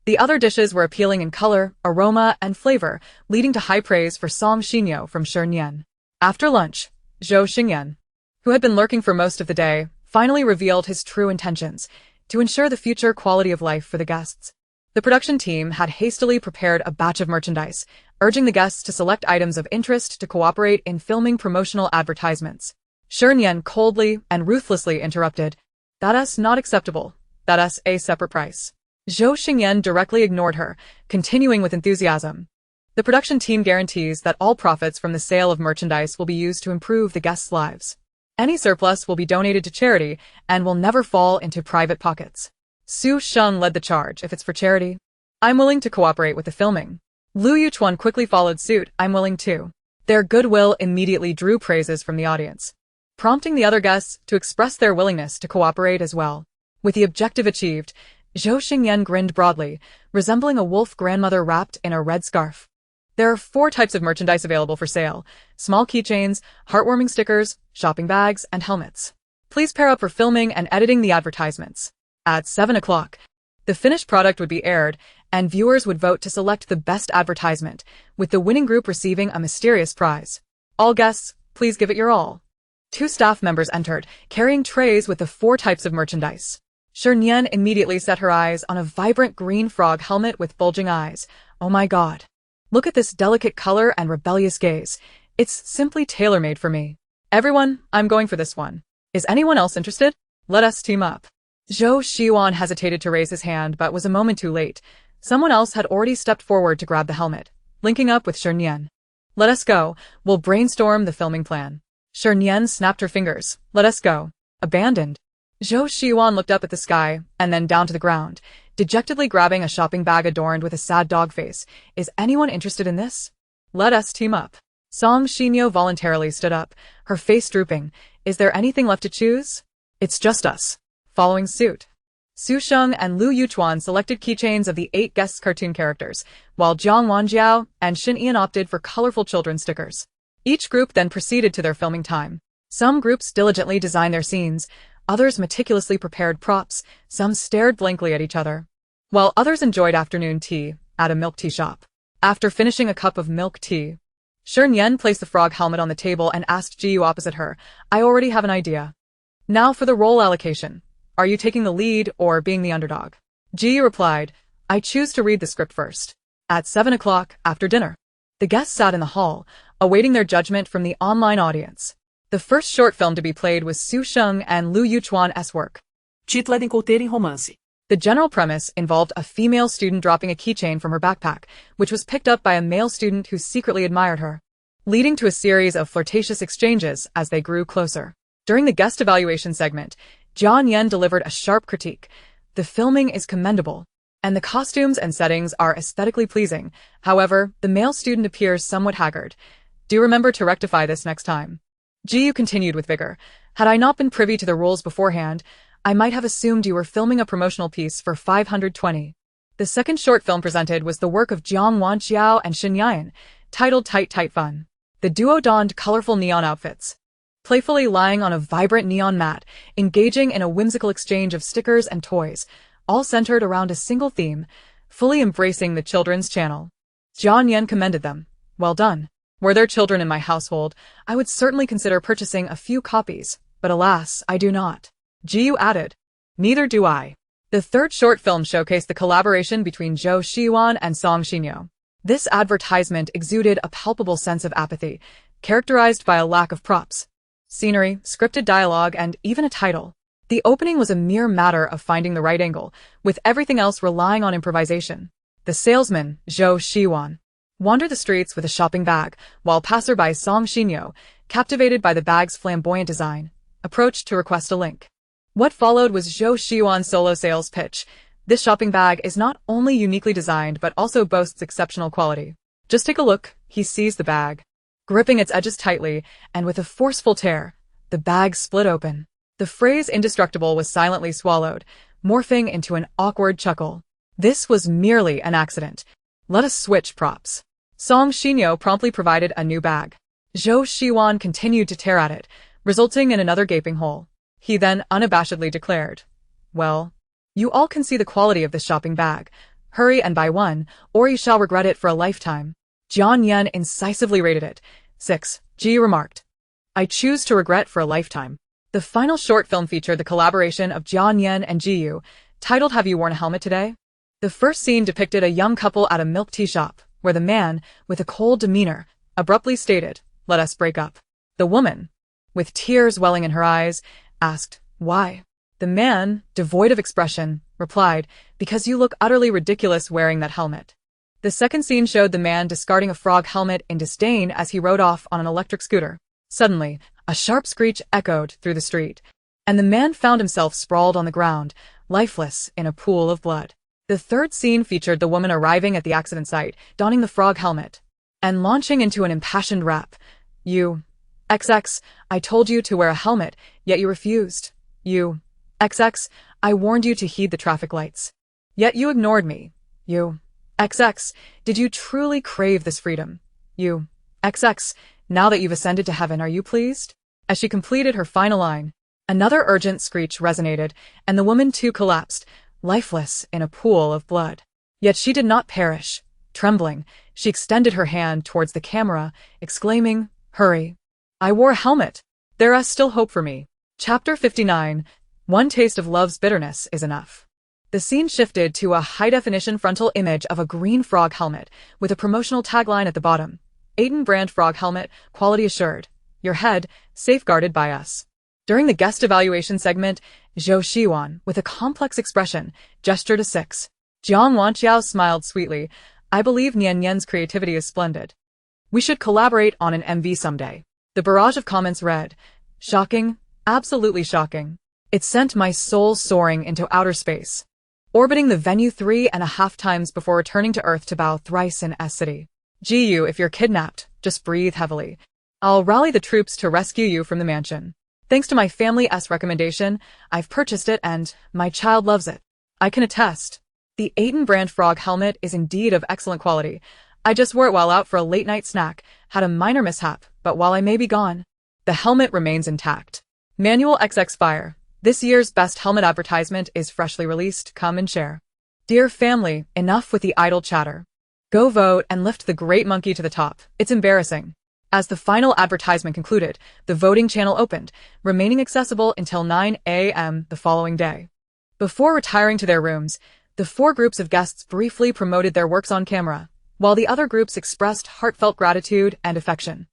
Speaker 1: the other dishes were appealing in color, aroma, and flavor, leading to high praise for Som Xinyo from Shernyen. After lunch, Zhou Xingyan, who had been lurking for most of the day, finally revealed his true intentions, to ensure the future quality of life for the guests. The production team had hastily prepared a batch of merchandise, urging the guests to select items of interest to cooperate in filming promotional advertisements. Shernyen coldly and ruthlessly interrupted, "That's not acceptable. That's a separate price." Zhou Xingyan directly ignored her, continuing with enthusiasm. "The production team guarantees that all profits from the sale of merchandise will be used to improve the guests' lives. Any surplus will be donated to charity and will never fall into private pockets." Su Sheng led the charge. "If it's for charity, I'm willing to cooperate with the filming." Lu Yuchuan quickly followed suit. "I'm willing too." Their goodwill immediately drew praises from the audience, prompting the other guests to express their willingness to cooperate as well. With the objective achieved, Zhou Xingyan grinned broadly, resembling a wolf grandmother wrapped in a red scarf. There are 4 types of merchandise available for sale: small keychains, heartwarming stickers, shopping bags, and helmets. Please pair up for filming and editing the advertisements. At 7 o'clock, the finished product would be aired, and viewers would vote to select the best advertisement, with the winning group receiving a mysterious prize. All guests, please give it your all. 2 staff members entered, carrying trays with the 4 types of merchandise. Shernyen immediately set her eyes on a vibrant green frog helmet with bulging eyes. Oh my god. Look at this delicate color and rebellious gaze. It's simply tailor-made for me. Everyone, I'm going for this one. Is anyone else interested? Let us team up. Zhou Xiwan hesitated to raise his hand but was a moment too late. Someone else had already stepped forward to grab the helmet, linking up with Shernyen. Let us go. We'll brainstorm the filming plan. Shernyen snapped her fingers. Let us go. Abandoned. Zhou Xiwan looked up at the sky and then down to the ground, dejectedly grabbing a shopping bag adorned with a sad dog face. Is anyone interested in this? Let us team up. Song Xinyo voluntarily stood up, her face drooping. Is there anything left to choose? It's just us. Following suit. Su Sheng and Lu Yuchuan selected keychains of the 8 guest cartoon characters, while Jiang Wanjiao and Shi Nian opted for colorful children stickers. Each group then proceeded to their filming time. Some groups diligently designed their scenes, others meticulously prepared props, some stared blankly at each other, while others enjoyed afternoon tea at a milk tea shop. After finishing a cup of milk tea, Shernyen placed the frog helmet on the table and asked Jiyu opposite her, I already have an idea. Now for the role allocation. Are you taking the lead or being the underdog? Jiyu replied, I choose to read the script first. At 7 o'clock, after dinner, the guests sat in the hall, awaiting their judgment from the online audience. The first short film to be played was Su Sheng and Lu Yuchuan's work.
Speaker 2: Título é de Encontro em Romance.
Speaker 1: The general premise involved a female student dropping a keychain from her backpack, which was picked up by a male student who secretly admired her, leading to a series of flirtatious exchanges as they grew closer. During the guest evaluation segment, Jian Yan delivered a sharp critique. The filming is commendable, and the costumes and settings are aesthetically pleasing. However, the male student appears somewhat haggard. Do remember to rectify this next time. Jiyu continued with vigor. Had I not been privy to the rules beforehand, I might have assumed you were filming a promotional piece for 520. The second short film presented was the work of Jiang Wanjiao and Shi Nian, titled Tight Tight Fun. The duo donned colorful neon outfits, playfully lying on a vibrant neon mat, engaging in a whimsical exchange of stickers and toys, all centered around a single theme, fully embracing the children's channel. Jian Yan commended them. Well done. Were there children in my household, I would certainly consider purchasing a few copies, but alas, I do not. Jiyu added. Neither do I. The third short film showcased the collaboration between Zhou Xiwan and Song Xinyo. This advertisement exuded a palpable sense of apathy, characterized by a lack of props, scenery, scripted dialogue, and even a title. The opening was a mere matter of finding the right angle, with everything else relying on improvisation. The salesman, Zhou Xiwan, wandered the streets with a shopping bag, while passerby Song Xinyo, captivated by the bag's flamboyant design, approached to request a link. What followed was Zhou Xiwan's solo sales pitch. This shopping bag is not only uniquely designed but also boasts exceptional quality. Just take a look. He seized the bag, gripping its edges tightly, and with a forceful tear, the bag split open. The phrase indestructible was silently swallowed, morphing into an awkward chuckle. This was merely an accident. Let us switch props. Song Xinyo promptly provided a new bag. Zhou Xiwan continued to tear at it, resulting in another gaping hole. He then unabashedly declared, well, you all can see the quality of this shopping bag. Hurry and buy one, or you shall regret it for a lifetime. Jian Yan incisively rated it. 6. Ji remarked, I choose to regret for a lifetime. The final short film featured the collaboration of Jian Yan and Jiyu, titled Have You Worn a Helmet Today? The first scene depicted a young couple at a milk tea shop, where the man, with a cold demeanor, abruptly stated, let us break up. The woman, with tears welling in her eyes, asked, why? The man, devoid of expression, replied, because you look utterly ridiculous wearing that helmet. The second scene showed the man discarding a frog helmet in disdain as he rode off on an electric scooter. Suddenly, a sharp screech echoed through the street, and the man found himself sprawled on the ground, lifeless in a pool of blood. The third scene featured the woman arriving at the accident site, donning the frog helmet, and launching into an impassioned rap. You, XX, I told you to wear a helmet, yet you refused. You, XX, I warned you to heed the traffic lights, yet you ignored me. You, XX, did you truly crave this freedom? You, XX, now that you've ascended to heaven, are you pleased? As she completed her final line, another urgent screech resonated, and the woman too collapsed, lifeless in a pool of blood. Yet she did not perish. Trembling, she extended her hand towards the camera, exclaiming, hurry. I wore a helmet. There is still hope for me. Chapter 59. One taste of love's bitterness is enough. The scene shifted to a high-definition frontal image of a green frog helmet with a promotional tagline at the bottom. Aiden brand frog helmet, quality assured. Your head, safeguarded by us. During the guest evaluation segment, Zhou Shiwan, with a complex expression, gestured a 6. Jiang Wanqiao smiled sweetly. I believe Nian Nian's creativity is splendid. We should collaborate on an MV someday. The barrage of comments read, shocking, absolutely shocking. It sent my soul soaring into outer space, orbiting the venue 3.5 times before returning to Earth to bow thrice in S-City. GU, if you're kidnapped, just breathe heavily. I'll rally the troops to rescue you from the mansion. Thanks to my family's recommendation, I've purchased it and my child loves it. I can attest. The Aiden brand frog helmet is indeed of excellent quality. I just wore it while out for a late-night snack, had a minor mishap, but while I may be gone, the helmet remains intact. Manual XX Fire. This year's best helmet advertisement is freshly released. Come and share. Dear family, enough with the idle chatter. Go vote and lift the great monkey to the top. It's embarrassing. As the final advertisement concluded, the voting channel opened, remaining accessible until 9 a.m. the following day. Before retiring to their rooms, the 4 groups of guests briefly promoted their works on camera, while the other groups expressed heartfelt gratitude and affection.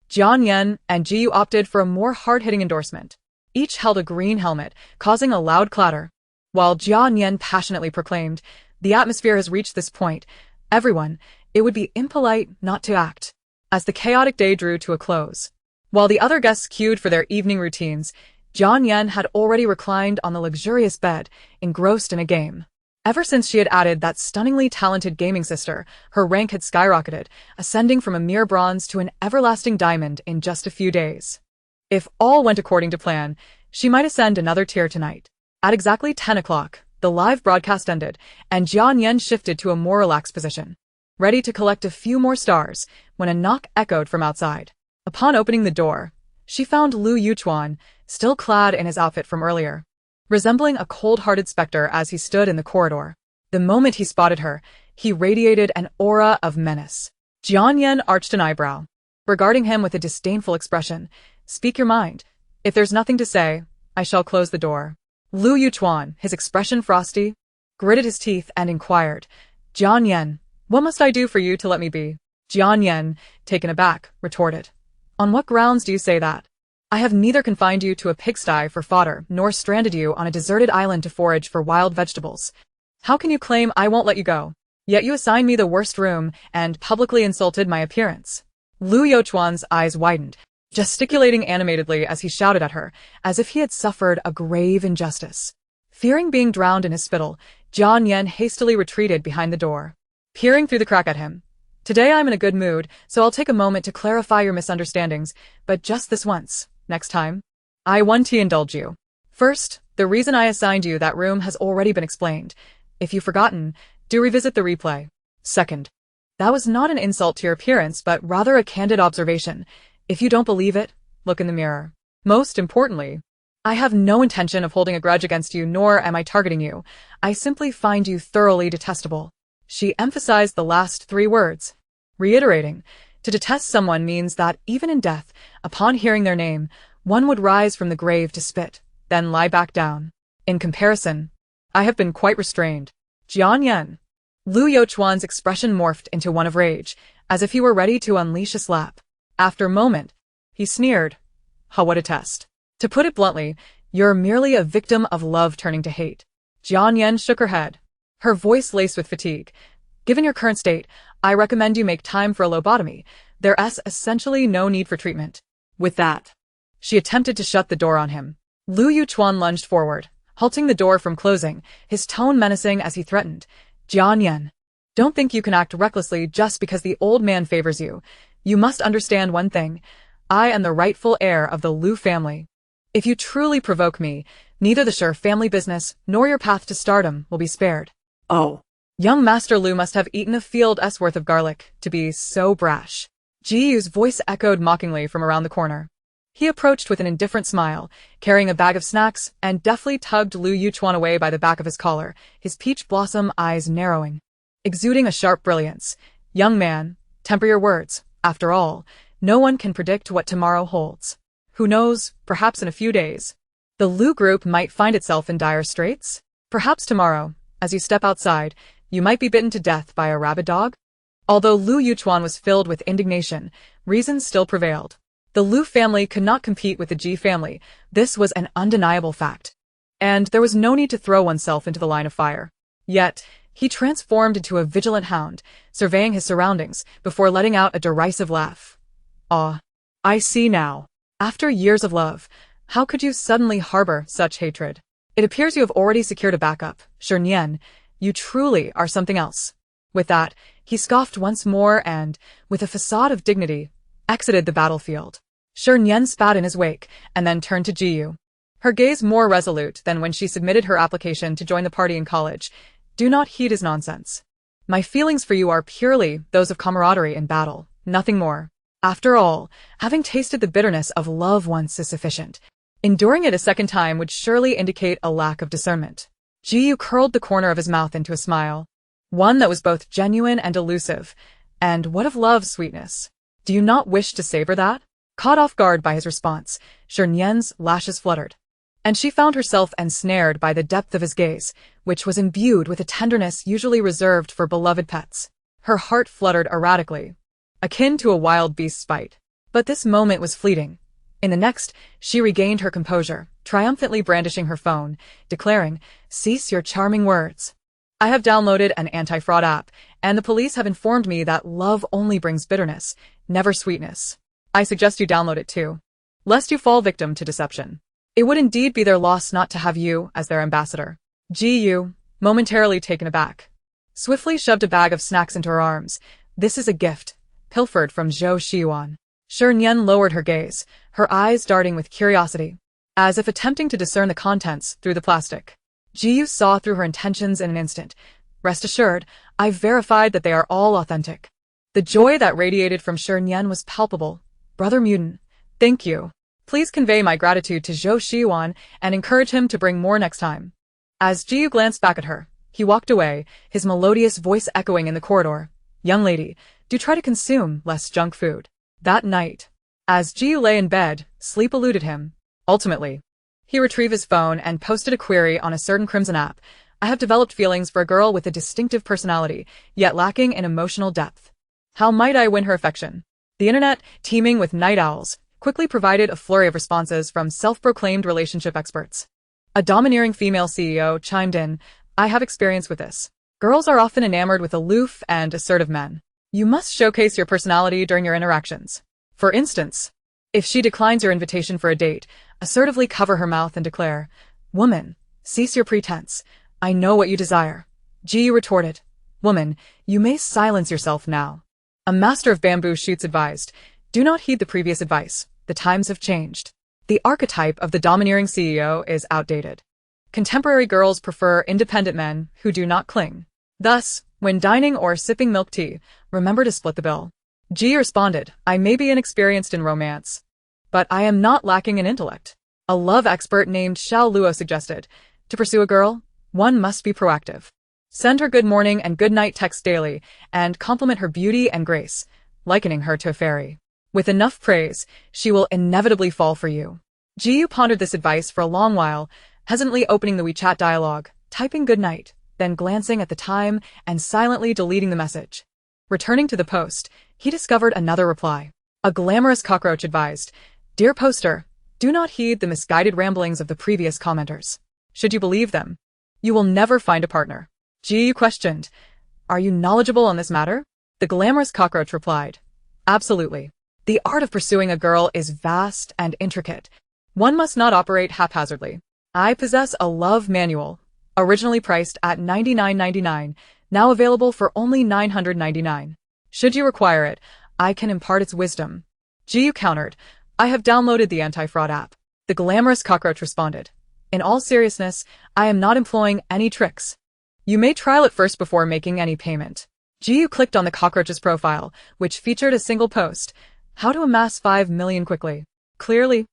Speaker 1: Shernyen and Jiu opted for a more hard-hitting endorsement. Each held a green helmet, causing a loud clatter. While Shernyen passionately proclaimed, the atmosphere has reached this point. Everyone, it would be impolite not to act. As the chaotic day drew to a close, while the other guests queued for their evening routines, Shernyen had already reclined on the luxurious bed, engrossed in a game. Ever since she had added that stunningly talented gaming sister, her rank had skyrocketed, ascending from a mere bronze to an everlasting diamond in just a few days. If all went according to plan, she might ascend another tier tonight. At exactly 10 o'clock, the live broadcast ended, and Shernyen shifted to a more relaxed position, ready to collect a few more stars, when a knock echoed from outside. Upon opening the door, she found Lu Yuchuan, still clad in his outfit from earlier, resembling a cold-hearted specter as he stood in the corridor. The moment he spotted her, he radiated an aura of menace. Shernyen arched an eyebrow, regarding him with a disdainful expression. Speak your mind. If there's nothing to say, I shall close the door. Lu Yuchuan, his expression frosty, gritted his teeth and inquired, Shernyen, what must I do for you to let me be? Shernyen, taken aback, retorted, on what grounds do you say that? I have neither confined you to a pigsty for fodder nor stranded you on a deserted island to forage for wild vegetables. How can you claim I won't let you go? Yet you assigned me the worst room and publicly insulted my appearance. Lu Yuchuan's eyes widened, gesticulating animatedly as he shouted at her, as if he had suffered a grave injustice. Fearing being drowned in his spittle, Shernyen hastily retreated behind the door, peering through the crack at him. Today I'm in a good mood, so I'll take a moment to clarify your misunderstandings, but just this once. Next time, I want to indulge you. First, the reason I assigned you that room has already been explained. If you've forgotten, do revisit the replay. Second, that was not an insult to your appearance, but rather a candid observation. If you don't believe it, look in the mirror. Most importantly, I have no intention of holding a grudge against you, nor am I targeting you. I simply find you thoroughly detestable. She emphasized the last 3 words, reiterating, to detest someone means that, even in death, upon hearing their name, one would rise from the grave to spit, then lie back down. In comparison, I have been quite restrained. Shernyen. Lu Yuchuan's expression morphed into one of rage, as if he were ready to unleash a slap. After a moment, he sneered. Ha, what a test. To put it bluntly, you're merely a victim of love turning to hate. Shernyen shook her head, her voice laced with fatigue. Given your current state, I recommend you make time for a lobotomy. There's essentially no need for treatment. With that, she attempted to shut the door on him. Lu Yuchuan lunged forward, halting the door from closing, his tone menacing as he threatened. Shernyen, don't think you can act recklessly just because the old man favors you. You must understand one thing. I am the rightful heir of the Lu family. If you truly provoke me, neither the Shi family business nor your path to stardom will be spared. Oh. Young Master Lu must have eaten a field's worth of garlic to be so brash. Jiu's voice echoed mockingly from around the corner. He approached with an indifferent smile, carrying a bag of snacks, and deftly tugged Lu Yuchuan away by the back of his collar, his peach blossom eyes narrowing, exuding a sharp brilliance. Young man, temper your words. After all, no one can predict what tomorrow holds. Who knows, perhaps in a few days, The Lu group might find itself in dire straits? Perhaps tomorrow, as you step outside, you might be bitten to death by a rabid dog? Although Lu Yuchuan was filled with indignation, reason still prevailed. The Lu family could not compete with the Ji family. This was an undeniable fact. And there was no need to throw oneself into the line of fire. Yet, he transformed into a vigilant hound, surveying his surroundings before letting out a derisive laugh. Ah, I see now. After years of love, how could you suddenly harbor such hatred? It appears you have already secured a backup, Shernyen. You truly are something else. With that, he scoffed once more and, with a facade of dignity, exited the battlefield. Shernyen spat in his wake and then turned to Jiyu. Her gaze more resolute than when she submitted her application to join the party in college. Do not heed his nonsense. My feelings for you are purely those of camaraderie in battle, nothing more. After all, having tasted the bitterness of love once is sufficient. Enduring it a second time would surely indicate a lack of discernment. Jiyu curled the corner of his mouth into a smile, one that was both genuine and elusive. And what of love's sweetness? Do you not wish to savor that? Caught off guard by his response, Shernyen's lashes fluttered, and she found herself ensnared by the depth of his gaze, which was imbued with a tenderness usually reserved for beloved pets. Her heart fluttered erratically, akin to a wild beast's bite. But this moment was fleeting. In the next, she regained her composure, triumphantly brandishing her phone, declaring, "Cease your charming words. I have downloaded an anti-fraud app, and the police have informed me that love only brings bitterness, never sweetness. I suggest you download it too, lest you fall victim to deception. It would indeed be their loss not to have you as their ambassador." Jiyu, momentarily taken aback, swiftly shoved a bag of snacks into her arms. "This is a gift, pilfered from Zhou Xiuan." Shernyen lowered her gaze, her eyes darting with curiosity, as if attempting to discern the contents through the plastic. Jiyu saw through her intentions in an instant. "Rest assured, I've verified that they are all authentic." The joy that radiated from Shernyen was palpable. "Brother Mutant, thank you. Please convey my gratitude to Zhou Xiuan and encourage him to bring more next time." As Jiyu glanced back at her, he walked away, his melodious voice echoing in the corridor. "Young lady, do try to consume less junk food." That night, as Jiyu lay in bed, sleep eluded him. Ultimately, he retrieved his phone and posted a query on a certain Crimson app. "I have developed feelings for a girl with a distinctive personality, yet lacking in emotional depth. How might I win her affection?" The internet, teeming with night owls, quickly provided a flurry of responses from self-proclaimed relationship experts. A domineering female CEO chimed in, "I have experience with this. Girls are often enamored with aloof and assertive men. You must showcase your personality during your interactions. For instance, if she declines your invitation for a date, assertively cover her mouth and declare, 'Woman, cease your pretense. I know what you desire.'" Ji retorted, "Woman, you may silence yourself now." A master of bamboo shoots advised, "Do not heed the previous advice. The times have changed. The archetype of the domineering CEO is outdated. Contemporary girls prefer independent men who do not cling. Thus, when dining or sipping milk tea, remember to split the bill." Ji responded, "I may be inexperienced in romance, but I am not lacking in intellect." A love expert named Xiao Luo suggested, "To pursue a girl, one must be proactive. Send her good morning and good night texts daily, and compliment her beauty and grace, likening her to a fairy. With enough praise, she will inevitably fall for you." Jiyu pondered this advice for a long while, hesitantly opening the WeChat dialogue, typing good night, then glancing at the time and silently deleting the message. Returning to the post, he discovered another reply. A glamorous cockroach advised, "Dear poster, do not heed the misguided ramblings of the previous commenters. Should you believe them, you will never find a partner." Jiyu questioned, "Are you knowledgeable on this matter?" The glamorous cockroach replied, "Absolutely. The art of pursuing a girl is vast and intricate. One must not operate haphazardly. I possess a love manual, originally priced at $99.99, now available for only $999. Should you require it, I can impart its wisdom." Jiyu countered, "I have downloaded the anti-fraud app." The glamorous cockroach responded, "In all seriousness, I am not employing any tricks. You may trial it first before making any payment." Jiyu clicked on the cockroach's profile, which featured a single post, "How to amass 5 million quickly." Clearly,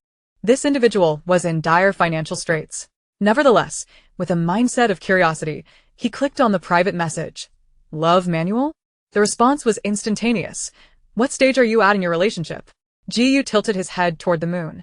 Speaker 1: this individual was in dire financial straits. Nevertheless, with a mindset of curiosity, he clicked on the private message. "Love manual?" The response was instantaneous. "What stage are you at in your relationship?" Jiyu tilted his head toward the moon.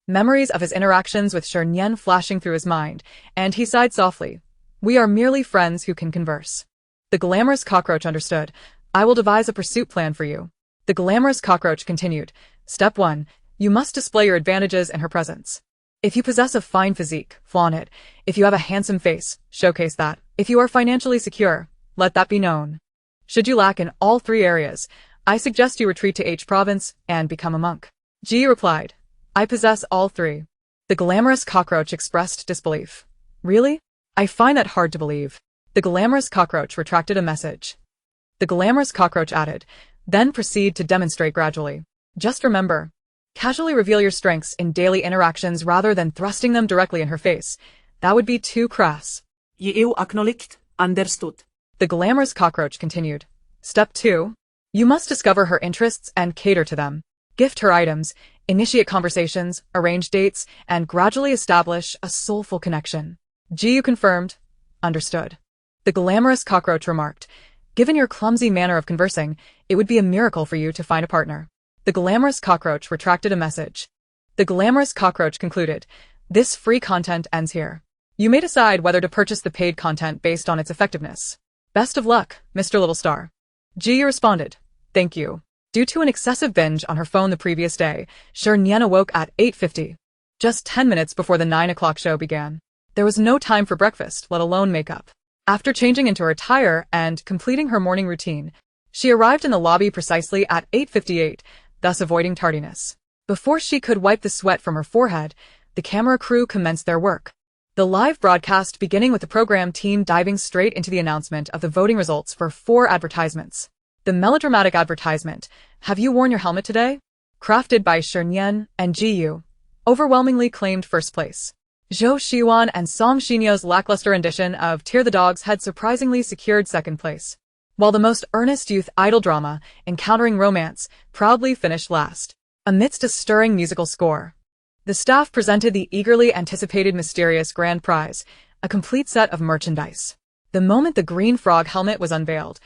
Speaker 1: memories of his interactions with Shernyen flashing through his mind, and he sighed softly. We are merely friends who can converse. The glamorous cockroach understood. I will devise a pursuit plan for you. The glamorous cockroach continued. Step 1. You must display your advantages in her presence. If you possess a fine physique, flaunt it. If you have a handsome face, showcase that. If you are financially secure, let that be known. Should you lack in all three areas, I suggest you retreat to H province and become a monk. Ji replied. I possess all three. The glamorous cockroach expressed disbelief. Really? I find that hard to believe. The glamorous cockroach retracted a message. The glamorous cockroach added, then proceed to demonstrate gradually. Just remember, casually reveal your strengths in daily interactions rather than thrusting them directly in her face. That would be too crass.
Speaker 2: You acknowledged, understood.
Speaker 1: The glamorous cockroach continued. Step 2. You must discover her interests and cater to them. Gift her items, initiate conversations, arrange dates, and gradually establish a soulful connection. Ji confirmed. Understood. The glamorous cockroach remarked. Given your clumsy manner of conversing, it would be a miracle for you to find a partner. The glamorous cockroach retracted a message. The glamorous cockroach concluded. This free content ends here. You may decide whether to purchase the paid content based on its effectiveness. Best of luck, Mr. Little Star. Ji responded. Thank you. Due to an excessive binge on her phone the previous day, Shernyen awoke at 8:50. Just 10 minutes before the 9 o'clock show began. There was no time for breakfast, let alone makeup. After changing into her attire and completing her morning routine, she arrived in the lobby precisely at 8:58, thus avoiding tardiness. Before she could wipe the sweat from her forehead, the camera crew commenced their work. The live broadcast beginning with the program team diving straight into the announcement of the voting results for 4 advertisements. The melodramatic advertisement, Have you worn your helmet today? Crafted by Shernyen and Ji overwhelmingly claimed first place. Zhou Xiwan and Song Xinyo's lackluster rendition of Tear the Dogs had surprisingly secured second place, while the most earnest youth idol drama, Encountering Romance, proudly finished last. Amidst a stirring musical score, the staff presented the eagerly anticipated mysterious grand prize, a complete set of merchandise. The moment the green frog helmet was unveiled,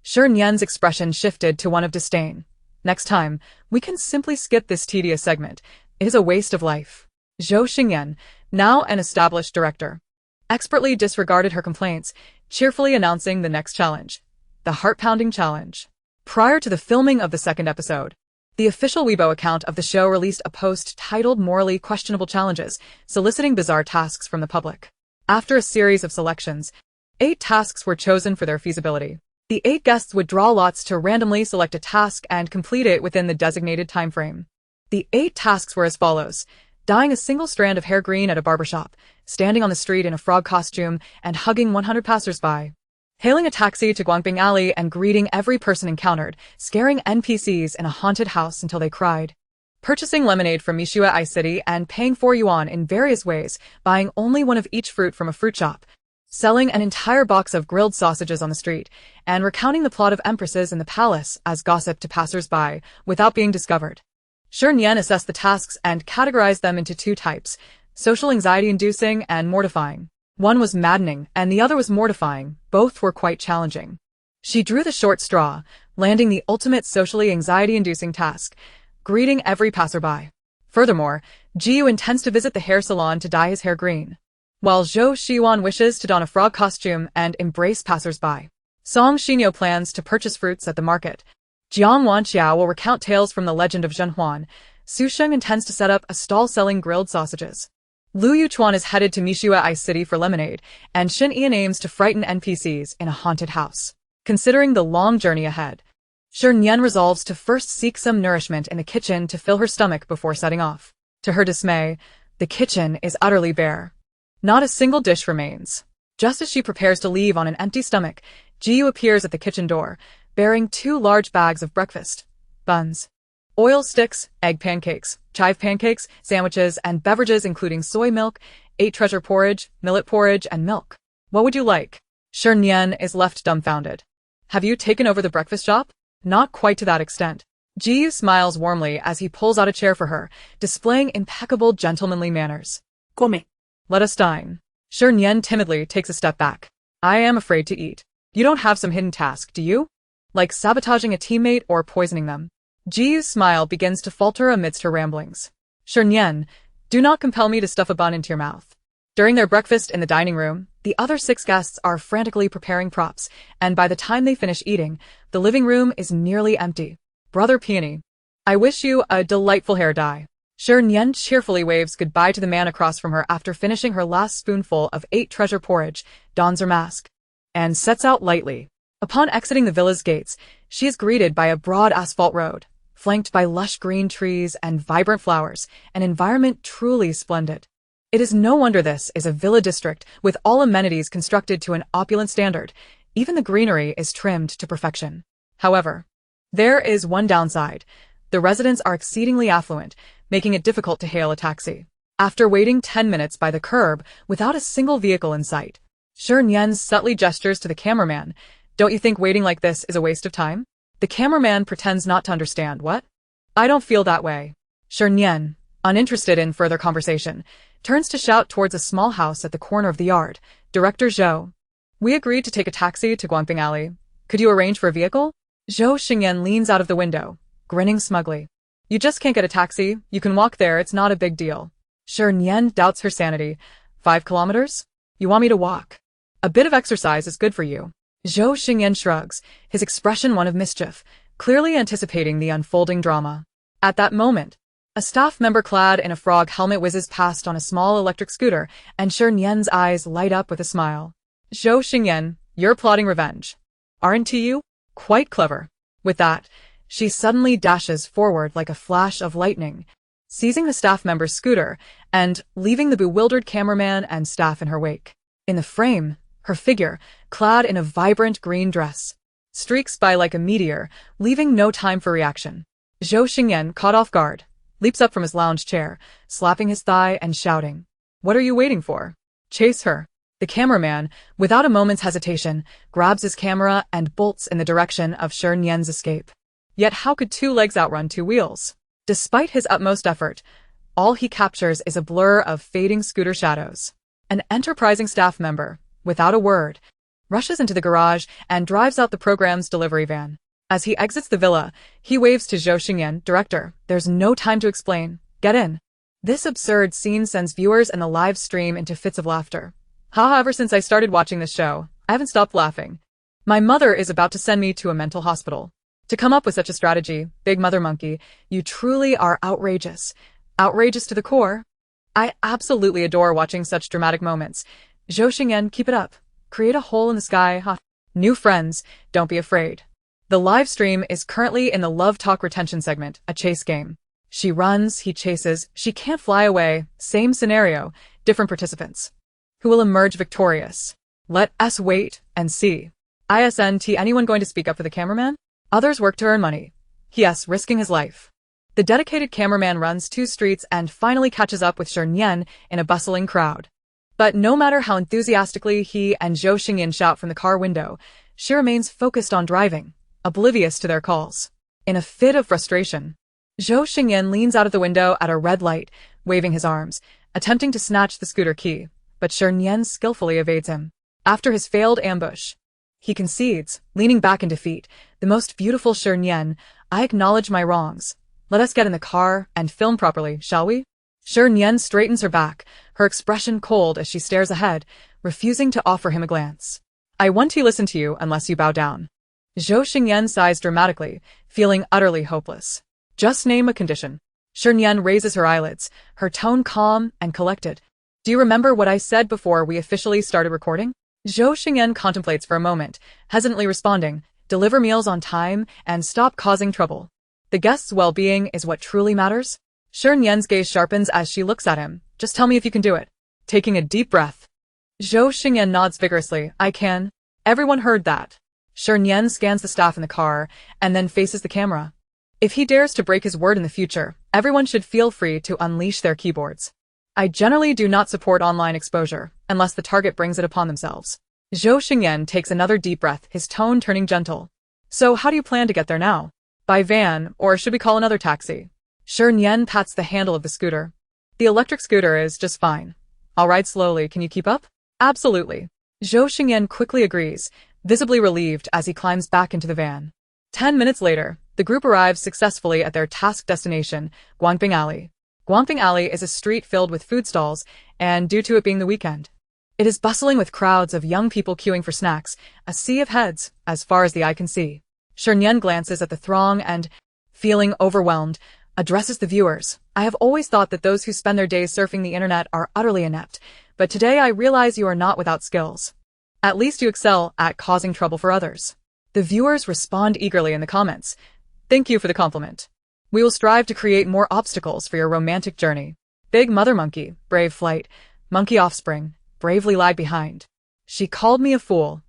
Speaker 1: Shernyen's expression shifted to one of disdain. Next time, we can simply skip this tedious segment. It is a waste of life. Zhou Xingyan, now an established director, expertly disregarded her complaints, cheerfully announcing the next challenge. The heart-pounding challenge. Prior to the filming of the second episode, the official Weibo account of the show released a post titled Morally Questionable Challenges, soliciting bizarre tasks from the public. After a series of selections, 8 tasks were chosen for their feasibility. The 8 guests would draw lots to randomly select a task and complete it within the designated time frame. The 8 tasks were as follows. Dyeing a single strand of hair green at a barbershop, standing on the street in a frog costume, and hugging 100 passersby. Hailing a taxi to Guangbing Alley and greeting every person encountered, scaring NPCs in a haunted house until they cried. Purchasing lemonade from Mishua I City and paying 4 yuan in various ways, buying only one of each fruit from a fruit shop. Selling an entire box of grilled sausages on the street, and recounting the plot of Empresses in the palace as gossip to passers-by, without being discovered. Shernyen assessed the tasks and categorized them into 2 types, social anxiety-inducing and mortifying. One was maddening, and the other was mortifying. Both were quite challenging. She drew the short straw, landing the ultimate socially anxiety-inducing task, greeting every passerby. Furthermore, Jiu intends to visit the hair salon to dye his hair green, while Zhou Xiwan wishes to don a frog costume and embrace passersby. Song Xinyo plans to purchase fruits at the market. Jiang Wanqiao will recount tales from the legend of Zhenhuan. Su Sheng intends to set up a stall selling grilled sausages. Lu Yuchuan is headed to Mishua I City for lemonade, and Shin Ian aims to frighten NPCs in a haunted house. Considering the long journey ahead, Shernyen resolves to first seek some nourishment in the kitchen to fill her stomach before setting off. To her dismay, the kitchen is utterly bare. Not a single dish remains. Just as she prepares to leave on an empty stomach, Jiu appears at the kitchen door, bearing 2 large bags of breakfast, buns, oil sticks, egg pancakes, chive pancakes, sandwiches, and beverages including soy milk, 8 treasure porridge, millet porridge, and milk. What would you like? Shernyen is left dumbfounded. Have you taken over the breakfast shop? Not quite to that extent. Jiu smiles warmly as he pulls out a chair for her, displaying impeccable gentlemanly manners.
Speaker 2: Come.
Speaker 1: Let us dine. Shernyen timidly takes a step back. I am afraid to eat. You don't have some hidden task, do you? Like sabotaging a teammate or poisoning them? Jiu's smile begins to falter amidst her ramblings. Shernyen, Do not compel me to stuff a bun into your mouth. During their breakfast in the dining room, the other 6 guests are frantically preparing props, and by the time they finish eating, the living room is nearly empty. Brother Peony, I wish you a delightful hair dye. Shernyen cheerfully waves goodbye to the man across from her after finishing her last spoonful of 8 treasure porridge, dons her mask, and sets out lightly. Upon exiting the villa's gates, she is greeted by a broad asphalt road, flanked by lush green trees and vibrant flowers, an environment truly splendid. It is no wonder this is a villa district with all amenities constructed to an opulent standard. Even the greenery is trimmed to perfection. However, there is one downside. The residents are exceedingly affluent, making it difficult to hail a taxi. After waiting 10 minutes by the curb without a single vehicle in sight, Shernyen subtly gestures to the cameraman. Don't you think waiting like this is a waste of time? The cameraman pretends not to understand. What? I don't feel that way. Shernyen, uninterested in further conversation, turns to shout towards a small house at the corner of the yard. Director Zhou. We agreed to take a taxi to Guangping Alley. Could you arrange for a vehicle? Zhou Xingyan leans out of the window, grinning smugly. You just can't get a taxi. You can walk there. It's not a big deal. Shernyen doubts her sanity. 5 kilometers? You want me to walk? A bit of exercise is good for you. Zhou Xingyan shrugs, his expression one of mischief, clearly anticipating the unfolding drama. At that moment, a staff member clad in a frog helmet whizzes past on a small electric scooter, and Shernyen's eyes light up with a smile. Zhou Xingyan, you're plotting revenge. Aren't you? Quite clever. With that, she suddenly dashes forward like a flash of lightning, seizing the staff member's scooter and leaving the bewildered cameraman and staff in her wake. In the frame, her figure, clad in a vibrant green dress, streaks by like a meteor, leaving no time for reaction. Zhou Xingyan, caught off guard, leaps up from his lounge chair, slapping his thigh and shouting, "What are you waiting for? Chase her." The cameraman, without a moment's hesitation, grabs his camera and bolts in the direction of Shernyen's escape. Yet how could 2 legs outrun 2 wheels? Despite his utmost effort, all he captures is a blur of fading scooter shadows. An enterprising staff member, without a word, rushes into the garage and drives out the program's delivery van. As he exits the villa, he waves to Zhou Xingyan, "Director, there's no time to explain. Get in." This absurd scene sends viewers in the live stream into fits of laughter. However, since I started watching this show, I haven't stopped laughing. My mother is about to send me to a mental hospital. To come up with such a strategy, Big Mother Monkey, you truly are outrageous. Outrageous to the core. I absolutely adore watching such dramatic moments. Zhou Xingyan, keep it up. Create a hole in the sky, huh? New friends, don't be afraid. The live stream is currently in the Love Talk retention segment, a chase game. She runs, he chases, she can't fly away. Same scenario, different participants. Who will emerge victorious? Let us wait and see. Isn't anyone going to speak up for the cameraman? Others work to earn money. Yes, risking his life. The dedicated cameraman runs 2 streets and finally catches up with Shernyen in a bustling crowd. But no matter how enthusiastically he and Zhou Xingyan shout from the car window, she remains focused on driving, oblivious to their calls. In a fit of frustration, Zhou Xingyan leans out of the window at a red light, waving his arms, attempting to snatch the scooter key, but Shernyen skillfully evades him. After his failed ambush, he concedes, leaning back in defeat. The most beautiful Shernyen, I acknowledge my wrongs. Let us get in the car and film properly, shall we? Shernyen straightens her back, her expression cold as she stares ahead, refusing to offer him a glance. I want to listen to you unless you bow down. Zhou Xingyan sighs dramatically, feeling utterly hopeless. Just name a condition. Shernyen raises her eyelids, her tone calm and collected. Do you remember what I said before we officially started recording? Zhou Xingyan contemplates for a moment, hesitantly responding, deliver meals on time and stop causing trouble. The guest's well-being is what truly matters? Shernyen's gaze sharpens as she looks at him. Just tell me if you can do it. Taking a deep breath. Zhou Xingyan nods vigorously. I can. Everyone heard that. Shernyen scans the staff in the car and then faces the camera. If he dares to break his word in the future, everyone should feel free to unleash their keyboards. I generally do not support online exposure, unless the target brings it upon themselves. Zhou Xingyan takes another deep breath, his tone turning gentle. So how do you plan to get there now? By van, or should we call another taxi? Shernyen pats the handle of the scooter. The electric scooter is just fine. I'll ride slowly, can you keep up? Absolutely. Zhou Xingyan quickly agrees, visibly relieved as he climbs back into the van. 10 minutes later, the group arrives successfully at their task destination, Guangping Alley. Guangfeng Alley is a street filled with food stalls, and due to it being the weekend, it is bustling with crowds of young people queuing for snacks, a sea of heads, as far as the eye can see. Shernyen glances at the throng and, feeling overwhelmed, addresses the viewers. I have always thought that those who spend their days surfing the internet are utterly inept, but today I realize you are not without skills. At least you excel at causing trouble for others. The viewers respond eagerly in the comments. Thank you for the compliment. We will strive to create more obstacles for your romantic journey. Big mother monkey, brave flight, monkey offspring, bravely lag behind. She called me a fool.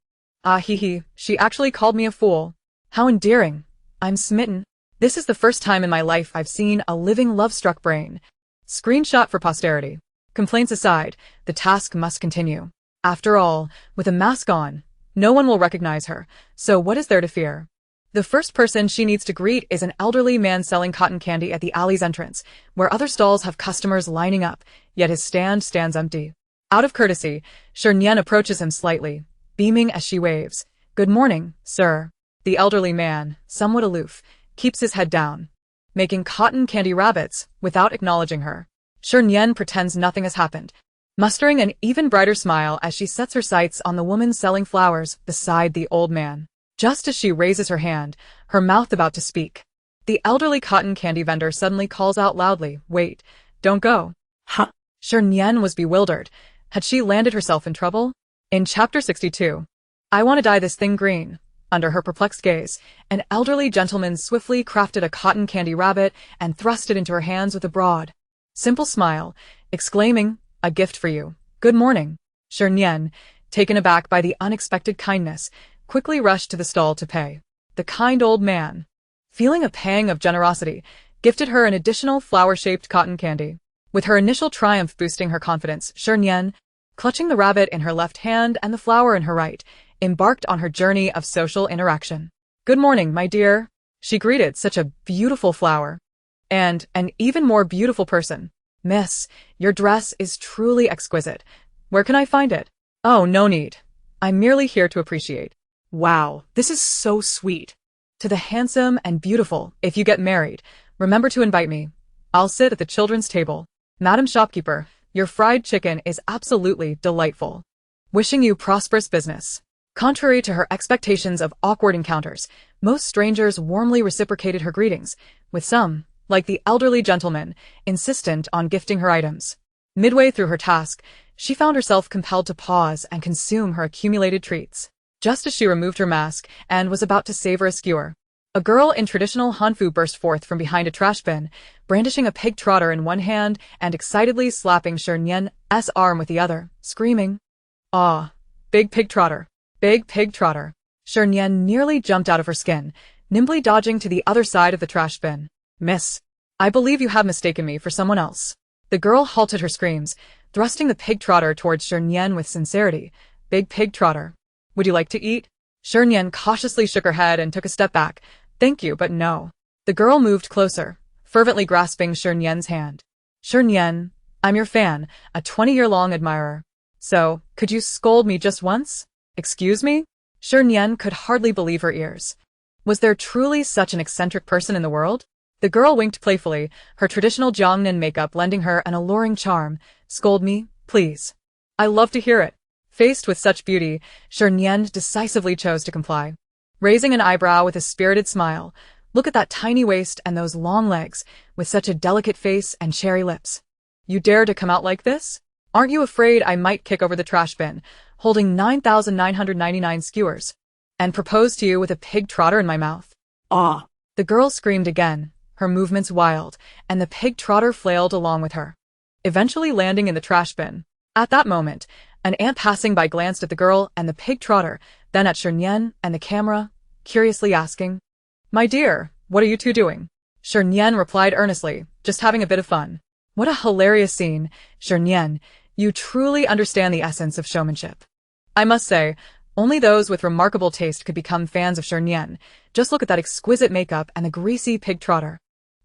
Speaker 1: Ah hee hee, she actually called me a fool. How endearing. I'm smitten. This is the first time in my life I've seen a living love-struck brain. Screenshot for posterity. Complaints aside, the task must continue. After all, with a mask on, no one will recognize her, so what is there to fear? The first person she needs to greet is an elderly man selling cotton candy at the alley's entrance, where other stalls have customers lining up, yet his stand stands empty. Out of courtesy, Shernyen approaches him slightly, beaming as she waves. Good morning, sir. The elderly man, somewhat aloof, keeps his head down, making cotton candy rabbits without acknowledging her. Shernyen pretends nothing has happened, mustering an even brighter smile as she sets her sights on the woman selling flowers beside the old man. Just as she raises her hand, her mouth about to speak, the elderly cotton candy vendor suddenly calls out loudly, "Wait, don't go."
Speaker 2: Huh?
Speaker 1: Shernyen was bewildered. Had she landed herself in trouble? In Chapter 62, I want to dye this thing green. Under her perplexed gaze, an elderly gentleman swiftly crafted a cotton candy rabbit and thrust it into her hands with a broad, simple smile, exclaiming, "A gift for you. Good morning." Shernyen, taken aback by the unexpected kindness, quickly rushed to the stall to pay. The kind old man, feeling a pang of generosity, gifted her an additional flower-shaped cotton candy. With her initial triumph boosting her confidence, Shernyen, clutching the rabbit in her left hand and the flower in her right, embarked on her journey of social interaction. "Good morning, my dear," she greeted such a beautiful flower. And an even more beautiful person. "Miss, your dress is truly exquisite. Where can I find it?" "Oh, no need. I'm merely here to appreciate."
Speaker 2: Wow, this is so sweet.
Speaker 1: "To the handsome and beautiful, if you get married, remember to invite me. I'll sit at the children's table. Madam Shopkeeper, your fried chicken is absolutely delightful. Wishing you prosperous business." Contrary to her expectations of awkward encounters, most strangers warmly reciprocated her greetings, with some, like the elderly gentleman, insistent on gifting her items. Midway through her task, she found herself compelled to pause and consume her accumulated treats. Just as she removed her mask and was about to savor a skewer, a girl in traditional Hanfu burst forth from behind a trash bin, brandishing a pig trotter in one hand and excitedly slapping Shernyen's arm with the other, screaming, "Ah, big pig trotter! Big pig trotter!" Shernyen nearly jumped out of her skin, nimbly dodging to the other side of the trash bin. "Miss, I believe you have mistaken me for someone else." The girl halted her screams, thrusting the pig trotter towards Shernyen with sincerity. "Big pig trotter. Would you like to eat?" Shernyen cautiously shook her head and took a step back. "Thank you, but no." The girl moved closer, fervently grasping Shernyen's hand. "Shernyen, I'm your fan, a 20-year-long admirer. So, could you scold me just once?" "Excuse me?" Shernyen could hardly believe her ears. Was there truly such an eccentric person in the world? The girl winked playfully, her traditional Jiangnan makeup lending her an alluring charm. "Scold me, please. I love to hear it." Faced with such beauty, Shernyen decisively chose to comply. Raising an eyebrow with a spirited smile, "Look at that tiny waist and those long legs, with such a delicate face and cherry lips. You dare to come out like this? Aren't you afraid I might kick over the trash bin, holding 9,999 skewers, and propose to you with a pig trotter in my mouth?"
Speaker 2: Ah.
Speaker 1: The girl screamed again, her movements wild, and the pig trotter flailed along with her, eventually landing in the trash bin. At that moment, an ant passing by glanced at the girl and the pig trotter, then at Shernyen and the camera, curiously asking, "My dear, what are you two doing?" Shernyen replied earnestly, "Just having a bit of fun." What a hilarious scene. Shernyen, you truly understand the essence of showmanship. I must say, only those with remarkable taste could become fans of Shernyen. Just look at that exquisite makeup and the greasy pig trotter,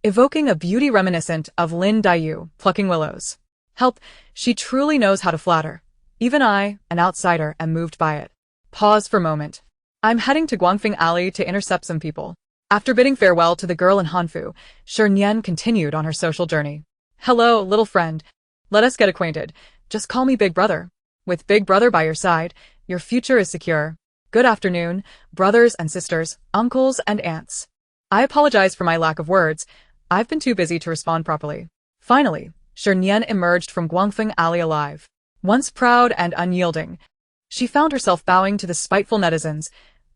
Speaker 1: evoking a beauty reminiscent of Lin Dayu plucking willows. Help, she truly knows how to flatter. Even I, an outsider, am moved by it. Pause for a moment. I'm heading to Guangfeng Alley to intercept some people. After bidding farewell to the girl in Hanfu, Shernyen continued on her social journey. Hello, little friend. Let us get acquainted. Just call me Big Brother. With Big Brother by your side, your future is secure. Good afternoon, brothers and sisters, uncles and aunts. I apologize for my lack of words. I've been too busy to respond properly. Finally, Shernyen emerged from Guangfeng Alley alive. Once proud and unyielding, she found herself bowing to the spiteful netizens.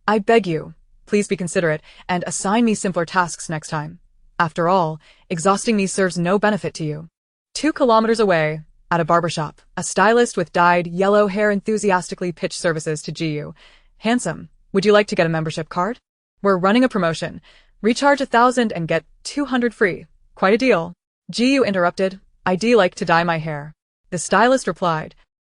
Speaker 1: I beg you, please be considerate and assign me simpler tasks next time. After all, exhausting me serves no benefit to you. 2 kilometers away, at a barbershop, a stylist with dyed yellow hair enthusiastically pitched services to Jiyu. Handsome, would you like to get a membership card? We're running a promotion. Recharge 1,000 and get 200 free. Quite a deal. Jiyu interrupted. I'd like to dye my hair. The stylist replied.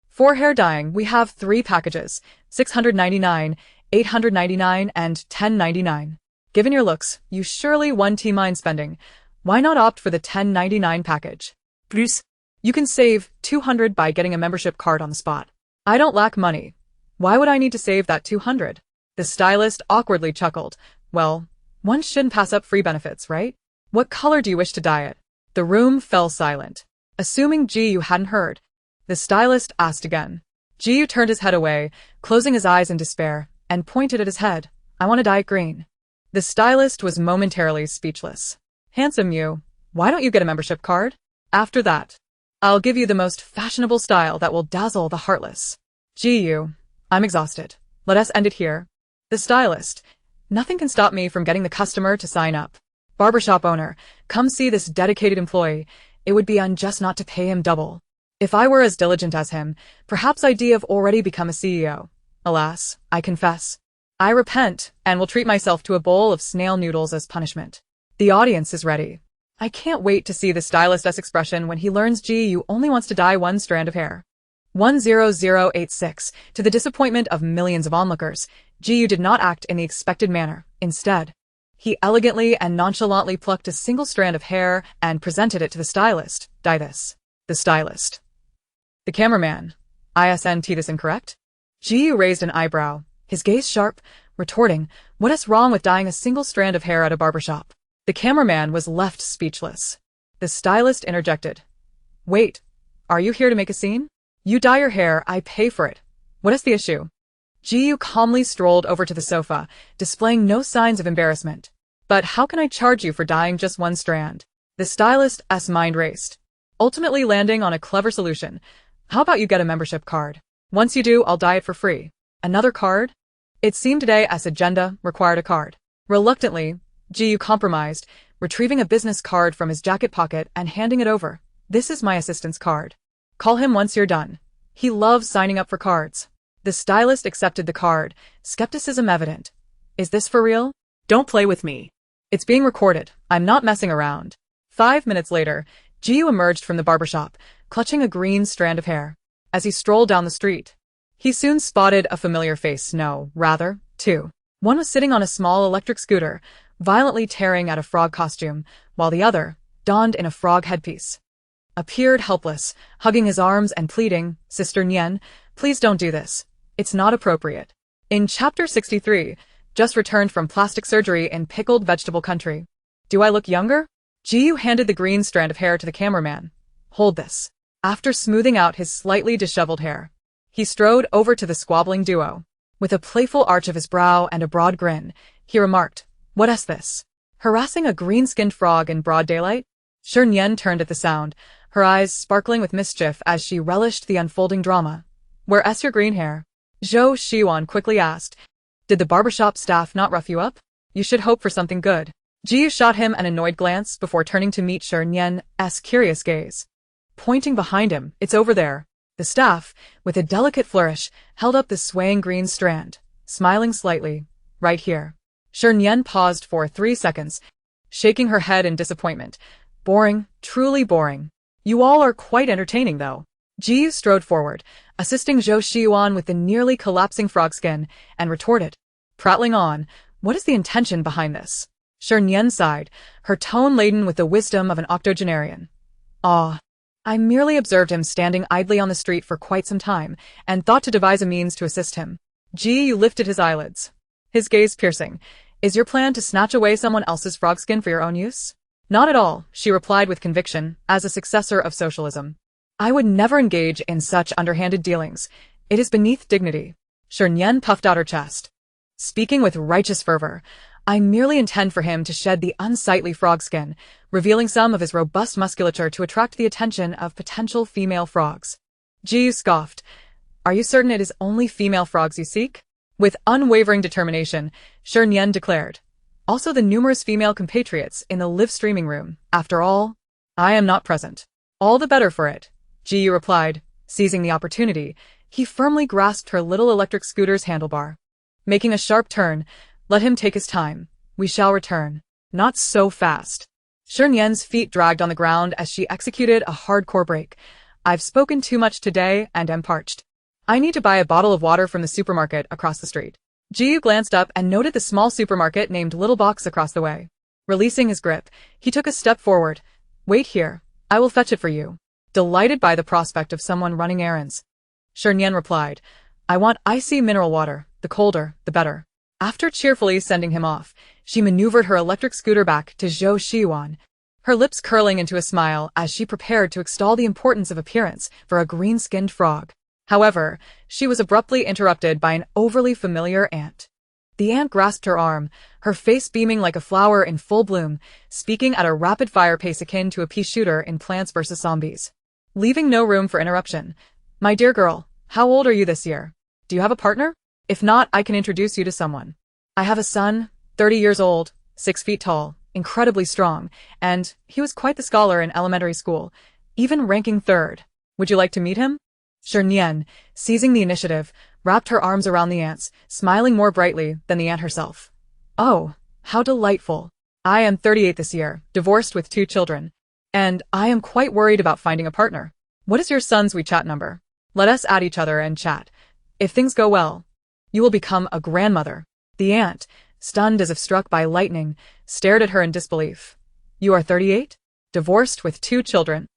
Speaker 1: For hair dyeing, we have 3 packages, 699, 899, and 1099. Given your looks, you surely won't mind spending. Why not opt for the 1099 package?
Speaker 2: Plus,
Speaker 1: You can save 200 by getting a membership card on the spot. I don't lack money. Why would I need to save that 200? The stylist awkwardly chuckled. Well, one shouldn't pass up free benefits, right? What color do you wish to dye it? The room fell silent. Assuming Jiyu hadn't heard, the stylist asked again. Jiyu turned his head away, closing his eyes in despair, and pointed at his head. I want to dye it green. The stylist was momentarily speechless. Handsome you, why don't you get a membership card? After that, I'll give you the most fashionable style that will dazzle the heartless. Jiyu, I'm exhausted. Let us end it here. The stylist. Nothing can stop me from getting the customer to sign up. Barbershop owner, come see this dedicated employee. It would be unjust not to pay him double. If I were as diligent as him, perhaps I'd have already become a CEO. Alas, I confess. I repent, and will treat myself to a bowl of snail noodles as punishment. The audience is ready. I can't wait to see the stylist's expression when he learns Jiyu only wants to dye 1 strand of hair. 10086. To the disappointment of millions of onlookers, Jiyu did not act in the expected manner. Instead, he elegantly and nonchalantly plucked a single strand of hair and presented it to the stylist. Dye this. The stylist. The cameraman. Isn't this incorrect? Jiyu raised an eyebrow, his gaze sharp, retorting, what is wrong with dyeing a single strand of hair at a barbershop? The cameraman was left speechless. The stylist interjected. Wait, are you here to make a scene? You dye your hair, I pay for it. What is the issue? Jiyu calmly strolled over to the sofa, displaying no signs of embarrassment. But how can I charge you for dyeing just 1 strand? The stylist's mind raced, ultimately landing on a clever solution. How about you get a membership card? Once you do, I'll dye it for free. Another card? It seemed today as agenda required a card. Reluctantly, Jiyu compromised, retrieving a business card from his jacket pocket and handing it over. This is my assistant's card. Call him once you're done. He loves signing up for cards. The stylist accepted the card, skepticism evident. Is this for real?
Speaker 2: don't play with me.
Speaker 1: It's being recorded. I'm not messing around. 5 minutes later, Jiyu emerged from the barbershop, clutching a green strand of hair. As he strolled down the street, he soon spotted a familiar face. No, rather, 2. One was sitting on a small electric scooter, violently tearing at a frog costume, while the other, donned in a frog headpiece, appeared helpless, hugging his arms and pleading, Sister Nian, please don't do this. It's not appropriate. In Chapter 63, just returned from plastic surgery in pickled vegetable country. Do I look younger? Jiyu handed the green strand of hair to the cameraman. Hold this. After smoothing out his slightly disheveled hair, he strode over to the squabbling duo. With a playful arch of his brow and a broad grin, he remarked, what is this? Harassing a green-skinned frog in broad daylight? Shernyen turned at the sound, her eyes sparkling with mischief as she relished the unfolding drama. Where's your green hair? Zhou Shiwan quickly asked. Did the barbershop staff not rough you up? You should hope for something good. Jiyu shot him an annoyed glance before turning to meet Shernyen's curious gaze. Pointing behind him, it's over there. The staff, with a delicate flourish, held up the swaying green strand, smiling slightly. Right here. Shernyen paused for 3 seconds, shaking her head in disappointment. Boring, truly boring. You all are quite entertaining, though. Jiyu strode forward, assisting Zhou Shiwan with the nearly collapsing frog skin, and retorted, prattling on, what is the intention behind this? Shernyen sighed, her tone laden with the wisdom of an octogenarian. I merely observed him standing idly on the street for quite some time, and thought to devise a means to assist him. Jiyu lifted his eyelids, his gaze piercing. Is your plan to snatch away someone else's frog skin for your own use? Not at all, she replied with conviction, as a successor of socialism. I would never engage in such underhanded dealings. It is beneath dignity. Shernyen puffed out her chest. Speaking with righteous fervor, I merely intend for him to shed the unsightly frog skin, revealing some of his robust musculature to attract the attention of potential female frogs. Jiyu scoffed. Are you certain it is only female frogs you seek? With unwavering determination, Shernyen declared. Also the numerous female compatriots in the live streaming room. After all, I am not present. All the better for it, Jiyu replied. Seizing the opportunity, he firmly grasped her little electric scooter's handlebar. Making a sharp turn, let him take his time. We shall return. Not so fast. Shernyen's feet dragged on the ground as she executed a hardcore break. I've spoken too much today and am parched. I need to buy a bottle of water from the supermarket across the street. Jiyu glanced up and noted the small supermarket named Little Box across the way. Releasing his grip, he took a step forward. Wait here. I will fetch it for you. Delighted by the prospect of someone running errands, Shernyen replied, I want icy mineral water. The colder, the better. After cheerfully sending him off, she maneuvered her electric scooter back to Zhou Xiwan, her lips curling into a smile as she prepared to extol the importance of appearance for a green-skinned frog. However, she was abruptly interrupted by an overly familiar ant. The ant grasped her arm, her face beaming like a flower in full bloom, speaking at a rapid-fire pace akin to a pea shooter in Plants vs. Zombies. Leaving no room for interruption, my dear girl, how old are you this year? Do you have a partner? If not, I can introduce you to someone. I have a son, 30 years old, 6 feet tall, incredibly strong, and he was quite the scholar in elementary school, even ranking 3rd. Would you like to meet him? Shernyen, seizing the initiative, wrapped her arms around the ants, smiling more brightly than the ant herself. Oh, how delightful. I am 38 this year, divorced with 2 children, and I am quite worried about finding a partner. What is your son's WeChat number? Let us add each other and chat. If things go well, you will become a grandmother. The ant, stunned as if struck by lightning, stared at her in disbelief. You are 38? Divorced with 2 children?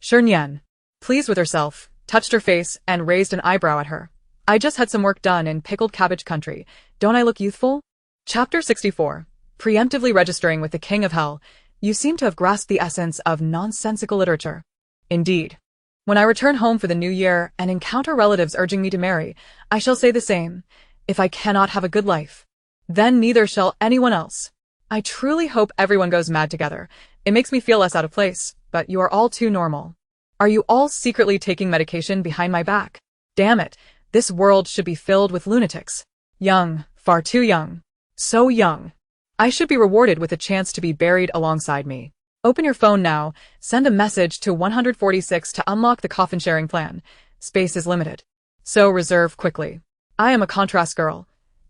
Speaker 1: Shernyen, pleased with herself, touched her face and raised an eyebrow at her. I just had some work done in pickled cabbage country. Don't I look youthful? Chapter 64. Preemptively registering with the King of Hell. You seem to have grasped the essence of nonsensical literature. Indeed. When I return home for the new year and encounter relatives urging me to marry, I shall say the same. If I cannot have a good life, then neither shall anyone else. I truly hope everyone goes mad together. It makes me feel less out of place, but you are all too normal. Are you all secretly taking medication behind my back? Damn it, this world should be filled with lunatics. Young, far too young. So young. I should be rewarded with a chance to be buried alongside me. Open your phone now, send a message to 146 to unlock the coffin sharing plan. Space is limited. So reserve quickly. I am a contrast girl.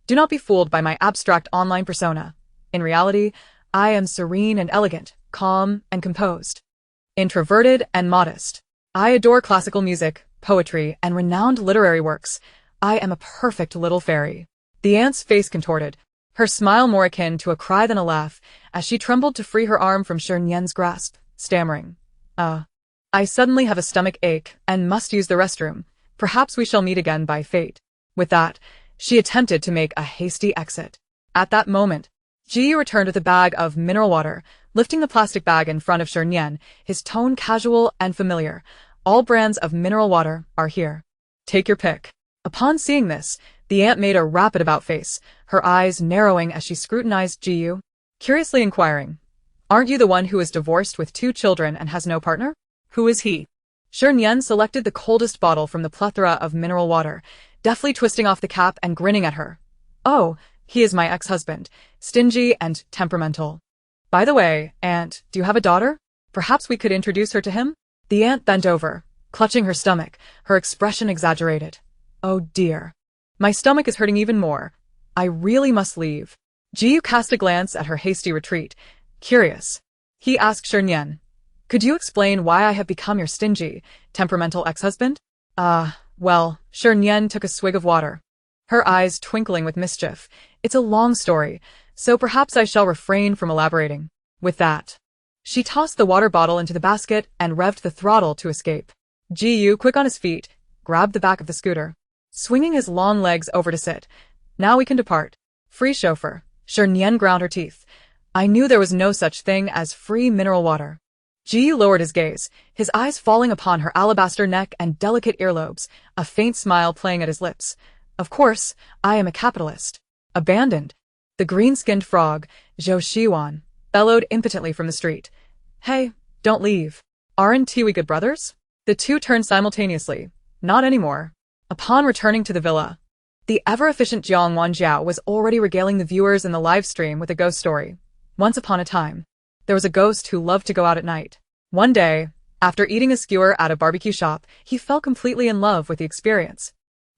Speaker 1: Do not be fooled by my abstract online persona. In reality, I am serene and elegant, calm and composed, introverted and modest. I adore classical music, poetry, and renowned literary works. I am a perfect little fairy. The ant's face contorted, her smile more akin to a cry than a laugh, as she trembled to free her arm from Shernyen's grasp, stammering. I suddenly have a stomach ache and must use the restroom. Perhaps we shall meet again by fate. With that, she attempted to make a hasty exit. At that moment, Jiyu returned with a bag of mineral water, lifting the plastic bag in front of Shernyen, his tone casual and familiar. All brands of mineral water are here. Take your pick. Upon seeing this, the ant made a rapid about-face, her eyes narrowing as she scrutinized Jiyu, curiously inquiring, Aren't you the one who is divorced with 2 children and has no partner? Who is he? Shernyen selected the coldest bottle from the plethora of mineral water, deftly twisting off the cap and grinning at her. Oh, he is my ex-husband, stingy and temperamental. By the way, Aunt, do you have a daughter? Perhaps we could introduce her to him? The ant bent over, clutching her stomach, her expression exaggerated. Oh dear. My stomach is hurting even more. I really must leave. Jiyu cast a glance at her hasty retreat. Curious. He asked Shernyen, Could you explain why I have become your stingy, temperamental ex-husband? Well, Shernyen took a swig of water, her eyes twinkling with mischief. It's a long story, so perhaps I shall refrain from elaborating. With that, she tossed the water bottle into the basket and revved the throttle to escape. Jiyu, quick on his feet, grabbed the back of the scooter, swinging his long legs over to sit. Now we can depart. Free chauffeur. Shernyen ground her teeth. I knew there was no such thing as free mineral water. Ji lowered his gaze, his eyes falling upon her alabaster neck and delicate earlobes, a faint smile playing at his lips. Of course, I am a capitalist. Abandoned. The green-skinned frog, Zhou Shiwan, bellowed impotently from the street. Hey, don't leave. Aren't we good brothers? The two turned simultaneously. Not anymore. Upon returning to the villa, the ever-efficient Jiang Wanjiao was already regaling the viewers in the live stream with a ghost story. Once upon a time, there was a ghost who loved to go out at night. One day, after eating a skewer at a barbecue shop, he fell completely in love with the experience.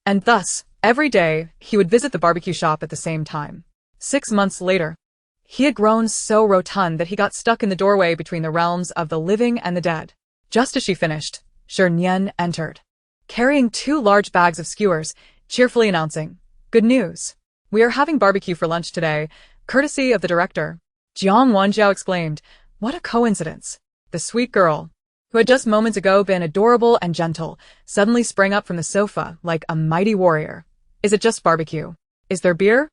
Speaker 1: And thus, every day, he would visit the barbecue shop at the same time. 6 months later, he had grown so rotund that he got stuck in the doorway between the realms of the living and the dead. Just as she finished, Shernyen entered, carrying 2 large bags of skewers, cheerfully announcing, "Good news. We are having barbecue for lunch today, courtesy of the director." Jiang Wanjiao exclaimed, "What a coincidence." The sweet girl, who had just moments ago been adorable and gentle, suddenly sprang up from the sofa like a mighty warrior. "Is it just barbecue? Is there beer?"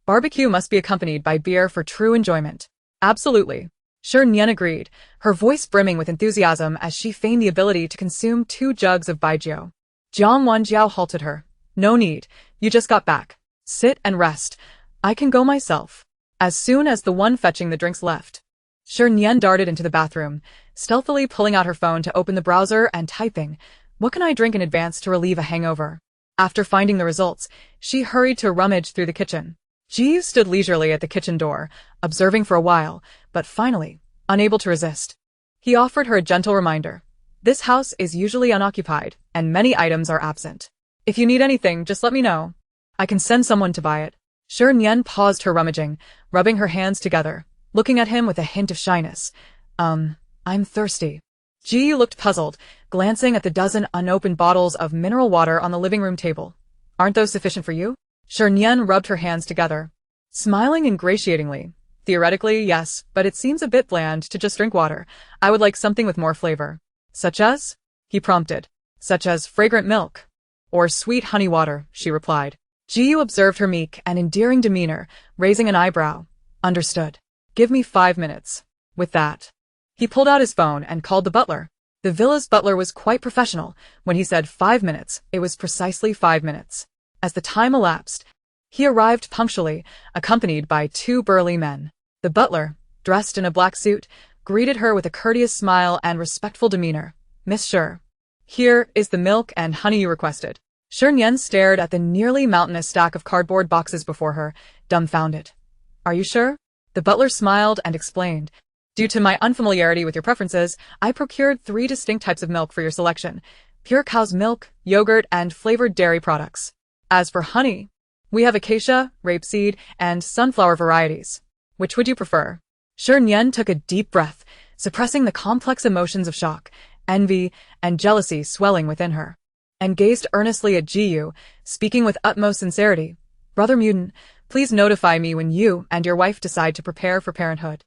Speaker 1: "Barbecue must be accompanied by beer for true enjoyment." "Absolutely." Shernyen agreed, her voice brimming with enthusiasm as she feigned the ability to consume 2 jugs of baijiu. Jiang Wanjiao halted her. "No need, you just got back. Sit and rest. I can go myself." As soon as the one fetching the drinks left, Shernyen darted into the bathroom, stealthily pulling out her phone to open the browser and typing, "What can I drink in advance to relieve a hangover?" After finding the results, she hurried to rummage through the kitchen. Ji stood leisurely at the kitchen door, observing for a while, but finally, unable to resist. He offered her a gentle reminder. "This house is usually unoccupied, and many items are absent. If you need anything, just let me know. I can send someone to buy it." Shernyen paused her rummaging, rubbing her hands together, looking at him with a hint of shyness. I'm thirsty." Ji looked puzzled, glancing at the dozen unopened bottles of mineral water on the living room table. "Aren't those sufficient for you?" Shernyen rubbed her hands together, smiling ingratiatingly. "Theoretically, yes, but it seems a bit bland to just drink water. I would like something with more flavor." "Such as?" he prompted. "Such as fragrant milk. Or sweet honey water," she replied. Jiu observed her meek and endearing demeanor, raising an eyebrow. "Understood. Give me 5 minutes." With that, he pulled out his phone and called the butler. The villa's butler was quite professional. When he said 5 minutes, it was precisely 5 minutes. As the time elapsed, he arrived punctually, accompanied by 2 burly men. The butler, dressed in a black suit, greeted her with a courteous smile and respectful demeanor. "Miss Sher, here is the milk and honey you requested." Shernyen stared at the nearly mountainous stack of cardboard boxes before her, dumbfounded. "Are you sure?" The butler smiled and explained. "Due to my unfamiliarity with your preferences, I procured 3 distinct types of milk for your selection: pure cow's milk, yogurt, and flavored dairy products. As for honey, we have acacia, rapeseed, and sunflower varieties. Which would you prefer?" Shernyen took a deep breath, suppressing the complex emotions of shock, envy, and jealousy swelling within her, and gazed earnestly at Jiu, speaking with utmost sincerity. "Brother Mutant, please notify me when you and your wife decide to prepare for parenthood."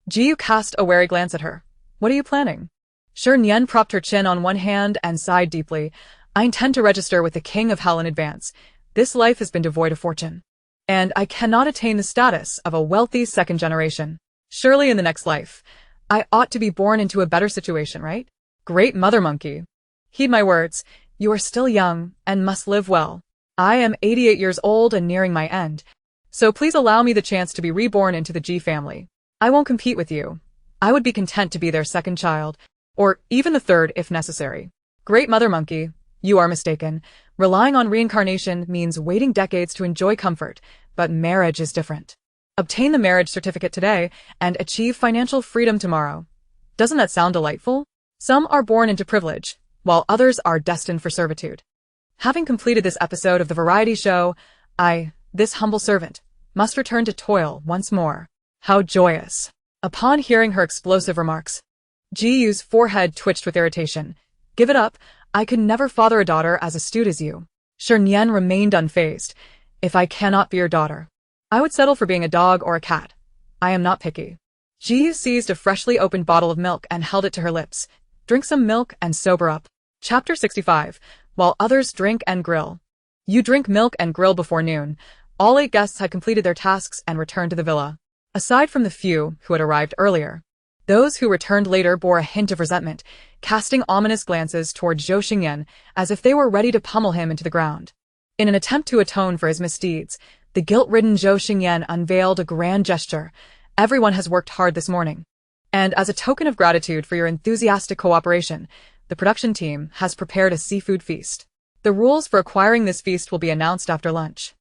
Speaker 1: Jiu cast a wary glance at her. "What are you planning?" Shernyen propped her chin on one hand and sighed deeply. "I intend to register with the King of Hell in advance. This life has been devoid of fortune, and I cannot attain the status of a wealthy second generation. Surely in the next life, I ought to be born into a better situation, right? Great Mother Monkey. Heed my words. You are still young and must live well. I am 88 years old and nearing my end, so please allow me the chance to be reborn into the G family. I won't compete with you. I would be content to be their second child, or even the third if necessary." Great Mother Monkey, you are mistaken. Relying on reincarnation means waiting decades to enjoy comfort, but marriage is different. Obtain the marriage certificate today and achieve financial freedom tomorrow. Doesn't that sound delightful? Some are born into privilege, while others are destined for servitude. Having completed this episode of the variety show, I, this humble servant, must return to toil once more. How joyous. Upon hearing her explosive remarks, Jiu's forehead twitched with irritation. "Give it up. I could never father a daughter as astute as you." Shernyen remained unfazed. "If I cannot be your daughter, I would settle for being a dog or a cat. I am not picky." Jiu seized a freshly opened bottle of milk and held it to her lips. "Drink some milk and sober up." Chapter 65. While others drink and grill. You drink milk and grill before noon. All 8 guests had completed their tasks and returned to the villa. aside from the few who had arrived earlier. Those who returned later bore a hint of resentment, casting ominous glances toward Zhou Xingyan as if they were ready to pummel him into the ground. In an attempt to atone for his misdeeds, the guilt-ridden Zhou Xingyan unveiled a grand gesture. Everyone has worked hard this morning. And as a token of gratitude for your enthusiastic cooperation, the production team has prepared a seafood feast. The rules for acquiring this feast will be announced after lunch.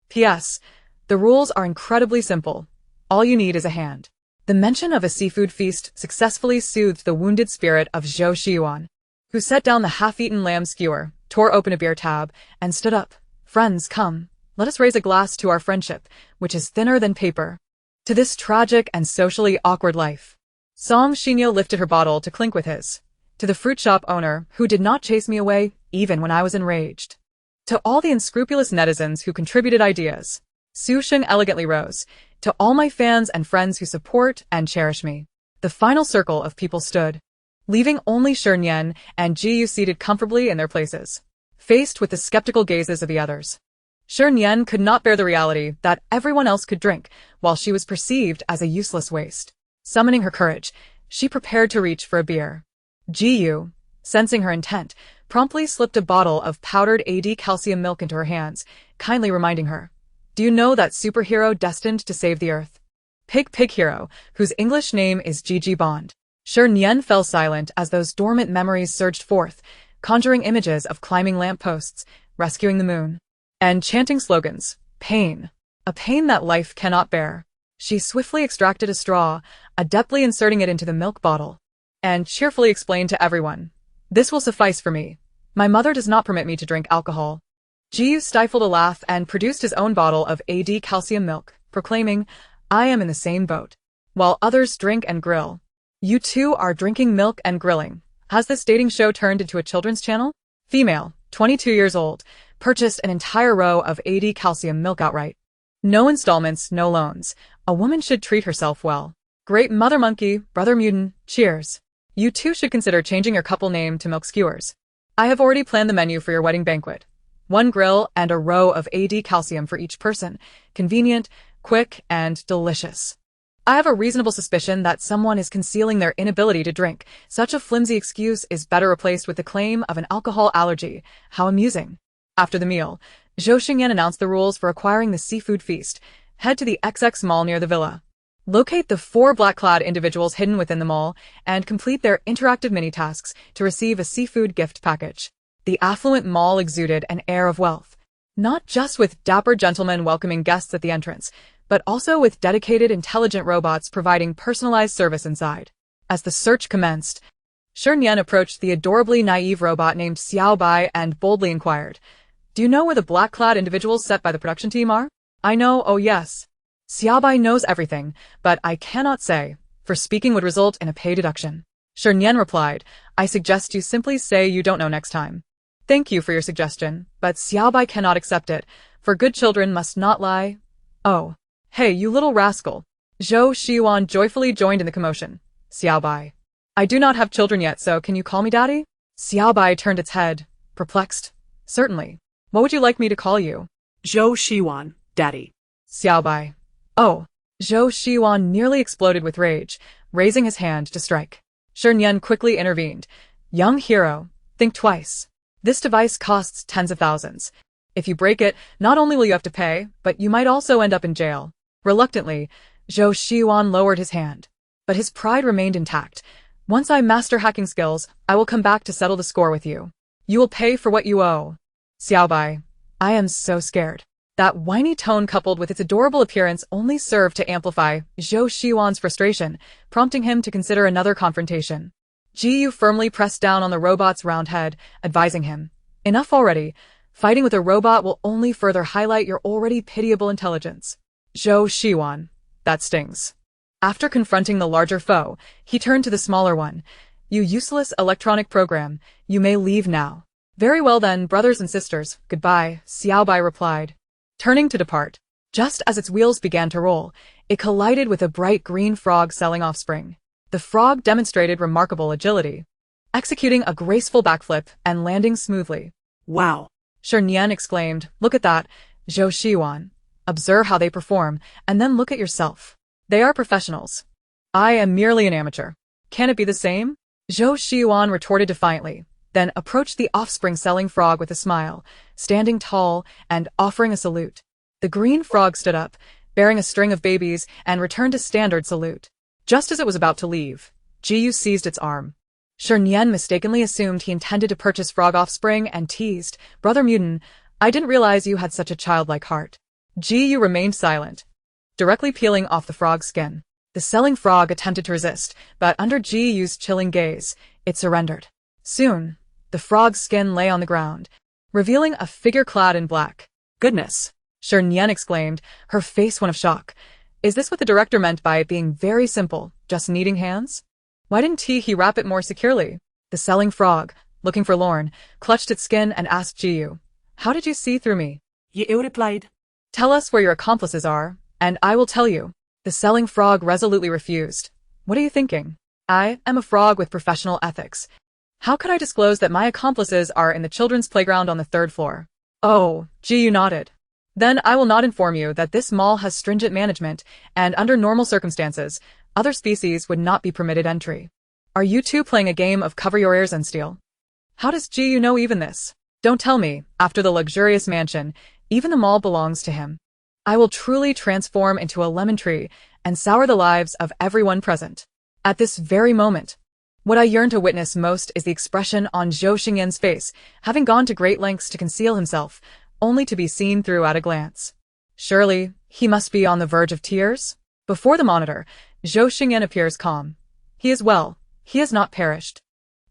Speaker 1: P.S. The rules are incredibly simple. All you need is a hand. The mention of a seafood feast successfully soothed the wounded spirit of Zhou Xiuan, who set down the half-eaten lamb skewer, tore open a beer tab, and stood up. Friends, come. Let us raise a glass to our friendship, which is thinner than paper. To this tragic and socially awkward life. Song Xinyo lifted her bottle to clink with his. To the fruit shop owner, who did not chase me away, even when I was enraged. To all the unscrupulous netizens who contributed ideas. Su Sheng elegantly rose. To all my fans and friends who support and cherish me. The final circle of people stood, leaving only Shernyen and Jiyu seated comfortably in their places, faced with the skeptical gazes of the others. Shernyen could not bear the reality that everyone else could drink, while she was perceived as a useless waste. Summoning her courage, she prepared to reach for a beer. Jiyu, sensing her intent, promptly slipped a bottle of powdered AD calcium milk into her hands, kindly reminding her, "Do you know that superhero destined to save the Earth? Pig Hero, whose English name is Gigi Bond." Shernyen fell silent as those dormant memories surged forth, conjuring images of climbing lampposts, rescuing the moon, and chanting slogans, "Pain. A pain that life cannot bear." She swiftly extracted a straw, adeptly inserting it into the milk bottle, and cheerfully explained to everyone, "This will suffice for me. My mother does not permit me to drink alcohol." Jiyu stifled a laugh and produced his own bottle of AD calcium milk, proclaiming, "I am in the same boat. While others drink and grill, you two are drinking milk and grilling. Has this dating show turned into a children's channel?" Female, 22 years old, purchased an entire row of AD calcium milk outright. No installments, no loans. A woman should treat herself well. Great Mother Monkey, Brother Mutant, cheers. You two should consider changing your couple name to Milk Skewers. I have already planned the menu for your wedding banquet. 1 grill and a row of AD calcium for each person. Convenient, quick, and delicious. I have a reasonable suspicion that someone is concealing their inability to drink. Such a flimsy excuse is better replaced with the claim of an alcohol allergy. How amusing. After the meal, Zhou Xingyan announced the rules for acquiring the seafood feast. Head to the XX Mall near the villa. Locate the 4 black-clad individuals hidden within the mall and complete their interactive mini-tasks to receive a seafood gift package. The affluent mall exuded an air of wealth, not just with dapper gentlemen welcoming guests at the entrance, but also with dedicated intelligent robots providing personalized service inside. As the search commenced, Shernyen approached the adorably naive robot named Xiaobai and boldly inquired, "Do you know where the black-clad individuals set by the production team are?" "I know, oh yes. Xiaobai knows everything, but I cannot say, for speaking would result in a pay deduction." Shernyen replied, "I suggest you simply say you don't know next time." "Thank you for your suggestion, but Xiaobai cannot accept it, for good children must not lie." "Oh. Hey, you little rascal." Zhou Xiuan joyfully joined in the commotion. "Xiaobai. I do not have children yet, so can you call me daddy?" Xiaobai turned its head, perplexed. "Certainly. What would you like me to call you?"
Speaker 2: Zhou Xiuan, daddy.
Speaker 1: Xiaobai. "Oh." Zhou Xiuan nearly exploded with rage, raising his hand to strike. Shernyen quickly intervened. "Young hero, think twice. This device costs tens of thousands. If you break it, not only will you have to pay, but you might also end up in jail." Reluctantly, Zhou Xiuan lowered his hand. But his pride remained intact. "Once I master hacking skills, I will come back to settle the score with you. You will pay for what you owe." "Xiaobai, I am so scared." That whiny tone coupled with its adorable appearance only served to amplify Zhou Xiuan's frustration, prompting him to consider another confrontation. Jiyu firmly pressed down on the robot's round head, advising him, "Enough already. Fighting with a robot will only further highlight your already pitiable intelligence." Zhou Xiuan. That stings. After confronting the larger foe, he turned to the smaller one. "You useless electronic program, you may leave now." "Very well then, brothers and sisters, goodbye," Xiaobai replied, turning to depart. Just as its wheels began to roll, it collided with a bright green frog selling offspring. The frog demonstrated remarkable agility, executing a graceful backflip and landing smoothly.
Speaker 2: "Wow."
Speaker 1: Shernyen exclaimed, "Look at that, Zhou Xiuan. Observe how they perform, and then look at yourself. They are professionals. I am merely an amateur. Can it be the same? Zhou Xiuan retorted defiantly, then approached the offspring-selling frog with a smile, standing tall and offering a salute. The green frog stood up, bearing a string of babies, and returned a standard salute. Just as it was about to leave, Jiyu seized its arm. Shernyen mistakenly assumed he intended to purchase frog offspring and teased, "Brother Mutant, I didn't realize you had such a childlike heart." Jiyu remained silent, directly peeling off the frog's skin. The selling frog attempted to resist, but under Jiyu's chilling gaze, it surrendered. Soon, the frog's skin lay on the ground, revealing a figure clad in black. "Goodness!" Shernyen exclaimed, her face one of shock. "Is this what the director meant by it being very simple, just needing hands? Why didn't he wrap it more securely?" The selling frog, looking forlorn, clutched its skin and asked Jiyu, "How did you see through me?"
Speaker 2: Jiyu replied,
Speaker 1: "Tell us where your accomplices are, and I will tell you." The selling frog resolutely refused. "What are you thinking? I am a frog with professional ethics. How could I disclose that my accomplices are in the children's playground on the 3rd floor? Oh, Jiyu nodded. "Then I will not inform you that this mall has stringent management, and under normal circumstances, other species would not be permitted entry. Are you two playing a game of cover your ears and steal? How does Jiyu know even this? Don't tell me, after the luxurious mansion, even the mall belongs to him. I will truly transform into a lemon tree and sour the lives of everyone present." At this very moment, what I yearn to witness most is the expression on Zhou Xingyan's face, having gone to great lengths to conceal himself, only to be seen through at a glance. Surely, he must be on the verge of tears? Before the monitor, Zhou Xingyan appears calm. He is well. He has not perished.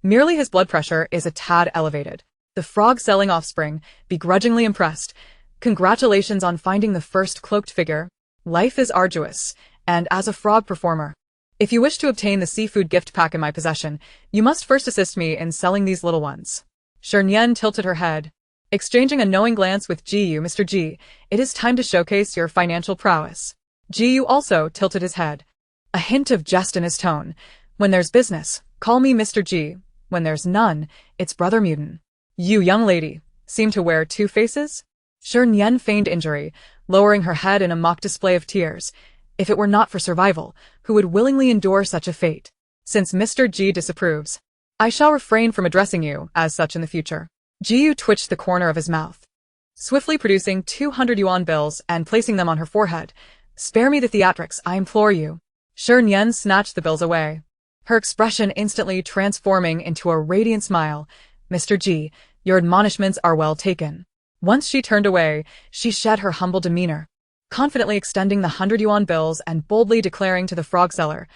Speaker 1: Merely his blood pressure is a tad elevated. The frog-selling offspring, begrudgingly impressed. "Congratulations on finding the first cloaked figure. Life is arduous, and as a frog performer, if you wish to obtain the seafood gift pack in my possession, you must first assist me in selling these little ones." Shernyen tilted her head. Exchanging a knowing glance with Jiyu, "Mr. Ji, it is time to showcase your financial prowess." Jiyu also tilted his head. A hint of jest in his tone. "When there's business, call me Mr. Ji. When there's none, it's Brother Mutant. You, young lady, seem to wear two faces?" Shernyen feigned injury, lowering her head in a mock display of tears. If it were not for survival, who would willingly endure such a fate? Since Mr. Ji disapproves, I shall refrain from addressing you as such in the future. Jiyu twitched the corner of his mouth, swiftly producing 200 yuan bills and placing them on her forehead. "Spare me the theatrics, I implore you." Shernyen snatched the bills away, her expression instantly transforming into a radiant smile. "Mr. Ji, your admonishments are well taken." Once she turned away, she shed her humble demeanor, confidently extending the 100 yuan bills and boldly declaring to the frog seller,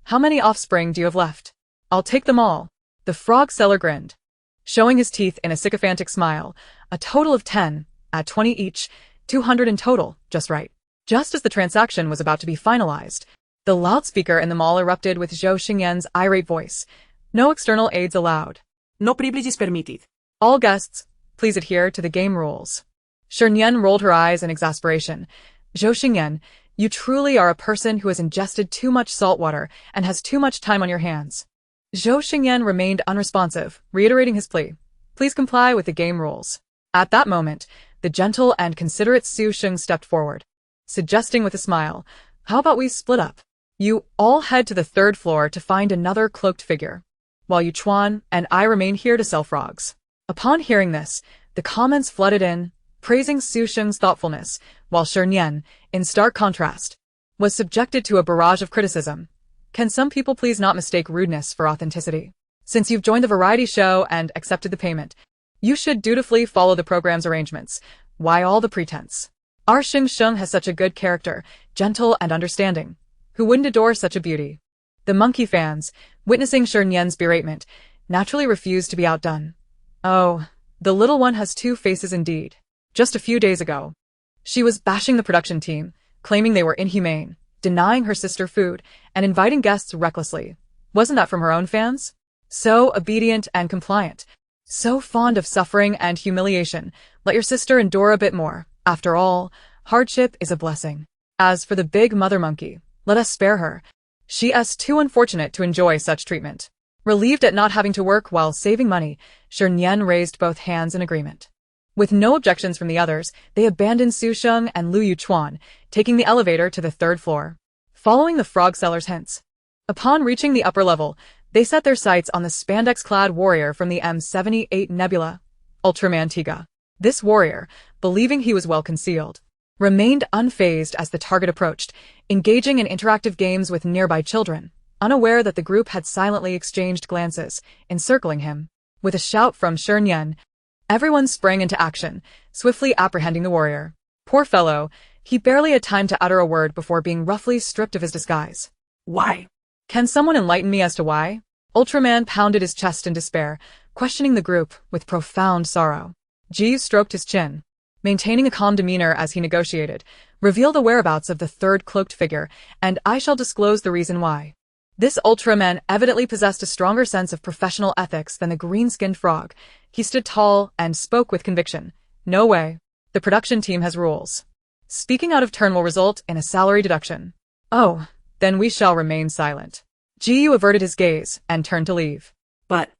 Speaker 1: "How many offspring do you have left?" "I'll take them all." The frog seller grinned, showing his teeth in a sycophantic smile. "A total of 10, at 20 each, 200 in total, just right." Just as the transaction was about to be finalized, the loudspeaker in the mall erupted with Zhou Xingyan's irate voice. "No external aids allowed.
Speaker 2: "No privileges permitted.
Speaker 1: All guests, please adhere to the game rules." Shernyen rolled her eyes in exasperation. "Zhou Xingyan, you truly are a person who has ingested too much salt water and has too much time on your hands." Zhou Xingyan remained unresponsive, reiterating his plea. "Please comply with the game rules." At that moment, the gentle and considerate Su Sheng stepped forward, suggesting with a smile, "How about we split up? You all head to the 3rd floor to find another cloaked figure, while you Chuan and I remain here to sell frogs." Upon hearing this, the comments flooded in, praising Su Sheng's thoughtfulness, while Shernyen, in stark contrast, was subjected to a barrage of criticism. Can some people please not mistake rudeness for authenticity? Since you've joined the variety show and accepted the payment, you should dutifully follow the program's arrangements. Why all the pretense? Our Xing Sheng has such a good character, gentle and understanding. Who wouldn't adore such a beauty? The monkey fans, witnessing Shernyen's beratement, naturally refused to be outdone. "Oh, the little one has two faces indeed." Just a few days ago, she was bashing the production team, claiming they were inhumane, denying her sister food, and inviting guests recklessly. Wasn't that from her own fans? So obedient and compliant, so fond of suffering and humiliation. Let your sister endure a bit more. After all, hardship is a blessing. As for the big mother monkey, let us spare her. She is too unfortunate to enjoy such treatment. Relieved at not having to work while saving money, Shernyen raised both hands in agreement. With no objections from the others, they abandoned Su Sheng and Lu Yuchuan, taking the elevator to the third floor. Following the frog seller's hints. Upon reaching the upper level, they set their sights on the spandex-clad warrior from the M78 Nebula, Ultraman Tiga. This warrior, believing he was well concealed, remained unfazed as the target approached, engaging in interactive games with nearby children, unaware that the group had silently exchanged glances, encircling him. With a shout from Shernyen, everyone sprang into action, swiftly apprehending the warrior. Poor fellow, he barely had time to utter a word before being roughly stripped of his disguise.
Speaker 2: Why?
Speaker 1: Can someone enlighten me as to why? Ultraman pounded his chest in despair, questioning the group with profound sorrow. Ji stroked his chin, maintaining a calm demeanor as he negotiated. Reveal the whereabouts of the third cloaked figure, and I shall disclose the reason why. This Ultraman evidently possessed a stronger sense of professional ethics than the green-skinned frog. He stood tall and spoke with conviction. No way. The production team has rules. Speaking out of turn will result in a salary deduction. Oh, then we shall remain silent. Ji averted his gaze and turned to leave.
Speaker 2: But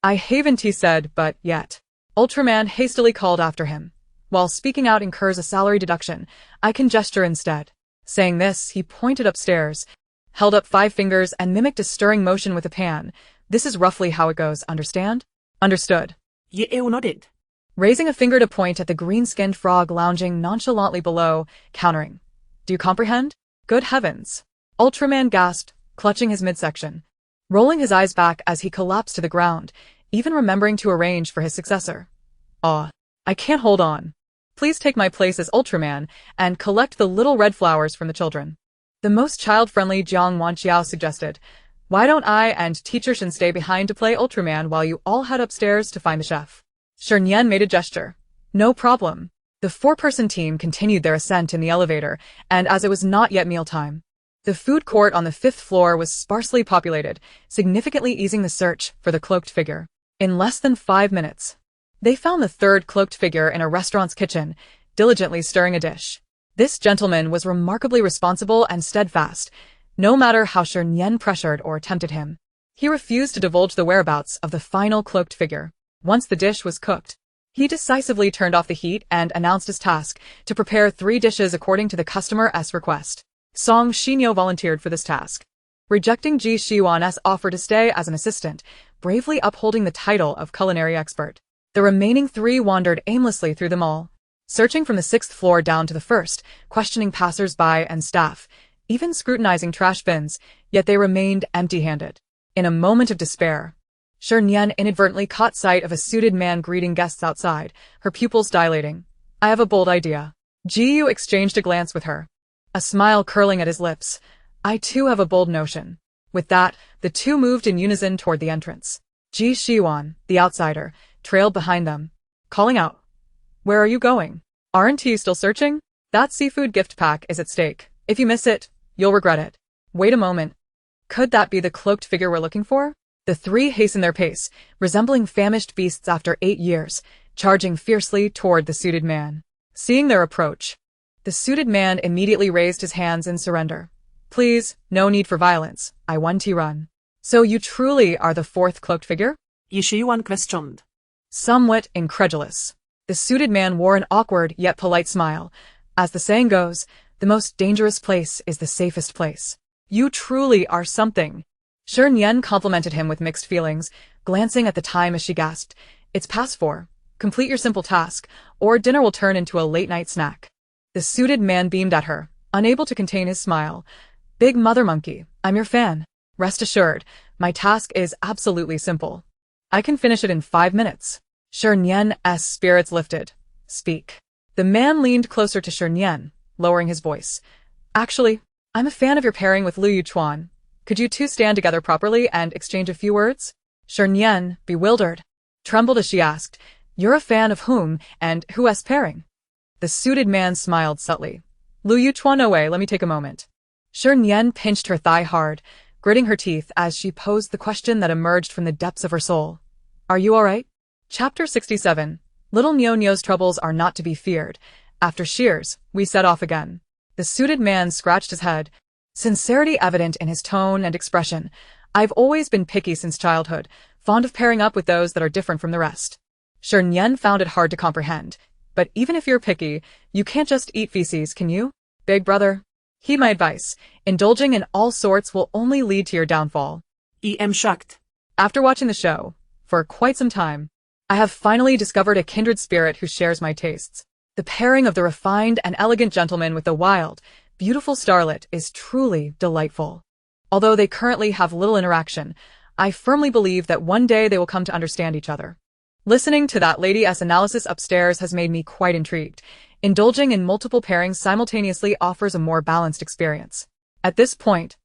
Speaker 1: I haven't, he said, but yet. Ultraman hastily called after him. While speaking out incurs a salary deduction, I can gesture instead. Saying this, he pointed upstairs, held up 5 fingers and mimicked a stirring motion with a pan. This is roughly how it goes, understand? Understood.
Speaker 2: Ye nodded.
Speaker 1: Raising a finger to point at the green-skinned frog lounging nonchalantly below, countering. Do you comprehend? Good heavens. Ultraman gasped, clutching his midsection, rolling his eyes back as he collapsed to the ground, even remembering to arrange for his successor. I can't hold on. Please take my place as Ultraman and collect the little red flowers from the children. The most child-friendly Jiang Wanqiao suggested. Why don't I and Teacher Shen stay behind to play Ultraman while you all head upstairs to find the chef? Shernyen made a gesture. No problem. The 4-person team continued their ascent in the elevator, and as it was not yet mealtime, the food court on the 5th floor was sparsely populated, significantly easing the search for the cloaked figure. In less than 5 minutes, they found the third cloaked figure in a restaurant's kitchen, diligently stirring a dish. This gentleman was remarkably responsible and steadfast, no matter how Shernyen pressured or tempted him. He refused to divulge the whereabouts of the final cloaked figure. Once the dish was cooked, he decisively turned off the heat and announced his task to prepare 3 dishes according to the customer's request. Song Xinyo volunteered for this task, rejecting Ji Shiwan's offer to stay as an assistant, bravely upholding the title of culinary expert. The remaining 3 wandered aimlessly through the mall, searching from the 6th floor down to the 1st, questioning passers-by and staff, even scrutinizing trash bins, yet they remained empty-handed. In a moment of despair, Shernyen inadvertently caught sight of a suited man greeting guests outside, her pupils dilating. I have a bold idea. Ji exchanged a glance with her, a smile curling at his lips. I too have a bold notion. With that, the two moved in unison toward the entrance. Ji Shiwan, the outsider, trailed behind them, calling out, Where are you going? Aren't you still searching? That seafood gift pack is at stake. If you miss it, you'll regret it. Wait a moment. Could that be the cloaked figure we're looking for? The 3 hastened their pace, resembling famished beasts after 8 years, charging fiercely toward the suited man. Seeing their approach, the suited man immediately raised his hands in surrender. Please, no need for violence. I want to run. So you truly are the 4th cloaked figure?
Speaker 2: Yi Shiwan questioned.
Speaker 1: Somewhat incredulous. The suited man wore an awkward yet polite smile. As the saying goes, the most dangerous place is the safest place. You truly are something. Shernyen complimented him with mixed feelings, glancing at the time as she gasped, It's past 4. Complete your simple task, or dinner will turn into a late-night snack. The suited man beamed at her, unable to contain his smile. Big Mother Monkey, I'm your fan. Rest assured, my task is absolutely simple. I can finish it in 5 minutes. Shernyen's spirits lifted. Speak. The man leaned closer to Shernyen, lowering his voice. Actually, I'm a fan of your pairing with Lu Yuchuan. Could you 2 stand together properly and exchange a few words? Shernyen, bewildered, trembled as she asked, You're a fan of whom, and who's pairing? The suited man smiled subtly. Lu Yuchuan away, let me take a moment. Shernyen pinched her thigh hard, gritting her teeth as she posed the question that emerged from the depths of her soul. Are you alright? Chapter 67. Little Nyo-Nyo's troubles are not to be feared. After shears, we set off again. The suited man scratched his head, sincerity evident in his tone and expression. I've always been picky since childhood, fond of pairing up with those that are different from the rest. Shernyen found it hard to comprehend. But even if you're picky, you can't just eat feces, can you? Big brother. Heed my advice. Indulging in all sorts will only lead to your downfall.
Speaker 2: I am shocked.
Speaker 1: After watching the show, for quite some time, I have finally discovered a kindred spirit who shares my tastes. The pairing of the refined and elegant gentleman with the wild, beautiful starlet is truly delightful. Although they currently have little interaction, I firmly believe that one day they will come to understand each other. Listening to that lady's analysis upstairs has made me quite intrigued. Indulging in multiple pairings simultaneously offers a more balanced experience. At this point,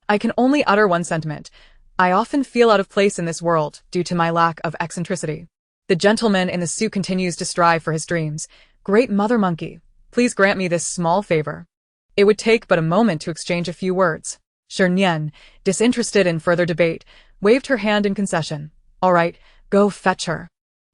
Speaker 1: I can only utter one sentiment. I often feel out of place in this world due to my lack of eccentricity. The gentleman in the suit continues to strive for his dreams. Great Mother Monkey, please grant me this small favor. It would take but a moment to exchange a few words. Shernyen, disinterested in further debate, waved her hand in concession. All right, go fetch her.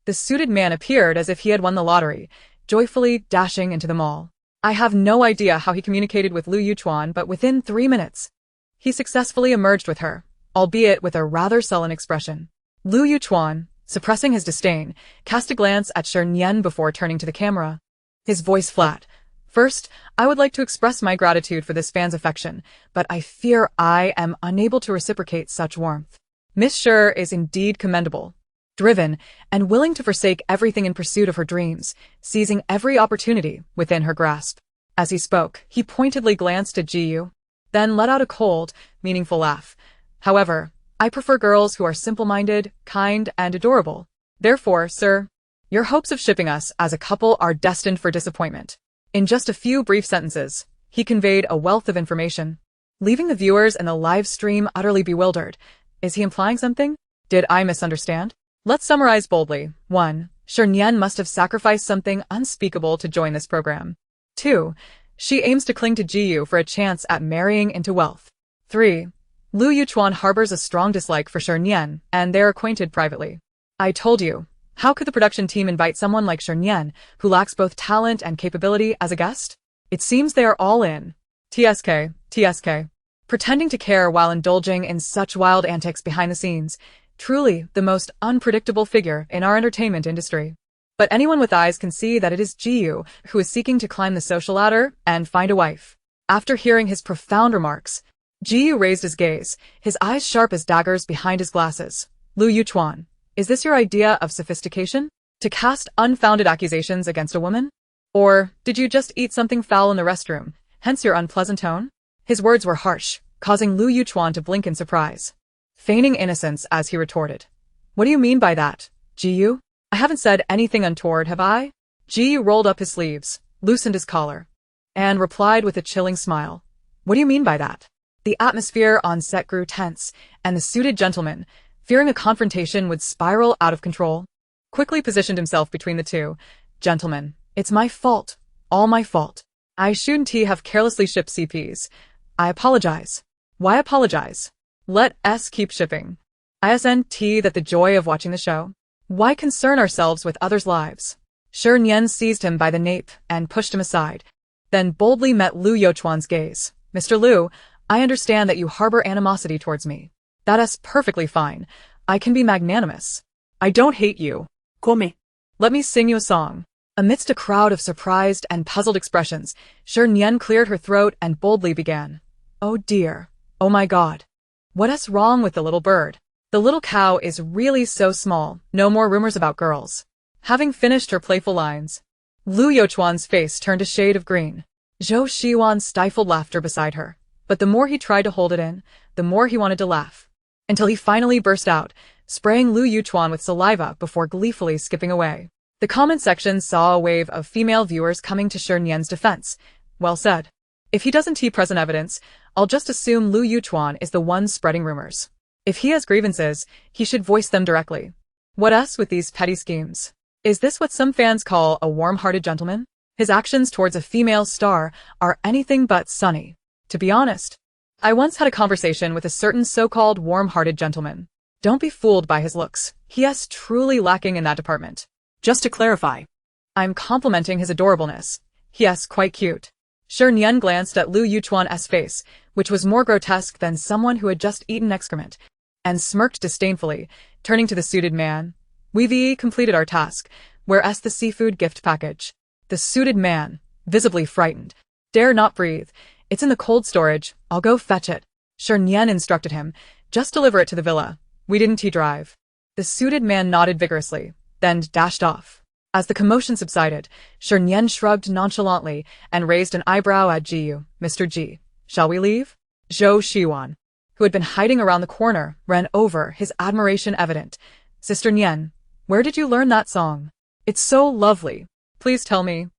Speaker 1: The suited man appeared as if he had won the lottery, joyfully dashing into the mall. I have no idea how he communicated with Lu Yuchuan, but within 3 minutes, he successfully emerged with her, albeit with a rather sullen expression. Lu Yuchuan, suppressing his disdain, cast a glance at Shernyen before turning to the camera. His voice flat. First, I would like to express my gratitude for this fan's affection, but I fear I am unable to reciprocate such warmth. Miss Shi is indeed commendable, driven, and willing to forsake everything in pursuit of her dreams, seizing every opportunity within her grasp. As he spoke, he pointedly glanced at Jiyu, then let out a cold, meaningful laugh. However, I prefer girls who are simple-minded, kind, and adorable. Therefore, sir, your hopes of shipping us as a couple are destined for disappointment. In just a few brief sentences, he conveyed a wealth of information, leaving the viewers in the live stream utterly bewildered. Is he implying something? Did I misunderstand? Let's summarize boldly. 1. Shernyen must have sacrificed something unspeakable to join this program. 2. She aims to cling to Jiyu for a chance at marrying into wealth. 3. Lu Yuchuan harbors a strong dislike for Shernyen, and they're acquainted privately. I told you. How could the production team invite someone like Shernyen, who lacks both talent and capability, as a guest? It seems they are all in. TSK. Pretending to care while indulging in such wild antics behind the scenes. Truly the most unpredictable figure in our entertainment industry. But anyone with eyes can see that it is Jiyu who is seeking to climb the social ladder and find a wife. After hearing his profound remarks, Jiyu raised his gaze, his eyes sharp as daggers behind his glasses. Lu Yuchuan, is this your idea of sophistication? To cast unfounded accusations against a woman? Or did you just eat something foul in the restroom, hence your unpleasant tone? His words were harsh, causing Lu Yuchuan to blink in surprise, feigning innocence as he retorted. What do you mean by that, Jiyu? I haven't said anything untoward, have I? Jiyu rolled up his sleeves, loosened his collar, and replied with a chilling smile. What do you mean by that? The atmosphere on set grew tense, and the suited gentleman, fearing a confrontation would spiral out of control, quickly positioned himself between the two. Gentlemen, it's my fault. All my fault. I shouldn't have carelessly shipped CPs. I apologize. Why apologize? Let us keep shipping. ISNT that the joy of watching the show. Why concern ourselves with others' lives? Shernyen seized him by the nape and pushed him aside, then boldly met Lu Yuchuan's gaze. Mr. Lu, I understand that you harbor animosity towards me. That's perfectly fine. I can be magnanimous. I don't hate you.
Speaker 2: Come.
Speaker 1: Let me sing you a song. Amidst a crowd of surprised and puzzled expressions, Shernyen cleared her throat and boldly began. Oh dear. Oh my God. What's wrong with the little bird? The little cow is really so small. No more rumors about girls. Having finished her playful lines, Lu Yuchuan's face turned a shade of green. Zhou Shiwan stifled laughter beside her, but the more he tried to hold it in, the more he wanted to laugh, until he finally burst out, spraying Lu Yuchuan with saliva before gleefully skipping away. The comment section saw a wave of female viewers coming to Shernyen's defense. Well said. If he doesn't present evidence, I'll just assume Lu Yuchuan is the one spreading rumors. If he has grievances, he should voice them directly. What else with these petty schemes? Is this what some fans call a warm-hearted gentleman? His actions towards a female star are anything but sunny. To be honest, I once had a conversation with a certain so-called warm-hearted gentleman. Don't be fooled by his looks. He is truly lacking in that department.
Speaker 2: Just to clarify,
Speaker 1: I'm complimenting his adorableness. He is quite cute. Shernyen glanced at Lu Yuchuan's face, which was more grotesque than someone who had just eaten excrement, and smirked disdainfully, turning to the suited man. We've completed our task. Where's the seafood gift package? The suited man, visibly frightened, dare not breathe. It's in the cold storage. I'll go fetch it. Shernyen instructed him. Just deliver it to the villa. We didn't drive. The suited man nodded vigorously, then dashed off. As the commotion subsided, Shernyen shrugged nonchalantly and raised an eyebrow at Jiu. Mr. G, shall we leave? Zhou Shiwan, who had been hiding around the corner, ran over, his admiration evident. Sister Nian, where did you learn that song? It's so lovely. Please tell me.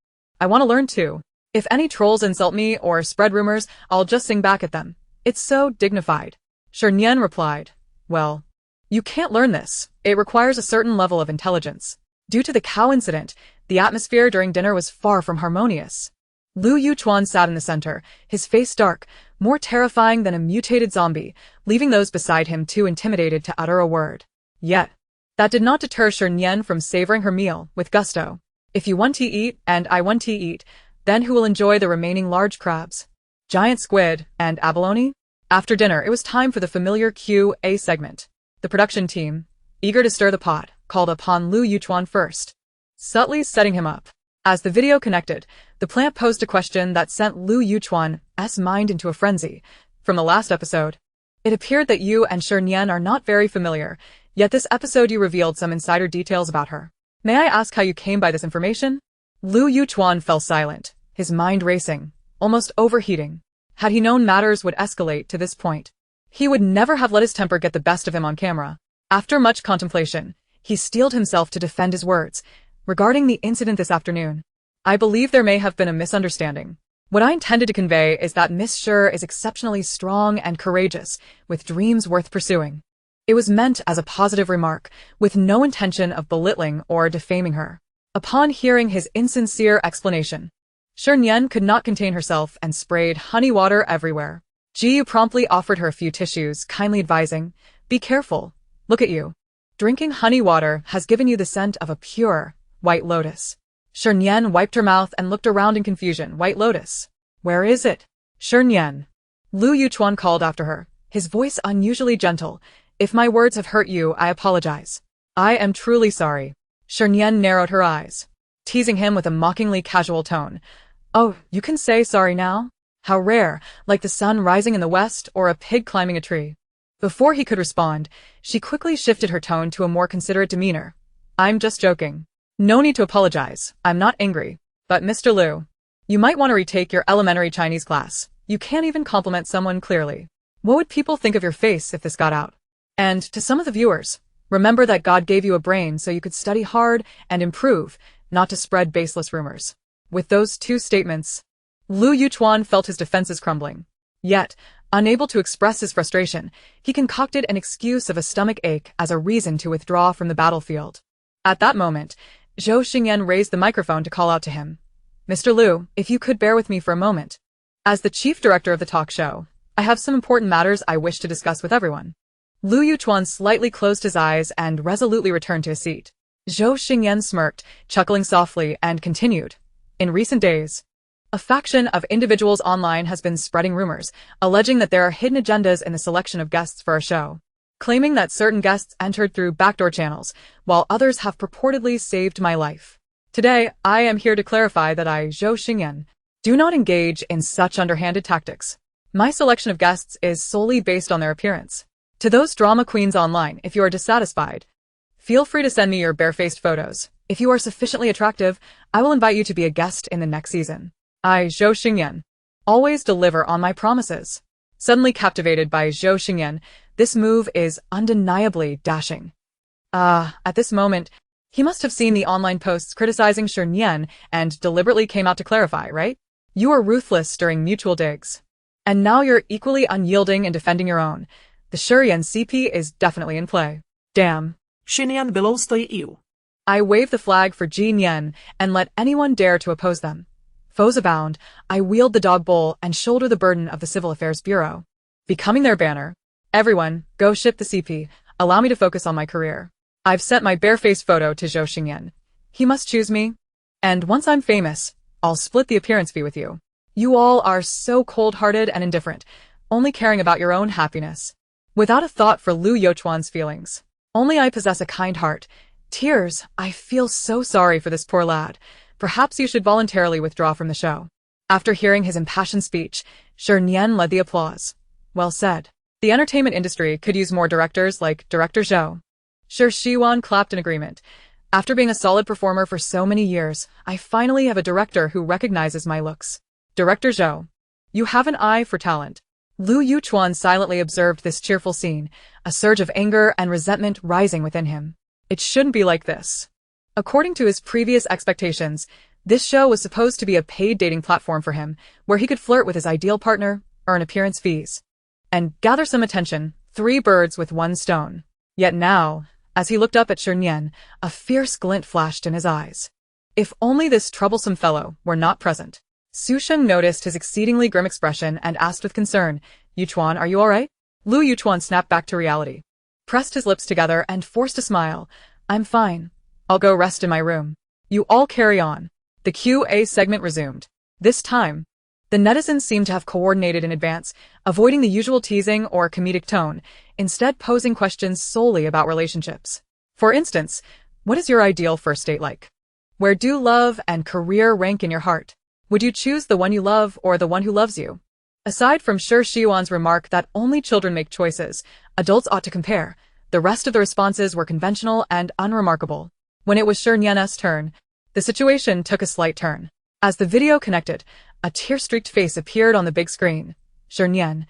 Speaker 1: I want to learn too. If any trolls insult me or spread rumors, I'll just sing back at them. It's so dignified. Shernyen replied, well, you can't learn this. It requires a certain level of intelligence. Due to the cow incident, the atmosphere during dinner was far from harmonious. Lu Yuchuan sat in the center, his face dark, more terrifying than a mutated zombie, leaving those beside him too intimidated to utter a word. Yet, that did not deter Shernyen from savoring her meal with gusto. If you want to eat, and I want to eat, then who will enjoy the remaining large crabs? Giant squid, and abalone? After dinner, it was time for the familiar Q&A segment. The production team, eager to stir the pot, called upon Lu Yuchuan first, subtly setting him up. As the video connected, the plant posed a question that sent Lu Yuchuan's mind into a frenzy. From the last episode, it appeared that you and Shernyen are not very familiar, yet this episode you revealed some insider details about her. May I ask how you came by this information? Lu Yuchuan fell silent, his mind racing, almost overheating. Had he known matters would escalate to this point, he would never have let his temper get the best of him on camera. After much contemplation, he steeled himself to defend his words. Regarding the incident this afternoon, I believe there may have been a misunderstanding. What I intended to convey is that Miss Shi is exceptionally strong and courageous, with dreams worth pursuing. It was meant as a positive remark, with no intention of belittling or defaming her. Upon hearing his insincere explanation, Shernyen could not contain herself and sprayed honey water everywhere. Jiu promptly offered her a few tissues, kindly advising, be careful, look at you. Drinking honey water has given you the scent of a pure, white lotus. Shernyen wiped her mouth and looked around in confusion. White lotus? Where is it? Shernyen. Lu Yuchuan called after her, his voice unusually gentle. If my words have hurt you, I apologize. I am truly sorry. Shernyen narrowed her eyes, teasing him with a mockingly casual tone. Oh, you can say sorry now? How rare, like the sun rising in the west or a pig climbing a tree. Before he could respond, she quickly shifted her tone to a more considerate demeanor. I'm just joking. No need to apologize. I'm not angry. But Mr. Lu, you might want to retake your elementary Chinese class. You can't even compliment someone clearly. What would people think of your face if this got out? And to some of the viewers, remember that God gave you a brain so you could study hard and improve, not to spread baseless rumors. With those two statements, Lu Yuchuan felt his defenses crumbling. Yet, unable to express his frustration, he concocted an excuse of a stomach ache as a reason to withdraw from the battlefield. At that moment, Zhou Xingyan raised the microphone to call out to him. Mr. Lu, if you could bear with me for a moment. As the chief director of the talk show, I have some important matters I wish to discuss with everyone. Lu Yuchuan slightly closed his eyes and resolutely returned to his seat. Zhou Xingyan smirked, chuckling softly, and continued. In recent days, a faction of individuals online has been spreading rumors, alleging that there are hidden agendas in the selection of guests for our show, claiming that certain guests entered through backdoor channels, while others have purportedly saved my life. Today, I am here to clarify that I, Zhou Xingyan, do not engage in such underhanded tactics. My selection of guests is solely based on their appearance. To those drama queens online, if you are dissatisfied, feel free to send me your barefaced photos. If you are sufficiently attractive, I will invite you to be a guest in the next season. I, Zhou Xingyan, always deliver on my promises. Suddenly captivated by Zhou Xingyan, this move is undeniably dashing. At this moment, he must have seen the online posts criticizing Shernyen and deliberately came out to clarify, right? You are ruthless during mutual digs. And now you're equally unyielding in defending your own. The Shernyen CP is definitely in play. Damn.
Speaker 2: Shi Nian belongs to you.
Speaker 1: I wave the flag for Shi Nian and let anyone dare to oppose them. Foes abound, I wield the dog bowl and shoulder the burden of the Civil Affairs Bureau, becoming their banner. Everyone, go ship the CP, allow me to focus on my career. I've sent my barefaced photo to Zhou Xingyan. He must choose me. And once I'm famous, I'll split the appearance fee with you. You all are so cold-hearted and indifferent, only caring about your own happiness, without a thought for Lu Yuchuan's feelings. Only I possess a kind heart, Tears, I feel so sorry for this poor lad. Perhaps you should voluntarily withdraw from the show. After hearing his impassioned speech, Shernyen led the applause. Well said. The entertainment industry could use more directors like Director Zhou. Shi Nian clapped in agreement. After being a solid performer for so many years, I finally have a director who recognizes my looks. Director Zhou. You have an eye for talent. Lu Yuchuan silently observed this cheerful scene, a surge of anger and resentment rising within him. It shouldn't be like this. According to his previous expectations, this show was supposed to be a paid dating platform for him, where he could flirt with his ideal partner, earn appearance fees, and gather some attention, 3 birds with 1 stone. Yet now, as he looked up at Shernyen, a fierce glint flashed in his eyes. If only this troublesome fellow were not present. Su Sheng noticed his exceedingly grim expression and asked with concern, Yuchuan, are you alright? Lu Yuchuan snapped back to reality, pressed his lips together and forced a smile. I'm fine. I'll go rest in my room. You all carry on. The QA segment resumed. This time, the netizens seemed to have coordinated in advance, avoiding the usual teasing or comedic tone, instead posing questions solely about relationships. For instance, what is your ideal first date like? Where do love and career rank in your heart? Would you choose the one you love or the one who loves you? Aside from Shi Nian's remark that only children make choices, adults ought to compare, the rest of the responses were conventional and unremarkable. When it was Shernyen's turn, the situation took a slight turn. As the video connected, a tear-streaked face appeared on the big screen. Shernyen.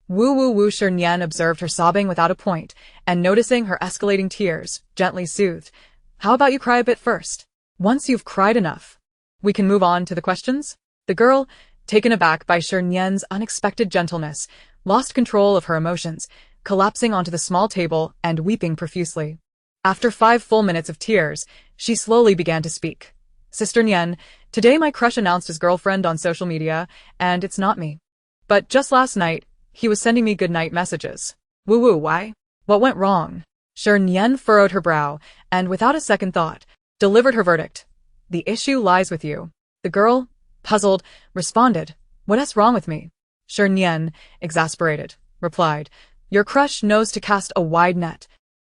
Speaker 1: Woo. Shernyen observed her sobbing without a point, and noticing her escalating tears, gently soothed. How about you cry a bit first? Once you've cried enough, we can move on to the questions? The girl, taken aback by Shernyen's unexpected gentleness, lost control of her emotions, collapsing onto the small table and weeping profusely. After 5 full minutes of tears, she slowly began to speak. Sister Nian, today my crush announced his girlfriend on social media, and it's not me. But just last night, he was sending me goodnight messages. Woo, why? What went wrong? Shernyen furrowed her brow, and without a second thought, delivered her verdict. The issue lies with you. The girl, puzzled, responded, What's wrong with me? Shernyen, exasperated, replied, Your crush knows to cast a wide net,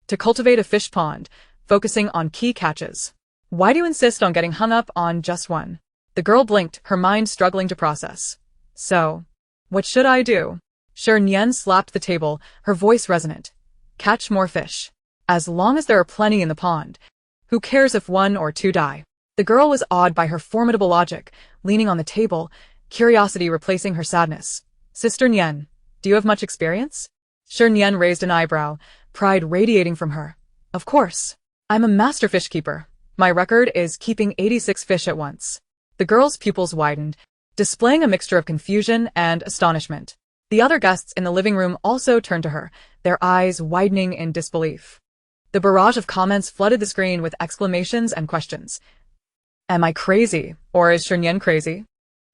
Speaker 1: to cultivate a fish pond, focusing on key catches. Why do you insist on getting hung up on just one? The girl blinked, her mind struggling to process. So, what should I do? Shernyen slapped the table, her voice resonant. Catch more fish. As long as there are plenty in the pond. Who cares if 1 or 2 die? The girl was awed by her formidable logic, leaning on the table, curiosity replacing her sadness. Sister Nian, do you have much experience? Shernyen raised an eyebrow, pride radiating from her. Of course. I'm a master fish keeper. My record is keeping 86 fish at once. The girl's pupils widened, displaying a mixture of confusion and astonishment. The other guests in the living room also turned to her, their eyes widening in disbelief. The barrage of comments flooded the screen with exclamations and questions. Am I crazy? Or is Shernyen crazy?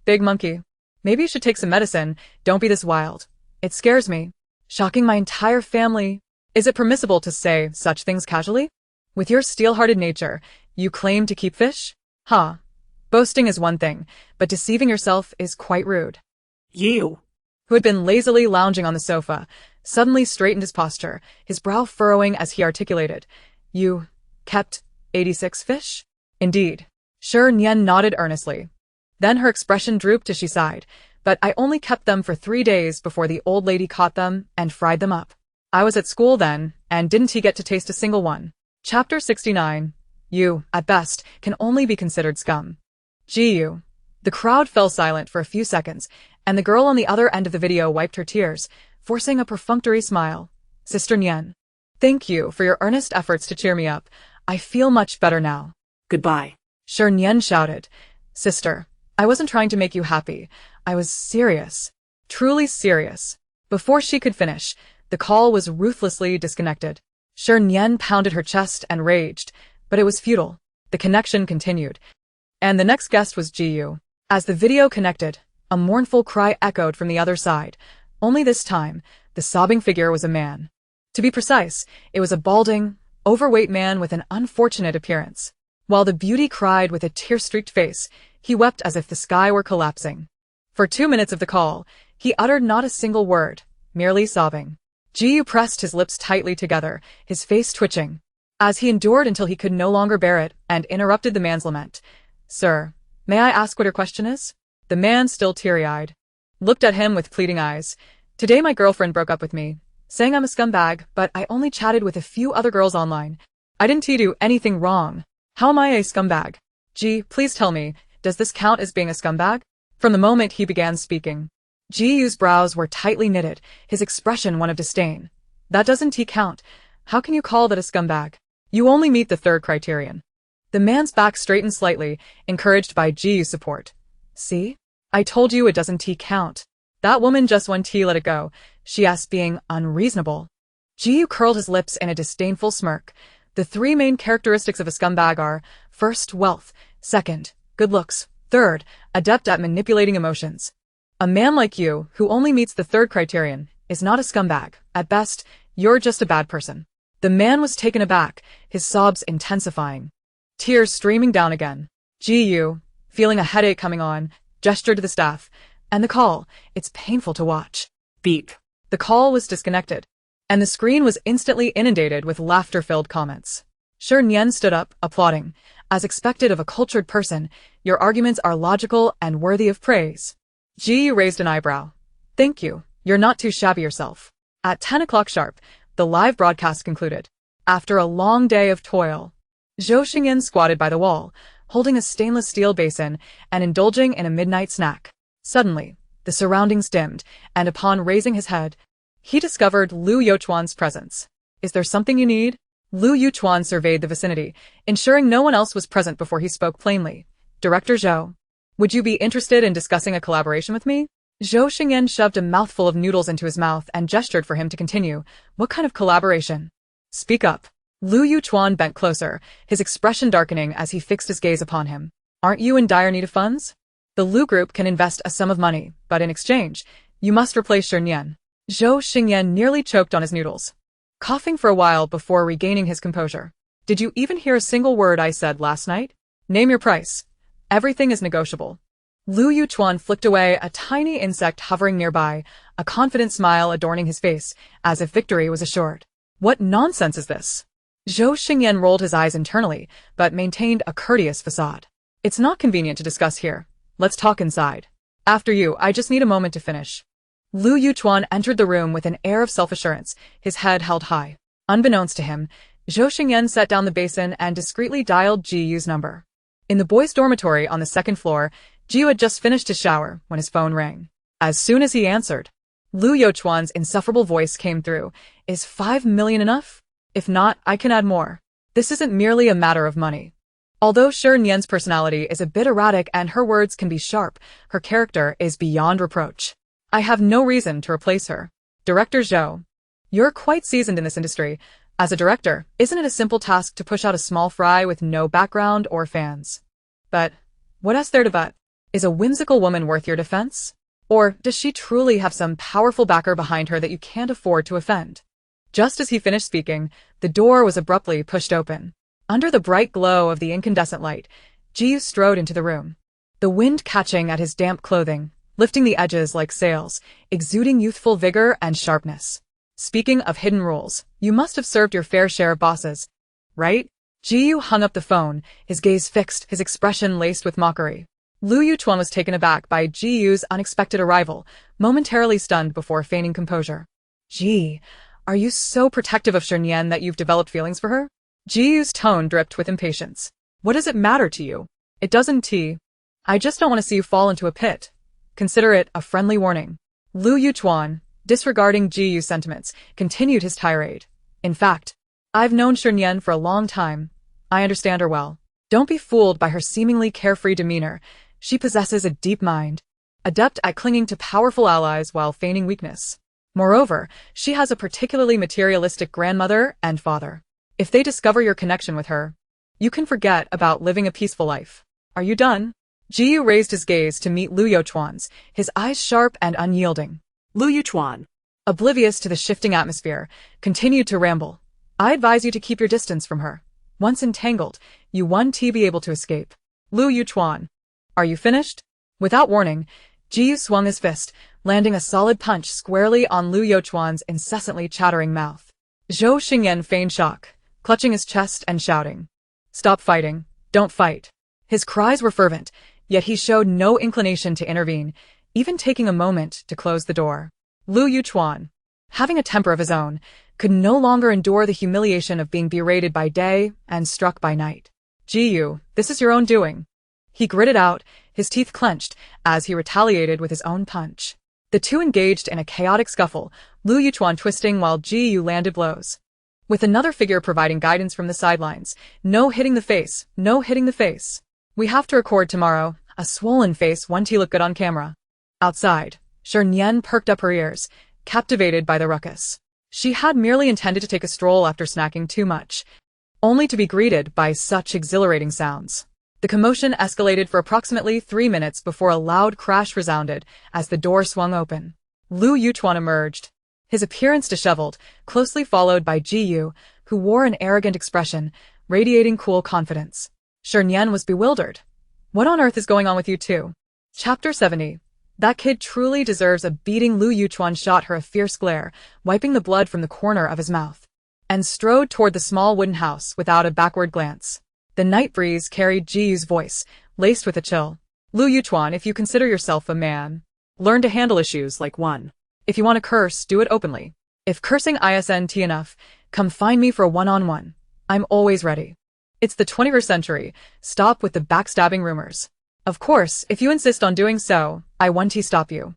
Speaker 1: Big monkey. Maybe you should take some medicine. Don't be this wild. It scares me. Shocking my entire family. Is it permissible to say such things casually? With your steel-hearted nature, you claim to keep fish? Huh. Boasting is one thing, but deceiving yourself is quite rude.
Speaker 2: You,
Speaker 1: who had been lazily lounging on the sofa, suddenly straightened his posture, his brow furrowing as he articulated, You kept 86 fish? Indeed. Shernyen nodded earnestly. Then her expression drooped as she sighed, but I only kept them for 3 days before the old lady caught them and fried them up. I was at school then, and didn't he get to taste a single one? Chapter 69. You, at best, can only be considered scum. Gu. The crowd fell silent for a few seconds, and the girl on the other end of the video wiped her tears, forcing a perfunctory smile. Sister Nian. Thank you for your earnest efforts to cheer me up. I feel much better now.
Speaker 2: Goodbye.
Speaker 1: Shernyen shouted. Sister, I wasn't trying to make you happy. I was serious. Truly serious. Before she could finish, the call was ruthlessly disconnected. Shernyen pounded her chest and raged, but it was futile. The connection continued. And the next guest was Gu. As the video connected, a mournful cry echoed from the other side. Only this time, the sobbing figure was a man. To be precise, it was a balding, overweight man with an unfortunate appearance. While the beauty cried with a tear-streaked face, he wept as if the sky were collapsing. For 2 minutes of the call, he uttered not a single word, merely sobbing. Gu pressed his lips tightly together, his face twitching. as he endured until he could no longer bear it and interrupted the man's lament. "Sir, may I ask what your question is?" The man, still teary-eyed, looked at him with pleading eyes. "Today my girlfriend broke up with me, saying I'm a scumbag, but I only chatted with a few other girls online. I didn't do anything wrong. How am I a scumbag? Gee, please tell me, does this count as being a scumbag?" From the moment he began speaking, Ji-Yu's brows were tightly knitted, his expression one of disdain. "That doesn't count. How can you call that a scumbag? You only meet the third criterion." The man's back straightened slightly, encouraged by Ji-Yu's support. "See? I told you it doesn't count. That woman just won't let it go," she asked, being unreasonable. Ji-Yu curled his lips in a disdainful smirk. The three main characteristics of a scumbag are, first, wealth, second, good looks, third, adept at manipulating emotions. A man like you, who only meets the third criterion, is not a scumbag. At best, you're just a bad person. The man was taken aback, his sobs intensifying. Tears streaming down again. Ji-Yu, feeling a headache coming on, gestured to the staff. "And the call, it's painful to watch." Beep. The call was disconnected, and the screen was instantly inundated with laughter-filled comments. Shernyen stood up, applauding. "As expected of a cultured person, your arguments are logical and worthy of praise." Ji-Yu raised an eyebrow. "Thank you, you're not too shabby yourself." At 10 o'clock sharp, the live broadcast concluded. After a long day of toil, Shernyen squatted by the wall, holding a stainless steel basin and indulging in a midnight snack. Suddenly, the surroundings dimmed, and upon raising his head, he discovered Lu Yuchuan's presence. "Is there something you need?" Lu Yuchuan surveyed the vicinity, ensuring no one else was present before he spoke plainly. "Director Zhou, would you be interested in discussing a collaboration with me?" Shernyen shoved a mouthful of noodles into his mouth and gestured for him to continue. "What kind of collaboration?" "Speak up." Lu Yuchuan bent closer, his expression darkening as he fixed his gaze upon him. "Aren't you in dire need of funds? The Lu Group can invest a sum of money, but in exchange, you must replace Shernyen." Shernyen nearly choked on his noodles, coughing for a while before regaining his composure. "Did you even hear a single word I said last night? Name your price. Everything is negotiable." Lu Yuchuan flicked away a tiny insect hovering nearby, a confident smile adorning his face, as if victory was assured. "What nonsense is this?" Shernyen rolled his eyes internally, but maintained a courteous facade. "It's not convenient to discuss here. Let's talk inside." "After you, I just need a moment to finish." Lu Yuchuan entered the room with an air of self-assurance, his head held high. Unbeknownst to him, Shernyen set down the basin and discreetly dialed Ji-Yu's number. In the boys' dormitory on the second floor, Ji-Yu had just finished his shower when his phone rang. As soon as he answered, Lu Yuchuan's insufferable voice came through. "Is 5 million enough? If not, I can add more. This isn't merely a matter of money." Although Shernyen's personality is a bit erratic and her words can be sharp, her character is beyond reproach. "I have no reason to replace her. Director Zhou, you're quite seasoned in this industry. As a director, isn't it a simple task to push out a small fry with no background or fans? But what else there to but? Is a whimsical woman worth your defense? Or does she truly have some powerful backer behind her that you can't afford to offend?" Just as he finished speaking, the door was abruptly pushed open. Under the bright glow of the incandescent light, Ji-Yu strode into the room, the wind catching at his damp clothing, lifting the edges like sails, exuding youthful vigor and sharpness. "Speaking of hidden rules, you must have served your fair share of bosses, right?" Ji-Yu hung up the phone, his gaze fixed, his expression laced with mockery. Lu Yuchuan was taken aback by Ji-Yu's unexpected arrival, momentarily stunned before feigning composure. "Ji, are you so protective of Shernyen that you've developed feelings for her?" Ji-Yu's tone dripped with impatience. "What does it matter to you? It doesn't. I just don't want to see you fall into a pit. Consider it a friendly warning." Lu Yuchuan, disregarding Ji-Yu's sentiments, continued his tirade. "In fact, I've known Shernyen for a long time. I understand her well. Don't be fooled by her seemingly carefree demeanor. She possesses a deep mind, adept at clinging to powerful allies while feigning weakness. Moreover, she has a particularly materialistic grandmother and father. If they discover your connection with her, you can forget about living a peaceful life. Are you done?" Ji-Yu raised his gaze to meet Lu Yuchuan's, his eyes sharp and unyielding. Lu Yuchuan, oblivious to the shifting atmosphere, continued to ramble. "I advise you to keep your distance from her. Once entangled, you won't be able to escape." "Lu Yuchuan, are you finished?" Without warning, Ji-Yu swung his fist, landing a solid punch squarely on Lu Yuchuan's incessantly chattering mouth. Shernyen feigned shock, clutching his chest and shouting, "Stop fighting, don't fight." His cries were fervent, yet he showed no inclination to intervene, even taking a moment to close the door. Lu Yuchuan, having a temper of his own, could no longer endure the humiliation of being berated by day and struck by night. "Jiyu, this is your own doing." He gritted out, his teeth clenched, as he retaliated with his own punch. The two engaged in a chaotic scuffle, Lu Yuchuan twisting while Jiyu landed blows, with another figure providing guidance from the sidelines. "No hitting the face, no hitting the face. We have to record tomorrow. A swollen face won't look good on camera." Outside, Shernyen perked up her ears, captivated by the ruckus. She had merely intended to take a stroll after snacking too much, only to be greeted by such exhilarating sounds. The commotion escalated for approximately 3 minutes before a loud crash resounded as the door swung open. Lu Yuchuan emerged, his appearance disheveled, closely followed by Jiyu, who wore an arrogant expression, radiating cool confidence. Shernyen was bewildered. "What on earth is going on with you two?" Chapter 70. "That kid truly deserves a beating." Lu Yuchuan shot her a fierce glare, wiping the blood from the corner of his mouth, and strode toward the small wooden house without a backward glance. The night breeze carried Jiyu's voice, laced with a chill. "Lu Yuchuan, if you consider yourself a man, learn to handle issues like one. If you want to curse, do it openly. If cursing isn't enough, come find me for a one-on-one. I'm always ready. It's the 21st century, stop with the backstabbing rumors. Of course, if you insist on doing so, I won't stop you.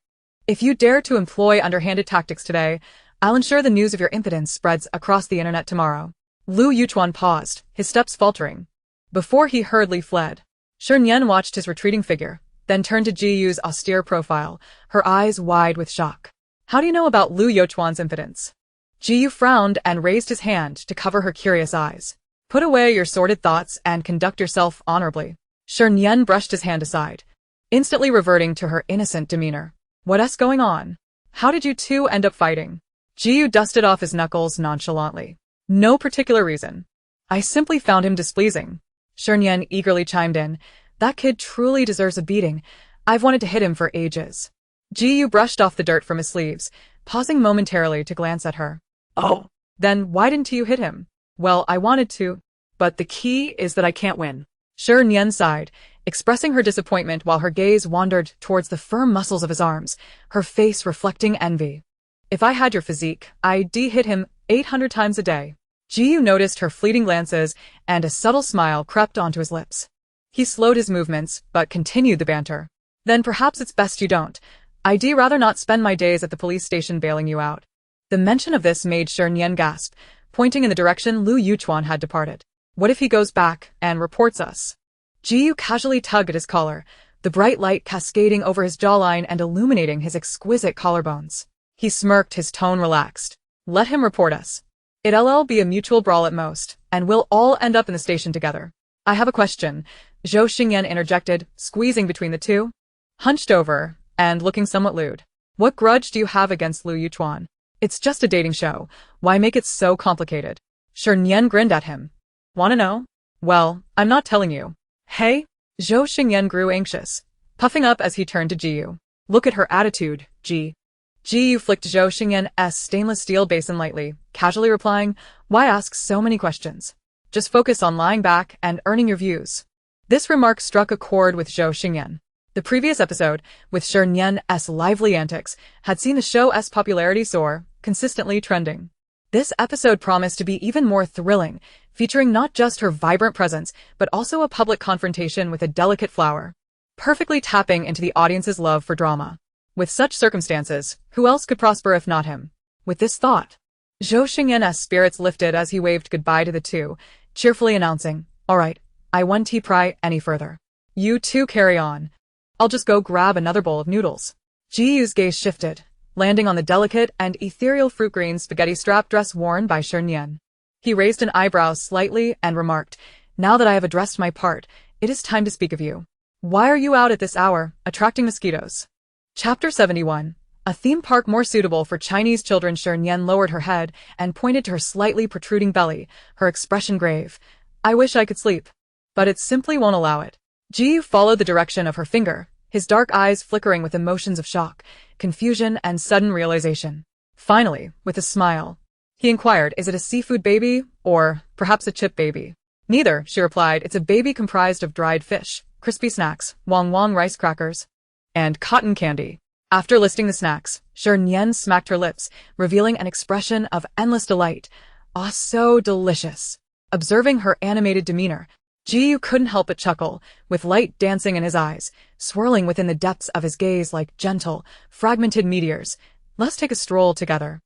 Speaker 1: If you dare to employ underhanded tactics today, I'll ensure the news of your impotence spreads across the internet tomorrow." Lu Yuchuan paused, his steps faltering, before he hurriedly fled. Shernyen watched his retreating figure, then turned to Jiyu's austere profile, her eyes wide with shock. "How do you know about Lu Yuchuan's impotence?" Jiyu frowned and raised his hand to cover her curious eyes. "Put away your sordid thoughts and conduct yourself honorably." Shernyen brushed his hand aside, instantly reverting to her innocent demeanor. "What's going on? How did you two end up fighting?" Jiyu dusted off his knuckles nonchalantly. "No particular reason. I simply found him displeasing." Shernyen eagerly chimed in. "That kid truly deserves a beating. I've wanted to hit him for ages." Jiyu brushed off the dirt from his sleeves, pausing momentarily to glance at her. "Oh, then why didn't you hit him?" "Well, I wanted to, but the key is that I can't win." Shernyen sighed, expressing her disappointment while her gaze wandered towards the firm muscles of his arms, her face reflecting envy. "If I had your physique, I'd hit him 800 times a day." Jiyu noticed her fleeting glances, and a subtle smile crept onto his lips. He slowed his movements, but continued the banter. "Then perhaps it's best you don't. I'd rather not spend my days at the police station bailing you out." The mention of this made Shernyen gasp, pointing in the direction Lu Yuchuan had departed. "What if he goes back and reports us?" Jiyu casually tugged at his collar, the bright light cascading over his jawline and illuminating his exquisite collarbones. He smirked, his tone relaxed. "Let him report us. It'll be a mutual brawl at most, and we'll all end up in the station together." "I have a question," Zhou Xingyan interjected, squeezing between the two. Hunched over, and looking somewhat lewd. "What grudge do you have against Lu Yuchuan? It's just a dating show. Why make it so complicated?" Shernyen grinned at him. "Wanna know? Well, I'm not telling you." "Hey?" Zhou Xingyan grew anxious, puffing up as he turned to Jiyu. "Look at her attitude, Ji." Jiyu flicked Zhou Xingyan's stainless steel basin lightly, casually replying, "Why ask so many questions? Just focus on lying back and earning your views." This remark struck a chord with Zhou Xingyan. The previous episode, with Shernyen's lively antics, had seen the show's popularity soar, consistently trending. This episode promised to be even more thrilling, featuring not just her vibrant presence, but also a public confrontation with a delicate flower, perfectly tapping into the audience's love for drama. With such circumstances, who else could prosper if not him? With this thought, Zhou Xingyan's spirits lifted as he waved goodbye to the two, cheerfully announcing, "All right, I won't pry any further. You two carry on. I'll just go grab another bowl of noodles." Jiyu's gaze shifted, landing on the delicate and ethereal fruit green spaghetti strap dress worn by Shernyen. He raised an eyebrow slightly and remarked, "Now that I have addressed my part, it is time to speak of you. Why are you out at this hour, attracting mosquitoes?" Chapter 71. A theme park more suitable for Chinese children. Shernyen lowered her head and pointed to her slightly protruding belly, her expression grave. "I wish I could sleep, but it simply won't allow it." Jiyu followed the direction of her finger, his dark eyes flickering with emotions of shock, confusion, and sudden realization. Finally, with a smile, He inquired, is it a seafood baby, or perhaps a chip baby? Neither, she replied, it's a baby comprised of dried fish, crispy snacks, wang rice crackers, and cotton candy. After listing the snacks, Shernyen smacked her lips, revealing an expression of endless delight. Ah, so delicious. Observing her animated demeanor, Jiyu couldn't help but chuckle, with light dancing in his eyes, swirling within the depths of his gaze like gentle, fragmented meteors. Let's take a stroll together.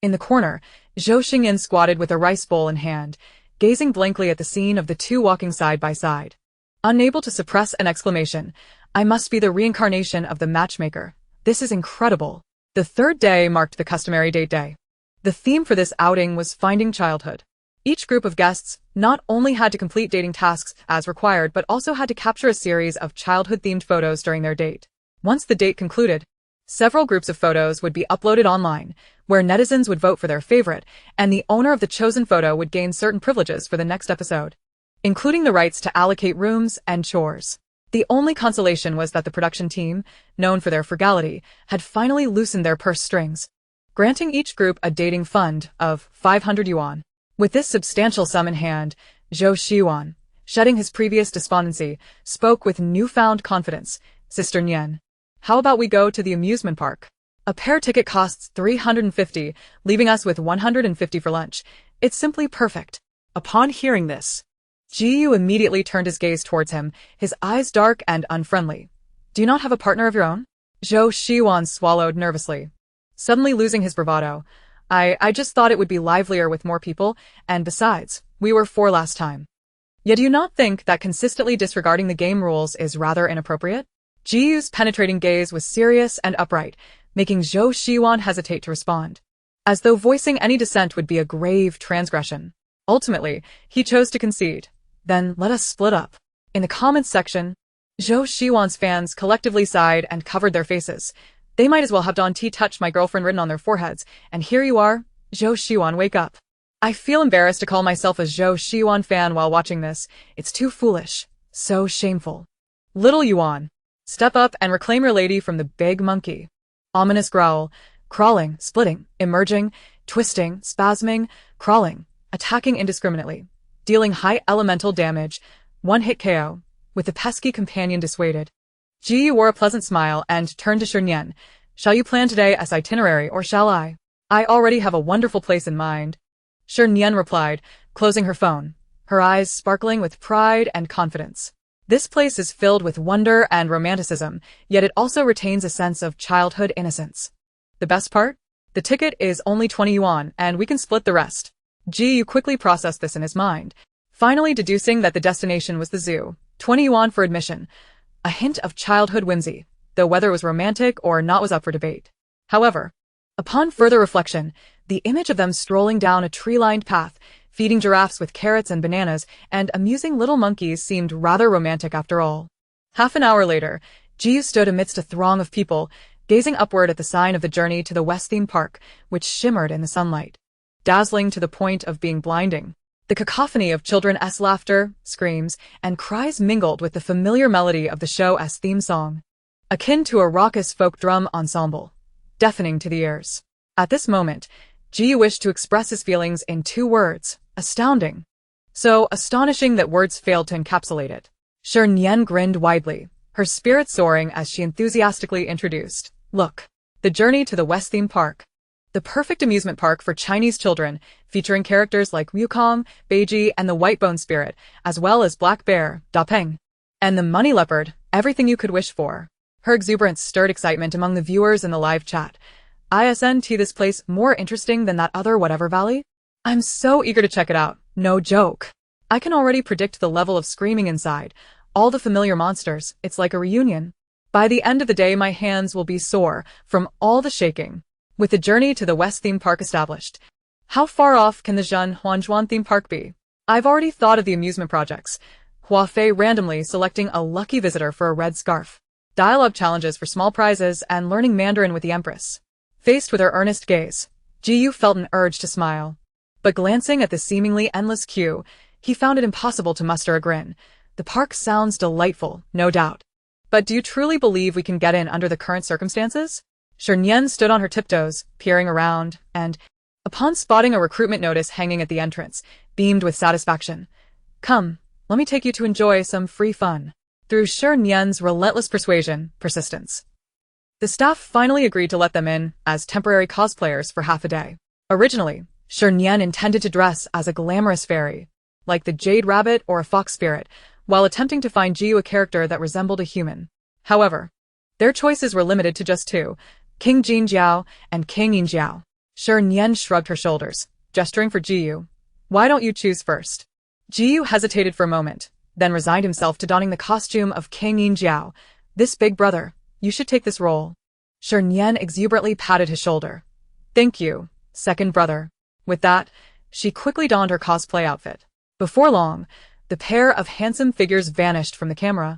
Speaker 1: In the corner, Zhou Xingyan squatted with a rice bowl in hand, gazing blankly at the scene of the two walking side by side. Unable to suppress an exclamation, I must be the reincarnation of the matchmaker. This is incredible. The third day marked the customary date day. The theme for this outing was finding childhood. Each group of guests not only had to complete dating tasks as required, but also had to capture a series of childhood-themed photos during their date. Once the date concluded, several groups of photos would be uploaded online, where netizens would vote for their favorite, and the owner of the chosen photo would gain certain privileges for the next episode, including the rights to allocate rooms and chores. The only consolation was that the production team, known for their frugality, had finally loosened their purse strings, granting each group a dating fund of 500 yuan. With this substantial sum in hand, Zhou Xiwan, shedding his previous despondency, spoke with newfound confidence. Sister Nian, how about we go to the amusement park? A pair ticket costs 350, leaving us with 150 for lunch. It's simply perfect. Upon hearing this, Jiyu immediately turned his gaze towards him, his eyes dark and unfriendly. Do you not have a partner of your own? Zhou Xiwan swallowed nervously, suddenly losing his bravado. I just thought it would be livelier with more people, and besides, we were four last time. Yet do you not think that consistently disregarding the game rules is rather inappropriate? Jiyu's penetrating gaze was serious and upright, making Zhou Xiwan hesitate to respond, as though voicing any dissent would be a grave transgression. Ultimately, he chose to concede. Then let us split up. In the comments section, Zhou Xiwan's fans collectively sighed and covered their faces. They might as well have Don T touch my girlfriend written on their foreheads, and here you are, Zhou Xiwan, wake up. I feel embarrassed to call myself a Zhou Xiwan fan while watching this. It's too foolish. So shameful. Little Yuan, step up and reclaim your lady from the big monkey. Ominous growl, crawling, splitting, emerging, twisting, spasming, crawling, attacking indiscriminately, dealing high elemental damage, one-hit KO, with the pesky companion dissuaded. Ji wore a pleasant smile and turned to Shernyen. Shall you plan today as itinerary or shall I? I already have a wonderful place in mind. Shernyen replied, closing her phone, her eyes sparkling with pride and confidence. This place is filled with wonder and romanticism, yet it also retains a sense of childhood innocence. The best part? The ticket is only 20 yuan, and we can split the rest. Ji quickly processed this in his mind, finally deducing that the destination was the zoo. 20 yuan for admission. A hint of childhood whimsy, though whether it was romantic or not was up for debate. However, upon further reflection, the image of them strolling down a tree-lined path, feeding giraffes with carrots and bananas, and amusing little monkeys seemed rather romantic after all. Half an hour later, Jiu stood amidst a throng of people, gazing upward at the sign of the journey to the West theme park, which shimmered in the sunlight, dazzling to the point of being blinding. The cacophony of children's laughter, screams, and cries mingled with the familiar melody of the show's theme song, akin to a raucous folk drum ensemble, deafening to the ears. At this moment, Ji wished to express his feelings in 2 words, astounding. So astonishing that words failed to encapsulate it. Shernyen grinned widely, her spirits soaring as she enthusiastically introduced, look, the journey to the West theme park. The perfect amusement park for Chinese children, featuring characters like Wukong, Beiji, and the Whitebone Spirit, as well as Black Bear, Da Peng, and the Money Leopard, everything you could wish for. Her exuberance stirred excitement among the viewers in the live chat. Isn't this place more interesting than that other whatever valley? I'm so eager to check it out, no joke. I can already predict the level of screaming inside, all the familiar monsters, it's like a reunion. By the end of the day my hands will be sore from all the shaking. With the journey to the West theme park established, how far off can the Huanzhuan theme park be? I've already thought of the amusement projects. Hua Fei randomly selecting a lucky visitor for a red scarf. Dialogue challenges for small prizes and learning Mandarin with the Empress. Faced with her earnest gaze, Jiyu felt an urge to smile. But glancing at the seemingly endless queue, he found it impossible to muster a grin. The park sounds delightful, no doubt. But do you truly believe we can get in under the current circumstances? Shernyen stood on her tiptoes, peering around, and Upon spotting a recruitment notice hanging at the entrance, beamed with satisfaction. Come, let me take you to enjoy some free fun. Through Shernyen's relentless persistence, the staff finally agreed to let them in as temporary cosplayers for half a day. Originally, Shernyen intended to dress as a glamorous fairy, like the Jade Rabbit or a fox spirit, while attempting to find Jiyu a character that resembled a human. However, their choices were limited to just two, King Jinjiao and King Yinjiao. Shernyen shrugged her shoulders, gesturing for Jiyu. Why don't you choose first? Jiyu hesitated for a moment, then resigned himself to donning the costume of King Yinjiao. This big brother, you should take this role. Shernyen exuberantly patted his shoulder. Thank you, second brother. With that, she quickly donned her cosplay outfit. Before long, the pair of handsome figures vanished from the camera,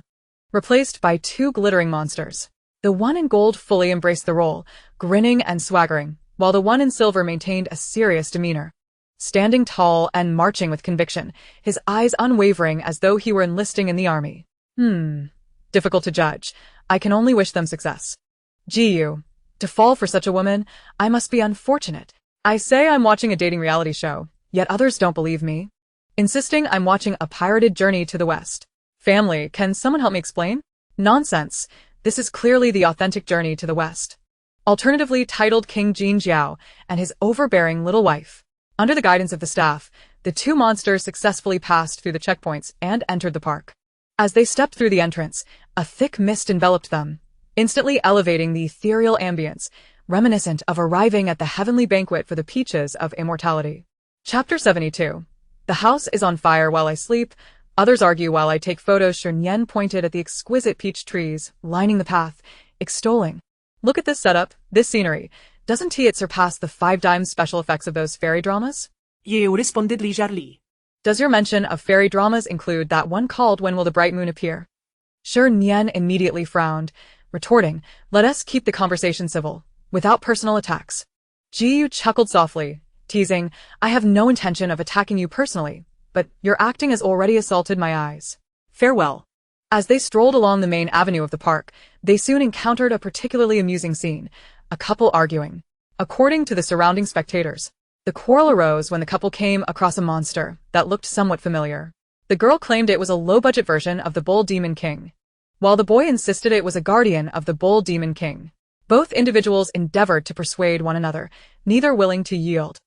Speaker 1: replaced by two glittering monsters. The one in gold fully embraced the role, grinning and swaggering, while the one in silver maintained a serious demeanor. Standing tall and marching with conviction, his eyes unwavering as though he were enlisting in the army. Difficult to judge. I can only wish them success. Jiyu, to fall for such a woman, I must be unfortunate. I say I'm watching a dating reality show, yet others don't believe me. Insisting I'm watching a pirated journey to the west. Family, can someone help me explain? Nonsense. This is clearly the authentic journey to the west. Alternatively titled King Jinjiao and his overbearing little wife. Under the guidance of the staff, the two monsters successfully passed through the checkpoints and entered the park. As they stepped through the entrance, a thick mist enveloped them, instantly elevating the ethereal ambience, reminiscent of arriving at the heavenly banquet for the peaches of immortality. Chapter 72. The house is on fire while I sleep. Others argue while I take photos. Shernyen pointed at the exquisite peach trees lining the path, extolling. Look at this setup, this scenery. Doesn't it surpass the 5 times special effects of those fairy dramas?
Speaker 2: Yeo responded leisurely.
Speaker 1: Does your mention of fairy dramas include that one called When Will the Bright Moon Appear? Shernyen immediately frowned, retorting, let us keep the conversation civil, without personal attacks. Jiyu chuckled softly, teasing, I have no intention of attacking you personally, but your acting has already assaulted my eyes.
Speaker 2: Farewell.
Speaker 1: As they strolled along the main avenue of the park, they soon encountered a particularly amusing scene, a couple arguing. According to the surrounding spectators, the quarrel arose when the couple came across a monster that looked somewhat familiar. The girl claimed it was a low-budget version of the Bull Demon King, while the boy insisted it was a guardian of the Bull Demon King. Both individuals endeavored to persuade one another, neither willing to yield,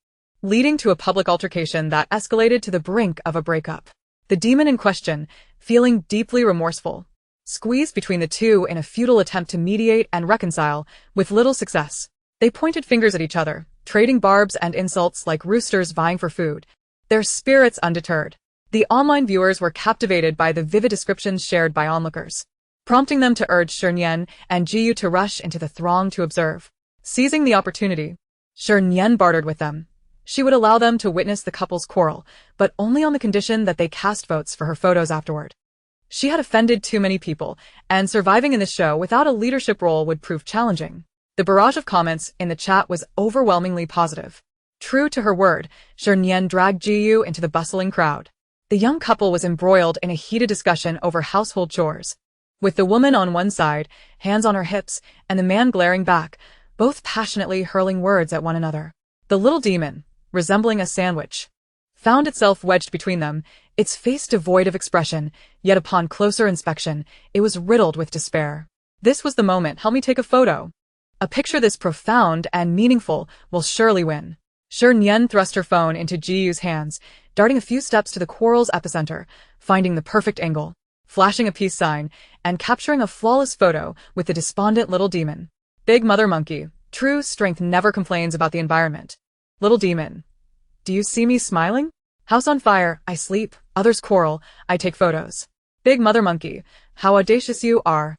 Speaker 1: leading to a public altercation that escalated to the brink of a breakup. The demon in question, feeling deeply remorseful, squeezed between the two in a futile attempt to mediate and reconcile, with little success. They pointed fingers at each other, trading barbs and insults like roosters vying for food, their spirits undeterred. The online viewers were captivated by the vivid descriptions shared by onlookers, prompting them to urge Shernyen and Jiyu to rush into the throng to observe. Seizing the opportunity, Shernyen bartered with them. She would allow them to witness the couple's quarrel, but only on the condition that they cast votes for her photos afterward. She had offended too many people, and surviving in the show without a leadership role would prove challenging. The barrage of comments in the chat was overwhelmingly positive. True to her word, Shernyen dragged Jiyu into the bustling crowd. The young couple was embroiled in a heated discussion over household chores, with the woman on one side, hands on her hips, and the man glaring back, both passionately hurling words at one another. The little demon, resembling a sandwich, found itself wedged between them, its face devoid of expression, yet upon closer inspection, it was riddled with despair. This was the moment. Help me take a photo. A picture this profound and meaningful will surely win. Shernyen thrust her phone into Jiyu's hands, darting a few steps to the quarrel's epicenter, finding the perfect angle, flashing a peace sign, and capturing a flawless photo with the despondent little demon. Big mother monkey, true strength never complains about the environment. Little demon, do you see me smiling? House on fire, I sleep, others quarrel, I take photos. Big mother monkey, how audacious you are.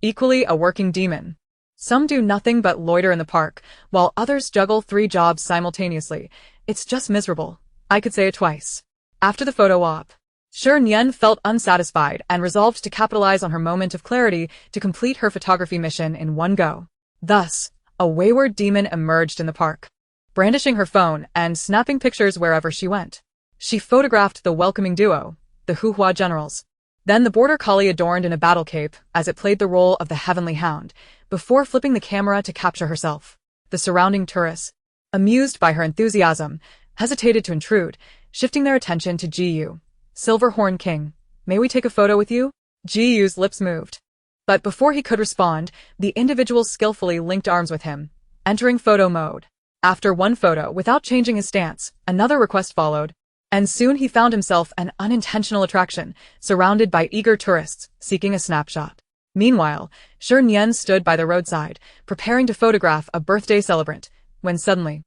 Speaker 1: Equally a working demon. Some do nothing but loiter in the park, while others juggle 3 jobs simultaneously. It's just miserable. I could say it twice. After the photo op, Shernyen felt unsatisfied and resolved to capitalize on her moment of clarity to complete her photography mission in one go. Thus, a wayward demon emerged in the park, brandishing her phone and snapping pictures wherever she went. She photographed the welcoming duo, the Huhua generals, then the border collie adorned in a battle cape as it played the role of the heavenly hound, before flipping the camera to capture herself, the surrounding tourists, amused by her enthusiasm, hesitated to intrude, shifting their attention to Gu. Silverhorn King, may we take a photo with you? Gu's lips moved. But before he could respond, the individual skillfully linked arms with him, entering photo mode. After one photo, without changing his stance, another request followed, and soon he found himself an unintentional attraction, surrounded by eager tourists seeking a snapshot. Meanwhile, Shernyen stood by the roadside, preparing to photograph a birthday celebrant, when suddenly,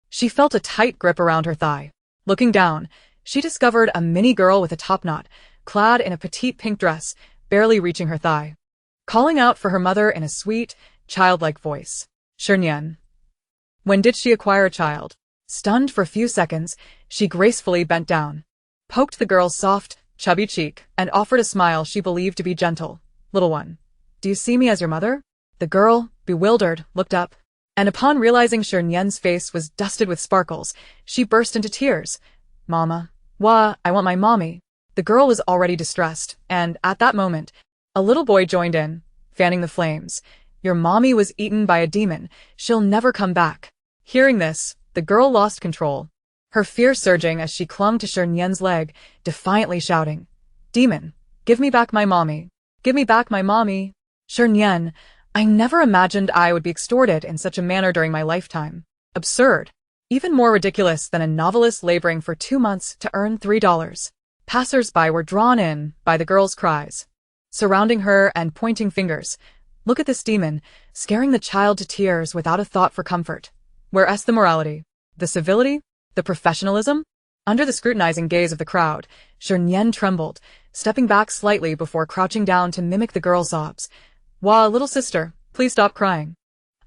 Speaker 1: she felt a tight grip around her thigh. Looking down, she discovered a mini girl with a top knot, clad in a petite pink dress, barely reaching her thigh. Calling out for her mother in a sweet, childlike voice. Shernyen. When did she acquire a child? Stunned for a few seconds, she gracefully bent down, poked the girl's soft, chubby cheek, and offered a smile she believed to be gentle. Little one, do you see me as your mother? The girl, bewildered, looked up, and upon realizing Shernyen's face was dusted with sparkles, she burst into tears. Mama. Wah, I want my mommy. The girl was already distressed, and at that moment, a little boy joined in, fanning the flames. Your mommy was eaten by a demon. She'll never come back. Hearing this, the girl lost control, her fear surging as she clung to Shernyen's leg, defiantly shouting, Demon, give me back my mommy. Give me back my mommy. Shernyen, I never imagined I would be extorted in such a manner during my lifetime. Absurd. Even more ridiculous than a novelist laboring for 2 months to earn $3. Passers-by were drawn in by the girl's cries, surrounding her and pointing fingers. Look at this demon, scaring the child to tears without a thought for comfort. Where's the morality? The civility? The professionalism? Under the scrutinizing gaze of the crowd, Shernyen trembled, stepping back slightly before crouching down to mimic the girl's sobs. Wah, little sister, please stop crying.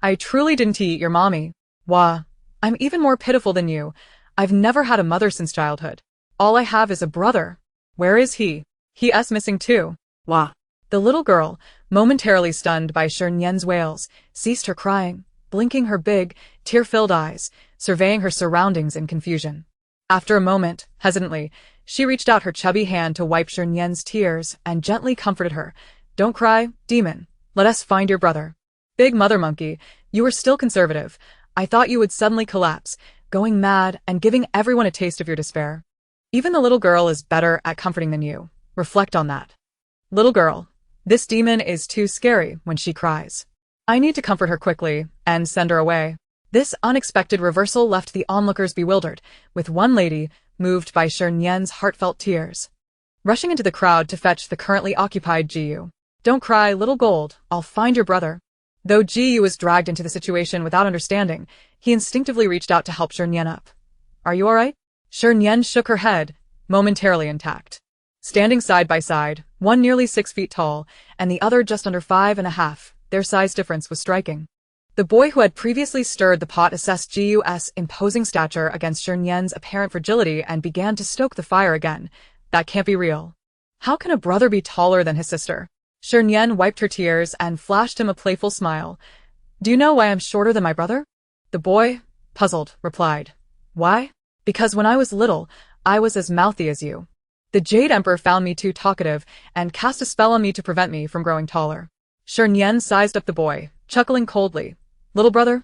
Speaker 1: I truly didn't eat your mommy. Wah, I'm even more pitiful than you. I've never had a mother since childhood. All I have is a brother. Where is he? He's missing too. Wah. The little girl, momentarily stunned by Shernyen's wails, ceased her crying, blinking her big, tear-filled eyes, surveying her surroundings in confusion. After a moment, hesitantly, she reached out her chubby hand to wipe Shernyen's tears and gently comforted her. Don't cry, demon. Let us find your brother. Big mother monkey, you are still conservative. I thought you would suddenly collapse, going mad and giving everyone a taste of your despair. Even the little girl is better at comforting than you. Reflect on that. Little girl, this demon is too scary when she cries. I need to comfort her quickly and send her away. This unexpected reversal left the onlookers bewildered, with one lady, moved by Shernyen's heartfelt tears, rushing into the crowd to fetch the currently occupied Gu. Don't cry, little gold, I'll find your brother. Though Gu was dragged into the situation without understanding, he instinctively reached out to help Shernyen up. Are you alright? Shernyen shook her head, momentarily intact. Standing side by side, one nearly 6 feet tall, and the other just under 5.5, their size difference was striking. The boy who had previously stirred the pot assessed Gu's imposing stature against Shernyen's apparent fragility and began to stoke the fire again. That can't be real. How can a brother be taller than his sister? Shernyen wiped her tears and flashed him a playful smile. Do you know why I'm shorter than my brother? The boy, puzzled, replied. Why? Because when I was little, I was as mouthy as you. The Jade Emperor found me too talkative and cast a spell on me to prevent me from growing taller. Shernyen sized up the boy, chuckling coldly. Little brother?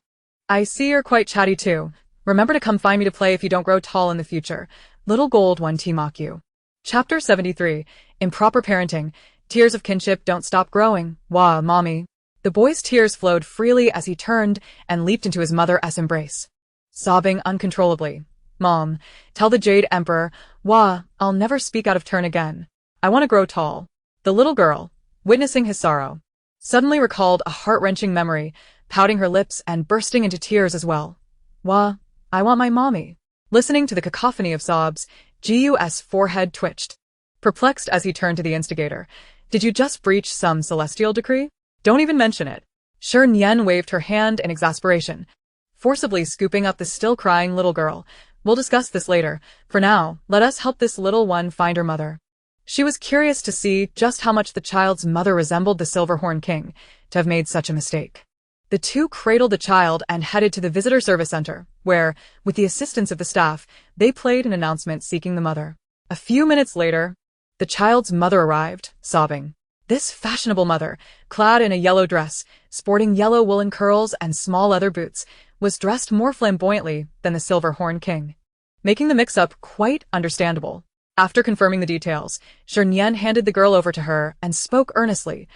Speaker 1: I see you're quite chatty too. Remember to come find me to play if you don't grow tall in the future. Little gold one mock you. Chapter 73. Improper parenting. Tears of kinship don't stop growing. Wah, mommy. The boy's tears flowed freely as he turned and leaped into his mother's embrace, sobbing uncontrollably. Mom, tell the Jade Emperor, wah, I'll never speak out of turn again. I want to grow tall. The little girl, witnessing his sorrow, suddenly recalled a heart-wrenching memory, pouting her lips and bursting into tears as well. Wah, I want my mommy. Listening to the cacophony of sobs, Gu's forehead twitched, perplexed as he turned to the instigator. Did you just breach some celestial decree? Don't even mention it. Shernyen waved her hand in exasperation, forcibly scooping up the still-crying little girl. We'll discuss this later. For now, let us help this little one find her mother. She was curious to see just how much the child's mother resembled the Silverhorn King to have made such a mistake. The two cradled the child and headed to the visitor service center, where, with the assistance of the staff, they played an announcement seeking the mother. A few minutes later, the child's mother arrived, sobbing. This fashionable mother, clad in a yellow dress, sporting yellow woolen curls and small leather boots, was dressed more flamboyantly than the Silver Horn King, making the mix-up quite understandable. After confirming the details, Shernyen handed the girl over to her and spoke earnestly.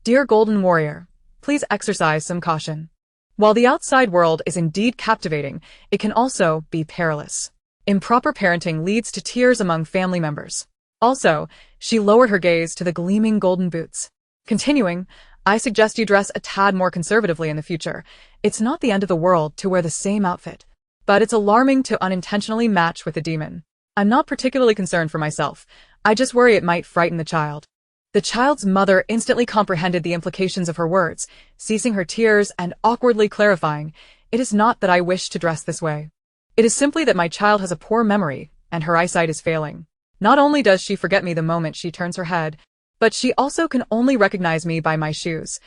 Speaker 1: "Dear Golden Warrior, please exercise some caution. While the outside world is indeed captivating, it can also be perilous. Improper parenting leads to tears among family members." Also, she lowered her gaze to the gleaming golden boots. Continuing, "I suggest you dress a tad more conservatively in the future. It's not the end of the world to wear the same outfit, but it's alarming to unintentionally match with a demon. I'm not particularly concerned for myself. I just worry it might frighten the child." The child's mother instantly comprehended the implications of her words, ceasing her tears and awkwardly clarifying, "It is not that I wish to dress this way. It is simply that my child has a poor memory, and her eyesight is failing. Not only does she forget me the moment she turns her head, but she also can only recognize me by my shoes,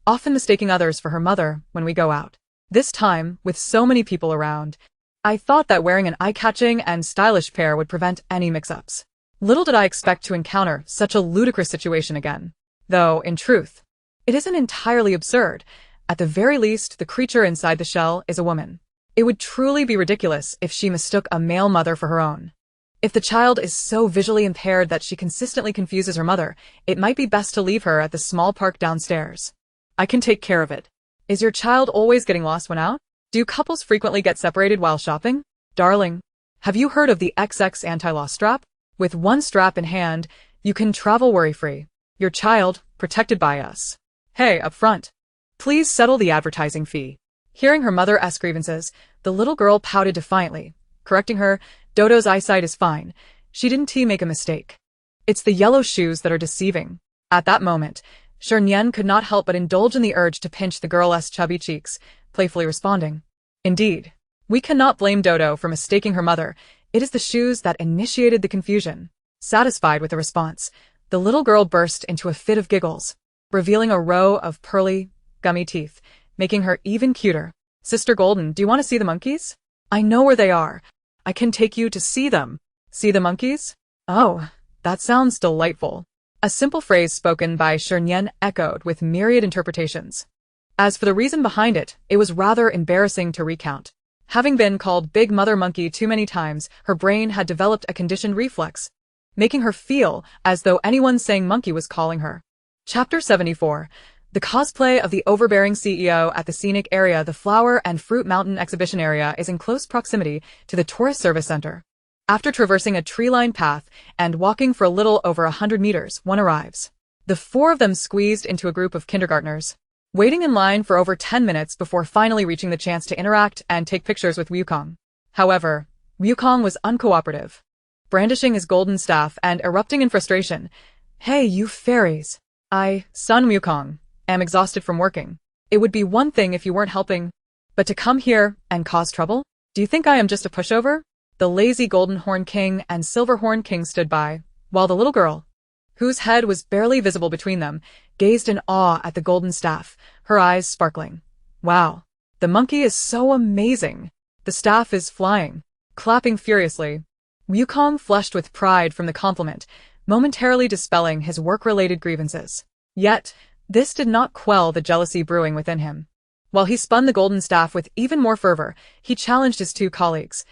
Speaker 1: often mistaking others for her mother when we go out. This time, with so many people around, I thought that wearing an eye-catching and stylish pair would prevent any mix-ups. Little did I expect to encounter such a ludicrous situation again. Though, in truth, it isn't entirely absurd. At the very least, the creature inside the shell is a woman. It would truly be ridiculous if she mistook a male mother for her own. If the child is so visually impaired that she consistently confuses her mother, it might be best to leave her at the small park downstairs. I can take care of it. Is your child always getting lost when out? Do couples frequently get separated while shopping? Darling, have you heard of the XX anti-loss strap? With one strap in hand, you can travel worry-free. Your child, protected by us. Hey, up front. Please settle the advertising fee." Hearing her mother's grievances, the little girl pouted defiantly, correcting her, "Dodo's eyesight is fine. She didn't make a mistake. It's the yellow shoes that are deceiving." At that moment, Shernyen could not help but indulge in the urge to pinch the girl's chubby cheeks, playfully responding, "Indeed. We cannot blame Dodo for mistaking her mother. It is the shoes that initiated the confusion." Satisfied with the response, the little girl burst into a fit of giggles, revealing a row of pearly, gummy teeth, making her even cuter. "Sister Golden, do you want to see the monkeys? I know where they are. I can take you to see them." "See the monkeys? Oh, that sounds delightful." A simple phrase spoken by Shernyen echoed with myriad interpretations. As for the reason behind it, it was rather embarrassing to recount. Having been called Big Mother Monkey too many times, her brain had developed a conditioned reflex, making her feel as though anyone saying monkey was calling her. Chapter 74. The cosplay of the overbearing CEO at the scenic area. The Flower and Fruit Mountain exhibition area is in close proximity to the Tourist Service Center. After traversing a tree-lined path and walking for a little over 100 meters, one arrives. The four of them squeezed into a group of kindergartners, waiting in line for over 10 minutes before finally reaching the chance to interact and take pictures with Wukong. However, Wukong was uncooperative, brandishing his golden staff and erupting in frustration. "Hey, you fairies. Son Wukong, am exhausted from working. It would be one thing if you weren't helping, but to come here and cause trouble? Do you think I am just a pushover?" The lazy Golden Horn King and Silver Horn King stood by, while the little girl, whose head was barely visible between them, gazed in awe at the golden staff, her eyes sparkling. "Wow, the monkey is so amazing. The staff is flying." Clapping furiously, Wukong flushed with pride from the compliment, momentarily dispelling his work-related grievances. Yet, this did not quell the jealousy brewing within him. While he spun the golden staff with even more fervor, he challenged his two colleagues.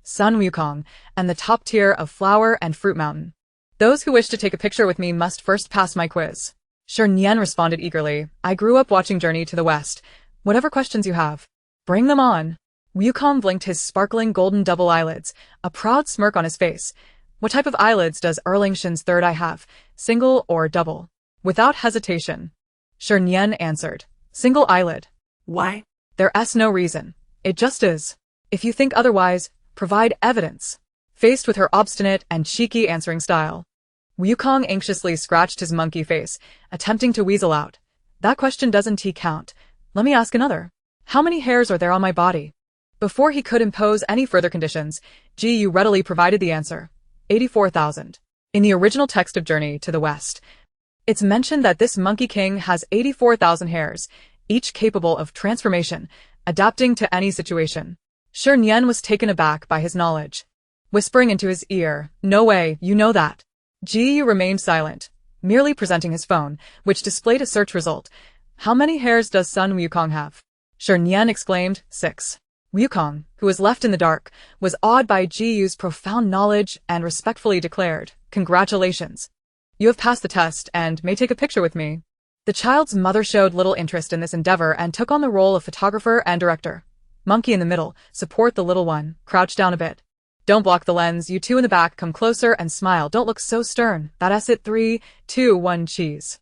Speaker 1: Son Wukong, and the top tier of Flower and Fruit Mountain. "Those who wish to take a picture with me must first pass my quiz." Shernyen responded eagerly. "I grew up watching Journey to the West. Whatever questions you have, bring them on." Wukong blinked his sparkling golden double eyelids, a proud smirk on his face. "What type of eyelids does Erling Shin's third eye have, single or double?" Without hesitation, Shernyen answered, "Single eyelid."
Speaker 2: Why?
Speaker 1: "There's no reason. It just is. If you think otherwise, provide evidence." Faced with her obstinate and cheeky answering style, Wukong anxiously scratched his monkey face, attempting to weasel out. "That question doesn't count. Let me ask another. How many hairs are there on my body?" Before he could impose any further conditions, Gu readily provided the answer. 84,000. In the original text of Journey to the West, it's mentioned that this Monkey King has 84,000 hairs, each capable of transformation, adapting to any situation. Shernyen was taken aback by his knowledge, whispering into his ear, "No way, you know that." Gu remained silent, merely presenting his phone, which displayed a search result. "How many hairs does Son Wukong have?" Shernyen exclaimed. 6. Wukong, who was left in the dark, was awed by Jiyu's profound knowledge and respectfully declared, "Congratulations. You have passed the test and may take a picture with me." The child's mother showed little interest in this endeavor and took on the role of photographer and director. Monkey in the middle, support the little one, crouch down a bit. Don't block the lens, you two in the back come closer and smile, don't look so stern, that's it 3, 2, 1 cheese.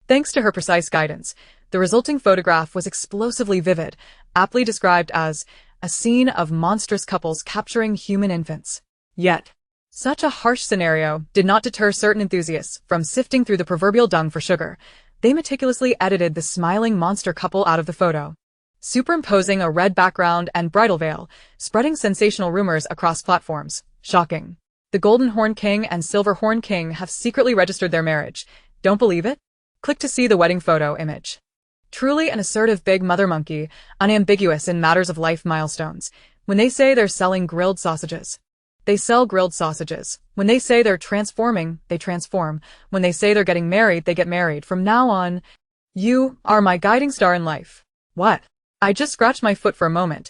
Speaker 1: Thanks to her precise guidance, the resulting photograph was explosively vivid, aptly described as a scene of monstrous couples capturing human infants. Yet, such a harsh scenario did not deter certain enthusiasts from sifting through the proverbial dung for sugar. They meticulously edited the smiling monster couple out of the photo, superimposing a red background and bridal veil, spreading sensational rumors across platforms. Shocking. The Golden Horn King and Silver Horn King have secretly registered their marriage. Don't believe it? Click to see the wedding photo image. Truly an assertive big mother monkey, unambiguous in matters of life milestones. When they say they're selling grilled sausages, they sell grilled sausages. When they say they're transforming, they transform. When they say they're getting married, they get married. From now on, you are my guiding star in life. What? I just scratched my foot for a moment.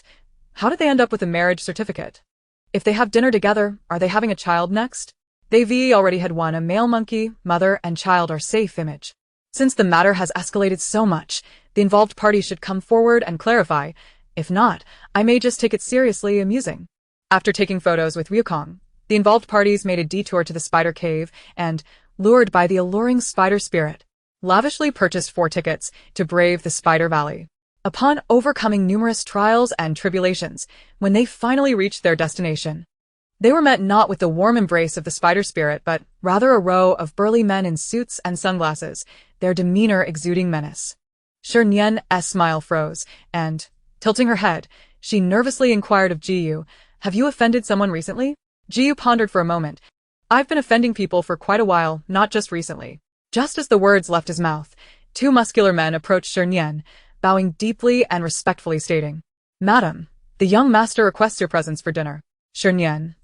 Speaker 1: How did they end up with a marriage certificate? If they have dinner together, are they having a child next? They already had one. A male monkey, mother, and child are safe image. Since the matter has escalated so much, the involved parties should come forward and clarify. If not, I may just take it seriously amusing. After taking photos with Wukong, the involved parties made a detour to the spider cave and, lured by the alluring spider spirit, lavishly purchased 4 tickets to brave the Spider Valley. Upon overcoming numerous trials and tribulations, when they finally reached their destination, they were met not with the warm embrace of the spider spirit, but rather a row of burly men in suits and sunglasses, their demeanor exuding menace. Shernyen's smile froze, and, tilting her head, she nervously inquired of Jiyu, "Have you offended someone recently?" Jiyu pondered for a moment. "I've been offending people for quite a while, not just recently." Just as the words left his mouth, 2 muscular men approached Shernyen, bowing deeply and respectfully stating, "Madam, the young master requests your presence for dinner." Shernyen.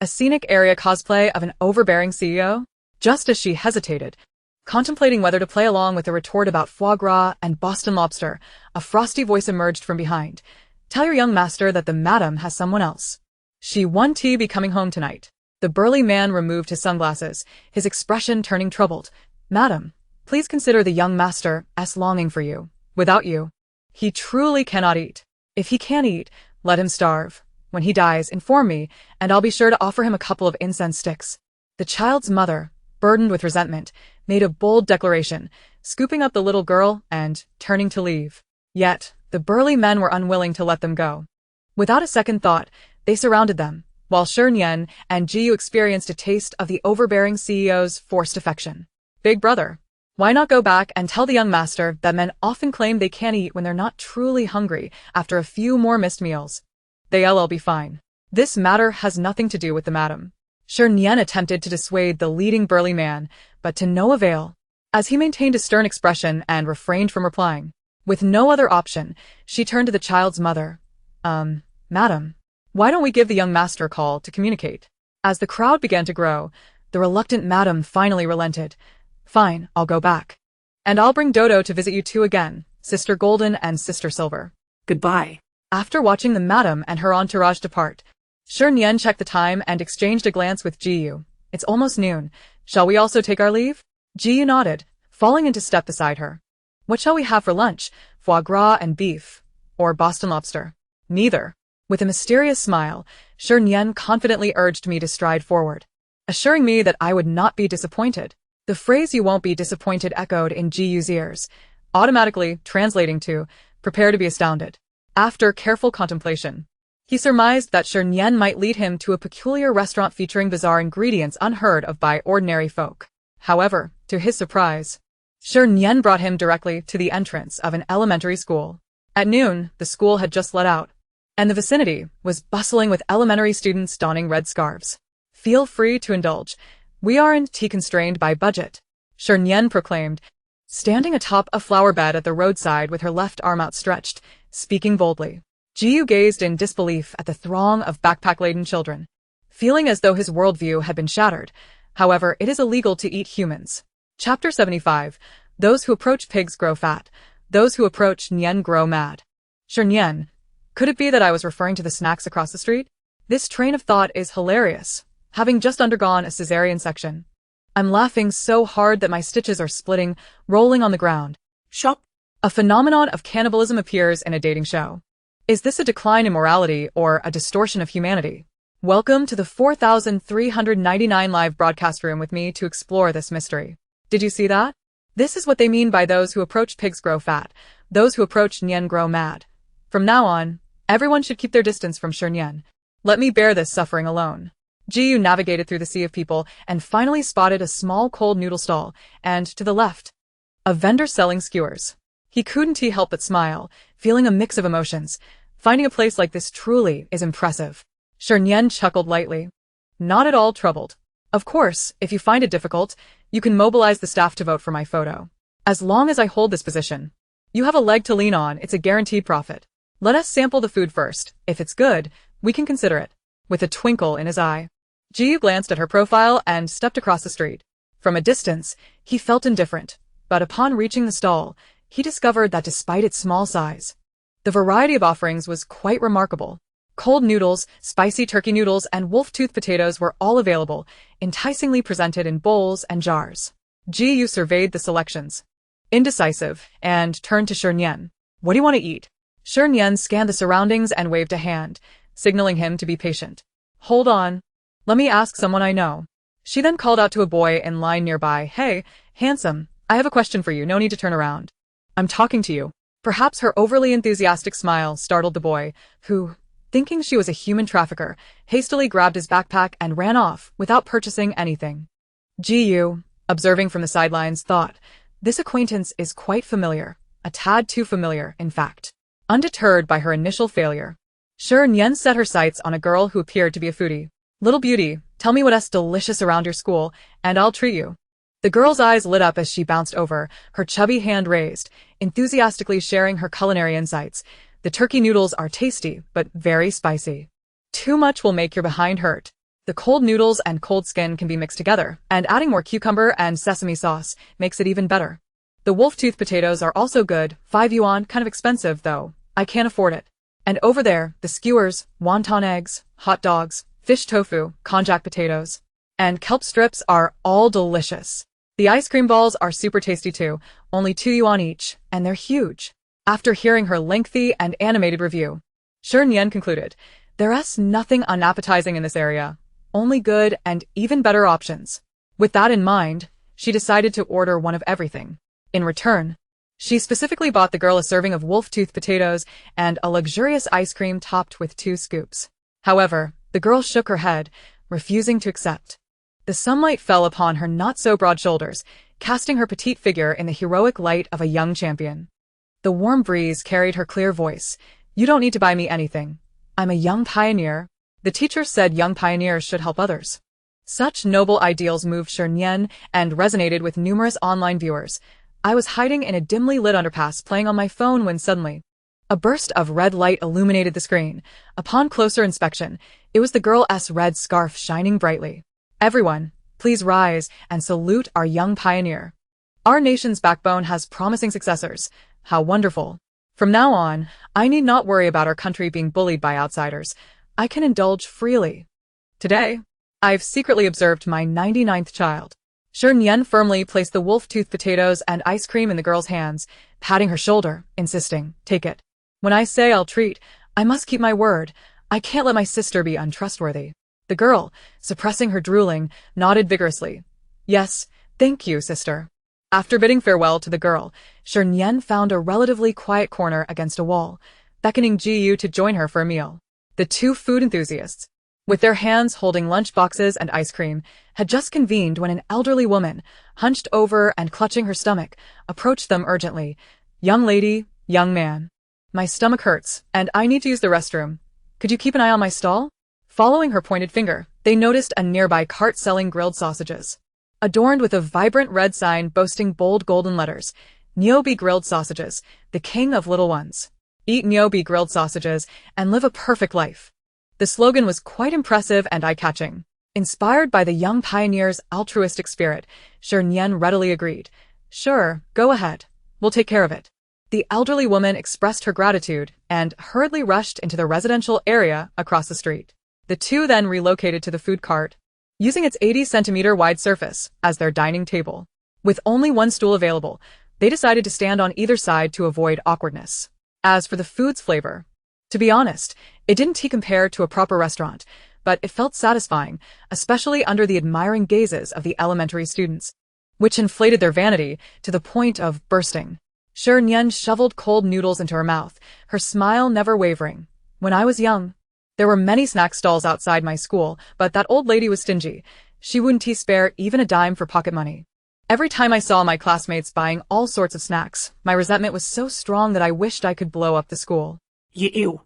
Speaker 1: A scenic area cosplay of an overbearing CEO? Just as she hesitated, contemplating whether to play along with a retort about foie gras and Boston lobster, a frosty voice emerged from behind. "Tell your young master that the madam has someone else. She won't be coming home tonight." The burly man removed his sunglasses, his expression turning troubled. "Madam, please consider the young master's longing for you. Without you, he truly cannot eat. If he can't eat, let him starve. When he dies, inform me, and I'll be sure to offer him a couple of incense sticks." The child's mother, burdened with resentment, made a bold declaration, scooping up the little girl and turning to leave. Yet, the burly men were unwilling to let them go. Without a second thought, they surrounded them, while Shernyen and Jiyu experienced a taste of the overbearing CEO's forced affection. "Big brother, why not go back and tell the young master that men often claim they can't eat when they're not truly hungry after a few more missed meals? They'll be fine. This matter has nothing to do with the madam." Shernyen attempted to dissuade the leading burly man, but to no avail, as he maintained a stern expression and refrained from replying. With no other option, she turned to the child's mother. Madam, why don't we give the young master a call to communicate?" As the crowd began to grow, the reluctant madam finally relented. "Fine, I'll go back. And I'll bring Dodo to visit you two again, Sister Golden and Sister Silver.
Speaker 2: Goodbye."
Speaker 1: After watching the madam and her entourage depart, Shernyen checked the time and exchanged a glance with Jiyu. "It's almost noon. Shall we also take our leave?" Jiyu nodded, falling into step beside her. "What shall we have for lunch? Foie gras and beef? Or Boston lobster?" "Neither." With a mysterious smile, Shernyen confidently urged me to stride forward, assuring me that I would not be disappointed. The phrase "you won't be disappointed" echoed in Jiyu's ears, automatically translating to, "prepare to be astounded." After careful contemplation, he surmised that Shernyen might lead him to a peculiar restaurant featuring bizarre ingredients unheard of by ordinary folk. However, to his surprise, Shernyen brought him directly to the entrance of an elementary school. At noon, the school had just let out, and the vicinity was bustling with elementary students donning red scarves. "Feel free to indulge. We aren't constrained by budget," Shernyen proclaimed, standing atop a flower bed at the roadside with her left arm outstretched, speaking boldly. Jiyu gazed in disbelief at the throng of backpack-laden children, feeling as though his worldview had been shattered. However, it is illegal to eat humans. Chapter 75. Those who approach pigs grow fat. Those who approach Nian grow mad. Shernyen. Could it be that I was referring to the snacks across the street? This train of thought is hilarious, having just undergone a cesarean section. I'm laughing so hard that my stitches are splitting, rolling on the ground.
Speaker 2: Shop.
Speaker 1: A phenomenon of cannibalism appears in a dating show. Is this a decline in morality or a distortion of humanity? Welcome to the 4399 live broadcast room with me to explore this mystery. Did you see that? This is what they mean by those who approach pigs grow fat, those who approach Nian grow mad. From now on, everyone should keep their distance from Shernyen. Let me bear this suffering alone. Jiyu navigated through the sea of people and finally spotted a small cold noodle stall, and to the left, a vendor selling skewers. He couldn't help but smile, feeling a mix of emotions. Finding a place like this truly is impressive. Shernyen chuckled lightly. Not at all troubled. Of course, if you find it difficult, you can mobilize the staff to vote for my photo. As long as I hold this position, you have a leg to lean on. It's a guaranteed profit. Let us sample the food first. If it's good, we can consider it. With a twinkle in his eye, Jiyu glanced at her profile and stepped across the street. From a distance, he felt indifferent, but upon reaching the stall, he discovered that despite its small size, the variety of offerings was quite remarkable. Cold noodles, spicy turkey noodles, and wolf-tooth potatoes were all available, enticingly presented in bowls and jars. Jiyu surveyed the selections, indecisive, and turned to Shernyen. What do you want to eat? Shernyen scanned the surroundings and waved a hand, signaling him to be patient. Hold on. Let me ask someone I know. She then called out to a boy in line nearby. Hey, handsome, I have a question for you. No need to turn around. I'm talking to you. Perhaps her overly enthusiastic smile startled the boy, who, thinking she was a human trafficker, hastily grabbed his backpack and ran off without purchasing anything. Jiyu, observing from the sidelines, thought, this acquaintance is quite familiar, a tad too familiar, in fact. Undeterred by her initial failure, Shernyen set her sights on a girl who appeared to be a foodie. Little beauty, tell me what's delicious around your school, and I'll treat you. The girl's eyes lit up as she bounced over, her chubby hand raised, enthusiastically sharing her culinary insights. The turkey noodles are tasty, but very spicy. Too much will make your behind hurt. The cold noodles and cold skin can be mixed together, and adding more cucumber and sesame sauce makes it even better. The wolf-tooth potatoes are also good, 5 yuan, kind of expensive though. I can't afford it. And over there, the skewers, wonton eggs, hot dogs, fish tofu, konjac potatoes, and kelp strips are all delicious. The ice cream balls are super tasty too, only 2 yuan each, and they're huge. After hearing her lengthy and animated review, Shernyen concluded, there's nothing unappetizing in this area, only good and even better options. With that in mind, she decided to order one of everything. In return, she specifically bought the girl a serving of wolf-tooth potatoes and a luxurious ice cream topped with 2 scoops. However, the girl shook her head, refusing to accept. The sunlight fell upon her not-so-broad shoulders, casting her petite figure in the heroic light of a young champion. The warm breeze carried her clear voice. You don't need to buy me anything. I'm a young pioneer. The teacher said young pioneers should help others. Such noble ideals moved Shernyen and resonated with numerous online viewers. I was hiding in a dimly lit underpass playing on my phone when suddenly, a burst of red light illuminated the screen. Upon closer inspection, it was the girl's red scarf shining brightly. Everyone, please rise and salute our young pioneer. Our nation's backbone has promising successors. How wonderful. From now on, I need not worry about our country being bullied by outsiders. I can indulge freely. Today, I've secretly observed my 99th child. Shernyen firmly placed the wolf-tooth potatoes and ice cream in the girl's hands, patting her shoulder, insisting, take it. When I say I'll treat, I must keep my word. I can't let my sister be untrustworthy. The girl, suppressing her drooling, nodded vigorously. Yes, thank you, sister. After bidding farewell to the girl, Shernyen found a relatively quiet corner against a wall, beckoning Jiyu to join her for a meal. The 2 food enthusiasts, with their hands holding lunch boxes and ice cream, had just convened when an elderly woman, hunched over and clutching her stomach, approached them urgently. Young lady, young man. My stomach hurts, and I need to use the restroom. Could you keep an eye on my stall? Following her pointed finger, they noticed a nearby cart selling grilled sausages, adorned with a vibrant red sign boasting bold golden letters, Niobe grilled sausages, the king of little ones. Eat Niobe grilled sausages and live a perfect life. The slogan was quite impressive and eye-catching. Inspired by the young pioneer's altruistic spirit, Shernyen readily agreed. Sure, go ahead. We'll take care of it. The elderly woman expressed her gratitude and hurriedly rushed into the residential area across the street. The two then relocated to the food cart, using its 80-centimeter wide surface as their dining table. With only one stool available, they decided to stand on either side to avoid awkwardness. As for the food's flavor, to be honest, it didn't compare to a proper restaurant, but it felt satisfying, especially under the admiring gazes of the elementary students, which inflated their vanity to the point of bursting. Shernyen shoveled cold noodles into her mouth, her smile never wavering. When I was young, there were many snack stalls outside my school, but that old lady was stingy. She wouldn't spare even a dime for pocket money. Every time I saw my classmates buying all sorts of snacks, my resentment was so strong that I wished I could blow up the school.
Speaker 2: You.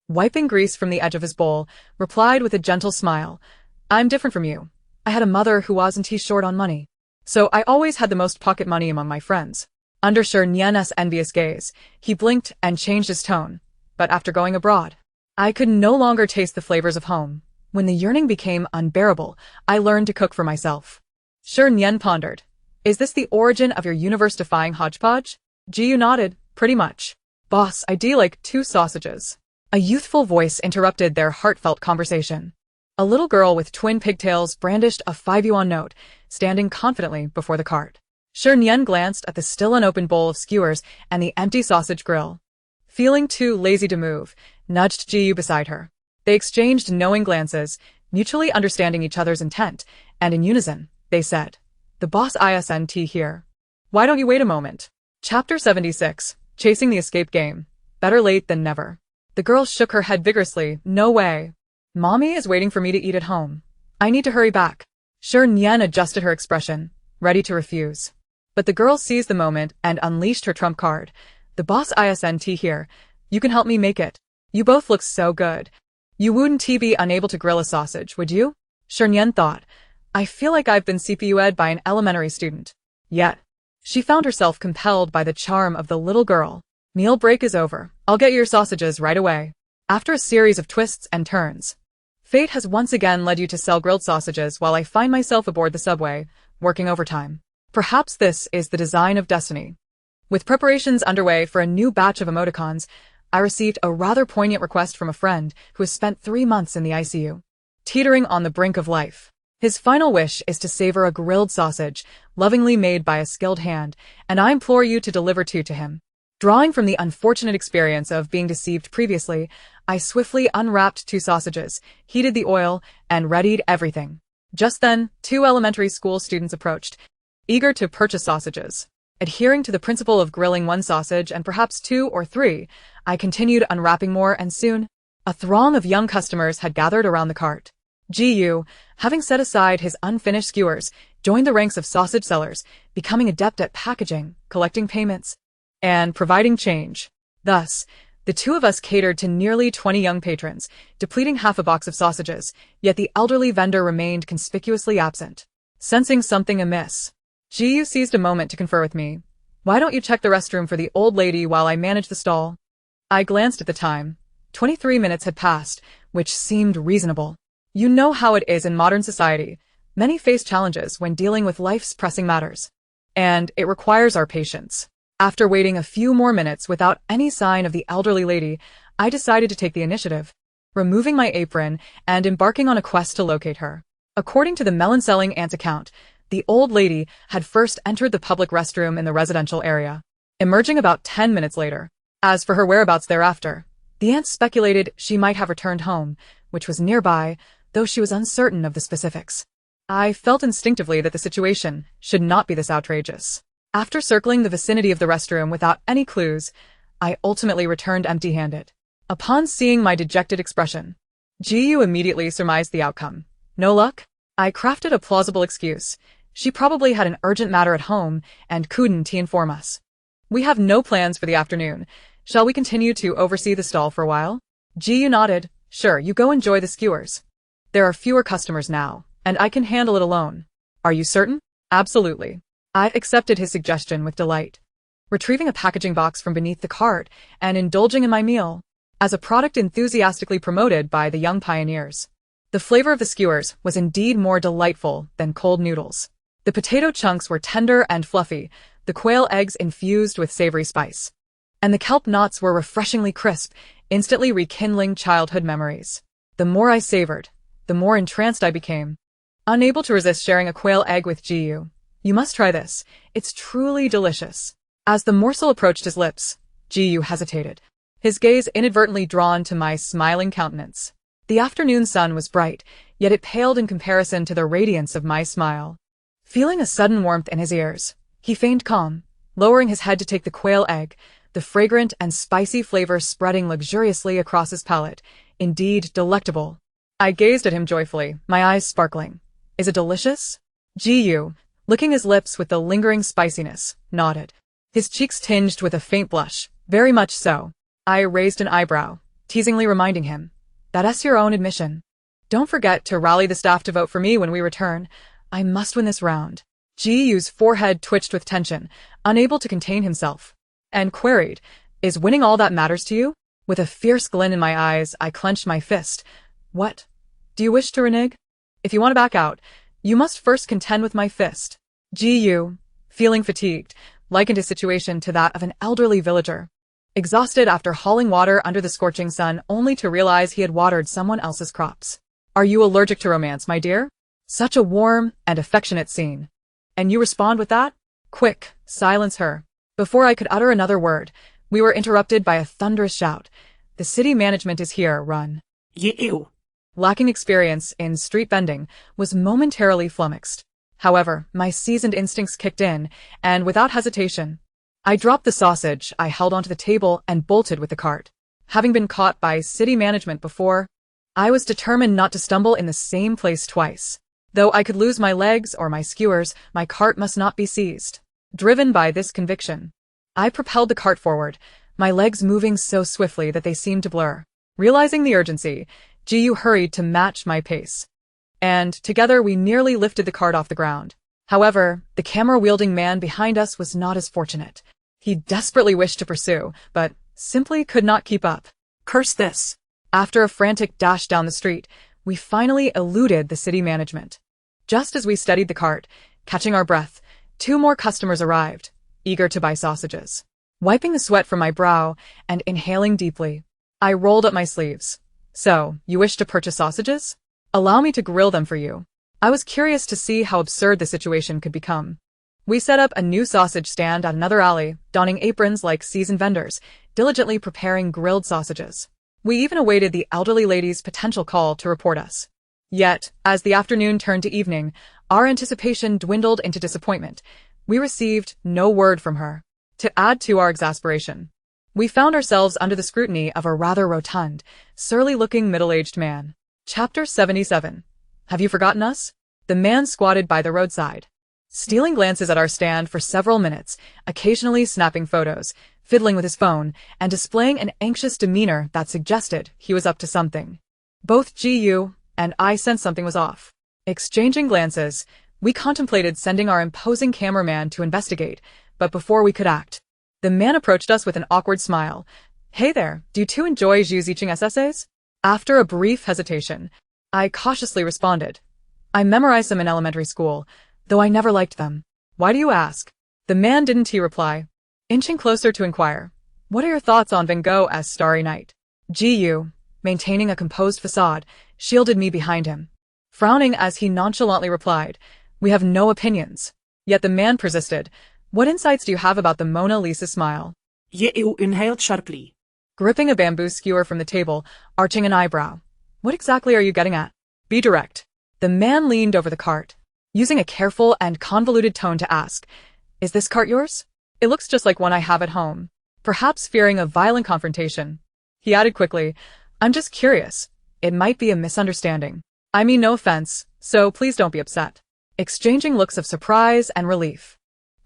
Speaker 1: Wiping grease from the edge of his bowl, replied with a gentle smile. I'm different from you. I had a mother who wasn't short on money, so I always had the most pocket money among my friends. Under Shernyen's envious gaze, he blinked and changed his tone. But after going abroad, I could no longer taste the flavors of home. When the yearning became unbearable, I learned to cook for myself. Shernyen pondered. Is this the origin of your universe-defying hodgepodge? Ji nodded. Pretty much. Boss, I'd like 2 sausages. A youthful voice interrupted their heartfelt conversation. A little girl with twin pigtails brandished a 5 yuan note, standing confidently before the cart. Shernyen glanced at the still unopened bowl of skewers and the empty sausage grill. Feeling too lazy to move, nudged Ji beside her. They exchanged knowing glances, mutually understanding each other's intent, and in unison, they said, "The boss isn't here. Why don't you wait a moment?" Chapter 76, Chasing the Escape Game. Better late than never. The girl shook her head vigorously. No way. Mommy is waiting for me to eat at home. I need to hurry back. Shernyen adjusted her expression, ready to refuse. But the girl seized the moment and unleashed her trump card. The boss isn't here. You can help me make it. You both look so good. You wouldn't be unable to grill a sausage, would you? Shernyen thought. I feel like I've been CPU'd by an elementary student. Yet, she found herself compelled by the charm of the little girl. Meal break is over. I'll get your sausages right away. After a series of twists and turns, fate has once again led you to sell grilled sausages while I find myself aboard the subway, working overtime. Perhaps this is the design of destiny. With preparations underway for a new batch of emoticons, I received a rather poignant request from a friend who has spent 3 months in the ICU, teetering on the brink of life. His final wish is to savor a grilled sausage, lovingly made by a skilled hand, and I implore you to deliver 2 to him. Drawing from the unfortunate experience of being deceived previously, I swiftly unwrapped 2 sausages, heated the oil, and readied everything. Just then, 2 elementary school students approached, eager to purchase sausages. Adhering to the principle of grilling 1 sausage and perhaps 2 or 3, I continued unwrapping more, and soon, a throng of young customers had gathered around the cart. Gu, having set aside his unfinished skewers, joined the ranks of sausage sellers, becoming adept at packaging, collecting payments, and providing change. Thus, the 2 of us catered to nearly 20 young patrons, depleting half a box of sausages, yet the elderly vendor remained conspicuously absent. Sensing something amiss, Gu seized a moment to confer with me. Why don't you check the restroom for the old lady while I manage the stall? I glanced at the time. 23 minutes had passed, which seemed reasonable. You know how it is in modern society. Many face challenges when dealing with life's pressing matters, and it requires our patience. After waiting a few more minutes without any sign of the elderly lady, I decided to take the initiative, removing my apron and embarking on a quest to locate her. According to the melon-selling aunt's account, the old lady had first entered the public restroom in the residential area, emerging about 10 minutes later. As for her whereabouts thereafter, the aunt speculated she might have returned home, which was nearby, though she was uncertain of the specifics. I felt instinctively that the situation should not be this outrageous. After circling the vicinity of the restroom without any clues, I ultimately returned empty-handed. Upon seeing my dejected expression, Gu immediately surmised the outcome. No luck? I crafted a plausible excuse. She probably had an urgent matter at home and couldn't inform us. We have no plans for the afternoon. Shall we continue to oversee the stall for a while? Gu nodded. Sure, you go enjoy the skewers. There are fewer customers now, and I can handle it alone. Are you certain? Absolutely. I accepted his suggestion with delight, retrieving a packaging box from beneath the cart and indulging in my meal, as a product enthusiastically promoted by the young pioneers. The flavor of the skewers was indeed more delightful than cold noodles. The potato chunks were tender and fluffy, the quail eggs infused with savory spice, and the kelp knots were refreshingly crisp, instantly rekindling childhood memories. The more I savored, the more entranced I became. Unable to resist sharing a quail egg with Jiyu. You must try this. It's truly delicious. As the morsel approached his lips, Jiyu hesitated, his gaze inadvertently drawn to my smiling countenance. The afternoon sun was bright, yet it paled in comparison to the radiance of my smile. Feeling a sudden warmth in his ears, he feigned calm, lowering his head to take the quail egg, the fragrant and spicy flavor spreading luxuriously across his palate. Indeed delectable. I gazed at him joyfully, my eyes sparkling. Is it delicious? Jiyu, licking his lips with the lingering spiciness, nodded. His cheeks tinged with a faint blush. Very much so. I raised an eyebrow, teasingly reminding him. That's your own admission. Don't forget to rally the staff to vote for me when we return. I must win this round. Jiyu's forehead twitched with tension, unable to contain himself, and queried, Is winning all that matters to you? With a fierce glint in my eyes, I clenched my fist. What? Do you wish to renege? If you want to back out, you must first contend with my fist. Jiyu, feeling fatigued, likened his situation to that of an elderly villager, exhausted after hauling water under the scorching sun only to realize he had watered someone else's crops. Are you allergic to romance, my dear? Such a warm and affectionate scene. And you respond with that? Quick, silence her. Before I could utter another word, we were interrupted by a thunderous shout. The city management is here, run.
Speaker 2: You.
Speaker 1: Lacking experience in street vending, was momentarily flummoxed. However, my seasoned instincts kicked in, and without hesitation, I dropped the sausage I held onto the table and bolted with the cart. Having been caught by city management before, I was determined not to stumble in the same place twice. Though I could lose my legs or my skewers, my cart must not be seized. Driven by this conviction, I propelled the cart forward, my legs moving so swiftly that they seemed to blur. Realizing the urgency, Jiyu hurried to match my pace, and together we nearly lifted the cart off the ground. However, the camera-wielding man behind us was not as fortunate. He desperately wished to pursue, but simply could not keep up.
Speaker 2: Curse this.
Speaker 1: After a frantic dash down the street, we finally eluded the city management. Just as we steadied the cart, catching our breath, 2 more customers arrived, eager to buy sausages. Wiping the sweat from my brow and inhaling deeply, I rolled up my sleeves. So, you wish to purchase sausages? Allow me to grill them for you. I was curious to see how absurd the situation could become. We set up a new sausage stand at another alley, donning aprons like seasoned vendors, diligently preparing grilled sausages. We even awaited the elderly lady's potential call to report us. Yet, as the afternoon turned to evening, our anticipation dwindled into disappointment. We received no word from her. To add to our exasperation, we found ourselves under the scrutiny of a rather rotund, surly-looking middle-aged man. Chapter 77. Have you forgotten us? The man squatted by the roadside, stealing glances at our stand for several minutes, occasionally snapping photos, fiddling with his phone, and displaying an anxious demeanor that suggested he was up to something. Both Jiyu and I sensed something was off. Exchanging glances, we contemplated sending our imposing cameraman to investigate, but before we could act, the man approached us with an awkward smile. Hey there, do you two enjoy Zhu's teaching essays? After a brief hesitation, I cautiously responded. I memorized them in elementary school, though I never liked them. Why do you ask? The man didn't reply, inching closer to inquire. What are your thoughts on Van Gogh as Starry Night? Jiyu, maintaining a composed facade, shielded me behind him, frowning as he nonchalantly replied, We have no opinions. Yet the man persisted. What insights do you have about the Mona Lisa smile?
Speaker 2: You inhaled sharply.
Speaker 1: Gripping a bamboo skewer from the table, arching an eyebrow. What exactly are you getting at? Be direct. The man leaned over the cart, using a careful and convoluted tone to ask, Is this cart yours? It looks just like one I have at home. Perhaps fearing a violent confrontation, he added quickly, I'm just curious. It might be a misunderstanding. I mean no offense, so please don't be upset. Exchanging looks of surprise and relief,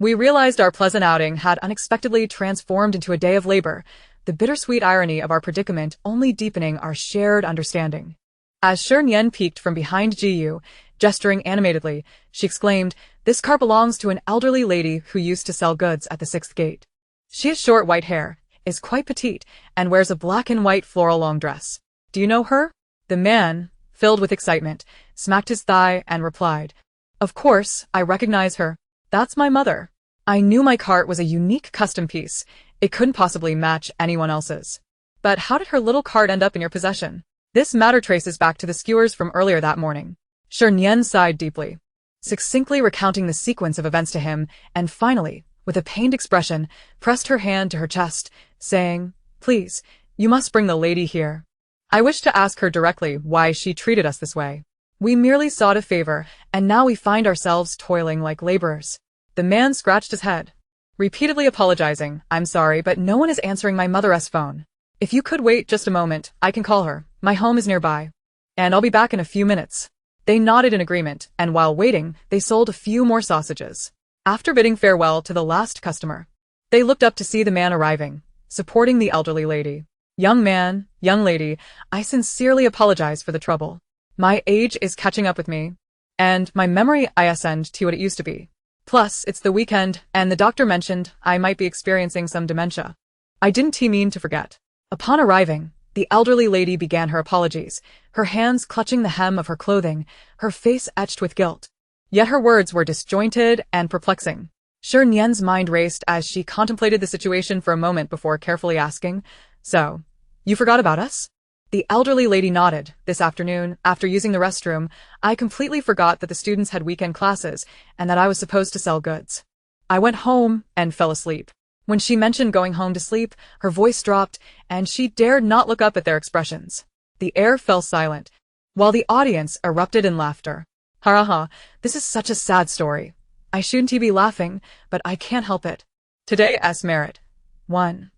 Speaker 1: we realized our pleasant outing had unexpectedly transformed into a day of labor, the bittersweet irony of our predicament only deepening our shared understanding. As Shernyen peeked from behind Jiyu, gesturing animatedly, she exclaimed, This cart belongs to an elderly lady who used to sell goods at the 6th gate. She has short white hair, is quite petite, and wears a black and white floral long dress. Do you know her? The man, filled with excitement, smacked his thigh and replied, Of course, I recognize her. That's my mother. I knew my cart was a unique custom piece, It couldn't possibly match anyone else's. But how did her little card end up in your possession? This matter traces back to the skewers from earlier that morning. Shernyen sighed deeply, succinctly recounting the sequence of events to him, and finally, with a pained expression, pressed her hand to her chest, saying, "Please, you must bring the lady here. I wish to ask her directly why she treated us this way. We merely sought a favor, and now we find ourselves toiling like laborers." The man scratched his head, repeatedly apologizing. "I'm sorry, but no one is answering my mother's phone. If you could wait just a moment, I can call her. My home is nearby. And I'll be back in a few minutes." They nodded in agreement, and while waiting, they sold a few more sausages. After bidding farewell to the last customer, they looked up to see the man arriving, supporting the elderly lady. "Young man, young lady, I sincerely apologize for the trouble. My age is catching up with me, and my memory isn't to what it used to be. Plus, it's the weekend, and the doctor mentioned I might be experiencing some dementia. I didn't mean to forget." Upon arriving, the elderly lady began her apologies, her hands clutching the hem of her clothing, her face etched with guilt. Yet her words were disjointed and perplexing. Shernyen's mind raced as she contemplated the situation for a moment before carefully asking, "So, you forgot about us?" The elderly lady nodded. "This afternoon, after using the restroom, I completely forgot that the students had weekend classes and that I was supposed to sell goods. I went home and fell asleep." When she mentioned going home to sleep, her voice dropped, and she dared not look up at their expressions. The air fell silent, while the audience erupted in laughter. "Ha ha, this is such a sad story. I shouldn't be laughing, but I can't help it. Today's merit. 1.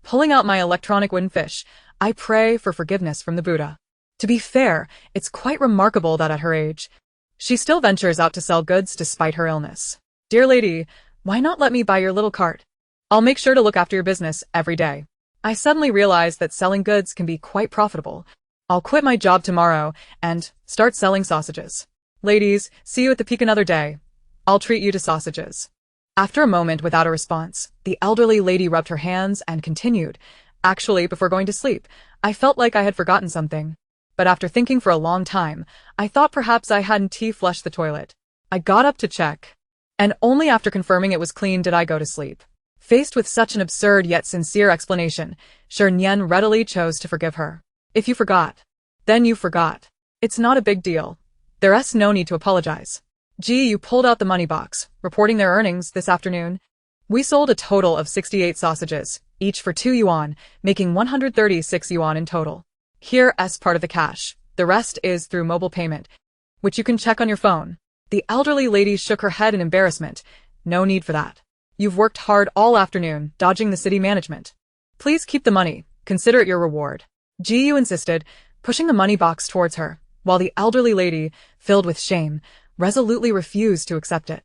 Speaker 1: Pulling out my electronic wooden fish, I pray for forgiveness from the Buddha. To be fair, it's quite remarkable that at her age, she still ventures out to sell goods despite her illness. Dear lady, why not let me buy your little cart? I'll make sure to look after your business every day. I suddenly realized that selling goods can be quite profitable. I'll quit my job tomorrow and start selling sausages. Ladies, see you at the peak another day. I'll treat you to sausages." After a moment without a response, the elderly lady rubbed her hands and continued, "Actually, before going to sleep, I felt like I had forgotten something. But after thinking for a long time, I thought perhaps I hadn't flushed the toilet. I got up to check, and only after confirming it was clean did I go to sleep." Faced with such an absurd yet sincere explanation, Shernyen readily chose to forgive her. "If you forgot, then you forgot. It's not a big deal. There's no need to apologize. Gee, you pulled out the money box, reporting their earnings this afternoon. We sold a total of 68 sausages, each for 2 yuan, making 136 yuan in total. Here's part of the cash. The rest is through mobile payment, which you can check on your phone." The elderly lady shook her head in embarrassment. "No need for that. You've worked hard all afternoon, dodging the city management. Please keep the money. Consider it your reward." Jiyu insisted, pushing the money box towards her, while the elderly lady, filled with shame, resolutely refused to accept it.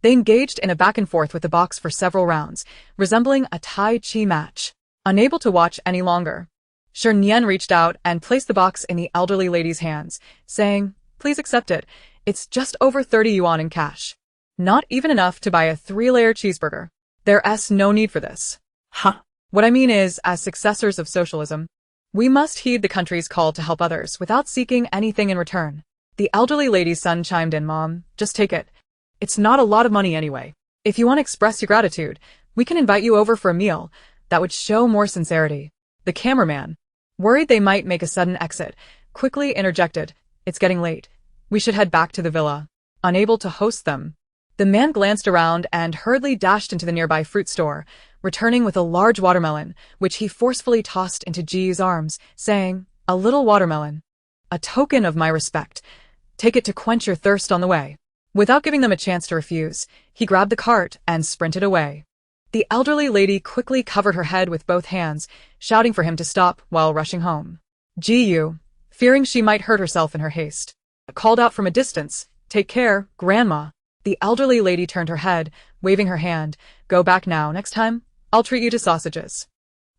Speaker 1: They engaged in a back and forth with the box for several rounds, resembling a Tai Chi match. Unable to watch any longer, Shernyen reached out and placed the box in the elderly lady's hands, saying, "Please accept it. It's just over 30 yuan in cash. Not even enough to buy a 3-layer cheeseburger. There's no need for this. Huh. What I mean is, as successors of socialism, we must heed the country's call to help others without seeking anything in return." The elderly lady's son chimed in, "Mom, just take it. It's not a lot of money anyway. If you want to express your gratitude, we can invite you over for a meal. That would show more sincerity." The cameraman, worried they might make a sudden exit, quickly interjected, "It's getting late. We should head back to the villa." Unable to host them, the man glanced around and hurriedly dashed into the nearby fruit store, returning with a large watermelon, which he forcefully tossed into Jiyu's arms, saying, "A little watermelon. A token of my respect. Take it to quench your thirst on the way." Without giving them a chance to refuse, he grabbed the cart and sprinted away. The elderly lady quickly covered her head with both hands, shouting for him to stop while rushing home. Jiyu, fearing she might hurt herself in her haste, called out from a distance, "Take care, Grandma." The elderly lady turned her head, waving her hand, "Go back now. Next time, I'll treat you to sausages."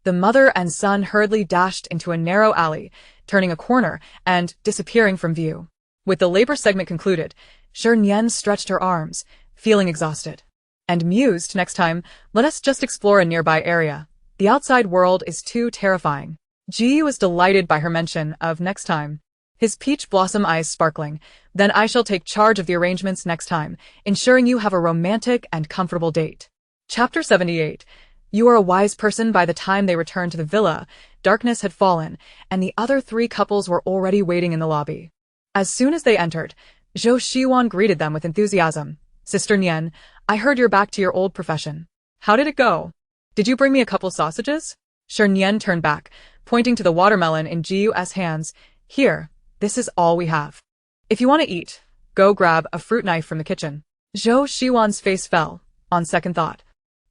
Speaker 1: The mother and son hurriedly dashed into a narrow alley, turning a corner and disappearing from view. With the labor segment concluded, Shernyen stretched her arms, feeling exhausted, and mused, "Next time, let us just explore a nearby area. The outside world is too terrifying." Ji was delighted by her mention of next time, his peach blossom eyes sparkling. "Then I shall take charge of the arrangements next time, ensuring you have a romantic and comfortable date." Chapter 78. You are a wise person. By the time they returned to the villa, darkness had fallen, and the other three couples were already waiting in the lobby. As soon as they entered, Zhou Shiwan greeted them with enthusiasm. Sister Nian, I heard you're back to your old profession. How did it go? Did you bring me a couple sausages? Shernyen turned back, pointing to the watermelon in Jiu's hands. Here, this is all we have. If you want to eat, go grab a fruit knife from the kitchen. Zhou Shiwan's face fell, on second thought.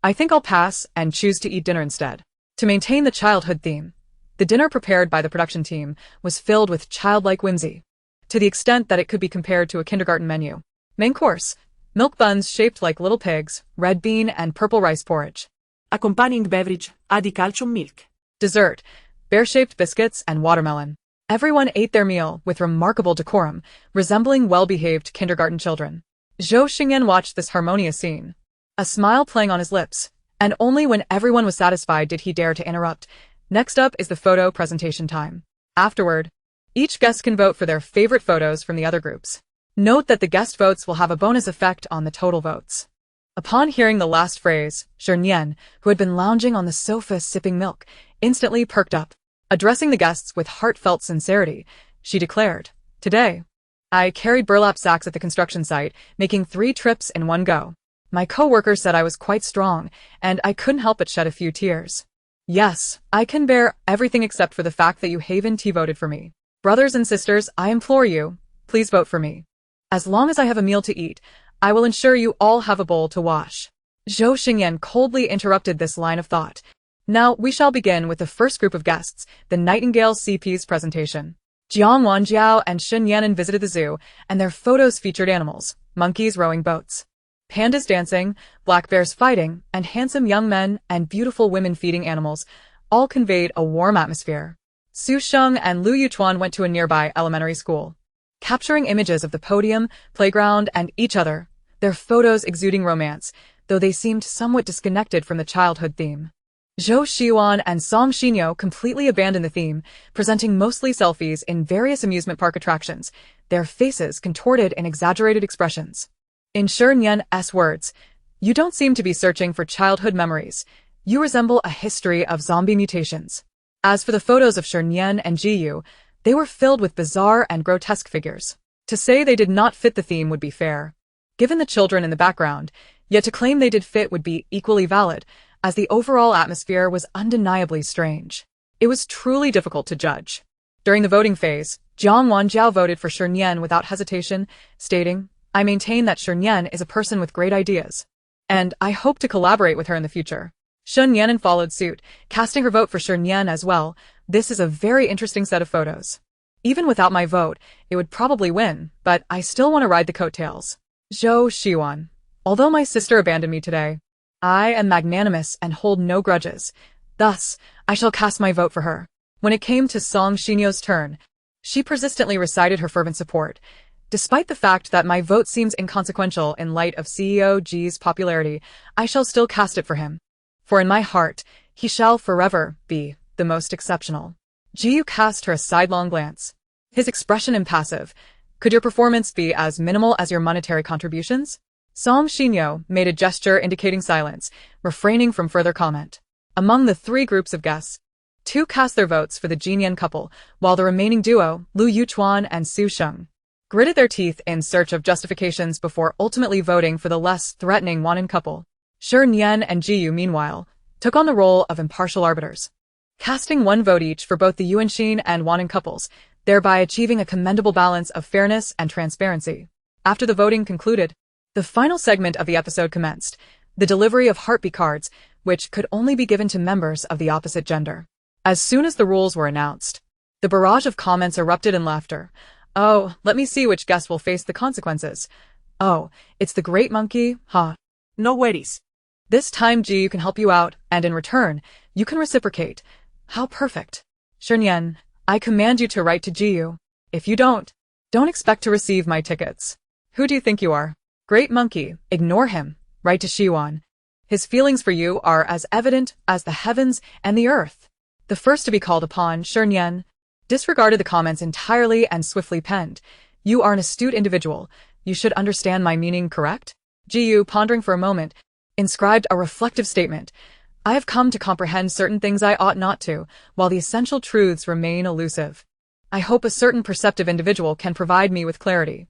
Speaker 1: I think I'll pass and choose to eat dinner instead. To maintain the childhood theme, the dinner prepared by the production team was filled with childlike whimsy, to the extent that it could be compared to a kindergarten menu. Main course, milk buns shaped like little pigs, red bean and purple rice porridge.
Speaker 2: Accompanying beverage, calcium milk.
Speaker 1: Dessert, bear-shaped biscuits and watermelon. Everyone ate their meal with remarkable decorum, resembling well-behaved kindergarten children. Zhou Xingyan watched this harmonious scene, a smile playing on his lips, and only when everyone was satisfied did he dare to interrupt. Next up is the photo presentation time. Afterward, each guest can vote for their favorite photos from the other groups. Note that the guest votes will have a bonus effect on the total votes. Upon hearing the last phrase, Shernyen, who had been lounging on the sofa sipping milk, instantly perked up. Addressing the guests with heartfelt sincerity, she declared, Today, I carried burlap sacks at the construction site, making 3 trips in one go. My co-worker said I was quite strong, and I couldn't help but shed a few tears. Yes, I can bear everything except for the fact that you Haven T voted for me. Brothers and sisters, I implore you, please vote for me. As long as I have a meal to eat, I will ensure you all have a bowl to wash. Zhou Xingyan coldly interrupted this line of thought. Now we shall begin with the first group of guests, the Nightingale CP's presentation. Jiang Wanjiao and Shi Nian visited the zoo, and their photos featured animals, monkeys rowing boats, pandas dancing, black bears fighting, and handsome young men and beautiful women feeding animals, all conveyed a warm atmosphere. Su Sheng and Lu Yuchuan went to a nearby elementary school, capturing images of the podium, playground, and each other, their photos exuding romance, though they seemed somewhat disconnected from the childhood theme. Zhou Shiwan and Song Xinyo completely abandoned the theme, presenting mostly selfies in various amusement park attractions, their faces contorted in exaggerated expressions. In Shernyen's words, you don't seem to be searching for childhood memories. You resemble a history of zombie mutations. As for the photos of Shernyen and Jiyu, they were filled with bizarre and grotesque figures. To say they did not fit the theme would be fair, given the children in the background, yet to claim they did fit would be equally valid, as the overall atmosphere was undeniably strange. It was truly difficult to judge. During the voting phase, Jiang Wanjiao voted for Shernyen without hesitation, stating, I maintain that Shernyen is a person with great ideas, and I hope to collaborate with her in the future. Shi Nian followed suit, casting her vote for Shernyen as well. This is a very interesting set of photos. Even without my vote, it would probably win, but I still want to ride the coattails. Zhou Shiwan. Although my sister abandoned me today, I am magnanimous and hold no grudges. Thus, I shall cast my vote for her. When it came to Song Xinyo's turn, she persistently recited her fervent support. Despite the fact that my vote seems inconsequential in light of CEO Ji's popularity, I shall still cast it for him. For in my heart, he shall forever be the most exceptional. Jiyu cast her a sidelong glance, his expression impassive. Could your performance be as minimal as your monetary contributions? Song Xinyo made a gesture indicating silence, refraining from further comment. Among the 3 groups of guests, 2 cast their votes for the Shi Nian couple, while the remaining duo, Lu Yuchuan and Su Sheng, gritted their teeth in search of justifications before ultimately voting for the less threatening Wanan couple. Shernyen and Jiyu, meanwhile, took on the role of impartial arbiters, casting 1 vote each for both the Yuanxin and Wanan couples, thereby achieving a commendable balance of fairness and transparency. After the voting concluded, the final segment of the episode commenced, the delivery of heartbeat cards, which could only be given to members of the opposite gender. As soon as the rules were announced, the barrage of comments erupted in laughter. Oh, let me see which guest will face the consequences. Oh, it's the great monkey, huh?
Speaker 2: No worries.
Speaker 1: This time Ji can help you out, and in return, you can reciprocate. How perfect. Shernyen, I command you to write to Jiyu. If you don't expect to receive my tickets. Who do you think you are? Great monkey, ignore him. Write to Shiwan. His feelings for you are as evident as the heavens and the earth. The first to be called upon, Shernyen, disregarded the comments entirely and swiftly penned. You are an astute individual. You should understand my meaning, correct? Jiyu, pondering for a moment, inscribed a reflective statement. I have come to comprehend certain things I ought not to, while the essential truths remain elusive. I hope a certain perceptive individual can provide me with clarity.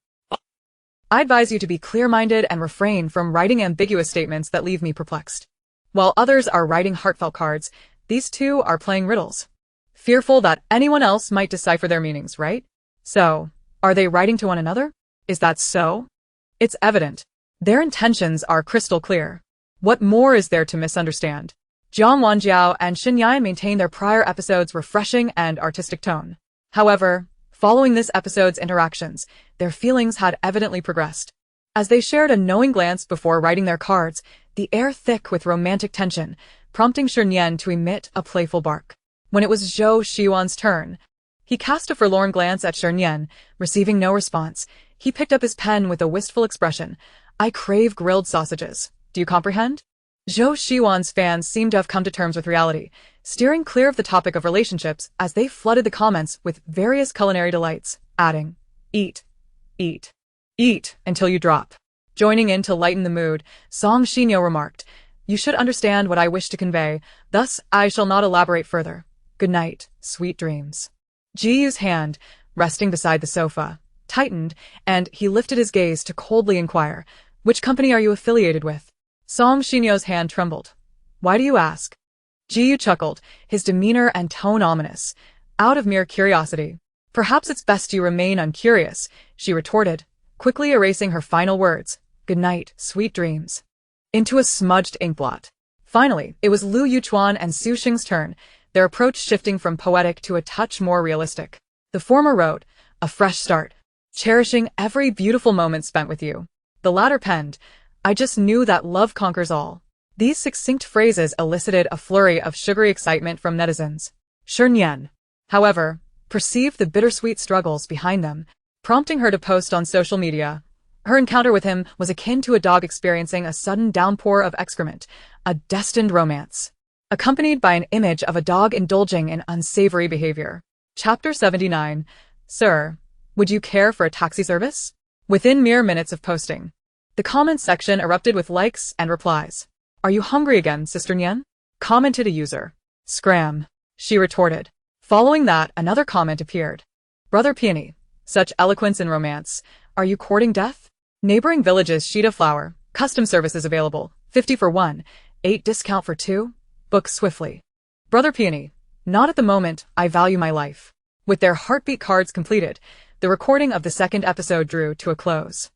Speaker 1: I advise you to be clear-minded and refrain from writing ambiguous statements that leave me perplexed. While others are writing heartfelt cards, these two are playing riddles. Fearful that anyone else might decipher their meanings, right? So, are they writing to one another? Is that so? It's evident. Their intentions are crystal clear. What more is there to misunderstand? Jiang Wanjiao and Shi Nian maintain their prior episode's refreshing and artistic tone. However, following this episode's interactions, their feelings had evidently progressed. As they shared a knowing glance before writing their cards, the air thick with romantic tension, prompting Shernyen to emit a playful bark. When it was Zhou Xiwan's turn, he cast a forlorn glance at Shernyen, receiving no response. He picked up his pen with a wistful expression. I crave grilled sausages. Do you comprehend? Zhou Xiwan's fans seemed to have come to terms with reality, steering clear of the topic of relationships as they flooded the comments with various culinary delights, adding, eat, eat, eat until you drop. Joining in to lighten the mood, Song Xinyo remarked, you should understand what I wish to convey, thus I shall not elaborate further. Good night, sweet dreams. Ji Yu's hand, resting beside the sofa, tightened, and he lifted his gaze to coldly inquire, which company are you affiliated with? Song Xinyo's hand trembled. Why do you ask? Ji Yu chuckled, his demeanor and tone ominous, out of mere curiosity. Perhaps it's best you remain uncurious, she retorted, quickly erasing her final words. Good night, sweet dreams. Into a smudged inkblot. Finally, it was Lu Yuchuan and Su Xing's turn, their approach shifting from poetic to a touch more realistic. The former wrote, a fresh start. Cherishing every beautiful moment spent with you. The latter penned, I just knew that love conquers all. These succinct phrases elicited a flurry of sugary excitement from netizens. Shernyen, however, perceived the bittersweet struggles behind them, prompting her to post on social media. Her encounter with him was akin to a dog experiencing a sudden downpour of excrement, a destined romance, accompanied by an image of a dog indulging in unsavory behavior. Chapter 79. Sir, would you care for a taxi service? Within mere minutes of posting, the comments section erupted with likes and replies. Are you hungry again, Sister Nian? Commented a user. Scram, she retorted. Following that, another comment appeared. Brother Peony, such eloquence in romance. Are you courting death? Neighboring villages Shida flower, custom services available, 50 for 1, 8 discount for 2, book swiftly. Brother Peony, not at the moment, I value my life. With their heartbeat cards completed, the recording of the second episode drew to a close.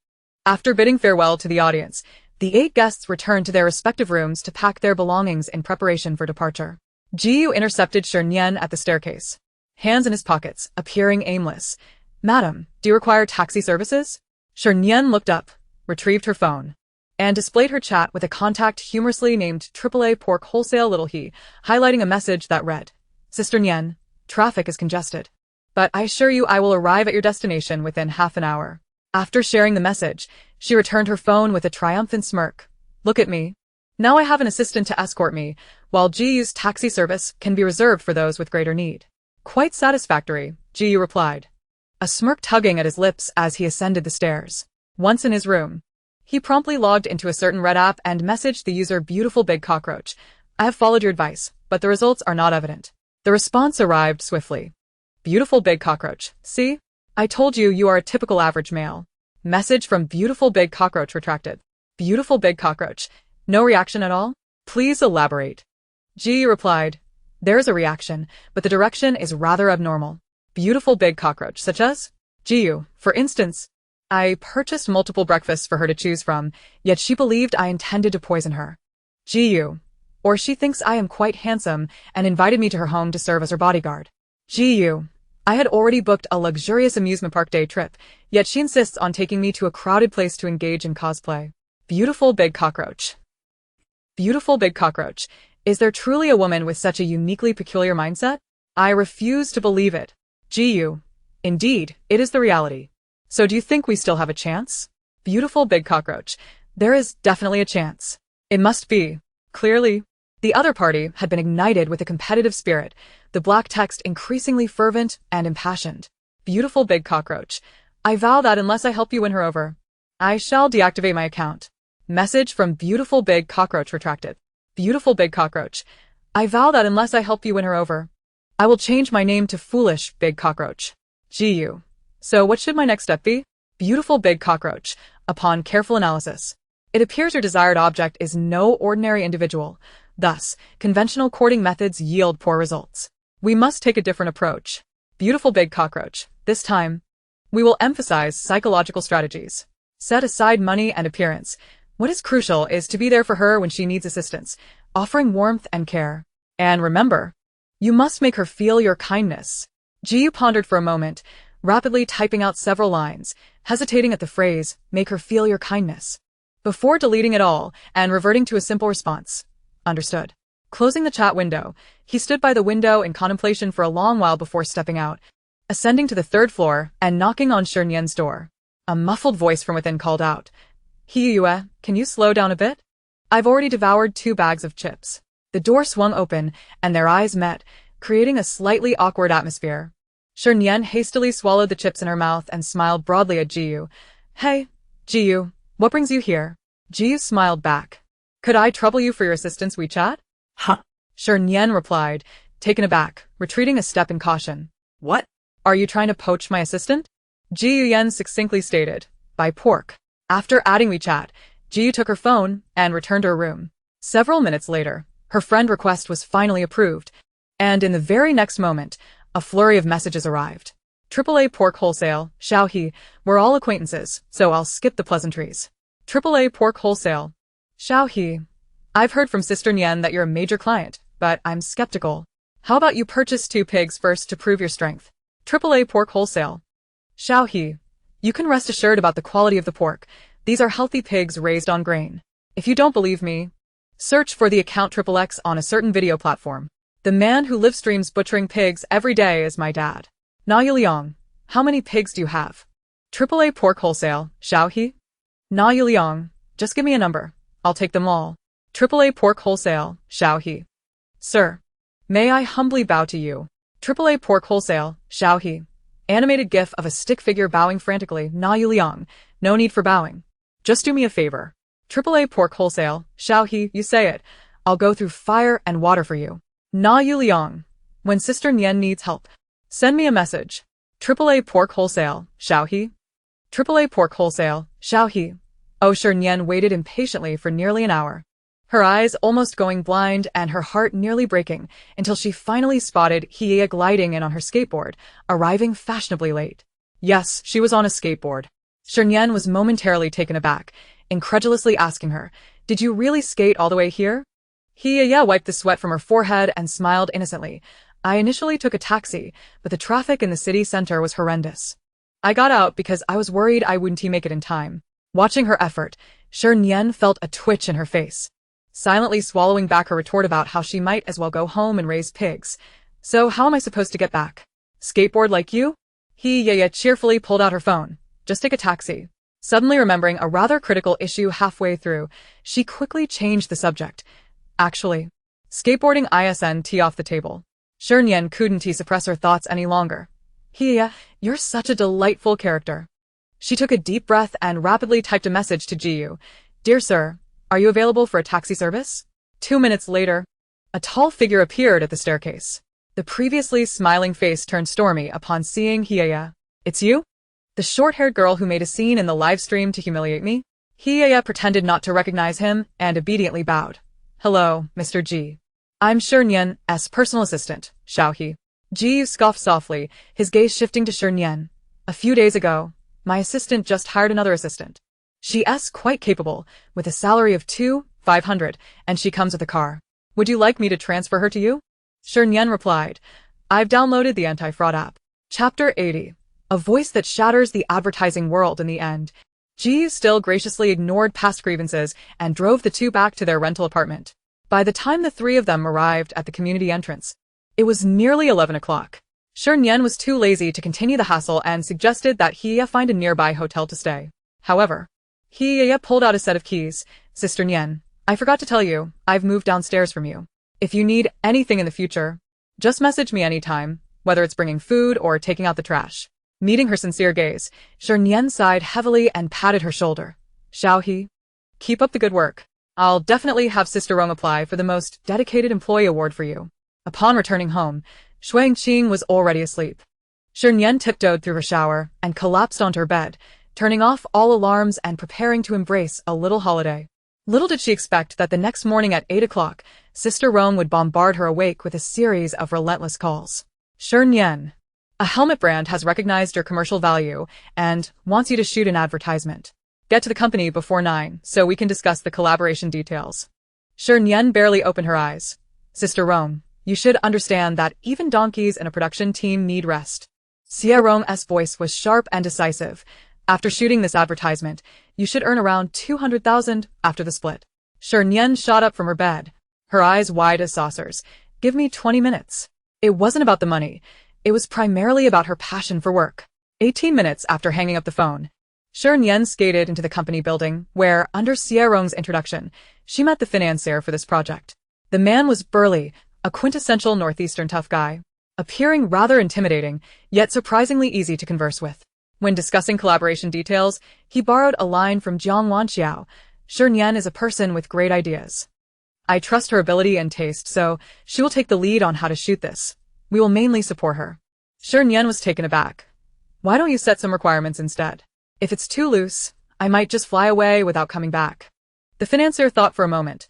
Speaker 1: After bidding farewell to the audience, the 8 guests returned to their respective rooms to pack their belongings in preparation for departure. Ji Yu intercepted Shernyen at the staircase, hands in his pockets, appearing aimless. Madam, do you require taxi services? Shernyen looked up, retrieved her phone, and displayed her chat with a contact humorously named AAA Pork Wholesale Little He, highlighting a message that read, Sister Nian, traffic is congested, but I assure you I will arrive at your destination within half an hour. After sharing the message, she returned her phone with a triumphant smirk. Look at me. Now I have an assistant to escort me, while Ji Yu's taxi service can be reserved for those with greater need. Quite satisfactory, Ji Yu replied, a smirk tugging at his lips as he ascended the stairs. Once in his room, he promptly logged into a certain Red app and messaged the user Beautiful Big Cockroach. I have followed your advice, but the results are not evident. The response arrived swiftly. Beautiful Big Cockroach, see? I told you you are a typical average male. Message from Beautiful Big Cockroach retracted. Beautiful Big Cockroach, no reaction at all? Please elaborate. Ji replied, there is a reaction, but the direction is rather abnormal. Beautiful Big Cockroach, such as? Ji, for instance. I purchased multiple breakfasts for her to choose from, yet she believed I intended to poison her. Ji, or she thinks I am quite handsome and invited me to her home to serve as her bodyguard. Ji, I had already booked a luxurious amusement park day trip, yet she insists on taking me to a crowded place to engage in cosplay. Beautiful Big Cockroach. Beautiful Big Cockroach, is there truly a woman with such a uniquely peculiar mindset? I refuse to believe it. Ji, indeed, it is the reality. So do you think we still have a chance? Beautiful Big Cockroach, there is definitely a chance. It must be. Clearly. The other party had been ignited with a competitive spirit, the black text increasingly fervent and impassioned. Beautiful Big Cockroach, I vow that unless I help you win her over, I shall deactivate my account. Message from Beautiful Big Cockroach retracted. Beautiful big cockroach. I vow that unless I help you win her over, I will change my name to foolish big cockroach. GU. So what should my next step be? Beautiful big cockroach. Upon careful analysis, it appears your desired object is no ordinary individual. Thus, conventional courting methods yield poor results. We must take a different approach. Beautiful big cockroach. This time, we will emphasize psychological strategies. Set aside money and appearance. What is crucial is to be there for her when she needs assistance, offering warmth and care. And remember, you must make her feel your kindness. Jiyu pondered for a moment, rapidly typing out several lines, hesitating at the phrase, make her feel your kindness, before deleting it all and reverting to a simple response. Understood. Closing the chat window, he stood by the window in contemplation for a long while before stepping out, ascending to the third floor and knocking on Shernyen's door. A muffled voice from within called out, Hiyue, can you slow down a bit? I've already devoured 2 bags of chips. The door swung open, and their eyes met, creating a slightly awkward atmosphere. Shernyen hastily swallowed the chips in her mouth and smiled broadly at Jiyu. Hey, Jiyu, what brings you here? Jiyu smiled back. Could I trouble you for your assistance, we chat?
Speaker 2: Huh?
Speaker 1: Shernyen replied, taken aback, retreating a step in caution.
Speaker 2: What?
Speaker 1: Are you trying to poach my assistant? Jiyu Yen succinctly stated, by pork. After adding WeChat, Jiyu took her phone and returned to her room. Several minutes later, her friend request was finally approved, and in the very next moment, a flurry of messages arrived. AAA Pork Wholesale, Xiaohe, we're all acquaintances, so I'll skip the pleasantries. AAA Pork Wholesale, Xiaohe, I've heard from Sister Nian that you're a major client, but I'm skeptical. How about you purchase 2 pigs first to prove your strength? AAA Pork Wholesale, Xiaohe, you can rest assured about the quality of the pork. These are healthy pigs raised on grain. If you don't believe me, search for the account XXX on a certain video platform. The man who live streams butchering pigs every day is my dad. Na Yuliang, how many pigs do you have? AAA Pork Wholesale, Xiaohe? Na Yuliang, just give me a number. I'll take them all. AAA Pork Wholesale, Xiaohe. Sir, may I humbly bow to you? AAA Pork Wholesale, Xiaohe. Animated gif of a stick figure bowing frantically. Na Yuliang, no need for bowing. Just do me a favor. AAA Pork Wholesale, Xiaohe, you say it. I'll go through fire and water for you. Na Yuliang, when Sister Nian needs help, send me a message. AAA Pork Wholesale, Xiaohe. AAA Pork Wholesale, Xiaohe. Oh, Shernyen waited impatiently for nearly an hour, her eyes almost going blind and her heart nearly breaking, until she finally spotted Hiya gliding in on her skateboard, arriving fashionably late. Yes, she was on a skateboard. Shernyen was momentarily taken aback, incredulously asking her, did you really skate all the way here? Hiya wiped the sweat from her forehead and smiled innocently. I initially took a taxi, but the traffic in the city center was horrendous. I got out because I was worried I wouldn't make it in time. Watching her effort, Shernyen felt a twitch in her face, silently swallowing back her retort about how she might as well go home and raise pigs. So how am I supposed to get back? Skateboard like you? Hiya cheerfully pulled out her phone. Just take a taxi. Suddenly remembering a rather critical issue halfway through, she quickly changed the subject. Actually, skateboarding isn't off the table. Shernyen couldn't suppress her thoughts any longer. Hiya, you're such a delightful character. She took a deep breath and rapidly typed a message to Jiyu. Dear sir, are you available for a taxi service? 2 minutes later, a tall figure appeared at the staircase. The previously smiling face turned stormy upon seeing Hiya. It's you? The short-haired girl who made a scene in the live stream to humiliate me? Hiya pretended not to recognize him and obediently bowed. Hello, Mr. G. I'm Shernyen's personal assistant, Xiaohe. Jiyu scoffed softly, his gaze shifting to Shernyen. A few days ago, my assistant just hired another assistant. She's quite capable, with a salary of 2,500, and she comes with a car. Would you like me to transfer her to you? Shernyen replied, I've downloaded the anti-fraud app. Chapter 80. A voice that shatters the advertising world in the end. Jiyu still graciously ignored past grievances and drove the 2 back to their rental apartment. By the time the 3 of them arrived at the community entrance, it was nearly 11 o'clock. Shernyen was too lazy to continue the hassle and suggested that Hiya find a nearby hotel to stay. However, Hiya pulled out a set of keys. Sister Nian, I forgot to tell you, I've moved downstairs from you. If you need anything in the future, just message me anytime, whether it's bringing food or taking out the trash. Meeting her sincere gaze, Shernyen sighed heavily and patted her shoulder. Xiaohe, keep up the good work. I'll definitely have Sister Rong apply for the Most Dedicated Employee Award for you. Upon returning home, Shuang Qing was already asleep. Shernyen tiptoed through her shower and collapsed onto her bed, turning off all alarms and preparing to embrace a little holiday. Little did she expect that the next morning at 8 o'clock, Sister Rong would bombard her awake with a series of relentless calls. Shernyen, a helmet brand has recognized your commercial value and wants you to shoot an advertisement. Get to the company before 9 so we can discuss the collaboration details. Shernyen barely opened her eyes. Sister Rong, you should understand that even donkeys in a production team need rest. Xie Rong's voice was sharp and decisive. After shooting this advertisement, you should earn around 200,000 after the split. Shernyen shot up from her bed, her eyes wide as saucers. Give me 20 minutes. It wasn't about the money. It was primarily about her passion for work. 18 minutes after hanging up the phone, Shernyen skated into the company building, where, under Xie Rong's introduction, she met the financier for this project. The man was burly, a quintessential northeastern tough guy, appearing rather intimidating, yet surprisingly easy to converse with. When discussing collaboration details, he borrowed a line from Jiang Wanxiao. Shernyen is a person with great ideas. I trust her ability and taste, so she will take the lead on how to shoot this. We will mainly support her. Shernyen was taken aback. Why don't you set some requirements instead? If it's too loose, I might just fly away without coming back. The financier thought for a moment.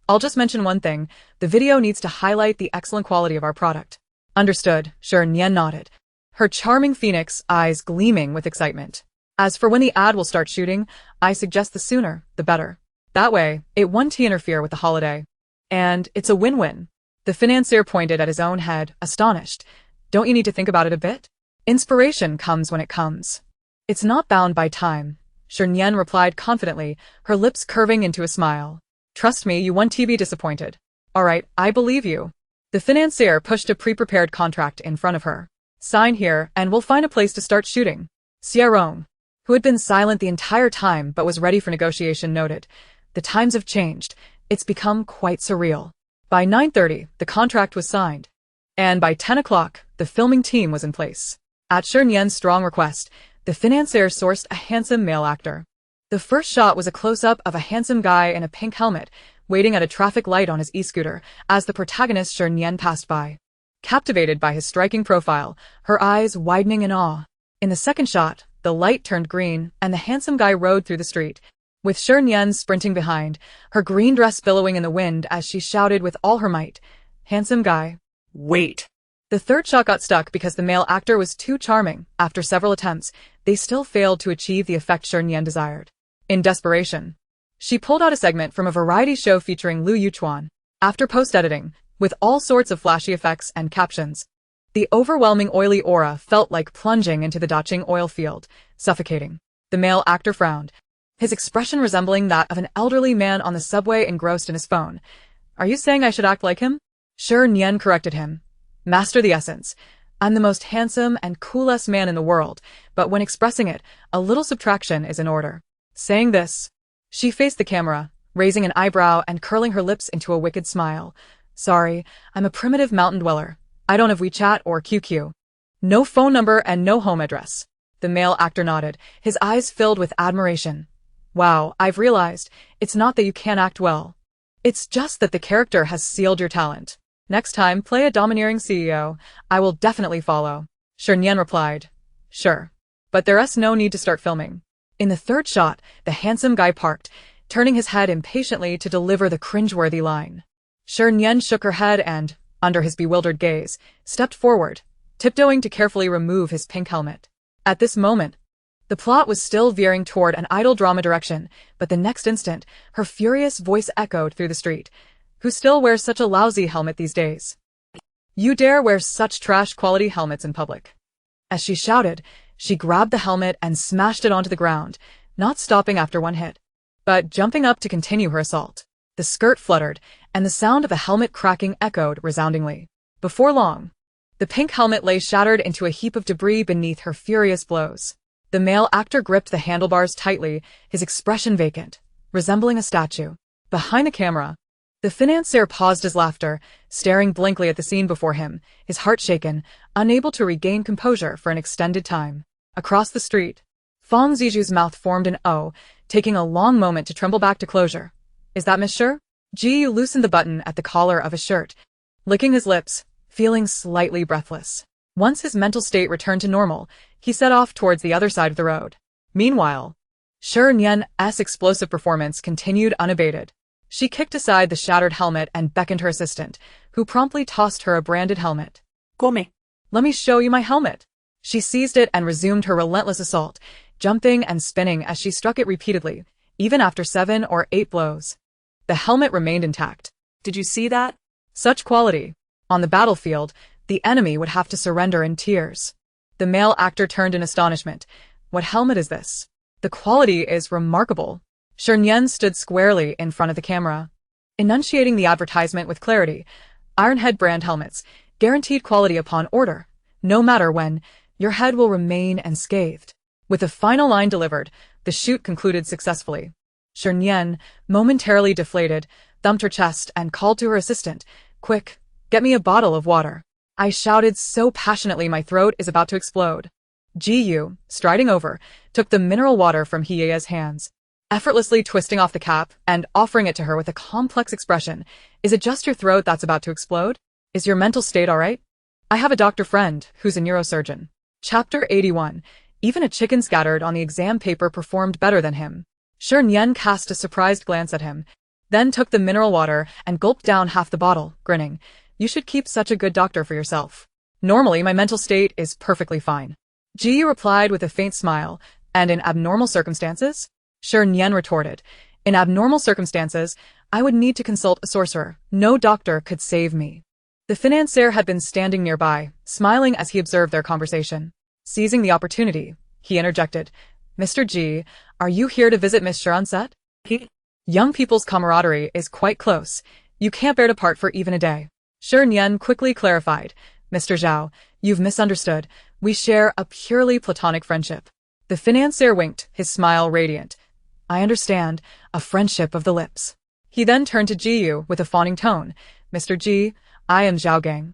Speaker 1: I'll just mention one thing. The video needs to highlight the excellent quality of our product. Understood, Shernyen nodded, her charming phoenix eyes gleaming with excitement. As for when the ad will start shooting, I suggest the sooner, the better. That way, it won't interfere with the holiday. And it's a win-win. The financier pointed at his own head, astonished. Don't you need to think about it a bit? Inspiration comes when it comes. It's not bound by time, Shernyen replied confidently, her lips curving into a smile. Trust me, you won't be disappointed. All right, I believe you. The financier pushed a pre-prepared contract in front of her. Sign here, and we'll find a place to start shooting. Xie Rong, who had been silent the entire time but was ready for negotiation, noted. The times have changed. It's become quite surreal. By 9:30, the contract was signed. And by 10 o'clock, the filming team was in place. At Shernyen's strong request, the financier sourced a handsome male actor. The first shot was a close-up of a handsome guy in a pink helmet, waiting at a traffic light on his e-scooter as the protagonist Shernyen passed by. Captivated by his striking profile, her eyes widening in awe. In the second shot, the light turned green and the handsome guy rode through the street, with Shernyen sprinting behind, her green dress billowing in the wind as she shouted with all her might, "Handsome guy, wait!" The third shot got stuck because the male actor was too charming. After several attempts, they still failed to achieve the effect Shernyen desired. In desperation, she pulled out a segment from a variety show featuring Lu Yuchuan. After post-editing, with all sorts of flashy effects and captions, the overwhelming oily aura felt like plunging into the Dacheng oil field, suffocating. The male actor frowned, his expression resembling that of an elderly man on the subway engrossed in his phone. Are you saying I should act like him? Shernyen corrected him. Master the essence. I'm the most handsome and coolest man in the world, but when expressing it, a little subtraction is in order. Saying this, she faced the camera, raising an eyebrow and curling her lips into a wicked smile. Sorry, I'm a primitive mountain dweller. I don't have WeChat or QQ. No phone number and no home address. The male actor nodded, his eyes filled with admiration. Wow, I've realized, it's not that you can't act well. It's just that the character has sealed your talent. Next time, play a domineering CEO. I will definitely follow. Shernyen replied. Sure. But there's no need to start filming. In the third shot, the handsome guy parked, turning his head impatiently to deliver the cringeworthy line. Shernyen shook her head and, under his bewildered gaze, stepped forward, tiptoeing to carefully remove his pink helmet. At this moment, the plot was still veering toward an idle drama direction, but the next instant, her furious voice echoed through the street. Who still wears such a lousy helmet these days? You dare wear such trash-quality helmets in public. As she shouted, she grabbed the helmet and smashed it onto the ground, not stopping after one hit, but jumping up to continue her assault. The skirt fluttered, and the sound of the helmet cracking echoed resoundingly. Before long, the pink helmet lay shattered into a heap of debris beneath her furious blows. The male actor gripped the handlebars tightly, his expression vacant, resembling a statue. Behind the camera, the financier paused his laughter, staring blankly at the scene before him, his heart shaken, unable to regain composure for an extended time. Across the street, Fong Ziju's mouth formed an O, taking a long moment to tremble back to closure. Is that Miss Shi? Ji loosened the button at the collar of his shirt, licking his lips, feeling slightly breathless. Once his mental state returned to normal, he set off towards the other side of the road. Meanwhile, Shernyen's explosive performance continued unabated. She kicked aside the shattered helmet and beckoned her assistant, who promptly tossed her a branded helmet.
Speaker 2: Come.
Speaker 1: Let me show you my helmet. She seized it and resumed her relentless assault, jumping and spinning as she struck it repeatedly, even after 7 or 8 blows. The helmet remained intact.
Speaker 2: Did you see that?
Speaker 1: Such quality. On the battlefield, the enemy would have to surrender in tears. The male actor turned in astonishment. What helmet is this? The quality is remarkable. Shernyen stood squarely in front of the camera, enunciating the advertisement with clarity. Ironhead brand helmets, guaranteed quality upon order. No matter when, your head will remain unscathed. With the final line delivered, the shoot concluded successfully. Shernyen, momentarily deflated, thumped her chest and called to her assistant, "Quick, get me a bottle of water." I shouted so passionately my throat is about to explode. Gu, striding over, took the mineral water from Hie's hands, effortlessly twisting off the cap and offering it to her with a complex expression. "Is it just your throat that's about to explode? Is your mental state all right? I have a doctor friend who's a neurosurgeon." Chapter 81. Even a chicken scattered on the exam paper performed better than him. Shernyen cast a surprised glance at him, then took the mineral water and gulped down half the bottle, grinning. "You should keep such a good doctor for yourself. Normally my mental state is perfectly fine." Ji replied with a faint smile. "And in abnormal circumstances?" Shernyen retorted. "In abnormal circumstances, I would need to consult a sorcerer. No doctor could save me." The financier had been standing nearby, smiling as he observed their conversation. Seizing the opportunity, he interjected, "Mr. Ji, are you here to visit Miss Shi on set? Young people's camaraderie is quite close. You can't bear to part for even a day." Shernyen quickly clarified, "Mr. Zhao, you've misunderstood. We share a purely platonic friendship." The financier winked, his smile radiant. "I understand, a friendship of the lips." He then turned to Jiyu with a fawning tone. "Mr. Ji, I am Zhao Gang,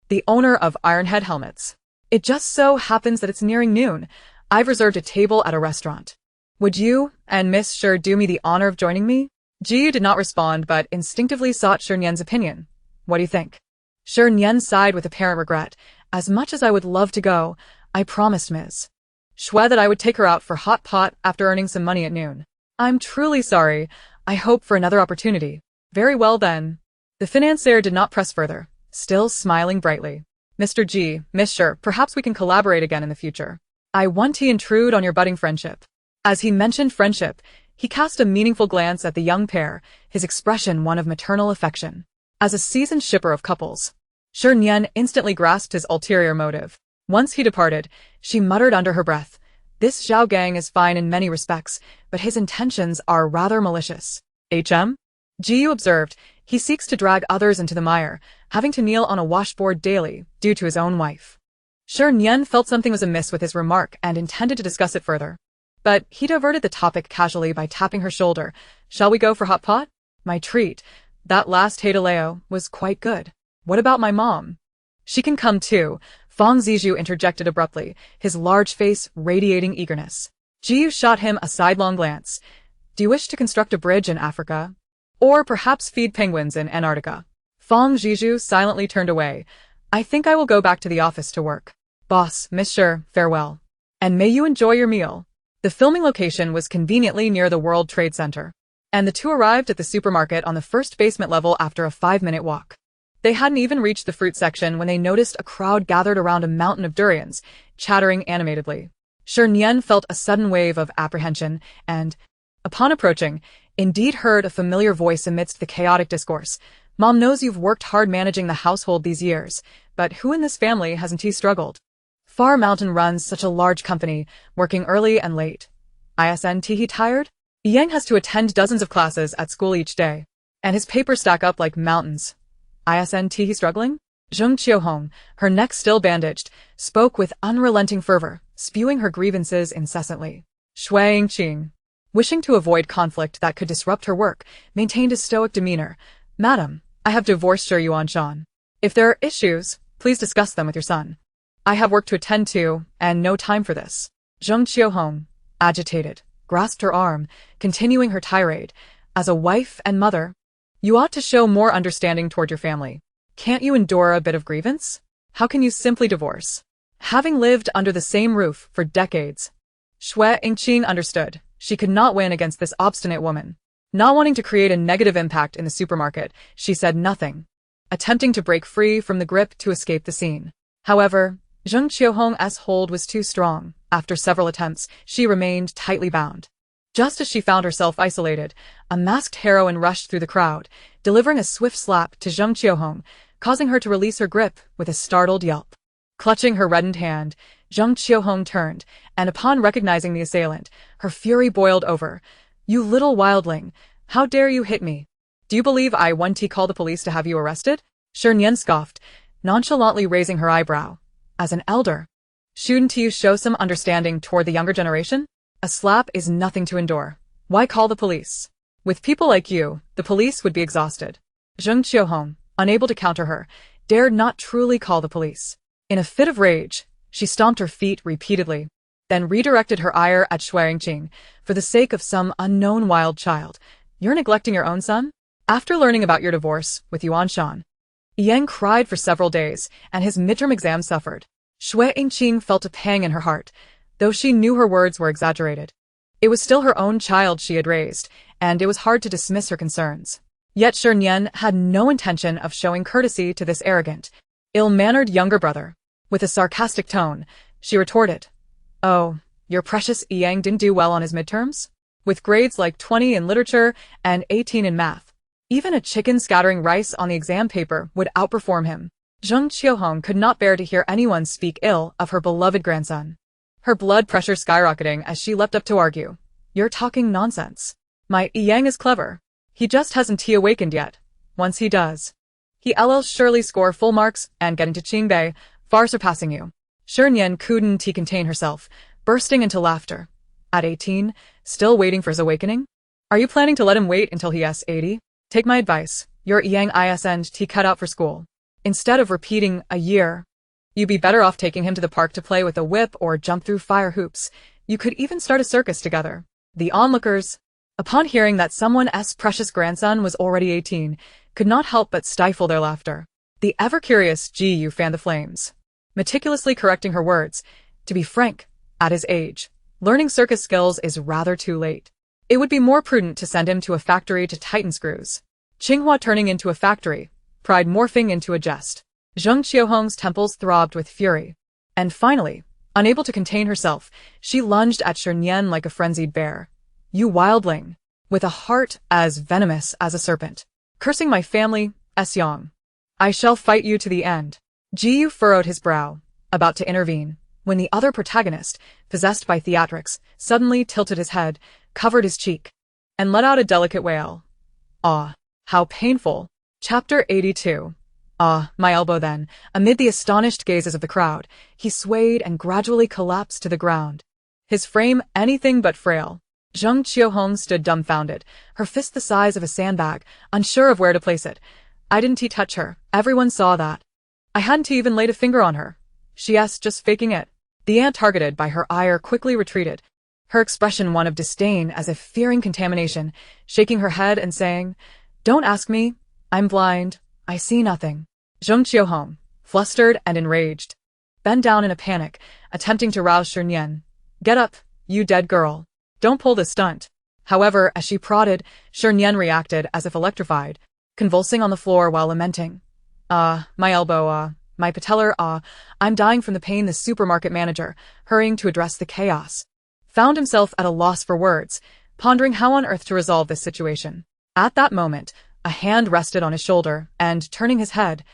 Speaker 1: the owner of Ironhead Helmets. It just so happens that it's nearing noon. I've reserved a table at a restaurant. Would you and Miss Shi do me the honor of joining me?" Jiyu did not respond but instinctively sought Shernyen's opinion. "What do you think?" Shernyen sighed with apparent regret. "As much as I would love to go, I promised Ms. Shui that I would take her out for hot pot after earning some money at noon. I'm truly sorry. I hope for another opportunity." "Very well then." The financier did not press further, still smiling brightly. "Mr. Ji, Miss Shi, perhaps we can collaborate again in the future. I want to intrude on your budding friendship." As he mentioned friendship, he cast a meaningful glance at the young pair, his expression one of maternal affection. As a seasoned shipper of couples, Shernyen instantly grasped his ulterior motive. Once he departed, she muttered under her breath, "This Zhao Gang is fine in many respects, but his intentions are rather malicious." Jiyu observed, "He seeks to drag others into the mire, having to kneel on a washboard daily, due to his own wife." Shernyen felt something was amiss with his remark and intended to discuss it further. But he diverted the topic casually by tapping her shoulder. "Shall we go for hot pot? My treat. That last Haidaleo was quite good. What about my mom?" "She can come too," Fang Zizhu interjected abruptly, his large face radiating eagerness. Jiyu shot him a sidelong glance. "Do you wish to construct a bridge in Africa? Or perhaps feed penguins in Antarctica?" Fang Zizhu silently turned away. "I think I will go back to the office to work. Boss, Miss Shi, farewell. And may you enjoy your meal." The filming location was conveniently near the World Trade Center, and the two arrived at the supermarket on the first basement level after a 5-minute walk. They hadn't even reached the fruit section when they noticed a crowd gathered around a mountain of durians, chattering animatedly. Shernyen felt a sudden wave of apprehension and, upon approaching, indeed heard a familiar voice amidst the chaotic discourse. "Mom knows you've worked hard managing the household these years, but who in this family hasn't struggled? Far Mountain runs such a large company, working early and late. Isn't he tired? Yang has to attend dozens of classes at school each day, and his papers stack up like mountains. Isn't he struggling?" Zheng Qiuhong, her neck still bandaged, spoke with unrelenting fervor, spewing her grievances incessantly. Shui Qing, wishing to avoid conflict that could disrupt her work, maintained a stoic demeanor. "Madam, I have divorced Shi Yuanshan. If there are issues, please discuss them with your son. I have work to attend to, and no time for this." Zheng Qiuhong, agitated, grasped her arm, continuing her tirade. As a wife and mother, you ought to show more understanding toward your family. Can't you endure a bit of grievance? How can you simply divorce? Having lived under the same roof for decades, Shui Ingqing understood she could not win against this obstinate woman. Not wanting to create a negative impact in the supermarket, she said nothing, attempting to break free from the grip to escape the scene. However, Zheng Qiuhong's hold was too strong. After several attempts, she remained tightly bound. Just as she found herself isolated, a masked heroine rushed through the crowd, delivering a swift slap to Zheng Qiuhong, causing her to release her grip with a startled yelp. Clutching her reddened hand, Zheng Qiuhong turned, and upon recognizing the assailant, her fury boiled over. "You little wildling, how dare you hit me? Do you believe I want to call the police to have you arrested?" Shernyen scoffed, nonchalantly raising her eyebrow. As an elder, shouldn't you show some understanding toward the younger generation? A slap is nothing to endure. Why call the police? With people like you, the police would be exhausted. Zheng Qiuhong, unable to counter her, dared not truly call the police. In a fit of rage, she stomped her feet repeatedly, then redirected her ire at Shui Ingqing. "For the sake of some unknown wild child, you're neglecting your own son?" After learning about your divorce with Yuan Shan, Yang cried for several days, and his midterm exam suffered. Shui Ingqing felt a pang in her heart, though she knew her words were exaggerated. It was still her own child she had raised, and it was hard to dismiss her concerns. Yet Shernyen had no intention of showing courtesy to this arrogant, ill-mannered younger brother. With a sarcastic tone, she retorted, "Oh, your precious Yang didn't do well on his midterms? With grades like 20 in literature and 18 in math. Even a chicken scattering rice on the exam paper would outperform him." Zheng Qiuhong could not bear to hear anyone speak ill of her beloved grandson. Her blood pressure skyrocketing as she leapt up to argue. "You're talking nonsense. My Yang is clever. He just hasn't awakened yet. Once he does, he'll surely score full marks and get into Qingbei, far surpassing you." Shernyen couldn't contain herself, bursting into laughter. At 18, still waiting for his awakening? Are you planning to let him wait until he is 80? Take my advice, your Yang isn't cut out for school. Instead of repeating a year, you'd be better off taking him to the park to play with a whip or jump through fire hoops. You could even start a circus together. The onlookers, upon hearing that someone's precious grandson was already 18, could not help but stifle their laughter. The ever-curious Ji Yu fanned the flames, meticulously correcting her words. To be frank, at his age, learning circus skills is rather too late. It would be more prudent to send him to a factory to tighten screws. Qinghua turning into a factory, pride morphing into a jest. Zheng Qiuhong's temples throbbed with fury. And finally, unable to contain herself, she lunged at Shernyen like a frenzied bear. "You wildling, with a heart as venomous as a serpent, cursing my family, Yang. I shall fight you to the end." Ji Yu furrowed his brow, about to intervene, when the other protagonist, possessed by theatrics, suddenly tilted his head, covered his cheek, and let out a delicate wail. "Ah, how painful." Chapter 82. "Ah, my elbow." Then, amid the astonished gazes of the crowd, he swayed and gradually collapsed to the ground, his frame anything but frail. Zheng Qiuhong stood dumbfounded, her fist the size of a sandbag, unsure of where to place it. "I didn't touch her. Everyone saw that. I hadn't even laid a finger on her. She's just faking it." The aunt targeted by her ire quickly retreated, her expression one of disdain as if fearing contamination, shaking her head and saying, "Don't ask me. I'm blind. I see nothing." Zheng Qiuhong, flustered and enraged, bent down in a panic, attempting to rouse Shernyen. "Get up, you dead girl. Don't pull this stunt." However, as she prodded, Shernyen reacted as if electrified, convulsing on the floor while lamenting. My elbow, my patellar, I'm dying from the pain." The supermarket manager, hurrying to address the chaos, found himself at a loss for words, pondering how on earth to resolve this situation. At that moment, a hand rested on his shoulder, and, turning his head,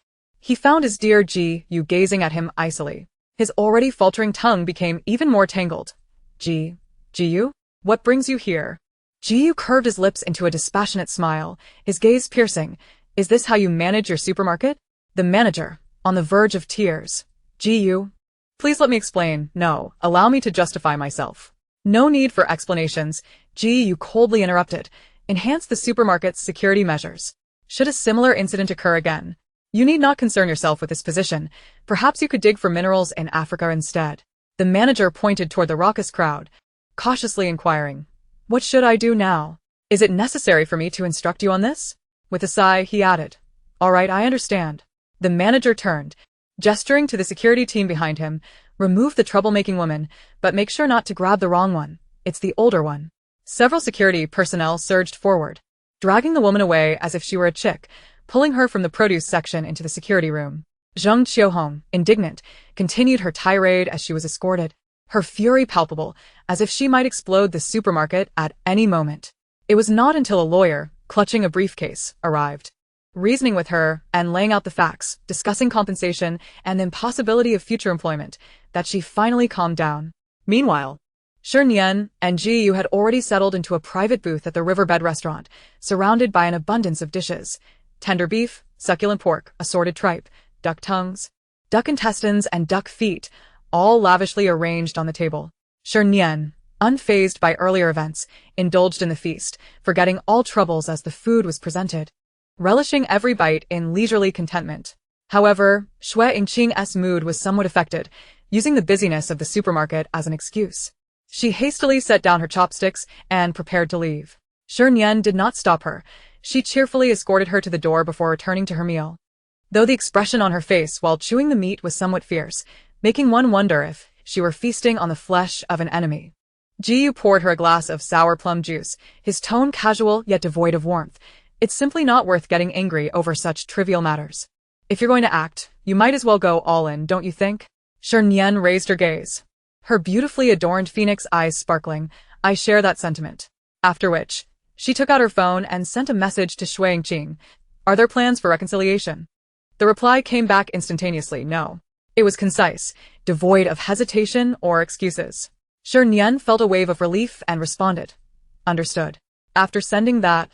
Speaker 1: he found his dear Ji Yu gazing at him icily. His already faltering tongue became even more tangled. Ji Yu? What brings you here?" Ji Yu curved his lips into a dispassionate smile, his gaze piercing. "Is this how you manage your supermarket?" The manager, on the verge of tears. "Ji Yu, please let me explain. No, allow me to justify myself." "No need for explanations," Ji Yu coldly interrupted. "Enhance the supermarket's security measures. Should a similar incident occur again, you need not concern yourself with this position. Perhaps you could dig for minerals in Africa instead." The manager pointed toward the raucous crowd, cautiously inquiring, "What should I do now?" Is it necessary for me to instruct you on this? With a sigh, he added, All right, I understand. The manager turned, gesturing to the security team behind him. Remove the troublemaking woman, but make sure not to grab the wrong one. It's the older one. Several security personnel surged forward, dragging the woman away as if she were a chick, pulling her from the produce section into the security room. Zheng Qiuhong, indignant, continued her tirade as she was escorted, her fury palpable, as if she might explode the supermarket at any moment. It was not until a lawyer, clutching a briefcase, arrived, reasoning with her and laying out the facts, discussing compensation and the impossibility of future employment, that she finally calmed down. Meanwhile, Shernyen and Ji Yu had already settled into a private booth at the Riverbed restaurant, surrounded by an abundance of dishes: tender beef, succulent pork, assorted tripe, duck tongues, duck intestines, and duck feet, all lavishly arranged on the table. Shernyen, unfazed by earlier events, indulged in the feast, forgetting all troubles as the food was presented, relishing every bite in leisurely contentment. However, Shui Yingqing's mood was somewhat affected, using the busyness of the supermarket as an excuse. She hastily set down her chopsticks and prepared to leave. Shernyen did not stop her. She cheerfully escorted her to the door before returning to her meal, though the expression on her face while chewing the meat was somewhat fierce, making one wonder if she were feasting on the flesh of an enemy. Ji Yu poured her a glass of sour plum juice, his tone casual yet devoid of warmth. It's simply not worth getting angry over such trivial matters. If you're going to act, you might as well go all in, don't you think? Shernyen raised her gaze, her beautifully adorned phoenix eyes sparkling. I share that sentiment. After which, she took out her phone and sent a message to Shui Yingqing. Are there plans for reconciliation? The reply came back instantaneously, no. It was concise, devoid of hesitation or excuses. Shernyen felt a wave of relief and responded, Understood. After sending that,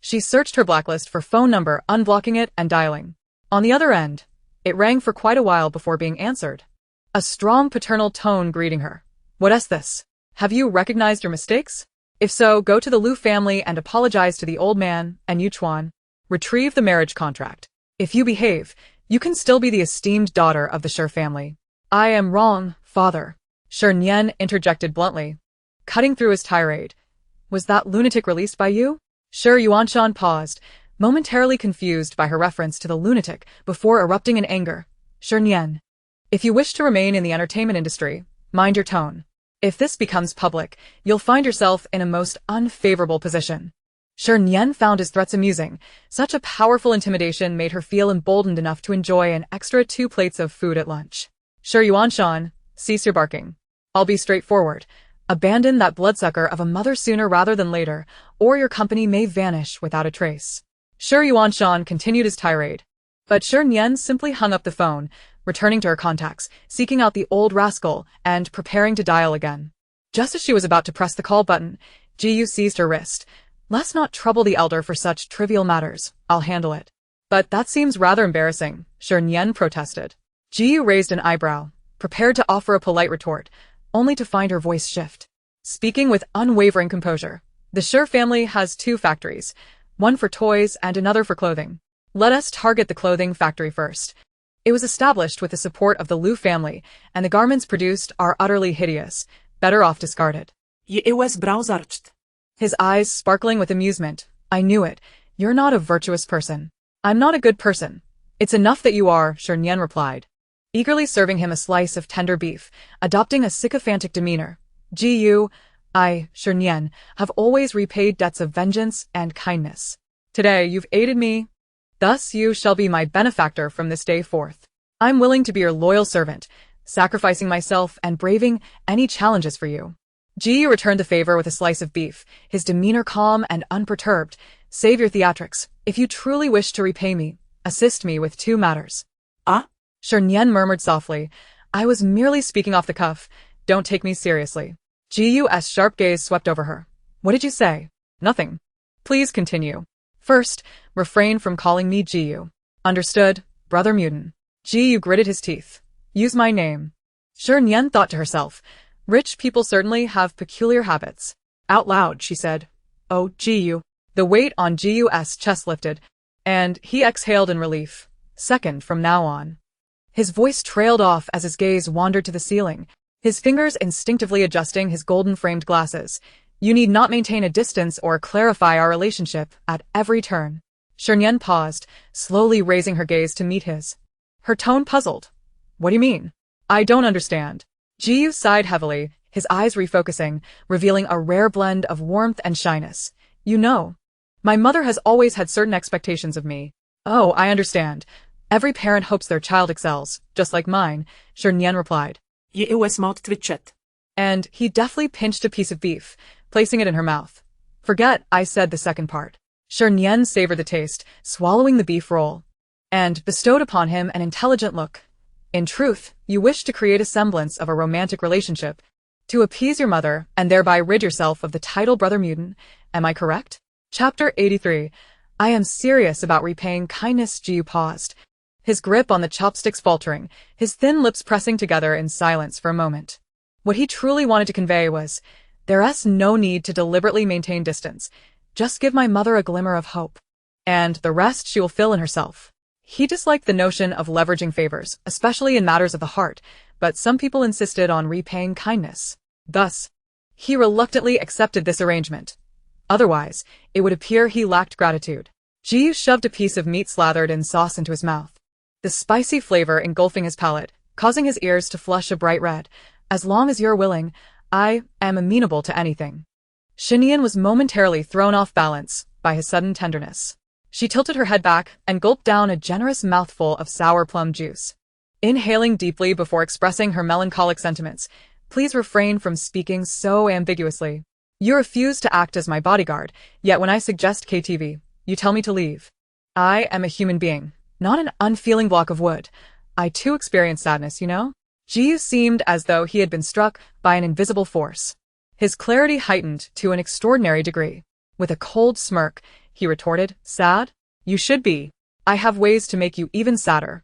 Speaker 1: she searched her blacklist for phone number, unblocking it and dialing. On the other end, it rang for quite a while before being answered. A strong paternal tone greeting her. What is this? Have you recognized your mistakes? If so, go to the Liu family and apologize to the old man and Yuchuan. Retrieve the marriage contract. If you behave, you can still be the esteemed daughter of the Shi family. I am wrong, father. Shernyen interjected bluntly, cutting through his tirade. Was that lunatic released by you? Shi Yuanshan paused, momentarily confused by her reference to the lunatic, before erupting in anger. Shernyen, if you wish to remain in the entertainment industry, mind your tone. If this becomes public, you'll find yourself in a most unfavorable position. Shernyen found his threats amusing. Such a powerful intimidation made her feel emboldened enough to enjoy an extra 2 plates of food at lunch. Shi Yuanshan, cease your barking. I'll be straightforward. Abandon that bloodsucker of a mother sooner rather than later, or your company may vanish without a trace. Shi Yuanshan continued his tirade, but Shernyen simply hung up the phone, returning to her contacts, seeking out the old rascal, and preparing to dial again. Just as she was about to press the call button, Ji Yu seized her wrist. Let's not trouble the elder for such trivial matters. I'll handle it. But that seems rather embarrassing, Shernyen protested. Ji Yu raised an eyebrow, prepared to offer a polite retort, only to find her voice shift. Speaking with unwavering composure, the Shi family has 2 factories, one for toys and another for clothing. Let us target the clothing factory first. It was established with the support of the Liu family, and the garments produced are utterly hideous, better off discarded.
Speaker 2: It was browsarched.
Speaker 1: His eyes sparkling with amusement. I knew it. You're not a virtuous person. I'm not a good person. It's enough that you are, Shernyen replied, eagerly serving him a slice of tender beef, adopting a sycophantic demeanor. Ji Yu, I, Shernyen, have always repaid debts of vengeance and kindness. Today you've aided me. Thus you shall be my benefactor from this day forth. I'm willing to be your loyal servant, sacrificing myself and braving any challenges for you. Ji Yu returned the favor with a slice of beef, his demeanor calm and unperturbed. Save your theatrics. If you truly wish to repay me, assist me with 2 matters.
Speaker 2: Ah?
Speaker 1: Shernyen murmured softly. I was merely speaking off the cuff. Don't take me seriously. Ji Yu's sharp gaze swept over her. What did you say? Nothing. Please continue. First, refrain from calling me Ji Yu. Understood, brother mutant. Ji Yu gritted his teeth. Use my name. Shernyen thought to herself. Rich people certainly have peculiar habits. Out loud, she said, Oh, Ji Yu. The weight on Ji Yu's chest lifted, and he exhaled in relief. Second, from now on. His voice trailed off as his gaze wandered to the ceiling, his fingers instinctively adjusting his golden-framed glasses. You need not maintain a distance or clarify our relationship at every turn. Shernyen paused, slowly raising her gaze to meet his. Her tone puzzled. What do you mean? I don't understand. Ji sighed heavily, his eyes refocusing, revealing a rare blend of warmth and shyness. You know, my mother has always had certain expectations of me. Oh, I understand. Every parent hopes their child excels, just like mine, Shernyen replied. And he deftly pinched a piece of beef, placing it in her mouth. Forget I said the second part. Shernyen savored the taste, swallowing the beef roll, and bestowed upon him an intelligent look. In truth, you wish to create a semblance of a romantic relationship, to appease your mother and thereby rid yourself of the title brother mutant, am I correct? Chapter 83. I am serious about repaying kindness. Ji paused, his grip on the chopsticks faltering, his thin lips pressing together in silence for a moment. What he truly wanted to convey was, there's no need to deliberately maintain distance. Just give my mother a glimmer of hope, and the rest she will fill in herself. He disliked the notion of leveraging favors, especially in matters of the heart, but some people insisted on repaying kindness. Thus, he reluctantly accepted this arrangement. Otherwise, it would appear he lacked gratitude. Ji shoved a piece of meat slathered in sauce into his mouth, the spicy flavor engulfing his palate, causing his ears to flush a bright red. As long as you're willing, I am amenable to anything. Shi Nian was momentarily thrown off balance by his sudden tenderness. She tilted her head back and gulped down a generous mouthful of sour plum juice. Inhaling deeply before expressing her melancholic sentiments, please refrain from speaking so ambiguously. You refuse to act as my bodyguard, yet when I suggest KTV, you tell me to leave. I am a human being, not an unfeeling block of wood. I too experience sadness, you know? Ji seemed as though he had been struck by an invisible force. His clarity heightened to an extraordinary degree. With a cold smirk, he retorted, sad? You should be. I have ways to make you even sadder.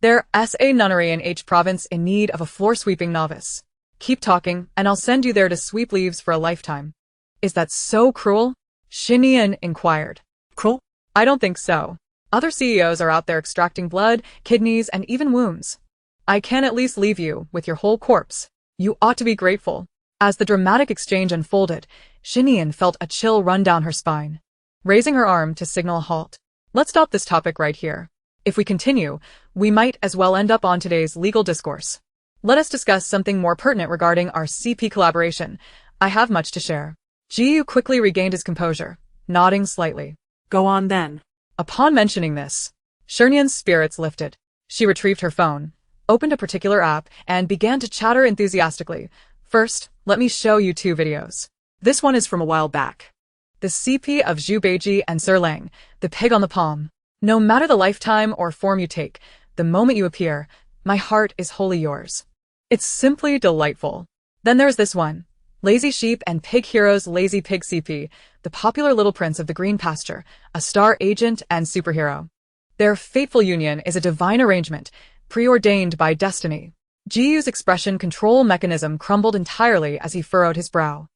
Speaker 1: There's a nunnery in H province in need of a floor-sweeping novice. Keep talking, and I'll send you there to sweep leaves for a lifetime. Is that so cruel? Shi Nian inquired.
Speaker 2: Cruel?
Speaker 1: I don't think so. Other CEOs are out there extracting blood, kidneys, and even wombs. I can at least leave you with your whole corpse. You ought to be grateful. As the dramatic exchange unfolded, Shi Nian felt a chill run down her spine. Raising her arm to signal a halt. Let's stop this topic right here. If we continue, we might as well end up on today's legal discourse. Let us discuss something more pertinent regarding our CP collaboration. I have much to share. Ji quickly regained his composure, nodding slightly.
Speaker 2: Go on then.
Speaker 1: Upon mentioning this, Shernyen's spirits lifted. She retrieved her phone, opened a particular app, and began to chatter enthusiastically. First, let me show you 2 videos.
Speaker 2: This one is from a while back.
Speaker 1: The CP of Zhu Beiji and Sir Lang, the pig on the palm. No matter the lifetime or form you take, the moment you appear, my heart is wholly yours. It's simply delightful. Then there's this one. Lazy Sheep and Pig Heroes Lazy Pig CP, the popular little prince of the green pasture, a star agent and superhero. Their fateful union is a divine arrangement, preordained by destiny. Jiu's expression control mechanism crumbled entirely as he furrowed his brow.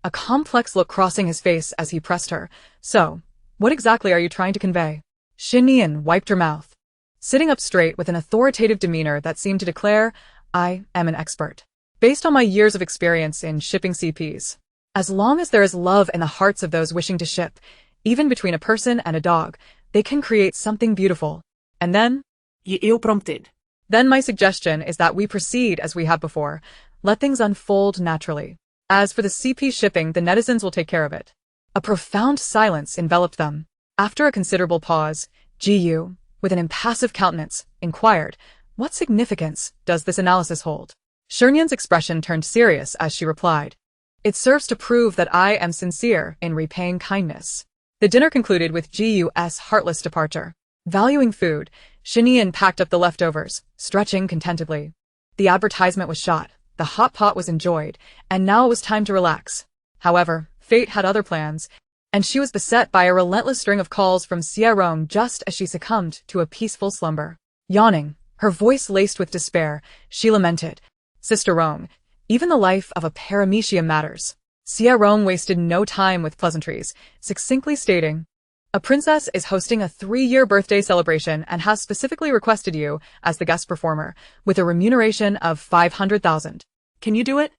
Speaker 1: A complex look crossing his face as he pressed her. So, what exactly are you trying to convey? Shi Nian wiped her mouth, sitting up straight with an authoritative demeanor that seemed to declare, I am an expert. Based on my years of experience in shipping CPs, as long as there is love in the hearts of those wishing to ship, even between a person and a dog, they can create something beautiful. And then?
Speaker 2: Eu prompted.
Speaker 1: Then my suggestion is that we proceed as we have before. Let things unfold naturally. As for the CP shipping, the netizens will take care of it. A profound silence enveloped them. After a considerable pause, Ji, with an impassive countenance, inquired, what significance does this analysis hold? Shernyen's expression turned serious as she replied, it serves to prove that I am sincere in repaying kindness. The dinner concluded with Ji's heartless departure. Valuing food, Shi Nian packed up the leftovers, stretching contentedly. The advertisement was shot, the hot pot was enjoyed, and now it was time to relax. However, fate had other plans, and she was beset by a relentless string of calls from Rong just as she succumbed to a peaceful slumber. Yawning, her voice laced with despair, she lamented, Sister Rong, even the life of a paramecia matters. Rong wasted no time with pleasantries, succinctly stating, a princess is hosting a 3-year birthday celebration and has specifically requested you as the guest performer, with a remuneration of 500,000.
Speaker 2: Can you do it?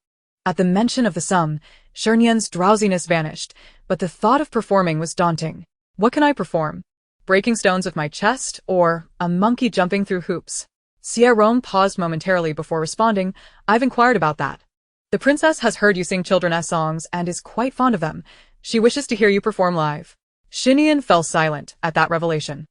Speaker 1: At the mention of the sum, Shernyen's drowsiness vanished, but the thought of performing was daunting. What can I perform? Breaking stones with my chest, or a monkey jumping through hoops? Rome paused momentarily before responding. I've inquired about that. The princess has heard you sing children's songs and is quite fond of them. She wishes to hear you perform live. Shi Nian fell silent at that revelation.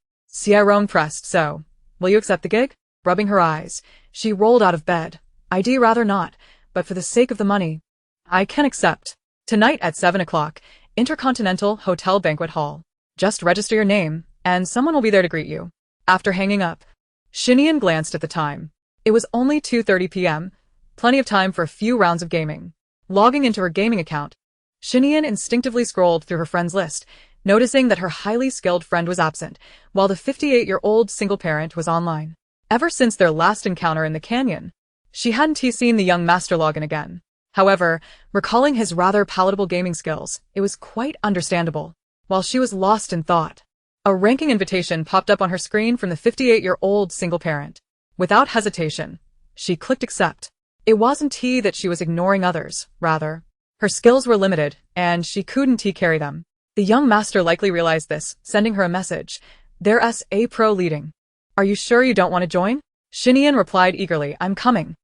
Speaker 1: Rome pressed. So, will you accept the gig? Rubbing her eyes, she rolled out of bed. I'd rather not, but for the sake of the money, I can accept. Tonight at 7 o'clock, Intercontinental Hotel Banquet Hall. Just register your name, and someone will be there to greet you. After hanging up, Shi Nian glanced at the time. It was only 2:30 p.m., plenty of time for a few rounds of gaming. Logging into her gaming account, Shi Nian instinctively scrolled through her friends list, noticing that her highly skilled friend was absent, while the 58-year-old single parent was online. Ever since their last encounter in the canyon, she hadn't seen the young master log in again. However, recalling his rather palatable gaming skills, it was quite understandable. While she was lost in thought, a ranking invitation popped up on her screen from the 58-year-old single parent. Without hesitation, she clicked accept. It wasn't that she was ignoring others, rather. Her skills were limited, and she couldn't carry them. The young master likely realized this, sending her a message. There's a pro leading. Are you sure you don't want to join? Shi Nian replied eagerly, I'm coming.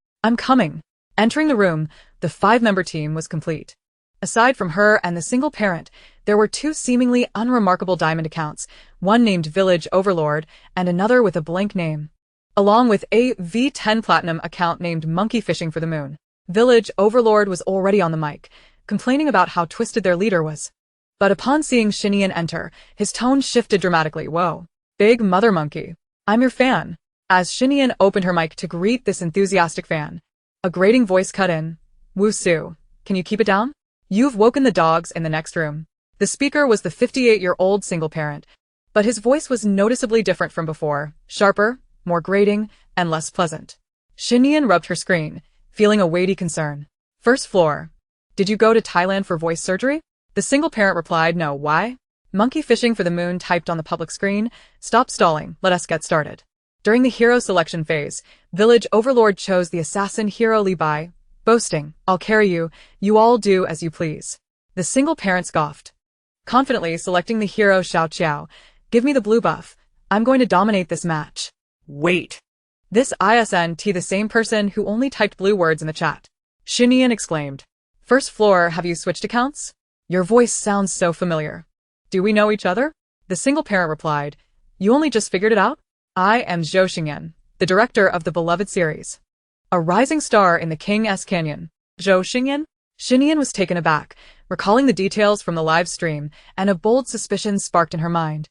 Speaker 1: Entering the room, the 5-member team was complete. Aside from her and the single parent, there were 2 seemingly unremarkable diamond accounts, one named Village Overlord and another with a blank name, along with a V10 Platinum account named Monkey Fishing for the Moon. Village Overlord was already on the mic, complaining about how twisted their leader was. But upon seeing Shi Nian enter, his tone shifted dramatically. Whoa, big mother monkey. I'm your fan. As Shi Nian opened her mic to greet this enthusiastic fan, a grating voice cut in. Woo Sue, can you keep it down? You've woken the dogs in the next room. The speaker was the 58-year-old single parent, but his voice was noticeably different from before, sharper, more grating, and less pleasant. Shi Nian rubbed her screen, feeling a weighty concern. First floor. Did you go to Thailand for voice surgery? The single parent replied, no, why? Monkey Fishing for the Moon typed on the public screen. Stop stalling, let us get started. During the hero selection phase, Village Overlord chose the assassin hero Li Bai, boasting, I'll carry you, you all do as you please. The single parent scoffed, confidently selecting the hero Xiao Qiao. Give me the blue buff, I'm going to dominate this match. Wait. This isn't the same person who only typed blue words in the chat. Shi Nian exclaimed. First floor, have you switched accounts? Your voice sounds so familiar. Do we know each other? The single parent replied, you only just figured it out? I am Shernyen, the director of the beloved series. A rising star in the King's Canyon. Shernyen? Shi Nian was taken aback, recalling the details from the live stream, and a bold suspicion sparked in her mind,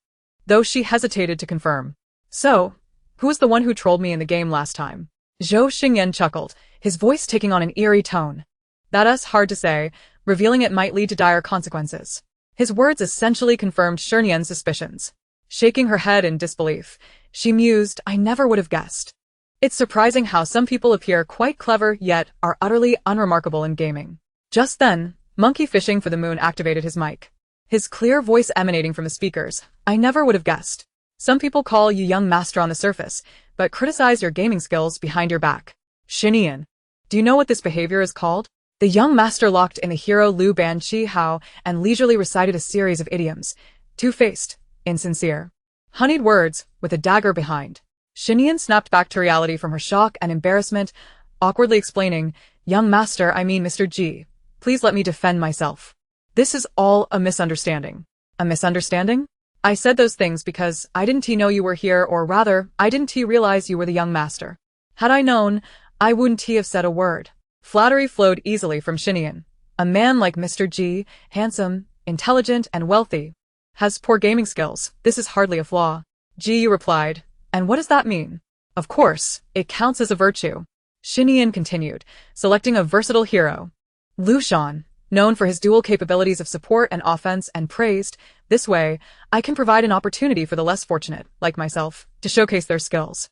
Speaker 1: though she hesitated to confirm. So, who was the one who trolled me in the game last time? Shernyen chuckled, his voice taking on an eerie tone. That's hard to say, revealing it might lead to dire consequences. His words essentially confirmed Shernyen's suspicions. Shaking her head in disbelief, she mused, I never would have guessed. It's surprising how some people appear quite clever yet are utterly unremarkable in gaming. Just then, Monkey Fishing for the Moon activated his mic. His clear voice emanating from the speakers. I never would have guessed. Some people call you young master on the surface, but criticize your gaming skills behind your back. Shi Nian. Do you know what this behavior is called? The young master locked in the hero Lu Ban Chi Hao and leisurely recited a series of idioms. Two-faced, insincere, honeyed words, with a dagger behind. Shi Nian snapped back to reality from her shock and embarrassment, awkwardly explaining, Young master, I mean Mr. G. Please let me defend myself. This is all a misunderstanding. A misunderstanding? I said those things because I didn't know you were here, or rather, I didn't realize you were the young master. Had I known, I wouldn't have said a word. Flattery flowed easily from Shi Nian. A man like Mr. G, handsome, intelligent, and wealthy, has poor gaming skills. This is hardly a flaw. Ji replied. And what does that mean? Of course, it counts as a virtue. Shi Nian continued, selecting a versatile hero. Lu Shan, known for his dual capabilities of support and offense, and praised, this way, I can provide an opportunity for the less fortunate, like myself, to showcase their skills.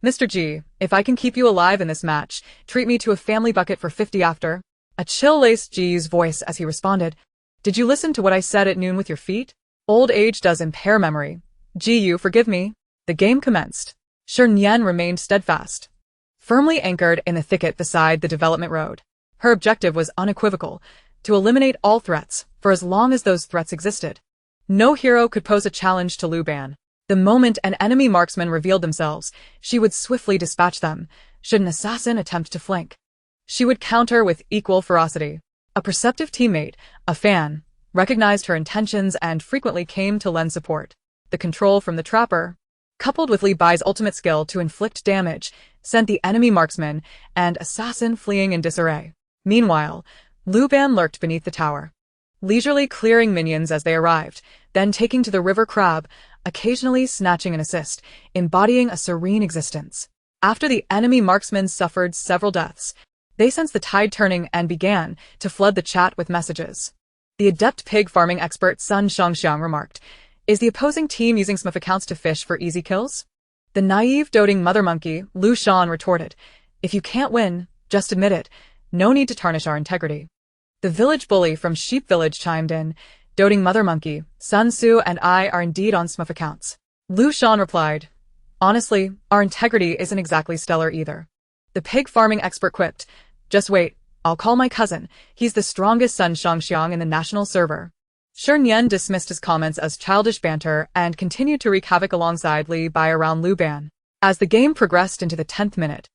Speaker 1: Mr. G, if I can keep you alive in this match, treat me to a family bucket for 50 after. A chill laced Ji's voice as he responded. Did you listen to what I said at noon with your feet? Old age does impair memory. Ji, you forgive me. The game commenced. Shernyen remained steadfast, firmly anchored in the thicket beside the development road. Her objective was unequivocal: to eliminate all threats, for as long as those threats existed. No hero could pose a challenge to Lu Ban. The moment an enemy marksman revealed themselves, she would swiftly dispatch them, should an assassin attempt to flank. She would counter with equal ferocity. A perceptive teammate, a fan, recognized her intentions and frequently came to lend support. The control from the trapper, coupled with Li Bai's ultimate skill to inflict damage, sent the enemy marksman and assassin fleeing in disarray. Meanwhile, Lu Ban lurked beneath the tower, leisurely clearing minions as they arrived, then taking to the river crab, occasionally snatching an assist, embodying a serene existence. After the enemy marksmen suffered several deaths, they sensed the tide turning and began to flood the chat with messages. The adept pig farming expert Sun Shangxiang remarked, "Is the opposing team using Smurf accounts to fish for easy kills?" The naive, doting mother monkey, Lu Shan, retorted, "If you can't win, just admit it. No need to tarnish our integrity." The village bully from Sheep Village chimed in, "Doting mother monkey, Sun Tzu and I are indeed on Smurf accounts." Lu Shan replied, "Honestly, our integrity isn't exactly stellar either." The pig farming expert quipped, "Just wait, I'll call my cousin. He's the strongest Sun Shangxiang in the national server." Shernyen dismissed his comments as childish banter and continued to wreak havoc alongside Li Bai around Lu Ban. As the game progressed into the 10th minute,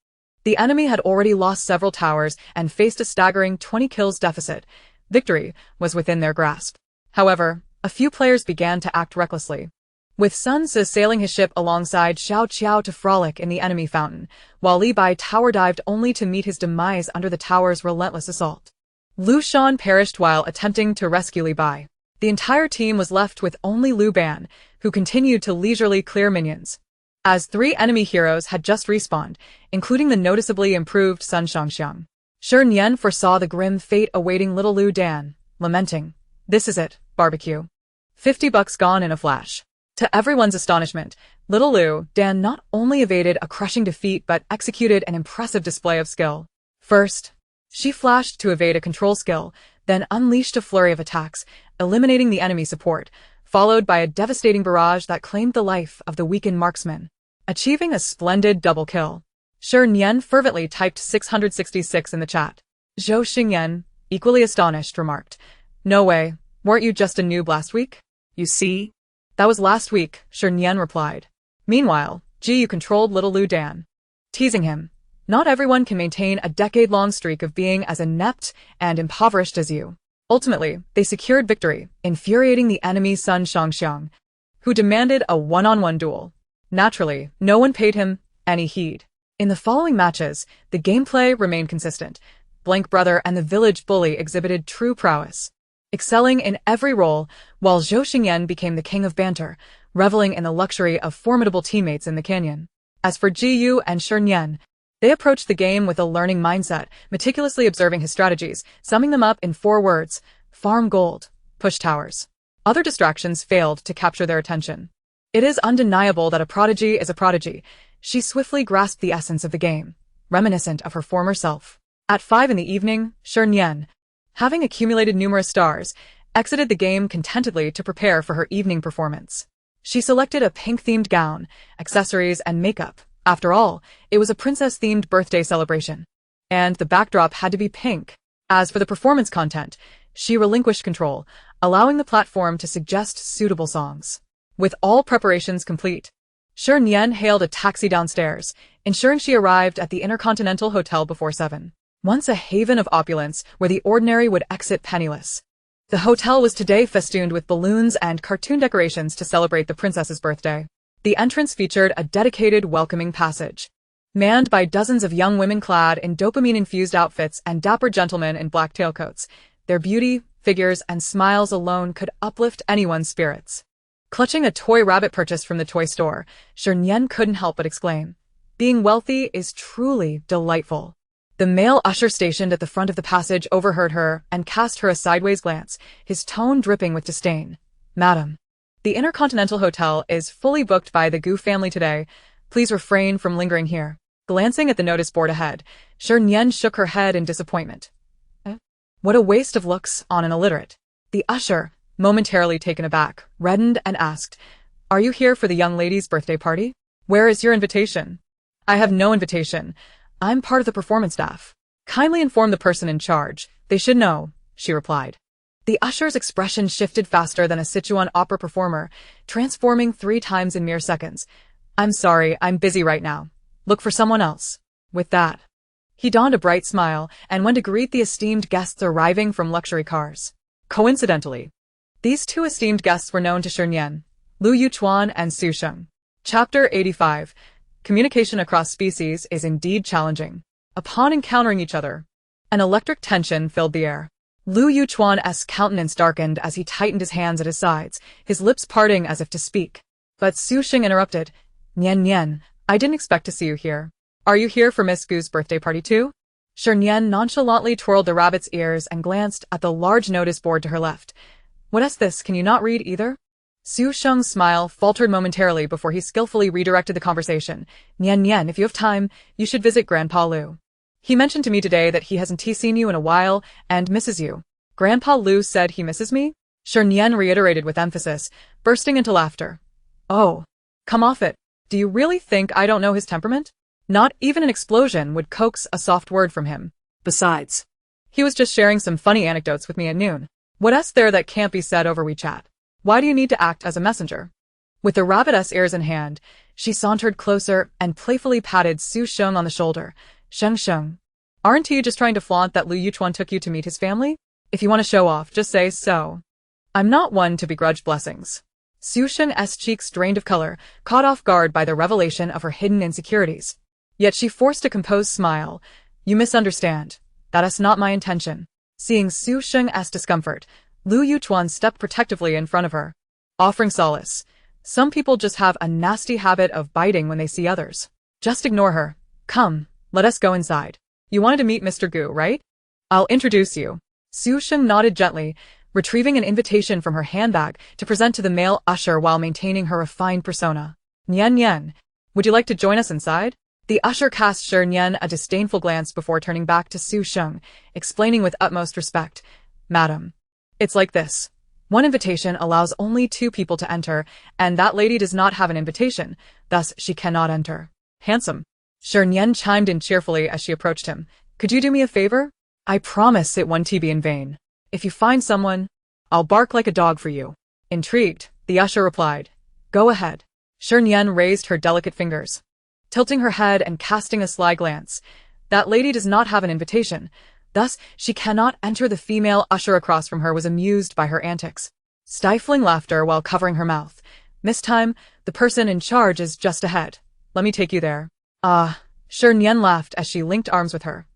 Speaker 1: the enemy had already lost several towers and faced a staggering 20 kills deficit. Victory was within their grasp. However, a few players began to act recklessly, with Sun Tzu sailing his ship alongside Xiao Qiao to frolic in the enemy fountain, while Li Bai tower dived only to meet his demise under the tower's relentless assault. Lu Shan perished while attempting to rescue Li Bai. The entire team was left with only Lu Ban, who continued to leisurely clear minions. As 3 enemy heroes had just respawned, including the noticeably improved Sun Shangxiang, Shernyen foresaw the grim fate awaiting little Lu Dan, lamenting, "This is it, barbecue. $50 gone in a flash." To everyone's astonishment, little Lu Dan not only evaded a crushing defeat but executed an impressive display of skill. First, she flashed to evade a control skill, then unleashed a flurry of attacks, eliminating the enemy support, followed by a devastating barrage that claimed the life of the weakened marksman, achieving a splendid double kill. Shernyen fervently typed 666 in the chat. Zhou Xingyan, equally astonished, remarked, "No way, weren't you just a noob last week?" "You see? That was last week," Shernyen replied. Meanwhile, Jiyu controlled little Lu Dan, teasing him, "Not everyone can maintain a decade-long streak of being as inept and impoverished as you." Ultimately, they secured victory, infuriating the enemy Sun Shangxiang, who demanded a one-on-one duel. Naturally, no one paid him any heed. In the following matches, the gameplay remained consistent. Blank Brother and the village bully exhibited true prowess, excelling in every role, while Zhou Xingyan became the king of banter, reveling in the luxury of formidable teammates in the canyon. As for Jiyu and Shernyen, they approached the game with a learning mindset, meticulously observing his strategies, summing them up in 4 words: farm gold, push towers. Other distractions failed to capture their attention. It is undeniable that a prodigy is a prodigy. She swiftly grasped the essence of the game, reminiscent of her former self. At 5 in the evening, Shernyen, having accumulated numerous stars, exited the game contentedly to prepare for her evening performance. She selected a pink-themed gown, accessories, and makeup. After all, it was a princess-themed birthday celebration, and the backdrop had to be pink. As for the performance content, she relinquished control, allowing the platform to suggest suitable songs. With all preparations complete, Shernyen hailed a taxi downstairs, ensuring she arrived at the Intercontinental Hotel before 7. Once a haven of opulence where the ordinary would exit penniless, the hotel was today festooned with balloons and cartoon decorations to celebrate the princess's birthday. The entrance featured a dedicated welcoming passage, manned by dozens of young women clad in dopamine-infused outfits and dapper gentlemen in black tailcoats. Their beauty, figures, and smiles alone could uplift anyone's spirits. Clutching a toy rabbit purchased from the toy store, Shernyen couldn't help but exclaim, "Being wealthy is truly delightful." The male usher stationed at the front of the passage overheard her and cast her a sideways glance, his tone dripping with disdain. "Madam, the Intercontinental Hotel is fully booked by the Gu family today. Please refrain from lingering here." Glancing at the notice board ahead, Shernyen shook her head in disappointment. What a waste of looks on an illiterate. The usher, momentarily taken aback, reddened and asked, "Are you here for the young lady's birthday party? Where is your invitation?" "I have no invitation. I'm part of the performance staff." Kindly inform the person in charge. They should know, she replied. The usher's expression shifted faster than a Sichuan opera performer, transforming 3 times in mere seconds. I'm sorry, I'm busy right now. Look for someone else. With that, he donned a bright smile and went to greet the esteemed guests arriving from luxury cars. Coincidentally, these 2 esteemed guests were known to Shernyen, Lu Yuchuan and Su Sheng. Chapter 85. Communication across species is indeed challenging. Upon encountering each other, an electric tension filled the air. Lu Yuchuan's countenance darkened as he tightened his hands at his sides, his lips parting as if to speak. But Su Sheng interrupted. Nian Nian, I didn't expect to see you here. Are you here for Miss Gu's birthday party too? Shernyen nonchalantly twirled the rabbit's ears and glanced at the large notice board to her left. What is this? Can you not read either? Su Sheng's smile faltered momentarily before he skillfully redirected the conversation. Nian Nian, if you have time, you should visit Grandpa Lu. He mentioned to me today that he hasn't seen you in a while and misses you. Grandpa Lu said he misses me? Shernyen reiterated with emphasis, bursting into laughter. Oh, come off it. Do you really think I don't know his temperament? Not even an explosion would coax a soft word from him. Besides, he was just sharing some funny anecdotes with me at noon. What's there that can't be said over WeChat? Why do you need to act as a messenger? With the rabbit's ears in hand, she sauntered closer and playfully patted Su Sheng on the shoulder. Sheng, aren't you just trying to flaunt that Lu Yuchuan took you to meet his family? If you want to show off, just say so. I'm not one to begrudge blessings. Su Sheng's cheeks drained of color, caught off guard by the revelation of her hidden insecurities. Yet she forced a composed smile. You misunderstand. That is not my intention. Seeing Su Sheng's discomfort, Lu Yuchuan stepped protectively in front of her, offering solace. Some people just have a nasty habit of biting when they see others. Just ignore her. Come, let us go inside. You wanted to meet Mr. Gu, right? I'll introduce you. Su Sheng nodded gently, retrieving an invitation from her handbag to present to the male usher while maintaining her refined persona. Nian Nian, would you like to join us inside? The usher cast Shernyen a disdainful glance before turning back to Su Sheng, explaining with utmost respect. Madam, it's like this. One invitation allows only 2 people to enter, and that lady does not have an invitation, thus she cannot enter. Handsome. Shernyen chimed in cheerfully as she approached him. Could you do me a favor? I promise it won't be in vain. If you find someone, I'll bark like a dog for you. Intrigued, the usher replied. Go ahead. Shernyen raised her delicate fingers, tilting her head and casting a sly glance. That lady does not have an invitation, thus she cannot enter. The female usher across from her was amused by her antics, stifling laughter while covering her mouth. This time, the person in charge is just ahead. Let me take you there. Shernyen laughed as she linked arms with her.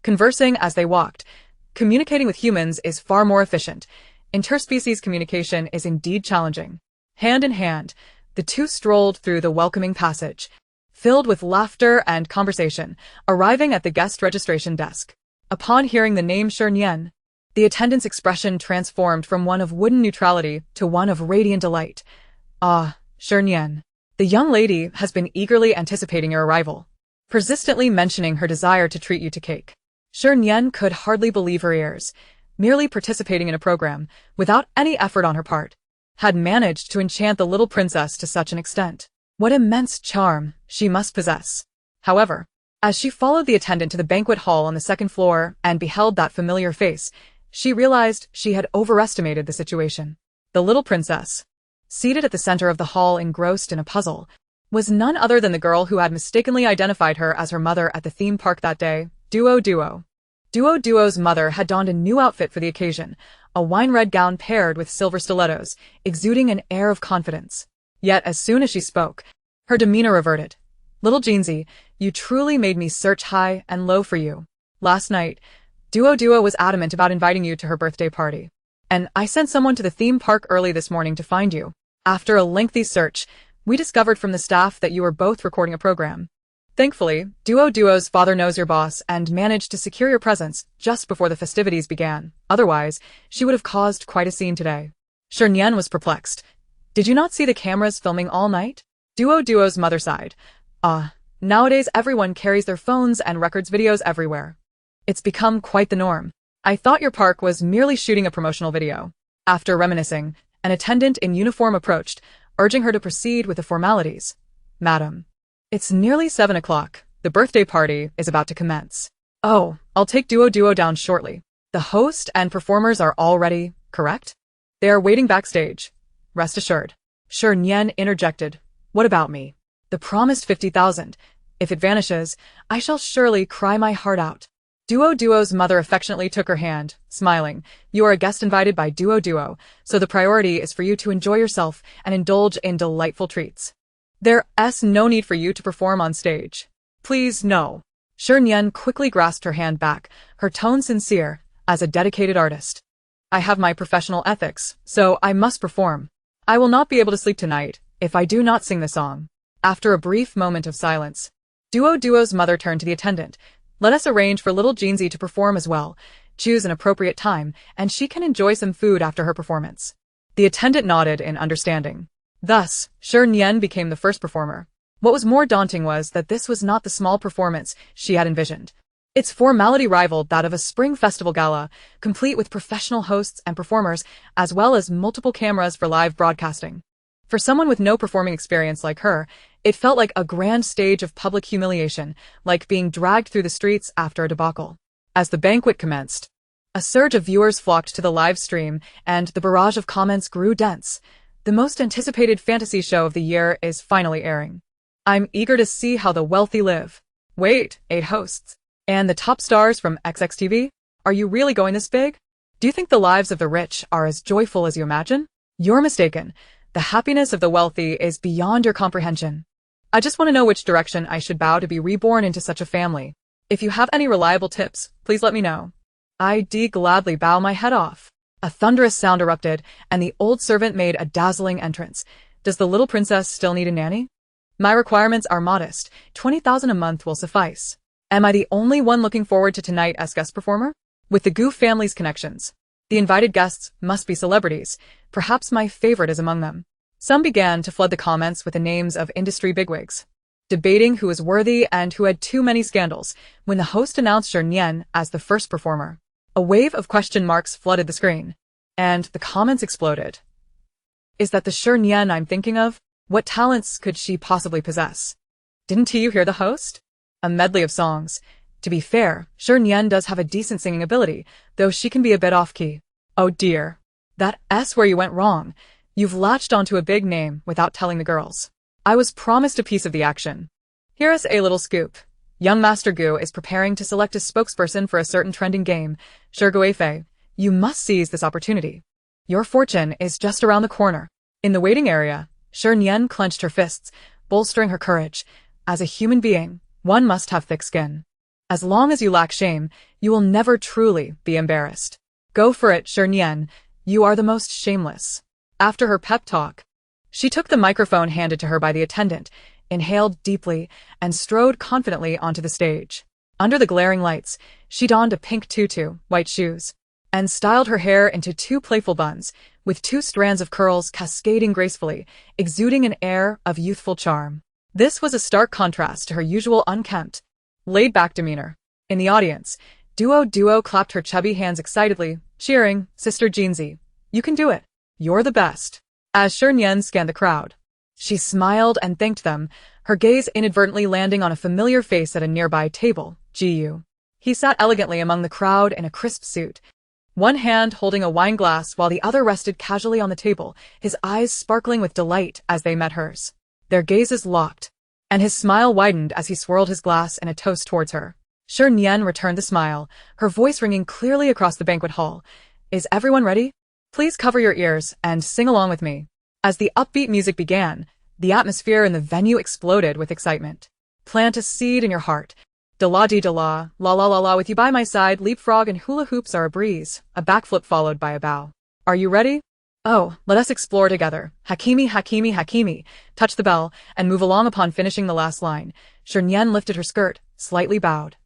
Speaker 1: Conversing as they walked, communicating with humans is far more efficient. Interspecies communication is indeed challenging. Hand in hand, the 2 strolled through the welcoming passage, filled with laughter and conversation, arriving at the guest registration desk. Upon hearing the name Shernyen, the attendant's expression transformed from one of wooden neutrality to one of radiant delight. Shernyen. The young lady has been eagerly anticipating your arrival, persistently mentioning her desire to treat you to cake. Shernyen could hardly believe her ears. Merely participating in a program, without any effort on her part, had managed to enchant the little princess to such an extent. What immense charm she must possess. However, as she followed the attendant to the banquet hall on the 2nd floor and beheld that familiar face, she realized she had overestimated the situation. The little princess, seated at the center of the hall engrossed in a puzzle, was none other than the girl who had mistakenly identified her as her mother at the theme park that day, Duo. Duo's mother had donned a new outfit for the occasion, a wine-red gown paired with silver stilettos, exuding an air of confidence. Yet as soon as she spoke, her demeanor reverted. Little Jeansy, you truly made me search high and low for you. Last night, Duo was adamant about inviting you to her birthday party, and I sent someone to the theme park early this morning to find you. After a lengthy search, we discovered from the staff that you were both recording a program. Thankfully, Duo's father knows your boss and managed to secure your presence just before the festivities began. Otherwise, she would have caused quite a scene today. Shernyen was perplexed. Did you not see the cameras filming all night? Duo's mother sighed. Nowadays everyone carries their phones and records videos everywhere. It's become quite the norm. I thought your park was merely shooting a promotional video. After reminiscing, an attendant in uniform approached, urging her to proceed with the formalities. Madam, it's nearly 7 o'clock. The birthday party is about to commence. Oh, I'll take duo down shortly. The host and performers are all ready, correct? They are waiting backstage. Rest assured. Shernyen interjected. What about me? The promised 50,000. If it vanishes, I shall surely cry my heart out. Duo's mother affectionately took her hand, smiling. You are a guest invited by Duo, so the priority is for you to enjoy yourself and indulge in delightful treats. There's no need for you to perform on stage. Please, no. Shernyen quickly grasped her hand back, her tone sincere, as a dedicated artist. I have my professional ethics, so I must perform. I will not be able to sleep tonight if I do not sing the song. After a brief moment of silence, Duo's mother turned to the attendant. Let us arrange for little Jeansy to perform as well. Choose an appropriate time, and she can enjoy some food after her performance. The attendant nodded in understanding. Thus, Shernyen became the first performer. What was more daunting was that this was not the small performance she had envisioned. Its formality rivaled that of a spring festival gala, complete with professional hosts and performers, as well as multiple cameras for live broadcasting. For someone with no performing experience like her, it felt like a grand stage of public humiliation, like being dragged through the streets after a debacle. As the banquet commenced, a surge of viewers flocked to the live stream, and the barrage of comments grew dense. The most anticipated fantasy show of the year is finally airing. I'm eager to see how the wealthy live. Wait, 8 hosts. And the top stars from XXTV? Are you really going this big? Do you think the lives of the rich are as joyful as you imagine? You're mistaken. The happiness of the wealthy is beyond your comprehension. I just want to know which direction I should bow to be reborn into such a family. If you have any reliable tips, please let me know. I'd gladly bow my head off. A thunderous sound erupted, and the old servant made a dazzling entrance. Does the little princess still need a nanny? My requirements are modest. 20,000 a month will suffice. Am I the only one looking forward to tonight as guest performer? With the Goof family's connections, the invited guests must be celebrities. Perhaps my favorite is among them. Some began to flood the comments with the names of industry bigwigs, debating who was worthy and who had too many scandals. When the host announced Shernyen as the first performer, a wave of question marks flooded the screen, and the comments exploded. Is that the Shernyen I'm thinking of? What talents could she possibly possess? Didn't you hear the host? A medley of songs. To be fair, Shernyen does have a decent singing ability, though she can be a bit off-key. Oh dear. That's where you went wrong. You've latched onto a big name without telling the girls. I was promised a piece of the action. Here's a little scoop. Young Master Gu is preparing to select a spokesperson for a certain trending game, Shurguifei. You must seize this opportunity. Your fortune is just around the corner. In the waiting area, Shernyen clenched her fists, bolstering her courage. As a human being, one must have thick skin. As long as you lack shame, you will never truly be embarrassed. Go for it, Shernyen. You are the most shameless. After her pep talk, she took the microphone handed to her by the attendant, inhaled deeply, and strode confidently onto the stage. Under the glaring lights, she donned a pink tutu, white shoes, and styled her hair into 2 playful buns, with 2 strands of curls cascading gracefully, exuding an air of youthful charm. This was a stark contrast to her usual unkempt, laid-back demeanor. In the audience, Duo clapped her chubby hands excitedly, cheering, Sister Jeansy, you can do it. You're the best. As Shernyen scanned the crowd, she smiled and thanked them, her gaze inadvertently landing on a familiar face at a nearby table, Gu. He sat elegantly among the crowd in a crisp suit, one hand holding a wine glass while the other rested casually on the table, his eyes sparkling with delight as they met hers. Their gazes locked, and his smile widened as he swirled his glass in a toast towards her. Shernyen returned the smile, her voice ringing clearly across the banquet hall. Is everyone ready? Please cover your ears and sing along with me. As the upbeat music began, the atmosphere in the venue exploded with excitement. Plant a seed in your heart. Da-la-dee-da-la, la-la-la-la, with you by my side, leapfrog and hula hoops are a breeze, a backflip followed by a bow. Are you ready? Oh, let us explore together. Hakimi, Hakimi, Hakimi. Touch the bell, and move along. Upon finishing the last line, Shernyen lifted her skirt, slightly bowed,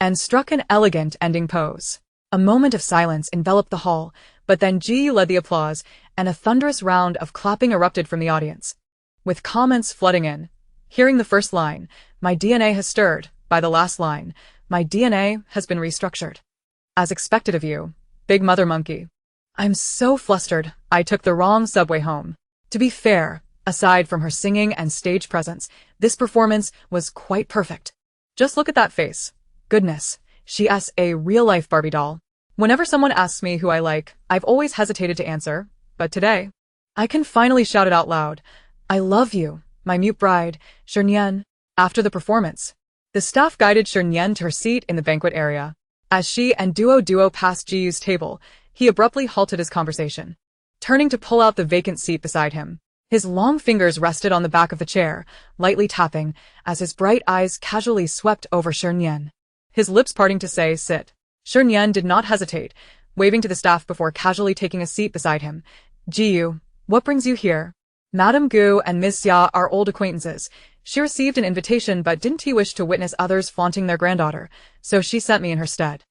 Speaker 1: and struck an elegant ending pose. A moment of silence enveloped the hall, but then Gu led the applause, and a thunderous round of clapping erupted from the audience, with comments flooding in. Hearing the first line, my DNA has stirred, by the last line, my DNA has been restructured. As expected of you, Big Mother Monkey. I'm so flustered, I took the wrong subway home. To be fair, aside from her singing and stage presence, this performance was quite perfect. Just look at that face. Goodness, She's a real-life Barbie doll. Whenever someone asks me who I like, I've always hesitated to answer, but today, I can finally shout it out loud. I love you, my mute bride, Shernyen. After the performance, the staff guided Shernyen to her seat in the banquet area. As she and Duo passed Jiyu's table, he abruptly halted his conversation, turning to pull out the vacant seat beside him. His long fingers rested on the back of the chair, lightly tapping, as his bright eyes casually swept over Shernyen, his lips parting to say, sit. Shernyen did not hesitate, waving to the staff before casually taking a seat beside him. Jiyu, what brings you here? Madame Gu and Ms. Xia are old acquaintances. She received an invitation but didn't wish to witness others flaunting their granddaughter, so she sent me in her stead.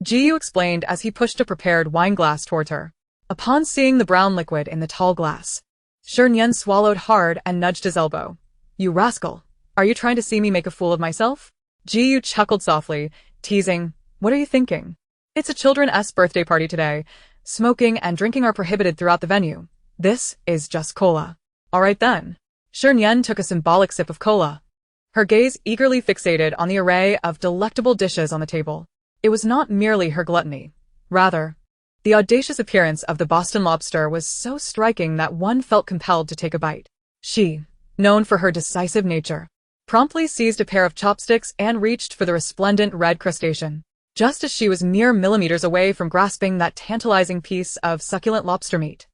Speaker 1: Jiyu explained as he pushed a prepared wine glass towards her. Upon seeing the brown liquid in the tall glass, Shernyen swallowed hard and nudged his elbow. You rascal, are you trying to see me make a fool of myself? Jiyu chuckled softly, teasing, what are you thinking? It's a children's birthday party today. Smoking and drinking are prohibited throughout the venue. This is just cola. Alright then. Shernyen took a symbolic sip of cola, her gaze eagerly fixated on the array of delectable dishes on the table. It was not merely her gluttony. Rather, the audacious appearance of the Boston lobster was so striking that one felt compelled to take a bite. She, known for her decisive nature, promptly seized a pair of chopsticks and reached for the resplendent red crustacean, just as she was mere millimeters away from grasping that tantalizing piece of succulent lobster meat.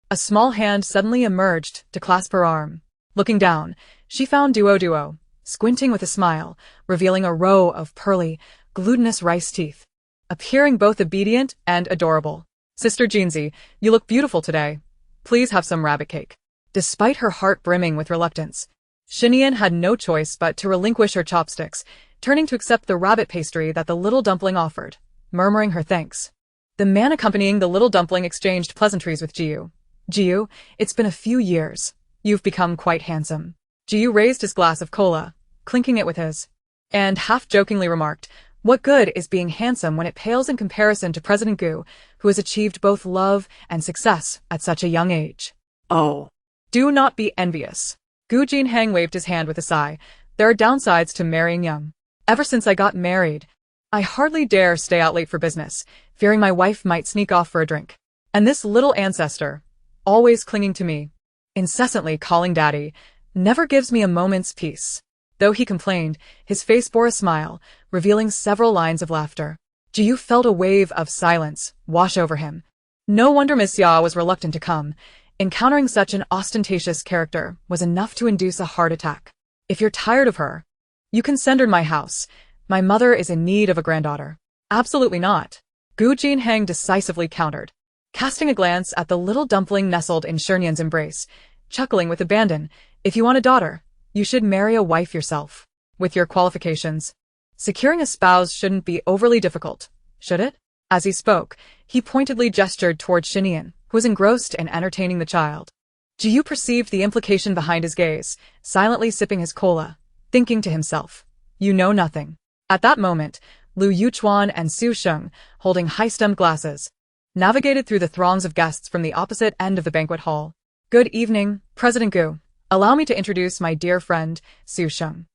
Speaker 1: A small hand suddenly emerged to clasp her arm. Looking down, she found Duo, squinting with a smile, revealing a row of pearly, glutinous rice teeth, appearing both obedient and adorable. Sister Jeansy, you look beautiful today. Please have some rabbit cake. Despite her heart brimming with reluctance, Shi Nian had no choice but to relinquish her chopsticks, turning to accept the rabbit pastry that the little dumpling offered, murmuring her thanks. The man accompanying the little dumpling exchanged pleasantries with Jiyu. Jiyu, it's been a few years. You've become quite handsome. Jiyu raised his glass of cola, clinking it with his, and half-jokingly remarked, what good is being handsome when it pales in comparison to President Gu, who has achieved both love and success at such a young age? Oh. Do not be envious. Gu Jinheng waved his hand with a sigh. There are downsides to marrying young. Ever since I got married, I hardly dare stay out late for business, fearing my wife might sneak off for a drink. And this little ancestor, always clinging to me, incessantly calling daddy, never gives me a moment's peace. Though he complained, his face bore a smile, revealing several lines of laughter. Jiyu felt a wave of silence wash over him. No wonder Miss Ya was reluctant to come. Encountering such an ostentatious character was enough to induce a heart attack. If you're tired of her, you can send her to my house. My mother is in need of a granddaughter. Absolutely not. Gu Jinheng decisively countered, casting a glance at the little dumpling nestled in Shernyen's embrace, chuckling with abandon. If you want a daughter, you should marry a wife yourself. With your qualifications, securing a spouse shouldn't be overly difficult, should it? As he spoke, he pointedly gestured toward Shi Nian, who was engrossed in entertaining the child. Jiyu perceived the implication behind his gaze, silently sipping his cola, thinking to himself, you know nothing. At that moment, Lu Yuchuan and Su Sheng, holding high-stemmed glasses, navigated through the throngs of guests from the opposite end of the banquet hall. Good evening, President Gu. Allow me to introduce my dear friend, Su Sheng.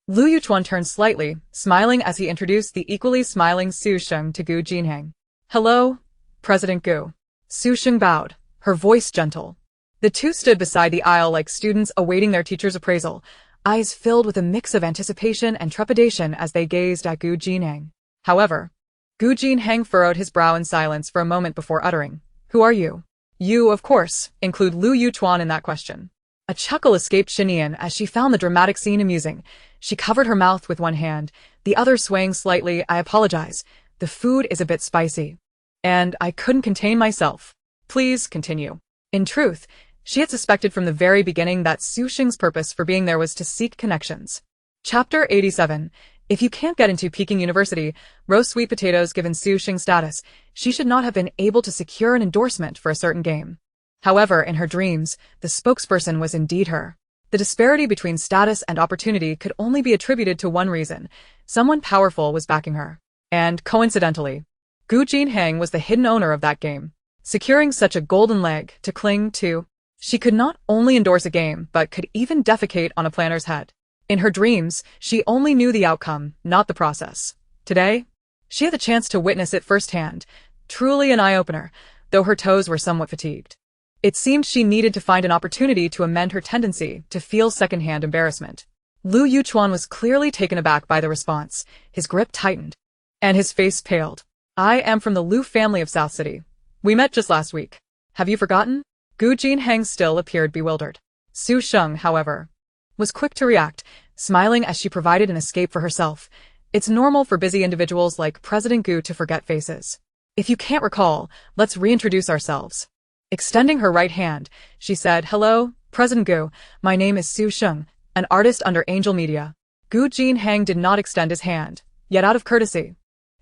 Speaker 1: Lu Yuchuan turned slightly, smiling as he introduced the equally smiling Su Sheng to Gu Jinheng. Hello, President Gu. Su Sheng bowed, her voice gentle. The two stood beside the aisle like students awaiting their teacher's appraisal, eyes filled with a mix of anticipation and trepidation as they gazed at Gu Jinheng. However, Gu Jinheng furrowed his brow in silence for a moment before uttering, Who are you? You, of course, include Lu Yuchuan in that question. A chuckle escaped Shi Nian as she found the dramatic scene amusing. She covered her mouth with one hand, the other swaying slightly. I apologize. The food is a bit spicy. And I couldn't contain myself. Please continue. In truth, she had suspected from the very beginning that Su Sheng's purpose for being there was to seek connections. Chapter 87. If you can't get into Peking University, roast sweet potatoes. Given Su Sheng's status, she should not have been able to secure an endorsement for a certain game. However, in her dreams, the spokesperson was indeed her. The disparity between status and opportunity could only be attributed to one reason. Someone powerful was backing her. And, coincidentally, Gu Jinheng was the hidden owner of that game. Securing such a golden leg to cling to, she could not only endorse a game, but could even defecate on a planner's head. In her dreams, she only knew the outcome, not the process. Today, She had the chance to witness it firsthand. Truly an eye-opener, though her toes were somewhat fatigued. It seemed she needed to find an opportunity to amend her tendency to feel secondhand embarrassment. Lu Yuchuan was clearly taken aback by the response. His grip tightened, and his face paled. I am from the Lu family of South City. We met just last week. Have you forgotten? Gu Jinheng still appeared bewildered. Su Sheng, however, was quick to react, smiling as she provided an escape for herself. It's normal for busy individuals like President Gu to forget faces. If you can't recall, let's reintroduce ourselves. Extending her right hand, she said, Hello, President Gu, my name is Su Sheng, an artist under Angel Media. Gu Jinheng did not extend his hand, yet out of courtesy,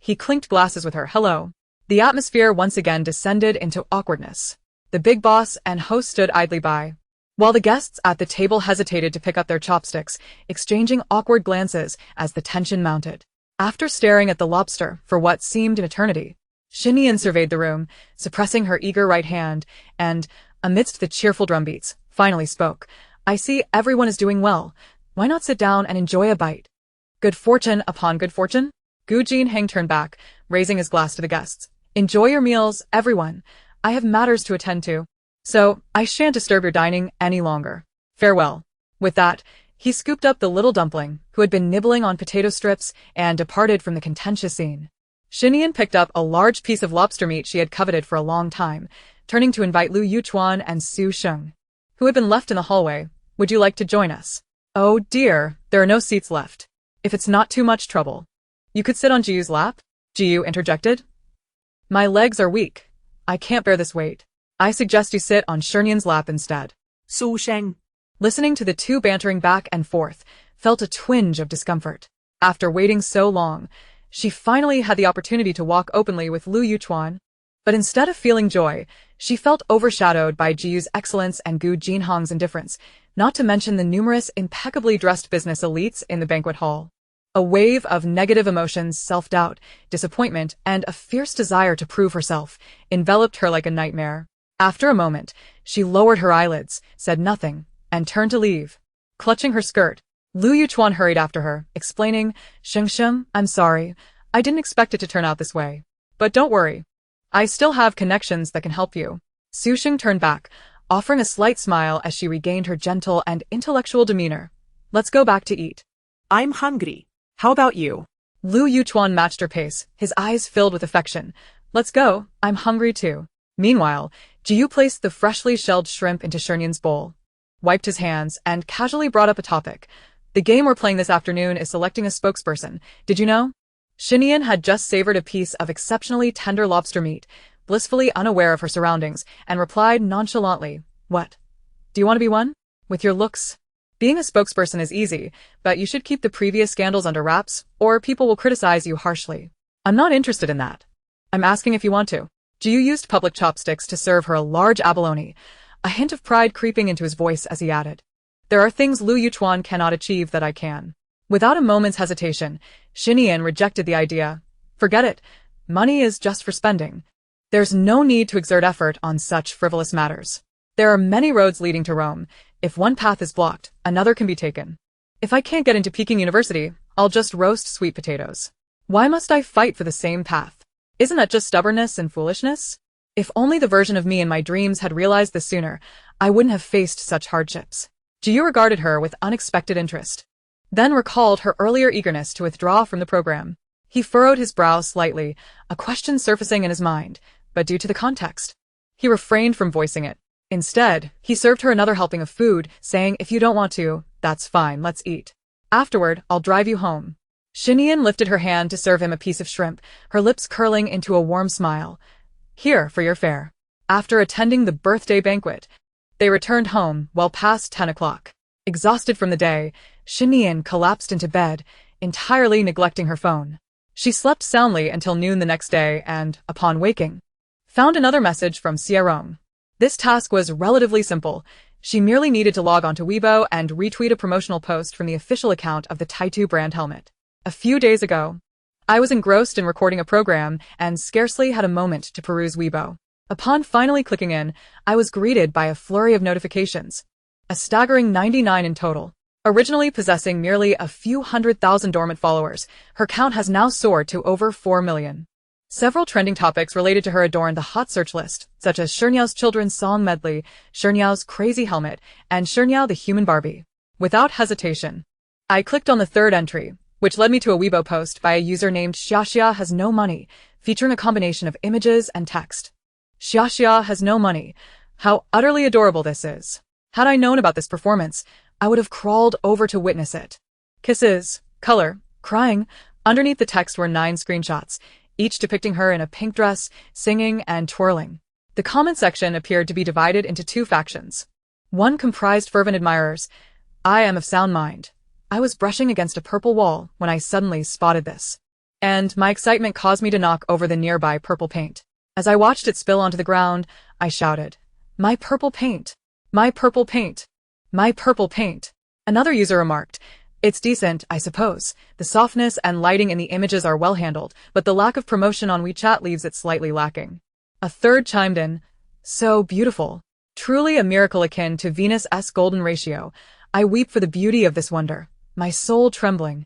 Speaker 1: he clinked glasses with her. Hello. The atmosphere once again descended into awkwardness. The big boss and host stood idly by, while the guests at the table hesitated to pick up their chopsticks, exchanging awkward glances as the tension mounted. After staring at the lobster for what seemed an eternity, Shi Nian surveyed the room, suppressing her eager right hand, and, amidst the cheerful drumbeats, finally spoke. I see everyone is doing well. Why not sit down and enjoy a bite? Good fortune upon good fortune? Gu Jinheng turned back, raising his glass to the guests. Enjoy your meals, everyone. I have matters to attend to, so I shan't disturb your dining any longer. Farewell. With that, he scooped up the little dumpling, who had been nibbling on potato strips, and departed from the contentious scene. Shi Nian picked up a large piece of lobster meat she had coveted for a long time, turning to invite Lu Yuchuan and Su Sheng, who had been left in the hallway. Would you like to join us? Oh dear, there are no seats left. If it's not too much trouble, you could sit on Jiyu's lap? Jiyu interjected. My legs are weak. I can't bear this weight. I suggest you sit on Shernyen's lap instead.
Speaker 2: Su Sheng,
Speaker 1: Listening to the two bantering back and forth, felt a twinge of discomfort. After waiting so long, she finally had the opportunity to walk openly with Lu Yuchuan. But instead of feeling joy, she felt overshadowed by Jiyu's excellence and Gu Jinheng's indifference, not to mention the numerous impeccably dressed business elites in the banquet hall. A wave of negative emotions, self-doubt, disappointment, and a fierce desire to prove herself enveloped her like a nightmare. After a moment, she lowered her eyelids, said nothing, and turned to leave. Clutching her skirt, Lu Yuchuan hurried after her, explaining, Sheng, I'm sorry. I didn't expect it to turn out this way. But don't worry. I still have connections that can help you. Su Sheng turned back, offering a slight smile as she regained her gentle and intellectual demeanor. Let's go back to eat.
Speaker 2: I'm hungry. How about you?
Speaker 1: Lu Yuchuan matched her pace, his eyes filled with affection. Let's go, I'm hungry too. Meanwhile, Jiyu placed the freshly shelled shrimp into Shernyen's bowl, wiped his hands, and casually brought up a topic. The game we're playing this afternoon is selecting a spokesperson. Did you know? Shi Nian had just savored a piece of exceptionally tender lobster meat, blissfully unaware of her surroundings, and replied nonchalantly, What? Do you want to be one? With your looks? Being a spokesperson is easy, but you should keep the previous scandals under wraps, or people will criticize you harshly. I'm not interested in that. I'm asking if you want to. Jiyu used public chopsticks to serve her a large abalone, a hint of pride creeping into his voice as he added, There are things Lu Yuchuan cannot achieve that I can. Without a moment's hesitation, Shi Nian rejected the idea. Forget it. Money is just for spending. There's no need to exert effort on such frivolous matters. There are many roads leading to Rome. If one path is blocked, another can be taken. If I can't get into Peking University, I'll just roast sweet potatoes. Why must I fight for the same path? Isn't that just stubbornness and foolishness? If only the version of me in my dreams had realized this sooner, I wouldn't have faced such hardships. Jiyu regarded her with unexpected interest, then recalled her earlier eagerness to withdraw from the program. He furrowed his brow slightly, a question surfacing in his mind, but due to the context, he refrained from voicing it. Instead, he served her another helping of food, saying, If you don't want to, that's fine, let's eat. Afterward, I'll drive you home. Shi Nian lifted her hand to serve him a piece of shrimp, her lips curling into a warm smile. Here, for your fare. After attending the birthday banquet, they returned home well past 10 o'clock. Exhausted from the day, Shi Nian collapsed into bed, entirely neglecting her phone. She slept soundly until noon the next day and, upon waking, found another message from Xierong. This task was relatively simple. She merely needed to log onto Weibo and retweet a promotional post from the official account of the Taitu brand helmet. A few days ago, I was engrossed in recording a program and scarcely had a moment to peruse Weibo. Upon finally clicking in, I was greeted by a flurry of notifications. A staggering 99 in total. Originally possessing merely a few 100,000 dormant followers, her count has now soared to over 4 million. Several trending topics related to her adorn the hot search list, such as Shernyen's children's song medley, Shernyen's crazy helmet, and Shernyen the human Barbie. Without hesitation, I clicked on the third entry, which led me to a Weibo post by a user named Xiaxia has no money, featuring a combination of images and text. Xiaxia has no money. How utterly adorable this is. Had I known about this performance, I would have crawled over to witness it. Kisses, color, crying. Underneath the text were 9 screenshots, each depicting her in a pink dress, singing and twirling. The comment section appeared to be divided into 2 factions. One comprised fervent admirers. I am of sound mind. I was brushing against a purple wall when I suddenly spotted this. And my excitement caused me to knock over the nearby purple paint. As I watched it spill onto the ground, I shouted, "My purple paint! My purple paint! My purple paint!" Another user remarked, "It's decent, I suppose. The softness and lighting in the images are well handled, but the lack of promotion on WeChat leaves it slightly lacking." A third chimed in, "So beautiful. Truly a miracle akin to Venus' golden ratio. I weep for the beauty of this wonder, my soul trembling.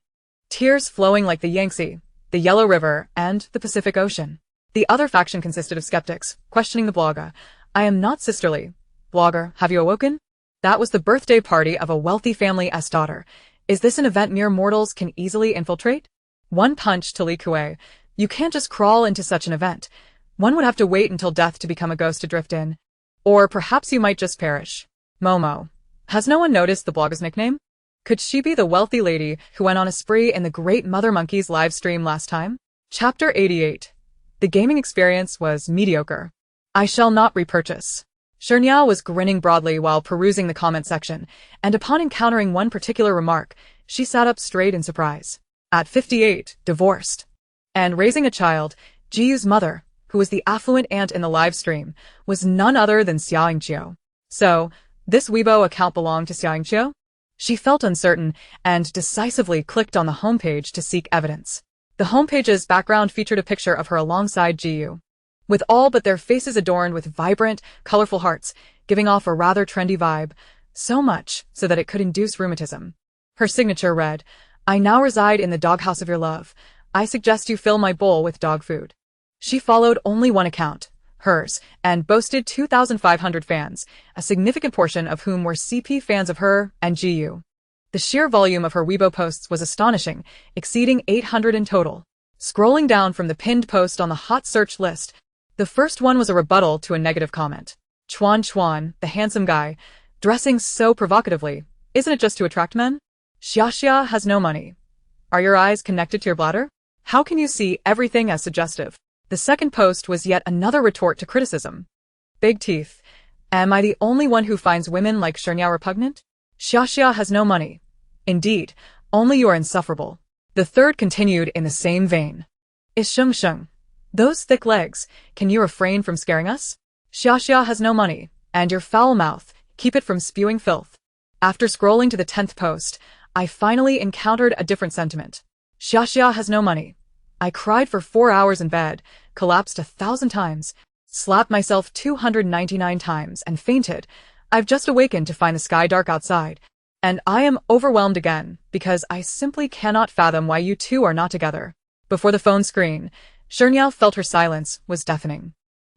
Speaker 1: Tears flowing like the Yangtze, the Yellow River, and the Pacific Ocean." The other faction consisted of skeptics, questioning the blogger. "I am not sisterly. Blogger, have you awoken? That was the birthday party of a wealthy family's daughter. Is this an event mere mortals can easily infiltrate? One punch to Li Kuei. You can't just crawl into such an event. One would have to wait until death to become a ghost to drift in. Or perhaps you might just perish. Momo. Has no one noticed the blogger's nickname? Could she be the wealthy lady who went on a spree in the Great Mother Monkey's live stream last time?" Chapter 88. The gaming experience was mediocre. I shall not repurchase. Shernyen was grinning broadly while perusing the comment section, and upon encountering one particular remark, she sat up straight in surprise. At 58, divorced, and raising a child, Jiyu's mother, who was the affluent aunt in the live stream, was none other than Xiaoyingqiu. So, this Weibo account belonged to Xiaoyingqiu? She felt uncertain and decisively clicked on the homepage to seek evidence. The homepage's background featured a picture of her alongside Jiyu, with all but their faces adorned with vibrant, colorful hearts, giving off a rather trendy vibe, so much so that it could induce rheumatism. Her signature read, "I now reside in the doghouse of your love. I suggest you fill my bowl with dog food." She followed only one account, hers, and boasted 2,500 fans, a significant portion of whom were CP fans of her and Jiyu. The sheer volume of her Weibo posts was astonishing, exceeding 800 in total. Scrolling down from the pinned post on the hot search list, the first one was a rebuttal to a negative comment. Chuan, the handsome guy, dressing so provocatively, isn't it just to attract men? Xiaxia has no money. Are your eyes connected to your bladder? How can you see everything as suggestive? The second post was yet another retort to criticism. Big teeth. Am I the only one who finds women like Shernyen repugnant? Xiaxia has no money. Indeed, only you are insufferable. The third continued in the same vein. Is Sheng. Those thick legs, can you refrain from scaring us? Xiaxia has no money, and your foul mouth, keep it from spewing filth. After scrolling to the 10th post, I finally encountered a different sentiment. Xiaxia has no money. I cried for 4 hours in bed, collapsed 1,000 times, slapped myself 299 times, and fainted. I've just awakened to find the sky dark outside, and I am overwhelmed again because I simply cannot fathom why you two are not together. Before the phone screen, Shernyen felt her silence was deafening.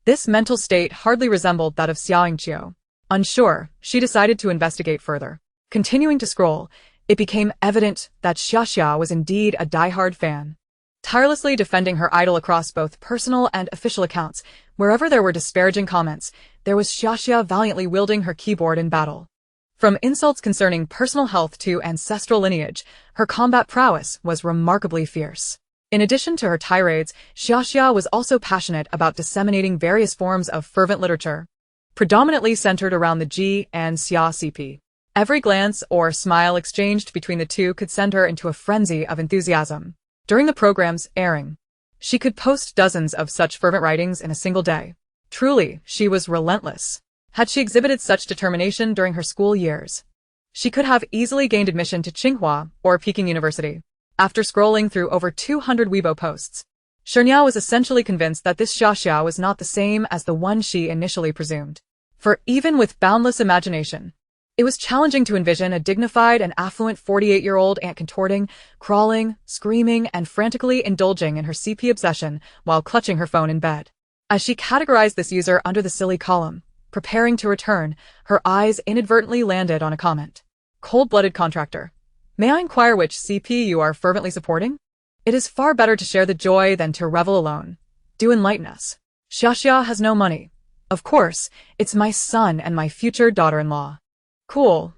Speaker 1: This mental state hardly resembled that of Xiaoyingqiu. Unsure, she decided to investigate further. Continuing to scroll, it became evident that Xiaxia was indeed a die-hard fan. Tirelessly defending her idol across both personal and official accounts, wherever there were disparaging comments, there was Xiaxia valiantly wielding her keyboard in battle. From insults concerning personal health to ancestral lineage, her combat prowess was remarkably fierce. In addition to her tirades, Xiaxia was also passionate about disseminating various forms of fervent literature, predominantly centered around the Ji and Xia CP. Every glance or smile exchanged between the two could send her into a frenzy of enthusiasm. During the program's airing, she could post dozens of such fervent writings in a single day. Truly, she was relentless. Had she exhibited such determination during her school years, she could have easily gained admission to Tsinghua or Peking University. After scrolling through over 200 Weibo posts, Shernyen was essentially convinced that this Xiaxia was not the same as the one she initially presumed. For even with boundless imagination, It was challenging to envision a dignified and affluent 48-year-old aunt contorting, crawling, screaming, and frantically indulging in her CP obsession while clutching her phone in bed. As she categorized this user under the silly column, preparing to return, her eyes inadvertently landed on a comment. Cold-blooded contractor. May I inquire which CP you are fervently supporting? It is far better to share the joy than to revel alone. Do enlighten us. Xiaxia has no money. Of course, it's my son and my future daughter-in-law. Cool.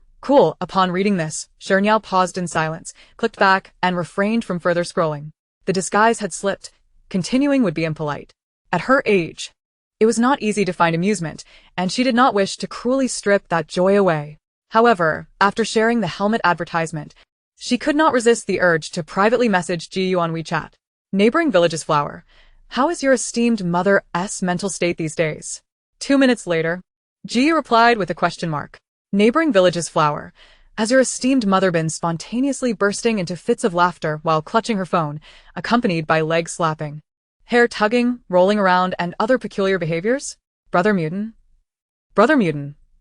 Speaker 1: Upon reading this, Shernyen paused in silence, clicked back, and refrained from further scrolling. The disguise had slipped. Continuing would be impolite. At her age, it was not easy to find amusement, and she did not wish to cruelly strip that joy away. However, after sharing the helmet advertisement, she could not resist the urge to privately message Jiyu on WeChat. Neighboring village's flower. How is your esteemed mother's mental state these days? 2 minutes later, Jiyu replied with a question mark. Neighboring village's flower. Has your esteemed mother been spontaneously bursting into fits of laughter while clutching her phone, accompanied by leg slapping, hair tugging, rolling around, and other peculiar behaviors? Brother Mutant,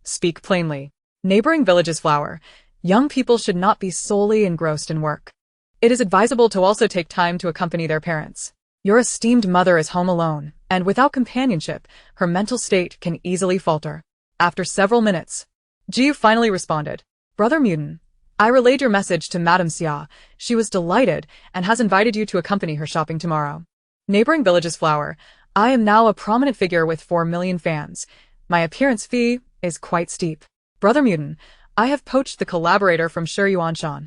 Speaker 1: speak plainly. Neighboring village's flower. Young people should not be solely engrossed in work. It is advisable to also take time to accompany their parents. Your esteemed mother is home alone, and without companionship, her mental state can easily falter. After several minutes, Jiu finally responded. Brother Mutant, I relayed your message to Madame Xia. She was delighted and has invited you to accompany her shopping tomorrow. Neighboring village's flower. I am now a prominent figure with 4 million fans. My appearance fee is quite steep. Brother Mutant, I have poached the collaborator from Shernyen.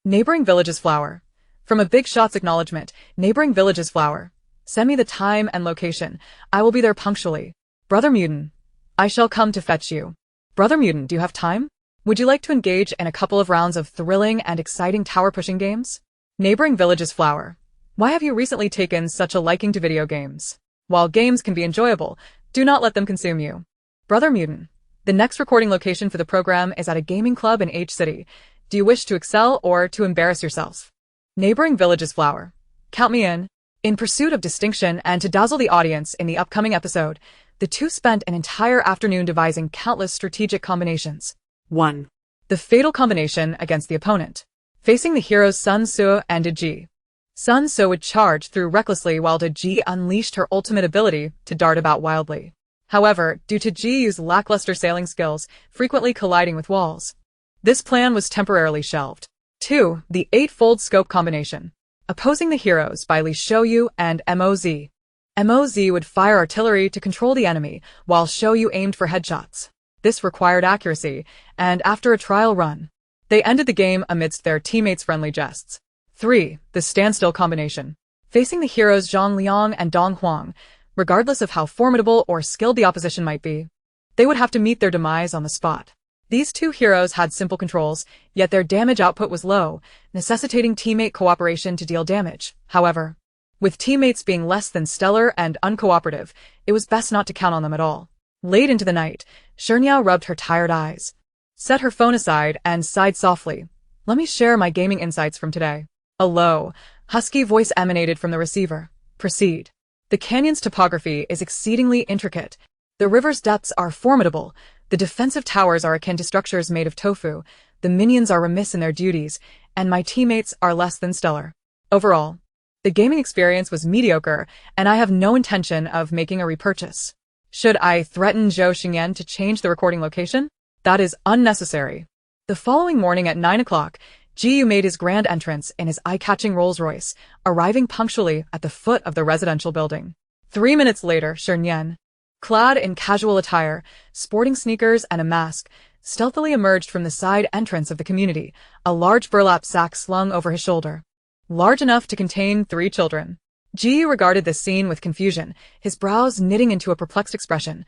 Speaker 1: Neighboring village's flower. From a big shot's acknowledgement, neighboring village's flower. Send me the time and location. I will be there punctually. Brother Mutant, I shall come to fetch you. Brother Mutant, do you have time? Would you like to engage in a couple of rounds of thrilling and exciting tower-pushing games? Neighboring village's flower. Why have you recently taken such a liking to video games? While games can be enjoyable, do not let them consume you. Brother Mutant, the next recording location for the program is at a gaming club in H City. Do you wish to excel or to embarrass yourself? Neighboring village's flower. Count me in. In pursuit of distinction and to dazzle the audience in the upcoming episode, the two spent an entire afternoon devising countless strategic combinations.
Speaker 2: 1.
Speaker 1: The fatal combination against the opponent. Facing the heroes Sun Tzu and Ji. Sun Tzu would charge through recklessly while Ji unleashed her ultimate ability to dart about wildly. However, due to Ji's lackluster sailing skills, frequently colliding with walls, this plan was temporarily shelved. 2. The eightfold scope combination. Opposing the heroes by Li Shouyu and Moz. Moz would fire artillery to control the enemy, while Shouyu aimed for headshots. This required accuracy, and after a trial run, they ended the game amidst their teammates' friendly jests. 3. The standstill combination. Facing the heroes Zhang Liang and Dong Huang, regardless of how formidable or skilled the opposition might be, they would have to meet their demise on the spot. These two heroes had simple controls, yet their damage output was low, necessitating teammate cooperation to deal damage. However, with teammates being less than stellar and uncooperative, it was best not to count on them at all. Late into the night, Shernyen rubbed her tired eyes, set her phone aside, and sighed softly. Let me share my gaming insights from today. A low, husky voice emanated from the receiver. Proceed. The canyon's topography is exceedingly intricate. The river's depths are formidable. The defensive towers are akin to structures made of tofu. The minions are remiss in their duties, and my teammates are less than stellar. Overall, the gaming experience was mediocre, and I have no intention of making a repurchase. Should I threaten Zhou Xingyan to change the recording location? That is unnecessary. The following morning at 9 o'clock, Jiyu made his grand entrance in his eye-catching Rolls-Royce, arriving punctually at the foot of the residential building. 3 minutes later, Shernyen, clad in casual attire, sporting sneakers and a mask, stealthily emerged from the side entrance of the community, a large burlap sack slung over his shoulder. Large enough to contain 3 children. Jiyu regarded this scene with confusion, his brows knitting into a perplexed expression.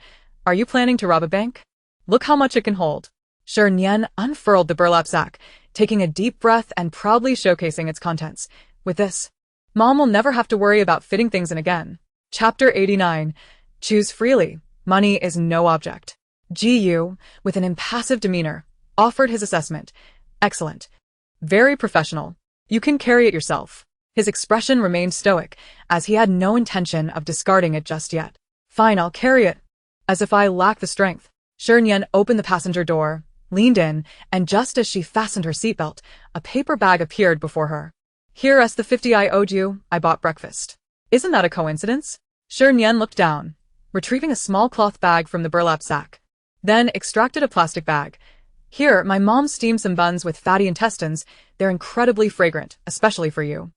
Speaker 1: Are you planning to rob a bank? Look how much it can hold. Shernyen unfurled the burlap sack, taking a deep breath and proudly showcasing its contents. With this, Mom will never have to worry about fitting things in again. Chapter 89. Choose freely. Money is no object. Jiyu, with an impassive demeanor, offered his assessment. Excellent. Very professional. You can carry it yourself. His expression remained stoic, as he had no intention of discarding it just yet. Fine, I'll carry it. As if I lack the strength. Shernyen opened the passenger door, leaned in, and just as she fastened her seatbelt, a paper bag appeared before her. "Here's the 50 I owed you. I bought breakfast." "Isn't that a coincidence?" Shernyen looked down, retrieving a small cloth bag from the burlap sack. Then extracted a plastic bag. "Here, my mom steamed some buns with fatty intestines. They're incredibly fragrant, especially for you."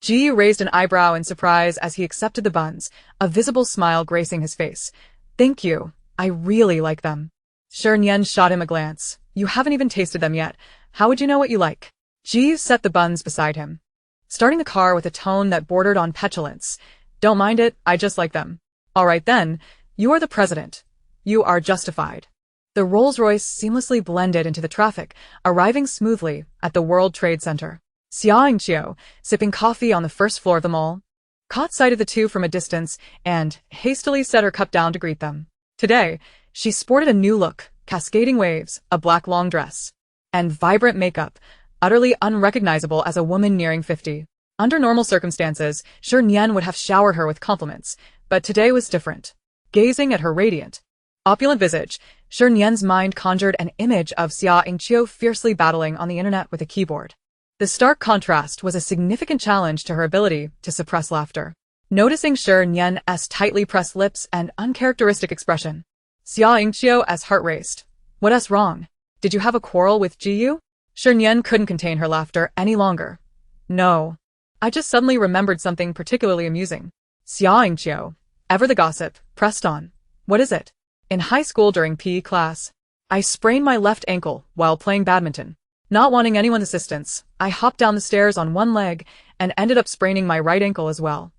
Speaker 1: Ji raised an eyebrow in surprise as he accepted the buns, a visible smile gracing his face. "Thank you. I really like them." Shernyen shot him a glance. "You haven't even tasted them yet. How would you know what you like?" Ji set the buns beside him, starting the car with a tone that bordered on petulance. "Don't mind it, I just like them." "All right then, you are the president. You are justified." The Rolls-Royce seamlessly blended into the traffic, arriving smoothly at the World Trade Center. Xia Yingqiu, sipping coffee on the first floor of the mall, caught sight of the two from a distance and hastily set her cup down to greet them. Today, she sported a new look, cascading waves, a black long dress, and vibrant makeup, utterly unrecognizable as a woman nearing 50. Under normal circumstances, Shernyen would have showered her with compliments, but today was different. Gazing at her radiant, opulent visage, Shernyen's mind conjured an image of Xia Yingqiu fiercely battling on the internet with a keyboard. The stark contrast was a significant challenge to her ability to suppress laughter. Noticing Shernyen's tightly pressed lips and uncharacteristic expression, Xia Yingqiu's heart raced. "What's wrong? Did you have a quarrel with Jiyu?" Shernyen couldn't contain her laughter any longer. "No. I just suddenly remembered something particularly amusing." Xia Yingqiu, ever the gossip, pressed on. "What is it?" "In high school during PE class, I sprained my left ankle while playing badminton. Not wanting anyone's assistance, I hopped down the stairs on one leg and ended up spraining my right ankle as well."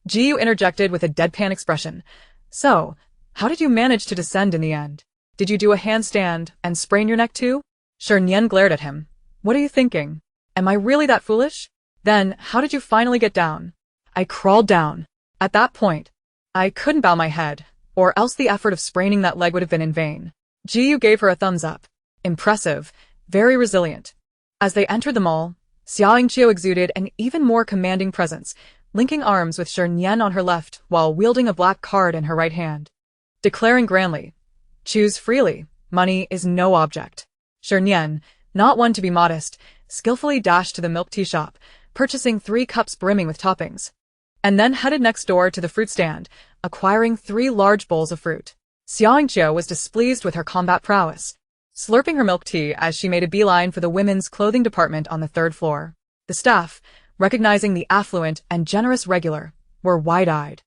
Speaker 1: Jiyu interjected with a deadpan expression. "So, how did you manage to descend in the end? Did you do a handstand and sprain your neck too?" Shernyen glared at him. "What are you thinking? Am I really that foolish? Then, how did you finally get down?" "I crawled down. At that point, I couldn't bow my head, or else the effort of spraining that leg would have been in vain." Jiyu gave her a thumbs up. Impressive, very resilient. As they entered the mall, Xia Yingqiu exuded an even more commanding presence, linking arms with Shernyen on her left while wielding a black card in her right hand. Declaring grandly, "Choose freely, money is no object." Shernyen, not one to be modest, skillfully dashed to the milk tea shop, purchasing 3 cups brimming with toppings, and then headed next door to the fruit stand, acquiring 3 large bowls of fruit. Xia Yingqiu was displeased with her combat prowess, slurping her milk tea as she made a beeline for the women's clothing department on the 3rd floor. The staff, recognizing the affluent and generous regular, were wide-eyed,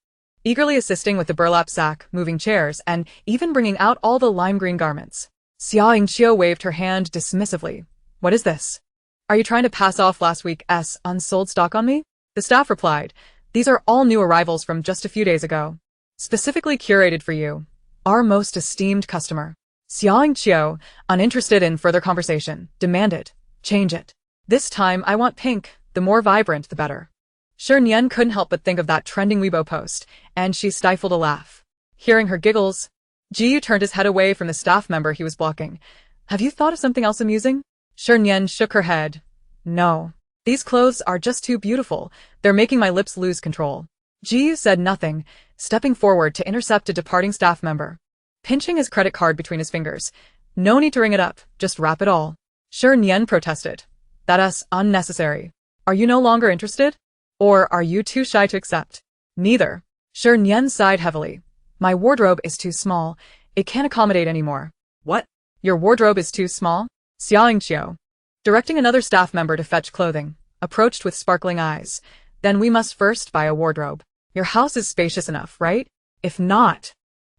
Speaker 1: eagerly assisting with the burlap sack, moving chairs, and even bringing out all the lime green garments. Xia Yingqiu waved her hand dismissively. "What is this? Are you trying to pass off last week's unsold stock on me?" The staff replied, "These are all new arrivals from just a few days ago. Specifically curated for you, our most esteemed customer." Xia Yingqiu, uninterested in further conversation, demanded, "Change it. This time I want pink, the more vibrant the better." Shernyen couldn't help but think of that trending Weibo post, and she stifled a laugh. Hearing her giggles, Jiyu turned his head away from the staff member he was blocking. "Have you thought of something else amusing?" Shernyen shook her head. "No. These clothes are just too beautiful. They're making my lips lose control." Jiyu said nothing, stepping forward to intercept a departing staff member, pinching his credit card between his fingers. "No need to ring it up, just wrap it all." Shernyen protested. "That's unnecessary. Are you no longer interested? Or are you too shy to accept?" "Neither." Shernyen sighed heavily. "My wardrobe is too small. It can't accommodate anymore." "What? Your wardrobe is too small?" Xia Yingqiu, directing another staff member to fetch clothing, approached with sparkling eyes. "Then we must first buy a wardrobe. Your house is spacious enough, right? If not,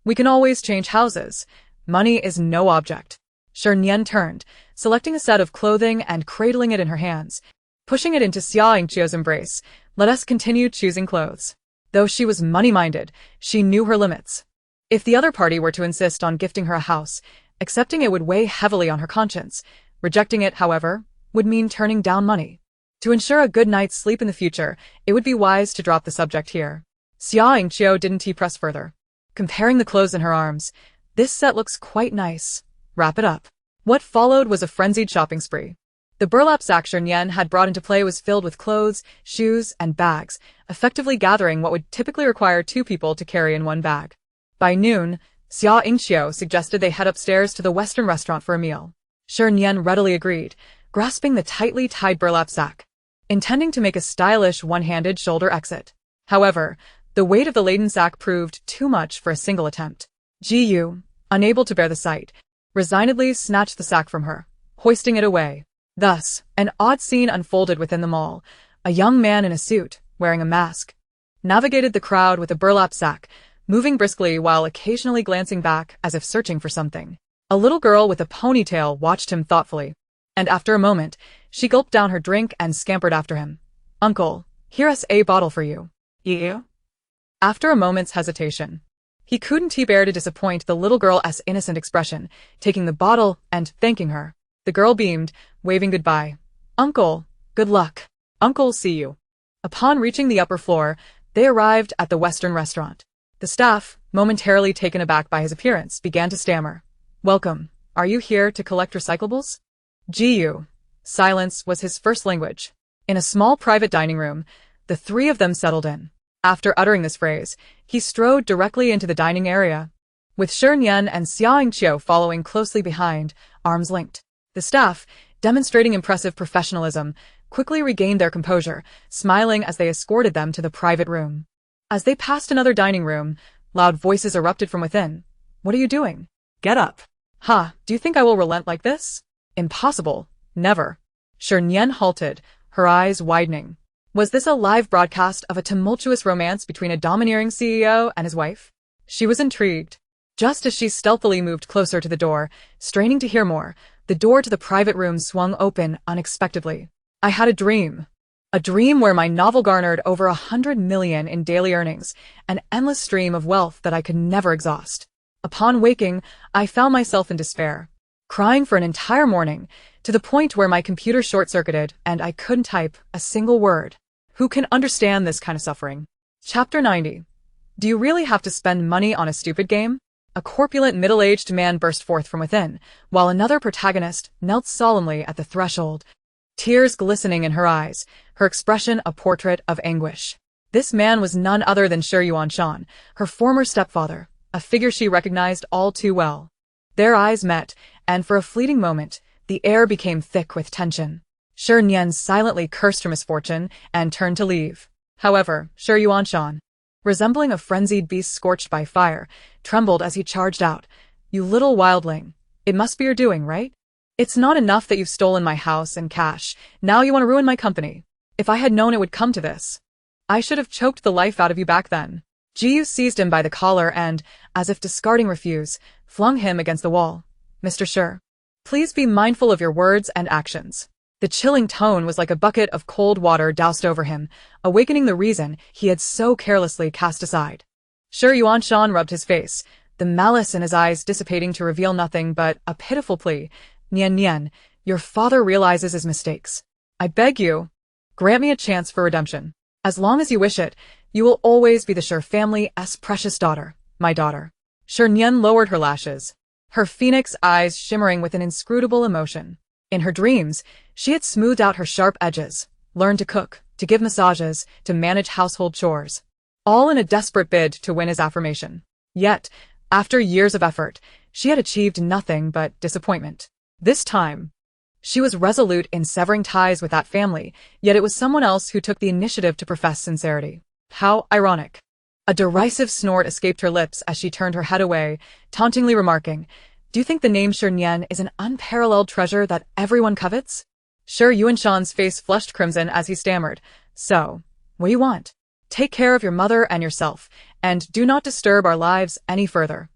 Speaker 1: we can always change houses. Money is no object." Shernyen turned, selecting a set of clothing and cradling it in her hands, pushing it into Xia Yingqiu's embrace. "Let us continue choosing clothes." Though she was money-minded, she knew her limits. If the other party were to insist on gifting her a house, accepting it would weigh heavily on her conscience. Rejecting it, however, would mean turning down money. To ensure a good night's sleep in the future, it would be wise to drop the subject here. Xia Yingqiu didn't press further. Comparing the clothes in her arms, "This set looks quite nice. Wrap it up." What followed was a frenzied shopping spree. The burlap sack Shernyen had brought into play was filled with clothes, shoes, and bags, effectively gathering what would typically require 2 people to carry in one bag. By noon, Xia Yingqiu suggested they head upstairs to the Western restaurant for a meal. Shernyen readily agreed, grasping the tightly tied burlap sack, intending to make a stylish one-handed shoulder exit. However, the weight of the laden sack proved too much for a single attempt. Ji, unable to bear the sight, resignedly snatched the sack from her, hoisting it away. Thus, an odd scene unfolded within the mall. A young man in a suit, wearing a mask, navigated the crowd with a burlap sack, moving briskly while occasionally glancing back as if searching for something. A little girl with a ponytail watched him thoughtfully, and after a moment, she gulped down her drink and scampered after him. "Uncle, here's a bottle for you." "You?" After a moment's hesitation, he couldn't bear to disappoint the little girl's innocent expression, taking the bottle and thanking her. The girl beamed, waving goodbye. "Uncle, good luck. Uncle, see you." Upon reaching the upper floor, they arrived at the Western restaurant. The staff, momentarily taken aback by his appearance, began to stammer. "Welcome. Are you here to collect recyclables?" Ji. Silence was his first language. In a small private dining room, the three of them settled in. After uttering this phrase, he strode directly into the dining area, with Shernyen and Xiangqiu following closely behind, arms linked. The staff, demonstrating impressive professionalism, quickly regained their composure, smiling as they escorted them to the private room. As they passed another dining room, loud voices erupted from within. "What are you doing? Get up. Ha, do you think I will relent like this? Impossible. Never." Shernyen halted, her eyes widening. Was this a live broadcast of a tumultuous romance between a domineering CEO and his wife? She was intrigued. Just as she stealthily moved closer to the door, straining to hear more, the door to the private room swung open unexpectedly. "I had a dream. A dream where my novel garnered over 100 million in daily earnings, an endless stream of wealth that I could never exhaust. Upon waking, I found myself in despair, crying for an entire morning, to the point where my computer short-circuited and I couldn't type a single word. Who can understand this kind of suffering?" Chapter 90. Do you really have to spend money on a stupid game? A corpulent middle-aged man burst forth from within, while another protagonist knelt solemnly at the threshold, tears glistening in her eyes, her expression a portrait of anguish. This man was none other than Shi Nian, her former stepfather, a figure she recognized all too well. Their eyes met, and for a fleeting moment, the air became thick with tension. Shernyen silently cursed her misfortune and turned to leave. However, Shi Nian, resembling a frenzied beast scorched by fire, trembled as he charged out. "You little wildling. It must be your doing, right? It's not enough that you've stolen my house and cash, now you want to ruin my company. If I had known it would come to this, I should have choked the life out of you back then." Ji seized him by the collar and, as if discarding refuse, flung him against the wall. "Mr. Shi, please be mindful of your words and actions." The chilling tone was like a bucket of cold water doused over him, awakening the reason he had so carelessly cast aside. Shi Nian rubbed his face, the malice in his eyes dissipating to reveal nothing but a pitiful plea. Nian, your father realizes his mistakes. I beg you, grant me a chance for redemption. As long as you wish it, you will always be the Shi family's precious daughter, my daughter." Shernyen lowered her lashes, her phoenix eyes shimmering with an inscrutable emotion. In her dreams, she had smoothed out her sharp edges, learned to cook, to give massages, to manage household chores, all in a desperate bid to win his affirmation. Yet, after years of effort, she had achieved nothing but disappointment. This time, she was resolute in severing ties with that family, yet it was someone else who took the initiative to profess sincerity. How ironic. A derisive snort escaped her lips as she turned her head away, tauntingly remarking, "Do you think the name Shernyen is an unparalleled treasure that everyone covets?" Shi Nian's face flushed crimson as he stammered, "So, what do you want? Take care of your mother and yourself, and do not disturb our lives any further."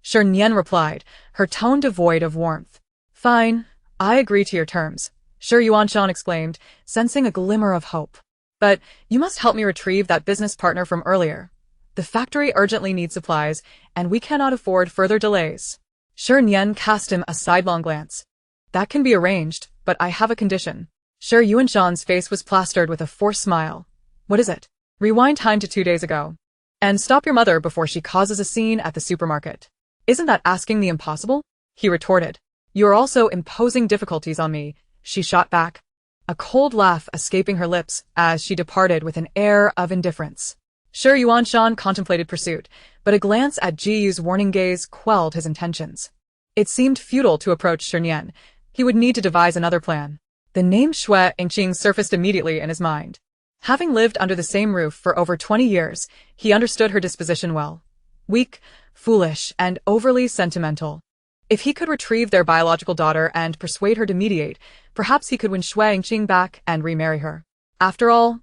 Speaker 1: Shernyen replied, her tone devoid of warmth. "Fine, I agree to your terms," Shi Nian exclaimed, sensing a glimmer of hope. "But you must help me retrieve that business partner from earlier. The factory urgently needs supplies, and we cannot afford further delays." Shernyen cast him a sidelong glance. "That can be arranged, but I have a condition." Shi Nian's face was plastered with a forced smile. "What is it?" "Rewind time to 2 days ago. And stop your mother before she causes a scene at the supermarket." "Isn't that asking the impossible?" he retorted. "You are also imposing difficulties on me," she shot back, a cold laugh escaping her lips as she departed with an air of indifference. Shi Nian contemplated pursuit, but a glance at Ji's warning gaze quelled his intentions. It seemed futile to approach Shernyen, he would need to devise another plan. The name Shui Yingqing surfaced immediately in his mind. Having lived under the same roof for over 20 years, he understood her disposition well. Weak, foolish, and overly sentimental. If he could retrieve their biological daughter and persuade her to mediate, perhaps he could win Shui Yingqing back and remarry her. After all,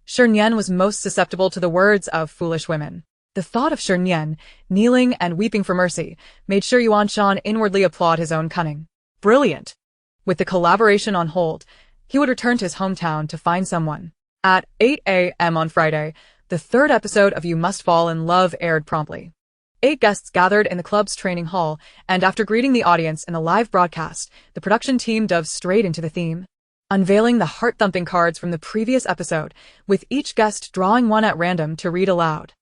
Speaker 1: Shernyen was most susceptible to the words of foolish women. The thought of Shernyen, kneeling and weeping for mercy, made Shi Yuanshan inwardly applaud his own cunning. Brilliant! With the collaboration on hold, he would return to his hometown to find someone. At 8 a.m. on Friday, the third episode of You Must Fall in Love aired promptly. 8 guests gathered in the club's training hall, and after greeting the audience in the live broadcast, the production team dove straight into the theme, unveiling the heart-thumping cards from the previous episode, with each guest drawing one at random to read aloud.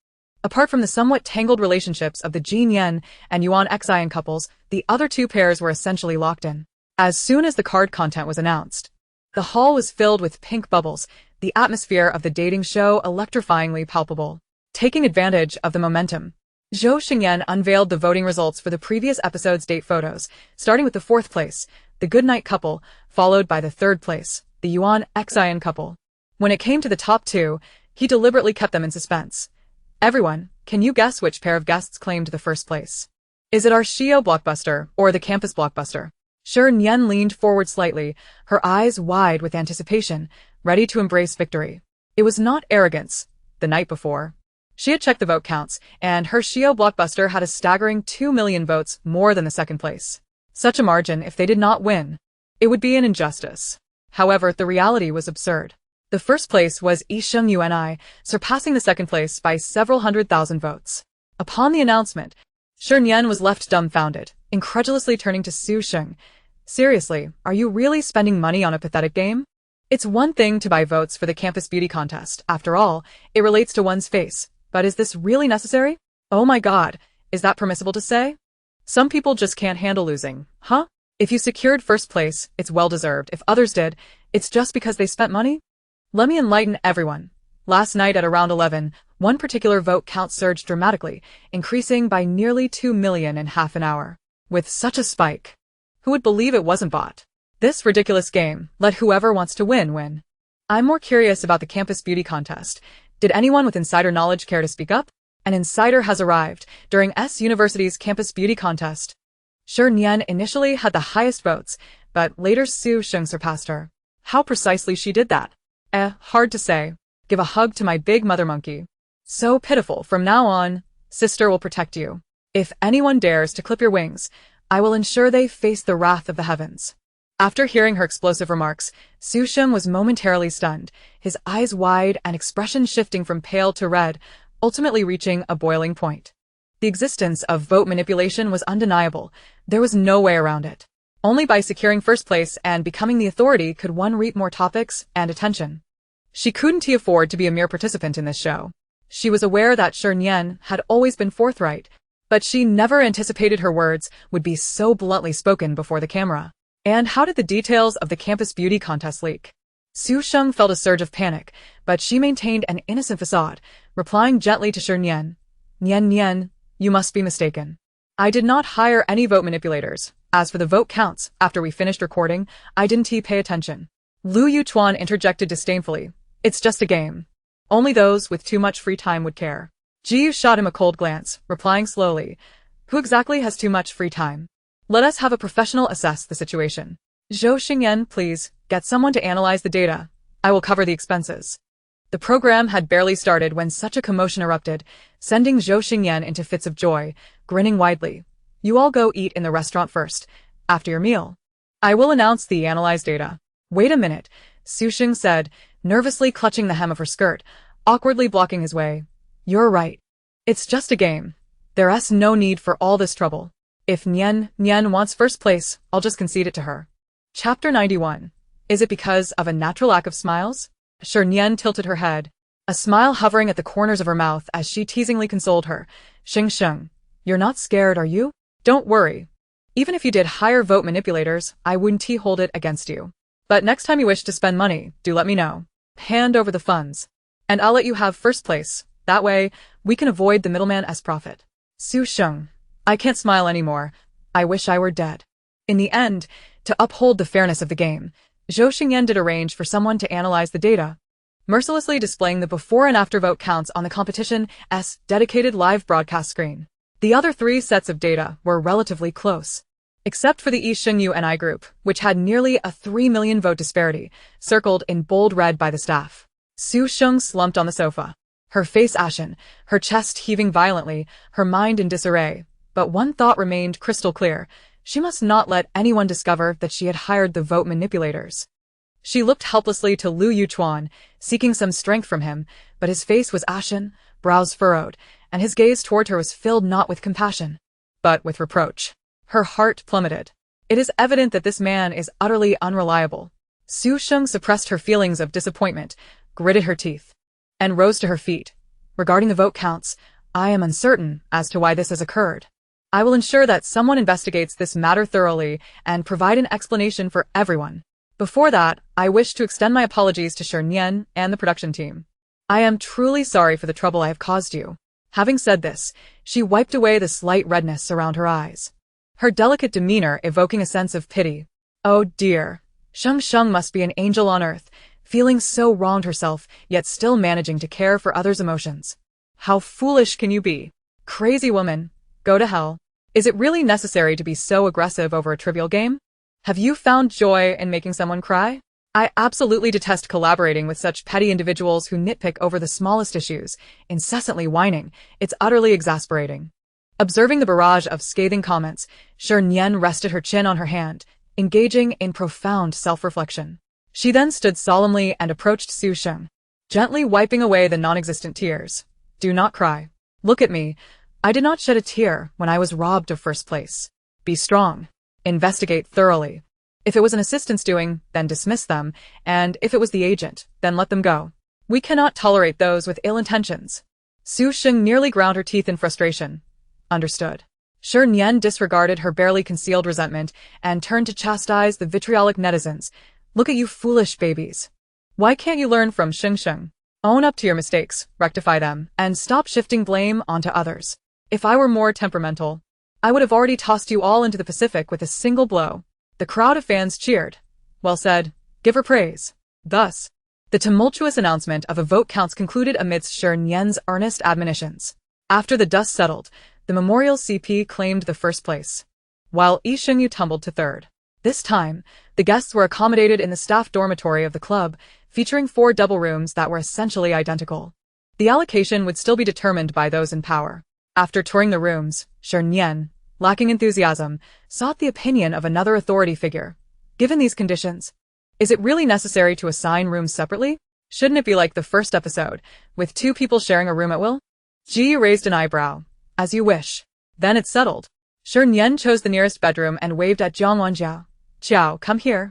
Speaker 1: Apart from the somewhat tangled relationships of the Shi Nian and Yuan Xian couples, the other two pairs were essentially locked in. As soon as the card content was announced, the hall was filled with pink bubbles, the atmosphere of the dating show electrifyingly palpable. Taking advantage of the momentum, Zhou Xingyan unveiled the voting results for the previous episode's date photos, starting with the 4th place, the Goodnight couple, followed by the 3rd place, the Yuan Xian couple. When it came to the top 2, he deliberately kept them in suspense. Everyone, can you guess which pair of guests claimed the 1st place? Is it our Shio blockbuster or the campus blockbuster? Shernyen leaned forward slightly, her eyes wide with anticipation, ready to embrace victory. It was not arrogance. The night before, she had checked the vote counts, and her Shio blockbuster had a staggering 2 million votes more than the 2nd place. Such a margin, if they did not win, it would be an injustice. However, the reality was absurd. The 1st place was Yisheng Uni, surpassing the 2nd place by several 100,000 votes. Upon the announcement, Shernyen was left dumbfounded, incredulously turning to Su Sheng. Seriously, are you really spending money on a pathetic game? It's one thing to buy votes for the campus beauty contest. After all, it relates to one's face. But is this really necessary? Oh my god, is that permissible to say? Some people just can't handle losing, huh? If you secured 1st place, it's well-deserved. If others did, it's just because they spent money? Let me enlighten everyone. Last night at around 11, one particular vote count surged dramatically, increasing by nearly 2 million in half an hour. With such a spike, who would believe it wasn't bought? This ridiculous game, let whoever wants to win. I'm more curious about the campus beauty contest. Did anyone with insider knowledge care to speak up? An insider has arrived during S University's campus beauty contest. Shernyen initially had the highest votes, but later Su Sheng surpassed her. How precisely she did that? Hard to say. Give a hug to my big mother monkey. So pitiful. From now on, sister will protect you. If anyone dares to clip your wings, I will ensure they face the wrath of the heavens. After hearing her explosive remarks, Su Sheng was momentarily stunned, his eyes wide and expression shifting from pale to red, ultimately reaching a boiling point. The existence of vote manipulation was undeniable. There was no way around it. Only by securing 1st place and becoming the authority could one reap more topics and attention. She couldn't afford to be a mere participant in this show. She was aware that Shernyen had always been forthright, but she never anticipated her words would be so bluntly spoken before the camera. And how did the details of the campus beauty contest leak? Su Sheng felt a surge of panic, but she maintained an innocent facade, replying gently to Shernyen. Nian, you must be mistaken. I did not hire any vote manipulators. As for the vote counts, after we finished recording, I didn't pay attention. Lu Yuchuan interjected disdainfully. It's just a game. Only those with too much free time would care. Ji shot him a cold glance, replying slowly. Who exactly has too much free time? Let us have a professional assess the situation. Zhou Xingyan, please, get someone to analyze the data. I will cover the expenses. The program had barely started when such a commotion erupted, sending Zhou Xingyan into fits of joy, grinning widely. You all go eat in the restaurant first. After your meal, I will announce the analyzed data. Wait a minute, Su Xing said, nervously clutching the hem of her skirt, awkwardly blocking his way. You're right. It's just a game. There's no need for all this trouble. If Nian wants 1st place, I'll just concede it to her. Chapter 91. Is it because of a natural lack of smiles? Shernyen tilted her head, a smile hovering at the corners of her mouth as she teasingly consoled her. Sheng, you're not scared, are you? Don't worry. Even if you did hire vote manipulators, I wouldn't hold it against you. But next time you wish to spend money, do let me know. Hand over the funds. And I'll let you have 1st place. That way, we can avoid the middleman as profit. Su Sheng. I can't smile anymore. I wish I were dead. In the end, To uphold the fairness of the game, Zhou Xingyan did arrange for someone to analyze the data, mercilessly displaying the before and after vote counts on the competition's dedicated live broadcast screen. The other 3 sets of data were relatively close, except for the Yi Shengyu NI group, which had nearly a 3 million vote disparity, circled in bold red by the staff. Su Sheng slumped on the sofa, her face ashen, her chest heaving violently, her mind in disarray. But one thought remained crystal clear. She must not let anyone discover that she had hired the vote manipulators. She looked helplessly to Lu Yuchuan, seeking some strength from him, but his face was ashen, brows furrowed, and his gaze toward her was filled not with compassion, but with reproach. Her heart plummeted. It is evident that this man is utterly unreliable. Su Sheng suppressed her feelings of disappointment, gritted her teeth, and rose to her feet. Regarding the vote counts, I am uncertain as to why this has occurred. I will ensure that someone investigates this matter thoroughly and provide an explanation for everyone. Before that, I wish to extend my apologies to Shernyen and the production team. I am truly sorry for the trouble I have caused you. Having said this, she wiped away the slight redness around her eyes, her delicate demeanor evoking a sense of pity. Oh dear, Sheng Sheng must be an angel on earth, feeling so wronged herself, yet still managing to care for others' emotions. How foolish can you be? Crazy woman, go to hell. Is it really necessary to be so aggressive over a trivial game? Have you found joy in making someone cry? I absolutely detest collaborating with such petty individuals who nitpick over the smallest issues, incessantly whining. It's utterly exasperating. Observing the barrage of scathing comments, Shernyen rested her chin on her hand, engaging in profound self-reflection. She then stood solemnly and approached Su Sheng, gently wiping away the non-existent tears. Do not cry. Look at me. I did not shed a tear when I was robbed of first place. Be strong. Investigate thoroughly. If it was an assistant's doing, then dismiss them, and if it was the agent, then let them go. We cannot tolerate those with ill intentions. Su Sheng nearly ground her teeth in frustration. Understood. Shernyen disregarded her barely concealed resentment and turned to chastise the vitriolic netizens. Look at you foolish babies. Why can't you learn from Sheng Sheng? Own up to your mistakes, rectify them, and stop shifting blame onto others. If I were more temperamental, I would have already tossed you all into the Pacific with a single blow. The crowd of fans cheered. Well said. Give her praise. Thus, the tumultuous announcement of a vote counts concluded amidst Shernyen's earnest admonitions. After the dust settled, the Memorial CP claimed the first place, while Yi Shengyu tumbled to third. This time, the guests were accommodated in the staff dormitory of the club, featuring 4 double rooms that were essentially identical. The allocation would still be determined by those in power. After touring the rooms, Shernyen, lacking enthusiasm, sought the opinion of another authority figure. Given these conditions, is it really necessary to assign rooms separately? Shouldn't it be like the first episode, with 2 people sharing a room at will? Ji raised an eyebrow. As you wish. Then it's settled. Shernyen chose the nearest bedroom and waved at Jiang Wanjiao. Jiao, come here.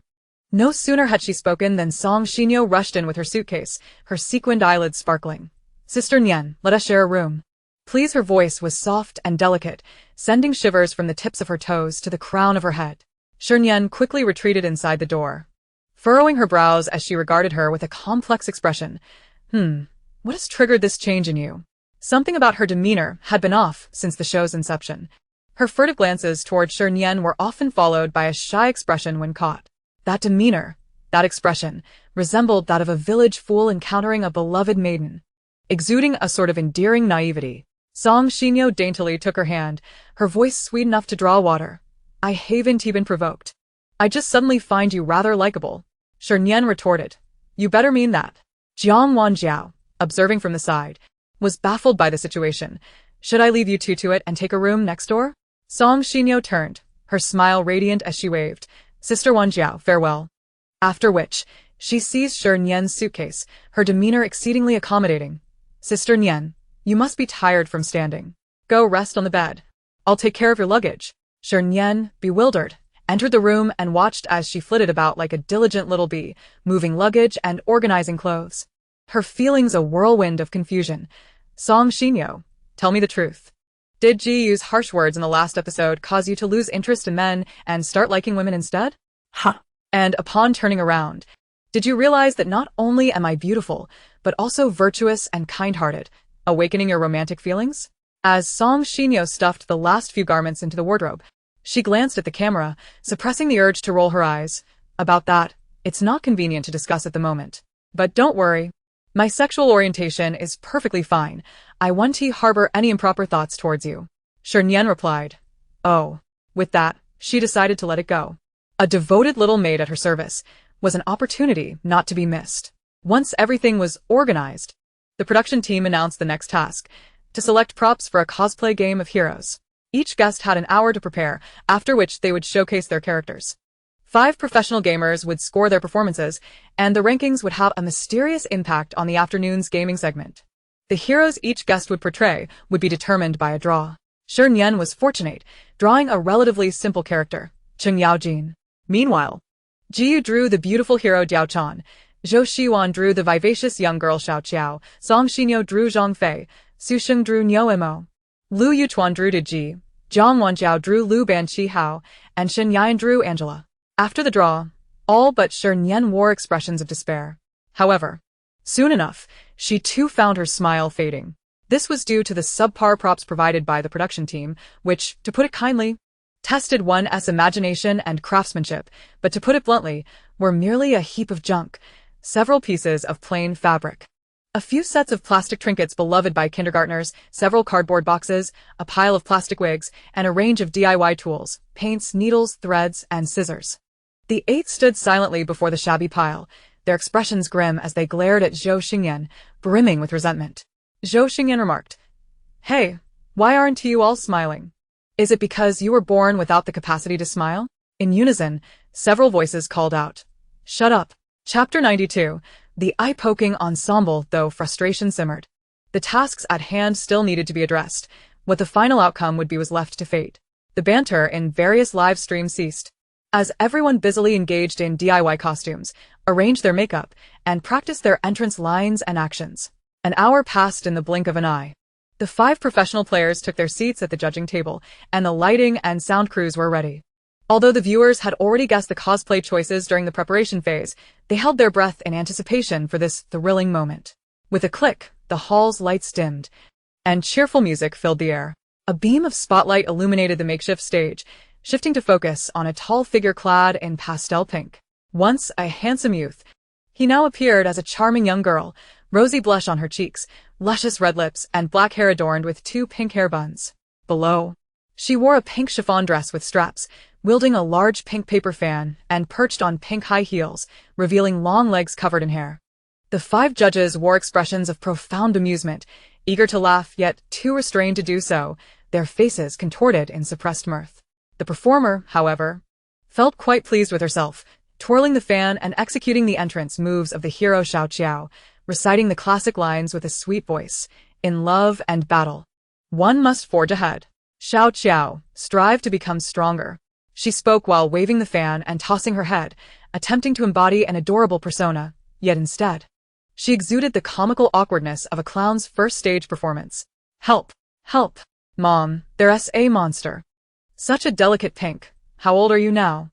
Speaker 1: No sooner had she spoken than Song Xinyo rushed in with her suitcase, her sequined eyelids sparkling. Sister Nian, let us share a room. Please. Her voice was soft and delicate, sending shivers from the tips of her toes to the crown of her head. Shernyen quickly retreated inside the door, furrowing her brows as she regarded her with a complex expression. What has triggered this change in you? Something about her demeanor had been off since the show's inception. Her furtive glances toward Shernyen were often followed by a shy expression when caught. That demeanor, that expression, resembled that of a village fool encountering a beloved maiden, exuding a sort of endearing naivety. Song Xinyo daintily took her hand, her voice sweet enough to draw water. I haven't even provoked. I just suddenly find you rather likable. Shernyen retorted. You better mean that. Jiang Wanjiao, observing from the side, was baffled by the situation. Should I leave you two to it and take a room next door? Song Xinyo turned, her smile radiant as she waved. Sister Wanjiao, farewell. After which, she seized Shernyen's suitcase, her demeanor exceedingly accommodating. Sister Nian, you must be tired from standing. Go rest on the bed. I'll take care of your luggage. Shernyen, bewildered, entered the room and watched as she flitted about like a diligent little bee, moving luggage and organizing clothes. Her feelings a whirlwind of confusion. Song Xinyo, tell me the truth. Did Ji use harsh words in the last episode cause you to lose interest in men and start liking women instead? And upon turning around, did you realize that not only am I beautiful, but also virtuous and kind-hearted, awakening your romantic feelings? As Song Xinyo stuffed the last few garments into the wardrobe, She glanced at the camera, suppressing the urge to roll her eyes. About that, it's not convenient to discuss at the moment. But don't worry. My sexual orientation is perfectly fine. I won't harbor any improper thoughts towards you. Shernyen replied. Oh. With that, she decided to let it go. A devoted little maid at her service was an opportunity not to be missed. Once everything was organized, the production team announced the next task, to select props for a cosplay game of heroes. Each guest had an hour to prepare, after which they would showcase their characters. 5 professional gamers would score their performances, and the rankings would have a mysterious impact on the afternoon's gaming segment. The heroes each guest would portray would be determined by a draw. Shernyen was fortunate, drawing a relatively simple character, Cheng Yaojin. Meanwhile, Jiyu drew the beautiful hero Diao Chan, Zhou Shiwan drew the vivacious young girl Xiao Qiao, Song Xinyo drew Zhang Fei, Su Sheng drew Niu Mo, Lu Yuchuan drew Ji, Zhang Wanjiao drew Lu Ban Qi Hao, and Shen Yan drew Angela. After the draw, all but Shernyen wore expressions of despair. However, soon enough, she too found her smile fading. This was due to the subpar props provided by the production team, which, to put it kindly, tested one's imagination and craftsmanship, but to put it bluntly, were merely a heap of junk, several pieces of plain fabric. A few sets of plastic trinkets beloved by kindergartners, several cardboard boxes, a pile of plastic wigs, and a range of DIY tools, paints, needles, threads, and scissors. The 8 stood silently before the shabby pile, their expressions grim as they glared at Zhou Xingyan, brimming with resentment. Zhou Xingyan remarked, "Hey, why aren't you all smiling? Is it because you were born without the capacity to smile?" In unison, several voices called out, "Shut up." Chapter 92. The eye-poking ensemble, though frustration simmered. The tasks at hand still needed to be addressed. What the final outcome would be was left to fate. The banter in various live streams ceased, as everyone busily engaged in DIY costumes, arranged their makeup, and practiced their entrance lines and actions. An hour passed in the blink of an eye. The 5 professional players took their seats at the judging table, and the lighting and sound crews were ready. Although the viewers had already guessed the cosplay choices during the preparation phase, they held their breath in anticipation for this thrilling moment. With a click, the hall's lights dimmed, and cheerful music filled the air. A beam of spotlight illuminated the makeshift stage, shifting to focus on a tall figure clad in pastel pink. Once a handsome youth, he now appeared as a charming young girl, rosy blush on her cheeks, luscious red lips, and black hair adorned with 2 pink hair buns. Below, she wore a pink chiffon dress with straps, wielding a large pink paper fan, and perched on pink high heels, revealing long legs covered in hair. The 5 judges wore expressions of profound amusement, eager to laugh yet too restrained to do so, their faces contorted in suppressed mirth. The performer, however, felt quite pleased with herself, twirling the fan and executing the entrance moves of the hero Xiao Qiao, reciting the classic lines with a sweet voice. In love and battle, one must forge ahead. Xiao Qiao strived to become stronger. She spoke while waving the fan and tossing her head, attempting to embody an adorable persona, yet instead, she exuded the comical awkwardness of a clown's first stage performance. Help! Help! Mom, there's a monster. Such a delicate pink. How old are you now?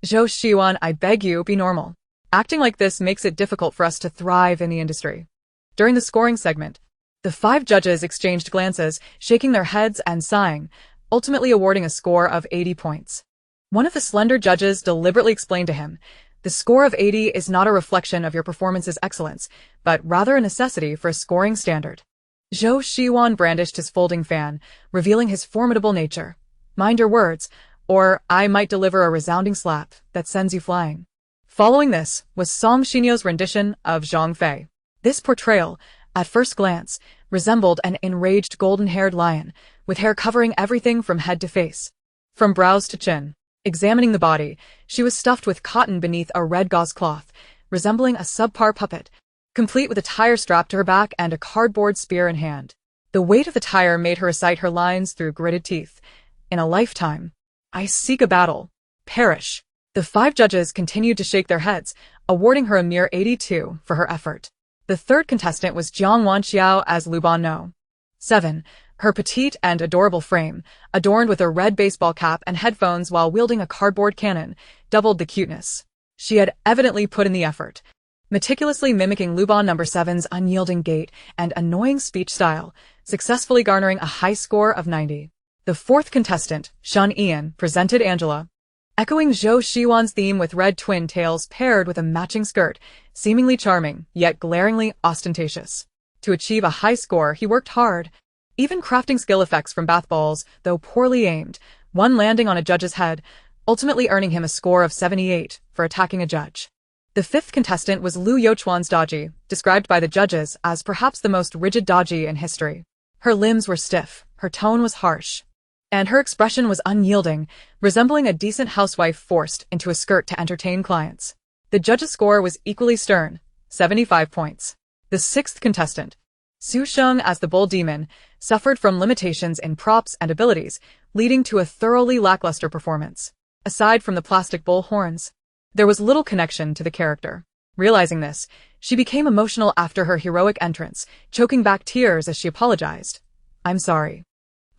Speaker 1: Zhou Shiwan, I beg you, be normal. Acting like this makes it difficult for us to thrive in the industry. During the scoring segment, the 5 judges exchanged glances, shaking their heads and sighing, ultimately awarding a score of 80 points. One of the slender judges deliberately explained to him, the score of 80 is not a reflection of your performance's excellence, but rather a necessity for a scoring standard. Zhou Shiwan brandished his folding fan, revealing his formidable nature. Mind your words, or I might deliver a resounding slap that sends you flying. Following this was Song Xinyo's rendition of Zhang Fei. This portrayal, at first glance, resembled an enraged golden-haired lion, with hair covering everything from head to face, from brows to chin. Examining the body, she was stuffed with cotton beneath a red gauze cloth, resembling a subpar puppet, complete with a tire strapped to her back and a cardboard spear in hand. The weight of the tire made her recite her lines through gritted teeth. In a lifetime, I seek a battle. Perish. The 5 judges continued to shake their heads, awarding her a mere 82 for her effort. The 3rd contestant was Jiang Wanxiao as Luban No. 7. Her petite and adorable frame, adorned with a red baseball cap and headphones while wielding a cardboard cannon, doubled the cuteness. She had evidently put in the effort, meticulously mimicking Luban No. 7's unyielding gait and annoying speech style, successfully garnering a high score of 90. The fourth contestant, Shernyen, presented Angela. Echoing Zhou Shiwan's theme with red twin tails paired with a matching skirt, seemingly charming, yet glaringly ostentatious. To achieve a high score, he worked hard, even crafting skill effects from bath balls, though poorly aimed, one landing on a judge's head, ultimately earning him a score of 78 for attacking a judge. The fifth contestant was Liu Youchuan's dodgy, described by the judges as perhaps the most rigid dodgy in history. Her limbs were stiff, her tone was harsh, and her expression was unyielding, resembling a decent housewife forced into a skirt to entertain clients. The judge's score was equally stern, 75 points. The sixth contestant, Su Sheng as the bull demon, suffered from limitations in props and abilities, leading to a thoroughly lackluster performance. Aside from the plastic bull horns, there was little connection to the character. Realizing this, she became emotional after her heroic entrance, choking back tears as she apologized. "I'm sorry.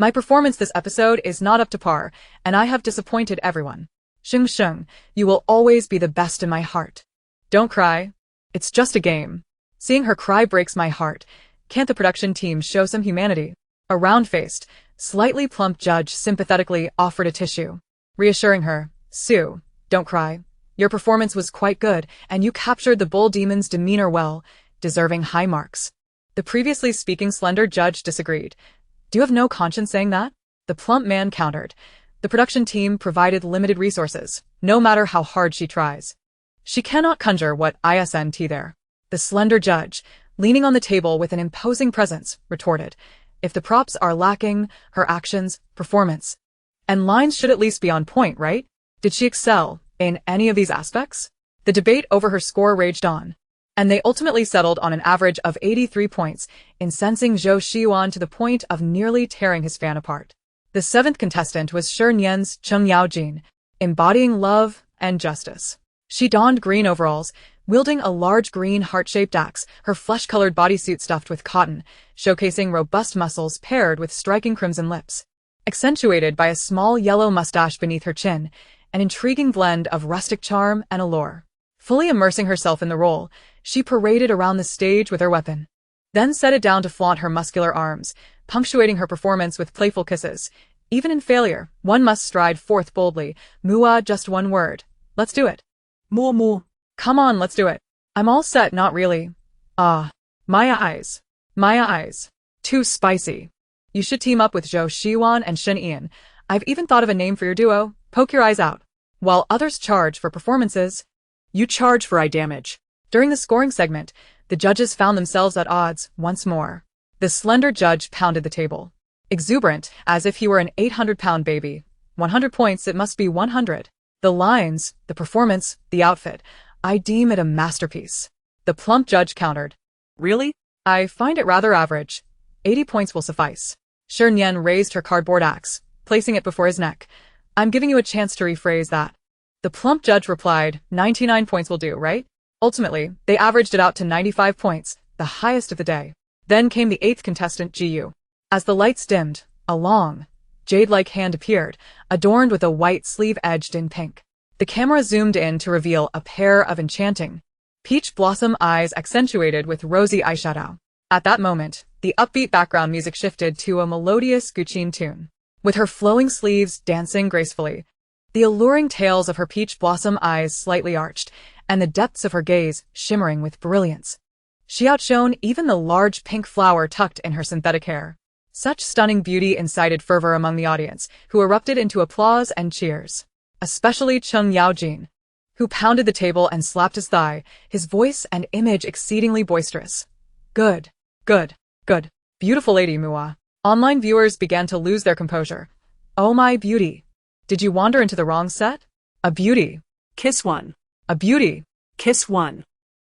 Speaker 1: My performance this episode is not up to par, and I have disappointed everyone. Sheng, you will always be the best in my heart. Don't cry. It's just a game." Seeing her cry breaks my heart. Can't the production team show some humanity? A round-faced, slightly plump judge sympathetically offered a tissue, reassuring her, "Sue, don't cry. Your performance was quite good, and you captured the bull demon's demeanor well, deserving high marks." The previously speaking slender judge disagreed. "Do you have no conscience saying that?" The plump man countered. "The production team provided limited resources, no matter how hard she tries. She cannot conjure what isn't there." The slender judge, leaning on the table with an imposing presence, retorted, "If the props are lacking, her actions, performance, and lines should at least be on point, right? Did she excel in any of these aspects?" The debate over her score raged on, and they ultimately settled on an average of 83 points, incensing Zhou Shiwan to the point of nearly tearing his fan apart. The seventh contestant was Shernyen's Cheng Yaojin, embodying love and justice. She donned green overalls, wielding a large green heart-shaped axe, her flesh-colored bodysuit stuffed with cotton, showcasing robust muscles paired with striking crimson lips. Accentuated by a small yellow mustache beneath her chin, an intriguing blend of rustic charm and allure. Fully immersing herself in the role, she paraded around the stage with her weapon, then set it down to flaunt her muscular arms, punctuating her performance with playful kisses. Even in failure, one must stride forth boldly. "Mua, just one word. Let's do it." "More. Come on, let's do it." "I'm all set, not really." "Ah. My eyes. Too spicy." "You should team up with Zhou Shiwan and Shernyen. I've even thought of a name for your duo. Poke your eyes out." While others charge for performances, you charge for eye damage. During the scoring segment, the judges found themselves at odds once more. The slender judge pounded the table, exuberant, as if he were an 800-pound baby. 100 points, it must be 100. The lines, the performance, the outfit, I deem it a masterpiece. The plump judge countered. "Really? I find it rather average. 80 points will suffice." Shernyen raised her cardboard axe, placing it before his neck. "I'm giving you a chance to rephrase that." The plump judge replied, 99 points will do, right? Ultimately, they averaged it out to 95 points, the highest of the day. Then came the eighth contestant, Jiyu. As the lights dimmed, a long, jade-like hand appeared, adorned with a white sleeve edged in pink. The camera zoomed in to reveal a pair of enchanting, peach blossom eyes accentuated with rosy eyeshadow. At that moment, the upbeat background music shifted to a melodious Guqin tune. With her flowing sleeves dancing gracefully, the alluring tails of her peach blossom eyes slightly arched, and the depths of her gaze shimmering with brilliance, she outshone even the large pink flower tucked in her synthetic hair. Such stunning beauty incited fervor among the audience, who erupted into applause and cheers. Especially Cheng Yaojin, who pounded the table and slapped his thigh, his voice and image exceedingly boisterous. Good. Beautiful lady Mua." Online viewers began to lose their composure. "Oh my beauty. Did you wander into the wrong set? A beauty. Kiss one. A beauty. Kiss one."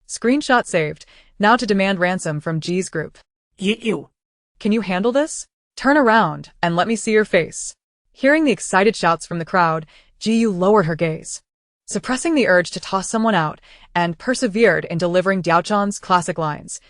Speaker 1: Screenshot saved. Now to demand ransom from G's group. "You. Can you handle this? Turn around and let me see your face." Hearing the excited shouts from the crowd, Jiyu lowered her gaze, suppressing the urge to toss someone out, and persevered in delivering Diaochan's classic lines.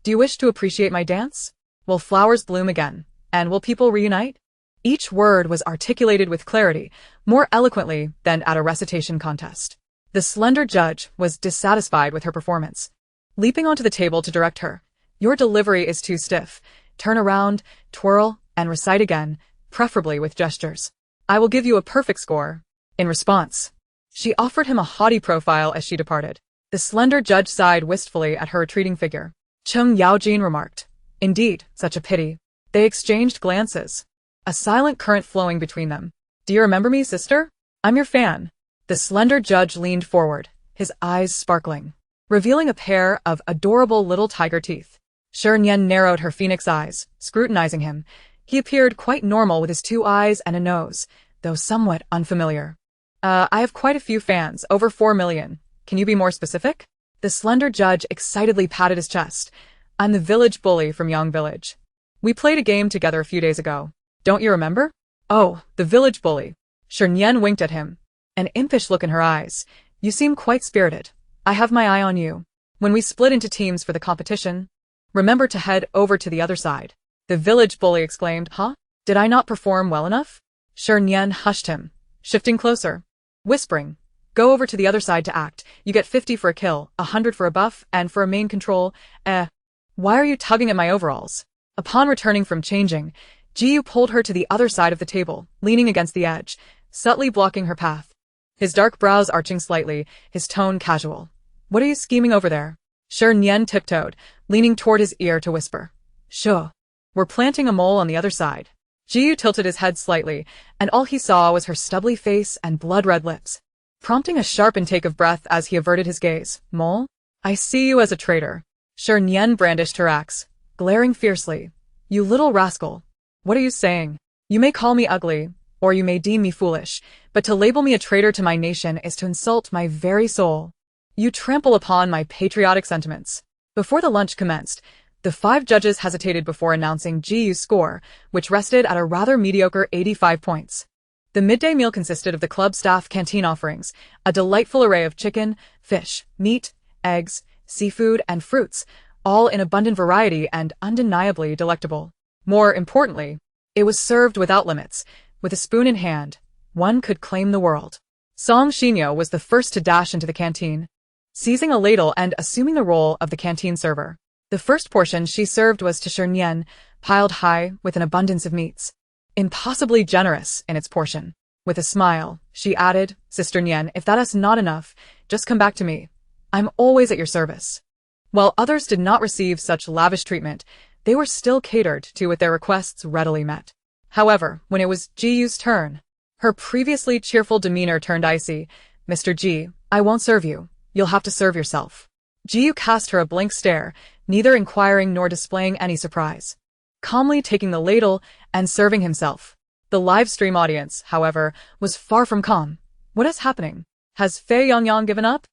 Speaker 1: "Do you wish to appreciate my dance? Will flowers bloom again? And will people reunite?" Each word was articulated with clarity, more eloquently than at a recitation contest. The slender judge was dissatisfied with her performance, leaping onto the table to direct her. "Your delivery is too stiff. Turn around, twirl, and recite again, preferably with gestures. I will give you a perfect score. In response, she offered him a haughty profile as she departed. The slender judge sighed wistfully at her retreating figure. Chung Yaojin remarked, "Indeed, such a pity." They exchanged glances, a silent current flowing between them. "Do you remember me, sister? I'm your fan." The slender judge leaned forward, his eyes sparkling, revealing a pair of adorable little tiger teeth. Shernyen narrowed her phoenix eyes, scrutinizing him. He appeared quite normal with his 2 eyes and a nose, though somewhat unfamiliar. I have quite a few fans, over 4 million. Can you be more specific?" The slender judge excitedly patted his chest. "I'm the village bully from Yang Village. We played a game together a few days ago. Don't you remember?" "Oh, the village bully." Shernyen winked at him, an impish look in her eyes. "You seem quite spirited. I have my eye on you. When we split into teams for the competition, remember to head over to the other side." The village bully exclaimed, "Huh? Did I not perform well enough?" Shernyen hushed him, shifting closer, whispering, "Go over to the other side to act. You get 50 for a kill, 100 for a buff, and for a main control. Why are you tugging at my overalls?" Upon returning from changing, Jiyu pulled her to the other side of the table, leaning against the edge, subtly blocking her path. His dark brows arching slightly, his tone casual. "What are you scheming over there?" Shernyen tiptoed, leaning toward his ear to whisper. "Sure. We're planting a mole on the other side." Jiyu tilted his head slightly, and all he saw was her stubbly face and blood-red lips, prompting a sharp intake of breath as he averted his gaze. "Mole? I see you as a traitor." Shernyen brandished her axe, glaring fiercely. "You little rascal. What are you saying? You may call me ugly, or you may deem me foolish, but to label me a traitor to my nation is to insult my very soul. You trample upon my patriotic sentiments." Before the lunch commenced, the 5 judges hesitated before announcing Jiyu's score, which rested at a rather mediocre 85 points. The midday meal consisted of the club staff canteen offerings, a delightful array of chicken, fish, meat, eggs, seafood, and fruits, all in abundant variety and undeniably delectable. More importantly, it was served without limits. With a spoon in hand, one could claim the world. Song Shinyo was the first to dash into the canteen, seizing a ladle and assuming the role of the canteen server. The first portion she served was to Shernyen, piled high with an abundance of meats, impossibly generous in its portion. With a smile, she added, "Sister Nian, if that is not enough, just come back to me. I'm always at your service." While others did not receive such lavish treatment, they were still catered to with their requests readily met. However, when it was Jiyu's turn, her previously cheerful demeanor turned icy. "Mr. Ji, I won't serve you. You'll have to serve yourself." Jiyu cast her a blank stare, neither inquiring nor displaying any surprise, calmly taking the ladle and serving himself. The livestream audience, however, was far from calm. What is happening? Has Fei Yongyang given up?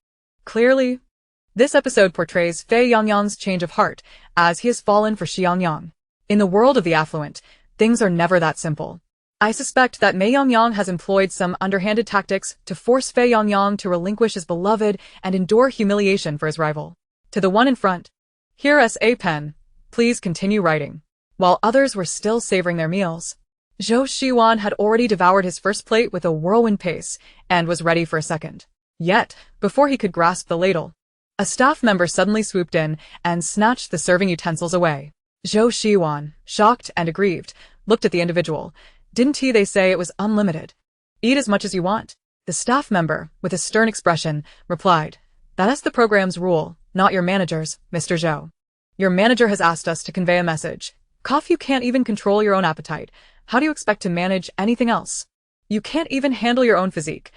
Speaker 1: Clearly. This episode portrays Fei Yongyang's change of heart, as he has fallen for Shi Yongyang. In the world of the affluent, things are never that simple. I suspect that Mei Yongyang has employed some underhanded tactics to force Fei Yongyang to relinquish his beloved and endure humiliation for his rival. To the one in front, "Heiress a pen. Please continue writing." While others were still savoring their meals, Zhou Shiwan had already devoured his first plate with a whirlwind pace and was ready for a second. Yet, before he could grasp the ladle, a staff member suddenly swooped in and snatched the serving utensils away. Zhou Shiwan, shocked and aggrieved, looked at the individual. "Didn't they say it was unlimited? Eat as much as you want." The staff member, with a stern expression, replied, "That is the program's rule, not your manager's, Mr. Zhou. Your manager has asked us to convey a message. Cough, you can't even control your own appetite. How do you expect to manage anything else? You can't even handle your own physique.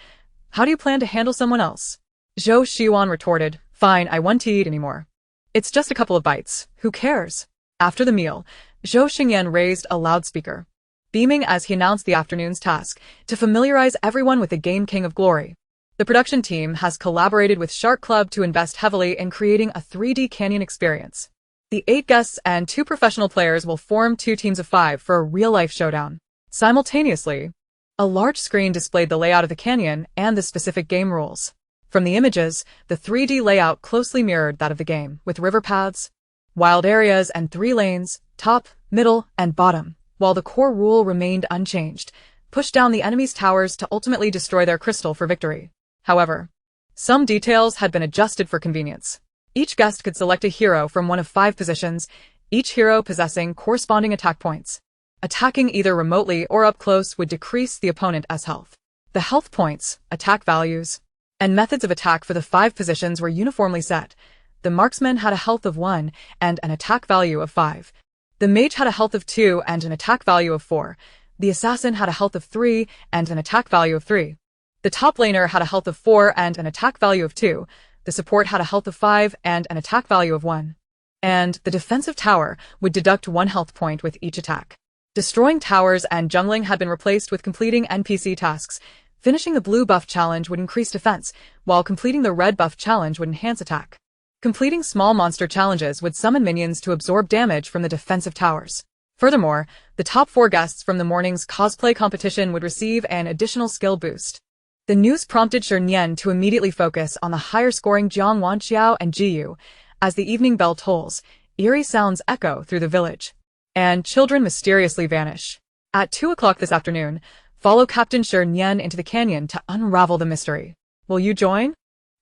Speaker 1: How do you plan to handle someone else?" Zhou Shiwan retorted, "Fine, I won't eat anymore. It's just a couple of bites. Who cares?" After the meal, Zhou Xingyan raised a loudspeaker, beaming as he announced the afternoon's task, to familiarize everyone with the Game King of Glory. The production team has collaborated with Shark Club to invest heavily in creating a 3D canyon experience. The 8 guests and 2 professional players will form 2 teams of 5 for a real-life showdown. Simultaneously, a large screen displayed the layout of the canyon and the specific game rules. From the images, the 3D layout closely mirrored that of the game, with river paths, wild areas, and 3 lanes, top, middle, and bottom, while the core rule remained unchanged: push down the enemy's towers to ultimately destroy their crystal for victory. However, some details had been adjusted for convenience. Each guest could select a hero from one of 5 positions, each hero possessing corresponding attack points. Attacking either remotely or up close would decrease the opponent's health. The health points, attack values, and methods of attack for the 5 positions were uniformly set. The marksman had a health of 1 and an attack value of 5. The mage had a health of 2 and an attack value of 4. The assassin had a health of 3 and an attack value of 3. The top laner had a health of 4 and an attack value of 2. The support had a health of 5 and an attack value of 1. And the defensive tower would deduct 1 health point with each attack. Destroying towers and jungling had been replaced with completing NPC tasks. Finishing the blue buff challenge would increase defense, while completing the red buff challenge would enhance attack. Completing small monster challenges would summon minions to absorb damage from the defensive towers. Furthermore, the top 4 guests from the morning's cosplay competition would receive an additional skill boost. The news prompted Shernyen to immediately focus on the higher-scoring Jiang Wanxiao and Jiyu. As the evening bell tolls, eerie sounds echo through the village, and children mysteriously vanish. At 2 o'clock this afternoon, follow Captain Shernyen into the canyon to unravel the mystery. Will you join?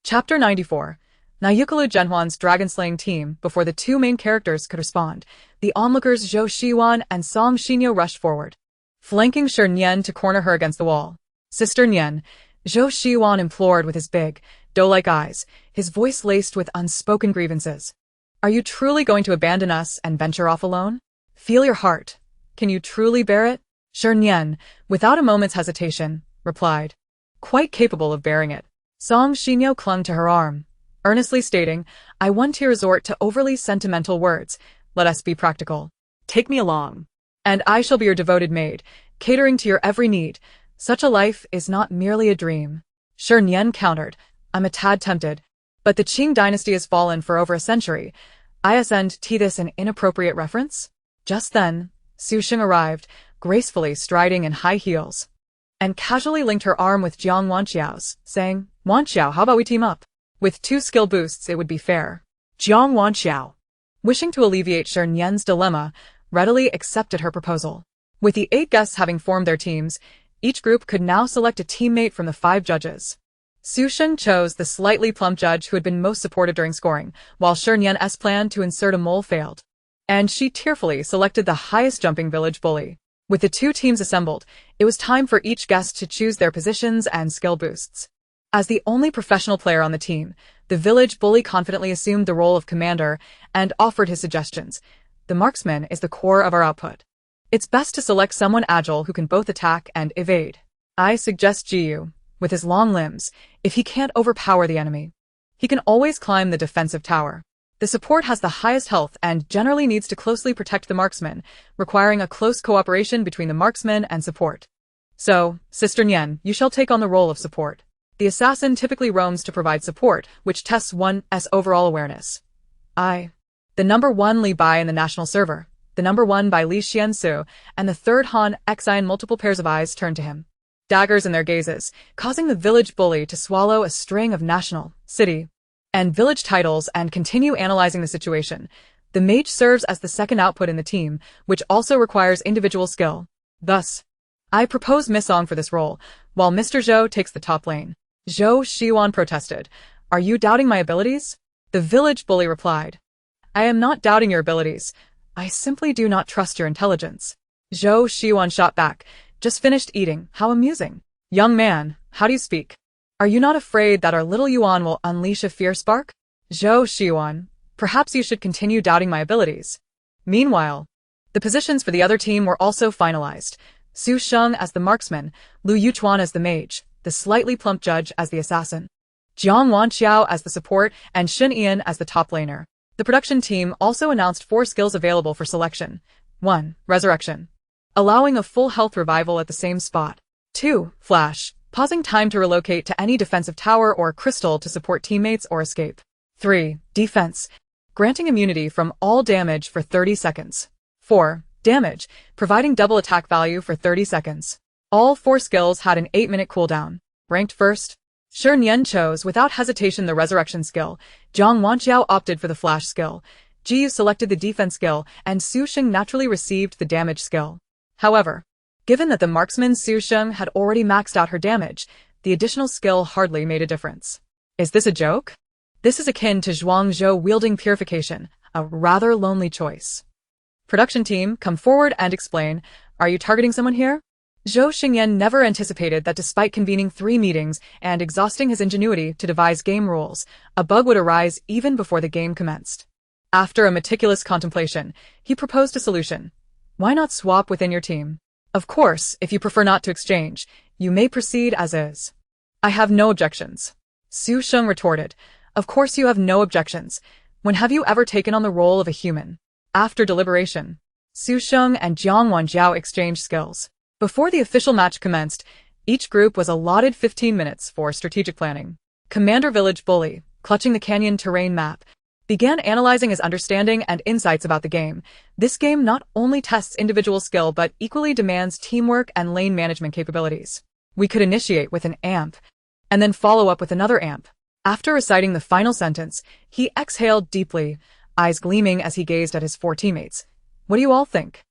Speaker 1: Chapter 94. Nayukalu Zhenhuan's dragon-slaying team. Before the 2 main characters could respond, the onlookers Zhou Shiwan and Song Xinyo rushed forward, flanking Shernyen to corner her against the wall. Sister Nian, Zhou Shiwan implored with his big, doe-like eyes, his voice laced with unspoken grievances. Are you truly going to abandon us and venture off alone? Feel your heart. Can you truly bear it? Shernyen, without a moment's hesitation, replied, quite capable of bearing it. Song Xinyo clung to her arm, earnestly stating, I want to resort to overly sentimental words. Let us be practical. Take me along, and I shall be your devoted maid, catering to your every need. Such a life is not merely a dream. Shernyen countered, I'm a tad tempted, but the Qing dynasty has fallen for over a century. Isn't this an inappropriate reference? Just then, Su Sheng arrived, gracefully striding in high heels, and casually linked her arm with Jiang Wanxiao's, saying, Wanxiao, how about we team up? With 2 skill boosts it would be fair. Jiang Wanxiao, wishing to alleviate Shernyen's dilemma, readily accepted her proposal. With the 8 guests having formed their teams, each group could now select a teammate from the 5 judges. Su Sheng chose the slightly plump judge who had been most supportive during scoring, while Shernyen's plan to insert a mole failed. And she tearfully selected the highest jumping village bully. With the 2 teams assembled, it was time for each guest to choose their positions and skill boosts. As the only professional player on the team, the village bully confidently assumed the role of commander and offered his suggestions. The marksman is the core of our output. It's best to select someone agile who can both attack and evade. I suggest Jiyu, with his long limbs, if he can't overpower the enemy. He can always climb the defensive tower. The support has the highest health and generally needs to closely protect the marksman, requiring a close cooperation between the marksman and support. So, Sister Nian, you shall take on the role of support. The assassin typically roams to provide support, which tests one's overall awareness. The number 1 Li Bai in the national server, the number 1 by Li Xiansu, and the 3rd Han Xian. Multiple pairs of eyes turned to him, daggers in their gazes, causing the village bully to swallow a string of national, city, and village titles and continue analyzing the situation. The mage serves as the second output in the team, which also requires individual skill. Thus, I propose Miss Song for this role, while Mr. Zhou takes the top lane. Zhou Shiwan protested, Are you doubting my abilities? The village bully replied, I am not doubting your abilities. I simply do not trust your intelligence. Zhou Shiwan shot back, Just finished eating, how amusing. Young man, how do you speak? Are you not afraid that our little Yuan will unleash a fear spark? Zhou Shiwan, perhaps you should continue doubting my abilities. Meanwhile, the positions for the other team were also finalized. Su Sheng as the marksman, Lu Yuchuan as the mage, the slightly plump judge as the assassin, Jiang Wanxiao as the support, and Shi Nian as the top laner. The production team also announced 4 skills available for selection. 1. Resurrection, allowing a full health revival at the same spot. 2. Flash, pausing time to relocate to any defensive tower or crystal to support teammates or escape. 3. Defense, granting immunity from all damage for 30 seconds. 4. Damage, providing double attack value for 30 seconds. All 4 skills had an 8-minute cooldown. Ranked first, Shernyen chose without hesitation the resurrection skill. Jiang Wanxiao opted for the flash skill. Jiyu selected the defense skill, and Su Sheng naturally received the damage skill. However, given that the marksman Su Sheng had already maxed out her damage, the additional skill hardly made a difference. Is this a joke? This is akin to Zhuang Zhou wielding purification, a rather lonely choice. Production team, come forward and explain. Are you targeting someone here? Zhou Xingyan never anticipated that despite convening 3 meetings and exhausting his ingenuity to devise game rules, a bug would arise even before the game commenced. After a meticulous contemplation, he proposed a solution. Why not swap within your team? Of course, if you prefer not to exchange, you may proceed as is. I have no objections. Su Sheng retorted. Of course you have no objections. When have you ever taken on the role of a human? After deliberation, Su Sheng and Jiang Wanjiao exchanged skills. Before the official match commenced, each group was allotted 15 minutes for strategic planning. Commander Village Bully, clutching the canyon terrain map, began analyzing his understanding and insights about the game. This game not only tests individual skill but equally demands teamwork and lane management capabilities. We could initiate with an amp, and then follow up with another amp. After reciting the final sentence, he exhaled deeply, eyes gleaming as he gazed at his 4 teammates. What do you all think?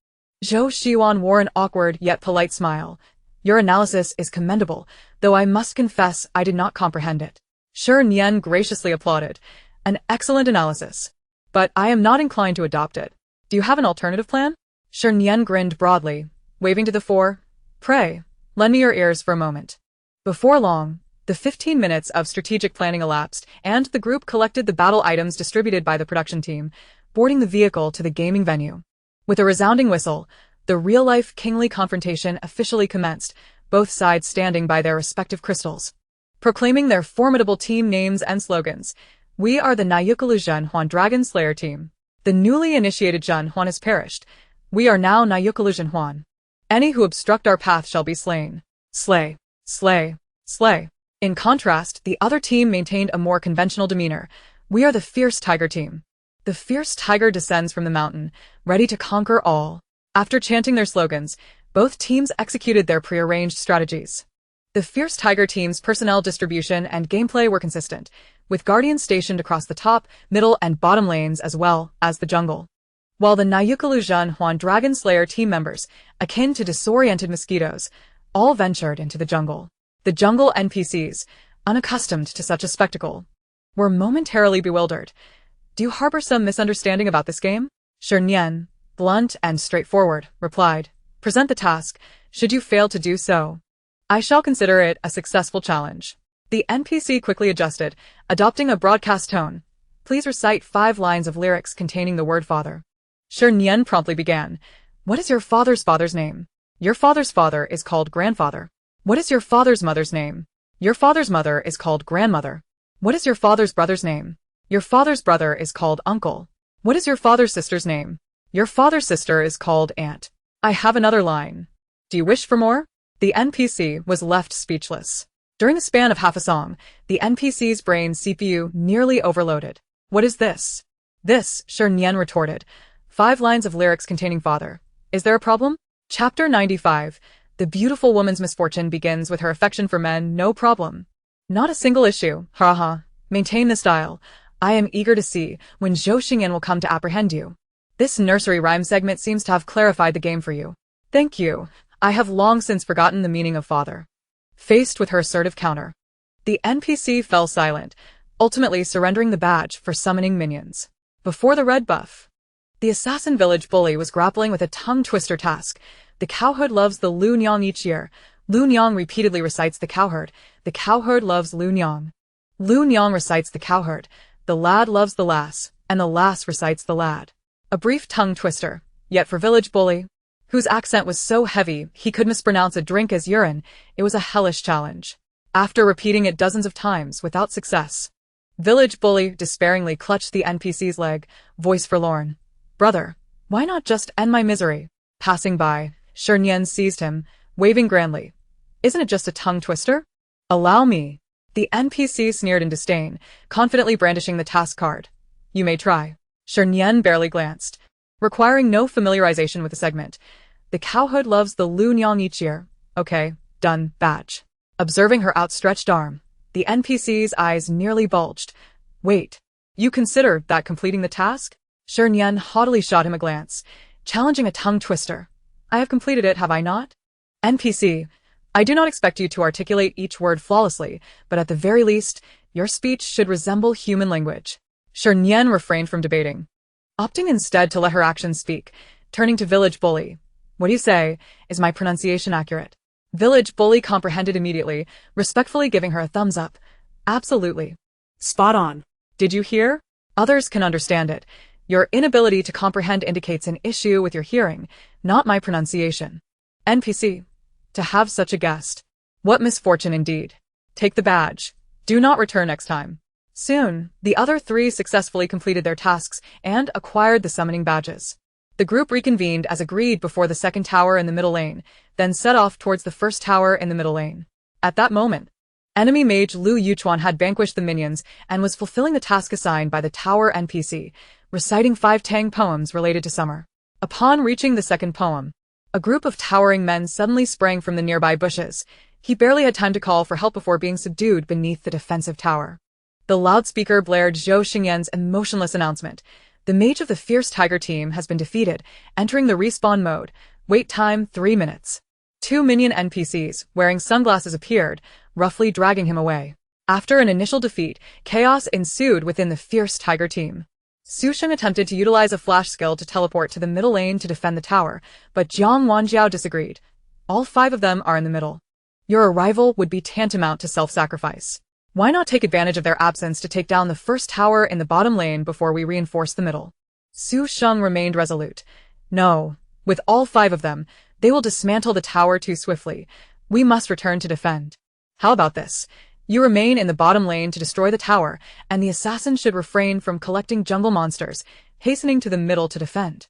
Speaker 1: Zhou Xiwan wore an awkward yet polite smile. Your analysis is commendable, though I must confess I did not comprehend it. Shernyen graciously applauded. An excellent analysis. But I am not inclined to adopt it. Do you have an alternative plan? Shernyen grinned broadly, waving to the 4. Pray, lend me your ears for a moment. Before long, the 15 minutes of strategic planning elapsed, and the group collected the battle items distributed by the production team, boarding the vehicle to the gaming venue. With a resounding whistle, the real-life kingly confrontation officially commenced, both sides standing by their respective crystals. Proclaiming their formidable team names and slogans, we are the Nayukalu Zhenhuan Dragon Slayer team. The newly initiated Zhenhuan has perished. We are now Nayukalu Zhenhuan. Any who obstruct our path shall be slain. Slay, slay, slay. In contrast, the other team maintained a more conventional demeanor. We are the Fierce Tiger team. The fierce tiger descends from the mountain, ready to conquer all. After chanting their slogans, both teams executed their prearranged strategies. The Fierce Tiger team's personnel distribution and gameplay were consistent, with guardians stationed across the top, middle, and bottom lanes as well as the jungle. While the Nayukalu Zhenhuan Dragon Slayer team members, akin to disoriented mosquitoes, all ventured into the jungle. The jungle NPCs, unaccustomed to such a spectacle, were momentarily bewildered. Do you harbor some misunderstanding about this game? Shernyen, blunt and straightforward, replied. Present the task. Should you fail to do so, I shall consider it a successful challenge. The NPC quickly adjusted, adopting a broadcast tone. Please recite 5 lines of lyrics containing the word father. Shernyen promptly began. What is your father's name? Your father's father is called grandfather. What is your father's mother's name? Your father's mother is called grandmother. What is your father's brother's name? Your father's brother is called uncle. What is your father's sister's name? Your father's sister is called aunt. I have another line. Do you wish for more? The NPC was left speechless. During the span of half a song, the NPC's brain CPU nearly overloaded. What is this? This, Shernyen retorted. 5 lines of lyrics containing father. Is there a problem? Chapter 95. The beautiful woman's misfortune begins with her affection for men, no problem. Not a single issue, haha. Maintain the style. I am eager to see when Zhou Xingyan will come to apprehend you. This nursery rhyme segment seems to have clarified the game for you. Thank you. I have long since forgotten the meaning of father. Faced with her assertive counter, the NPC fell silent, ultimately surrendering the badge for summoning minions. Before the red buff, the assassin village bully was grappling with a tongue-twister task. The cowherd loves the Lu Nyang each year. Lu Nyang repeatedly recites the cowherd. The cowherd loves Lu Nyang. Lu Nyang recites the cowherd. The lad loves the lass, and the lass recites the lad. A brief tongue twister, yet for village bully, whose accent was so heavy he could mispronounce a drink as urine, it was a hellish challenge. After repeating it dozens of times without success, village bully despairingly clutched the NPC's leg, voice forlorn. Brother, why not just end my misery? Passing by, Shernyen seized him, waving grandly. Isn't it just a tongue twister? Allow me. The NPC sneered in disdain, confidently brandishing the task card. You may try. Shernyen barely glanced, requiring no familiarization with the segment. The cowherd loves the Lu Nyang each year. Okay, done, badge. Observing her outstretched arm, the NPC's eyes nearly bulged. Wait, you consider that completing the task? Shernyen haughtily shot him a glance, challenging a tongue twister. I have completed it, have I not? NPC, I do not expect you to articulate each word flawlessly, but at the very least, your speech should resemble human language. Shernyen refrained from debating, opting instead to let her actions speak. turning to village bully. What do you say? Is my pronunciation accurate? Village bully comprehended immediately, respectfully giving her a thumbs up. Absolutely.
Speaker 2: Spot on.
Speaker 1: Did you hear? Others can understand it. Your inability to comprehend indicates an issue with your hearing, not my pronunciation. NPC. To have such a guest. What misfortune indeed. Take the badge. Do not return next time. Soon, the other three successfully completed their tasks and acquired the summoning badges. The group reconvened as agreed before the second tower in the middle lane, then set off towards the first tower in the middle lane. At that moment, enemy mage Lu Yuchuan had vanquished the minions and was fulfilling the task assigned by the tower NPC, reciting 5 Tang poems related to summer. Upon reaching the second poem, a group of towering men suddenly sprang from the nearby bushes. He barely had time to call for help before being subdued beneath the defensive tower. The loudspeaker blared Zhou Xingyan's emotionless announcement. The mage of the Fierce Tiger team has been defeated, entering the respawn mode. Wait time 3 minutes. 2 minion NPCs, wearing sunglasses appeared, roughly dragging him away. After an initial defeat, chaos ensued within the Fierce Tiger team. Su Sheng attempted to utilize a flash skill to teleport to the middle lane to defend the tower, but Jiang Wanjiao disagreed. All 5 of them are in the middle. Your arrival would be tantamount to self-sacrifice. Why not take advantage of their absence to take down the first tower in the bottom lane before we reinforce the middle? Su Sheng remained resolute. No, with all 5 of them, they will dismantle the tower too swiftly. We must return to defend. How about this? You remain in the bottom lane to destroy the tower, and the assassin should refrain from collecting jungle monsters, hastening to the middle to defend.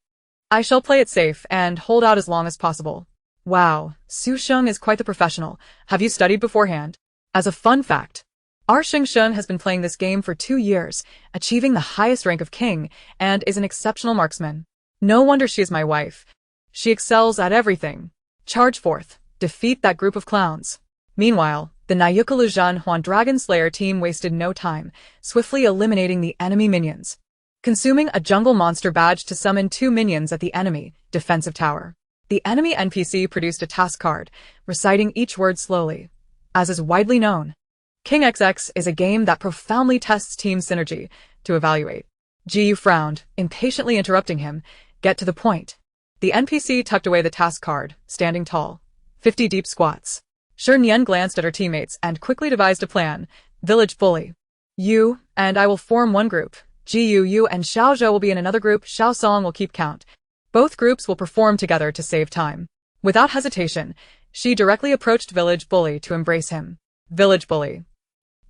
Speaker 1: I shall play it safe and hold out as long as possible. Wow, Su Sheng is quite the professional. Have you studied beforehand? As a fun fact, our Sheng has been playing this game for 2 years, achieving the highest rank of king, and is an exceptional marksman. No wonder she is my wife. She excels at everything. Charge forth. Defeat that group of clowns. Meanwhile, the Nayukalu Huan Dragon Slayer team wasted no time, swiftly eliminating the enemy minions. Consuming a jungle monster badge to summon 2 minions at the enemy defensive tower. The enemy NPC produced a task card, reciting each word slowly. As is widely known, King XX is a game that profoundly tests team synergy. To evaluate, Jiyu frowned, impatiently interrupting him. Get to the point. The NPC tucked away the task card, standing tall. 50 deep squats. Shernyen glanced at her teammates and quickly devised a plan. Village bully. You and I will form one group. Jiyu, you and Xiaozhou will be in another group. Xiao Song will keep count. Both groups will perform together to save time. Without hesitation, she directly approached Village Bully to embrace him. Village Bully.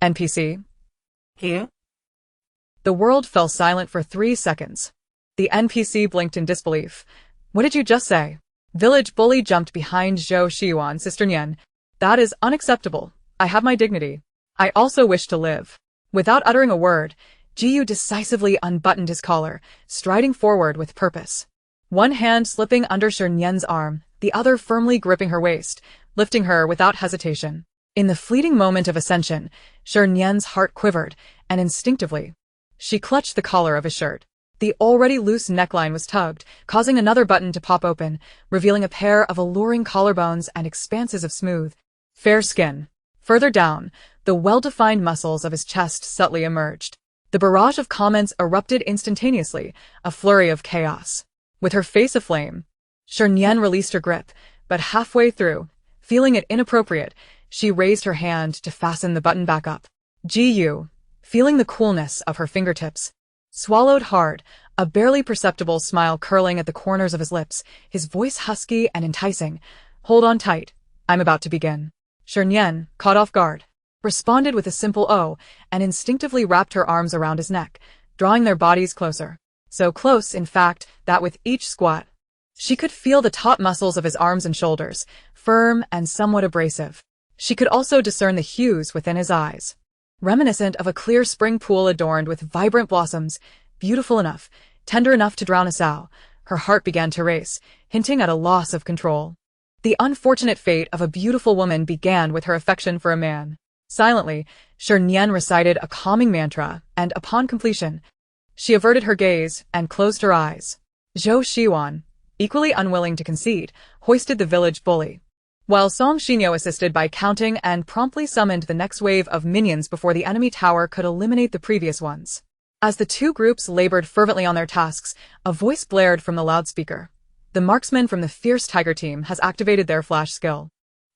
Speaker 1: NPC.
Speaker 2: Here?
Speaker 1: The world fell silent for 3 seconds. The NPC blinked in disbelief. What did you just say? Village Bully jumped behind Zhou Xiwan, Sister Nian. That is unacceptable. I have my dignity. I also wish to live. Without uttering a word, Jiyu decisively unbuttoned his collar, striding forward with purpose. One hand slipping under Shernyen's arm, the other firmly gripping her waist, lifting her without hesitation. In the fleeting moment of ascension, Shernyen's heart quivered, and instinctively, she clutched the collar of his shirt. The already loose neckline was tugged, causing another button to pop open, revealing a pair of alluring collarbones and expanses of smooth, fair skin. Further down, the well-defined muscles of his chest subtly emerged. The barrage of comments erupted instantaneously, a flurry of chaos. With her face aflame, Shernyen released her grip, but halfway through, feeling it inappropriate, she raised her hand to fasten the button back up. Jiyu, feeling the coolness of her fingertips, swallowed hard, a barely perceptible smile curling at the corners of his lips, his voice husky and enticing. Hold on tight. I'm about to begin. Shernyen, caught off guard, responded with a simple "oh" and instinctively wrapped her arms around his neck, drawing their bodies closer. So close, in fact, that with each squat, she could feel the taut muscles of his arms and shoulders, firm and somewhat abrasive. She could also discern the hues within his eyes, reminiscent of a clear spring pool adorned with vibrant blossoms, beautiful enough, tender enough to drown a sow. Her heart began to race, hinting at a loss of control. The unfortunate fate of a beautiful woman began with her affection for a man. Silently, Shernyen recited a calming mantra, and upon completion, she averted her gaze and closed her eyes. Zhou Xiwan, equally unwilling to concede, hoisted the village bully, while Song Xinyo assisted by counting and promptly summoned the next wave of minions before the enemy tower could eliminate the previous ones. As the two groups labored fervently on their tasks, a voice blared from the loudspeaker. The marksman from the fierce tiger team has activated their flash skill.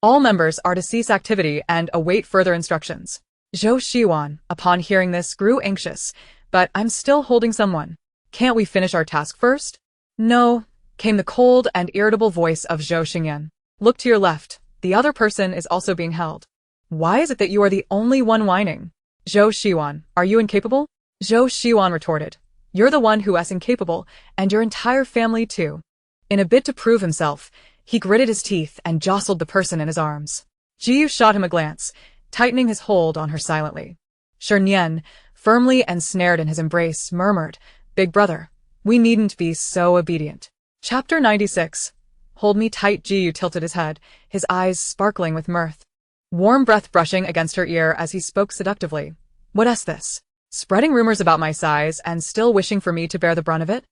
Speaker 1: All members are to cease activity and await further instructions. Zhou Shiwan, upon hearing this, grew anxious. But I'm still holding someone. Can't we finish our task first? No, came the cold and irritable voice of Zhou Xingyan. Look to your left. The other person is also being held. Why is it that you are the only one whining? Zhou Shiwan, are you incapable? Zhou Shiwan retorted. You're the one who is incapable, and your entire family too. In a bid to prove himself, he gritted his teeth and jostled the person in his arms. Jiyu shot him a glance, tightening his hold on her silently. Shernyen, firmly ensnared in his embrace, murmured, Big brother, we needn't be so obedient. Chapter 96. Hold me tight. Jiyu tilted his head, his eyes sparkling with mirth. Warm breath brushing against her ear as he spoke seductively. What is this? Spreading rumors about my size and still wishing for me to bear the brunt of it?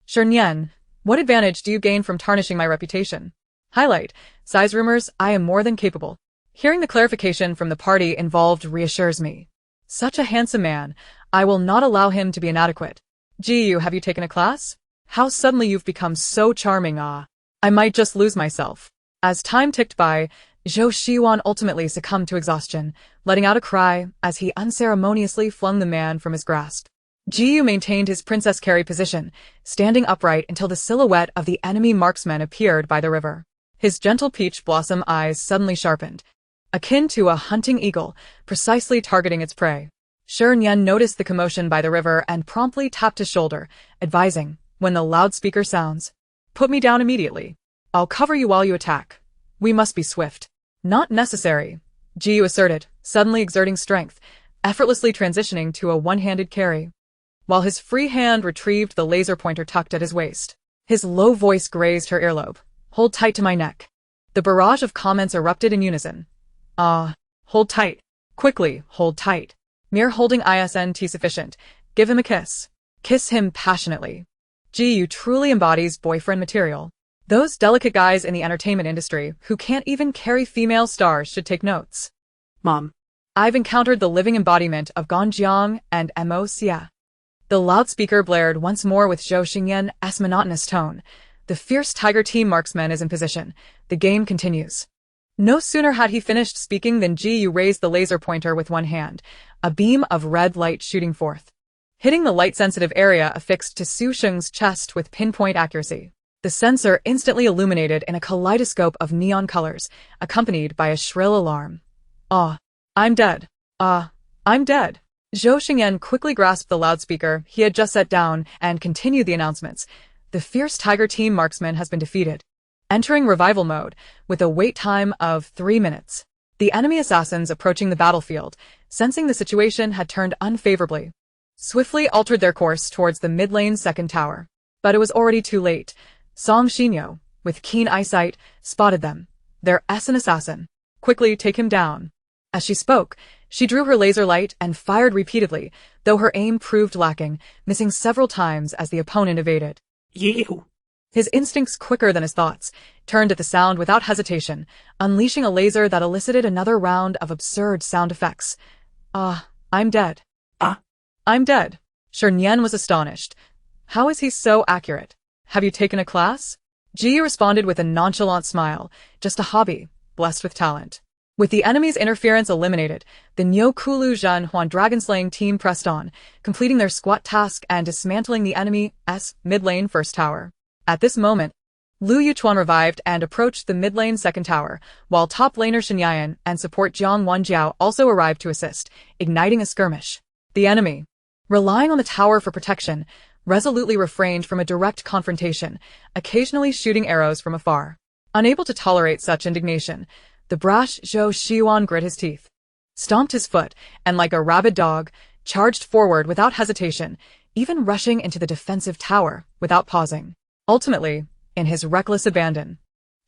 Speaker 1: Shernyen, what advantage do you gain from tarnishing my reputation? Highlight, size rumors, I am more than capable. Hearing the clarification from the party involved reassures me. Such a handsome man, I will not allow him to be inadequate. Jiyu, have you taken a class? How suddenly you've become so charming, ah. I might just lose myself. As time ticked by, Zhou Shiwan ultimately succumbed to exhaustion, letting out a cry as he unceremoniously flung the man from his grasp. Jiyu maintained his princess carry position, standing upright until the silhouette of the enemy marksman appeared by the river. His gentle peach blossom eyes suddenly sharpened, akin to a hunting eagle, precisely targeting its prey. Shernyen noticed the commotion by the river and promptly tapped his shoulder, advising, when the loudspeaker sounds, put me down immediately. I'll cover you while you attack. We must be swift. Not necessary, Jiyu asserted, suddenly exerting strength, effortlessly transitioning to a one-handed carry. While his free hand retrieved the laser pointer tucked at his waist, his low voice grazed her earlobe. Hold tight to my neck. The barrage of comments erupted in unison. Hold tight. Quickly, hold tight. Mere holding isn't sufficient. Give him a kiss. Kiss him passionately. Jiyu truly embodies boyfriend material. Those delicate guys in the entertainment industry who can't even carry female stars should take notes.
Speaker 2: Mom.
Speaker 1: I've encountered the living embodiment of Ganjiang and Mo Xia. The loudspeaker blared once more with Zhou Xingyan's monotonous tone. The fierce tiger team marksman is in position. The game continues. No sooner had he finished speaking than Jiyu raised the laser pointer with one hand, a beam of red light shooting forth, hitting the light-sensitive area affixed to Su Sheng's chest with pinpoint accuracy. The sensor instantly illuminated in a kaleidoscope of neon colors, accompanied by a shrill alarm. I'm dead. I'm dead. Zhou Xingyan quickly grasped the loudspeaker he had just set down and continued the announcements. The fierce tiger team marksman has been defeated. Entering revival mode, with a wait time of 3 minutes. The enemy assassins approaching the battlefield, sensing the situation had turned unfavorably, swiftly altered their course towards the mid-lane second tower. But it was already too late. Song Xinyo, with keen eyesight, spotted them. Their assassin. Quickly take him down. As she spoke, she drew her laser light and fired repeatedly, though her aim proved lacking, missing several times as the opponent evaded.
Speaker 2: You.
Speaker 1: His instincts, quicker than his thoughts, turned at the sound without hesitation, unleashing a laser that elicited another round of absurd sound effects. I'm dead. I'm dead. Shernyen was astonished. How is he so accurate? Have you taken a class? Ji responded with a nonchalant smile. Just a hobby, blessed with talent. With the enemy's interference eliminated, the Niu Kulu Zhen Huan dragonslaying team pressed on, completing their squat task and dismantling the enemy's mid-lane first tower. At this moment, Lu Yuchuan revived and approached the mid-lane second tower, while top laner Shi Nian and support Jiang Wanjiao also arrived to assist, igniting a skirmish. The enemy, relying on the tower for protection, resolutely refrained from a direct confrontation, occasionally shooting arrows from afar. Unable to tolerate such indignation, the brash Zhou Shiwan grit his teeth, stomped his foot, and like a rabid dog, charged forward without hesitation, even rushing into the defensive tower without pausing. Ultimately, in his reckless abandon,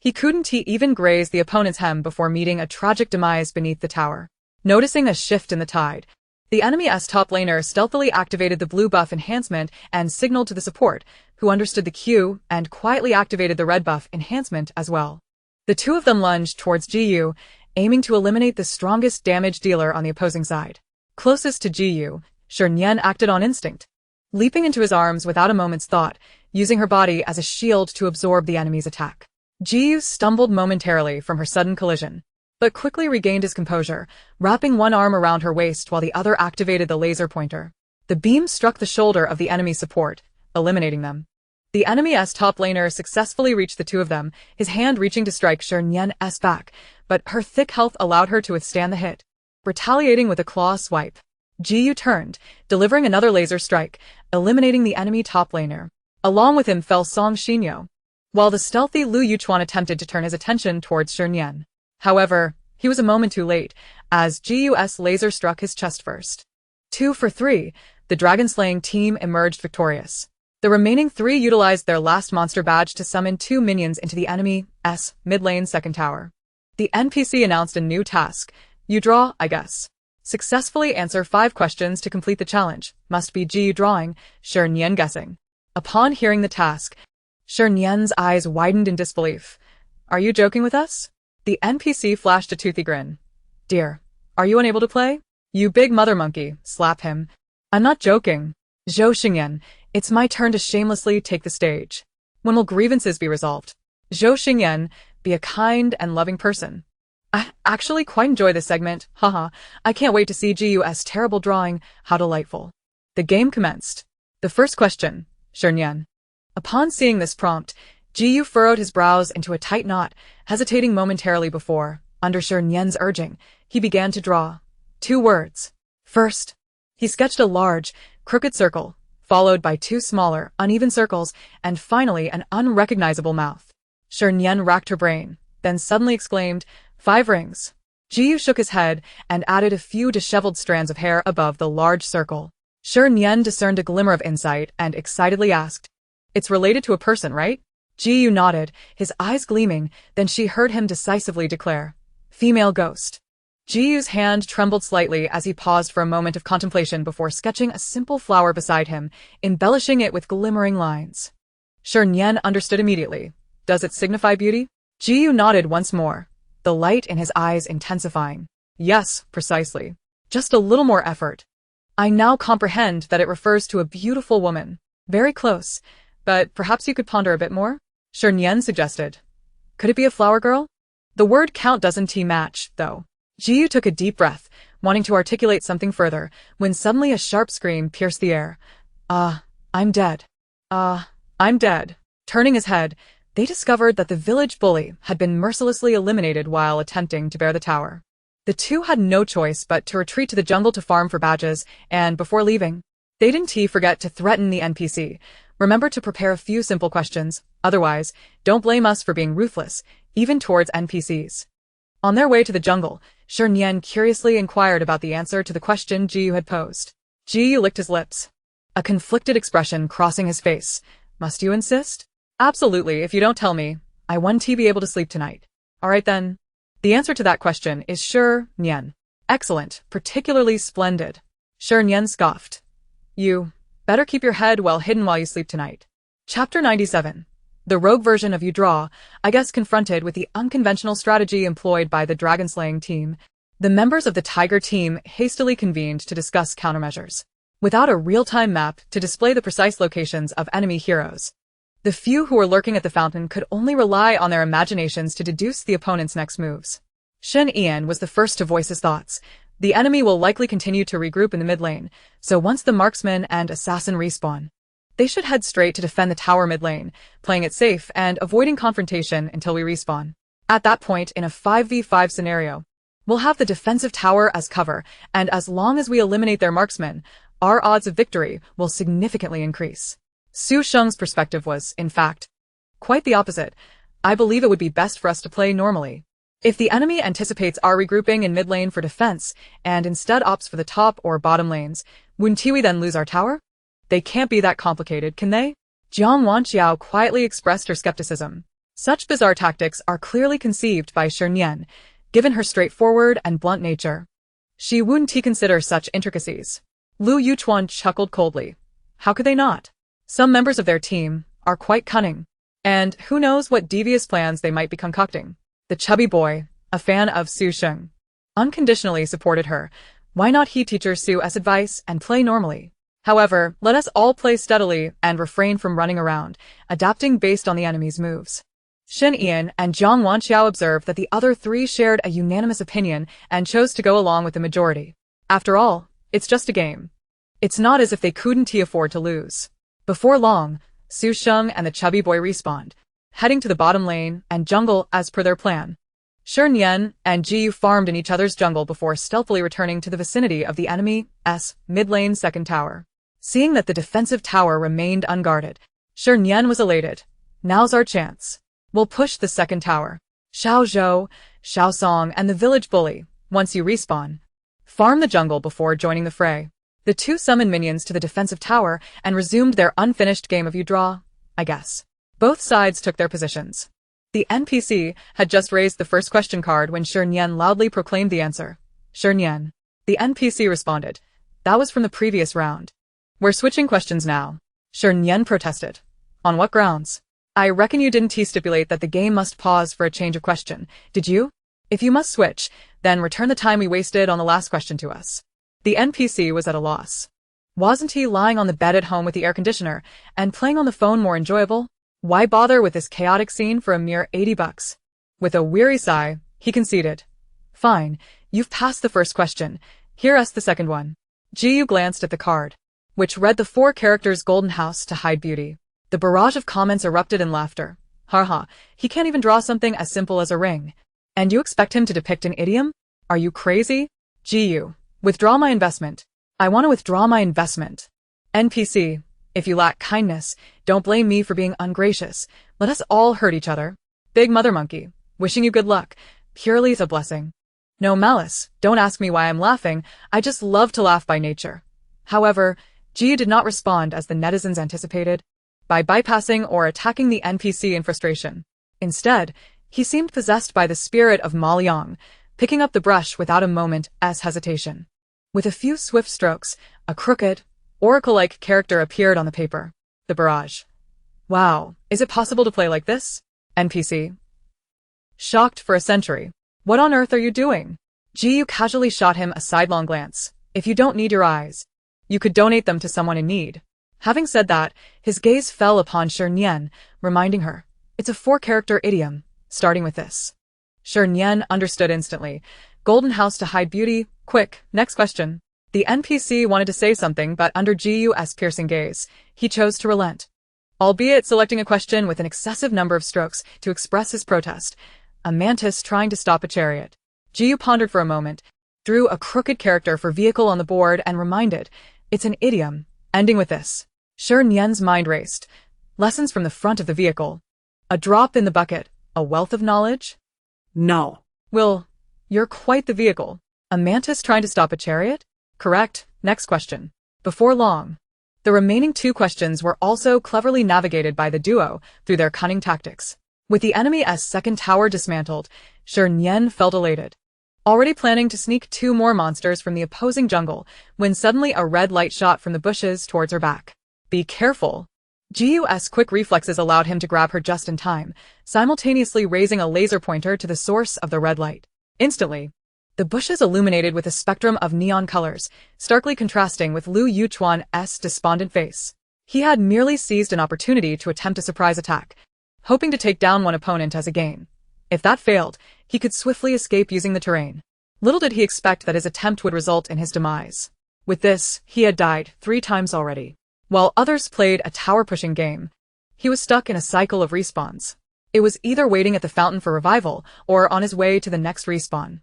Speaker 1: he couldn't even graze the opponent's hem before meeting a tragic demise beneath the tower. Noticing a shift in the tide, the enemy's top laner stealthily activated the blue buff enhancement and signaled to the support, who understood the cue and quietly activated the red buff enhancement as well. The two of them lunged towards Jiyu, aiming to eliminate the strongest damage dealer on the opposing side. Closest to Jiyu, Shernyen acted on instinct. Leaping into his arms without a moment's thought, using her body as a shield to absorb the enemy's attack. Ji stumbled momentarily from her sudden collision, but quickly regained his composure, wrapping one arm around her waist while the other activated the laser pointer. The beam struck the shoulder of the enemy support, eliminating them. The enemy's top laner successfully reached the two of them, his hand reaching to strike Shernyen's back, but her thick health allowed her to withstand the hit. Retaliating with a claw swipe, Ji turned, delivering another laser strike, eliminating the enemy top laner. Along with him fell Song Xinyo, while the stealthy Lu Yuchuan attempted to turn his attention towards Shernyen. However, he was a moment too late, as Gu's laser struck his chest first. 2 for 3, the dragon-slaying team emerged victorious. The remaining 3 utilized their last monster badge to summon 2 minions into the enemy's mid-lane second tower. The NPC announced a new task. You draw, I guess. Successfully answer 5 questions to complete the challenge. Must be Ji drawing, Shernyen guessing. Upon hearing the task, Shernyen's eyes widened in disbelief. Are you joking with us? The NPC flashed a toothy grin. Dear, are you unable to play? You big mother monkey, slap him. I'm not joking. Zhou Xingyan, it's my turn to shamelessly take the stage. When will grievances be resolved? Zhou Xingyan, be a kind and loving person. I actually quite enjoy this segment, haha. I can't wait to see Gu's terrible drawing, how delightful. The game commenced. The first question, Shernyen. Upon seeing this prompt, Gu furrowed his brows into a tight knot, hesitating momentarily before, under Shernyen's urging, he began to draw. 2 words. First, he sketched a large, crooked circle, followed by 2 smaller, uneven circles, and finally an unrecognizable mouth. Shernyen racked her brain, then suddenly exclaimed, 5 rings. Gu shook his head and added a few disheveled strands of hair above the large circle. Shernyen discerned a glimmer of insight and excitedly asked, It's related to a person, right? Gu nodded, his eyes gleaming, then she heard him decisively declare, Female ghost. Gu's hand trembled slightly as he paused for a moment of contemplation before sketching a simple flower beside him, embellishing it with glimmering lines. Shernyen understood immediately. Does it signify beauty? Gu nodded once more, the light in his eyes intensifying. Yes, precisely. Just a little more effort. I now comprehend that it refers to a beautiful woman. Very close, but perhaps you could ponder a bit more? Shernyen suggested. Could it be a flower girl? The word count doesn't match, though. Gu took a deep breath, wanting to articulate something further, when suddenly a sharp scream pierced the air. I'm dead. I'm dead. Turning his head, they discovered that the village bully had been mercilessly eliminated while attempting to bear the tower. The two had no choice but to retreat to the jungle to farm for badges, and before leaving, they didn't forget to threaten the NPC. Remember to prepare a few simple questions, otherwise, don't blame us for being ruthless, even towards NPCs. On their way to the jungle, Shernyen curiously inquired about the answer to the question Gu had posed. Gu licked his lips, a conflicted expression crossing his face. Must you insist? Absolutely, if you don't tell me, I won't be able to sleep tonight. Alright then. The answer to that question is Shernyen. Excellent, particularly splendid. Shernyen scoffed. You better keep your head well hidden while you sleep tonight. Chapter 97. The rogue version of You Draw, I guess confronted with the unconventional strategy employed by the dragon-slaying team, the members of the Tiger team hastily convened to discuss countermeasures. Without a real-time map to display the precise locations of enemy heroes, the few who were lurking at the fountain could only rely on their imaginations to deduce the opponent's next moves. Shi Nian was the first to voice his thoughts. The enemy will likely continue to regroup in the mid lane, so once the marksman and assassin respawn, they should head straight to defend the tower mid lane, playing it safe and avoiding confrontation until we respawn. At that point, in a 5v5 scenario, we'll have the defensive tower as cover, and as long as we eliminate their marksmen, our odds of victory will significantly increase. Su Sheng's perspective was, in fact, quite the opposite. I believe it would be best for us to play normally. If the enemy anticipates our regrouping in mid lane for defense, and instead opts for the top or bottom lanes, wouldn't we then lose our tower? They can't be that complicated, can they? Jiang Wanqiao quietly expressed her skepticism. Such bizarre tactics are clearly conceived by Shernyen, given her straightforward and blunt nature. She wouldn't consider such intricacies. Lu Yuchuan chuckled coldly. How could they not? Some members of their team are quite cunning, and who knows what devious plans they might be concocting. The chubby boy, a fan of Su Sheng, unconditionally supported her. Why not he teach her Su's advice and play normally? However, let us all play steadily and refrain from running around, adapting based on the enemy's moves. Shi Nian and Zhang Wanxiao observed that the other three shared a unanimous opinion and chose to go along with the majority. After all, it's just a game. It's not as if they couldn't afford to lose. Before long, Su Sheng and the chubby boy respawned, heading to the bottom lane and jungle as per their plan. Shernyen and Jiyu farmed in each other's jungle before stealthily returning to the vicinity of the enemy's mid-lane second tower. Seeing that the defensive tower remained unguarded, Shernyen was elated. Now's our chance. We'll push the second tower. Xiao Zhou, Xiao Song, and the village bully, once you respawn, farm the jungle before joining the fray. The two summoned minions to the defensive tower and resumed their unfinished game of you draw, I guess. Both sides took their positions. The NPC had just raised the first question card when Shernyen loudly proclaimed the answer. Shernyen. The NPC responded. That was from the previous round. We're switching questions now. Shernyen protested. On what grounds? I reckon you didn't stipulate that the game must pause for a change of question, did you? If you must switch, then return the time we wasted on the last question to us. The NPC was at a loss. Wasn't he lying on the bed at home with the air conditioner and playing on the phone more enjoyable? Why bother with this chaotic scene for a mere $80? With a weary sigh, he conceded. Fine, you've passed the first question. Here's the second one. Jiyu glanced at the card, which read the 4 characters Golden House to hide beauty. The barrage of comments erupted in laughter. Haha, he can't even draw something as simple as a ring. And you expect him to depict an idiom? Are you crazy? Jiyu, withdraw my investment. I want to withdraw my investment. NPC. If you lack kindness, don't blame me for being ungracious. Let us all hurt each other. Big Mother Monkey, wishing you good luck. Purely is a blessing. No malice, don't ask me why I'm laughing, I just love to laugh by nature. However, Jiyu did not respond as the netizens anticipated, by bypassing or attacking the NPC in frustration. Instead, he seemed possessed by the spirit of Ma Liang, picking up the brush without a moment's hesitation. With a few swift strokes, a crooked, oracle-like character appeared on the paper. The barrage. Wow, is it possible to play like this? NPC. Shocked for a century. What on earth are you doing? Jiyu casually shot him a sidelong glance. If you don't need your eyes, you could donate them to someone in need. Having said that, his gaze fell upon Shernyen, reminding her, it's a 4-character idiom, starting with this. Shernyen understood instantly. Golden House to hide beauty. Quick, next question. The NPC wanted to say something, but under Jiyu's piercing gaze, he chose to relent. Albeit selecting a question with an excessive number of strokes to express his protest. A mantis trying to stop a chariot. Jiyu pondered for a moment, drew a crooked character for vehicle on the board and reminded, it's an idiom, ending with this. Shernyen's mind raced. Lessons from the front of the vehicle. A drop in the bucket, a wealth of knowledge?
Speaker 2: No.
Speaker 1: Will, you're quite the vehicle. A mantis trying to stop a chariot? Correct. Next question. Before long, the remaining 2 questions were also cleverly navigated by the duo through their cunning tactics. With the enemy's second tower dismantled, Shernyen felt elated. Already planning to sneak 2 more monsters from the opposing jungle, when suddenly a red light shot from the bushes towards her back. Be careful. Jiyu's quick reflexes allowed him to grab her just in time, simultaneously raising a laser pointer to the source of the red light. Instantly, the bushes illuminated with a spectrum of neon colors, starkly contrasting with Lu Yuchuan's despondent face. He had merely seized an opportunity to attempt a surprise attack, hoping to take down one opponent as a gain. If that failed, he could swiftly escape using the terrain. Little did he expect that his attempt would result in his demise. With this, he had died 3 times already. While others played a tower-pushing game, he was stuck in a cycle of respawns. It was either waiting at the fountain for revival or on his way to the next respawn.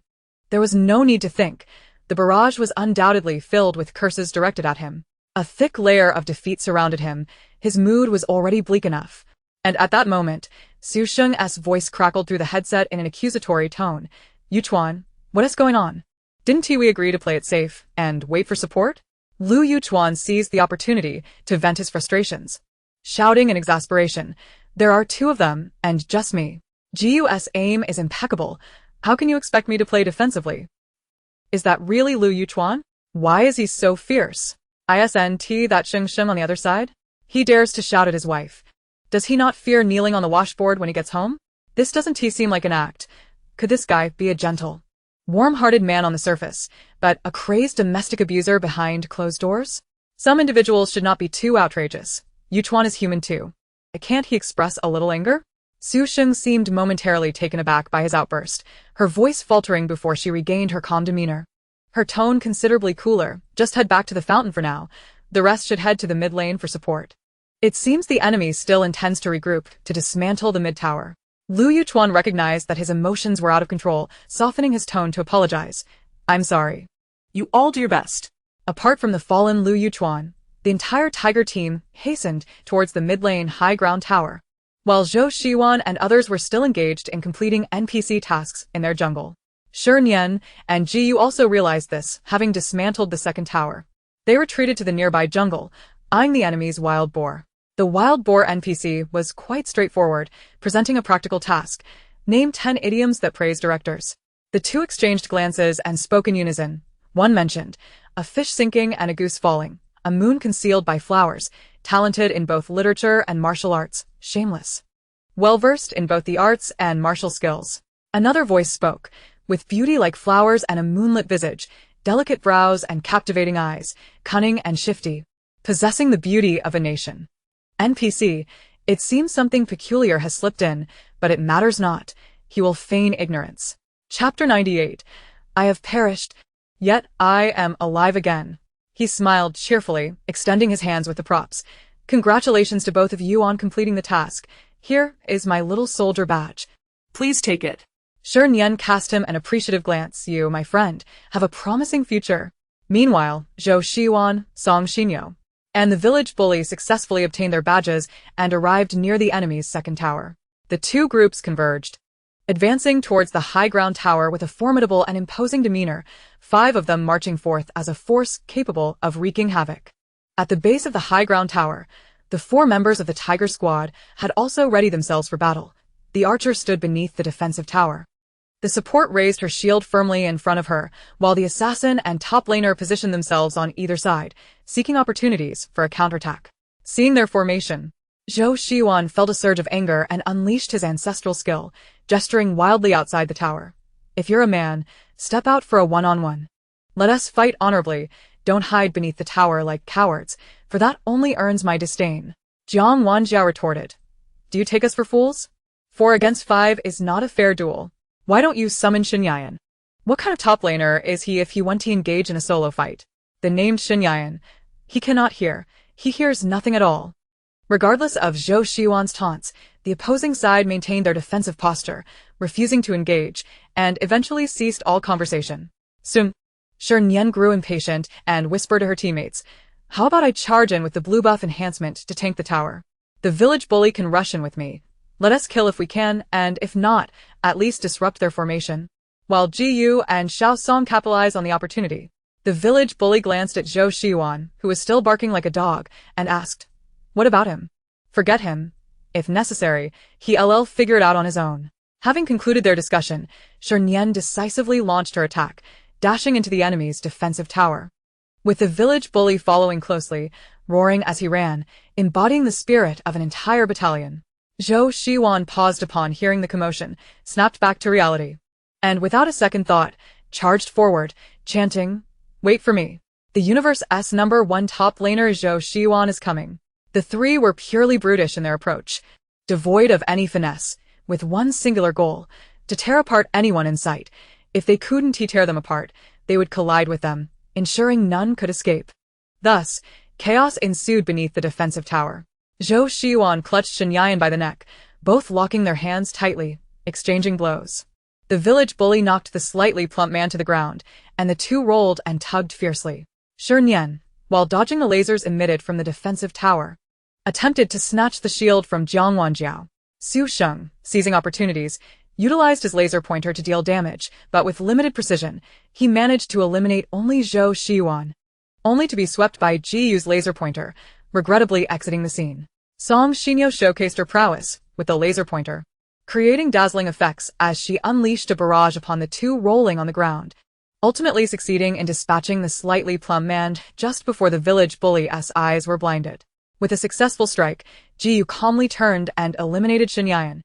Speaker 1: There was no need to think. The barrage was undoubtedly filled with curses directed at him. A thick layer of defeat surrounded him. His mood was already bleak enough. And at that moment, Su Sheng's voice crackled through the headset in an accusatory tone. Yuchuan, what is going on? Didn't we agree to play it safe and wait for support? Lu Yuchuan seized the opportunity to vent his frustrations, shouting in exasperation, there are 2 of them, and just me. Jiyu's aim is impeccable. How can you expect me to play defensively? Is that really Lu Yuchuan? Why is he so fierce? Isn't that Sheng Sheng on the other side? He dares to shout at his wife. Does he not fear kneeling on the washboard when he gets home? This doesn't seem like an act. Could this guy be a gentle, warm-hearted man on the surface, but a crazed domestic abuser behind closed doors? Some individuals should not be too outrageous. Yuchuan is human too. Can't he express a little anger? Su Sheng seemed momentarily taken aback by his outburst, her voice faltering before she regained her calm demeanor. Her tone considerably cooler. Just head back to the fountain for now. The rest should head to the mid lane for support. It seems the enemy still intends to regroup to dismantle the mid tower. Lu Yuchuan recognized that his emotions were out of control, softening his tone to apologize. I'm sorry.
Speaker 2: You all do your best.
Speaker 1: Apart from the fallen Lu Yuchuan, the entire Tiger team hastened towards the mid-lane high ground tower, while Zhou Shiwan and others were still engaged in completing NPC tasks in their jungle. Shernyen and Ji Yu also realized this, having dismantled the second tower. They retreated to the nearby jungle, eyeing the enemy's wild boar. The wild boar NPC was quite straightforward, presenting a practical task. Name 10 idioms that praise directors. The two exchanged glances and spoke in unison. One mentioned, a fish sinking and a goose falling, a moon concealed by flowers, talented in both literature and martial arts, shameless. Well-versed in both the arts and martial skills. Another voice spoke, with beauty like flowers and a moonlit visage, delicate brows and captivating eyes, cunning and shifty, possessing the beauty of a nation. NPC, it seems something peculiar has slipped in, but it matters not. He will feign ignorance. Chapter 98. I have perished, yet I am alive again. He smiled cheerfully, extending his hands with the props. Congratulations to both of you on completing the task. Here is my little soldier badge.
Speaker 2: Please take it.
Speaker 1: Shernyen cast him an appreciative glance. You, my friend, have a promising future. Meanwhile, Zhou Shiwan, Song Xinyo, and the village bully successfully obtained their badges and arrived near the enemy's second tower. The two groups converged, advancing towards the high ground tower with a formidable and imposing demeanor, 5 of them marching forth as a force capable of wreaking havoc. At the base of the high ground tower, the 4 members of the Tiger Squad had also readied themselves for battle. The archer stood beneath the defensive tower. The support raised her shield firmly in front of her, while the assassin and top laner positioned themselves on either side, seeking opportunities for a counterattack. Seeing their formation, Zhou Shiwan felt a surge of anger and unleashed his ancestral skill, gesturing wildly outside the tower. If you're a man, step out for a one-on-one. Let us fight honorably. Don't hide beneath the tower like cowards, for that only earns my disdain. Jiang Wanjiao retorted. Do you take us for fools? 4 against 5 is not a fair duel. Why don't you summon Shi Nian? What kind of top laner is he if he want to engage in a solo fight? The named Shi Nian. He cannot hear. He hears nothing at all. Regardless of Zhou Shiwan's taunts, the opposing side maintained their defensive posture, refusing to engage, and eventually ceased all conversation. Soon, Shernyen grew impatient and whispered to her teammates, how about I charge in with the blue buff enhancement to tank the tower? The village bully can rush in with me. Let us kill if we can, and if not, at least disrupt their formation. While Ji Yu and Xiao Song capitalized on the opportunity, the village bully glanced at Zhou Shiwan, who was still barking like a dog, and asked, what about him? Forget him. If necessary, he'll figure it out on his own. Having concluded their discussion, Shernyen decisively launched her attack, dashing into the enemy's defensive tower. With the village bully following closely, roaring as he ran, embodying the spirit of an entire battalion. Zhou Shiwan paused upon hearing the commotion, snapped back to reality, and without a second thought, charged forward, chanting, wait for me. The universe's number 1 top laner Zhou Shiwan is coming. The 3 were purely brutish in their approach, devoid of any finesse, with one singular goal, to tear apart anyone in sight. If they couldn't tear them apart, they would collide with them, ensuring none could escape. Thus, chaos ensued beneath the defensive tower. Zhou Shiwan clutched Shernyen by the neck, both locking their hands tightly, exchanging blows. The village bully knocked the slightly plump man to the ground, and the two rolled and tugged fiercely. Shernyen, while dodging the lasers emitted from the defensive tower, attempted to snatch the shield from Jiang Wanjiao. Su Sheng, seizing opportunities, utilized his laser pointer to deal damage, but with limited precision, he managed to eliminate only Zhou Shiwan, only to be swept by Ji Yu's laser pointer, regrettably exiting the scene. Song Xinyo showcased her prowess with the laser pointer, creating dazzling effects as she unleashed a barrage upon the two rolling on the ground, ultimately succeeding in dispatching the slightly plump man just before the village bully's eyes were blinded. With a successful strike, Ji Yu calmly turned and eliminated Shernyen,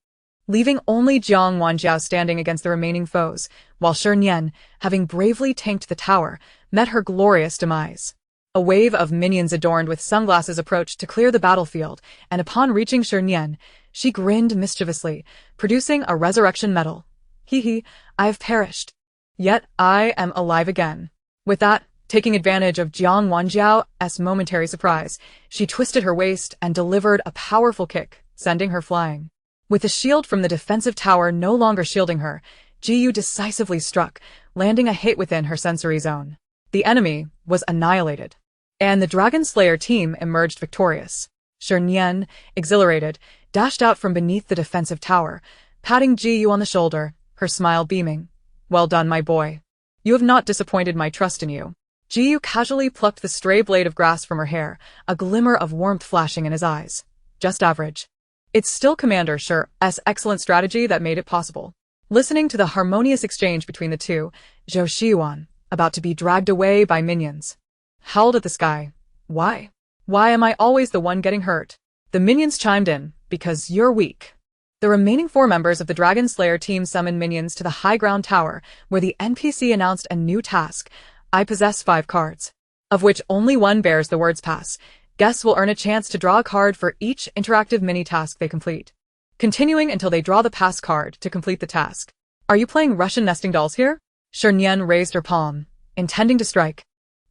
Speaker 1: leaving only Jiang Wanjiao standing against the remaining foes, while Shernyen, having bravely tanked the tower, met her glorious demise. A wave of minions adorned with sunglasses approached to clear the battlefield, and upon reaching Shernyen, she grinned mischievously, producing a resurrection medal. Hee hee, I have perished. Yet I am alive again. With that, taking advantage of Jiang Wanjiao's momentary surprise, she twisted her waist and delivered a powerful kick, sending her flying. With the shield from the defensive tower no longer shielding her, Jiyu decisively struck, landing a hit within her sensory zone. The enemy was annihilated, and the Dragon Slayer team emerged victorious. Shernyen, exhilarated, dashed out from beneath the defensive tower, patting Jiyu on the shoulder, her smile beaming. Well done, my boy. You have not disappointed my trust in you. Jiyu casually plucked the stray blade of grass from her hair, a glimmer of warmth flashing in his eyes. Just average. It's still Commander Sh's excellent strategy that made it possible. Listening to the harmonious exchange between the two, Zhou Xiuan, about to be dragged away by minions, howled at the sky. Why? Why am I always the one getting hurt? The minions chimed in, because you're weak. The remaining 4 members of the Dragon Slayer team summoned minions to the high ground tower, where the NPC announced a new task. I possess 5 cards, of which only one bears the words pass. Guests will earn a chance to draw a card for each interactive mini-task they complete, continuing until they draw the pass card to complete the task. Are you playing Russian nesting dolls here? Shernyen raised her palm, intending to strike.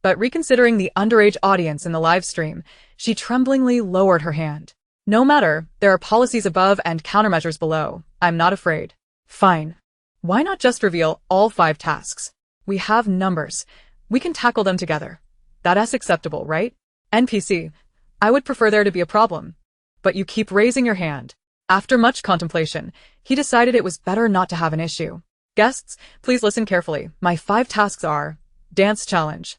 Speaker 1: But reconsidering the underage audience in the live stream, she tremblingly lowered her hand. No matter, there are policies above and countermeasures below. I'm not afraid. Fine. Why not just reveal all 5 tasks? We have numbers. We can tackle them together. That's acceptable, right? NPC, I would prefer there to be a problem. But you keep raising your hand. After much contemplation, he decided it was better not to have an issue. Guests, please listen carefully. My 5 tasks are: Dance Challenge.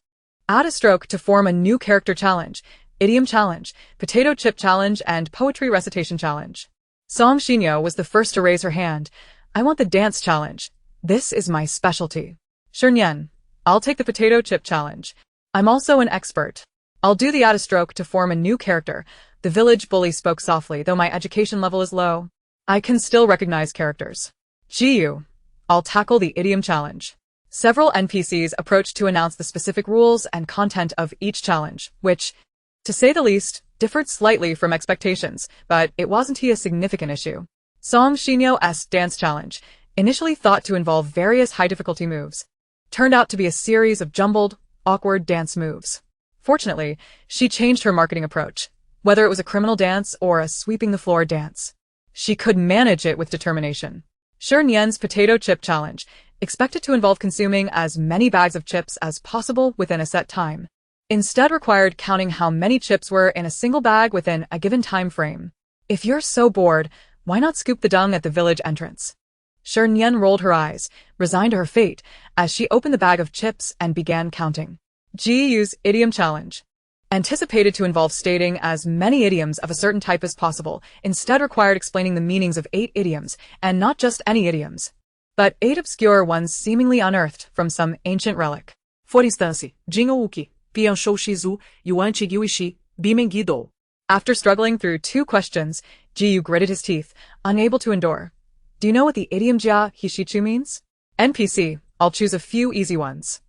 Speaker 1: Add a stroke to form a new character challenge, Idiom Challenge, Potato Chip Challenge, and Poetry Recitation Challenge. Song Xinyo was the first to raise her hand. I want the Dance Challenge. This is my specialty. Shernyen, I'll take the Potato Chip Challenge. I'm also an expert. I'll do the add a stroke to form a new character. The village bully spoke softly, though my education level is low. I can still recognize characters. Jiyu, I'll tackle the Idiom Challenge. Several NPCs approached to announce the specific rules and content of each challenge, which, to say the least, differed slightly from expectations, but it wasn't a significant issue. Song Xinyo's Dance Challenge, initially thought to involve various high-difficulty moves, turned out to be a series of jumbled, awkward dance moves. Fortunately, she changed her marketing approach. Whether it was a criminal dance or a sweeping-the-floor dance, she could manage it with determination. Shernyen's Potato Chip Challenge, expected to involve consuming as many bags of chips as possible within a set time, instead required counting how many chips were in a single bag within a given time frame. If you're so bored, why not scoop the dung at the village entrance? Shernyen rolled her eyes, resigned to her fate, as she opened the bag of chips and began counting. Jiyu's Idiom Challenge, anticipated to involve stating as many idioms of a certain type as possible, instead required explaining the meanings of 8 idioms, and not just any idioms, but 8 obscure ones seemingly unearthed from some ancient relic.
Speaker 2: For instance, Jinouki, Pianshou Shizu, Yuan Chiguishi, Bimengido.
Speaker 1: After struggling through 2 questions, Jiyu gritted his teeth, unable to endure. Do you know what the idiom Jia Hishichu means? NPC, I'll choose a few easy ones.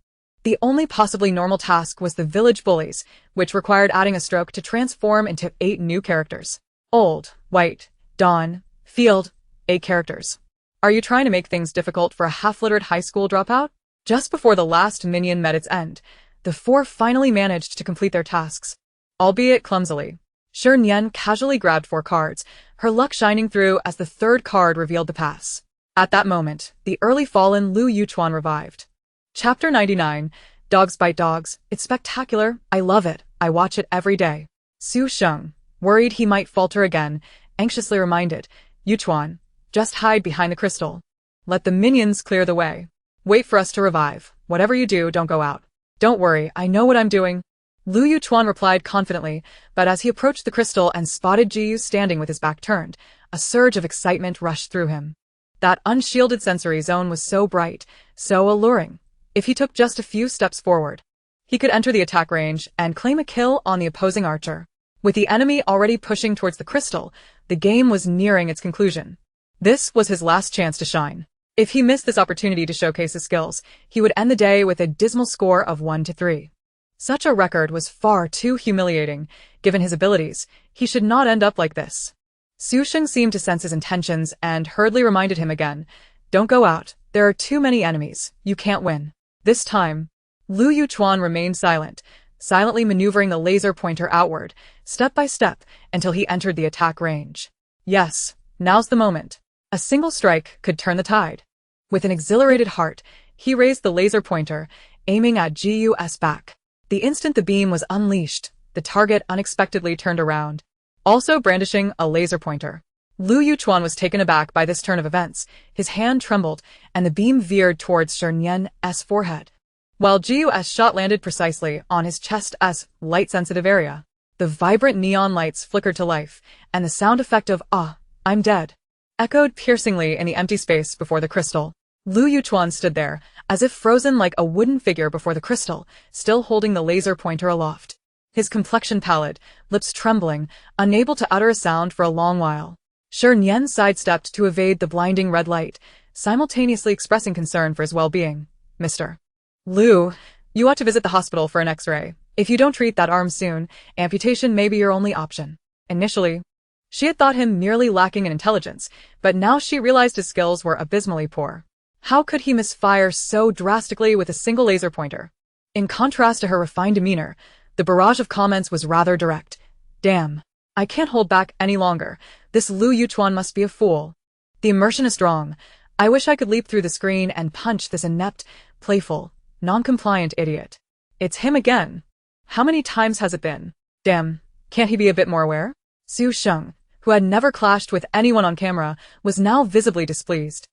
Speaker 1: The only possibly normal task was the village bullies, which required adding a stroke to transform into 8 new characters. Old, white, dawn, field, 8 characters. Are you trying to make things difficult for a half-literate high school dropout? Just before the last minion met its end, the 4 finally managed to complete their tasks, albeit clumsily. Shernyen casually grabbed 4 cards, her luck shining through as the 3rd card revealed the pass. At that moment, the early fallen Lu Yuchuan revived. Chapter 99, Dogs Bite Dogs. It's spectacular. I love it. I watch it every day. Su Sheng, worried he might falter again, anxiously reminded, Yuchuan, just hide behind the crystal. Let the minions clear the way. Wait for us to revive. Whatever you do, don't go out. Don't worry, I know what I'm doing. Lu Yuchuan replied confidently, but as he approached the crystal and spotted Jiyu standing with his back turned, a surge of excitement rushed through him. That unshielded sensory zone was so bright, so alluring. If he took just a few steps forward, he could enter the attack range and claim a kill on the opposing archer. With the enemy already pushing towards the crystal, the game was nearing its conclusion. This was his last chance to shine. If he missed this opportunity to showcase his skills, he would end the day with a dismal score of 1-3. Such a record was far too humiliating. Given his abilities, he should not end up like this. Su Sheng seemed to sense his intentions and hurriedly reminded him again, "Don't go out, there are too many enemies, you can't win." This time, Lu Yuchuan remained silent, silently maneuvering the laser pointer outward, step by step, until he entered the attack range. Yes, now's the moment. A single strike could turn the tide. With an exhilarated heart, he raised the laser pointer, aiming at Gus' back. The instant the beam was unleashed, the target unexpectedly turned around, also brandishing a laser pointer. Lu Yuchuan was taken aback by this turn of events. His hand trembled, and the beam veered towards Shernyen's forehead, while Gus' shot landed precisely on his chest's light-sensitive area. The vibrant neon lights flickered to life, and the sound effect of "Ah, I'm dead" echoed piercingly in the empty space before the crystal. Lu Yuchuan stood there, as if frozen like a wooden figure before the crystal, still holding the laser pointer aloft. His complexion pallid, lips trembling, unable to utter a sound for a long while. Shernyen sidestepped to evade the blinding red light, simultaneously expressing concern for his well-being. "Mr. Lu, you ought to visit the hospital for an X-ray. If you don't treat that arm soon, amputation may be your only option." Initially, she had thought him merely lacking in intelligence, but now she realized his skills were abysmally poor. How could he misfire so drastically with a single laser pointer? In contrast to her refined demeanor, the barrage of comments was rather direct. "Damn. I can't hold back any longer. This Lu Yuchuan must be a fool. The immersion is strong. I wish I could leap through the screen and punch this inept, playful, non-compliant idiot. It's him again. How many times has it been? Damn. Can't he be a bit more aware?" Su Sheng, who had never clashed with anyone on camera, was now visibly displeased.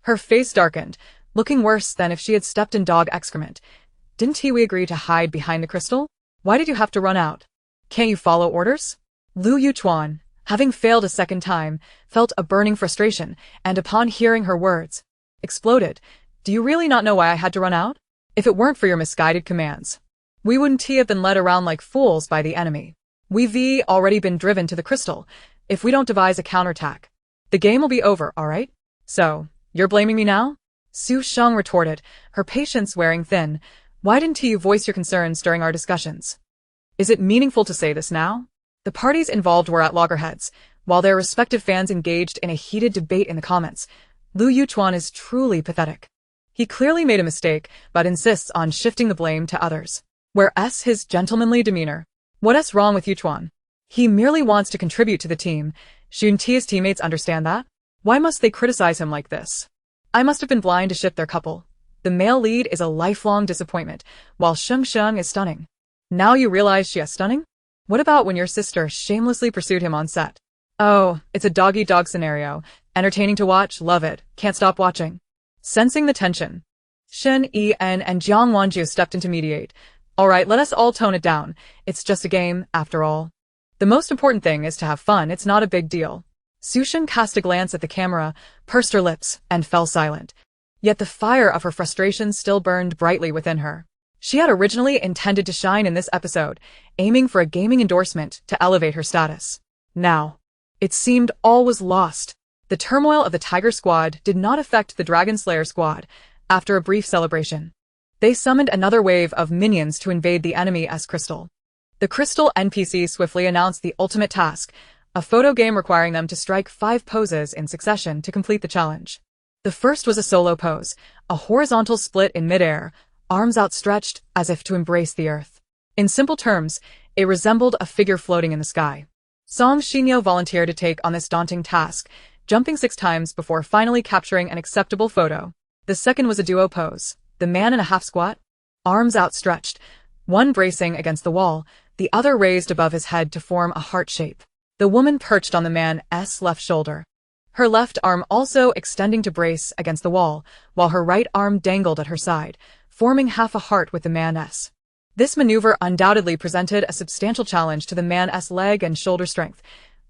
Speaker 1: Her face darkened, looking worse than if she had stepped in dog excrement. "Didn't we agree to hide behind the crystal? Why did you have to run out? Can't you follow orders?" Lu Yuchuan, having failed a second time, felt a burning frustration, and upon hearing her words, exploded. "Do you really not know why I had to run out? If it weren't for your misguided commands, we wouldn't have been led around like fools by the enemy. We've already been driven to the crystal. If we don't devise a counterattack, the game will be over, alright? So, you're blaming me now?" Su Sheng retorted, her patience wearing thin. "Why didn't you voice your concerns during our discussions? Is it meaningful to say this now?" The parties involved were at loggerheads, while their respective fans engaged in a heated debate in the comments. Lu Yuchuan is truly pathetic. He clearly made a mistake, but insists on shifting the blame to others. Where's his gentlemanly demeanor? What's wrong with Yuchuan? He merely wants to contribute to the team. Shouldn't his teammates understand that? Why must they criticize him like this? I must have been blind to ship their couple. The male lead is a lifelong disappointment, while Sheng Sheng is stunning. Now you realize she is stunning? What about when your sister shamelessly pursued him on set? Oh, it's a dog-eat-dog scenario. Entertaining to watch, love it, can't stop watching. Sensing the tension, Shen Nian and Jiang Wanjiu stepped in to mediate. Alright, let us all tone it down. It's just a game, after all. The most important thing is to have fun, it's not a big deal. Su Sheng cast a glance at the camera, pursed her lips, and fell silent. Yet the fire of her frustration still burned brightly within her. She had originally intended to shine in this episode, aiming for a gaming endorsement to elevate her status. Now, it seemed all was lost. The turmoil of the Tiger Squad did not affect the Dragon Slayer Squad. After a brief celebration, they summoned another wave of minions to invade the enemy's crystal. The crystal NPC swiftly announced the ultimate task, a photo game requiring them to strike 5 poses in succession to complete the challenge. The first was a solo pose, a horizontal split in midair, arms outstretched as if to embrace the earth. In simple terms, it resembled a figure floating in the sky. Song Xinyo volunteered to take on this daunting task, jumping 6 times before finally capturing an acceptable photo. The second was a duo pose, the man in a half squat, arms outstretched, one bracing against the wall, the other raised above his head to form a heart shape. The woman perched on the man's left shoulder, her left arm also extending to brace against the wall, while her right arm dangled at her side, forming half a heart with the man's. This maneuver undoubtedly presented a substantial challenge to the man's leg and shoulder strength.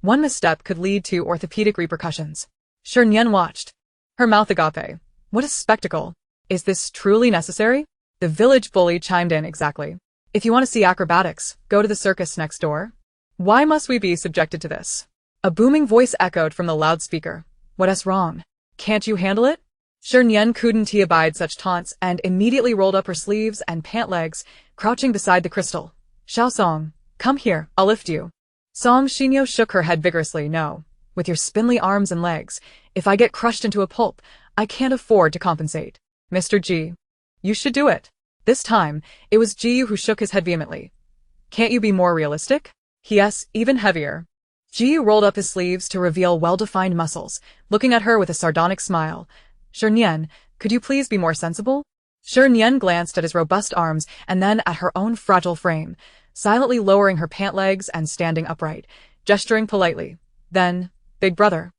Speaker 1: One misstep could lead to orthopedic repercussions. Shernyen watched, her mouth agape. What a spectacle! Is this truly necessary? The village bully chimed in exactly. If you want to see acrobatics, go to the circus next door. Why must we be subjected to this? A booming voice echoed from the loudspeaker. What's wrong? Can't you handle it? Shernyen couldn't abide such taunts and immediately rolled up her sleeves and pant legs, crouching beside the crystal. Xiao Song, come here, I'll lift you. Song Shinyo shook her head vigorously. No, with your spindly arms and legs, if I get crushed into a pulp, I can't afford to compensate. Mr. Ji, you should do it. This time, it was Ji who shook his head vehemently. Can't you be more realistic? Yes, even heavier. Ji rolled up his sleeves to reveal well-defined muscles, looking at her with a sardonic smile. Shernyen, could you please be more sensible? Shernyen glanced at his robust arms and then at her own fragile frame, silently lowering her pant legs and standing upright, gesturing politely. Then, big brother,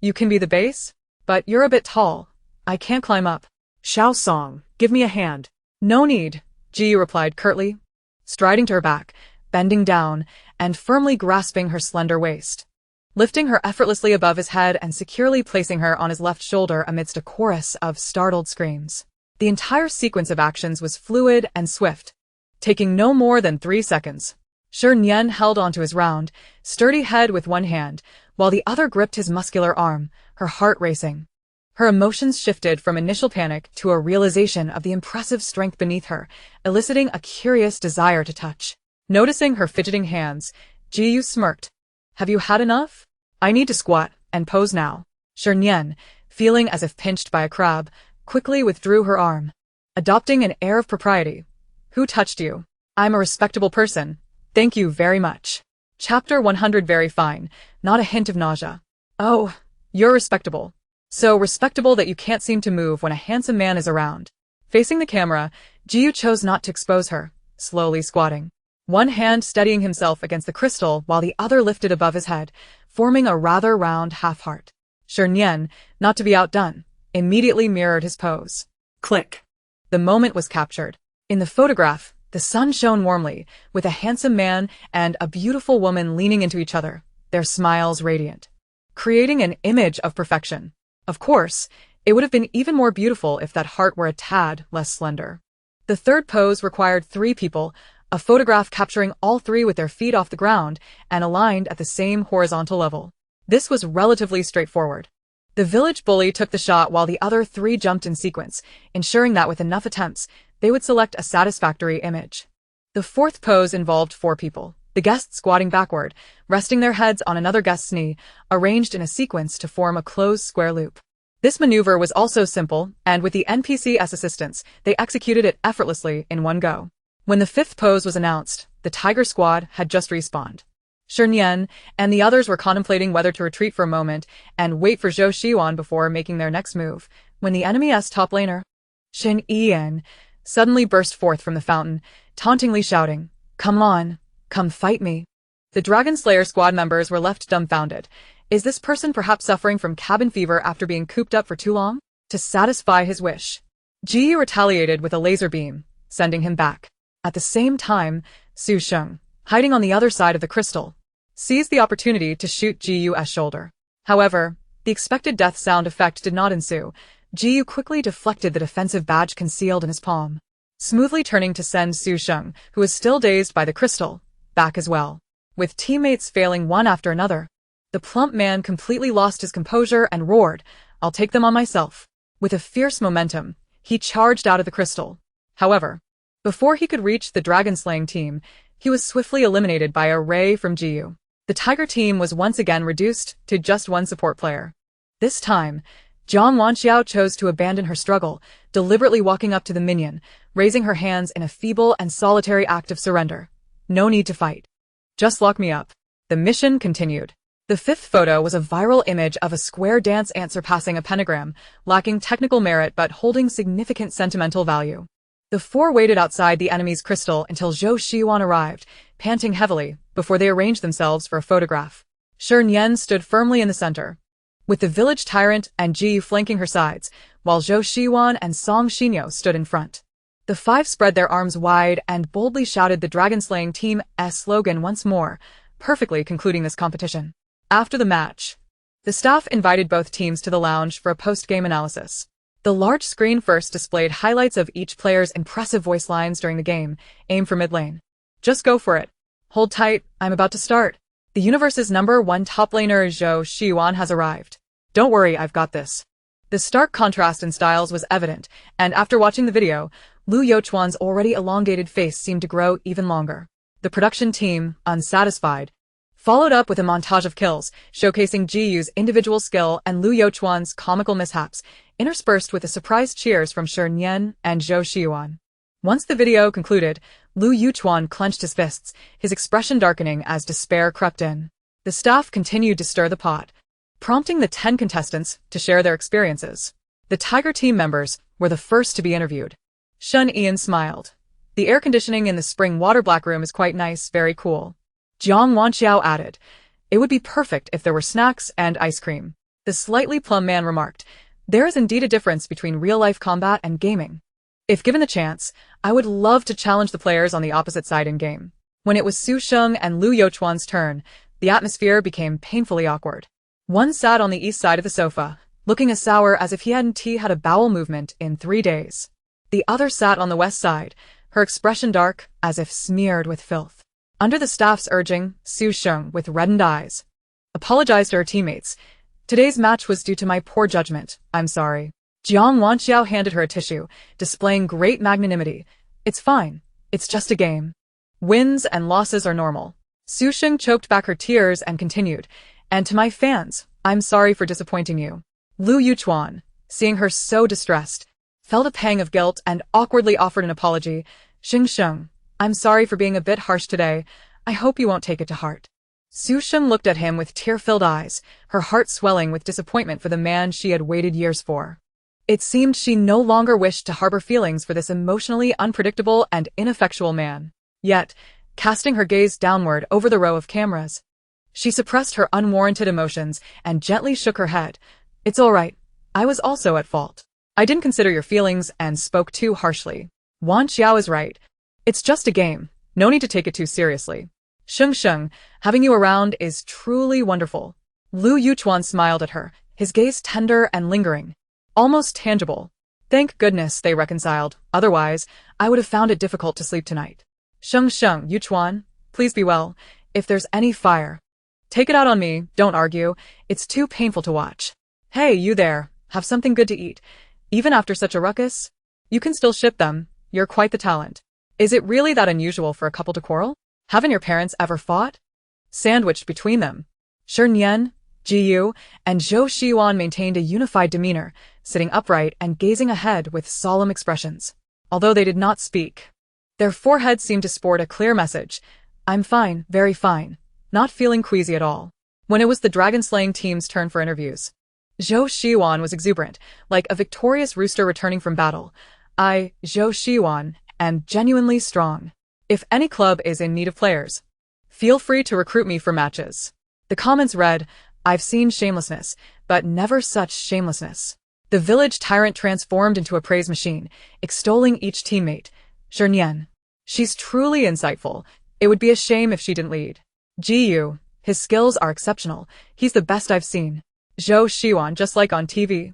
Speaker 1: you can be the base? But you're a bit tall. I can't climb up.
Speaker 2: Xiao Song, give me a hand.
Speaker 1: No need, Ji replied curtly, striding to her back, bending down, and firmly grasping her slender waist. Lifting her effortlessly above his head and securely placing her on his left shoulder amidst a chorus of startled screams. The entire sequence of actions was fluid and swift, taking no more than 3 seconds. Shernyen held onto his round, sturdy head with one hand, while the other gripped his muscular arm, her heart racing. Her emotions shifted from initial panic to a realization of the impressive strength beneath her, eliciting a curious desire to touch. Noticing her fidgeting hands, Ji smirked. Have you had enough? I need to squat and pose now. Shernyen, feeling as if pinched by a crab, quickly withdrew her arm, adopting an air of propriety. Who touched you? I'm a respectable person. Thank you very much. Chapter 100. Very fine, not a hint of nausea. Oh, you're respectable. So respectable that you can't seem to move when a handsome man is around. Facing the camera, Ji chose not to expose her, slowly squatting, one hand steadying himself against the crystal while the other lifted above his head, forming a rather round half-heart. Shernyen, not to be outdone, immediately mirrored his pose.
Speaker 2: Click.
Speaker 1: The moment was captured. In the photograph, the sun shone warmly, with a handsome man and a beautiful woman leaning into each other, their smiles radiant, creating an image of perfection. Of course, it would have been even more beautiful if that heart were a tad less slender. The third pose required 3 people, a photograph capturing all 3 with their feet off the ground and aligned at the same horizontal level. This was relatively straightforward. The village bully took the shot while the other 3 jumped in sequence, ensuring that with enough attempts, they would select a satisfactory image. The fourth pose involved 4 people, the guests squatting backward, resting their heads on another guest's knee, arranged in a sequence to form a closed square loop. This maneuver was also simple, and with the NPC's assistance, they executed it effortlessly in one go. When the 5th pose was announced, the Tiger Squad had just respawned. Shernyen and the others were contemplating whether to retreat for a moment and wait for Zhou Xiwan before making their next move, when the enemy's top laner, Shi Nian, suddenly burst forth from the fountain, tauntingly shouting, "Come on, come fight me." The Dragon Slayer squad members were left dumbfounded. Is this person perhaps suffering from cabin fever after being cooped up for too long? To satisfy his wish, Ji retaliated with a laser beam, sending him back. At the same time, Su Sheng, hiding on the other side of the crystal, seized the opportunity to shoot Ji's shoulder. However, the expected death sound effect did not ensue. Ji quickly deflected the defensive badge concealed in his palm, smoothly turning to send Su Sheng, who was still dazed by the crystal, back as well. With teammates failing one after another, the plump man completely lost his composure and roared, "I'll take them on myself." With a fierce momentum, he charged out of the crystal. However, before he could reach the dragon-slaying team, he was swiftly eliminated by a ray from Jiu. The Tiger team was once again reduced to just one support player. This time, Jiang Wanxiao chose to abandon her struggle, deliberately walking up to the minion, raising her hands in a feeble and solitary act of surrender. No need to fight. Just lock me up. The mission continued. The 5th photo was a viral image of a square dance ant surpassing a pentagram, lacking technical merit but holding significant sentimental value. The 4 waited outside the enemy's crystal until Zhou Xiwan arrived, panting heavily, before they arranged themselves for a photograph. Shernyen stood firmly in the center, with the village tyrant and Ji flanking her sides, while Zhou Xiwan and Song Shinyo stood in front. The 5 spread their arms wide and boldly shouted the dragon-slaying team's slogan once more, perfectly concluding this competition. After the match, the staff invited both teams to the lounge for a post-game analysis. The large screen first displayed highlights of each player's impressive voice lines during the game. Aim for mid lane. Just go for it. Hold tight, I'm about to start. The universe's #1 top laner Zhou Xiwan has arrived. Don't worry, I've got this. The stark contrast in styles was evident, and after watching the video, Lu Youchuan's already elongated face seemed to grow even longer. The production team, unsatisfied, followed up with a montage of kills, showcasing Ji-Yu's individual skill and Lu Youchuan's comical mishaps, interspersed with the surprised cheers from Shernyen and Zhou Xiyuan. Once the video concluded, Lu Youchuan clenched his fists, his expression darkening as despair crept in. The staff continued to stir the pot, prompting the 10 contestants to share their experiences. The Tiger team members were the first to be interviewed. Shernyen smiled. The air conditioning in the spring water black room is quite nice, very cool. Jiang Wanxiao added, it would be perfect if there were snacks and ice cream. The slightly plump man remarked, there is indeed a difference between real-life combat and gaming. If given the chance, I would love to challenge the players on the opposite side in-game. When it was Su Sheng and Lu Youchuan's turn, the atmosphere became painfully awkward. One sat on the east side of the sofa, looking as sour as if he hadn't had a bowel movement in 3 days. The other sat on the west side, her expression dark as if smeared with filth. Under the staff's urging, Su Sheng, with reddened eyes, apologized to her teammates. Today's match was due to my poor judgment. I'm sorry. Jiang Wanxiao handed her a tissue, displaying great magnanimity. It's fine. It's just a game. Wins and losses are normal. Su Sheng choked back her tears and continued, and to my fans, I'm sorry for disappointing you. Lu Youchuan, seeing her so distressed, felt a pang of guilt and awkwardly offered an apology. Sheng, I'm sorry for being a bit harsh today. I hope you won't take it to heart. Su Sheng looked at him with tear-filled eyes, her heart swelling with disappointment for the man she had waited years for. It seemed she no longer wished to harbor feelings for this emotionally unpredictable and ineffectual man. Yet, casting her gaze downward over the row of cameras, she suppressed her unwarranted emotions and gently shook her head. It's all right. I was also at fault. I didn't consider your feelings and spoke too harshly. Wan Xiao is right. It's just a game. No need to take it too seriously. Sheng, having you around is truly wonderful. Lu Youchuan smiled at her, his gaze tender and lingering, almost tangible. Thank goodness they reconciled, otherwise, I would have found it difficult to sleep tonight. Sheng, Youchuan, please be well. If there's any fire, take it out on me, don't argue. It's too painful to watch. Hey, you there, have something good to eat. Even after such a ruckus, you can still ship them. You're quite the talent. Is it really that unusual for a couple to quarrel? Haven't your parents ever fought? Sandwiched between them, Shernyen, Ji-Yu, and Zhou Xiyuan maintained a unified demeanor, sitting upright and gazing ahead with solemn expressions. Although they did not speak, their foreheads seemed to sport a clear message. I'm fine, very fine. Not feeling queasy at all. When it was the dragon-slaying team's turn for interviews, Zhou Xiyuan was exuberant, like a victorious rooster returning from battle. I, Zhou Xiyuan, am genuinely strong. If any club is in need of players, feel free to recruit me for matches. The comments read, I've seen shamelessness, but never such shamelessness. The village tyrant transformed into a praise machine, extolling each teammate. Shernyen. She's truly insightful. It would be a shame if she didn't lead. Ji-Yu. His skills are exceptional. He's the best I've seen. Zhou Xiyuan, just like on TV.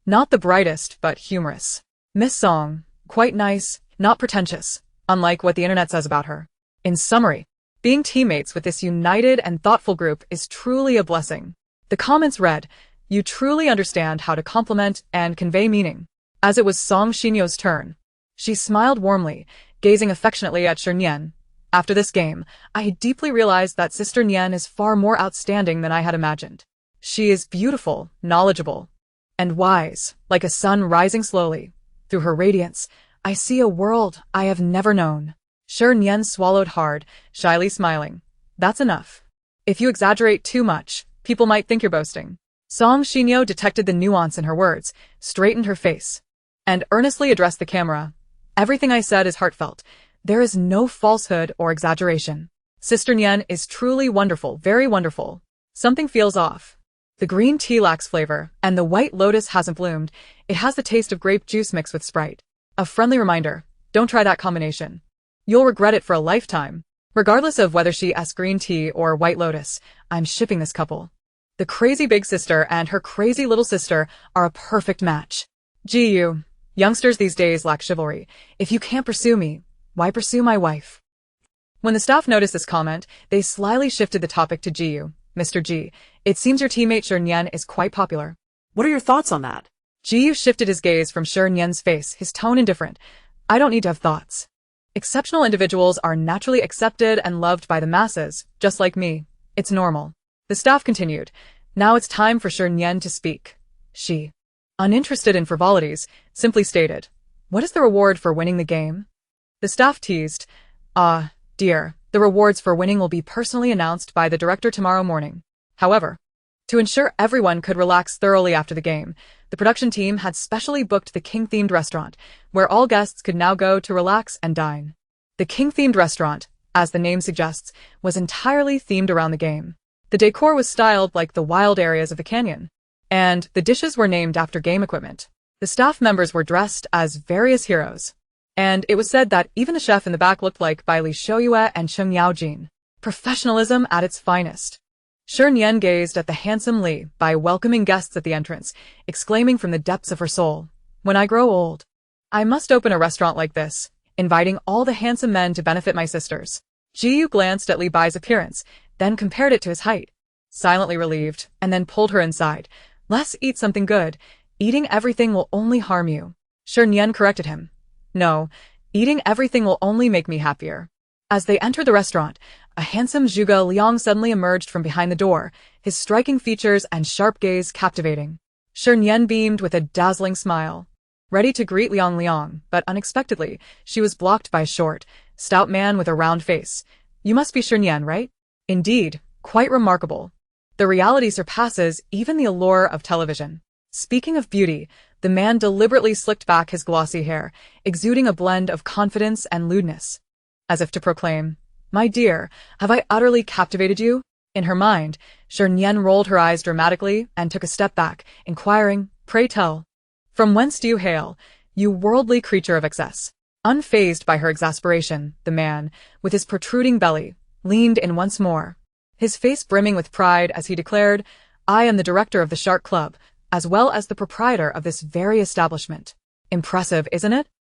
Speaker 1: Not the brightest, but humorous. Miss Song. Quite nice, not pretentious, unlike what the internet says about her. In summary, being teammates with this united and thoughtful group is truly a blessing. The comments read, you truly understand how to compliment and convey meaning. As it was Song Xinyo's turn, she smiled warmly, gazing affectionately at Shernyen. After this game, I deeply realized that Sister Nian is far more outstanding than I had imagined. She is beautiful, knowledgeable, and wise, like a sun rising slowly. Through her radiance, I see a world I have never known. Shernyen swallowed hard, shyly smiling. That's enough. If you exaggerate too much, people might think you're boasting. Song Xinyo detected the nuance in her words, straightened her face, and earnestly addressed the camera. Everything I said is heartfelt. There is no falsehood or exaggeration. Sister Nian is truly wonderful, very wonderful. Something feels off. The green tea lacks flavor, and the white lotus hasn't bloomed. It has the taste of grape juice mixed with Sprite. A friendly reminder, don't try that combination. You'll regret it for a lifetime. Regardless of whether she asks green tea or white lotus, I'm shipping this couple. The crazy big sister and her crazy little sister are a perfect match. Ji-Yu. Youngsters these days lack chivalry. If you can't pursue me, why pursue my wife? When the staff noticed this comment, they slyly shifted the topic to Ji-Yu. Mr. G, it seems your teammate Shernyen is quite popular.
Speaker 2: What are your thoughts on that?
Speaker 1: Jiyu shifted his gaze from Shernyen's face, his tone indifferent. I don't need to have thoughts. Exceptional individuals are naturally accepted and loved by the masses, just like me. It's normal. The staff continued. Now it's time for Shernyen to speak. She, uninterested in frivolities, simply stated, what is the reward for winning the game? The staff teased, dear, the rewards for winning will be personally announced by the director tomorrow morning. However, to ensure everyone could relax thoroughly after the game, the production team had specially booked the King-themed restaurant, where all guests could now go to relax and dine. The King-themed restaurant, as the name suggests, was entirely themed around the game. The decor was styled like the wild areas of the canyon, and the dishes were named after game equipment. The staff members were dressed as various heroes, and it was said that even the chef in the back looked like Bai Li Shouyue and Cheng Yaojin. Professionalism at its finest. Shernyen gazed at the handsome Li Bai welcoming guests at the entrance, exclaiming from the depths of her soul, when I grow old, I must open a restaurant like this, inviting all the handsome men to benefit my sisters. Jiyu glanced at Li Bai's appearance, then compared it to his height, silently relieved, and then pulled her inside. Let's eat something good. Eating everything will only harm you. Shernyen corrected him. No, eating everything will only make me happier. As they entered the restaurant, a handsome Zhuge Liang suddenly emerged from behind the door, his striking features and sharp gaze captivating. Shernyen beamed with a dazzling smile, ready to greet Liang, but unexpectedly, she was blocked by a short, stout man with a round face. You must be Shernyen, right? Indeed, quite remarkable. The reality surpasses even the allure of television. Speaking of beauty, the man deliberately slicked back his glossy hair, exuding a blend of confidence and lewdness, as if to proclaim, my dear, have I utterly captivated you? In her mind, Shernyen rolled her eyes dramatically and took a step back, inquiring, pray tell, from whence do you hail, you worldly creature of excess? Unfazed by her exasperation, the man, with his protruding belly, leaned in once more, his face brimming with pride as he declared, I am the director of the Shark Club, as well as the proprietor of this very establishment. Impressive, isn't it?